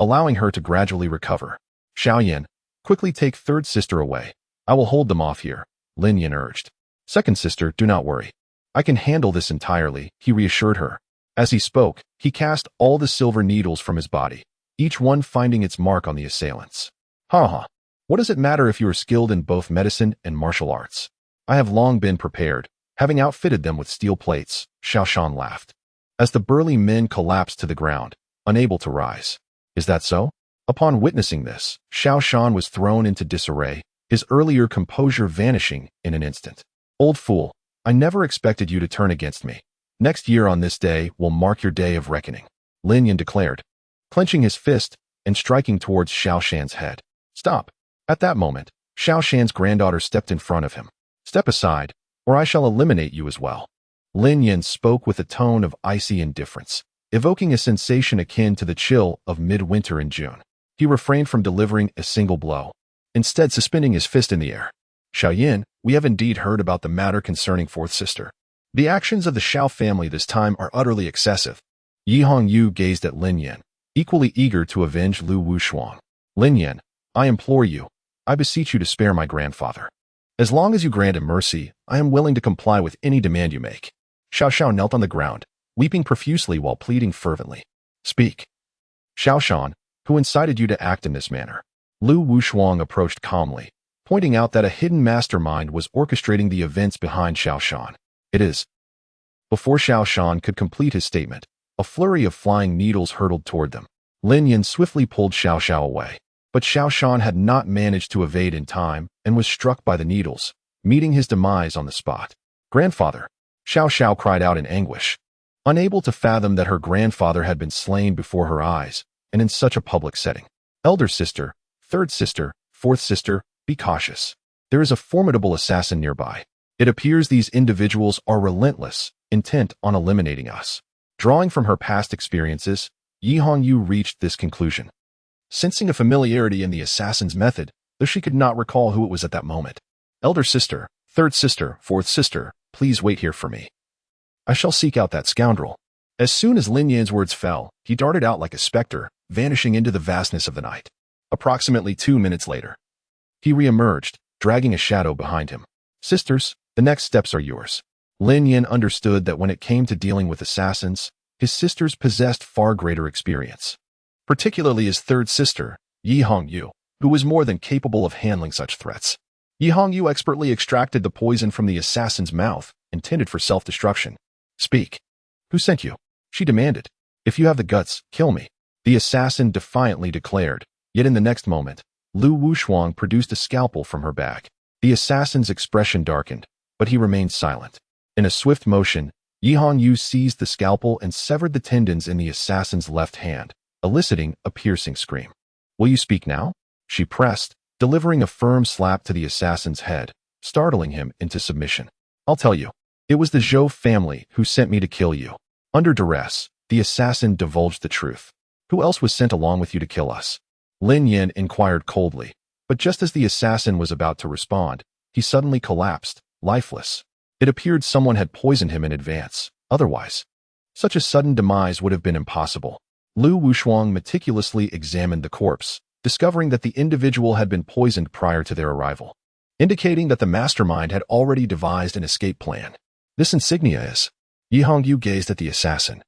Speaker 1: allowing her to gradually recover. Xiao Yan, quickly take third sister away. I will hold them off here, Lin Yan urged. Second sister, do not worry. I can handle this entirely, he reassured her. As he spoke, he cast all the silver needles from his body, each one finding its mark on the assailants. Ha ha. What does it matter if you are skilled in both medicine and martial arts? I have long been prepared, having outfitted them with steel plates, Xiaoshan laughed, as the burly men collapsed to the ground, unable to rise. Is that so? Upon witnessing this, Xiaoshan was thrown into disarray, his earlier composure vanishing in an instant. Old fool, I never expected you to turn against me. Next year on this day will mark your day of reckoning, Lin Yan declared, clenching his fist and striking towards Xiaoshan's head. Stop. At that moment, Xiaoshan's granddaughter stepped in front of him. Step aside, or I shall eliminate you as well. Lin Yan spoke with a tone of icy indifference, evoking a sensation akin to the chill of midwinter in June. He refrained from delivering a single blow, instead suspending his fist in the air. Xiao Yan, we have indeed heard about the matter concerning fourth sister. The actions of the Xiao family this time are utterly excessive. Yi Hongyu gazed at Lin Yan, equally eager to avenge Lu Wushuang. Lin Yan, I implore you, I beseech you to spare my grandfather. As long as you grant him mercy, I am willing to comply with any demand you make. Xiao knelt on the ground, weeping profusely while pleading fervently. Speak. Xiaoshan, who incited you to act in this manner? Lu Wushuang approached calmly, pointing out that a hidden mastermind was orchestrating the events behind Xiaoshan. It is. Before Xiaoshan could complete his statement, a flurry of flying needles hurtled toward them. Lin Yan swiftly pulled Xiao away, but Xiaoshan had not managed to evade in time and was struck by the needles, meeting his demise on the spot. Grandfather! Xiao cried out in anguish, unable to fathom that her grandfather had been slain before her eyes and in such a public setting. Elder sister, third sister, fourth sister, be cautious. There is a formidable assassin nearby. It appears these individuals are relentless, intent on eliminating us. Drawing from her past experiences, Yi Hongyu reached this conclusion, sensing a familiarity in the assassin's method, though she could not recall who it was at that moment. Elder sister, third sister, fourth sister, please wait here for me. I shall seek out that scoundrel. As soon as Lin Yan's words fell, he darted out like a specter, vanishing into the vastness of the night. Approximately 2 minutes later, he re-emerged, dragging a shadow behind him. Sisters, the next steps are yours. Lin Yan understood that when it came to dealing with assassins, his sisters possessed far greater experience, particularly his third sister, Yi Hongyu, who was more than capable of handling such threats. Yi Hongyu expertly extracted the poison from the assassin's mouth, intended for self-destruction. Speak. Who sent you? She demanded. If you have the guts, kill me, the assassin defiantly declared, Yet in the next moment, Lu Wushuang produced a scalpel from her bag. The assassin's expression darkened, but he remained silent. In a swift motion, Yi Hongyu seized the scalpel and severed the tendons in the assassin's left hand, eliciting a piercing scream. "Will you speak now?" she pressed, delivering a firm slap to the assassin's head, startling him into submission. "I'll tell you. It was the Zhou family who sent me to kill you." Under duress, the assassin divulged the truth. "Who else was sent along with you to kill us?" Lin Yin inquired coldly, but just as the assassin was about to respond, he suddenly collapsed, lifeless. It appeared someone had poisoned him in advance. Otherwise, such a sudden demise would have been impossible. Lu Wushuang meticulously examined the corpse, discovering that the individual had been poisoned prior to their arrival, indicating that the mastermind had already devised an escape plan. "This insignia is..." Yi Hongyu gazed at the assassin,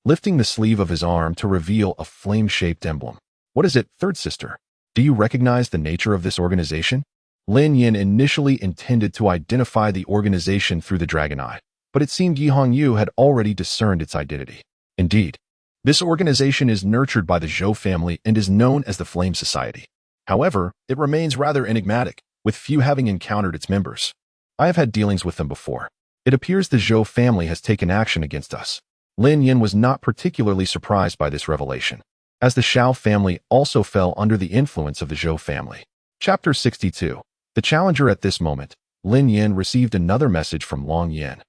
Speaker 1: lifting the sleeve of his arm to reveal a flame-shaped emblem. "What is it, third sister? Do you recognize the nature of this organization?" Lin Yin initially intended to identify the organization through the dragon eye, but it seemed Yi Hongyu had already discerned its identity. "Indeed, this organization is nurtured by the Zhou family and is known as the Flame Society. However, it remains rather enigmatic, with few having encountered its members. I have had dealings with them before. It appears the Zhou family has taken action against us." Lin Yin was not particularly surprised by this revelation, as the Xiao family also fell under the influence of the Zhou family. Chapter 62. The Challenger. At this moment, Lin Yin received another message from Long Yin,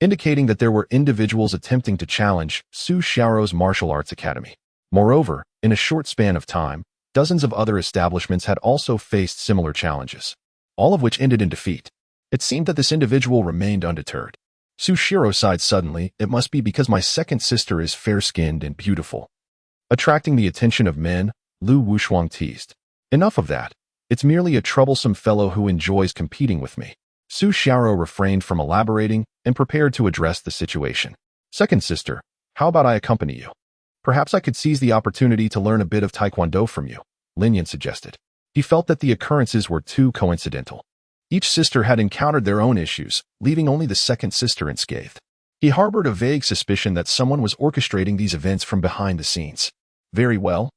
Speaker 1: indicating that there were individuals attempting to challenge Su Xiaorou's martial arts academy. Moreover, in a short span of time, dozens of other establishments had also faced similar challenges, all of which ended in defeat. It seemed that this individual remained undeterred. Su Xiaorou sighed suddenly. "It must be because my second sister is fair-skinned and beautiful." Attracting the attention of men, Lu Wushuang teased. "Enough of that. It's merely a troublesome fellow who enjoys competing with me." Su Xiaorou refrained from elaborating and prepared to address the situation. "Second sister, how about I accompany you? Perhaps I could seize the opportunity to learn a bit of Taekwondo from you," Lin Yin suggested. He felt that the occurrences were too coincidental. Each sister had encountered their own issues, leaving only the second sister unscathed. He harbored a vague suspicion that someone was orchestrating these events from behind the scenes. "Very well.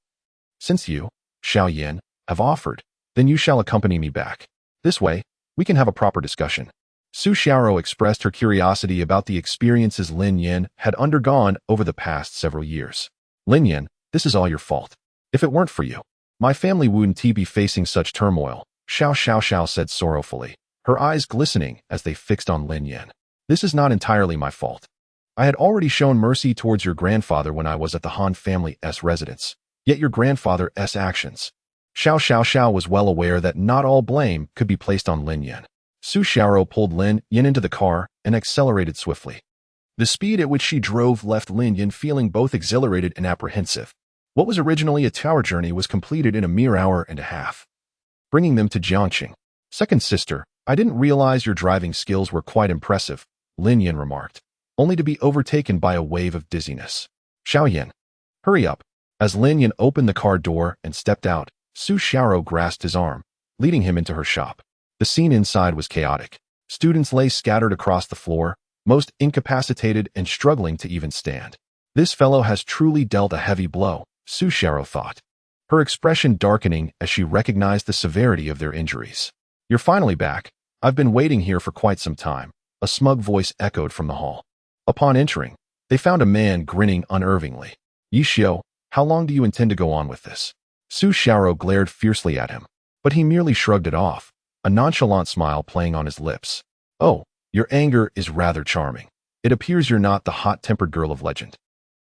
Speaker 1: Since you, Xiao Yin, have offered, then you shall accompany me back. This way, we can have a proper discussion." Su Xiaorou expressed her curiosity about the experiences Lin Yin had undergone over the past several years. "Lin Yin, this is all your fault. If it weren't for you, my family wouldn't be facing such turmoil," Xiao said sorrowfully, her eyes glistening as they fixed on Lin Yin. "This is not entirely my fault. I had already shown mercy towards your grandfather when I was at the Han family's residence, yet your grandfather's actions..." Xiao was well aware that not all blame could be placed on Lin Yin. Su Xiaorou pulled Lin Yin into the car and accelerated swiftly. The speed at which she drove left Lin Yin feeling both exhilarated and apprehensive. What was originally a 2-hour journey was completed in a mere hour and a half, bringing them to Jiangqing. "Second sister, I didn't realize your driving skills were quite impressive," Lin Yin remarked, only to be overtaken by a wave of dizziness. "Xiao Yin, hurry up." As Lin Yin opened the car door and stepped out, Su Xiaorou grasped his arm, leading him into her shop. The scene inside was chaotic. Students lay scattered across the floor, most incapacitated and struggling to even stand. "This fellow has truly dealt a heavy blow," Su Xiaorou thought, her expression darkening as she recognized the severity of their injuries. "You're finally back. I've been waiting here for quite some time," a smug voice echoed from the hall. Upon entering, they found a man grinning unnervingly. "Yi Xiu, how long do you intend to go on with this?" Su Xiaorou glared fiercely at him, but he merely shrugged it off, a nonchalant smile playing on his lips. "Oh, your anger is rather charming. It appears you're not the hot-tempered girl of legend."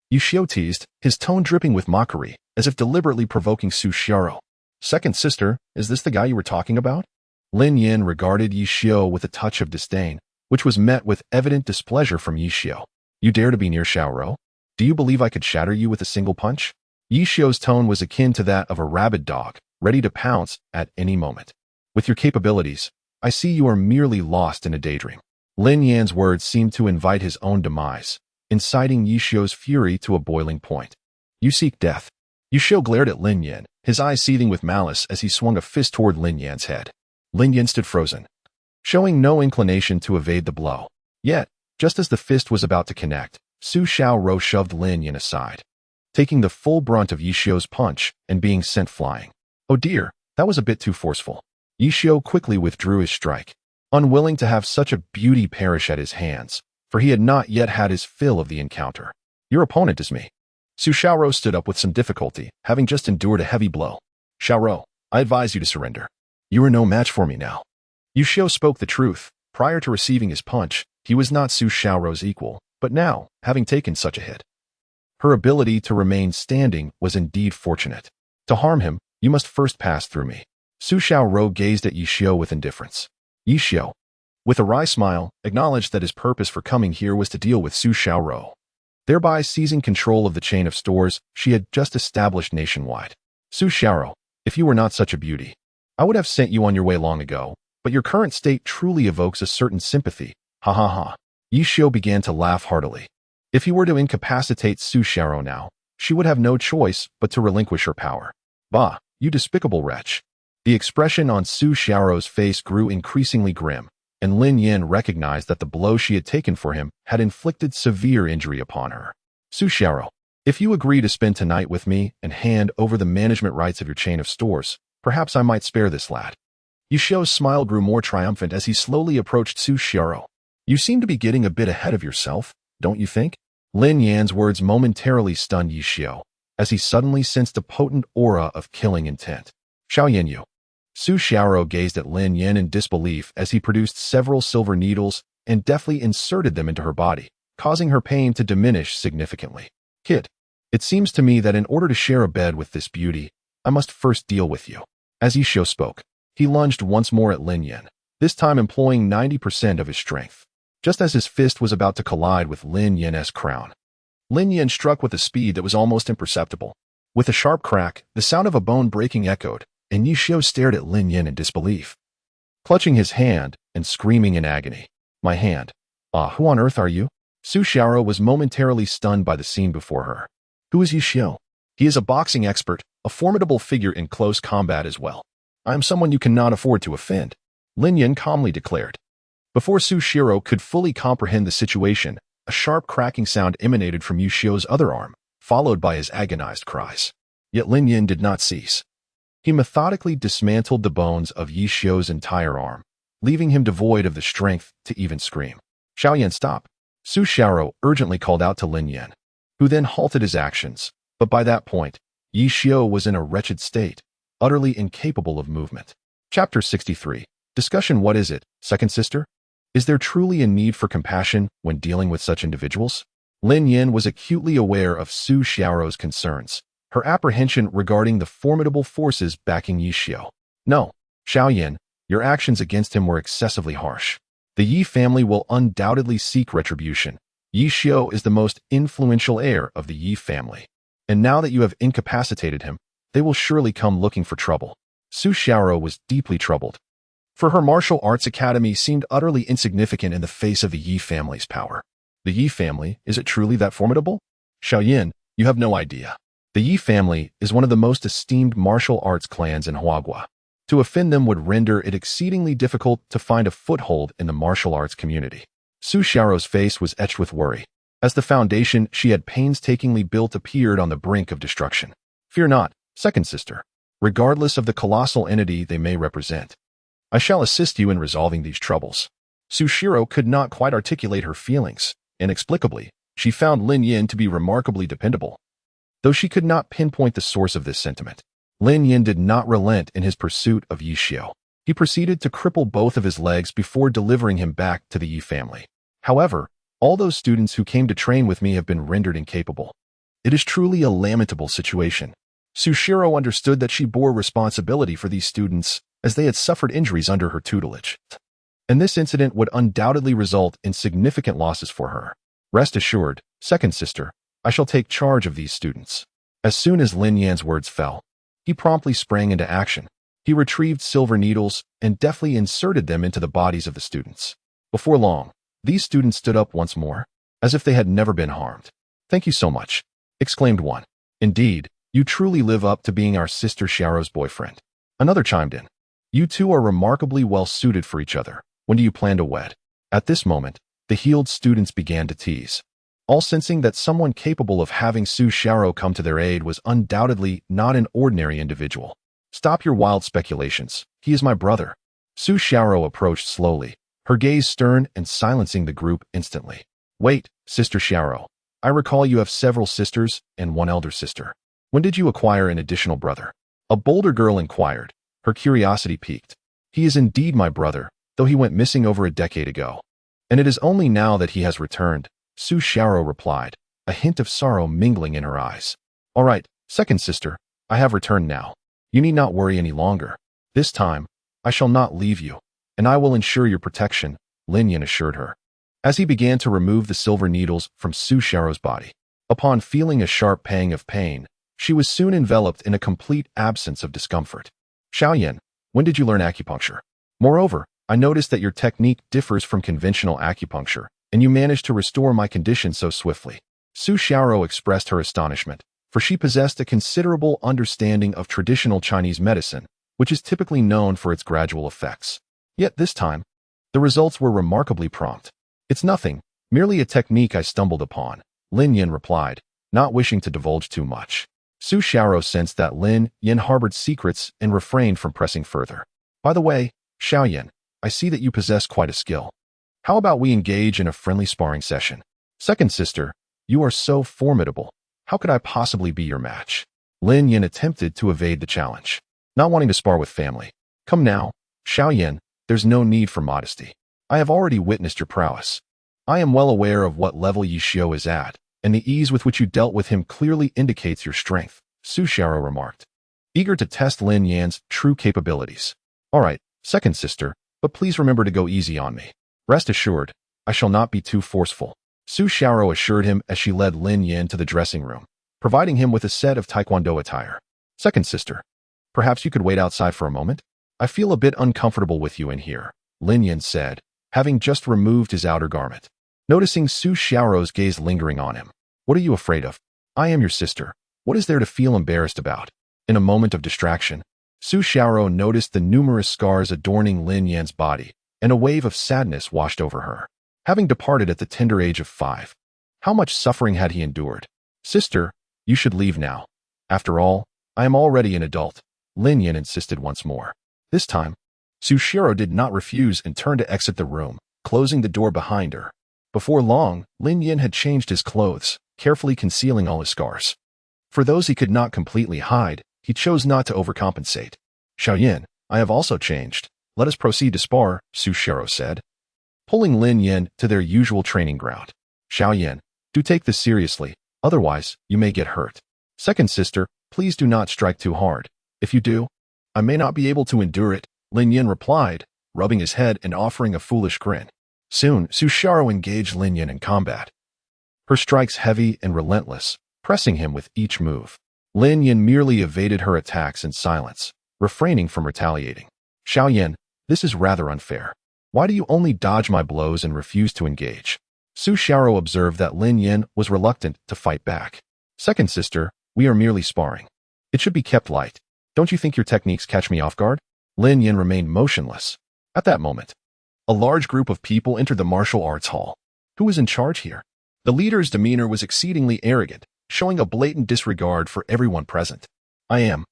Speaker 1: Yi Xiu teased, his tone dripping with mockery, as if deliberately provoking Su Xiaorou. "Second sister, is this the guy you were talking about?" Lin Yin regarded Yi Xiu with a touch of disdain, which was met with evident displeasure from Yi Xiu. "You dare to be near Xiaorou? Do you believe I could shatter you with a single punch?" Yi Xiu's tone was akin to that of a rabid dog, ready to pounce at any moment. "With your capabilities, I see you are merely lost in a daydream." Lin Yan's words seemed to invite his own demise, inciting Yi Xiu's fury to a boiling point. "You seek death." Yi Xiu glared at Lin Yan, his eyes seething with malice as he swung a fist toward Lin Yan's head. Lin Yan stood frozen, showing no inclination to evade the blow. Yet, just as the fist was about to connect, Su Xiaorou shoved Lin Yan aside, taking the full brunt of Yi Xiu's punch and being sent flying. Oh dear, that was a bit too forceful. Yishio quickly withdrew his strike, unwilling to have such a beauty perish at his hands, for he had not yet had his fill of the encounter. Your opponent is me. Su Xiaoro stood up with some difficulty, having just endured a heavy blow. Xiaoro, I advise you to surrender. You are no match for me now. Yishio spoke the truth. Prior to receiving his punch, he was not Su Xiaoro's equal, but now, having taken such a hit, her ability to remain standing was indeed fortunate. To harm him, you must first pass through me. Su Xiaoro gazed at Yishio with indifference. Yishio, with a wry smile, acknowledged that his purpose for coming here was to deal with Su Xiaoro, thereby seizing control of the chain of stores she had just established nationwide. Su Xiaoro, if you were not such a beauty, I would have sent you on your way long ago, but your current state truly evokes a certain sympathy. Ha ha ha. Yishio began to laugh heartily. If he were to incapacitate Su Xiaoro now, she would have no choice but to relinquish her power. Bah, you despicable wretch. The expression on Su Xiaoro's face grew increasingly grim, and Lin Yin recognized that the blow she had taken for him had inflicted severe injury upon her. Su Xiaoro, if you agree to spend tonight with me and hand over the management rights of your chain of stores, perhaps I might spare this lad. Yishio's smile grew more triumphant as he slowly approached Su Xiaoro. You seem to be getting a bit ahead of yourself, don't you think? Lin Yan's words momentarily stunned Yishio, as he suddenly sensed a potent aura of killing intent. Xiao Yu. Su Xiaoro gazed at Lin Yan in disbelief as he produced several silver needles and deftly inserted them into her body, causing her pain to diminish significantly. Kid, it seems to me that in order to share a bed with this beauty, I must first deal with you. As Yishio spoke, he lunged once more at Lin Yan, this time employing 90% of his strength. Just as his fist was about to collide with Lin Yan's crown, Lin Yan struck with a speed that was almost imperceptible. With a sharp crack, the sound of a bone breaking echoed, and Yishio stared at Lin Yan in disbelief, clutching his hand and screaming in agony. My hand. Who on earth are you? Su Xiaoro was momentarily stunned by the scene before her. Who is Yishio? He is a boxing expert, a formidable figure in close combat as well. I am someone you cannot afford to offend, Lin Yan calmly declared. Before Su Xiaoro could fully comprehend the situation, a sharp cracking sound emanated from Yishio's other arm, followed by his agonized cries. Yet Lin Yan did not cease. He methodically dismantled the bones of Yishio's entire arm, leaving him devoid of the strength to even scream. Xiaoyan, stop! Su Xiaoro urgently called out to Lin Yan, who then halted his actions, but by that point, Yishio was in a wretched state, utterly incapable of movement. Chapter 63. Discussion. What is it, second sister? Is there truly a need for compassion when dealing with such individuals? Lin Yan was acutely aware of Su Xiaoro's concerns, her apprehension regarding the formidable forces backing Yishio. No, Xiaoyan, your actions against him were excessively harsh. The Yi family will undoubtedly seek retribution. Yishio is the most influential heir of the Yi family, and now that you have incapacitated him, they will surely come looking for trouble. Su Xiaoro was deeply troubled, for her martial arts academy seemed utterly insignificant in the face of the Yi family's power. The Yi family, is it truly that formidable? Xiaoyan, you have no idea. The Yi family is one of the most esteemed martial arts clans in Huagua. To offend them would render it exceedingly difficult to find a foothold in the martial arts community. Su Xiaoro's face was etched with worry, as the foundation she had painstakingly built appeared on the brink of destruction. Fear not, second sister, regardless of the colossal entity they may represent. I shall assist you in resolving these troubles. Su Xiaoro could not quite articulate her feelings. Inexplicably, she found Lin Yan to be remarkably dependable. Though she could not pinpoint the source of this sentiment, Lin Yan did not relent in his pursuit of Yishio. He proceeded to cripple both of his legs before delivering him back to the Yi family. However, all those students who came to train with me have been rendered incapable. It is truly a lamentable situation. Su Xiaoro understood that she bore responsibility for these students as they had suffered injuries under her tutelage, and this incident would undoubtedly result in significant losses for her. Rest assured, second sister, I shall take charge of these students. As soon as Lin Yan's words fell, he promptly sprang into action. He retrieved silver needles and deftly inserted them into the bodies of the students. Before long, these students stood up once more, as if they had never been harmed. Thank you so much, exclaimed one. Indeed, you truly live up to being our sister Xiaoro's boyfriend. Another chimed in. You two are remarkably well suited for each other. When do you plan to wed? At this moment, the healed students began to tease, all sensing that someone capable of having Su Xiaoro come to their aid was undoubtedly not an ordinary individual. Stop your wild speculations. He is my brother. Su Xiaoro approached slowly, her gaze stern and silencing the group instantly. Wait, Sister Xiaoro. I recall you have several sisters and one elder sister. When did you acquire an additional brother? A bolder girl inquired, her curiosity piqued. He is indeed my brother, though he went missing over a decade ago. And it is only now that he has returned, Su Xiaoro replied, a hint of sorrow mingling in her eyes. All right, second sister, I have returned now. You need not worry any longer. This time, I shall not leave you, and I will ensure your protection, Lin Yan assured her. As he began to remove the silver needles from Su Xiaoro's body, upon feeling a sharp pang of pain, she was soon enveloped in a complete absence of discomfort. Xiaoyan, when did you learn acupuncture? Moreover, I noticed that your technique differs from conventional acupuncture, and you managed to restore my condition so swiftly. Su Xiaoro expressed her astonishment, for she possessed a considerable understanding of traditional Chinese medicine, which is typically known for its gradual effects. Yet this time, the results were remarkably prompt. It's nothing, merely a technique I stumbled upon, Lin Yan replied, not wishing to divulge too much. Su Xiaoro sensed that Lin Yan harbored secrets and refrained from pressing further. By the way, Xiaoyan, I see that you possess quite a skill. How about we engage in a friendly sparring session? Second sister, you are so formidable. How could I possibly be your match? Lin Yan attempted to evade the challenge, not wanting to spar with family. Come now, Xiaoyan, there's no need for modesty. I have already witnessed your prowess. I am well aware of what level Yi Xiao is at, and the ease with which you dealt with him clearly indicates your strength, Su Xiaoro remarked, eager to test Lin Yan's true capabilities. All right, second sister, but please remember to go easy on me. Rest assured, I shall not be too forceful, Su Xiaoro assured him as she led Lin Yan to the dressing room, providing him with a set of taekwondo attire. Second sister, perhaps you could wait outside for a moment? I feel a bit uncomfortable with you in here, Lin Yan said, having just removed his outer garment. Noticing Su Xiaoro's gaze lingering on him. What are you afraid of? I am your sister. What is there to feel embarrassed about? In a moment of distraction, Su Xiaoro noticed the numerous scars adorning Lin Yan's body, and a wave of sadness washed over her. Having departed at the tender age of 5, how much suffering had he endured? Sister, you should leave now. After all, I am already an adult, Lin Yan insisted once more. This time, Su Xiaoro did not refuse and turned to exit the room, closing the door behind her. Before long, Lin Yan had changed his clothes, carefully concealing all his scars. For those he could not completely hide, he chose not to overcompensate. Xiaoyan, I have also changed. Let us proceed to spar, Su Xiaoro said, pulling Lin Yan to their usual training ground. Xiaoyan, do take this seriously, otherwise you may get hurt. Second sister, please do not strike too hard. If you do, I may not be able to endure it, Lin Yan replied, rubbing his head and offering a foolish grin. Soon, Su Xiaoro engaged Lin Yan in combat, her strikes heavy and relentless, pressing him with each move. Lin Yan merely evaded her attacks in silence, refraining from retaliating. Xiaoyan, this is rather unfair. Why do you only dodge my blows and refuse to engage? Su Xiaoro observed that Lin Yan was reluctant to fight back. Second sister, we are merely sparring. It should be kept light. Don't you think your techniques catch me off guard? Lin Yan remained motionless. At that moment, a large group of people entered the martial arts hall. Who was in charge here? The leader's demeanor was exceedingly arrogant, showing a blatant disregard for everyone present. I am,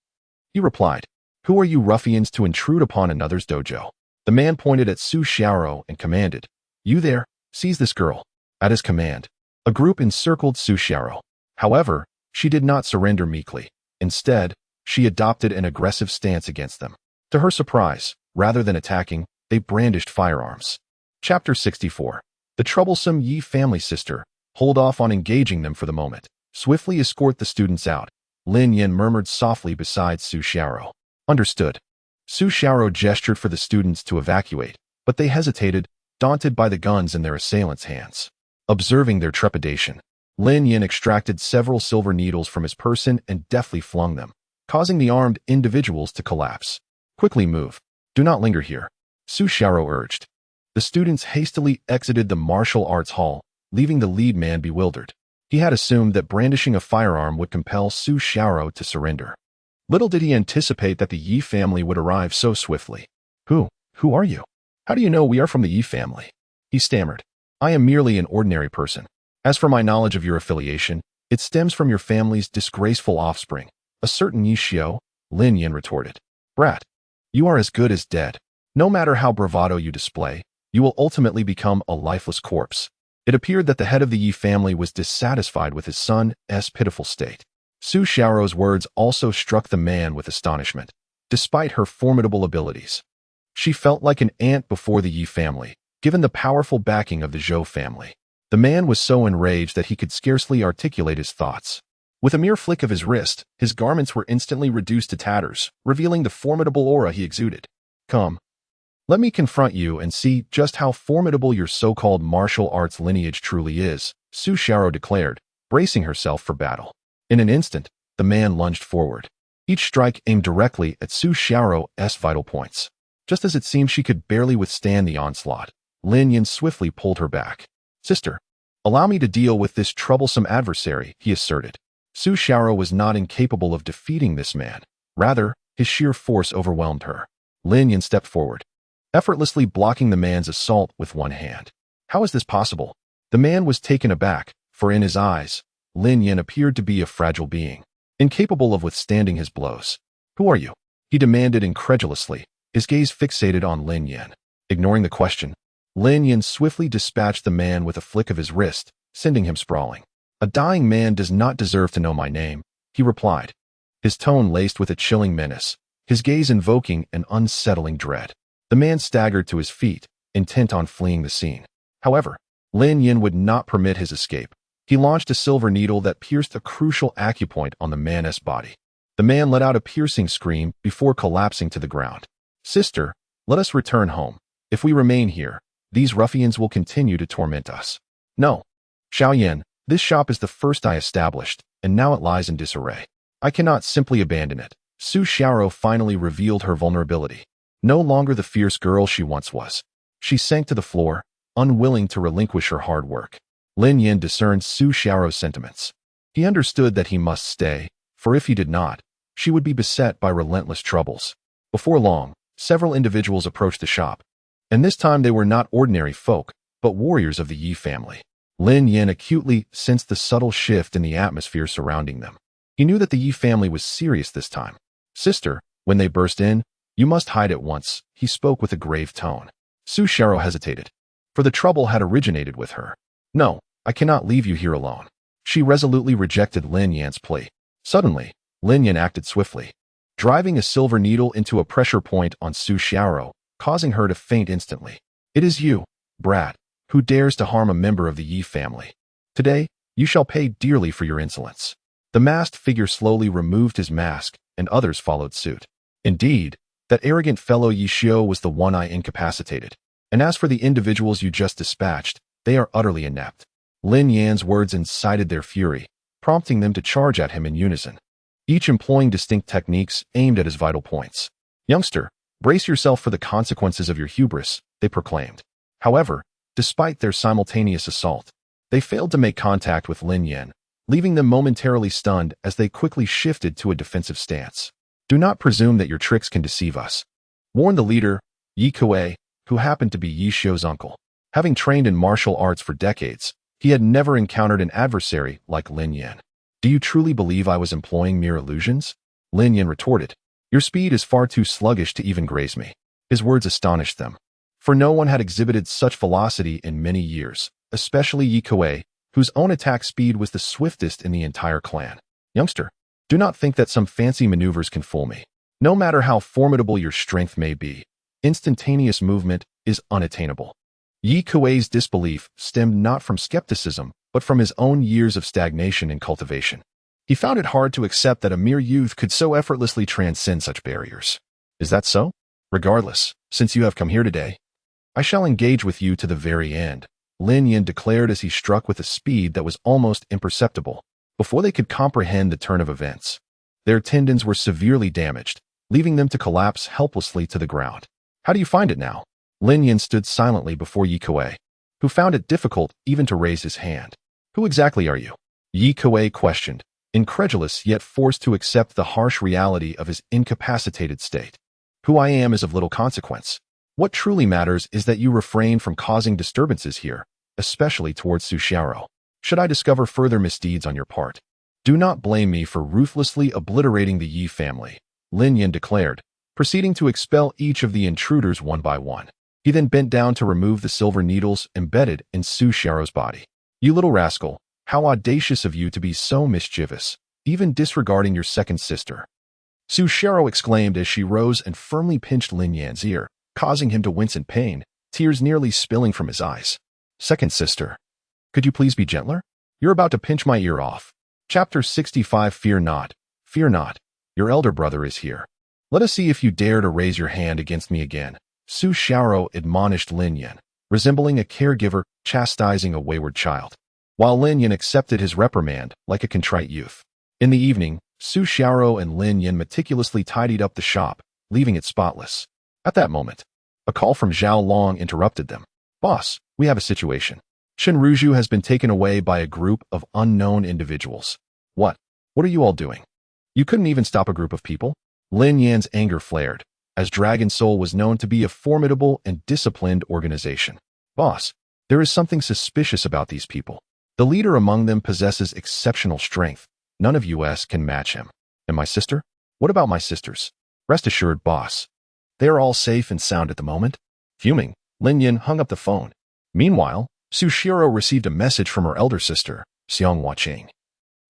Speaker 1: he replied. Who are you ruffians to intrude upon another's dojo? The man pointed at Su Xiaoro and commanded, you there, seize this girl. At his command, a group encircled Su Xiaoro. However, she did not surrender meekly. Instead, she adopted an aggressive stance against them. To her surprise, rather than attacking, they brandished firearms. Chapter 64. The troublesome Yi family sister, hold off on engaging them for the moment. Swiftly escort the students out. Lin Yan murmured softly beside Su Xiaoro. Understood. Su Xiaoro gestured for the students to evacuate, but they hesitated, daunted by the guns in their assailants' hands. Observing their trepidation, Lin Yan extracted several silver needles from his person and deftly flung them, causing the armed individuals to collapse. Quickly move. Do not linger here, Su Xiaoro urged. The students hastily exited the martial arts hall, leaving the lead man bewildered. He had assumed that brandishing a firearm would compel Su Xiaoro to surrender. Little did he anticipate that the Yi family would arrive so swiftly. Who are you? How do you know we are from the Yi family? He stammered. I am merely an ordinary person. As for my knowledge of your affiliation, it stems from your family's disgraceful offspring, a certain Yi Xiao, Lin Yan retorted. Brat, you are as good as dead. No matter how bravado you display, you will ultimately become a lifeless corpse. It appeared that the head of the Yi family was dissatisfied with his son's pitiful state. Su Xiaorou's words also struck the man with astonishment. Despite her formidable abilities, she felt like an ant before the Yi family, given the powerful backing of the Zhou family. The man was so enraged that he could scarcely articulate his thoughts. With a mere flick of his wrist, his garments were instantly reduced to tatters, revealing the formidable aura he exuded. Come, let me confront you and see just how formidable your so-called martial arts lineage truly is, Su Xiaorou declared, bracing herself for battle. In an instant, the man lunged forward. Each strike aimed directly at Su Xiaorou's vital points. Just as it seemed she could barely withstand the onslaught, Lin Yan swiftly pulled her back. Sister, allow me to deal with this troublesome adversary, he asserted. Su Xiaorou was not incapable of defeating this man. Rather, his sheer force overwhelmed her. Lin Yan stepped forward, effortlessly blocking the man's assault with one hand. How is this possible? The man was taken aback, for in his eyes, Lin Yan appeared to be a fragile being, incapable of withstanding his blows. Who are you? He demanded incredulously, his gaze fixated on Lin Yan. Ignoring the question, Lin Yan swiftly dispatched the man with a flick of his wrist, sending him sprawling. A dying man does not deserve to know my name, he replied, his tone laced with a chilling menace, his gaze invoking an unsettling dread. The man staggered to his feet, intent on fleeing the scene. However, Lin Yan would not permit his escape. He launched a silver needle that pierced a crucial acupoint on the man's body. The man let out a piercing scream before collapsing to the ground. Sister, let us return home. If we remain here, these ruffians will continue to torment us. No. Xiaoyan, this shop is the first I established, and now it lies in disarray. I cannot simply abandon it. Su Xiaorou finally revealed her vulnerability. No longer the fierce girl she once was. She sank to the floor, unwilling to relinquish her hard work. Lin Yan discerned Su Xiaorou's sentiments. He understood that he must stay, for if he did not, she would be beset by relentless troubles. Before long, several individuals approached the shop, and this time they were not ordinary folk, but warriors of the Yi family. Lin Yan acutely sensed the subtle shift in the atmosphere surrounding them. He knew that the Yi family was serious this time. Sister, when they burst in, you must hide at once, he spoke with a grave tone. Su Xiaorou hesitated, for the trouble had originated with her. No, I cannot leave you here alone. She resolutely rejected Lin Yan's plea. Suddenly, Lin Yan acted swiftly, driving a silver needle into a pressure point on Su Xiaorou, causing her to faint instantly. It is you, brat, who dares to harm a member of the Yi family. Today, you shall pay dearly for your insolence. The masked figure slowly removed his mask, and others followed suit. Indeed, that arrogant fellow Yi Xiu was the one I incapacitated. And as for the individuals you just dispatched, they are utterly inept. Lin Yan's words incited their fury, prompting them to charge at him in unison, each employing distinct techniques aimed at his vital points. Youngster, brace yourself for the consequences of your hubris, they proclaimed. However, despite their simultaneous assault, they failed to make contact with Lin Yan, leaving them momentarily stunned as they quickly shifted to a defensive stance. Do not presume that your tricks can deceive us, warned the leader, Yi Kuei, who happened to be Yi Xiu's uncle. Having trained in martial arts for decades, he had never encountered an adversary like Lin Yan. Do you truly believe I was employing mere illusions? Lin Yan retorted. Your speed is far too sluggish to even graze me. His words astonished them, for no one had exhibited such velocity in many years, especially Yi Kuei, whose own attack speed was the swiftest in the entire clan. Youngster, do not think that some fancy maneuvers can fool me. No matter how formidable your strength may be, instantaneous movement is unattainable. Yi Kuei's disbelief stemmed not from skepticism, but from his own years of stagnation and cultivation. He found it hard to accept that a mere youth could so effortlessly transcend such barriers. Is that so? Regardless, since you have come here today, I shall engage with you to the very end, Lin Yan declared as he struck with a speed that was almost imperceptible. Before they could comprehend the turn of events, their tendons were severely damaged, leaving them to collapse helplessly to the ground. How do you find it now? Lin Yan stood silently before Yi Kuei, who found it difficult even to raise his hand. Who exactly are you? Yi Kuei questioned, incredulous yet forced to accept the harsh reality of his incapacitated state. Who I am is of little consequence. What truly matters is that you refrain from causing disturbances here, especially towards Su Xiaorou. Should I discover further misdeeds on your part, do not blame me for ruthlessly obliterating the Yi family, Lin Yan declared, proceeding to expel each of the intruders one by one. He then bent down to remove the silver needles embedded in Su Xiao's body. "You little rascal, how audacious of you to be so mischievous, even disregarding your second sister." Su Xiao exclaimed as she rose and firmly pinched Lin Yan's ear, causing him to wince in pain, tears nearly spilling from his eyes. "Second sister, could you please be gentler? You're about to pinch my ear off." Chapter 65. Fear not, your elder brother is here. Let us see if you dare to raise your hand against me again. Su Xiao admonished Lin Yan, resembling a caregiver chastising a wayward child, while Lin Yan accepted his reprimand like a contrite youth. In the evening, Su Xiao and Lin Yan meticulously tidied up the shop, leaving it spotless. At that moment, a call from Zhao Long interrupted them. "Boss, we have a situation. Chen Ruzhu has been taken away by a group of unknown individuals." What are you all doing? You couldn't even stop a group of people?" Lin Yan's anger flared, as Dragon Soul was known to be a formidable and disciplined organization. "Boss, there is something suspicious about these people. The leader among them possesses exceptional strength. None of us can match him. And my sister? What about my sisters?" "Rest assured, boss. They are all safe and sound at the moment." Fuming, Lin Yan hung up the phone. Meanwhile, Su Xiao received a message from her elder sister, Xiang Huaqing,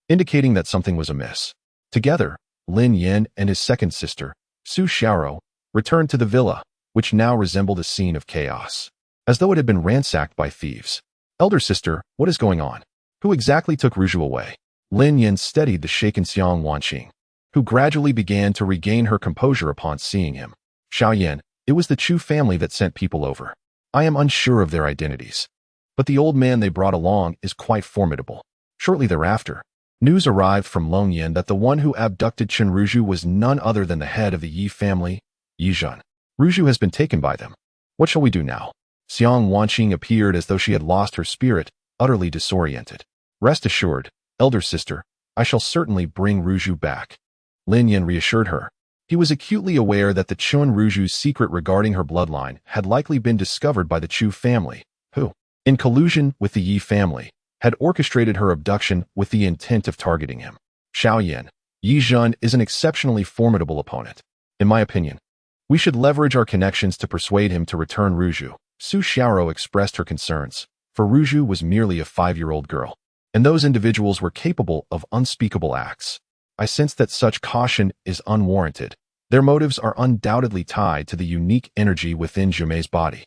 Speaker 1: indicating that something was amiss. Together, Lin Yan and his second sister, Su Xiao, returned to the villa, which now resembled a scene of chaos, as though it had been ransacked by thieves. "Elder sister, what is going on? Who exactly took Ruzhu away?" Lin Yan steadied the shaken Xiang Huaqing, who gradually began to regain her composure upon seeing him. "Xiao Yan, it was the Chu family that sent people over. I am unsure of their identities, but the old man they brought along is quite formidable." Shortly thereafter, news arrived from Long Yan that the one who abducted Chen Ruzhu was none other than the head of the Yi family, Yi Zhen. "Ruzhu has been taken by them. What shall we do now?" Xiang Huaqing appeared as though she had lost her spirit, utterly disoriented. "Rest assured, elder sister, I shall certainly bring Ruzhu back." Lin Yan reassured her. He was acutely aware that the Chen Ruzhu's secret regarding her bloodline had likely been discovered by the Chu family, who, in collusion with the Yi family, had orchestrated her abduction with the intent of targeting him. "Xiao Yan, Yi Zhen is an exceptionally formidable opponent. In my opinion, we should leverage our connections to persuade him to return Ruzhu." Su Xiao expressed her concerns, for Ruzhu was merely a 5-year-old girl, and those individuals were capable of unspeakable acts. "I sense that such caution is unwarranted. Their motives are undoubtedly tied to the unique energy within Jumei's body."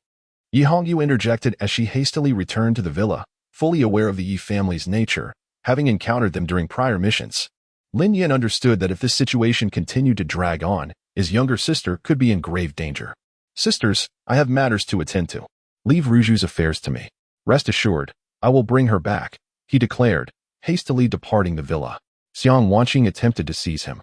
Speaker 1: Yi Hongyu interjected as she hastily returned to the villa, fully aware of the Yi family's nature, having encountered them during prior missions. Lin Yan understood that if this situation continued to drag on, his younger sister could be in grave danger. "Sisters, I have matters to attend to. Leave Ruzhu's affairs to me. Rest assured, I will bring her back," he declared, hastily departing the villa. Xiang Huaqing attempted to seize him,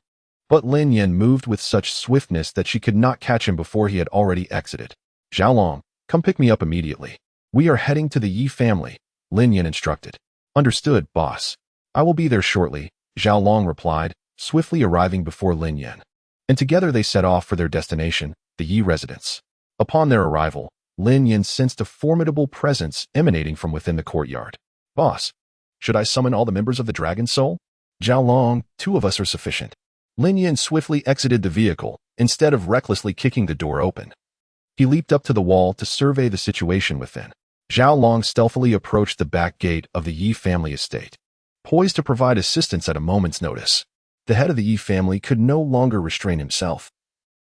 Speaker 1: but Lin Yan moved with such swiftness that she could not catch him before he had already exited. "Zhao Long, come pick me up immediately. We are heading to the Yi family," Lin Yan instructed. "Understood, boss. I will be there shortly," Zhao Long replied, swiftly arriving before Lin Yan. And together they set off for their destination, the Yi residence. Upon their arrival, Lin Yan sensed a formidable presence emanating from within the courtyard. "Boss, should I summon all the members of the Dragon Soul?" "Zhao Long, 2 of us are sufficient." Lin Yan swiftly exited the vehicle, instead of recklessly kicking the door open. He leaped up to the wall to survey the situation within. Zhao Long stealthily approached the back gate of the Yi family estate, poised to provide assistance at a moment's notice. The head of the Yi family could no longer restrain himself.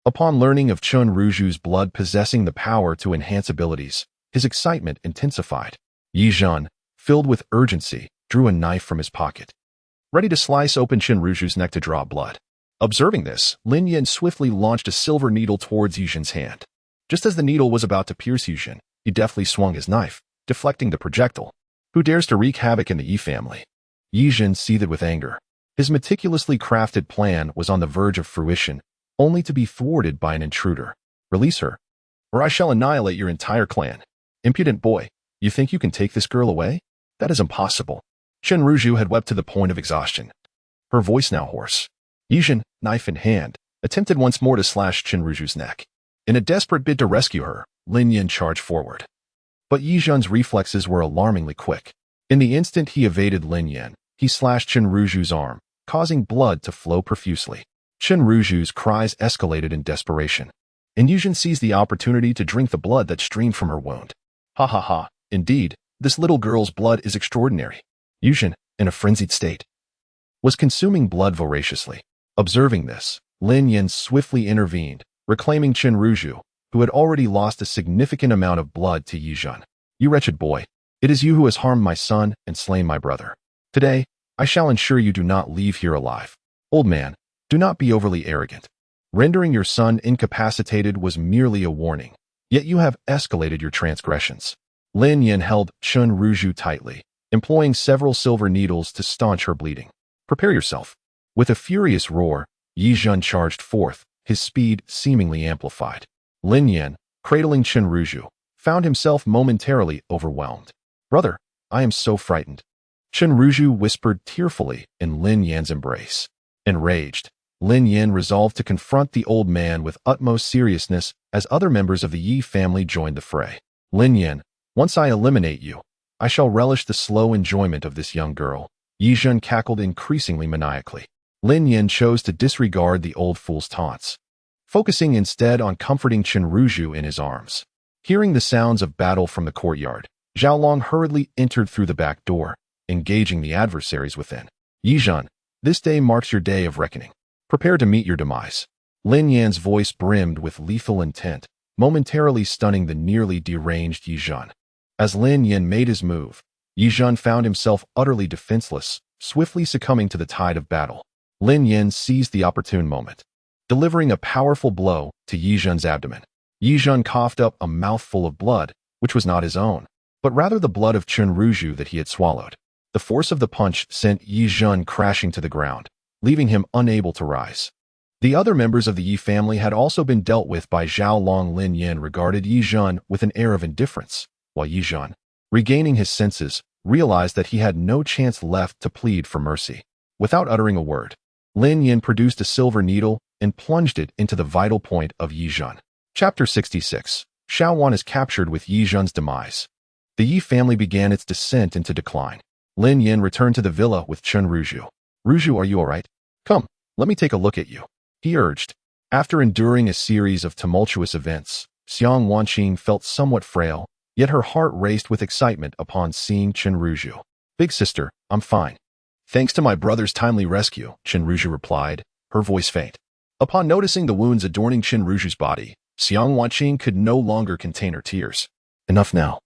Speaker 1: Upon learning of Chen Ruzhu's blood possessing the power to enhance abilities, his excitement intensified. Yi Zhen, filled with urgency, drew a knife from his pocket, ready to slice open Chen Ruzhu's neck to draw blood. Observing this, Lin Yan swiftly launched a silver needle towards Yi Zhen's hand. Just as the needle was about to pierce Yi Zhen, he deftly swung his knife, deflecting the projectile. "Who dares to wreak havoc in the Yi family?" Yi Zhen seethed with anger. His meticulously crafted plan was on the verge of fruition, only to be thwarted by an intruder. "Release her, or I shall annihilate your entire clan. Impudent boy, you think you can take this girl away? That is impossible." Chen Ruzhu had wept to the point of exhaustion, her voice now hoarse. Yi Zhen, knife in hand, attempted once more to slash Chen Ruzhu's neck. In a desperate bid to rescue her, Lin Yan charged forward. But Yi Zhen's reflexes were alarmingly quick. In the instant he evaded Lin Yan, he slashed Chen Ruzhu's arm, causing blood to flow profusely. Chen Ruju's cries escalated in desperation, and Yuzhen seized the opportunity to drink the blood that streamed from her wound. Ha ha ha, indeed, this little girl's blood is extraordinary. Yuzhen, in a frenzied state, was consuming blood voraciously. Observing this, Lin Yin swiftly intervened, reclaiming Chen Ruju, who had already lost a significant amount of blood to Yizhen. You wretched boy, it is you who has harmed my son and slain my brother. Today, I shall ensure you do not leave here alive. Old man, do not be overly arrogant. Rendering your son incapacitated was merely a warning, yet you have escalated your transgressions. Lin Yin held Chen Ruju tightly, employing several silver needles to staunch her bleeding. Prepare yourself. With a furious roar, Yizhen charged forth, his speed seemingly amplified. Lin Yin, cradling Chen Ruju, found himself momentarily overwhelmed. Brother, I am so frightened. Chen Ruju whispered tearfully in Lin Yan's embrace. Enraged, Lin Yin resolved to confront the old man with utmost seriousness as other members of the Yi family joined the fray. Lin Yin, once I eliminate you, I shall relish the slow enjoyment of this young girl. Yizhen cackled increasingly maniacally. Lin Yin chose to disregard the old fool's taunts, focusing instead on comforting Chen Ruju in his arms. Hearing the sounds of battle from the courtyard, Xiaolong hurriedly entered through the back door, engaging the adversaries within. Yizhen, this day marks your day of reckoning. Prepare to meet your demise. Lin Yan's voice brimmed with lethal intent, momentarily stunning the nearly deranged Yizhen. As Lin Yin made his move, Yizhen found himself utterly defenseless, swiftly succumbing to the tide of battle. Lin Yin seized the opportune moment, delivering a powerful blow to Yizhen's abdomen. Yizhen coughed up a mouthful of blood, which was not his own, but rather the blood of Chen Ruju that he had swallowed. The force of the punch sent Yizhen crashing to the ground, leaving him unable to rise. The other members of the Yi family had also been dealt with by Xiaolong. Lin Yin regarded Yizhen with an air of indifference, while Yizhen, regaining his senses, realized that he had no chance left to plead for mercy. Without uttering a word, Lin Yin produced a silver needle and plunged it into the vital point of Yizhen. Chapter 66. Xiaowan is captured with Yizhen's demise. The Yi family began its descent into decline. Lin Yin returned to the villa with Chen Ruju. Ruju, are you all right? Come, let me take a look at you, he urged. After enduring a series of tumultuous events, Xiang Wanqing felt somewhat frail, yet her heart raced with excitement upon seeing Chen Ruju. Big sister, I'm fine. Thanks to my brother's timely rescue, Chen Ruju replied, her voice faint. Upon noticing the wounds adorning Chen Ruju's body, Xiang Wanqing could no longer contain her tears. Enough now.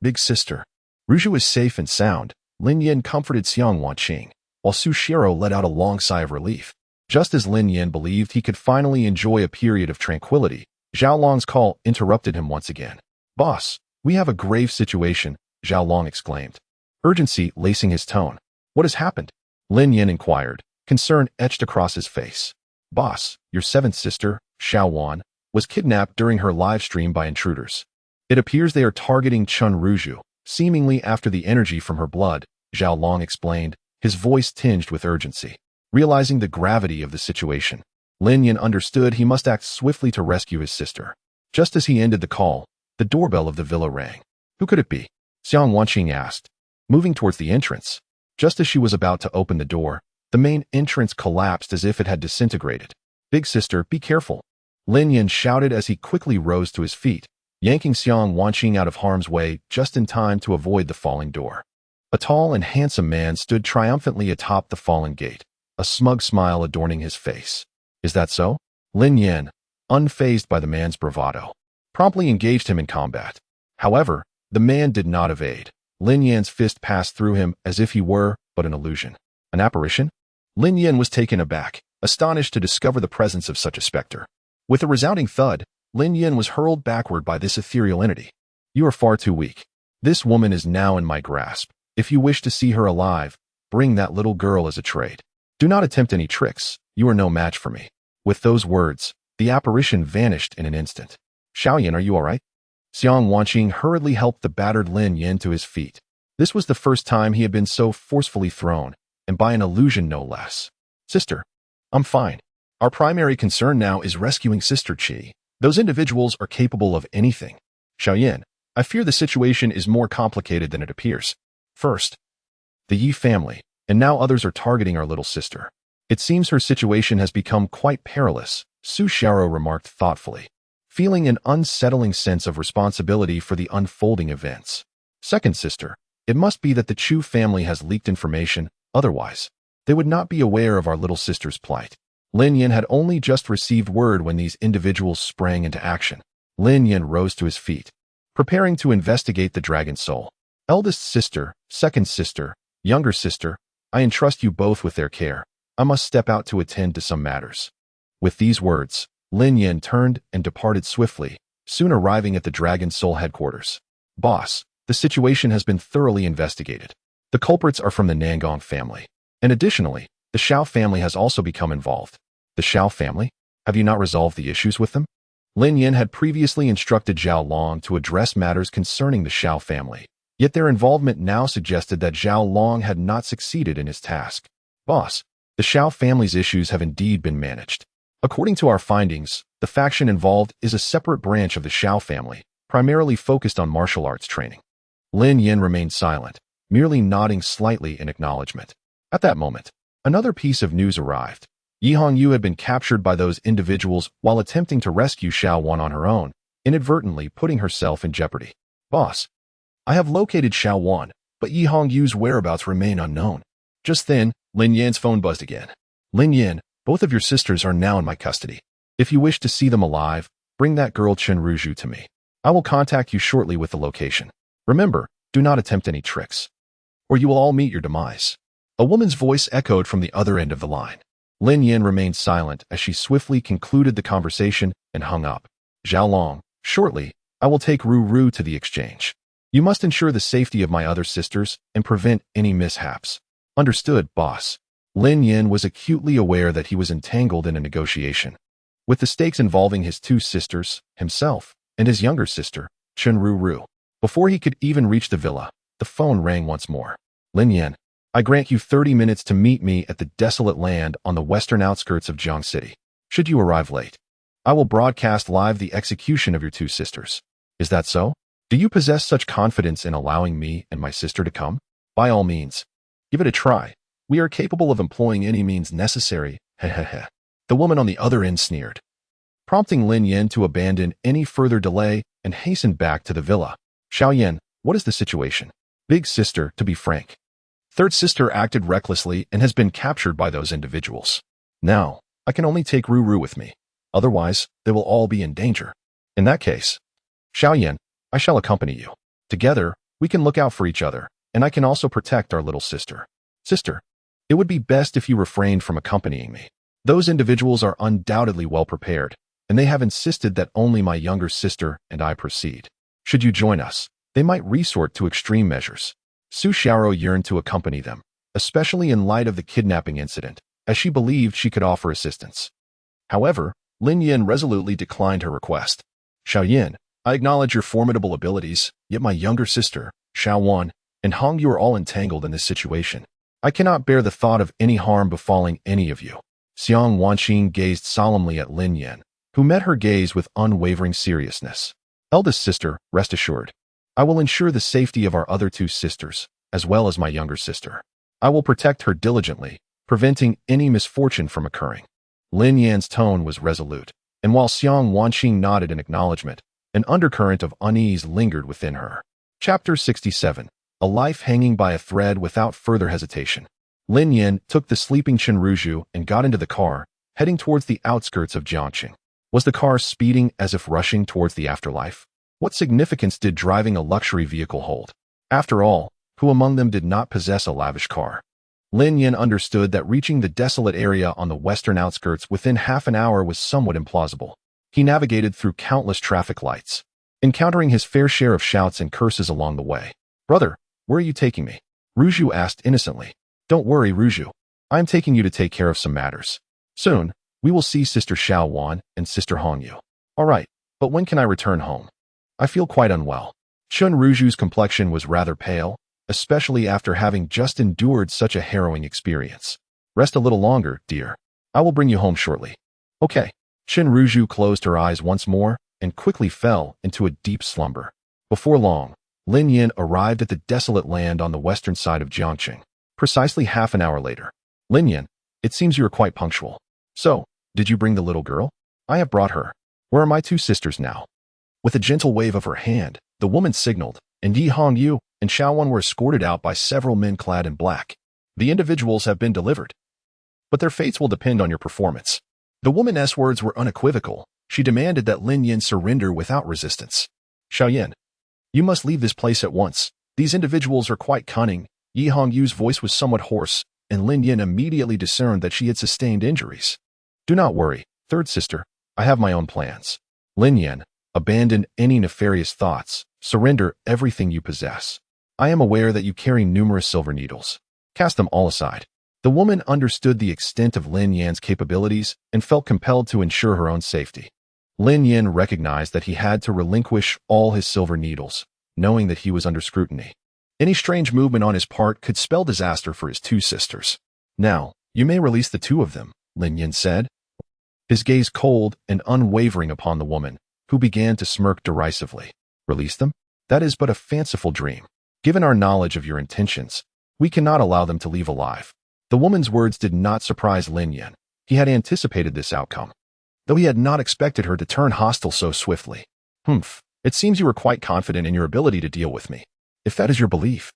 Speaker 1: Big sister. Ruju is safe and sound, Lin Yin comforted Xiang Wanqing, while Su Shiro let out a long sigh of relief. Just as Lin Yin believed he could finally enjoy a period of tranquility, Xiaolong's call interrupted him once again. Boss, we have a grave situation, Xiaolong exclaimed, urgency lacing his tone. What has happened? Lin Yin inquired, concern etched across his face. Boss, your seventh sister, Xiaowan, was kidnapped during her live stream by intruders. It appears they are targeting Chen Ruju, seemingly after the energy from her blood, Xiaolong explained, his voice tinged with urgency. Realizing the gravity of the situation, Lin Yin understood he must act swiftly to rescue his sister. Just as he ended the call, the doorbell of the villa rang. Who could it be? Xiang Wanqing asked, moving towards the entrance. Just as she was about to open the door, the main entrance collapsed as if it had disintegrated. Big sister, be careful, Lin Yin shouted as he quickly rose to his feet, yanking Xiang Wanqing out of harm's way just in time to avoid the falling door. A tall and handsome man stood triumphantly atop the fallen gate, a smug smile adorning his face. Is that so? Lin Yin, unfazed by the man's bravado, promptly engaged him in combat. However, the man did not evade. Lin Yan's fist passed through him as if he were but an illusion. An apparition? Lin Yin was taken aback, astonished to discover the presence of such a specter. With a resounding thud, Lin Yin was hurled backward by this ethereal entity. You are far too weak. This woman is now in my grasp. If you wish to see her alive, bring that little girl as a trade. Do not attempt any tricks. You are no match for me. With those words, the apparition vanished in an instant. Xiaoyan, are you all right? Xiang Wanqing hurriedly helped the battered Lin Yin to his feet. This was the first time he had been so forcefully thrown, and by an illusion no less. Sister, I'm fine. Our primary concern now is rescuing Sister Qi. Those individuals are capable of anything. Xiaoyan, I fear the situation is more complicated than it appears. First, the Yi family, and now others are targeting our little sister. It seems her situation has become quite perilous, Su Xiaoro remarked thoughtfully, feeling an unsettling sense of responsibility for the unfolding events. Second sister, it must be that the Chu family has leaked information, otherwise they would not be aware of our little sister's plight. Lin Yin had only just received word when these individuals sprang into action. Lin Yin rose to his feet, preparing to investigate the dragon soul. Eldest sister, second sister, younger sister, I entrust you both with their care. I must step out to attend to some matters. With these words, Lin Yin turned and departed swiftly, soon arriving at the dragon soul headquarters. Boss, the situation has been thoroughly investigated. The culprits are from the Nangong family. And additionally, the Xiao family has also become involved. The Xiao family? Have you not resolved the issues with them? Lin Yin had previously instructed Zhao Long to address matters concerning the Xiao family, yet their involvement now suggested that Zhao Long had not succeeded in his task. Boss, the Xiao family's issues have indeed been managed. According to our findings, the faction involved is a separate branch of the Xiao family, primarily focused on martial arts training. Lin Yin remained silent, merely nodding slightly in acknowledgement. At that moment, another piece of news arrived. Yi Hongyu had been captured by those individuals while attempting to rescue Xiao Wan on her own, inadvertently putting herself in jeopardy. Boss, I have located Xiao Wan, but Yi Hongyu's whereabouts remain unknown. Just then, Lin Yan's phone buzzed again. Lin Yan, both of your sisters are now in my custody. If you wish to see them alive, bring that girl Chen Ruju to me. I will contact you shortly with the location. Remember, do not attempt any tricks, or you will all meet your demise. A woman's voice echoed from the other end of the line. Lin Yan remained silent as she swiftly concluded the conversation and hung up. Zhao Long, shortly, I will take Ru Ru to the exchange. You must ensure the safety of my other sisters and prevent any mishaps. Understood, boss. Lin Yan was acutely aware that he was entangled in a negotiation, with the stakes involving his two sisters, himself, and his younger sister, Chen Ru Ru. Before he could even reach the villa, the phone rang once more. Lin Yan, I grant you 30 minutes to meet me at the desolate land on the western outskirts of Jiang City. Should you arrive late, I will broadcast live the execution of your two sisters. Is that so? Do you possess such confidence in allowing me and my sister to come? By all means, give it a try. We are capable of employing any means necessary. Hehehe. The woman on the other end sneered, prompting Lin Yan to abandon any further delay and hasten back to the villa. Xiao Yan, what is the situation? Big sister, to be frank. Third sister acted recklessly and has been captured by those individuals. Now, I can only take Ru Ru with me. Otherwise, they will all be in danger. In that case, Xiao Yan, I shall accompany you. Together, we can look out for each other, and I can also protect our little sister. Sister, it would be best if you refrained from accompanying me. Those individuals are undoubtedly well prepared, and they have insisted that only my younger sister and I proceed. Should you join us, they might resort to extreme measures. Su Xiaoro yearned to accompany them, especially in light of the kidnapping incident, as she believed she could offer assistance. However, Lin Yin resolutely declined her request. Xiao Yin, I acknowledge your formidable abilities, yet my younger sister, Xiao Wan, and Hongyu are all entangled in this situation. I cannot bear the thought of any harm befalling any of you. Xiang Wanqing gazed solemnly at Lin Yin, who met her gaze with unwavering seriousness. Eldest sister, rest assured, I will ensure the safety of our other two sisters, as well as my younger sister. I will protect her diligently, preventing any misfortune from occurring. Lin Yan's tone was resolute, and while Xiang Wanqing nodded in acknowledgement, an undercurrent of unease lingered within her. Chapter 67. A life hanging by a thread without further hesitation. Lin Yin took the sleeping Chen Ruju and got into the car, heading towards the outskirts of Jiangqing. Was the car speeding as if rushing towards the afterlife? What significance did driving a luxury vehicle hold? After all, who among them did not possess a lavish car? Lin Yin understood that reaching the desolate area on the western outskirts within half an hour was somewhat implausible. He navigated through countless traffic lights, encountering his fair share of shouts and curses along the way. Brother, where are you taking me? Ruju asked innocently. Don't worry, Ruju. I am taking you to take care of some matters. Soon, we will see Sister Xiao Wan and Sister Hongyu. All right, but when can I return home? I feel quite unwell. Chen Ruju's complexion was rather pale, especially after having just endured such a harrowing experience. Rest a little longer, dear. I will bring you home shortly. Okay. Chen Ruju closed her eyes once more and quickly fell into a deep slumber. Before long, Lin Yin arrived at the desolate land on the western side of Jiangqing. Precisely half an hour later. Lin Yin, It seems you are quite punctual. So, did you bring the little girl? I have brought her. Where are my two sisters now? With a gentle wave of her hand, the woman signaled, and Yi Hongyu and Xiaowan were escorted out by several men clad in black. The individuals have been delivered, but their fates will depend on your performance. The woman's words were unequivocal. She demanded that Lin Yin surrender without resistance. Xiaoyan, you must leave this place at once. These individuals are quite cunning. Yi Hongyu's voice was somewhat hoarse, and Lin Yin immediately discerned that she had sustained injuries. Do not worry, third sister. I have my own plans. Lin Yin, abandon any nefarious thoughts. Surrender everything you possess. I am aware that you carry numerous silver needles. Cast them all aside. The woman understood the extent of Lin Yan's capabilities and felt compelled to ensure her own safety. Lin Yin recognized that he had to relinquish all his silver needles, knowing that he was under scrutiny. Any strange movement on his part could spell disaster for his two sisters. Now, you may release the two of them, Lin Yin said, his gaze cold and unwavering upon the woman, who began to smirk derisively. Release them? That is but a fanciful dream. Given our knowledge of your intentions, we cannot allow them to leave alive. The woman's words did not surprise Lin Yin. He had anticipated this outcome, though he had not expected her to turn hostile so swiftly. It seems you are quite confident in your ability to deal with me. If that is your belief,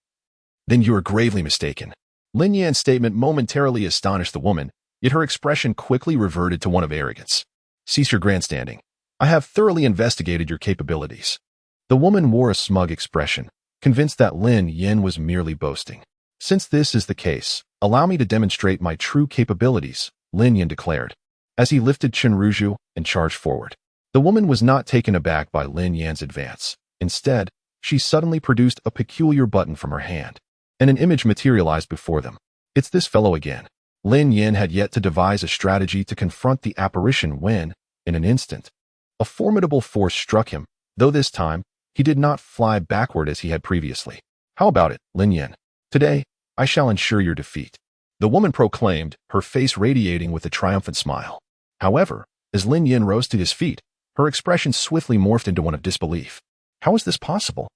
Speaker 1: then you are gravely mistaken. Lin Yan's statement momentarily astonished the woman, yet her expression quickly reverted to one of arrogance. Cease your grandstanding. I have thoroughly investigated your capabilities. The woman wore a smug expression, convinced that Lin Yin was merely boasting. Since this is the case, allow me to demonstrate my true capabilities, Lin Yin declared, as he lifted Qinruzhu and charged forward. The woman was not taken aback by Lin Yan's advance. Instead, she suddenly produced a peculiar button from her hand, and an image materialized before them. It's this fellow again. Lin Yin had yet to devise a strategy to confront the apparition when, in an instant, a formidable force struck him, though this time, he did not fly backward as he had previously. How about it, Lin Yin? Today, I shall ensure your defeat. The woman proclaimed, her face radiating with a triumphant smile. However, as Lin Yin rose to his feet, her expression swiftly morphed into one of disbelief. How is this possible?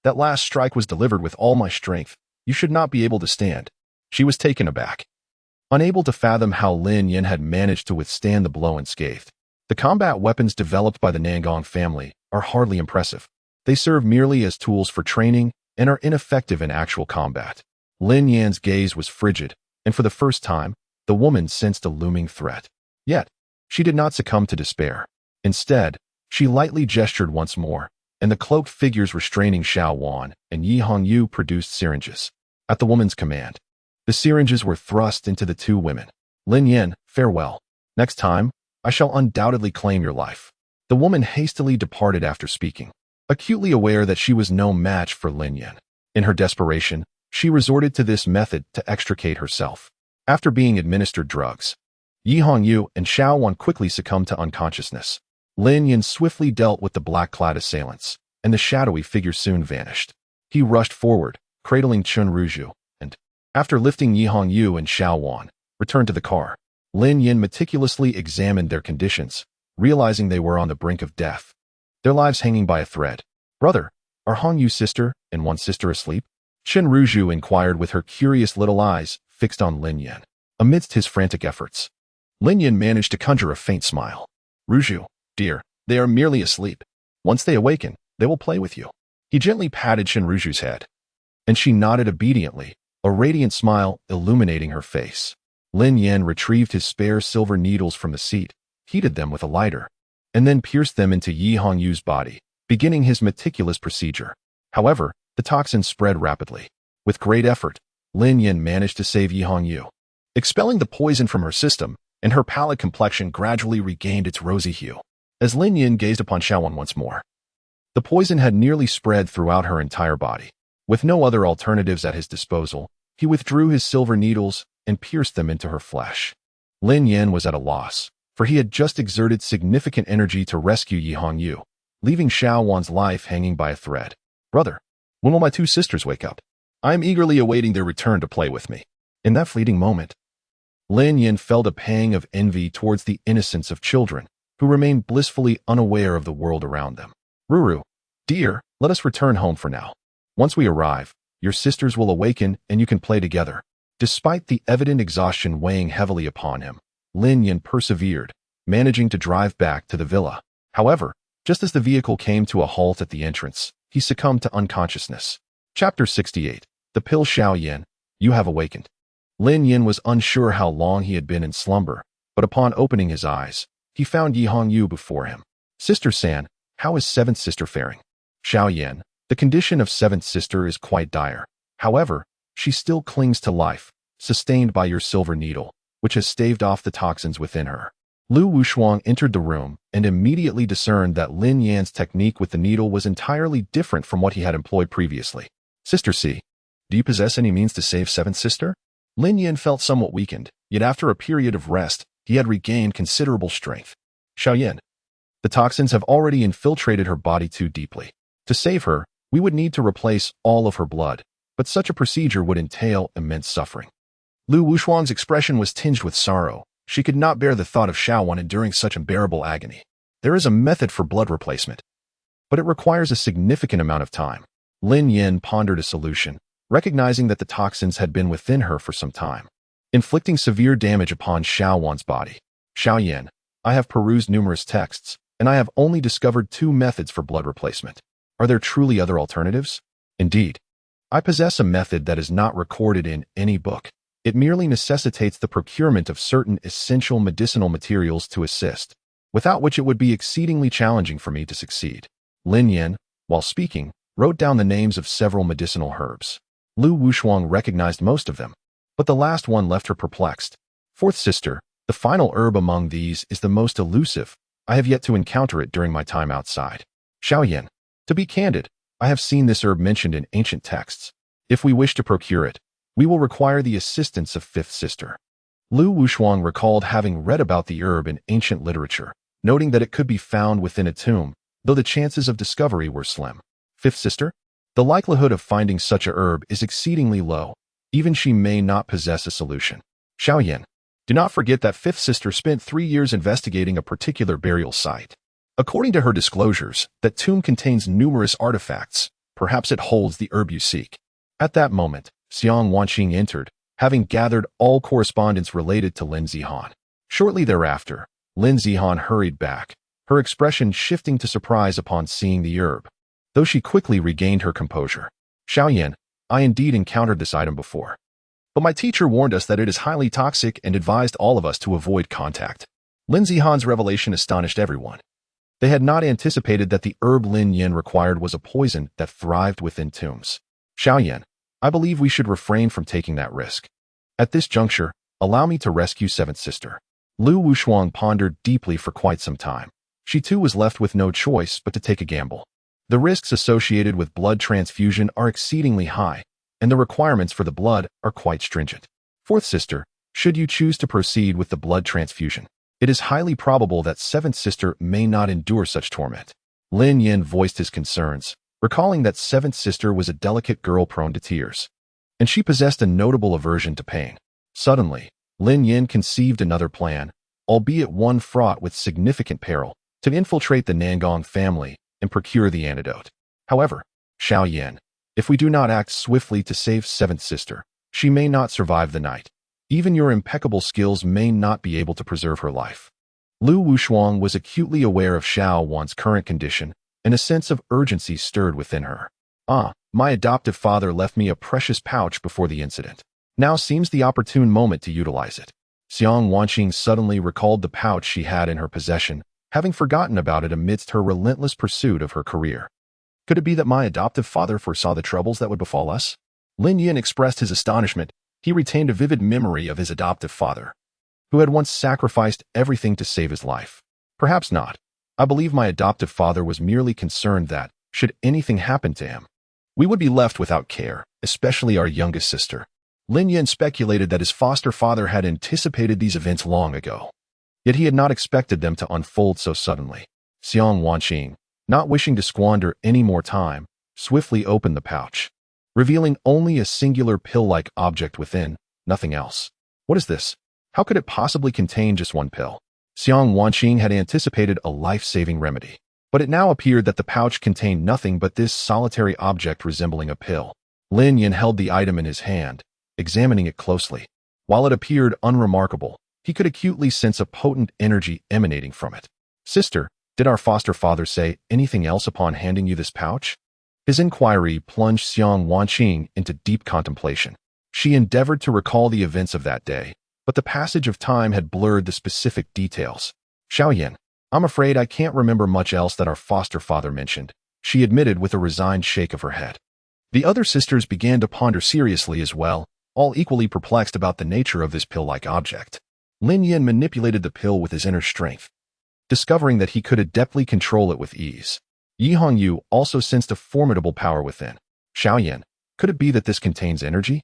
Speaker 1: That last strike was delivered with all my strength. You should not be able to stand. She was taken aback, unable to fathom how Lin Yin had managed to withstand the blow unscathed. The combat weapons developed by the Nangong family are hardly impressive. They serve merely as tools for training and are ineffective in actual combat. Lin Yan's gaze was frigid, and for the first time, the woman sensed a looming threat. Yet, she did not succumb to despair. Instead, she lightly gestured once more, and the cloaked figures restraining Xiaowan and Yi Hongyu produced syringes. At the woman's command, the syringes were thrust into the two women. Lin Yin, farewell. Next time, I shall undoubtedly claim your life. The woman hastily departed after speaking, acutely aware that she was no match for Lin Yin. In her desperation, she resorted to this method to extricate herself. After being administered drugs, Yi Hongyu and Xiaowan quickly succumbed to unconsciousness. Lin Yin swiftly dealt with the black-clad assailants, and the shadowy figure soon vanished. He rushed forward, cradling Qinruzhu, and, after lifting Yi Hongyu and Xiaowan, returned to the car. Lin Yin meticulously examined their conditions, realizing they were on the brink of death, their lives hanging by a thread. Brother, are Hongyu's sister and one sister asleep? Qinruzhu inquired with her curious little eyes fixed on Lin Yin. Amidst his frantic efforts, Lin Yin managed to conjure a faint smile. Ruzhu, dear, they are merely asleep. Once they awaken, they will play with you. He gently patted Qinruzhu's head, and she nodded obediently, a radiant smile illuminating her face. Lin Yin retrieved his spare silver needles from the seat, heated them with a lighter, and then pierced them into Yi Hongyu's body, beginning his meticulous procedure. However, the toxin spread rapidly. With great effort, Lin Yin managed to save Yi Hongyu, expelling the poison from her system, and her pallid complexion gradually regained its rosy hue. As Lin Yin gazed upon Xiaowan once more, the poison had nearly spread throughout her entire body. With no other alternatives at his disposal, he withdrew his silver needles and pierced them into her flesh. Lin Yin was at a loss, for he had just exerted significant energy to rescue Yi Hongyu, leaving Xiaowan's life hanging by a thread. Brother, when will my two sisters wake up? I am eagerly awaiting their return to play with me. In that fleeting moment, Lin Yin felt a pang of envy towards the innocence of children, who remained blissfully unaware of the world around them. Ruru, dear, let us return home for now. Once we arrive, your sisters will awaken and you can play together. Despite the evident exhaustion weighing heavily upon him, Lin Yin persevered, managing to drive back to the villa. However, just as the vehicle came to a halt at the entrance, he succumbed to unconsciousness. Chapter 68. The Pill. Xiao Yin, you have awakened. Lin Yin was unsure how long he had been in slumber, but upon opening his eyes, he found Yi Hongyu before him. Sister San, how is seventh sister faring? Xiao Yin, the condition of seventh sister is quite dire. However, she still clings to life, sustained by your silver needle, which has staved off the toxins within her. Lu Wushuang entered the room and immediately discerned that Lin Yan's technique with the needle was entirely different from what he had employed previously. Sister C, do you possess any means to save seventh sister? Lin Yan felt somewhat weakened, yet after a period of rest, he had regained considerable strength. Xiao Yin, the toxins have already infiltrated her body too deeply. To save her, we would need to replace all of her blood, but such a procedure would entail immense suffering. Lu Wushuang's expression was tinged with sorrow. She could not bear the thought of Xiaowan enduring such unbearable agony. There is a method for blood replacement, but it requires a significant amount of time. Lin Yin pondered a solution, recognizing that the toxins had been within her for some time, inflicting severe damage upon Xiaowan's body. Xiao Yin, I have perused numerous texts, and I have only discovered 2 methods for blood replacement. Are there truly other alternatives? Indeed. I possess a method that is not recorded in any book. It merely necessitates the procurement of certain essential medicinal materials to assist, without which it would be exceedingly challenging for me to succeed. Lin Yin, while speaking, wrote down the names of several medicinal herbs. Lu Wushuang recognized most of them, but the last one left her perplexed. Fourth sister, the final herb among these is the most elusive. I have yet to encounter it during my time outside. Xiao Yin, to be candid, I have seen this herb mentioned in ancient texts. If we wish to procure it, we will require the assistance of fifth sister. Lu Wushuang recalled having read about the herb in ancient literature, noting that it could be found within a tomb, though the chances of discovery were slim. Fifth sister? The likelihood of finding such a herb is exceedingly low. Even she may not possess a solution. Xiao Yin, do not forget that fifth sister spent 3 years investigating a particular burial site. According to her disclosures, that tomb contains numerous artifacts. Perhaps it holds the herb you seek. At that moment, Xiang Wanqing entered, having gathered all correspondence related to Lin Zihan. Shortly thereafter, Lin Zihan hurried back, her expression shifting to surprise upon seeing the herb, though she quickly regained her composure. Xiao Yin, I indeed encountered this item before, but my teacher warned us that it is highly toxic and advised all of us to avoid contact. Lin Zihan's revelation astonished everyone. They had not anticipated that the herb Lin Yin required was a poison that thrived within tombs. Xiao Yin, I believe we should refrain from taking that risk. At this juncture, allow me to rescue seventh sister. Lu Wushuang pondered deeply for quite some time. She too was left with no choice but to take a gamble. The risks associated with blood transfusion are exceedingly high, and the requirements for the blood are quite stringent. Fourth sister, should you choose to proceed with the blood transfusion, it is highly probable that seventh sister may not endure such torment. Lin Yin voiced his concerns, recalling that seventh sister was a delicate girl prone to tears, and she possessed a notable aversion to pain. Suddenly, Lin Yin conceived another plan, albeit one fraught with significant peril, to infiltrate the Nangong family and procure the antidote. However, Xiao Yin, if we do not act swiftly to save seventh sister, she may not survive the night. Even your impeccable skills may not be able to preserve her life. Lu Wushuang was acutely aware of Xiao Wan's current condition, and a sense of urgency stirred within her. My adoptive father left me a precious pouch before the incident. Now seems the opportune moment to utilize it. Xiang Wanqing suddenly recalled the pouch she had in her possession, having forgotten about it amidst her relentless pursuit of her career. Could it be that my adoptive father foresaw the troubles that would befall us? Lin Yin expressed his astonishment. He retained a vivid memory of his adoptive father, who had once sacrificed everything to save his life. Perhaps not. I believe my adoptive father was merely concerned that, should anything happen to him, we would be left without care, especially our youngest sister. Lin Yin speculated that his foster father had anticipated these events long ago, yet he had not expected them to unfold so suddenly. Xiang Wanqing, not wishing to squander any more time, swiftly opened the pouch, revealing only a singular pill-like object within, nothing else. What is this? How could it possibly contain just one pill? Xiang Wanqing had anticipated a life-saving remedy, but it now appeared that the pouch contained nothing but this solitary object resembling a pill. Lin Yin held the item in his hand, examining it closely. While it appeared unremarkable, he could acutely sense a potent energy emanating from it. Sister, did our foster father say anything else upon handing you this pouch? His inquiry plunged Xiang Wanqing into deep contemplation. She endeavored to recall the events of that day, but the passage of time had blurred the specific details. Xiaoyan, I'm afraid I can't remember much else that our foster father mentioned, she admitted with a resigned shake of her head. The other sisters began to ponder seriously as well, all equally perplexed about the nature of this pill-like object. Lin Yin manipulated the pill with his inner strength, discovering that he could adeptly control it with ease. Yi Hongyu also sensed a formidable power within. Xiaoyan, could it be that this contains energy?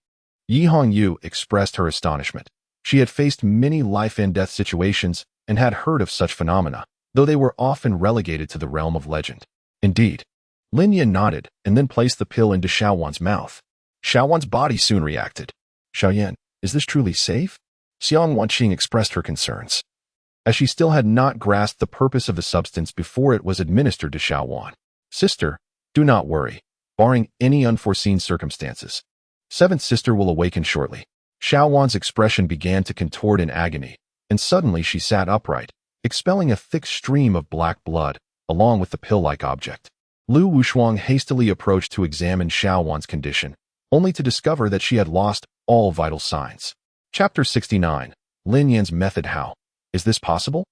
Speaker 1: Yi Hongyu expressed her astonishment. She had faced many life-and-death situations and had heard of such phenomena, though they were often relegated to the realm of legend. Indeed. Lin Yin nodded and then placed the pill into Xiaowan's mouth. Xiaowan's body soon reacted. Xiaoyan, is this truly safe? Xiang Wanqing expressed her concerns, as she still had not grasped the purpose of the substance before it was administered to Xiaowan. Sister, do not worry, barring any unforeseen circumstances. Seventh sister will awaken shortly. Xiaowan's expression began to contort in agony, and suddenly she sat upright, expelling a thick stream of black blood, along with the pill-like object. Lu Wushuang hastily approached to examine Xiaowan's condition, only to discover that she had lost all vital signs. Chapter 69. Lin Yan's Method. How is this possible?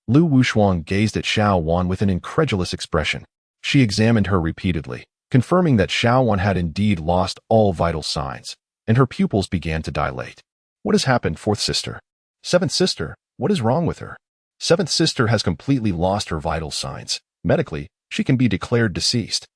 Speaker 1: Lu Wushuang gazed at Xiaowan with an incredulous expression. She examined her repeatedly, confirming that Xiaowan had indeed lost all vital signs, and her pupils began to dilate. What has happened, fourth sister? Seventh sister, what is wrong with her? Seventh sister has completely lost her vital signs. Medically, she can be declared deceased.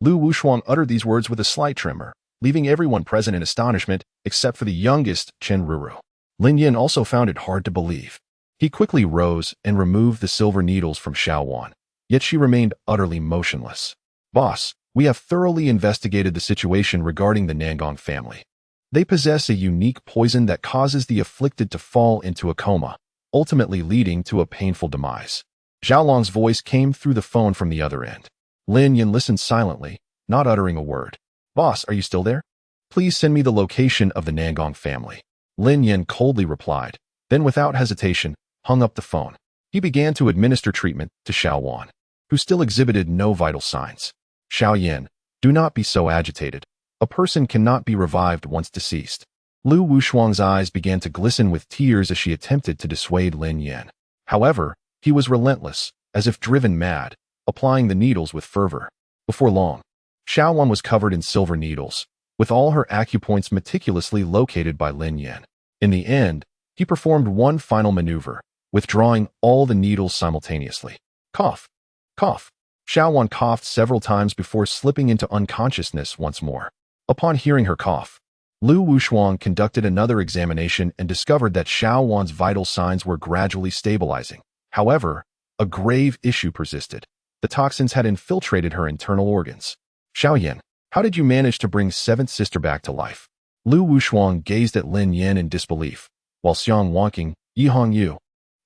Speaker 1: Lu Wushuang uttered these words with a slight tremor, leaving everyone present in astonishment except for the youngest Chen Ruru. Lin Yin also found it hard to believe. He quickly rose and removed the silver needles from Xiaowan, yet she remained utterly motionless. Boss, we have thoroughly investigated the situation regarding the Nangong family. They possess a unique poison that causes the afflicted to fall into a coma, ultimately leading to a painful demise. Xiaolong's voice came through the phone from the other end. Lin Yin listened silently, not uttering a word. Boss, are you still there? Please send me the location of the Nangong family. Lin Yin coldly replied, then without hesitation, hung up the phone. He began to administer treatment to Xiaowan, who still exhibited no vital signs. Xiaoyan, do not be so agitated. A person cannot be revived once deceased. Lu Wushuang's eyes began to glisten with tears as she attempted to dissuade Lin Yin. However, he was relentless, as if driven mad, applying the needles with fervor. Before long, Xiaowan was covered in silver needles, with all her acupoints meticulously located by Lin Yin. In the end, he performed one final maneuver, withdrawing all the needles simultaneously. Cough. Cough. Xiaowan coughed several times before slipping into unconsciousness once more. Upon hearing her cough, Lu Wushuang conducted another examination and discovered that Xiaowan's vital signs were gradually stabilizing. However, a grave issue persisted. The toxins had infiltrated her internal organs. Xiaoyan, how did you manage to bring seventh sister back to life? Lu Wushuang gazed at Lin Yin in disbelief, while Xiang Wanqing, Yi Hongyu,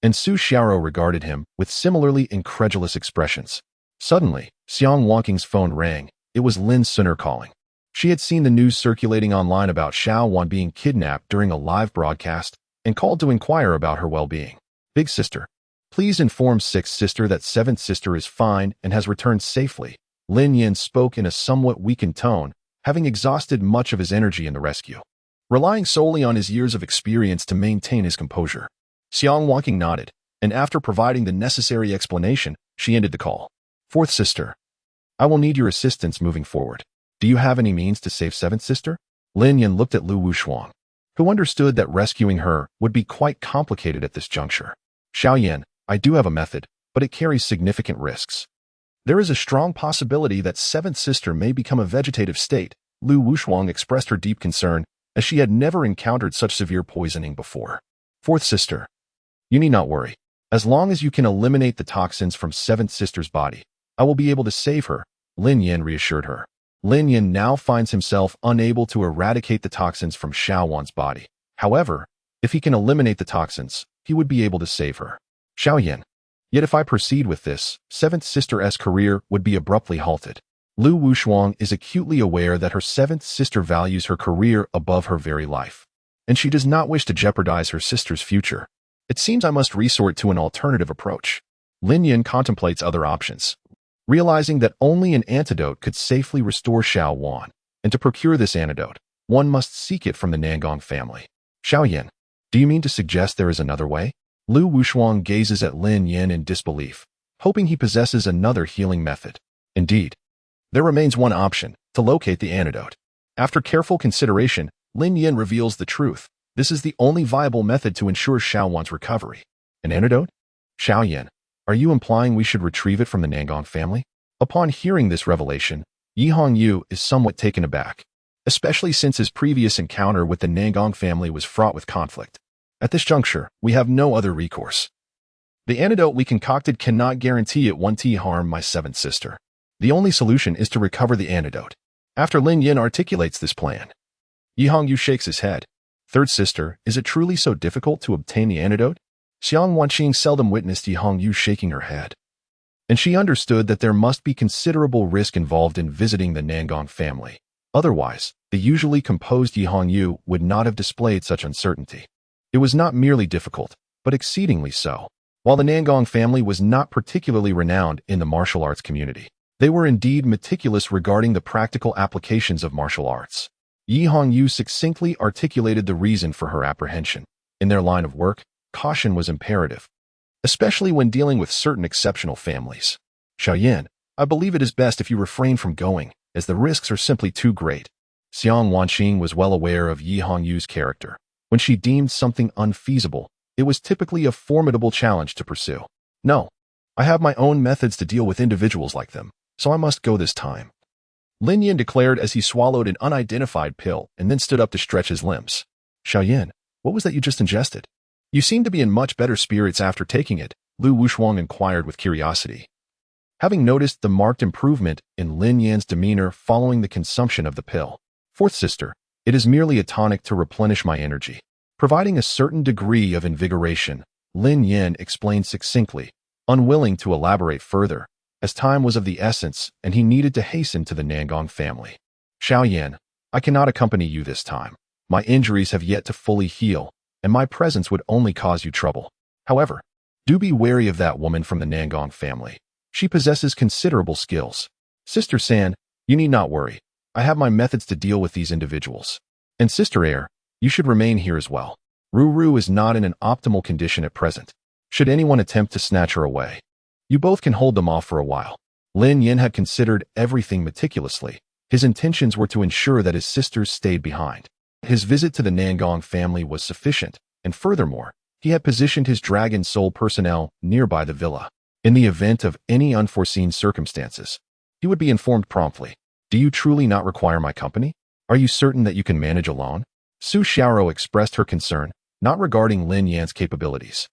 Speaker 1: and Su Xiaoro regarded him with similarly incredulous expressions. Suddenly, Xiang Wanqing's phone rang. It was Lin Suner calling. She had seen the news circulating online about Xiaowan being kidnapped during a live broadcast and called to inquire about her well-being. Big sister, please inform sixth sister that seventh sister is fine and has returned safely. Lin Yin spoke in a somewhat weakened tone, having exhausted much of his energy in the rescue, relying solely on his years of experience to maintain his composure. Xiang Wanqing nodded, and after providing the necessary explanation, she ended the call. Fourth sister, I will need your assistance moving forward. Do you have any means to save seventh sister? Lin Yin looked at Lu Wushuang, who understood that rescuing her would be quite complicated at this juncture. Xiaoyan, I do have a method, but it carries significant risks. There is a strong possibility that seventh sister may become a vegetative state. Lu Wushuang expressed her deep concern, as she had never encountered such severe poisoning before. Fourth sister, you need not worry. As long as you can eliminate the toxins from seventh sister's body, I will be able to save her, Lin Yin reassured her. Lin Yin now finds himself unable to eradicate the toxins from Xiaowan's body. However, if he can eliminate the toxins, he would be able to save her. Xiaoyan, yet if I proceed with this, seventh sister's career would be abruptly halted. Lu Wushuang is acutely aware that her seventh sister values her career above her very life, and she does not wish to jeopardize her sister's future. It seems I must resort to an alternative approach. Lin Yin contemplates other options, realizing that only an antidote could safely restore Xiao Wan, and to procure this antidote, one must seek it from the Nangong family. Xiao Yin, do you mean to suggest there is another way? Lu Wushuang gazes at Lin Yin in disbelief, hoping he possesses another healing method. Indeed, there remains one option, to locate the antidote. After careful consideration, Lin Yin reveals the truth. This is the only viable method to ensure Xiao Wan's recovery. An antidote? Xiao Yin, are you implying we should retrieve it from the Nangong family? Upon hearing this revelation, Yi Hongyu is somewhat taken aback, especially since his previous encounter with the Nangong family was fraught with conflict. At this juncture, we have no other recourse. The antidote we concocted cannot guarantee it won't harm my seventh sister. The only solution is to recover the antidote. After Lin Yin articulates this plan, Yi Hongyu shakes his head. Third sister, is it truly so difficult to obtain the antidote? Xiang Wanqing seldom witnessed Yi Hongyu shaking her head, and she understood that there must be considerable risk involved in visiting the Nangong family. Otherwise, the usually composed Yi Hongyu would not have displayed such uncertainty. It was not merely difficult, but exceedingly so. While the Nangong family was not particularly renowned in the martial arts community, they were indeed meticulous regarding the practical applications of martial arts. Yi Hongyu succinctly articulated the reason for her apprehension. In their line of work, caution was imperative, especially when dealing with certain exceptional families. Xiao Yin, I believe it is best if you refrain from going, as the risks are simply too great. Xiang Wanqing was well aware of Yi Hongyu's character. When she deemed something unfeasible, it was typically a formidable challenge to pursue. No, I have my own methods to deal with individuals like them, so I must go this time. Lin Yin declared as he swallowed an unidentified pill and then stood up to stretch his limbs. Xiao Yin, what was that you just ingested? You seem to be in much better spirits after taking it, Lu Wushuang inquired with curiosity. Having noticed the marked improvement in Lin Yin's demeanor following the consumption of the pill. Fourth sister, it is merely a tonic to replenish my energy, providing a certain degree of invigoration, Lin Yin explained succinctly, unwilling to elaborate further, as time was of the essence and he needed to hasten to the Nangong family. Xiao Yin, I cannot accompany you this time. My injuries have yet to fully heal, and my presence would only cause you trouble. However, do be wary of that woman from the Nangong family. She possesses considerable skills. Sister San, you need not worry. I have my methods to deal with these individuals. And Sister Air, you should remain here as well. Ruru is not in an optimal condition at present. Should anyone attempt to snatch her away, you both can hold them off for a while. Lin Yin had considered everything meticulously. His intentions were to ensure that his sisters stayed behind. His visit to the Nangong family was sufficient, and furthermore, he had positioned his Dragon Soul personnel nearby the villa. In the event of any unforeseen circumstances, he would be informed promptly. Do you truly not require my company? Are you certain that you can manage alone? Su Xiaoro expressed her concern, not regarding Lin Yan's capabilities,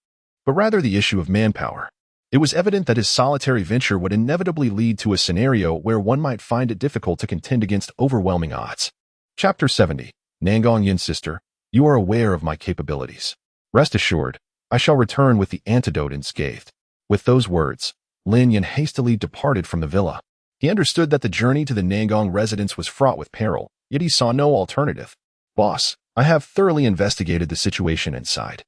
Speaker 1: but rather the issue of manpower. It was evident that his solitary venture would inevitably lead to a scenario where one might find it difficult to contend against overwhelming odds. Chapter 70. Nangong Yin sister, you are aware of my capabilities. Rest assured, I shall return with the antidote unscathed. With those words, Lin Yin hastily departed from the villa. He understood that the journey to the Nangong residence was fraught with peril, yet he saw no alternative. Boss, I have thoroughly investigated the situation inside.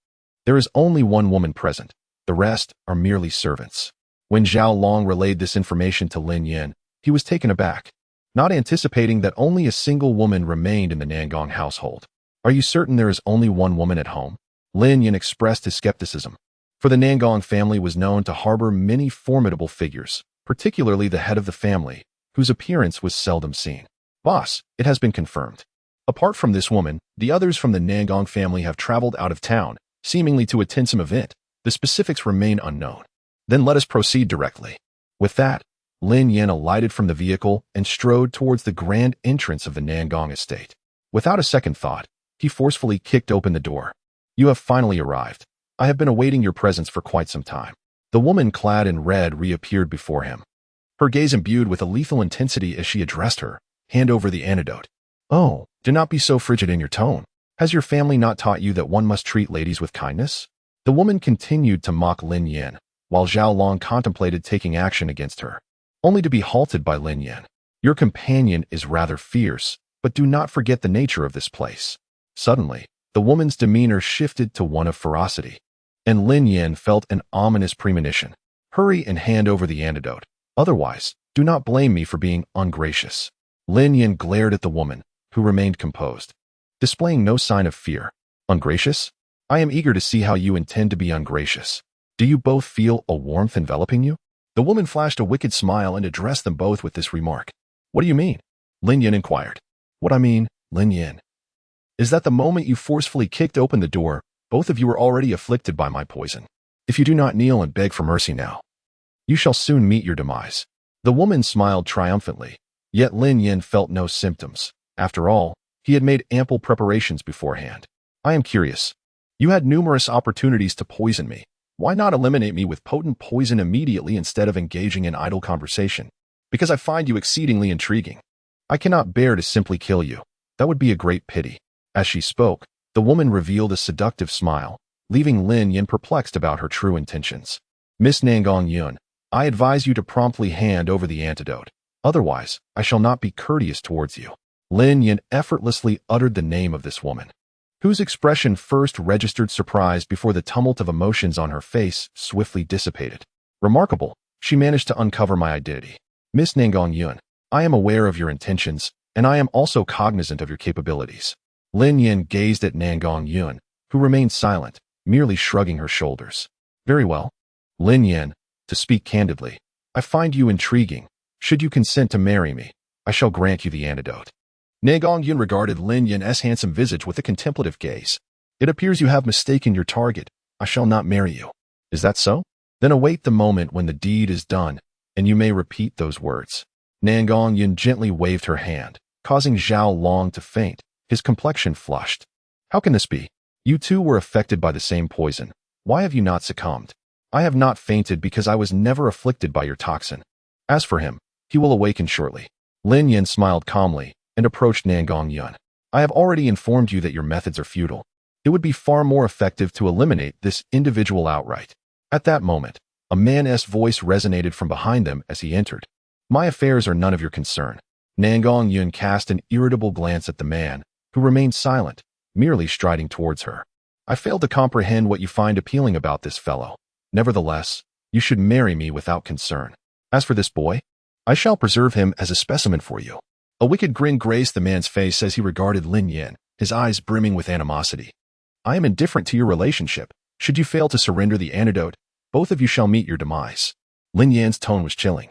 Speaker 1: There is only one woman present. The rest are merely servants. When Zhao Long relayed this information to Lin Yin, he was taken aback, not anticipating that only a single woman remained in the Nangong household. Are you certain there is only one woman at home? Lin Yin expressed his skepticism, for the Nangong family was known to harbor many formidable figures, particularly the head of the family, whose appearance was seldom seen. Boss, it has been confirmed. Apart from this woman, the others from the Nangong family have traveled out of town, seemingly to attend some event. The specifics remain unknown. Then let us proceed directly. With that, Lin Yin alighted from the vehicle and strode towards the grand entrance of the Nangong estate. Without a second thought, he forcefully kicked open the door. You have finally arrived. I have been awaiting your presence for quite some time. The woman clad in red reappeared before him, her gaze imbued with a lethal intensity as she addressed her. Hand over the antidote. Oh, do not be so frigid in your tone. Has your family not taught you that one must treat ladies with kindness? The woman continued to mock Lin Yin, while Zhao Long contemplated taking action against her, only to be halted by Lin Yin. Your companion is rather fierce, but do not forget the nature of this place. Suddenly, the woman's demeanor shifted to one of ferocity, and Lin Yin felt an ominous premonition. Hurry and hand over the antidote. Otherwise, do not blame me for being ungracious. Lin Yin glared at the woman, who remained composed, displaying no sign of fear. Ungracious? I am eager to see how you intend to be ungracious. Do you both feel a warmth enveloping you? The woman flashed a wicked smile and addressed them both with this remark. What do you mean? Lin Yin inquired. What I mean, Lin Yin, is that the moment you forcefully kicked open the door, both of you were already afflicted by my poison. If you do not kneel and beg for mercy now, you shall soon meet your demise. The woman smiled triumphantly, yet Lin Yin felt no symptoms. After all, he had made ample preparations beforehand. I am curious. You had numerous opportunities to poison me. Why not eliminate me with potent poison immediately instead of engaging in idle conversation? Because I find you exceedingly intriguing. I cannot bear to simply kill you. That would be a great pity. As she spoke, the woman revealed a seductive smile, leaving Lin Yin perplexed about her true intentions. Miss Nangong Yun, I advise you to promptly hand over the antidote. Otherwise, I shall not be courteous towards you. Lin Yin effortlessly uttered the name of this woman, whose expression first registered surprise before the tumult of emotions on her face swiftly dissipated. Remarkable, she managed to uncover my identity. Miss Nangong Yun, I am aware of your intentions, and I am also cognizant of your capabilities. Lin Yin gazed at Nangong Yun, who remained silent, merely shrugging her shoulders. Very well. Lin Yin, to speak candidly, I find you intriguing. Should you consent to marry me, I shall grant you the antidote. Nangong Yun regarded Lin Yin's handsome visage with a contemplative gaze. It appears you have mistaken your target. I shall not marry you. Is that so? Then await the moment when the deed is done, and you may repeat those words. Nangong Yun gently waved her hand, causing Zhao Long to faint. His complexion flushed. How can this be? You two were affected by the same poison. Why have you not succumbed? I have not fainted because I was never afflicted by your toxin. As for him, he will awaken shortly. Lin Yin smiled calmly and approached Nangong Yun. I have already informed you that your methods are futile. It would be far more effective to eliminate this individual outright. At that moment, a man's voice resonated from behind them as he entered. My affairs are none of your concern. Nangong Yun cast an irritable glance at the man, who remained silent, merely striding towards her. I fail to comprehend what you find appealing about this fellow. Nevertheless, you should marry me without concern. As for this boy, I shall preserve him as a specimen for you. A wicked grin graced the man's face as he regarded Lin Yin, his eyes brimming with animosity. I am indifferent to your relationship. Should you fail to surrender the antidote, both of you shall meet your demise. Lin Yin's tone was chilling,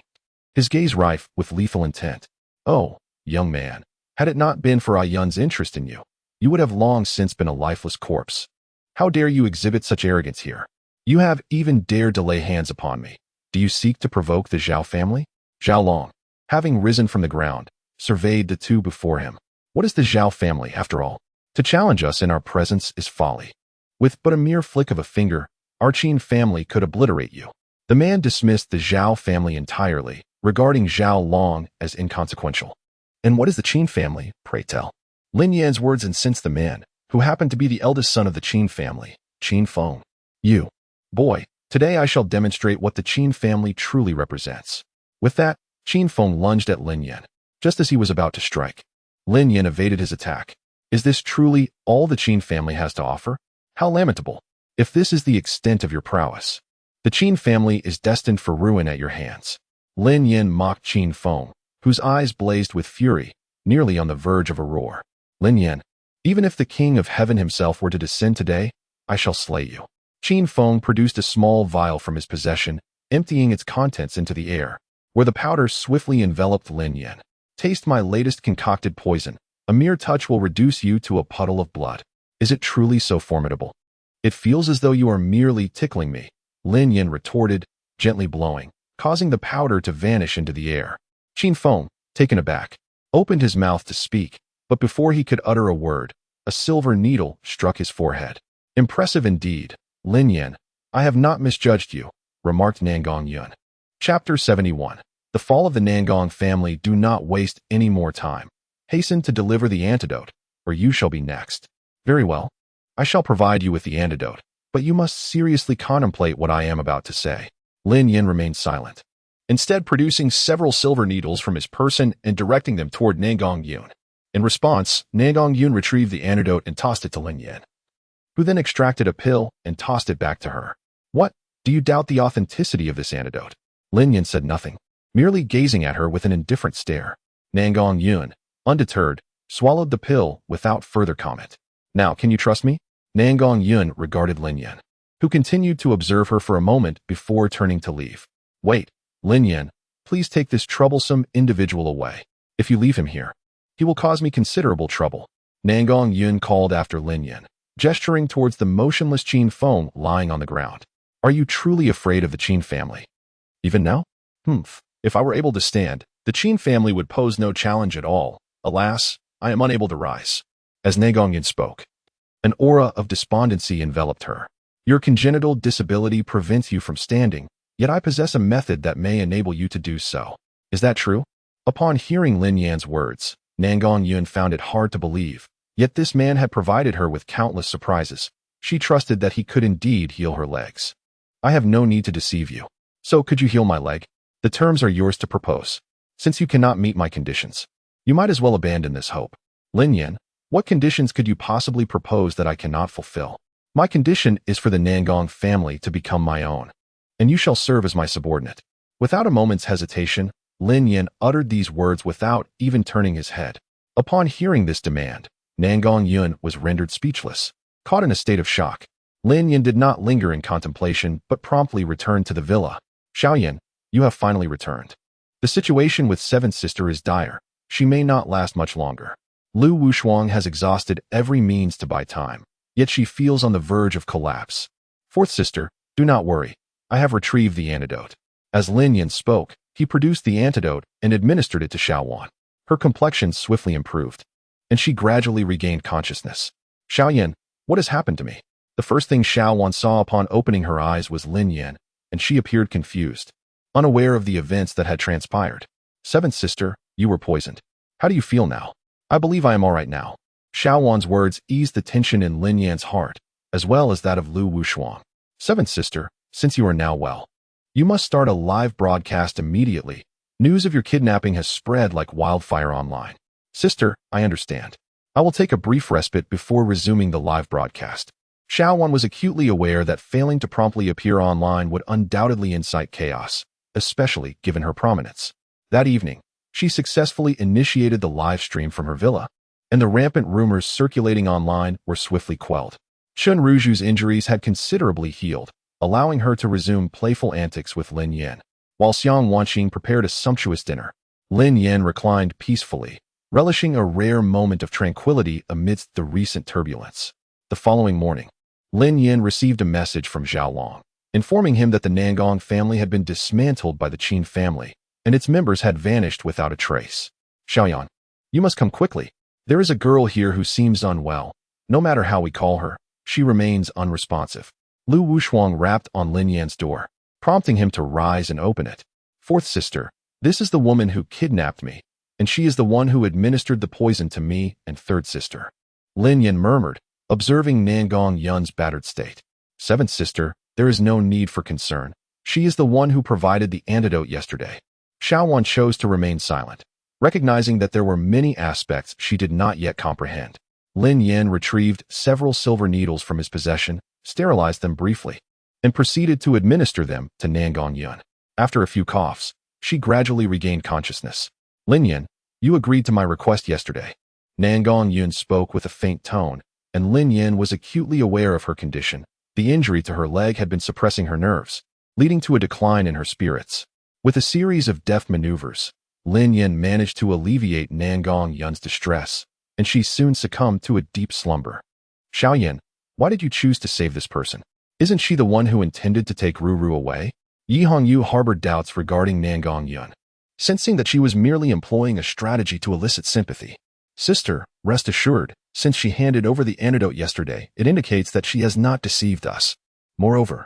Speaker 1: his gaze rife with lethal intent. Oh, young man, had it not been for Yun's interest in you, you would have long since been a lifeless corpse. How dare you exhibit such arrogance here? You have even dared to lay hands upon me. Do you seek to provoke the Zhao family? Zhao Long, having risen from the ground, surveyed the two before him. What is the Zhao family, after all? To challenge us in our presence is folly. With but a mere flick of a finger, our Qin family could obliterate you. The man dismissed the Zhao family entirely, regarding Zhao Long as inconsequential. And what is the Qin family, pray tell? Lin Yan's words incensed the man, who happened to be the eldest son of the Qin family, Qin Feng. You, boy, today I shall demonstrate what the Qin family truly represents. With that, Qin Feng lunged at Lin Yan, just as he was about to strike. Lin Yan evaded his attack. Is this truly all the Qin family has to offer? How lamentable. If this is the extent of your prowess, the Qin family is destined for ruin at your hands. Lin Yan mocked Qin Feng, whose eyes blazed with fury, nearly on the verge of a roar. Lin Yan, even if the king of heaven himself were to descend today, I shall slay you. Qin Feng produced a small vial from his possession, emptying its contents into the air, where the powder swiftly enveloped Lin Yan. Taste my latest concocted poison. A mere touch will reduce you to a puddle of blood. Is it truly so formidable? It feels as though you are merely tickling me, Lin Yan retorted, gently blowing, causing the powder to vanish into the air. Qin Feng, taken aback, opened his mouth to speak, but before he could utter a word, a silver needle struck his forehead. Impressive indeed, Lin Yan. I have not misjudged you, remarked Nangong Yun. Chapter 71. The fall of the Nangong family. Do not waste any more time. Hasten to deliver the antidote, or you shall be next. Very well. I shall provide you with the antidote, but you must seriously contemplate what I am about to say. Lin Yan remained silent. instead producing several silver needles from his person and directing them toward Nangong Yun. In response, Nangong Yun retrieved the antidote and tossed it to Lin Yan, who then extracted a pill and tossed it back to her. What? Do you doubt the authenticity of this antidote? Lin Yan said nothing, merely gazing at her with an indifferent stare. Nangong Yun, undeterred, swallowed the pill without further comment. Now, can you trust me? Nangong Yun regarded Lin Yan, who continued to observe her for a moment before turning to leave. Wait, Lin Yan, please take this troublesome individual away. If you leave him here, he will cause me considerable trouble. Nangong Yun called after Lin Yan, gesturing towards the motionless Qin Feng lying on the ground. Are you truly afraid of the Qin family? Even now? If I were able to stand, the Qin family would pose no challenge at all. Alas, I am unable to rise. As Nangong Yun spoke, an aura of despondency enveloped her. Your congenital disability prevents you from standing, yet I possess a method that may enable you to do so. Is that true? Upon hearing Lin Yan's words, Nangong Yun found it hard to believe, yet this man had provided her with countless surprises. She trusted that he could indeed heal her legs. I have no need to deceive you. So could you heal my leg? The terms are yours to propose. Since you cannot meet my conditions, you might as well abandon this hope. Lin Yan, what conditions could you possibly propose that I cannot fulfill? My condition is for the Nangong family to become my own, and you shall serve as my subordinate. Without a moment's hesitation, Lin Yan uttered these words without even turning his head. Upon hearing this demand, Nangong Yun was rendered speechless, caught in a state of shock. Lin Yan did not linger in contemplation, but promptly returned to the villa. Xiaoyan, you have finally returned. The situation with Seventh Sister is dire. She may not last much longer. Lu Wushuang has exhausted every means to buy time, yet she feels on the verge of collapse. Fourth Sister, do not worry. I have retrieved the antidote. As Lin Yan spoke, he produced the antidote and administered it to Xiaowan. Her complexion swiftly improved, and she gradually regained consciousness. Xiaoyan, what has happened to me? The first thing Xiaowan saw upon opening her eyes was Lin Yan, and she appeared confused, unaware of the events that had transpired. Seventh Sister, you were poisoned. How do you feel now? I believe I am all right now. Xiaowan's words eased the tension in Lin Yan's heart, as well as that of Lu Wushuang. Seventh Sister, since you are now well, you must start a live broadcast immediately. News of your kidnapping has spread like wildfire online. Sister, I understand. I will take a brief respite before resuming the live broadcast. Xiaowan was acutely aware that failing to promptly appear online would undoubtedly incite chaos, especially given her prominence. That evening, she successfully initiated the live stream from her villa, and the rampant rumors circulating online were swiftly quelled. Chun Ruju's injuries had considerably healed, allowing her to resume playful antics with Lin Yan. While Xiang Wanqing prepared a sumptuous dinner, Lin Yan reclined peacefully, relishing a rare moment of tranquility amidst the recent turbulence. The following morning, Lin Yan received a message from Zhao Long, informing him that the Nangong family had been dismantled by the Qin family, and its members had vanished without a trace. Xiaoyan, you must come quickly. There is a girl here who seems unwell. No matter how we call her, she remains unresponsive. Lu Wushuang rapped on Lin Yan's door, prompting him to rise and open it. Fourth Sister, this is the woman who kidnapped me, and she is the one who administered the poison to me and Third Sister. Lin Yan murmured, observing Nangong Yun's battered state. Seventh Sister, there is no need for concern. She is the one who provided the antidote yesterday. Xiaowan chose to remain silent, recognizing that there were many aspects she did not yet comprehend. Lin Yan retrieved several silver needles from his possession, sterilized them briefly, and proceeded to administer them to Nangong Yun. After a few coughs, she gradually regained consciousness. Lin Yan, you agreed to my request yesterday. Nangong Yun spoke with a faint tone, and Lin Yan was acutely aware of her condition. The injury to her leg had been suppressing her nerves, leading to a decline in her spirits. With a series of deft maneuvers, Lin Yan managed to alleviate Nangong Yun's distress, and she soon succumbed to a deep slumber. Xiaoyan, why did you choose to save this person? Isn't she the one who intended to take Ruru away? Yi Hongyu harbored doubts regarding Nangong Yun, sensing that she was merely employing a strategy to elicit sympathy. Sister, rest assured, since she handed over the antidote yesterday, it indicates that she has not deceived us. Moreover,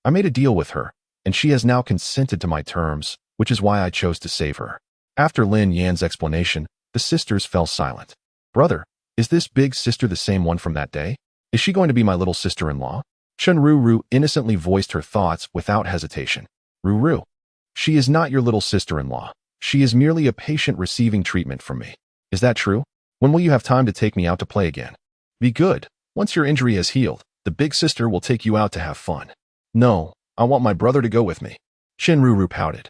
Speaker 1: I made a deal with her, and she has now consented to my terms, which is why I chose to save her. After Lin Yan's explanation, the sisters fell silent. Brother, is this big sister the same one from that day? Is she going to be my little sister-in-law? Chun Ruru innocently voiced her thoughts without hesitation. Ruru. She is not your little sister-in-law. She is merely a patient receiving treatment from me. Is that true? When will you have time to take me out to play again? Be good. Once your injury has healed, the big sister will take you out to have fun. No, I want my brother to go with me. Shinruru pouted,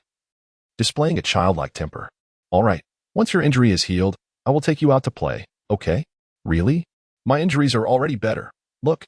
Speaker 1: displaying a childlike temper. All right, once your injury is healed, I will take you out to play, okay? Really? My injuries are already better. Look.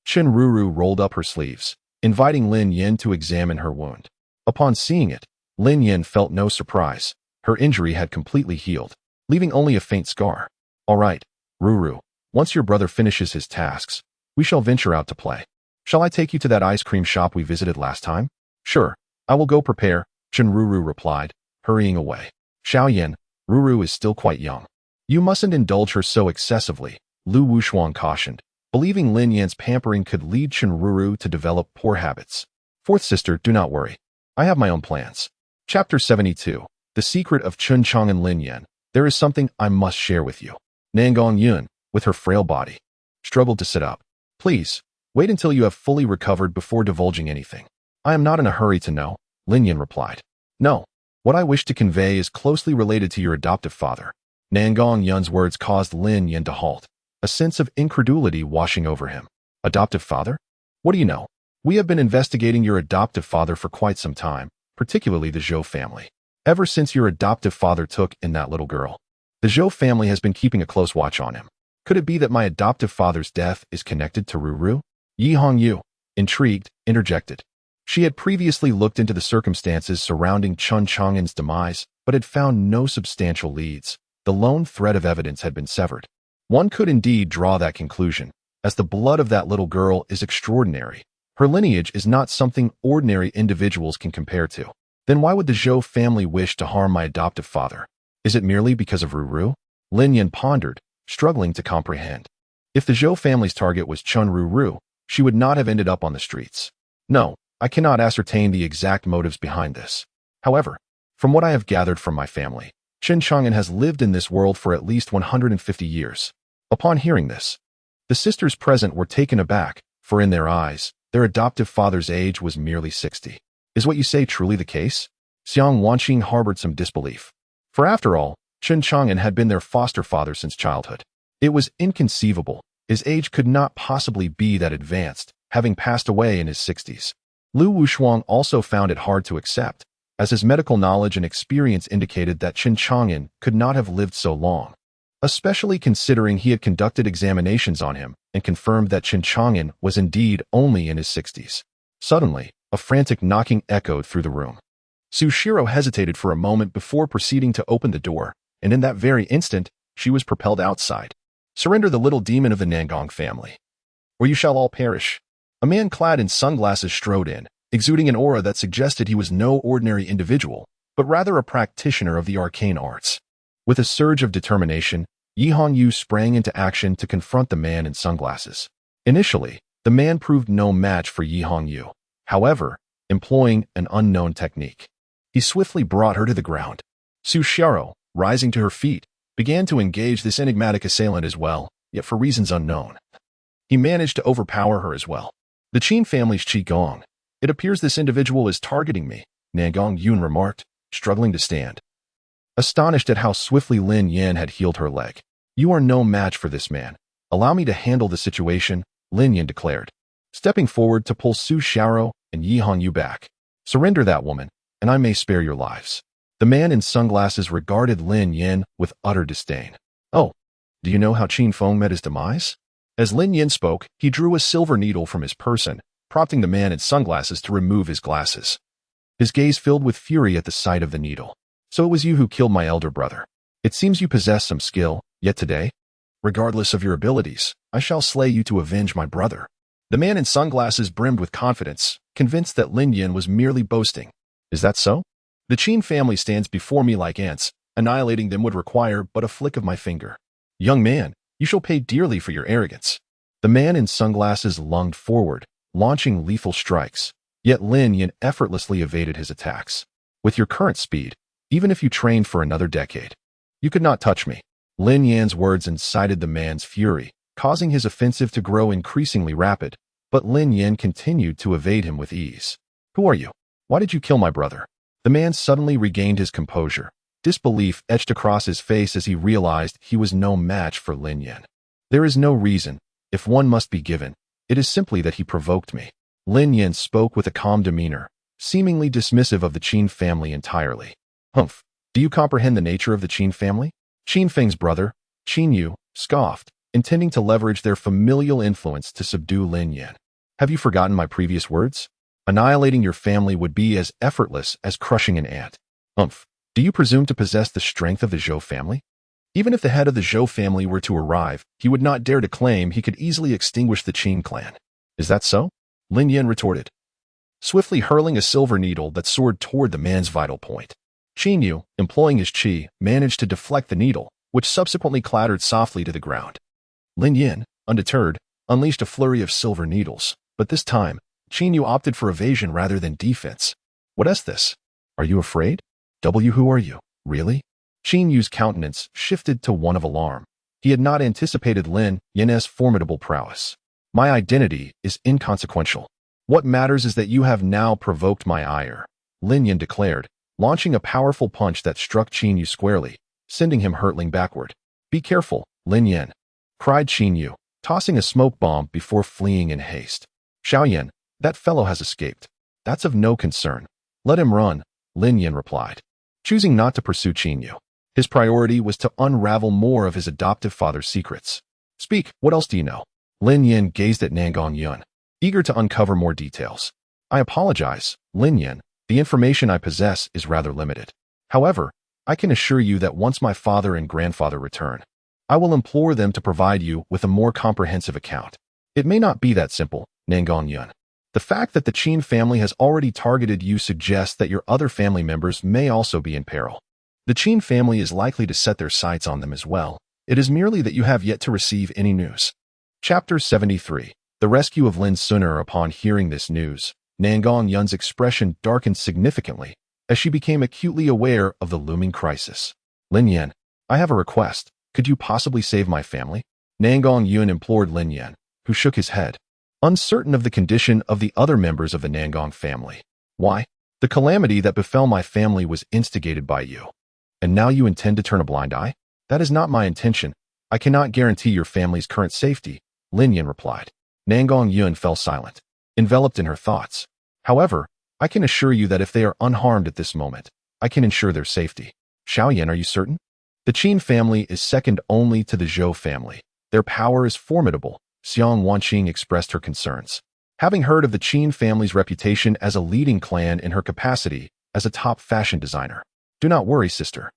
Speaker 1: Shinruru rolled up her sleeves, inviting Lin Yin to examine her wound. Upon seeing it, Lin Yin felt no surprise. Her injury had completely healed, leaving only a faint scar. All right, Ruru, once your brother finishes his tasks, we shall venture out to play. Shall I take you to that ice cream shop we visited last time? Sure, I will go prepare, Shinruru replied, hurrying away. Xiaoyan, Ruru is still quite young. You mustn't indulge her so excessively, Lu Wushuang cautioned, believing Lin Yan's pampering could lead Shinruru to develop poor habits. Fourth sister, do not worry. I have my own plans. Chapter 72. The Secret of Chun Chang and Lin Yan. There is something I must share with you. Nangong Yun, with her frail body, struggled to sit up. Please, wait until you have fully recovered before divulging anything. I am not in a hurry to know, Lin Yan replied. No, what I wish to convey is closely related to your adoptive father. Nangong Yun's words caused Lin Yan to halt, a sense of incredulity washing over him. Adoptive father? What do you know? We have been investigating your adoptive father for quite some time, particularly the Zhou family. Ever since your adoptive father took in that little girl, the Zhou family has been keeping a close watch on him. Could it be that my adoptive father's death is connected to Ruru? Yi Hongyu, intrigued, interjected. She had previously looked into the circumstances surrounding Chun Chang'an's demise, but had found no substantial leads. The lone thread of evidence had been severed. One could indeed draw that conclusion, as the blood of that little girl is extraordinary. Her lineage is not something ordinary individuals can compare to. Then why would the Zhou family wish to harm my adoptive father? Is it merely because of Ruru? Lin Yan pondered, struggling to comprehend. If the Zhou family's target was Chun Ruru, she would not have ended up on the streets. No, I cannot ascertain the exact motives behind this. However, from what I have gathered from my family, Chun Chang'an has lived in this world for at least 150 years. Upon hearing this, the sisters present were taken aback, for in their eyes, their adoptive father's age was merely 60. Is what you say truly the case? Xiang Wanqing harbored some disbelief. For after all, Chun Chang'an had been their foster father since childhood. It was inconceivable. His age could not possibly be that advanced, having passed away in his 60s. Lu Wushuang also found it hard to accept, as his medical knowledge and experience indicated that Chun Chang'an could not have lived so long, especially considering he had conducted examinations on him and confirmed that Chun Chang'an was indeed only in his 60s. Suddenly, a frantic knocking echoed through the room. Sushiro hesitated for a moment before proceeding to open the door, and in that very instant, she was propelled outside. Surrender the little demon of the Nangong family, or you shall all perish. A man clad in sunglasses strode in, exuding an aura that suggested he was no ordinary individual, but rather a practitioner of the arcane arts. With a surge of determination, Yi Hongyu sprang into action to confront the man in sunglasses. Initially, the man proved no match for Yi Hongyu. However, employing an unknown technique, he swiftly brought her to the ground. Sushiro, rising to her feet, began to engage this enigmatic assailant as well, yet for reasons unknown. He managed to overpower her as well. The Qin family's Qigong. It appears this individual is targeting me, Nangong Yun remarked, struggling to stand. Astonished at how swiftly Lin Yan had healed her leg. You are no match for this man. Allow me to handle the situation, Lin Yan declared, stepping forward to pull Su Xiaoro and Yi Hongyu back. Surrender that woman, and I may spare your lives. The man in sunglasses regarded Lin Yan with utter disdain. Oh, do you know how Qin Feng met his demise? As Lin Yan spoke, he drew a silver needle from his person, prompting the man in sunglasses to remove his glasses. His gaze filled with fury at the sight of the needle. So it was you who killed my elder brother. It seems you possess some skill, yet today, regardless of your abilities, I shall slay you to avenge my brother. The man in sunglasses brimmed with confidence, convinced that Lin Yan was merely boasting. Is that so? The Qin family stands before me like ants. Annihilating them would require but a flick of my finger. Young man, you shall pay dearly for your arrogance. The man in sunglasses lunged forward, launching lethal strikes, yet Lin Yan effortlessly evaded his attacks. With your current speed, even if you trained for another decade, you could not touch me. Lin Yan's words incited the man's fury, causing his offensive to grow increasingly rapid, but Lin Yan continued to evade him with ease. Who are you? Why did you kill my brother? The man suddenly regained his composure. Disbelief etched across his face as he realized he was no match for Lin Yan. There is no reason. If one must be given, it is simply that he provoked me. Lin Yan spoke with a calm demeanor, seemingly dismissive of the Qin family entirely. Humph, do you comprehend the nature of the Qin family? Qin Feng's brother, Qin Yu, scoffed, intending to leverage their familial influence to subdue Lin Yan. Have you forgotten my previous words? Annihilating your family would be as effortless as crushing an ant. Humph, do you presume to possess the strength of the Zhou family? Even if the head of the Zhou family were to arrive, he would not dare to claim he could easily extinguish the Qin clan. Is that so? Lin Yan retorted, swiftly hurling a silver needle that soared toward the man's vital point. Qin Yu, employing his qi, managed to deflect the needle, which subsequently clattered softly to the ground. Lin Yan, undeterred, unleashed a flurry of silver needles, but this time, Qin Yu opted for evasion rather than defense. What is this? Are you afraid? Who are you? Really? Qin Yu's countenance shifted to one of alarm. He had not anticipated Lin Yan's formidable prowess. My identity is inconsequential. What matters is that you have now provoked my ire, Lin Yan declared, launching a powerful punch that struck Qin Yu squarely, sending him hurtling backward. Be careful, Lin Yan, cried Qin Yu, tossing a smoke bomb before fleeing in haste. Xiaoyan, that fellow has escaped. That's of no concern. Let him run, Lin Yan replied, choosing not to pursue Qin Yu. His priority was to unravel more of his adoptive father's secrets. Speak, what else do you know? Lin Yan gazed at Nangong Yun, eager to uncover more details. I apologize, Lin Yan. The information I possess is rather limited. However, I can assure you that once my father and grandfather return, I will implore them to provide you with a more comprehensive account. It may not be that simple, Nangong Yun. The fact that the Qin family has already targeted you suggests that your other family members may also be in peril. The Qin family is likely to set their sights on them as well. It is merely that you have yet to receive any news. Chapter 73. The rescue of Lin Suner. Upon hearing this news, Nangong Yun's expression darkened significantly as she became acutely aware of the looming crisis. Lin Yan, I have a request. Could you possibly save my family? Nangong Yun implored Lin Yan, who shook his head, uncertain of the condition of the other members of the Nangong family. Why? The calamity that befell my family was instigated by you. And now you intend to turn a blind eye? That is not my intention. I cannot guarantee your family's current safety, Lin Yan replied. Nangong Yun fell silent, enveloped in her thoughts. However, I can assure you that if they are unharmed at this moment, I can ensure their safety. Xiaoyan, are you certain? The Qin family is second only to the Zhou family. Their power is formidable, Xiang Wanqing expressed her concerns. Having heard of the Qin family's reputation as a leading clan in her capacity as a top fashion designer. Do not worry, sister.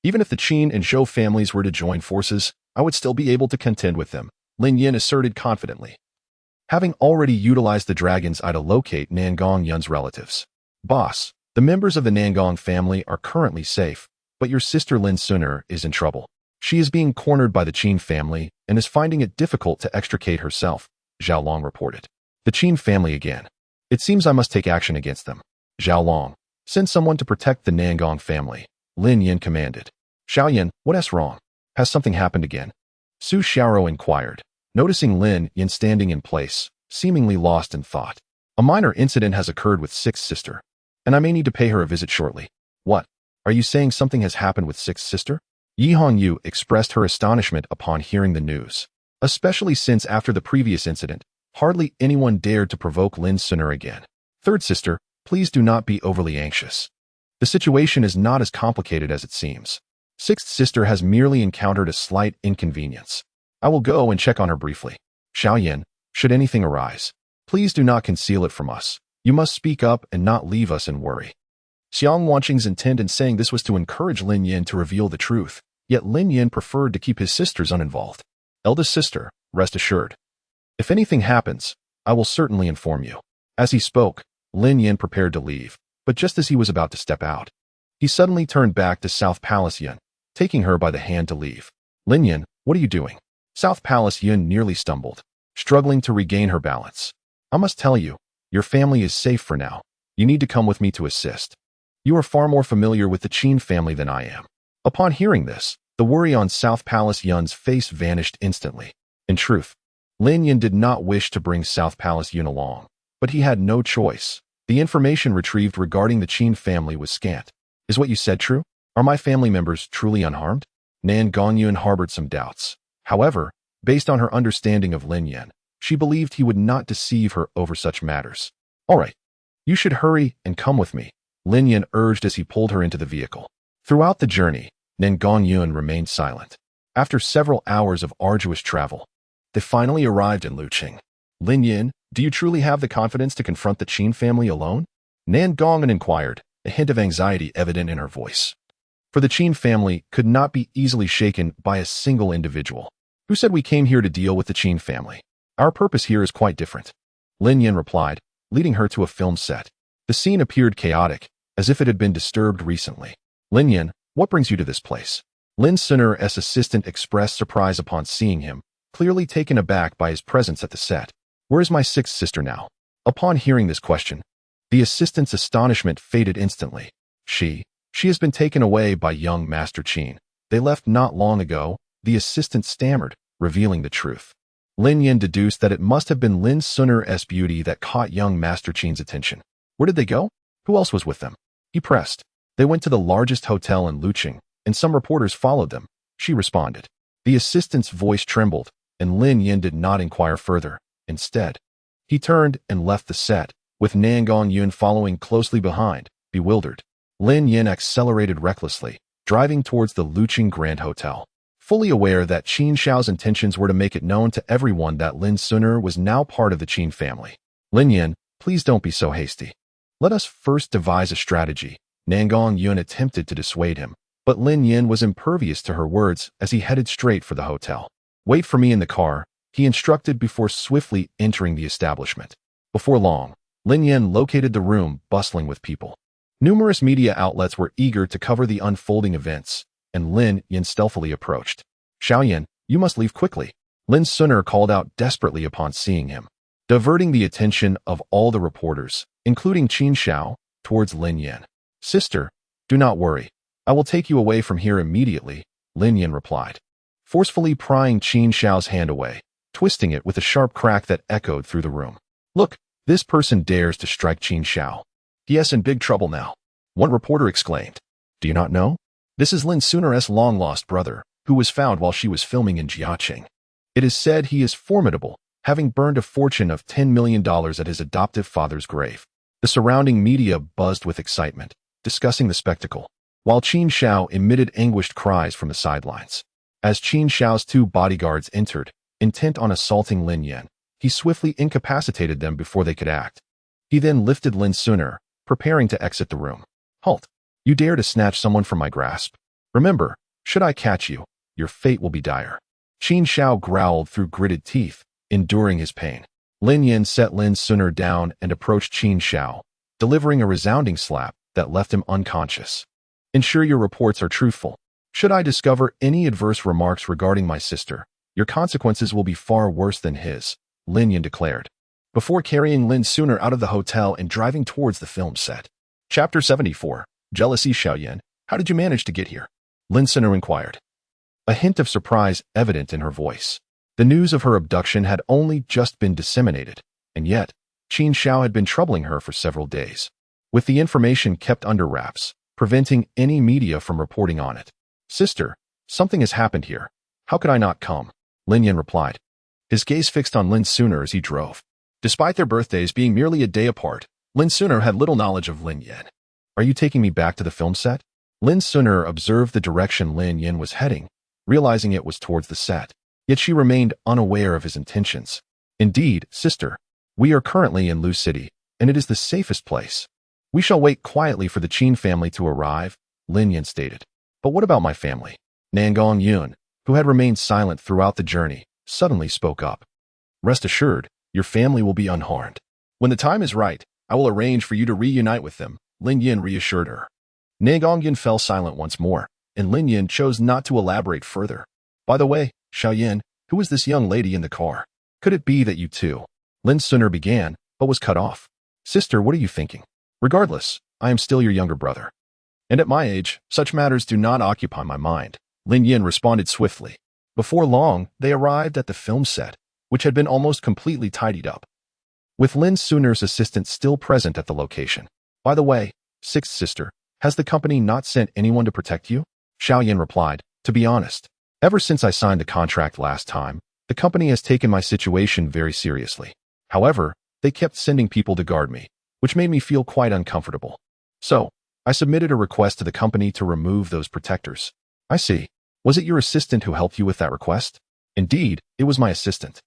Speaker 1: Even if the Qin and Zhou families were to join forces, I would still be able to contend with them, Lin Yan asserted confidently. Having already utilized the dragon's eye to locate Nangong Yun's relatives. Boss, the members of the Nangong family are currently safe, but your sister Lin Suner is in trouble. She is being cornered by the Qin family and is finding it difficult to extricate herself, Zhao Long reported. The Qin family again. It seems I must take action against them. Zhao Long, send someone to protect the Nangong family, Lin Yan commanded. Xiaoyan, what's wrong? Has something happened again? Su Xiaoro inquired, noticing Lin Yan standing in place, seemingly lost in thought. A minor incident has occurred with Sixth Sister, and I may need to pay her a visit shortly. What? Are you saying something has happened with Sixth Sister? Yi Hongyu expressed her astonishment upon hearing the news, especially since after the previous incident, hardly anyone dared to provoke Lin Suner again. Third sister, please do not be overly anxious. The situation is not as complicated as it seems. Sixth sister has merely encountered a slight inconvenience. I will go and check on her briefly. Xiaoyan, should anything arise, please do not conceal it from us. You must speak up and not leave us in worry. Xiang Wanqing's intent in saying this was to encourage Lin Yan to reveal the truth, yet Lin Yan preferred to keep his sisters uninvolved. Eldest sister, rest assured. If anything happens, I will certainly inform you. As he spoke, Lin Yan prepared to leave, but just as he was about to step out, he suddenly turned back to South Palace Yun, taking her by the hand to leave. Lin Yan, what are you doing? South Palace Yun nearly stumbled, struggling to regain her balance. I must tell you, your family is safe for now. You need to come with me to assist. You are far more familiar with the Qin family than I am. Upon hearing this, the worry on South Palace Yun's face vanished instantly. In truth, Lin Yan did not wish to bring South Palace Yun along, but he had no choice. The information retrieved regarding the Qin family was scant. Is what you said true? Are my family members truly unharmed? Nan Gongyun harbored some doubts. However, based on her understanding of Lin Yan, she believed he would not deceive her over such matters. All right, you should hurry and come with me, Lin Yan urged as he pulled her into the vehicle. Throughout the journey, Nan Gongyun remained silent. After several hours of arduous travel, they finally arrived in Luqing. Lin Yan, do you truly have the confidence to confront the Qin family alone? Nan Gongyun inquired, a hint of anxiety evident in her voice. For the Qin family could not be easily shaken by a single individual. Who said we came here to deal with the Qin family? Our purpose here is quite different. Lin Yan replied, leading her to a film set. The scene appeared chaotic, as if it had been disturbed recently. Lin Yan, what brings you to this place? Lin Suner's assistant expressed surprise upon seeing him, clearly taken aback by his presence at the set. Where is my sixth sister now? Upon hearing this question, the assistant's astonishment faded instantly. She has been taken away by young Master Qin. They left not long ago, the assistant stammered, revealing the truth. Lin Yan deduced that it must have been Lin Suner's beauty that caught young Master Qin's attention. Where did they go? Who else was with them? He pressed. They went to the largest hotel in Luqing, and some reporters followed them, she responded. The assistant's voice trembled, and Lin Yan did not inquire further. Instead, he turned and left the set, with Nan Gongyun following closely behind, bewildered. Lin Yan accelerated recklessly, driving towards the Luqing Grand Hotel. Fully aware that Qin Xiao's intentions were to make it known to everyone that Lin Suner was now part of the Qin family. Lin Yan, please don't be so hasty. Let us first devise a strategy. Nan Gongyun attempted to dissuade him, but Lin Yan was impervious to her words as he headed straight for the hotel. Wait for me in the car, he instructed before swiftly entering the establishment. Before long, Lin Yan located the room bustling with people. Numerous media outlets were eager to cover the unfolding events, and Lin Yan stealthily approached. Xiaoyan, you must leave quickly. Lin Suner called out desperately upon seeing him, diverting the attention of all the reporters, including Qin Xiao, towards Lin Yan. Sister, do not worry. I will take you away from here immediately, Lin Yan replied, forcefully prying Qin Xiao's hand away, twisting it with a sharp crack that echoed through the room. Look, this person dares to strike Qin Xiao. He is in big trouble now, one reporter exclaimed. Do you not know? This is Lin Suner's long-lost brother, who was found while she was filming in Jiaqing. It is said he is formidable, having burned a fortune of $10 million at his adoptive father's grave. The surrounding media buzzed with excitement, discussing the spectacle, while Qin Xiao emitted anguished cries from the sidelines. As Qin Xiao's two bodyguards entered, intent on assaulting Lin Yan, he swiftly incapacitated them before they could act. He then lifted Lin Suner, preparing to exit the room. Halt! You dare to snatch someone from my grasp. Remember, should I catch you, your fate will be dire. Qin Xiao growled through gritted teeth, enduring his pain. Lin Yan set Lin Suner down and approached Qin Xiao, delivering a resounding slap that left him unconscious. Ensure your reports are truthful. Should I discover any adverse remarks regarding my sister, your consequences will be far worse than his, Lin Yan declared, before carrying Lin Suner out of the hotel and driving towards the film set. Chapter 74. Jealousy. Xiaoyan, how did you manage to get here? Lin Suner inquired, a hint of surprise evident in her voice. The news of her abduction had only just been disseminated, and yet, Qin Xiao had been troubling her for several days, with the information kept under wraps, preventing any media from reporting on it. Sister, something has happened here. How could I not come? Lin Yan replied, his gaze fixed on Lin Suner as he drove. Despite their birthdays being merely a day apart, Lin Suner had little knowledge of Lin Yan. Are you taking me back to the film set? Lin Suner observed the direction Lin Yan was heading, realizing it was towards the set, yet she remained unaware of his intentions. Indeed, sister, we are currently in Lu City, and it is the safest place. We shall wait quietly for the Qin family to arrive, Lin Yan stated. But what about my family? Nan Gongyun, who had remained silent throughout the journey, suddenly spoke up. Rest assured, your family will be unharmed. When the time is right, I will arrange for you to reunite with them, Lin Yan reassured her. Nan Gongyun fell silent once more, and Lin Yan chose not to elaborate further. By the way, Xiaoyan, who is this young lady in the car? Could it be that you too? Lin Suner began, but was cut off. Sister, what are you thinking? Regardless, I am still your younger brother. And at my age, such matters do not occupy my mind, Lin Yan responded swiftly. Before long, they arrived at the film set, which had been almost completely tidied up. with Lin Suner's assistant still present at the location. By the way, sixth sister, has the company not sent anyone to protect you? Xiaoyan replied, to be honest, ever since I signed the contract last time, the company has taken my situation very seriously. However, they kept sending people to guard me, which made me feel quite uncomfortable. So, I submitted a request to the company to remove those protectors. I see. Was it your assistant who helped you with that request? Indeed, it was my assistant.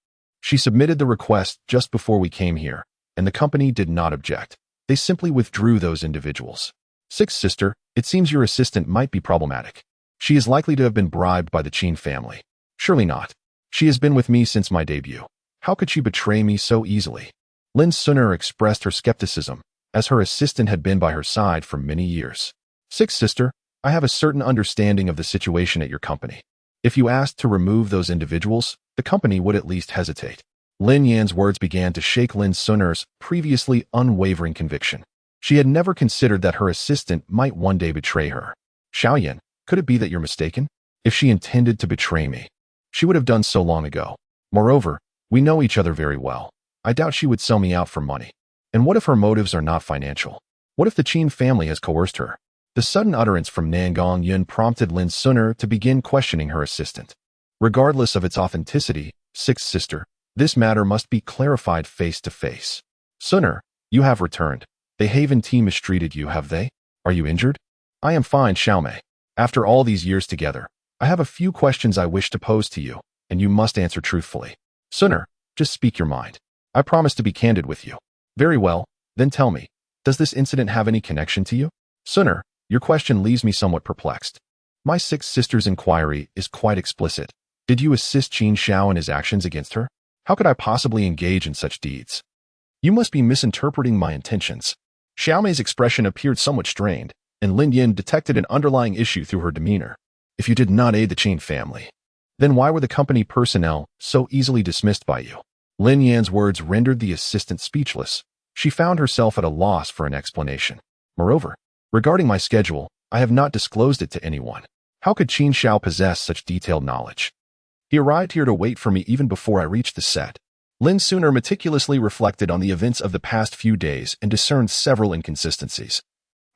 Speaker 1: She submitted the request just before we came here, and the company did not object. They simply withdrew those individuals. Sixth sister, it seems your assistant might be problematic. She is likely to have been bribed by the Qin family. Surely not. She has been with me since my debut. How could she betray me so easily? Lin Suner expressed her skepticism, as her assistant had been by her side for many years. Sixth sister, I have a certain understanding of the situation at your company. If you asked to remove those individuals, the company would at least hesitate. Lin Yan's words began to shake Lin Suner's previously unwavering conviction. She had never considered that her assistant might one day betray her. Xiaoyan, could it be that you're mistaken? If she intended to betray me, she would have done so long ago. Moreover, we know each other very well. I doubt she would sell me out for money. And what if her motives are not financial? What if the Qin family has coerced her? The sudden utterance from Nangong Yun prompted Lin Suner to begin questioning her assistant. Regardless of its authenticity, sixth sister, this matter must be clarified face to face. Suner, you have returned. The Haven team mistreated you, have they? Are you injured? I am fine, Xiaomei. After all these years together, I have a few questions I wish to pose to you, and you must answer truthfully. Suner, just speak your mind. I promise to be candid with you. Very well, then tell me, does this incident have any connection to you? Suner, your question leaves me somewhat perplexed. My sixth sister's inquiry is quite explicit. Did you assist Qin Xiao in his actions against her? How could I possibly engage in such deeds? You must be misinterpreting my intentions. Xiaomei's expression appeared somewhat strained, and Lin Yin detected an underlying issue through her demeanor. If you did not aid the Qin family, then why were the company personnel so easily dismissed by you? Lin Yan's words rendered the assistant speechless. She found herself at a loss for an explanation. Moreover, regarding my schedule, I have not disclosed it to anyone. How could Qin Xiao possess such detailed knowledge? He arrived here to wait for me even before I reached the set. Lin Suner meticulously reflected on the events of the past few days and discerned several inconsistencies,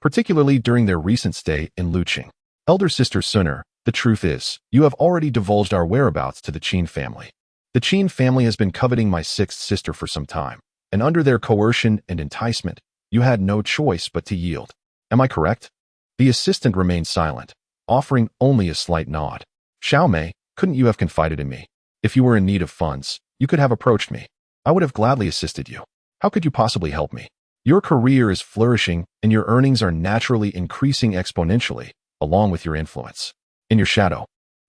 Speaker 1: particularly during their recent stay in Luqing. Elder sister Suner, the truth is, you have already divulged our whereabouts to the Qin family. The Qin family has been coveting my sixth sister for some time, and under their coercion and enticement, you had no choice but to yield. Am I correct? The assistant remained silent, offering only a slight nod. Xiaomei, couldn't you have confided in me? If you were in need of funds, you could have approached me. I would have gladly assisted you. How could you possibly help me? Your career is flourishing, and your earnings are naturally increasing exponentially, along with your influence. In your shadow,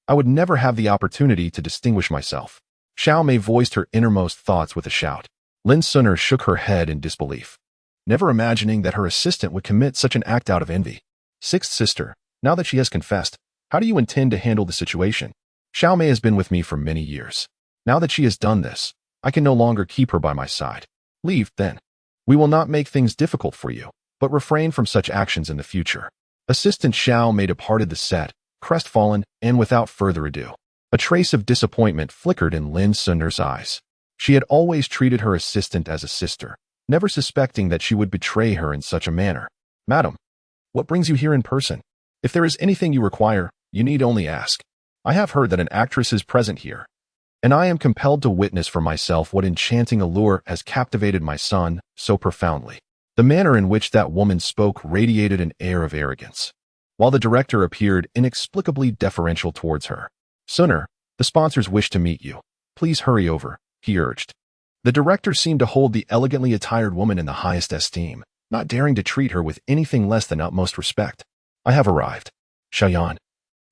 Speaker 1: I would never have the opportunity to distinguish myself. Xiaomei voiced her innermost thoughts with a shout. Lin Suner shook her head in disbelief, never imagining that her assistant would commit such an act out of envy. Sixth sister, now that she has confessed, how do you intend to handle the situation? Xiaomei has been with me for many years. Now that she has done this, I can no longer keep her by my side. Leave, then. We will not make things difficult for you, but refrain from such actions in the future. Assistant Xiao departed the set, crestfallen and without further ado. A trace of disappointment flickered in Lin Suner's eyes. She had always treated her assistant as a sister, never suspecting that she would betray her in such a manner. Madam, what brings you here in person? If there is anything you require, you need only ask. I have heard that an actress is present here, and I am compelled to witness for myself what enchanting allure has captivated my son so profoundly. The manner in which that woman spoke radiated an air of arrogance, while the director appeared inexplicably deferential towards her. Suner, the sponsors wish to meet you. Please hurry over, he urged. The director seemed to hold the elegantly attired woman in the highest esteem, not daring to treat her with anything less than utmost respect. I have arrived. Xiaoyan,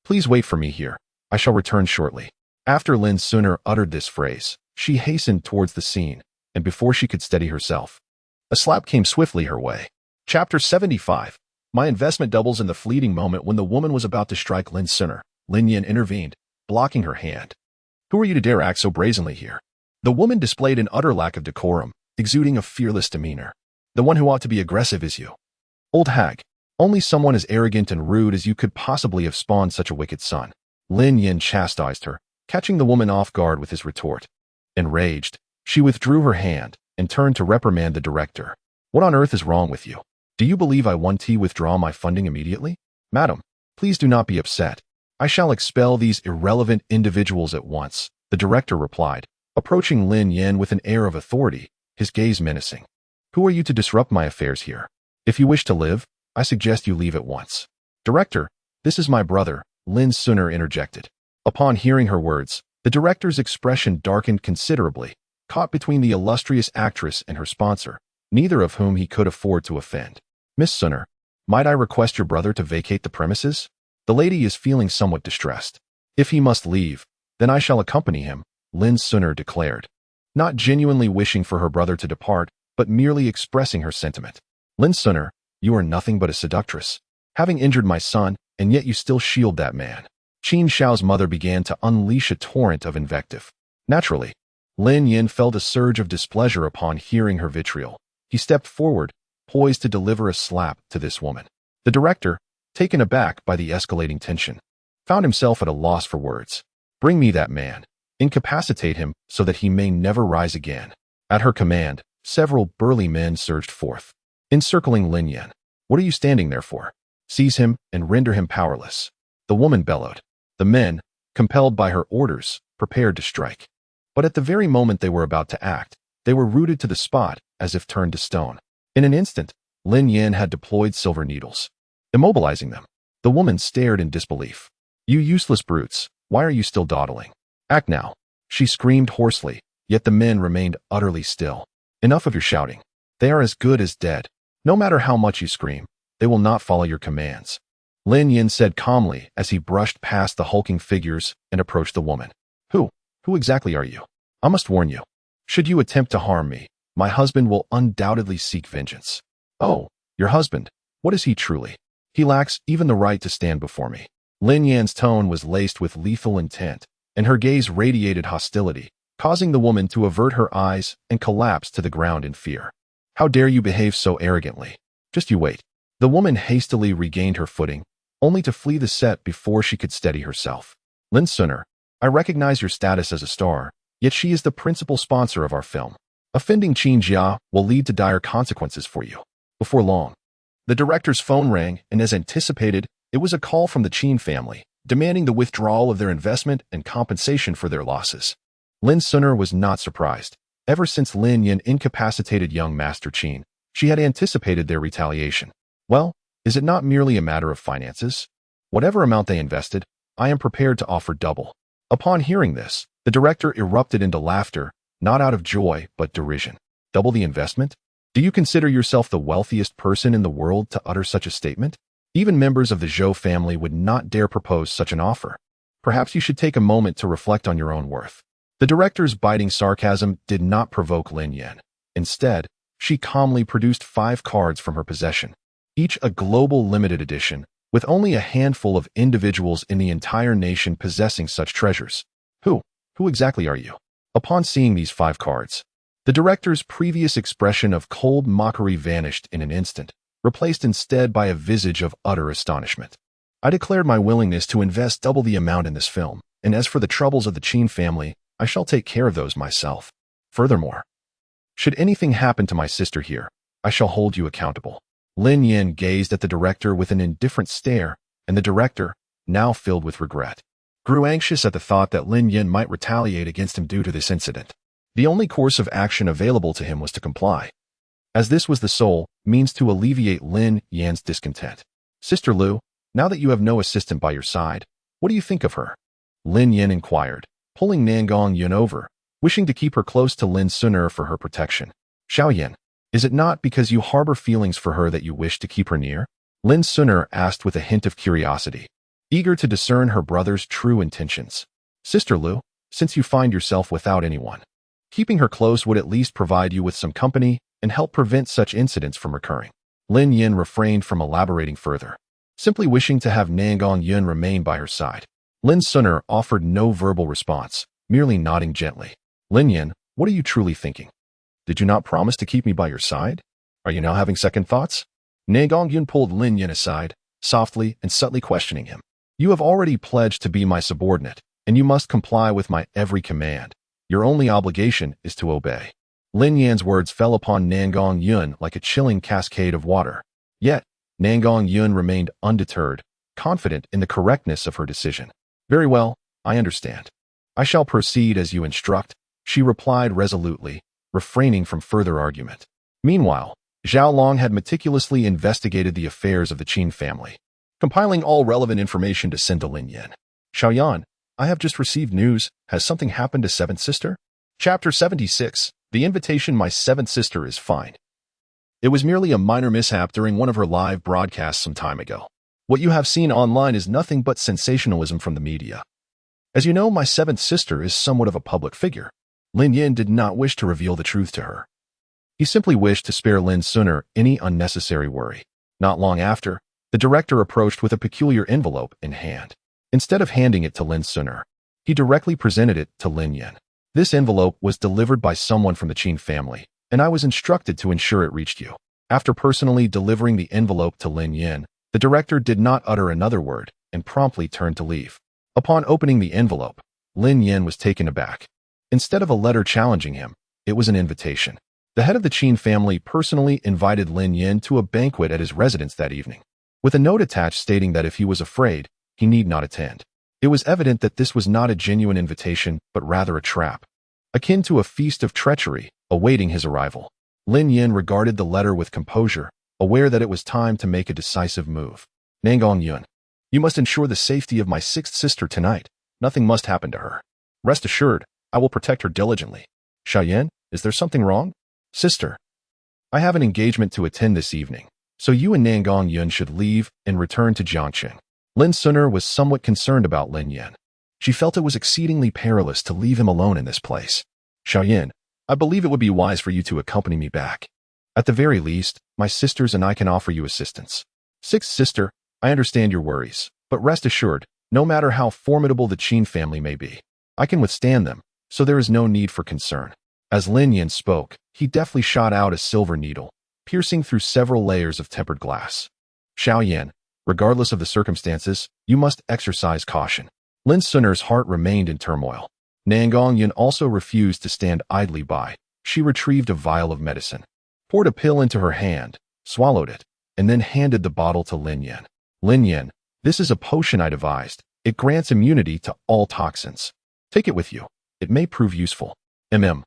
Speaker 1: please wait for me here. I shall return shortly. After Lin Suner uttered this phrase, she hastened towards the scene, and before she could steady herself, a slap came swiftly her way. Chapter 75. My investment doubles in the fleeting moment when the woman was about to strike Lin Suner. Lin Yin intervened, blocking her hand. Who are you to dare act so brazenly here? The woman displayed an utter lack of decorum, exuding a fearless demeanor. The one who ought to be aggressive is you. Old hag, only someone as arrogant and rude as you could possibly have spawned such a wicked son. Lin Yin chastised her, catching the woman off guard with his retort. Enraged, she withdrew her hand, and turned to reprimand the director. What on earth is wrong with you? Do you believe I want to withdraw my funding immediately? Madam, please do not be upset. I shall expel these irrelevant individuals at once, the director replied, approaching Lin Yan with an air of authority, his gaze menacing. Who are you to disrupt my affairs here? If you wish to live, I suggest you leave at once. Director, this is my brother, Lin Suner interjected. Upon hearing her words, the director's expression darkened considerably, caught between the illustrious actress and her sponsor, neither of whom he could afford to offend. Miss Suner, might I request your brother to vacate the premises? The lady is feeling somewhat distressed. If he must leave, then I shall accompany him, Lin Suner declared, not genuinely wishing for her brother to depart, but merely expressing her sentiment. Lin Suner, you are nothing but a seductress, having injured my son, and yet you still shield that man. Qin Xiao's mother began to unleash a torrent of invective. Naturally, Lin Yin felt a surge of displeasure upon hearing her vitriol. He stepped forward, poised to deliver a slap to this woman. The director, taken aback by the escalating tension, found himself at a loss for words. Bring me that man. Incapacitate him so that he may never rise again. At her command, several burly men surged forth, encircling Lin Yan. What are you standing there for? Seize him and render him powerless. The woman bellowed. The men, compelled by her orders, prepared to strike. But at the very moment they were about to act, they were rooted to the spot as if turned to stone. In an instant, Lin Yan had deployed silver needles, immobilizing them. The woman stared in disbelief. You useless brutes, why are you still dawdling? Act now, she screamed hoarsely, yet the men remained utterly still. Enough of your shouting. They are as good as dead. No matter how much you scream, they will not follow your commands. Lin Yin said calmly as he brushed past the hulking figures and approached the woman. Who exactly are you? I must warn you. Should you attempt to harm me, my husband will undoubtedly seek vengeance. Oh, your husband, what is he truly? He lacks even the right to stand before me. Lin Yan's tone was laced with lethal intent, and her gaze radiated hostility, causing the woman to avert her eyes and collapse to the ground in fear. How dare you behave so arrogantly? Just you wait. The woman hastily regained her footing, only to flee the set before she could steady herself. Lin Suner, I recognize your status as a star, yet she is the principal sponsor of our film. Offending Qin Jia will lead to dire consequences for you. Before long, the director's phone rang, and as anticipated, it was a call from the Qin family, demanding the withdrawal of their investment and compensation for their losses. Lin Suner was not surprised. Ever since Lin Yin incapacitated young Master Qin, she had anticipated their retaliation. Well, is it not merely a matter of finances? Whatever amount they invested, I am prepared to offer double. Upon hearing this, the director erupted into laughter, not out of joy, but derision. Double the investment? Do you consider yourself the wealthiest person in the world to utter such a statement? Even members of the Zhou family would not dare propose such an offer. Perhaps you should take a moment to reflect on your own worth. The director's biting sarcasm did not provoke Lin Yan. Instead, she calmly produced 5 cards from her possession, each a global limited edition, with only a handful of individuals in the entire nation possessing such treasures. Who exactly are you? Upon seeing these 5 cards, the director's previous expression of cold mockery vanished in an instant, replaced instead by a visage of utter astonishment. I declared my willingness to invest double the amount in this film, and as for the troubles of the Qin family, I shall take care of those myself. Furthermore, should anything happen to my sister here, I shall hold you accountable. Lin Yin gazed at the director with an indifferent stare, and the director, now filled with regret, grew anxious at the thought that Lin Yin might retaliate against him due to this incident. The only course of action available to him was to comply, as this was the sole means to alleviate Lin Yan's discontent. Sister Lu, now that you have no assistant by your side, what do you think of her? Lin Yin inquired, pulling Nangong Yun over, wishing to keep her close to Lin Suner for her protection. Xiao Yin, is it not because you harbor feelings for her that you wish to keep her near? Lin Suner asked with a hint of curiosity, eager to discern her brother's true intentions. Sister Lu, since you find yourself without anyone, keeping her close would at least provide you with some company and help prevent such incidents from recurring. Lin Yin refrained from elaborating further, simply wishing to have Nangong Yun remain by her side. Lin Suner offered no verbal response, merely nodding gently. Lin Yin, what are you truly thinking? Did you not promise to keep me by your side? Are you now having second thoughts? Nangong Yun pulled Lin Yin aside, softly and subtly questioning him. You have already pledged to be my subordinate, and you must comply with my every command. Your only obligation is to obey. Lin Yan's words fell upon Nangong Yun like a chilling cascade of water. Yet, Nangong Yun remained undeterred, confident in the correctness of her decision. Very well, I understand. I shall proceed as you instruct, she replied resolutely, refraining from further argument. Meanwhile, Zhao Long had meticulously investigated the affairs of the Qin family, compiling all relevant information to send to Lin Yan. Xiaoyan, I have just received news. Has something happened to Seventh Sister? Chapter 76. The invitation. My seventh sister is fine. It was merely a minor mishap during one of her live broadcasts some time ago. What you have seen online is nothing but sensationalism from the media. As you know, my seventh sister is somewhat of a public figure. Lin Yin did not wish to reveal the truth to her. He simply wished to spare Lin Suner any unnecessary worry. Not long after, the director approached with a peculiar envelope in hand. Instead of handing it to Lin Suner, he directly presented it to Lin Yin. This envelope was delivered by someone from the Qin family, and I was instructed to ensure it reached you. After personally delivering the envelope to Lin Yin, the director did not utter another word and promptly turned to leave. Upon opening the envelope, Lin Yin was taken aback. Instead of a letter challenging him, it was an invitation. The head of the Qin family personally invited Lin Yin to a banquet at his residence that evening, with a note attached stating that if he was afraid, he need not attend. It was evident that this was not a genuine invitation, but rather a trap, akin to a feast of treachery, awaiting his arrival. Lin Yin regarded the letter with composure, aware that it was time to make a decisive move. Nangong Yun, you must ensure the safety of my sixth sister tonight. Nothing must happen to her. Rest assured, I will protect her diligently. Xiaoyan, is there something wrong? Sister, I have an engagement to attend this evening, so you and Nangong Yun should leave and return to Jiangqing. Lin Suner was somewhat concerned about Lin Yin. She felt it was exceedingly perilous to leave him alone in this place. Xiaoyan, I believe it would be wise for you to accompany me back. At the very least, my sisters and I can offer you assistance. Sixth sister, I understand your worries, but rest assured, no matter how formidable the Qin family may be, I can withstand them, so there is no need for concern. As Lin Yin spoke, he deftly shot out a silver needle, piercing through several layers of tempered glass. Xiaoyan, regardless of the circumstances, you must exercise caution. Lin Suner's heart remained in turmoil. Nangong Yun also refused to stand idly by. She retrieved a vial of medicine, poured a pill into her hand, swallowed it, and then handed the bottle to Lin Yin. Lin Yin, this is a potion I devised. It grants immunity to all toxins. Take it with you. It may prove useful. Lin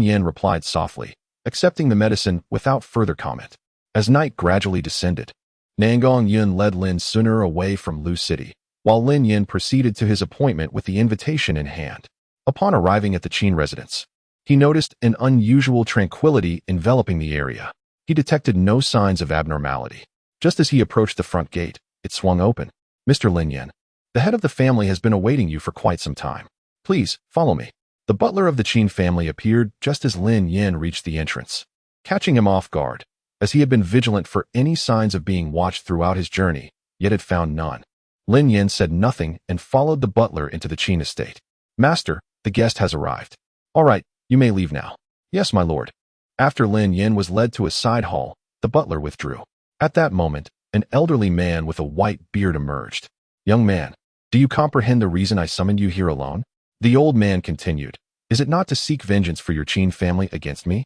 Speaker 1: Yin replied softly, accepting the medicine without further comment. As night gradually descended, Nangong Yun led Lin Suner away from Lu City, while Lin Yin proceeded to his appointment with the invitation in hand. Upon arriving at the Qin residence, he noticed an unusual tranquility enveloping the area. He detected no signs of abnormality. Just as he approached the front gate, it swung open. Mr. Lin Yin, the head of the family has been awaiting you for quite some time. Please, follow me. The butler of the Qin family appeared just as Lin Yin reached the entrance, catching him off guard, as he had been vigilant for any signs of being watched throughout his journey, yet had found none. Lin Yin said nothing and followed the butler into the Qin estate. Master, the guest has arrived. All right, you may leave now. Yes, my lord. After Lin Yin was led to a side hall, the butler withdrew. At that moment, an elderly man with a white beard emerged. Young man, do you comprehend the reason I summoned you here alone? The old man continued. Is it not to seek vengeance for your Qin family against me?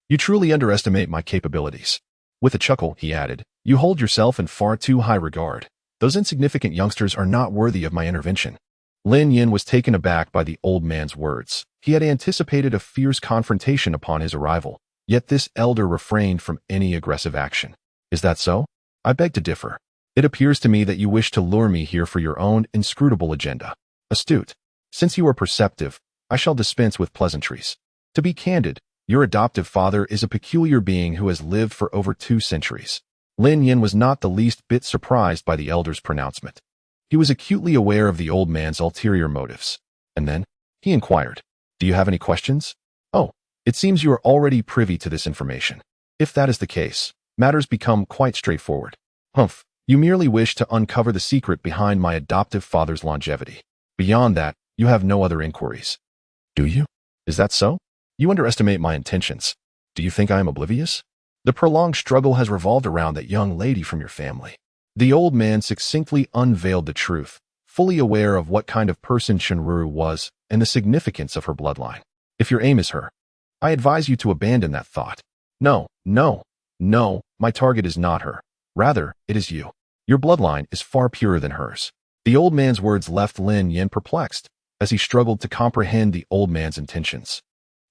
Speaker 1: You truly underestimate my capabilities. With a chuckle, he added, you hold yourself in far too high regard. Those insignificant youngsters are not worthy of my intervention. Lin Yin was taken aback by the old man's words. He had anticipated a fierce confrontation upon his arrival, yet this elder refrained from any aggressive action. Is that so? I beg to differ. It appears to me that you wish to lure me here for your own inscrutable agenda. Astute. Since you are perceptive, I shall dispense with pleasantries. To be candid, your adoptive father is a peculiar being who has lived for over 2 centuries. Lin Yin was not the least bit surprised by the elder's pronouncement. He was acutely aware of the old man's ulterior motives. And then, he inquired, do you have any questions? Oh, it seems you are already privy to this information. If that is the case, matters become quite straightforward. Humph, you merely wish to uncover the secret behind my adoptive father's longevity. Beyond that, you have no other inquiries. Do you? Is that so? You underestimate my intentions. Do you think I am oblivious? The prolonged struggle has revolved around that young lady from your family. The old man succinctly unveiled the truth, fully aware of what kind of person Shenru was and the significance of her bloodline. If your aim is her, I advise you to abandon that thought. No, no, no, my target is not her. Rather, it is you. Your bloodline is far purer than hers. The old man's words left Lin Yin perplexed, as he struggled to comprehend the old man's intentions.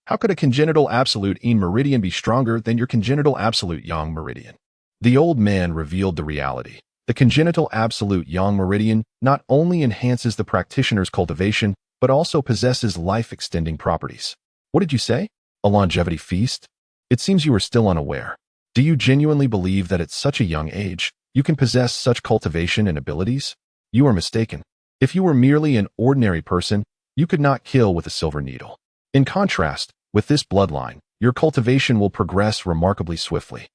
Speaker 1: How could a congenital absolute Yin meridian be stronger than your congenital absolute Yang meridian? The old man revealed the reality. The congenital absolute Yang meridian not only enhances the practitioner's cultivation, but also possesses life-extending properties. What did you say? A longevity feast? It seems you are still unaware. Do you genuinely believe that at such a young age, you can possess such cultivation and abilities? You are mistaken. If you were merely an ordinary person, you could not kill with a silver needle. In contrast, with this bloodline, your cultivation will progress remarkably swiftly.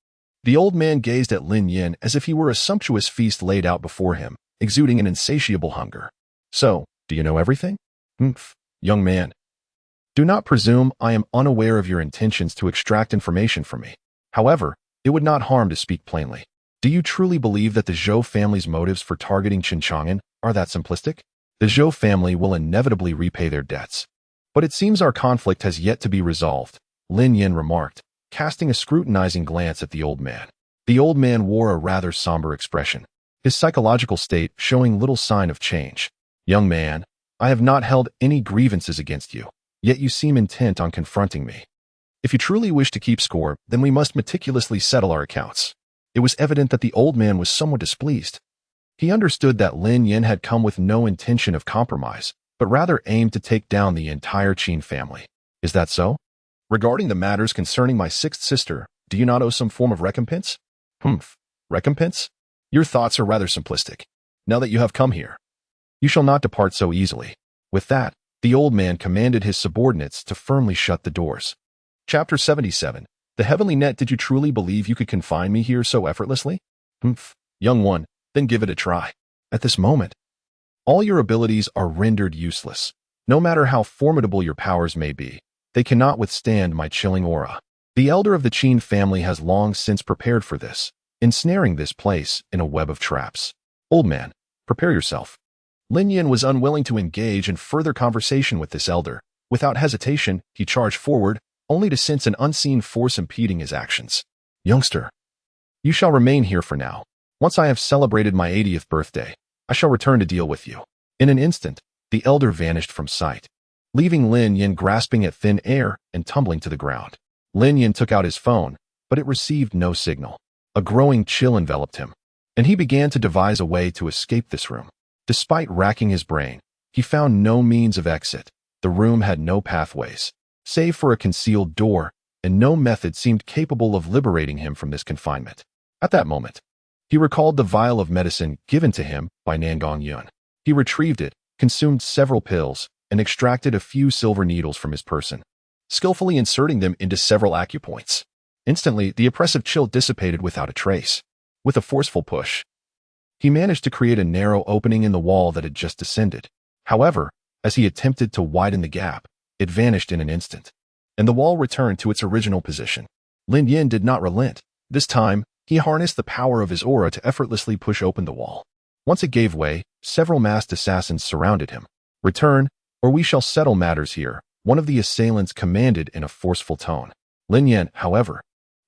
Speaker 1: The old man gazed at Lin Yin as if he were a sumptuous feast laid out before him, exuding an insatiable hunger. So, do you know everything? Young man. Do not presume I am unaware of your intentions to extract information from me. However, it would not harm to speak plainly. Do you truly believe that the Zhou family's motives for targeting Qinchang'an are that simplistic? The Zhou family will inevitably repay their debts. But it seems our conflict has yet to be resolved, Lin Yin remarked, casting a scrutinizing glance at the old man. The old man wore a rather somber expression, his psychological state showing little sign of change. Young man, I have not held any grievances against you, yet you seem intent on confronting me. If you truly wish to keep score, then we must meticulously settle our accounts. It was evident that the old man was somewhat displeased. He understood that Lin Yin had come with no intention of compromise, but rather aimed to take down the entire Qin family. Is that so? Regarding the matters concerning my sixth sister, do you not owe some form of recompense? Recompense? Your thoughts are rather simplistic. Now that you have come here, you shall not depart so easily. With that, the old man commanded his subordinates to firmly shut the doors. Chapter 77. The heavenly net. Did you truly believe you could confine me here so effortlessly? Young one, then give it a try. At this moment, all your abilities are rendered useless. No matter how formidable your powers may be, they cannot withstand my chilling aura. The elder of the Qin family has long since prepared for this, ensnaring this place in a web of traps. Old man, prepare yourself. Lin Yin was unwilling to engage in further conversation with this elder. Without hesitation, he charged forward, only to sense an unseen force impeding his actions. Youngster, you shall remain here for now. Once I have celebrated my 80th birthday, I shall return to deal with you. In an instant, the elder vanished from sight, leaving Lin Yin grasping at thin air and tumbling to the ground. Lin Yin took out his phone, but it received no signal. A growing chill enveloped him, and he began to devise a way to escape this room. Despite racking his brain, he found no means of exit. The room had no pathways, save for a concealed door, and no method seemed capable of liberating him from this confinement. At that moment, he recalled the vial of medicine given to him by Nangong Yun. He retrieved it, consumed several pills, and extracted a few silver needles from his person, skillfully inserting them into several acupoints. Instantly, the oppressive chill dissipated without a trace. With a forceful push, he managed to create a narrow opening in the wall that had just descended. However, as he attempted to widen the gap, it vanished in an instant, and the wall returned to its original position. Lin Yin did not relent. This time, he harnessed the power of his aura to effortlessly push open the wall. Once it gave way, several masked assassins surrounded him. Return, or we shall settle matters here, one of the assailants commanded in a forceful tone. Lin Yin, however,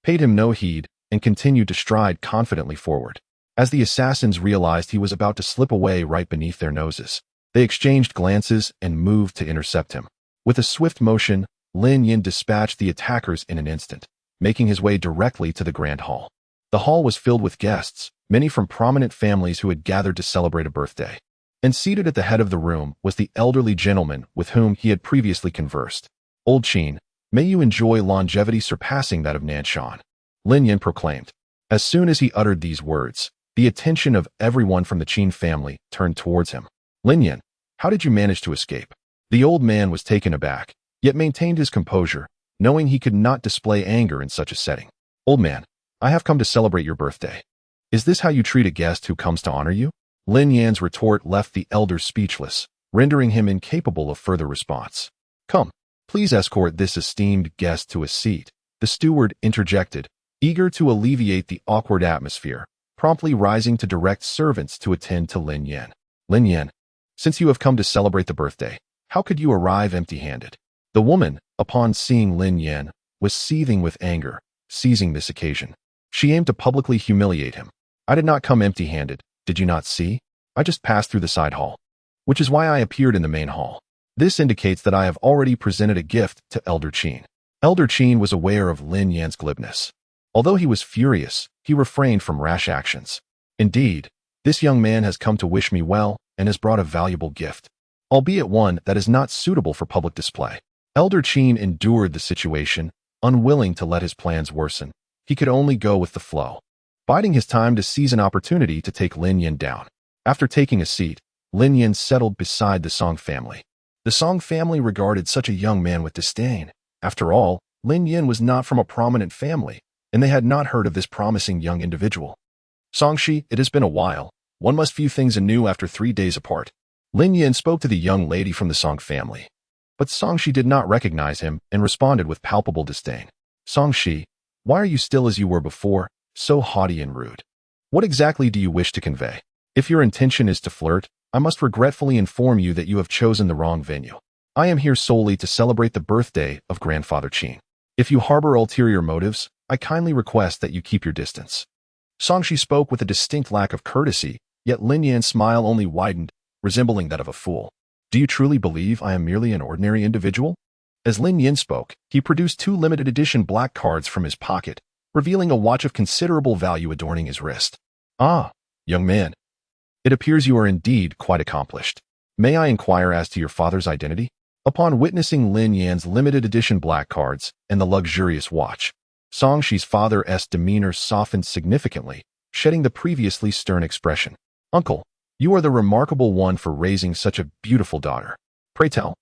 Speaker 1: paid him no heed and continued to stride confidently forward. As the assassins realized he was about to slip away right beneath their noses, they exchanged glances and moved to intercept him. With a swift motion, Lin Yin dispatched the attackers in an instant, making his way directly to the grand hall. The hall was filled with guests, many from prominent families who had gathered to celebrate a birthday. And seated at the head of the room was the elderly gentleman with whom he had previously conversed. Old Qin, may you enjoy longevity surpassing that of Nanshan, Lin Yin proclaimed. As soon as he uttered these words, the attention of everyone from the Qin family turned towards him. Lin Yin, how did you manage to escape? The old man was taken aback, yet maintained his composure, knowing he could not display anger in such a setting. Old man, I have come to celebrate your birthday. Is this how you treat a guest who comes to honor you? Lin Yan's retort left the elder speechless, rendering him incapable of further response. Come, please escort this esteemed guest to a seat, the steward interjected, eager to alleviate the awkward atmosphere, promptly rising to direct servants to attend to Lin Yan. Lin Yan, since you have come to celebrate the birthday, how could you arrive empty-handed? The woman, upon seeing Lin Yan, was seething with anger, seizing this occasion. She aimed to publicly humiliate him. I did not come empty-handed, did you not see? I just passed through the side hall, which is why I appeared in the main hall. This indicates that I have already presented a gift to Elder Qin. Elder Qin was aware of Lin Yan's glibness. Although he was furious, he refrained from rash actions. Indeed, this young man has come to wish me well and has brought a valuable gift, albeit one that is not suitable for public display. Elder Qin endured the situation, unwilling to let his plans worsen. He could only go with the flow, biding his time to seize an opportunity to take Lin Yan down. After taking a seat, Lin Yan settled beside the Song family. The Song family regarded such a young man with disdain. After all, Lin Yan was not from a prominent family, and they had not heard of this promising young individual. Songshi, it has been a while. One must view things anew after 3 days apart. Lin Yan spoke to the young lady from the Song family. But Songshi did not recognize him and responded with palpable disdain. Songshi, why are you still as you were before, so haughty and rude? What exactly do you wish to convey? If your intention is to flirt, I must regretfully inform you that you have chosen the wrong venue. I am here solely to celebrate the birthday of Grandfather Qin. If you harbor ulterior motives, I kindly request that you keep your distance. Songshi spoke with a distinct lack of courtesy, yet Lin Yan's smile only widened, resembling that of a fool. Do you truly believe I am merely an ordinary individual? As Lin Yan spoke, he produced 2 limited edition black cards from his pocket, revealing a watch of considerable value adorning his wrist. Ah, young man. It appears you are indeed quite accomplished. May I inquire as to your father's identity? Upon witnessing Lin Yan's limited edition black cards and the luxurious watch, Songshi's father's demeanor softened significantly, shedding the previously stern expression. Uncle, you are the remarkable one for raising such a beautiful daughter. Pray tell,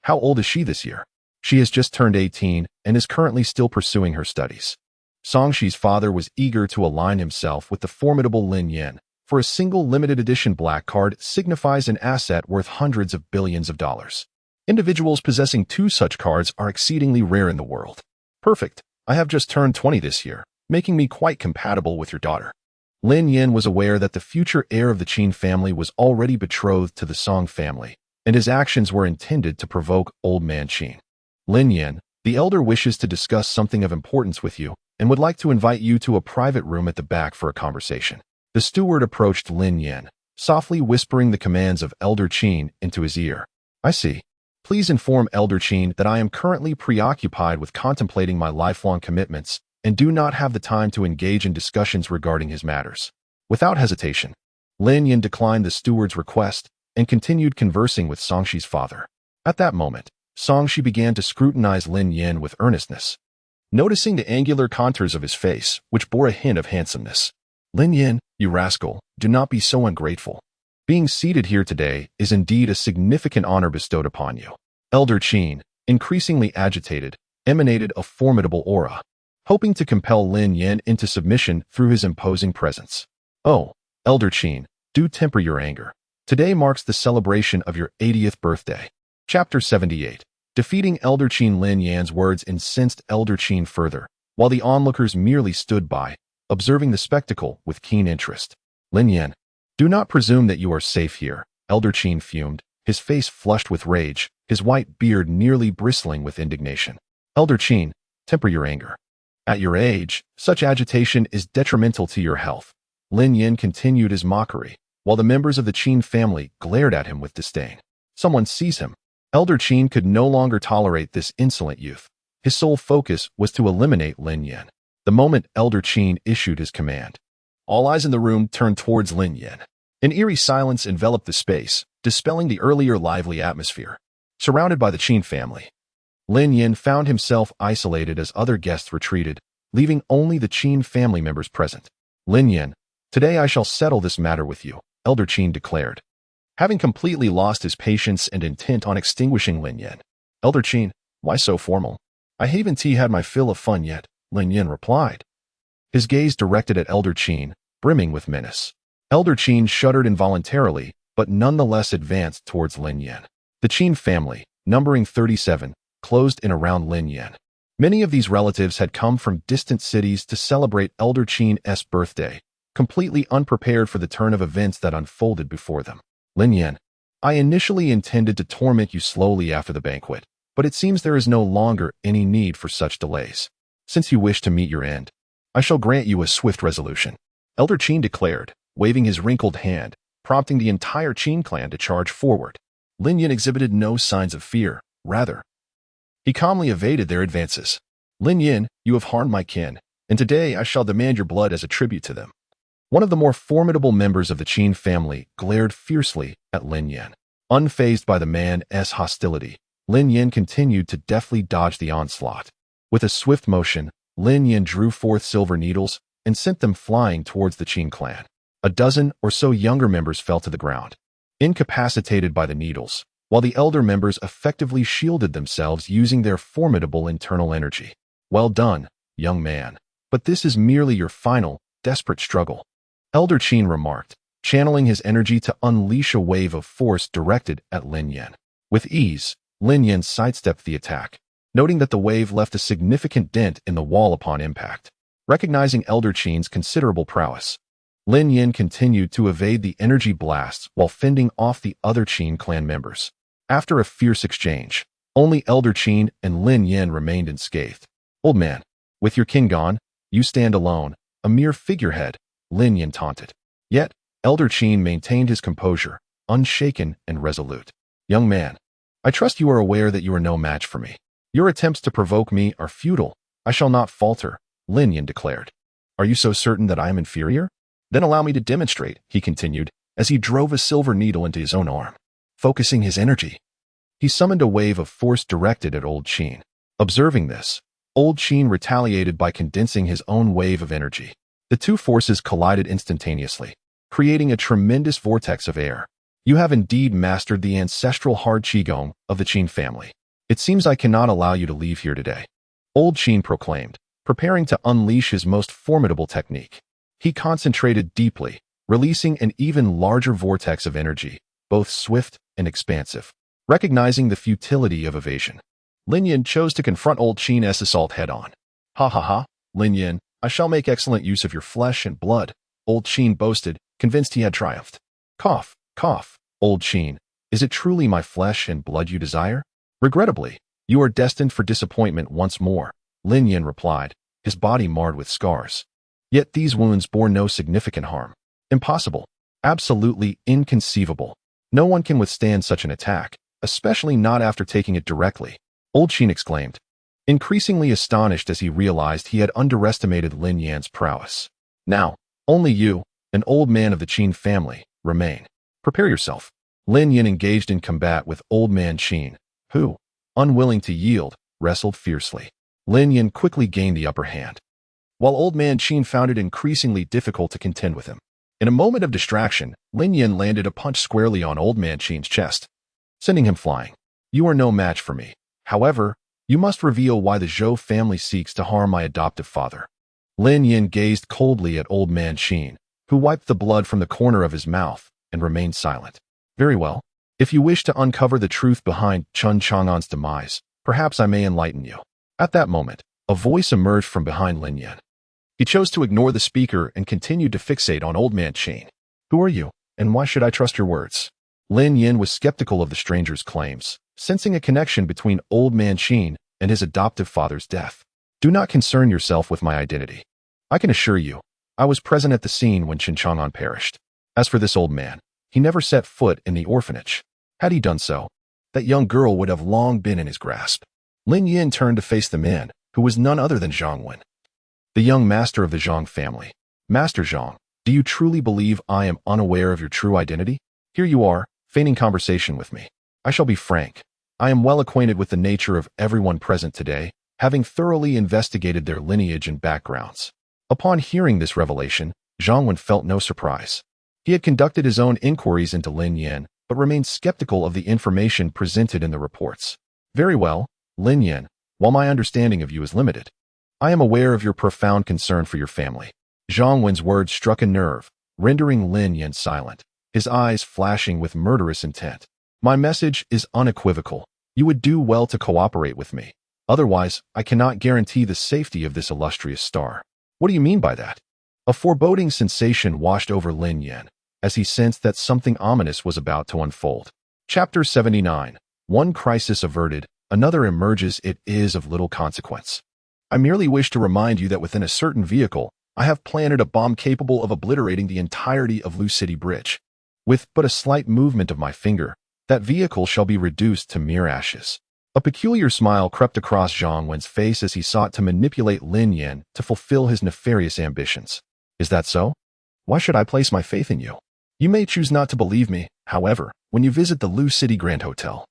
Speaker 1: how old is she this year? She has just turned 18 and is currently still pursuing her studies. Songshi's father was eager to align himself with the formidable Lin Yan, for a single limited edition black card signifies an asset worth hundreds of billions of dollars. Individuals possessing 2 such cards are exceedingly rare in the world. Perfect. I have just turned 20 this year, making me quite compatible with your daughter. Lin Yan was aware that the future heir of the Qin family was already betrothed to the Song family, and his actions were intended to provoke old man Qin. Lin Yan, the elder wishes to discuss something of importance with you and would like to invite you to a private room at the back for a conversation. The steward approached Lin Yan, softly whispering the commands of Elder Qin into his ear. I see. Please inform Elder Qin that I am currently preoccupied with contemplating my lifelong commitments and do not have the time to engage in discussions regarding his matters. Without hesitation, Lin Yan declined the steward's request and continued conversing with Songshi's father. At that moment, Songshi began to scrutinize Lin Yan with earnestness, noticing the angular contours of his face, which bore a hint of handsomeness. Lin Yan, you rascal, do not be so ungrateful. Being seated here today is indeed a significant honor bestowed upon you. Elder Qin, increasingly agitated, emanated a formidable aura, hoping to compel Lin Yan into submission through his imposing presence. Oh, Elder Qin, do temper your anger. Today marks the celebration of your 80th birthday. Chapter 78. Defeating Elder Qin. Lin Yan's words incensed Elder Qin further, while the onlookers merely stood by, observing the spectacle with keen interest. Lin Yan, do not presume that you are safe here, Elder Qin fumed, his face flushed with rage, his white beard nearly bristling with indignation. Elder Qin, temper your anger. At your age, such agitation is detrimental to your health. Lin Yan continued his mockery, while the members of the Qin family glared at him with disdain. Someone seize him. Elder Qin could no longer tolerate this insolent youth. His sole focus was to eliminate Lin Yan. The moment Elder Qin issued his command, all eyes in the room turned towards Lin Yan. An eerie silence enveloped the space, dispelling the earlier lively atmosphere. Surrounded by the Qin family, Lin Yan found himself isolated as other guests retreated, leaving only the Qin family members present. Lin Yan, today I shall settle this matter with you, Elder Qin declared. Having completely lost his patience and intent on extinguishing Lin Yan. Elder Qin, why so formal? I haven't had my fill of fun yet, Lin Yan replied, his gaze directed at Elder Qin, brimming with menace. Elder Qin shuddered involuntarily, but nonetheless advanced towards Lin Yan. The Qin family, numbering 37, closed in around Lin Yan. Many of these relatives had come from distant cities to celebrate Elder Qin's birthday, completely unprepared for the turn of events that unfolded before them. Lin Yan, I initially intended to torment you slowly after the banquet, But it seems there is no longer any need for such delays. Since you wish to meet your end, I shall grant you a swift resolution, Elder Qin declared, waving his wrinkled hand, prompting the entire Qin clan to charge forward. Lin Yin exhibited no signs of fear. Rather, he calmly evaded their advances. Lin Yin, you have harmed my kin, and today I shall demand your blood as a tribute to them. One of the more formidable members of the Qin family glared fiercely at Lin Yin. Unfazed by the man's hostility, Lin Yin continued to deftly dodge the onslaught. With a swift motion, Lin Yin drew forth silver needles and sent them flying towards the Qin clan. A dozen or so younger members fell to the ground, incapacitated by the needles, while the elder members effectively shielded themselves using their formidable internal energy. Well done, young man. But this is merely your final, desperate struggle, Elder Qin remarked, channeling his energy to unleash a wave of force directed at Lin Yin. With ease, Lin Yin sidestepped the attack, noting that the wave left a significant dent in the wall upon impact. Recognizing Elder Qin's considerable prowess, Lin Yin continued to evade the energy blasts while fending off the other Qin clan members. After a fierce exchange, only Elder Qin and Lin Yin remained unscathed. Old man, with your kin gone, you stand alone, a mere figurehead, Lin Yin taunted. Yet, Elder Qin maintained his composure, unshaken and resolute. Young man, I trust you are aware that you are no match for me. Your attempts to provoke me are futile. I shall not falter, Lin Yin declared. Are you so certain that I am inferior? Then allow me to demonstrate, he continued, as he drove a silver needle into his own arm. Focusing his energy, he summoned a wave of force directed at Old Qin. Observing this, Old Qin retaliated by condensing his own wave of energy. The two forces collided instantaneously, creating a tremendous vortex of air. You have indeed mastered the ancestral hard qigong of the Qin family. It seems I cannot allow you to leave here today, Old Qin proclaimed, preparing to unleash his most formidable technique. He concentrated deeply, releasing an even larger vortex of energy, both swift and expansive. Recognizing the futility of evasion, Lin Yin chose to confront Old Qin's assault head-on. Ha ha ha, Lin Yin, I shall make excellent use of your flesh and blood, Old Qin boasted, convinced he had triumphed. Cough, cough, Old Qin, is it truly my flesh and blood you desire? Regrettably, you are destined for disappointment once more, Lin Yin replied, his body marred with scars. Yet these wounds bore no significant harm. Impossible. Absolutely inconceivable. No one can withstand such an attack, especially not after taking it directly, Old Qin exclaimed, increasingly astonished as he realized he had underestimated Lin Yin's prowess. Now, only you, an old man of the Qin family, remain. Prepare yourself. Lin Yin engaged in combat with Old Man Qin, who, unwilling to yield, wrestled fiercely. Lin Yin quickly gained the upper hand, while Old Man Qin found it increasingly difficult to contend with him. In a moment of distraction, Lin Yin landed a punch squarely on Old Man Qin's chest, sending him flying. You are no match for me. However, you must reveal why the Zhou family seeks to harm my adoptive father. Lin Yin gazed coldly at Old Man Qin, who wiped the blood from the corner of his mouth and remained silent. Very well. If you wish to uncover the truth behind Chen Chang'an's demise, perhaps I may enlighten you. At that moment, a voice emerged from behind Lin Yin. He chose to ignore the speaker and continued to fixate on Old Man Qin. Who are you, and why should I trust your words? Lin Yin was skeptical of the stranger's claims, sensing a connection between Old Man Qin and his adoptive father's death. Do not concern yourself with my identity. I can assure you, I was present at the scene when Chen Chang'an perished. As for this old man, he never set foot in the orphanage. Had he done so, that young girl would have long been in his grasp. Lin Yin turned to face the man, who was none other than Zhang Wen, the young master of the Zhang family. Master Zhang, do you truly believe I am unaware of your true identity? Here you are, feigning conversation with me. I shall be frank. I am well acquainted with the nature of everyone present today, having thoroughly investigated their lineage and backgrounds. Upon hearing this revelation, Zhang Wen felt no surprise. He had conducted his own inquiries into Lin Yin, but remained skeptical of the information presented in the reports. Very well, Lin Yin, while my understanding of you is limited, I am aware of your profound concern for your family. Zhang Wen's words struck a nerve, rendering Lin Yin silent, his eyes flashing with murderous intent. My message is unequivocal. You would do well to cooperate with me. Otherwise, I cannot guarantee the safety of this illustrious star. What do you mean by that? A foreboding sensation washed over Lin Yin, as he sensed that something ominous was about to unfold. Chapter 79. One crisis averted, Another emerges, it is of little consequence. I merely wish to remind you that within a certain vehicle, I have planted a bomb capable of obliterating the entirety of Lu City Bridge. With but a slight movement of my finger, that vehicle shall be reduced to mere ashes. A peculiar smile crept across Zhang Wen's face as he sought to manipulate Lin Yan to fulfill his nefarious ambitions. Is that so? Why should I place my faith in you? You may choose not to believe me, however, when you visit the Lu City Grand Hotel.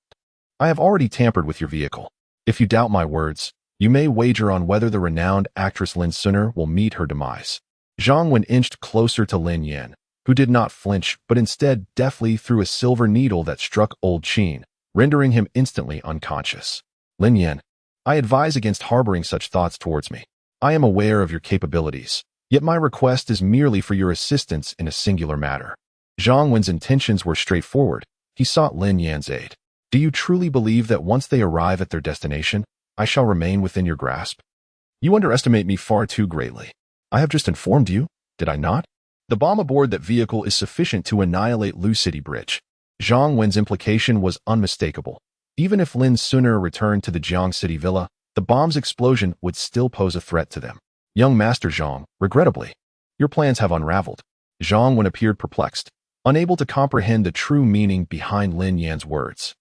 Speaker 1: I have already tampered with your vehicle. If you doubt my words, you may wager on whether the renowned actress Lin sooner will meet her demise. Zhang Wen inched closer to Lin Yan, who did not flinch but instead deftly threw a silver needle that struck old Qin, rendering him instantly unconscious. Lin Yan, I advise against harboring such thoughts towards me. I am aware of your capabilities, yet my request is merely for your assistance in a singular matter. Zhang Wen's intentions were straightforward. He sought Lin Yan's aid. Do you truly believe that once they arrive at their destination, I shall remain within your grasp? You underestimate me far too greatly. I have just informed you, did I not? The bomb aboard that vehicle is sufficient to annihilate Lu City Bridge. Zhang Wen's implication was unmistakable. Even if Lin sooner returned to the Jiang City Villa, the bomb's explosion would still pose a threat to them. Young Master Zhang, regrettably, your plans have unraveled. Zhang Wen appeared perplexed, unable to comprehend the true meaning behind Lin Yan's words.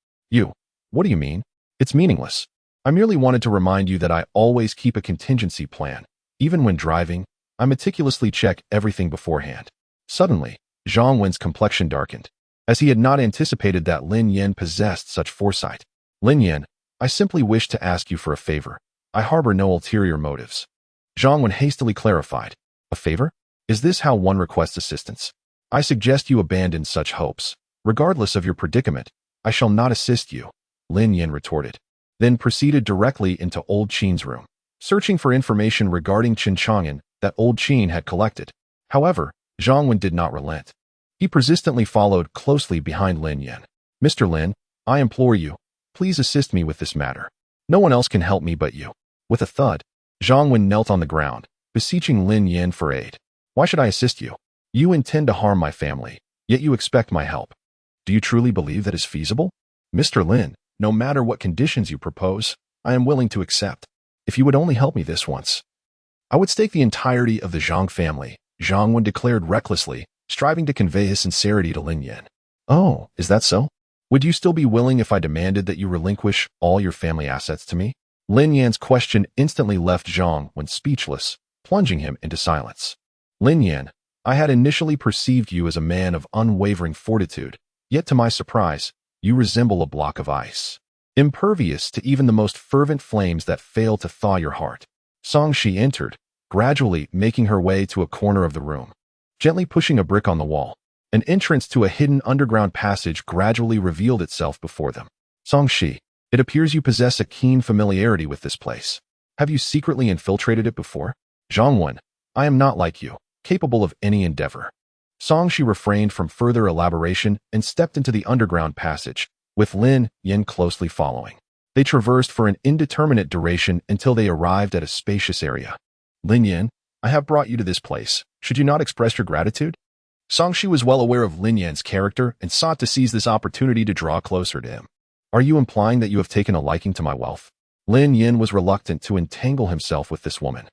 Speaker 1: What do you mean? It's meaningless. I merely wanted to remind you that I always keep a contingency plan. Even when driving, I meticulously check everything beforehand. Suddenly, Zhang Wen's complexion darkened, as he had not anticipated that Lin Yan possessed such foresight. Lin Yan, I simply wish to ask you for a favor. I harbor no ulterior motives. Zhang Wen hastily clarified. A favor? Is this how one requests assistance? I suggest you abandon such hopes. Regardless of your predicament, I shall not assist you, Lin Yan retorted, then proceeded directly into old Qin's room, searching for information regarding Qin Chang'an that old Qin had collected. However, Zhang Wen did not relent. He persistently followed closely behind Lin Yan. Mr. Lin, I implore you, please assist me with this matter. No one else can help me but you. With a thud, Zhang Wen knelt on the ground, beseeching Lin Yan for aid. Why should I assist you? You intend to harm my family, yet you expect my help. Do you truly believe that is feasible? Mr. Lin, no matter what conditions you propose, I am willing to accept. If you would only help me this once, I would stake the entirety of the Zhang family, Zhang Wen declared recklessly, striving to convey his sincerity to Lin Yan. Oh, is that so? Would you still be willing if I demanded that you relinquish all your family assets to me? Lin Yan's question instantly left Zhang Wen speechless, plunging him into silence. Lin Yan, I had initially perceived you as a man of unwavering fortitude, yet to my surprise, you resemble a block of ice, impervious to even the most fervent flames that fail to thaw your heart. Songshi entered, gradually making her way to a corner of the room. Gently pushing a brick on the wall, an entrance to a hidden underground passage gradually revealed itself before them. Songshi, it appears you possess a keen familiarity with this place. Have you secretly infiltrated it before? Zhang Wen, I am not like you, capable of any endeavor. Songshi refrained from further elaboration and stepped into the underground passage, with Lin Yan closely following. They traversed for an indeterminate duration until they arrived at a spacious area. Lin Yan, I have brought you to this place. Should you not express your gratitude? Songshi was well aware of Lin Yan's character and sought to seize this opportunity to draw closer to him. Are you implying that you have taken a liking to my wealth? Lin Yan was reluctant to entangle himself with this woman,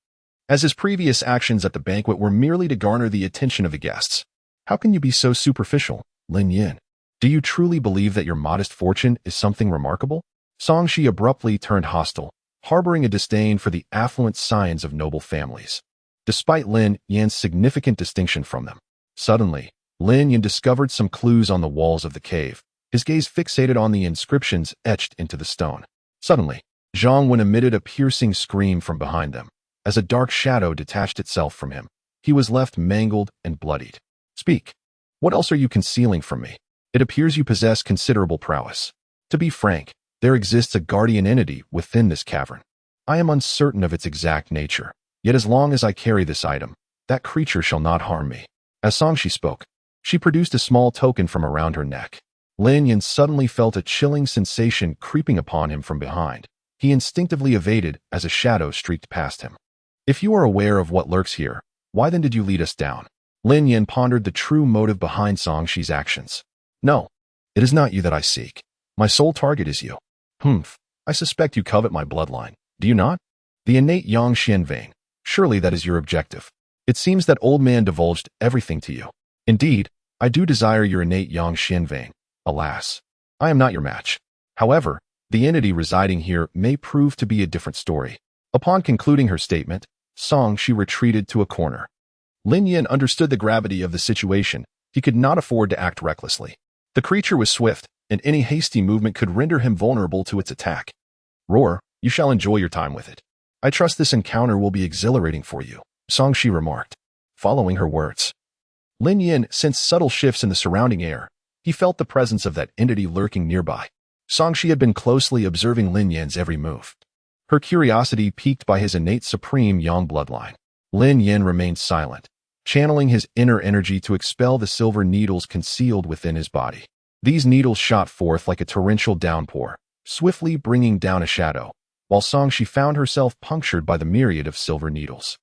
Speaker 1: as his previous actions at the banquet were merely to garner the attention of the guests. How can you be so superficial, Lin Yan? Do you truly believe that your modest fortune is something remarkable? Songshi abruptly turned hostile, harboring a disdain for the affluent scions of noble families, despite Lin Yan's significant distinction from them. Suddenly, Lin Yan discovered some clues on the walls of the cave, his gaze fixated on the inscriptions etched into the stone. Suddenly, Zhang Wen emitted a piercing scream from behind them. As a dark shadow detached itself from him, he was left mangled and bloodied. Speak. What else are you concealing from me? It appears you possess considerable prowess. To be frank, there exists a guardian entity within this cavern. I am uncertain of its exact nature, yet as long as I carry this item, that creature shall not harm me. As Songshi spoke, she produced a small token from around her neck. Lin Yan suddenly felt a chilling sensation creeping upon him from behind. He instinctively evaded as a shadow streaked past him. If you are aware of what lurks here, why then did you lead us down? Lin Yan pondered the true motive behind Songshi's actions. No, it is not you that I seek. My sole target is you. I I suspect you covet my bloodline, do you not? The innate Yang Xian vein. Surely that is your objective. It seems that old man divulged everything to you. Indeed, I do desire your innate Yang Xian vein. Alas, I am not your match. However, the entity residing here may prove to be a different story. Upon concluding her statement, she retreated to a corner. Lin Yin understood the gravity of the situation. He could not afford to act recklessly. The creature was swift, and any hasty movement could render him vulnerable to its attack. Roar, you shall enjoy your time with it. I trust this encounter will be exhilarating for you, Shi remarked, following her words. Lin Yin sensed subtle shifts in the surrounding air. He felt the presence of that entity lurking nearby. Shi had been closely observing Lin Yin's every move. Her curiosity piqued by his innate supreme Yang bloodline. Lin Yin remained silent, channeling his inner energy to expel the silver needles concealed within his body. These needles shot forth like a torrential downpour, swiftly bringing down a shadow, while Shi found herself punctured by the myriad of silver needles.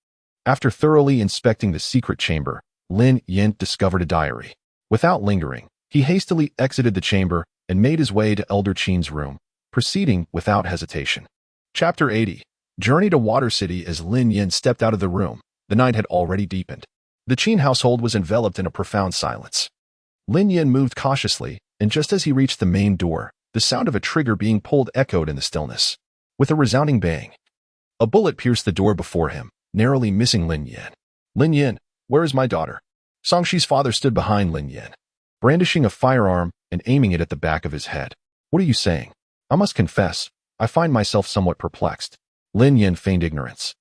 Speaker 1: After thoroughly inspecting the secret chamber, Lin Yin discovered a diary. Without lingering, he hastily exited the chamber and made his way to Elder Qin's room, proceeding without hesitation. Chapter 80. Journey to Water City. As Lin Yin stepped out of the room, the night had already deepened. The Qin household was enveloped in a profound silence. Lin Yin moved cautiously, and just as he reached the main door, the sound of a trigger being pulled echoed in the stillness. With a resounding bang, a bullet pierced the door before him, narrowly missing Lin Yin. Lin Yin, where is my daughter? Shi's father stood behind Lin Yin, brandishing a firearm and aiming it at the back of his head. What are you saying? I must confess, I find myself somewhat perplexed. Lin Yin feigned ignorance,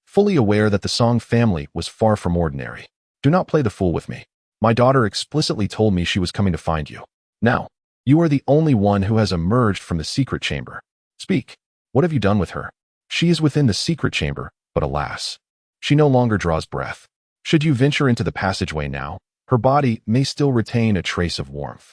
Speaker 1: fully aware that the Song family was far from ordinary. Do not play the fool with me. My daughter explicitly told me she was coming to find you. Now, you are the only one who has emerged from the secret chamber. Speak. What have you done with her? She is within the secret chamber, but alas, she no longer draws breath. Should you venture into the passageway now, her body may still retain a trace of warmth.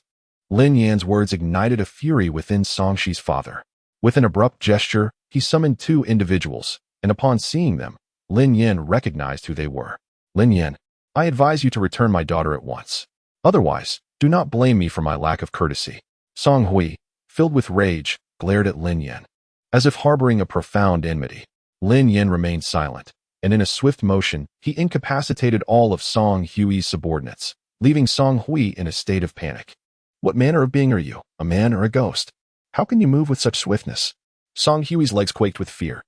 Speaker 1: Lin Yan's words ignited a fury within Shi's father. With an abrupt gesture, he summoned two individuals, and upon seeing them, Lin Yin recognized who they were. Lin Yin, I advise you to return my daughter at once. Otherwise, do not blame me for my lack of courtesy. Song Hui, filled with rage, glared at Lin Yin. As if harboring a profound enmity, Lin Yin remained silent, and in a swift motion, he incapacitated all of Song Hui's subordinates, leaving Song Hui in a state of panic. What manner of being are you, a man or a ghost? How can you move with such swiftness? Song Hui's legs quaked with fear.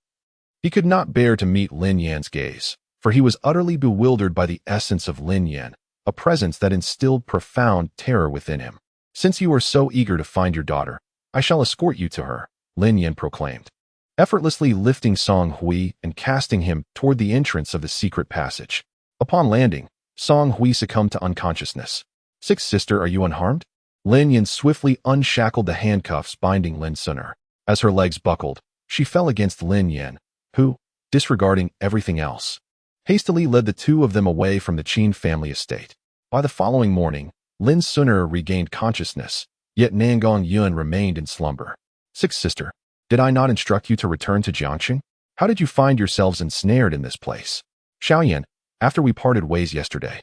Speaker 1: He could not bear to meet Lin Yan's gaze, for he was utterly bewildered by the essence of Lin Yan, a presence that instilled profound terror within him. Since you are so eager to find your daughter, I shall escort you to her, Lin Yan proclaimed, effortlessly lifting Song Hui and casting him toward the entrance of the secret passage. Upon landing, Song Hui succumbed to unconsciousness. Sixth sister, are you unharmed? Lin Yan swiftly unshackled the handcuffs binding Lin Suner. As her legs buckled, she fell against Lin Yan, who, disregarding everything else, hastily led the two of them away from the Qin family estate. By the following morning, Lin Suner regained consciousness, yet Nangong Yun remained in slumber. Sixth sister, did I not instruct you to return to Jiangqing? How did you find yourselves ensnared in this place? Xiaoyan, after we parted ways yesterday,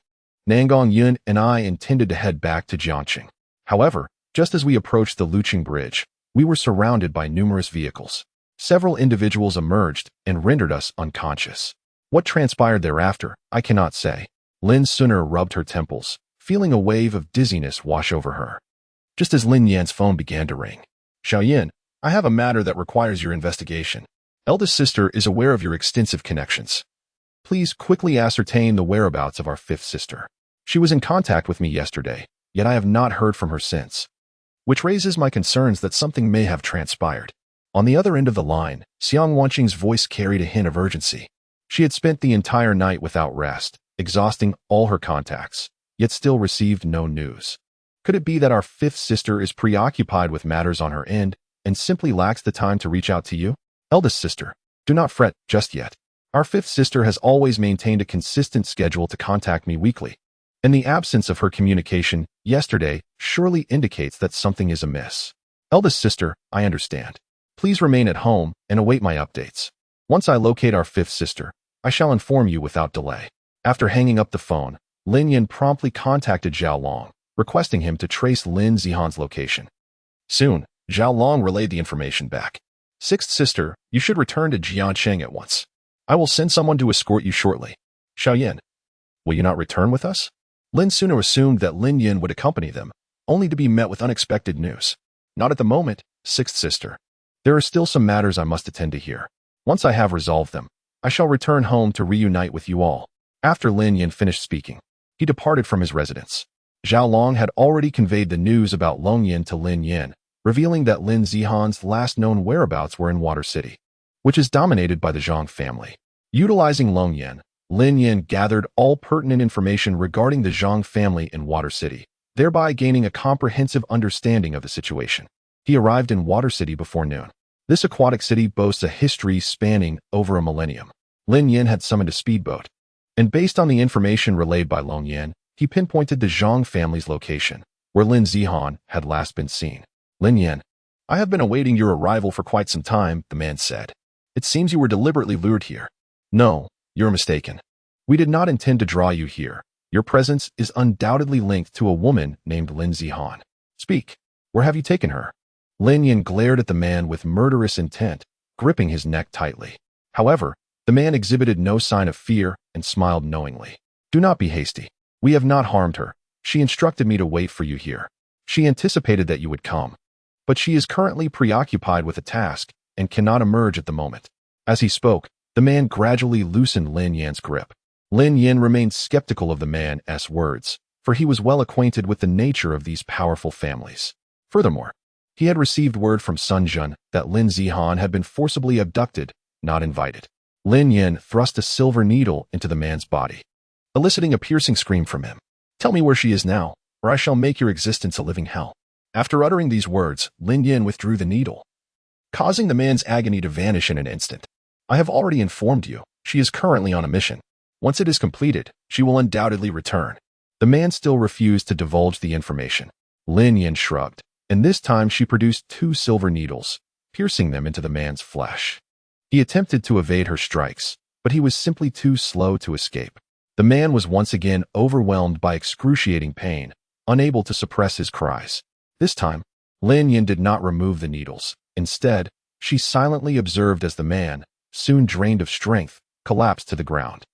Speaker 1: Nangong Yun and I intended to head back to Jiangqing. However, just as we approached the Luqing Bridge, we were surrounded by numerous vehicles. Several individuals emerged and rendered us unconscious. What transpired thereafter, I cannot say. Lin Suner rubbed her temples, feeling a wave of dizziness wash over her. Just as Lin Yan's phone began to ring. Xiaoyan, I have a matter that requires your investigation. Eldest sister is aware of your extensive connections. Please quickly ascertain the whereabouts of our fifth sister. She was in contact with me yesterday, yet I have not heard from her since, which raises my concerns that something may have transpired. On the other end of the line, Xiang Wanqing's voice carried a hint of urgency. She had spent the entire night without rest, exhausting all her contacts, yet still received no news. Could it be that our fifth sister is preoccupied with matters on her end and simply lacks the time to reach out to you? Eldest sister, do not fret just yet. Our fifth sister has always maintained a consistent schedule to contact me weekly, and the absence of her communication yesterday surely indicates that something is amiss. Eldest sister, I understand. Please remain at home and await my updates. Once I locate our fifth sister, I shall inform you without delay. After hanging up the phone, Lin Yan promptly contacted Zhao Long, requesting him to trace Lin Zihan's location. Soon, Zhao Long relayed the information back. Sixth sister, you should return to Jiancheng at once. I will send someone to escort you shortly. Xiaoyan, will you not return with us? Lin Suno assumed that Lin Yin would accompany them, only to be met with unexpected news. Not at the moment, sixth sister. There are still some matters I must attend to here. Once I have resolved them, I shall return home to reunite with you all. After Lin Yin finished speaking, he departed from his residence. Zhao Long had already conveyed the news about Long Yin to Lin Yin, revealing that Lin Zihan's last known whereabouts were in Water City, which is dominated by the Zhang family. Utilizing Long Yin, Lin Yin gathered all pertinent information regarding the Zhang family in Water City, thereby gaining a comprehensive understanding of the situation. He arrived in Water City before noon. This aquatic city boasts a history spanning over a millennium. Lin Yin had summoned a speedboat, and based on the information relayed by Long Yin, he pinpointed the Zhang family's location, where Lin Zihan had last been seen. Lin Yin, I have been awaiting your arrival for quite some time, the man said. It seems you were deliberately lured here. No, you're mistaken. We did not intend to draw you here. Your presence is undoubtedly linked to a woman named Lin Zihan. Speak, where have you taken her? Lin Yin glared at the man with murderous intent, gripping his neck tightly. However, the man exhibited no sign of fear and smiled knowingly. Do not be hasty. We have not harmed her. She instructed me to wait for you here. She anticipated that you would come, but she is currently preoccupied with a task and cannot emerge at the moment. As he spoke, the man gradually loosened Lin Yin's grip. Lin Yin remained skeptical of the man's words, for he was well acquainted with the nature of these powerful families. Furthermore, he had received word from Sun Jun that Lin Zihan had been forcibly abducted, not invited. Lin Yin thrust a silver needle into the man's body, eliciting a piercing scream from him. Tell me where she is now, or I shall make your existence a living hell. After uttering these words, Lin Yin withdrew the needle, causing the man's agony to vanish in an instant. I have already informed you, she is currently on a mission. Once it is completed, she will undoubtedly return. The man still refused to divulge the information. Lin Yin shrugged, and this time she produced 2 silver needles, piercing them into the man's flesh. He attempted to evade her strikes, but he was simply too slow to escape. The man was once again overwhelmed by excruciating pain, unable to suppress his cries. This time, Lin Yin did not remove the needles. Instead, she silently observed as the man, soon drained of strength, collapsed to the ground.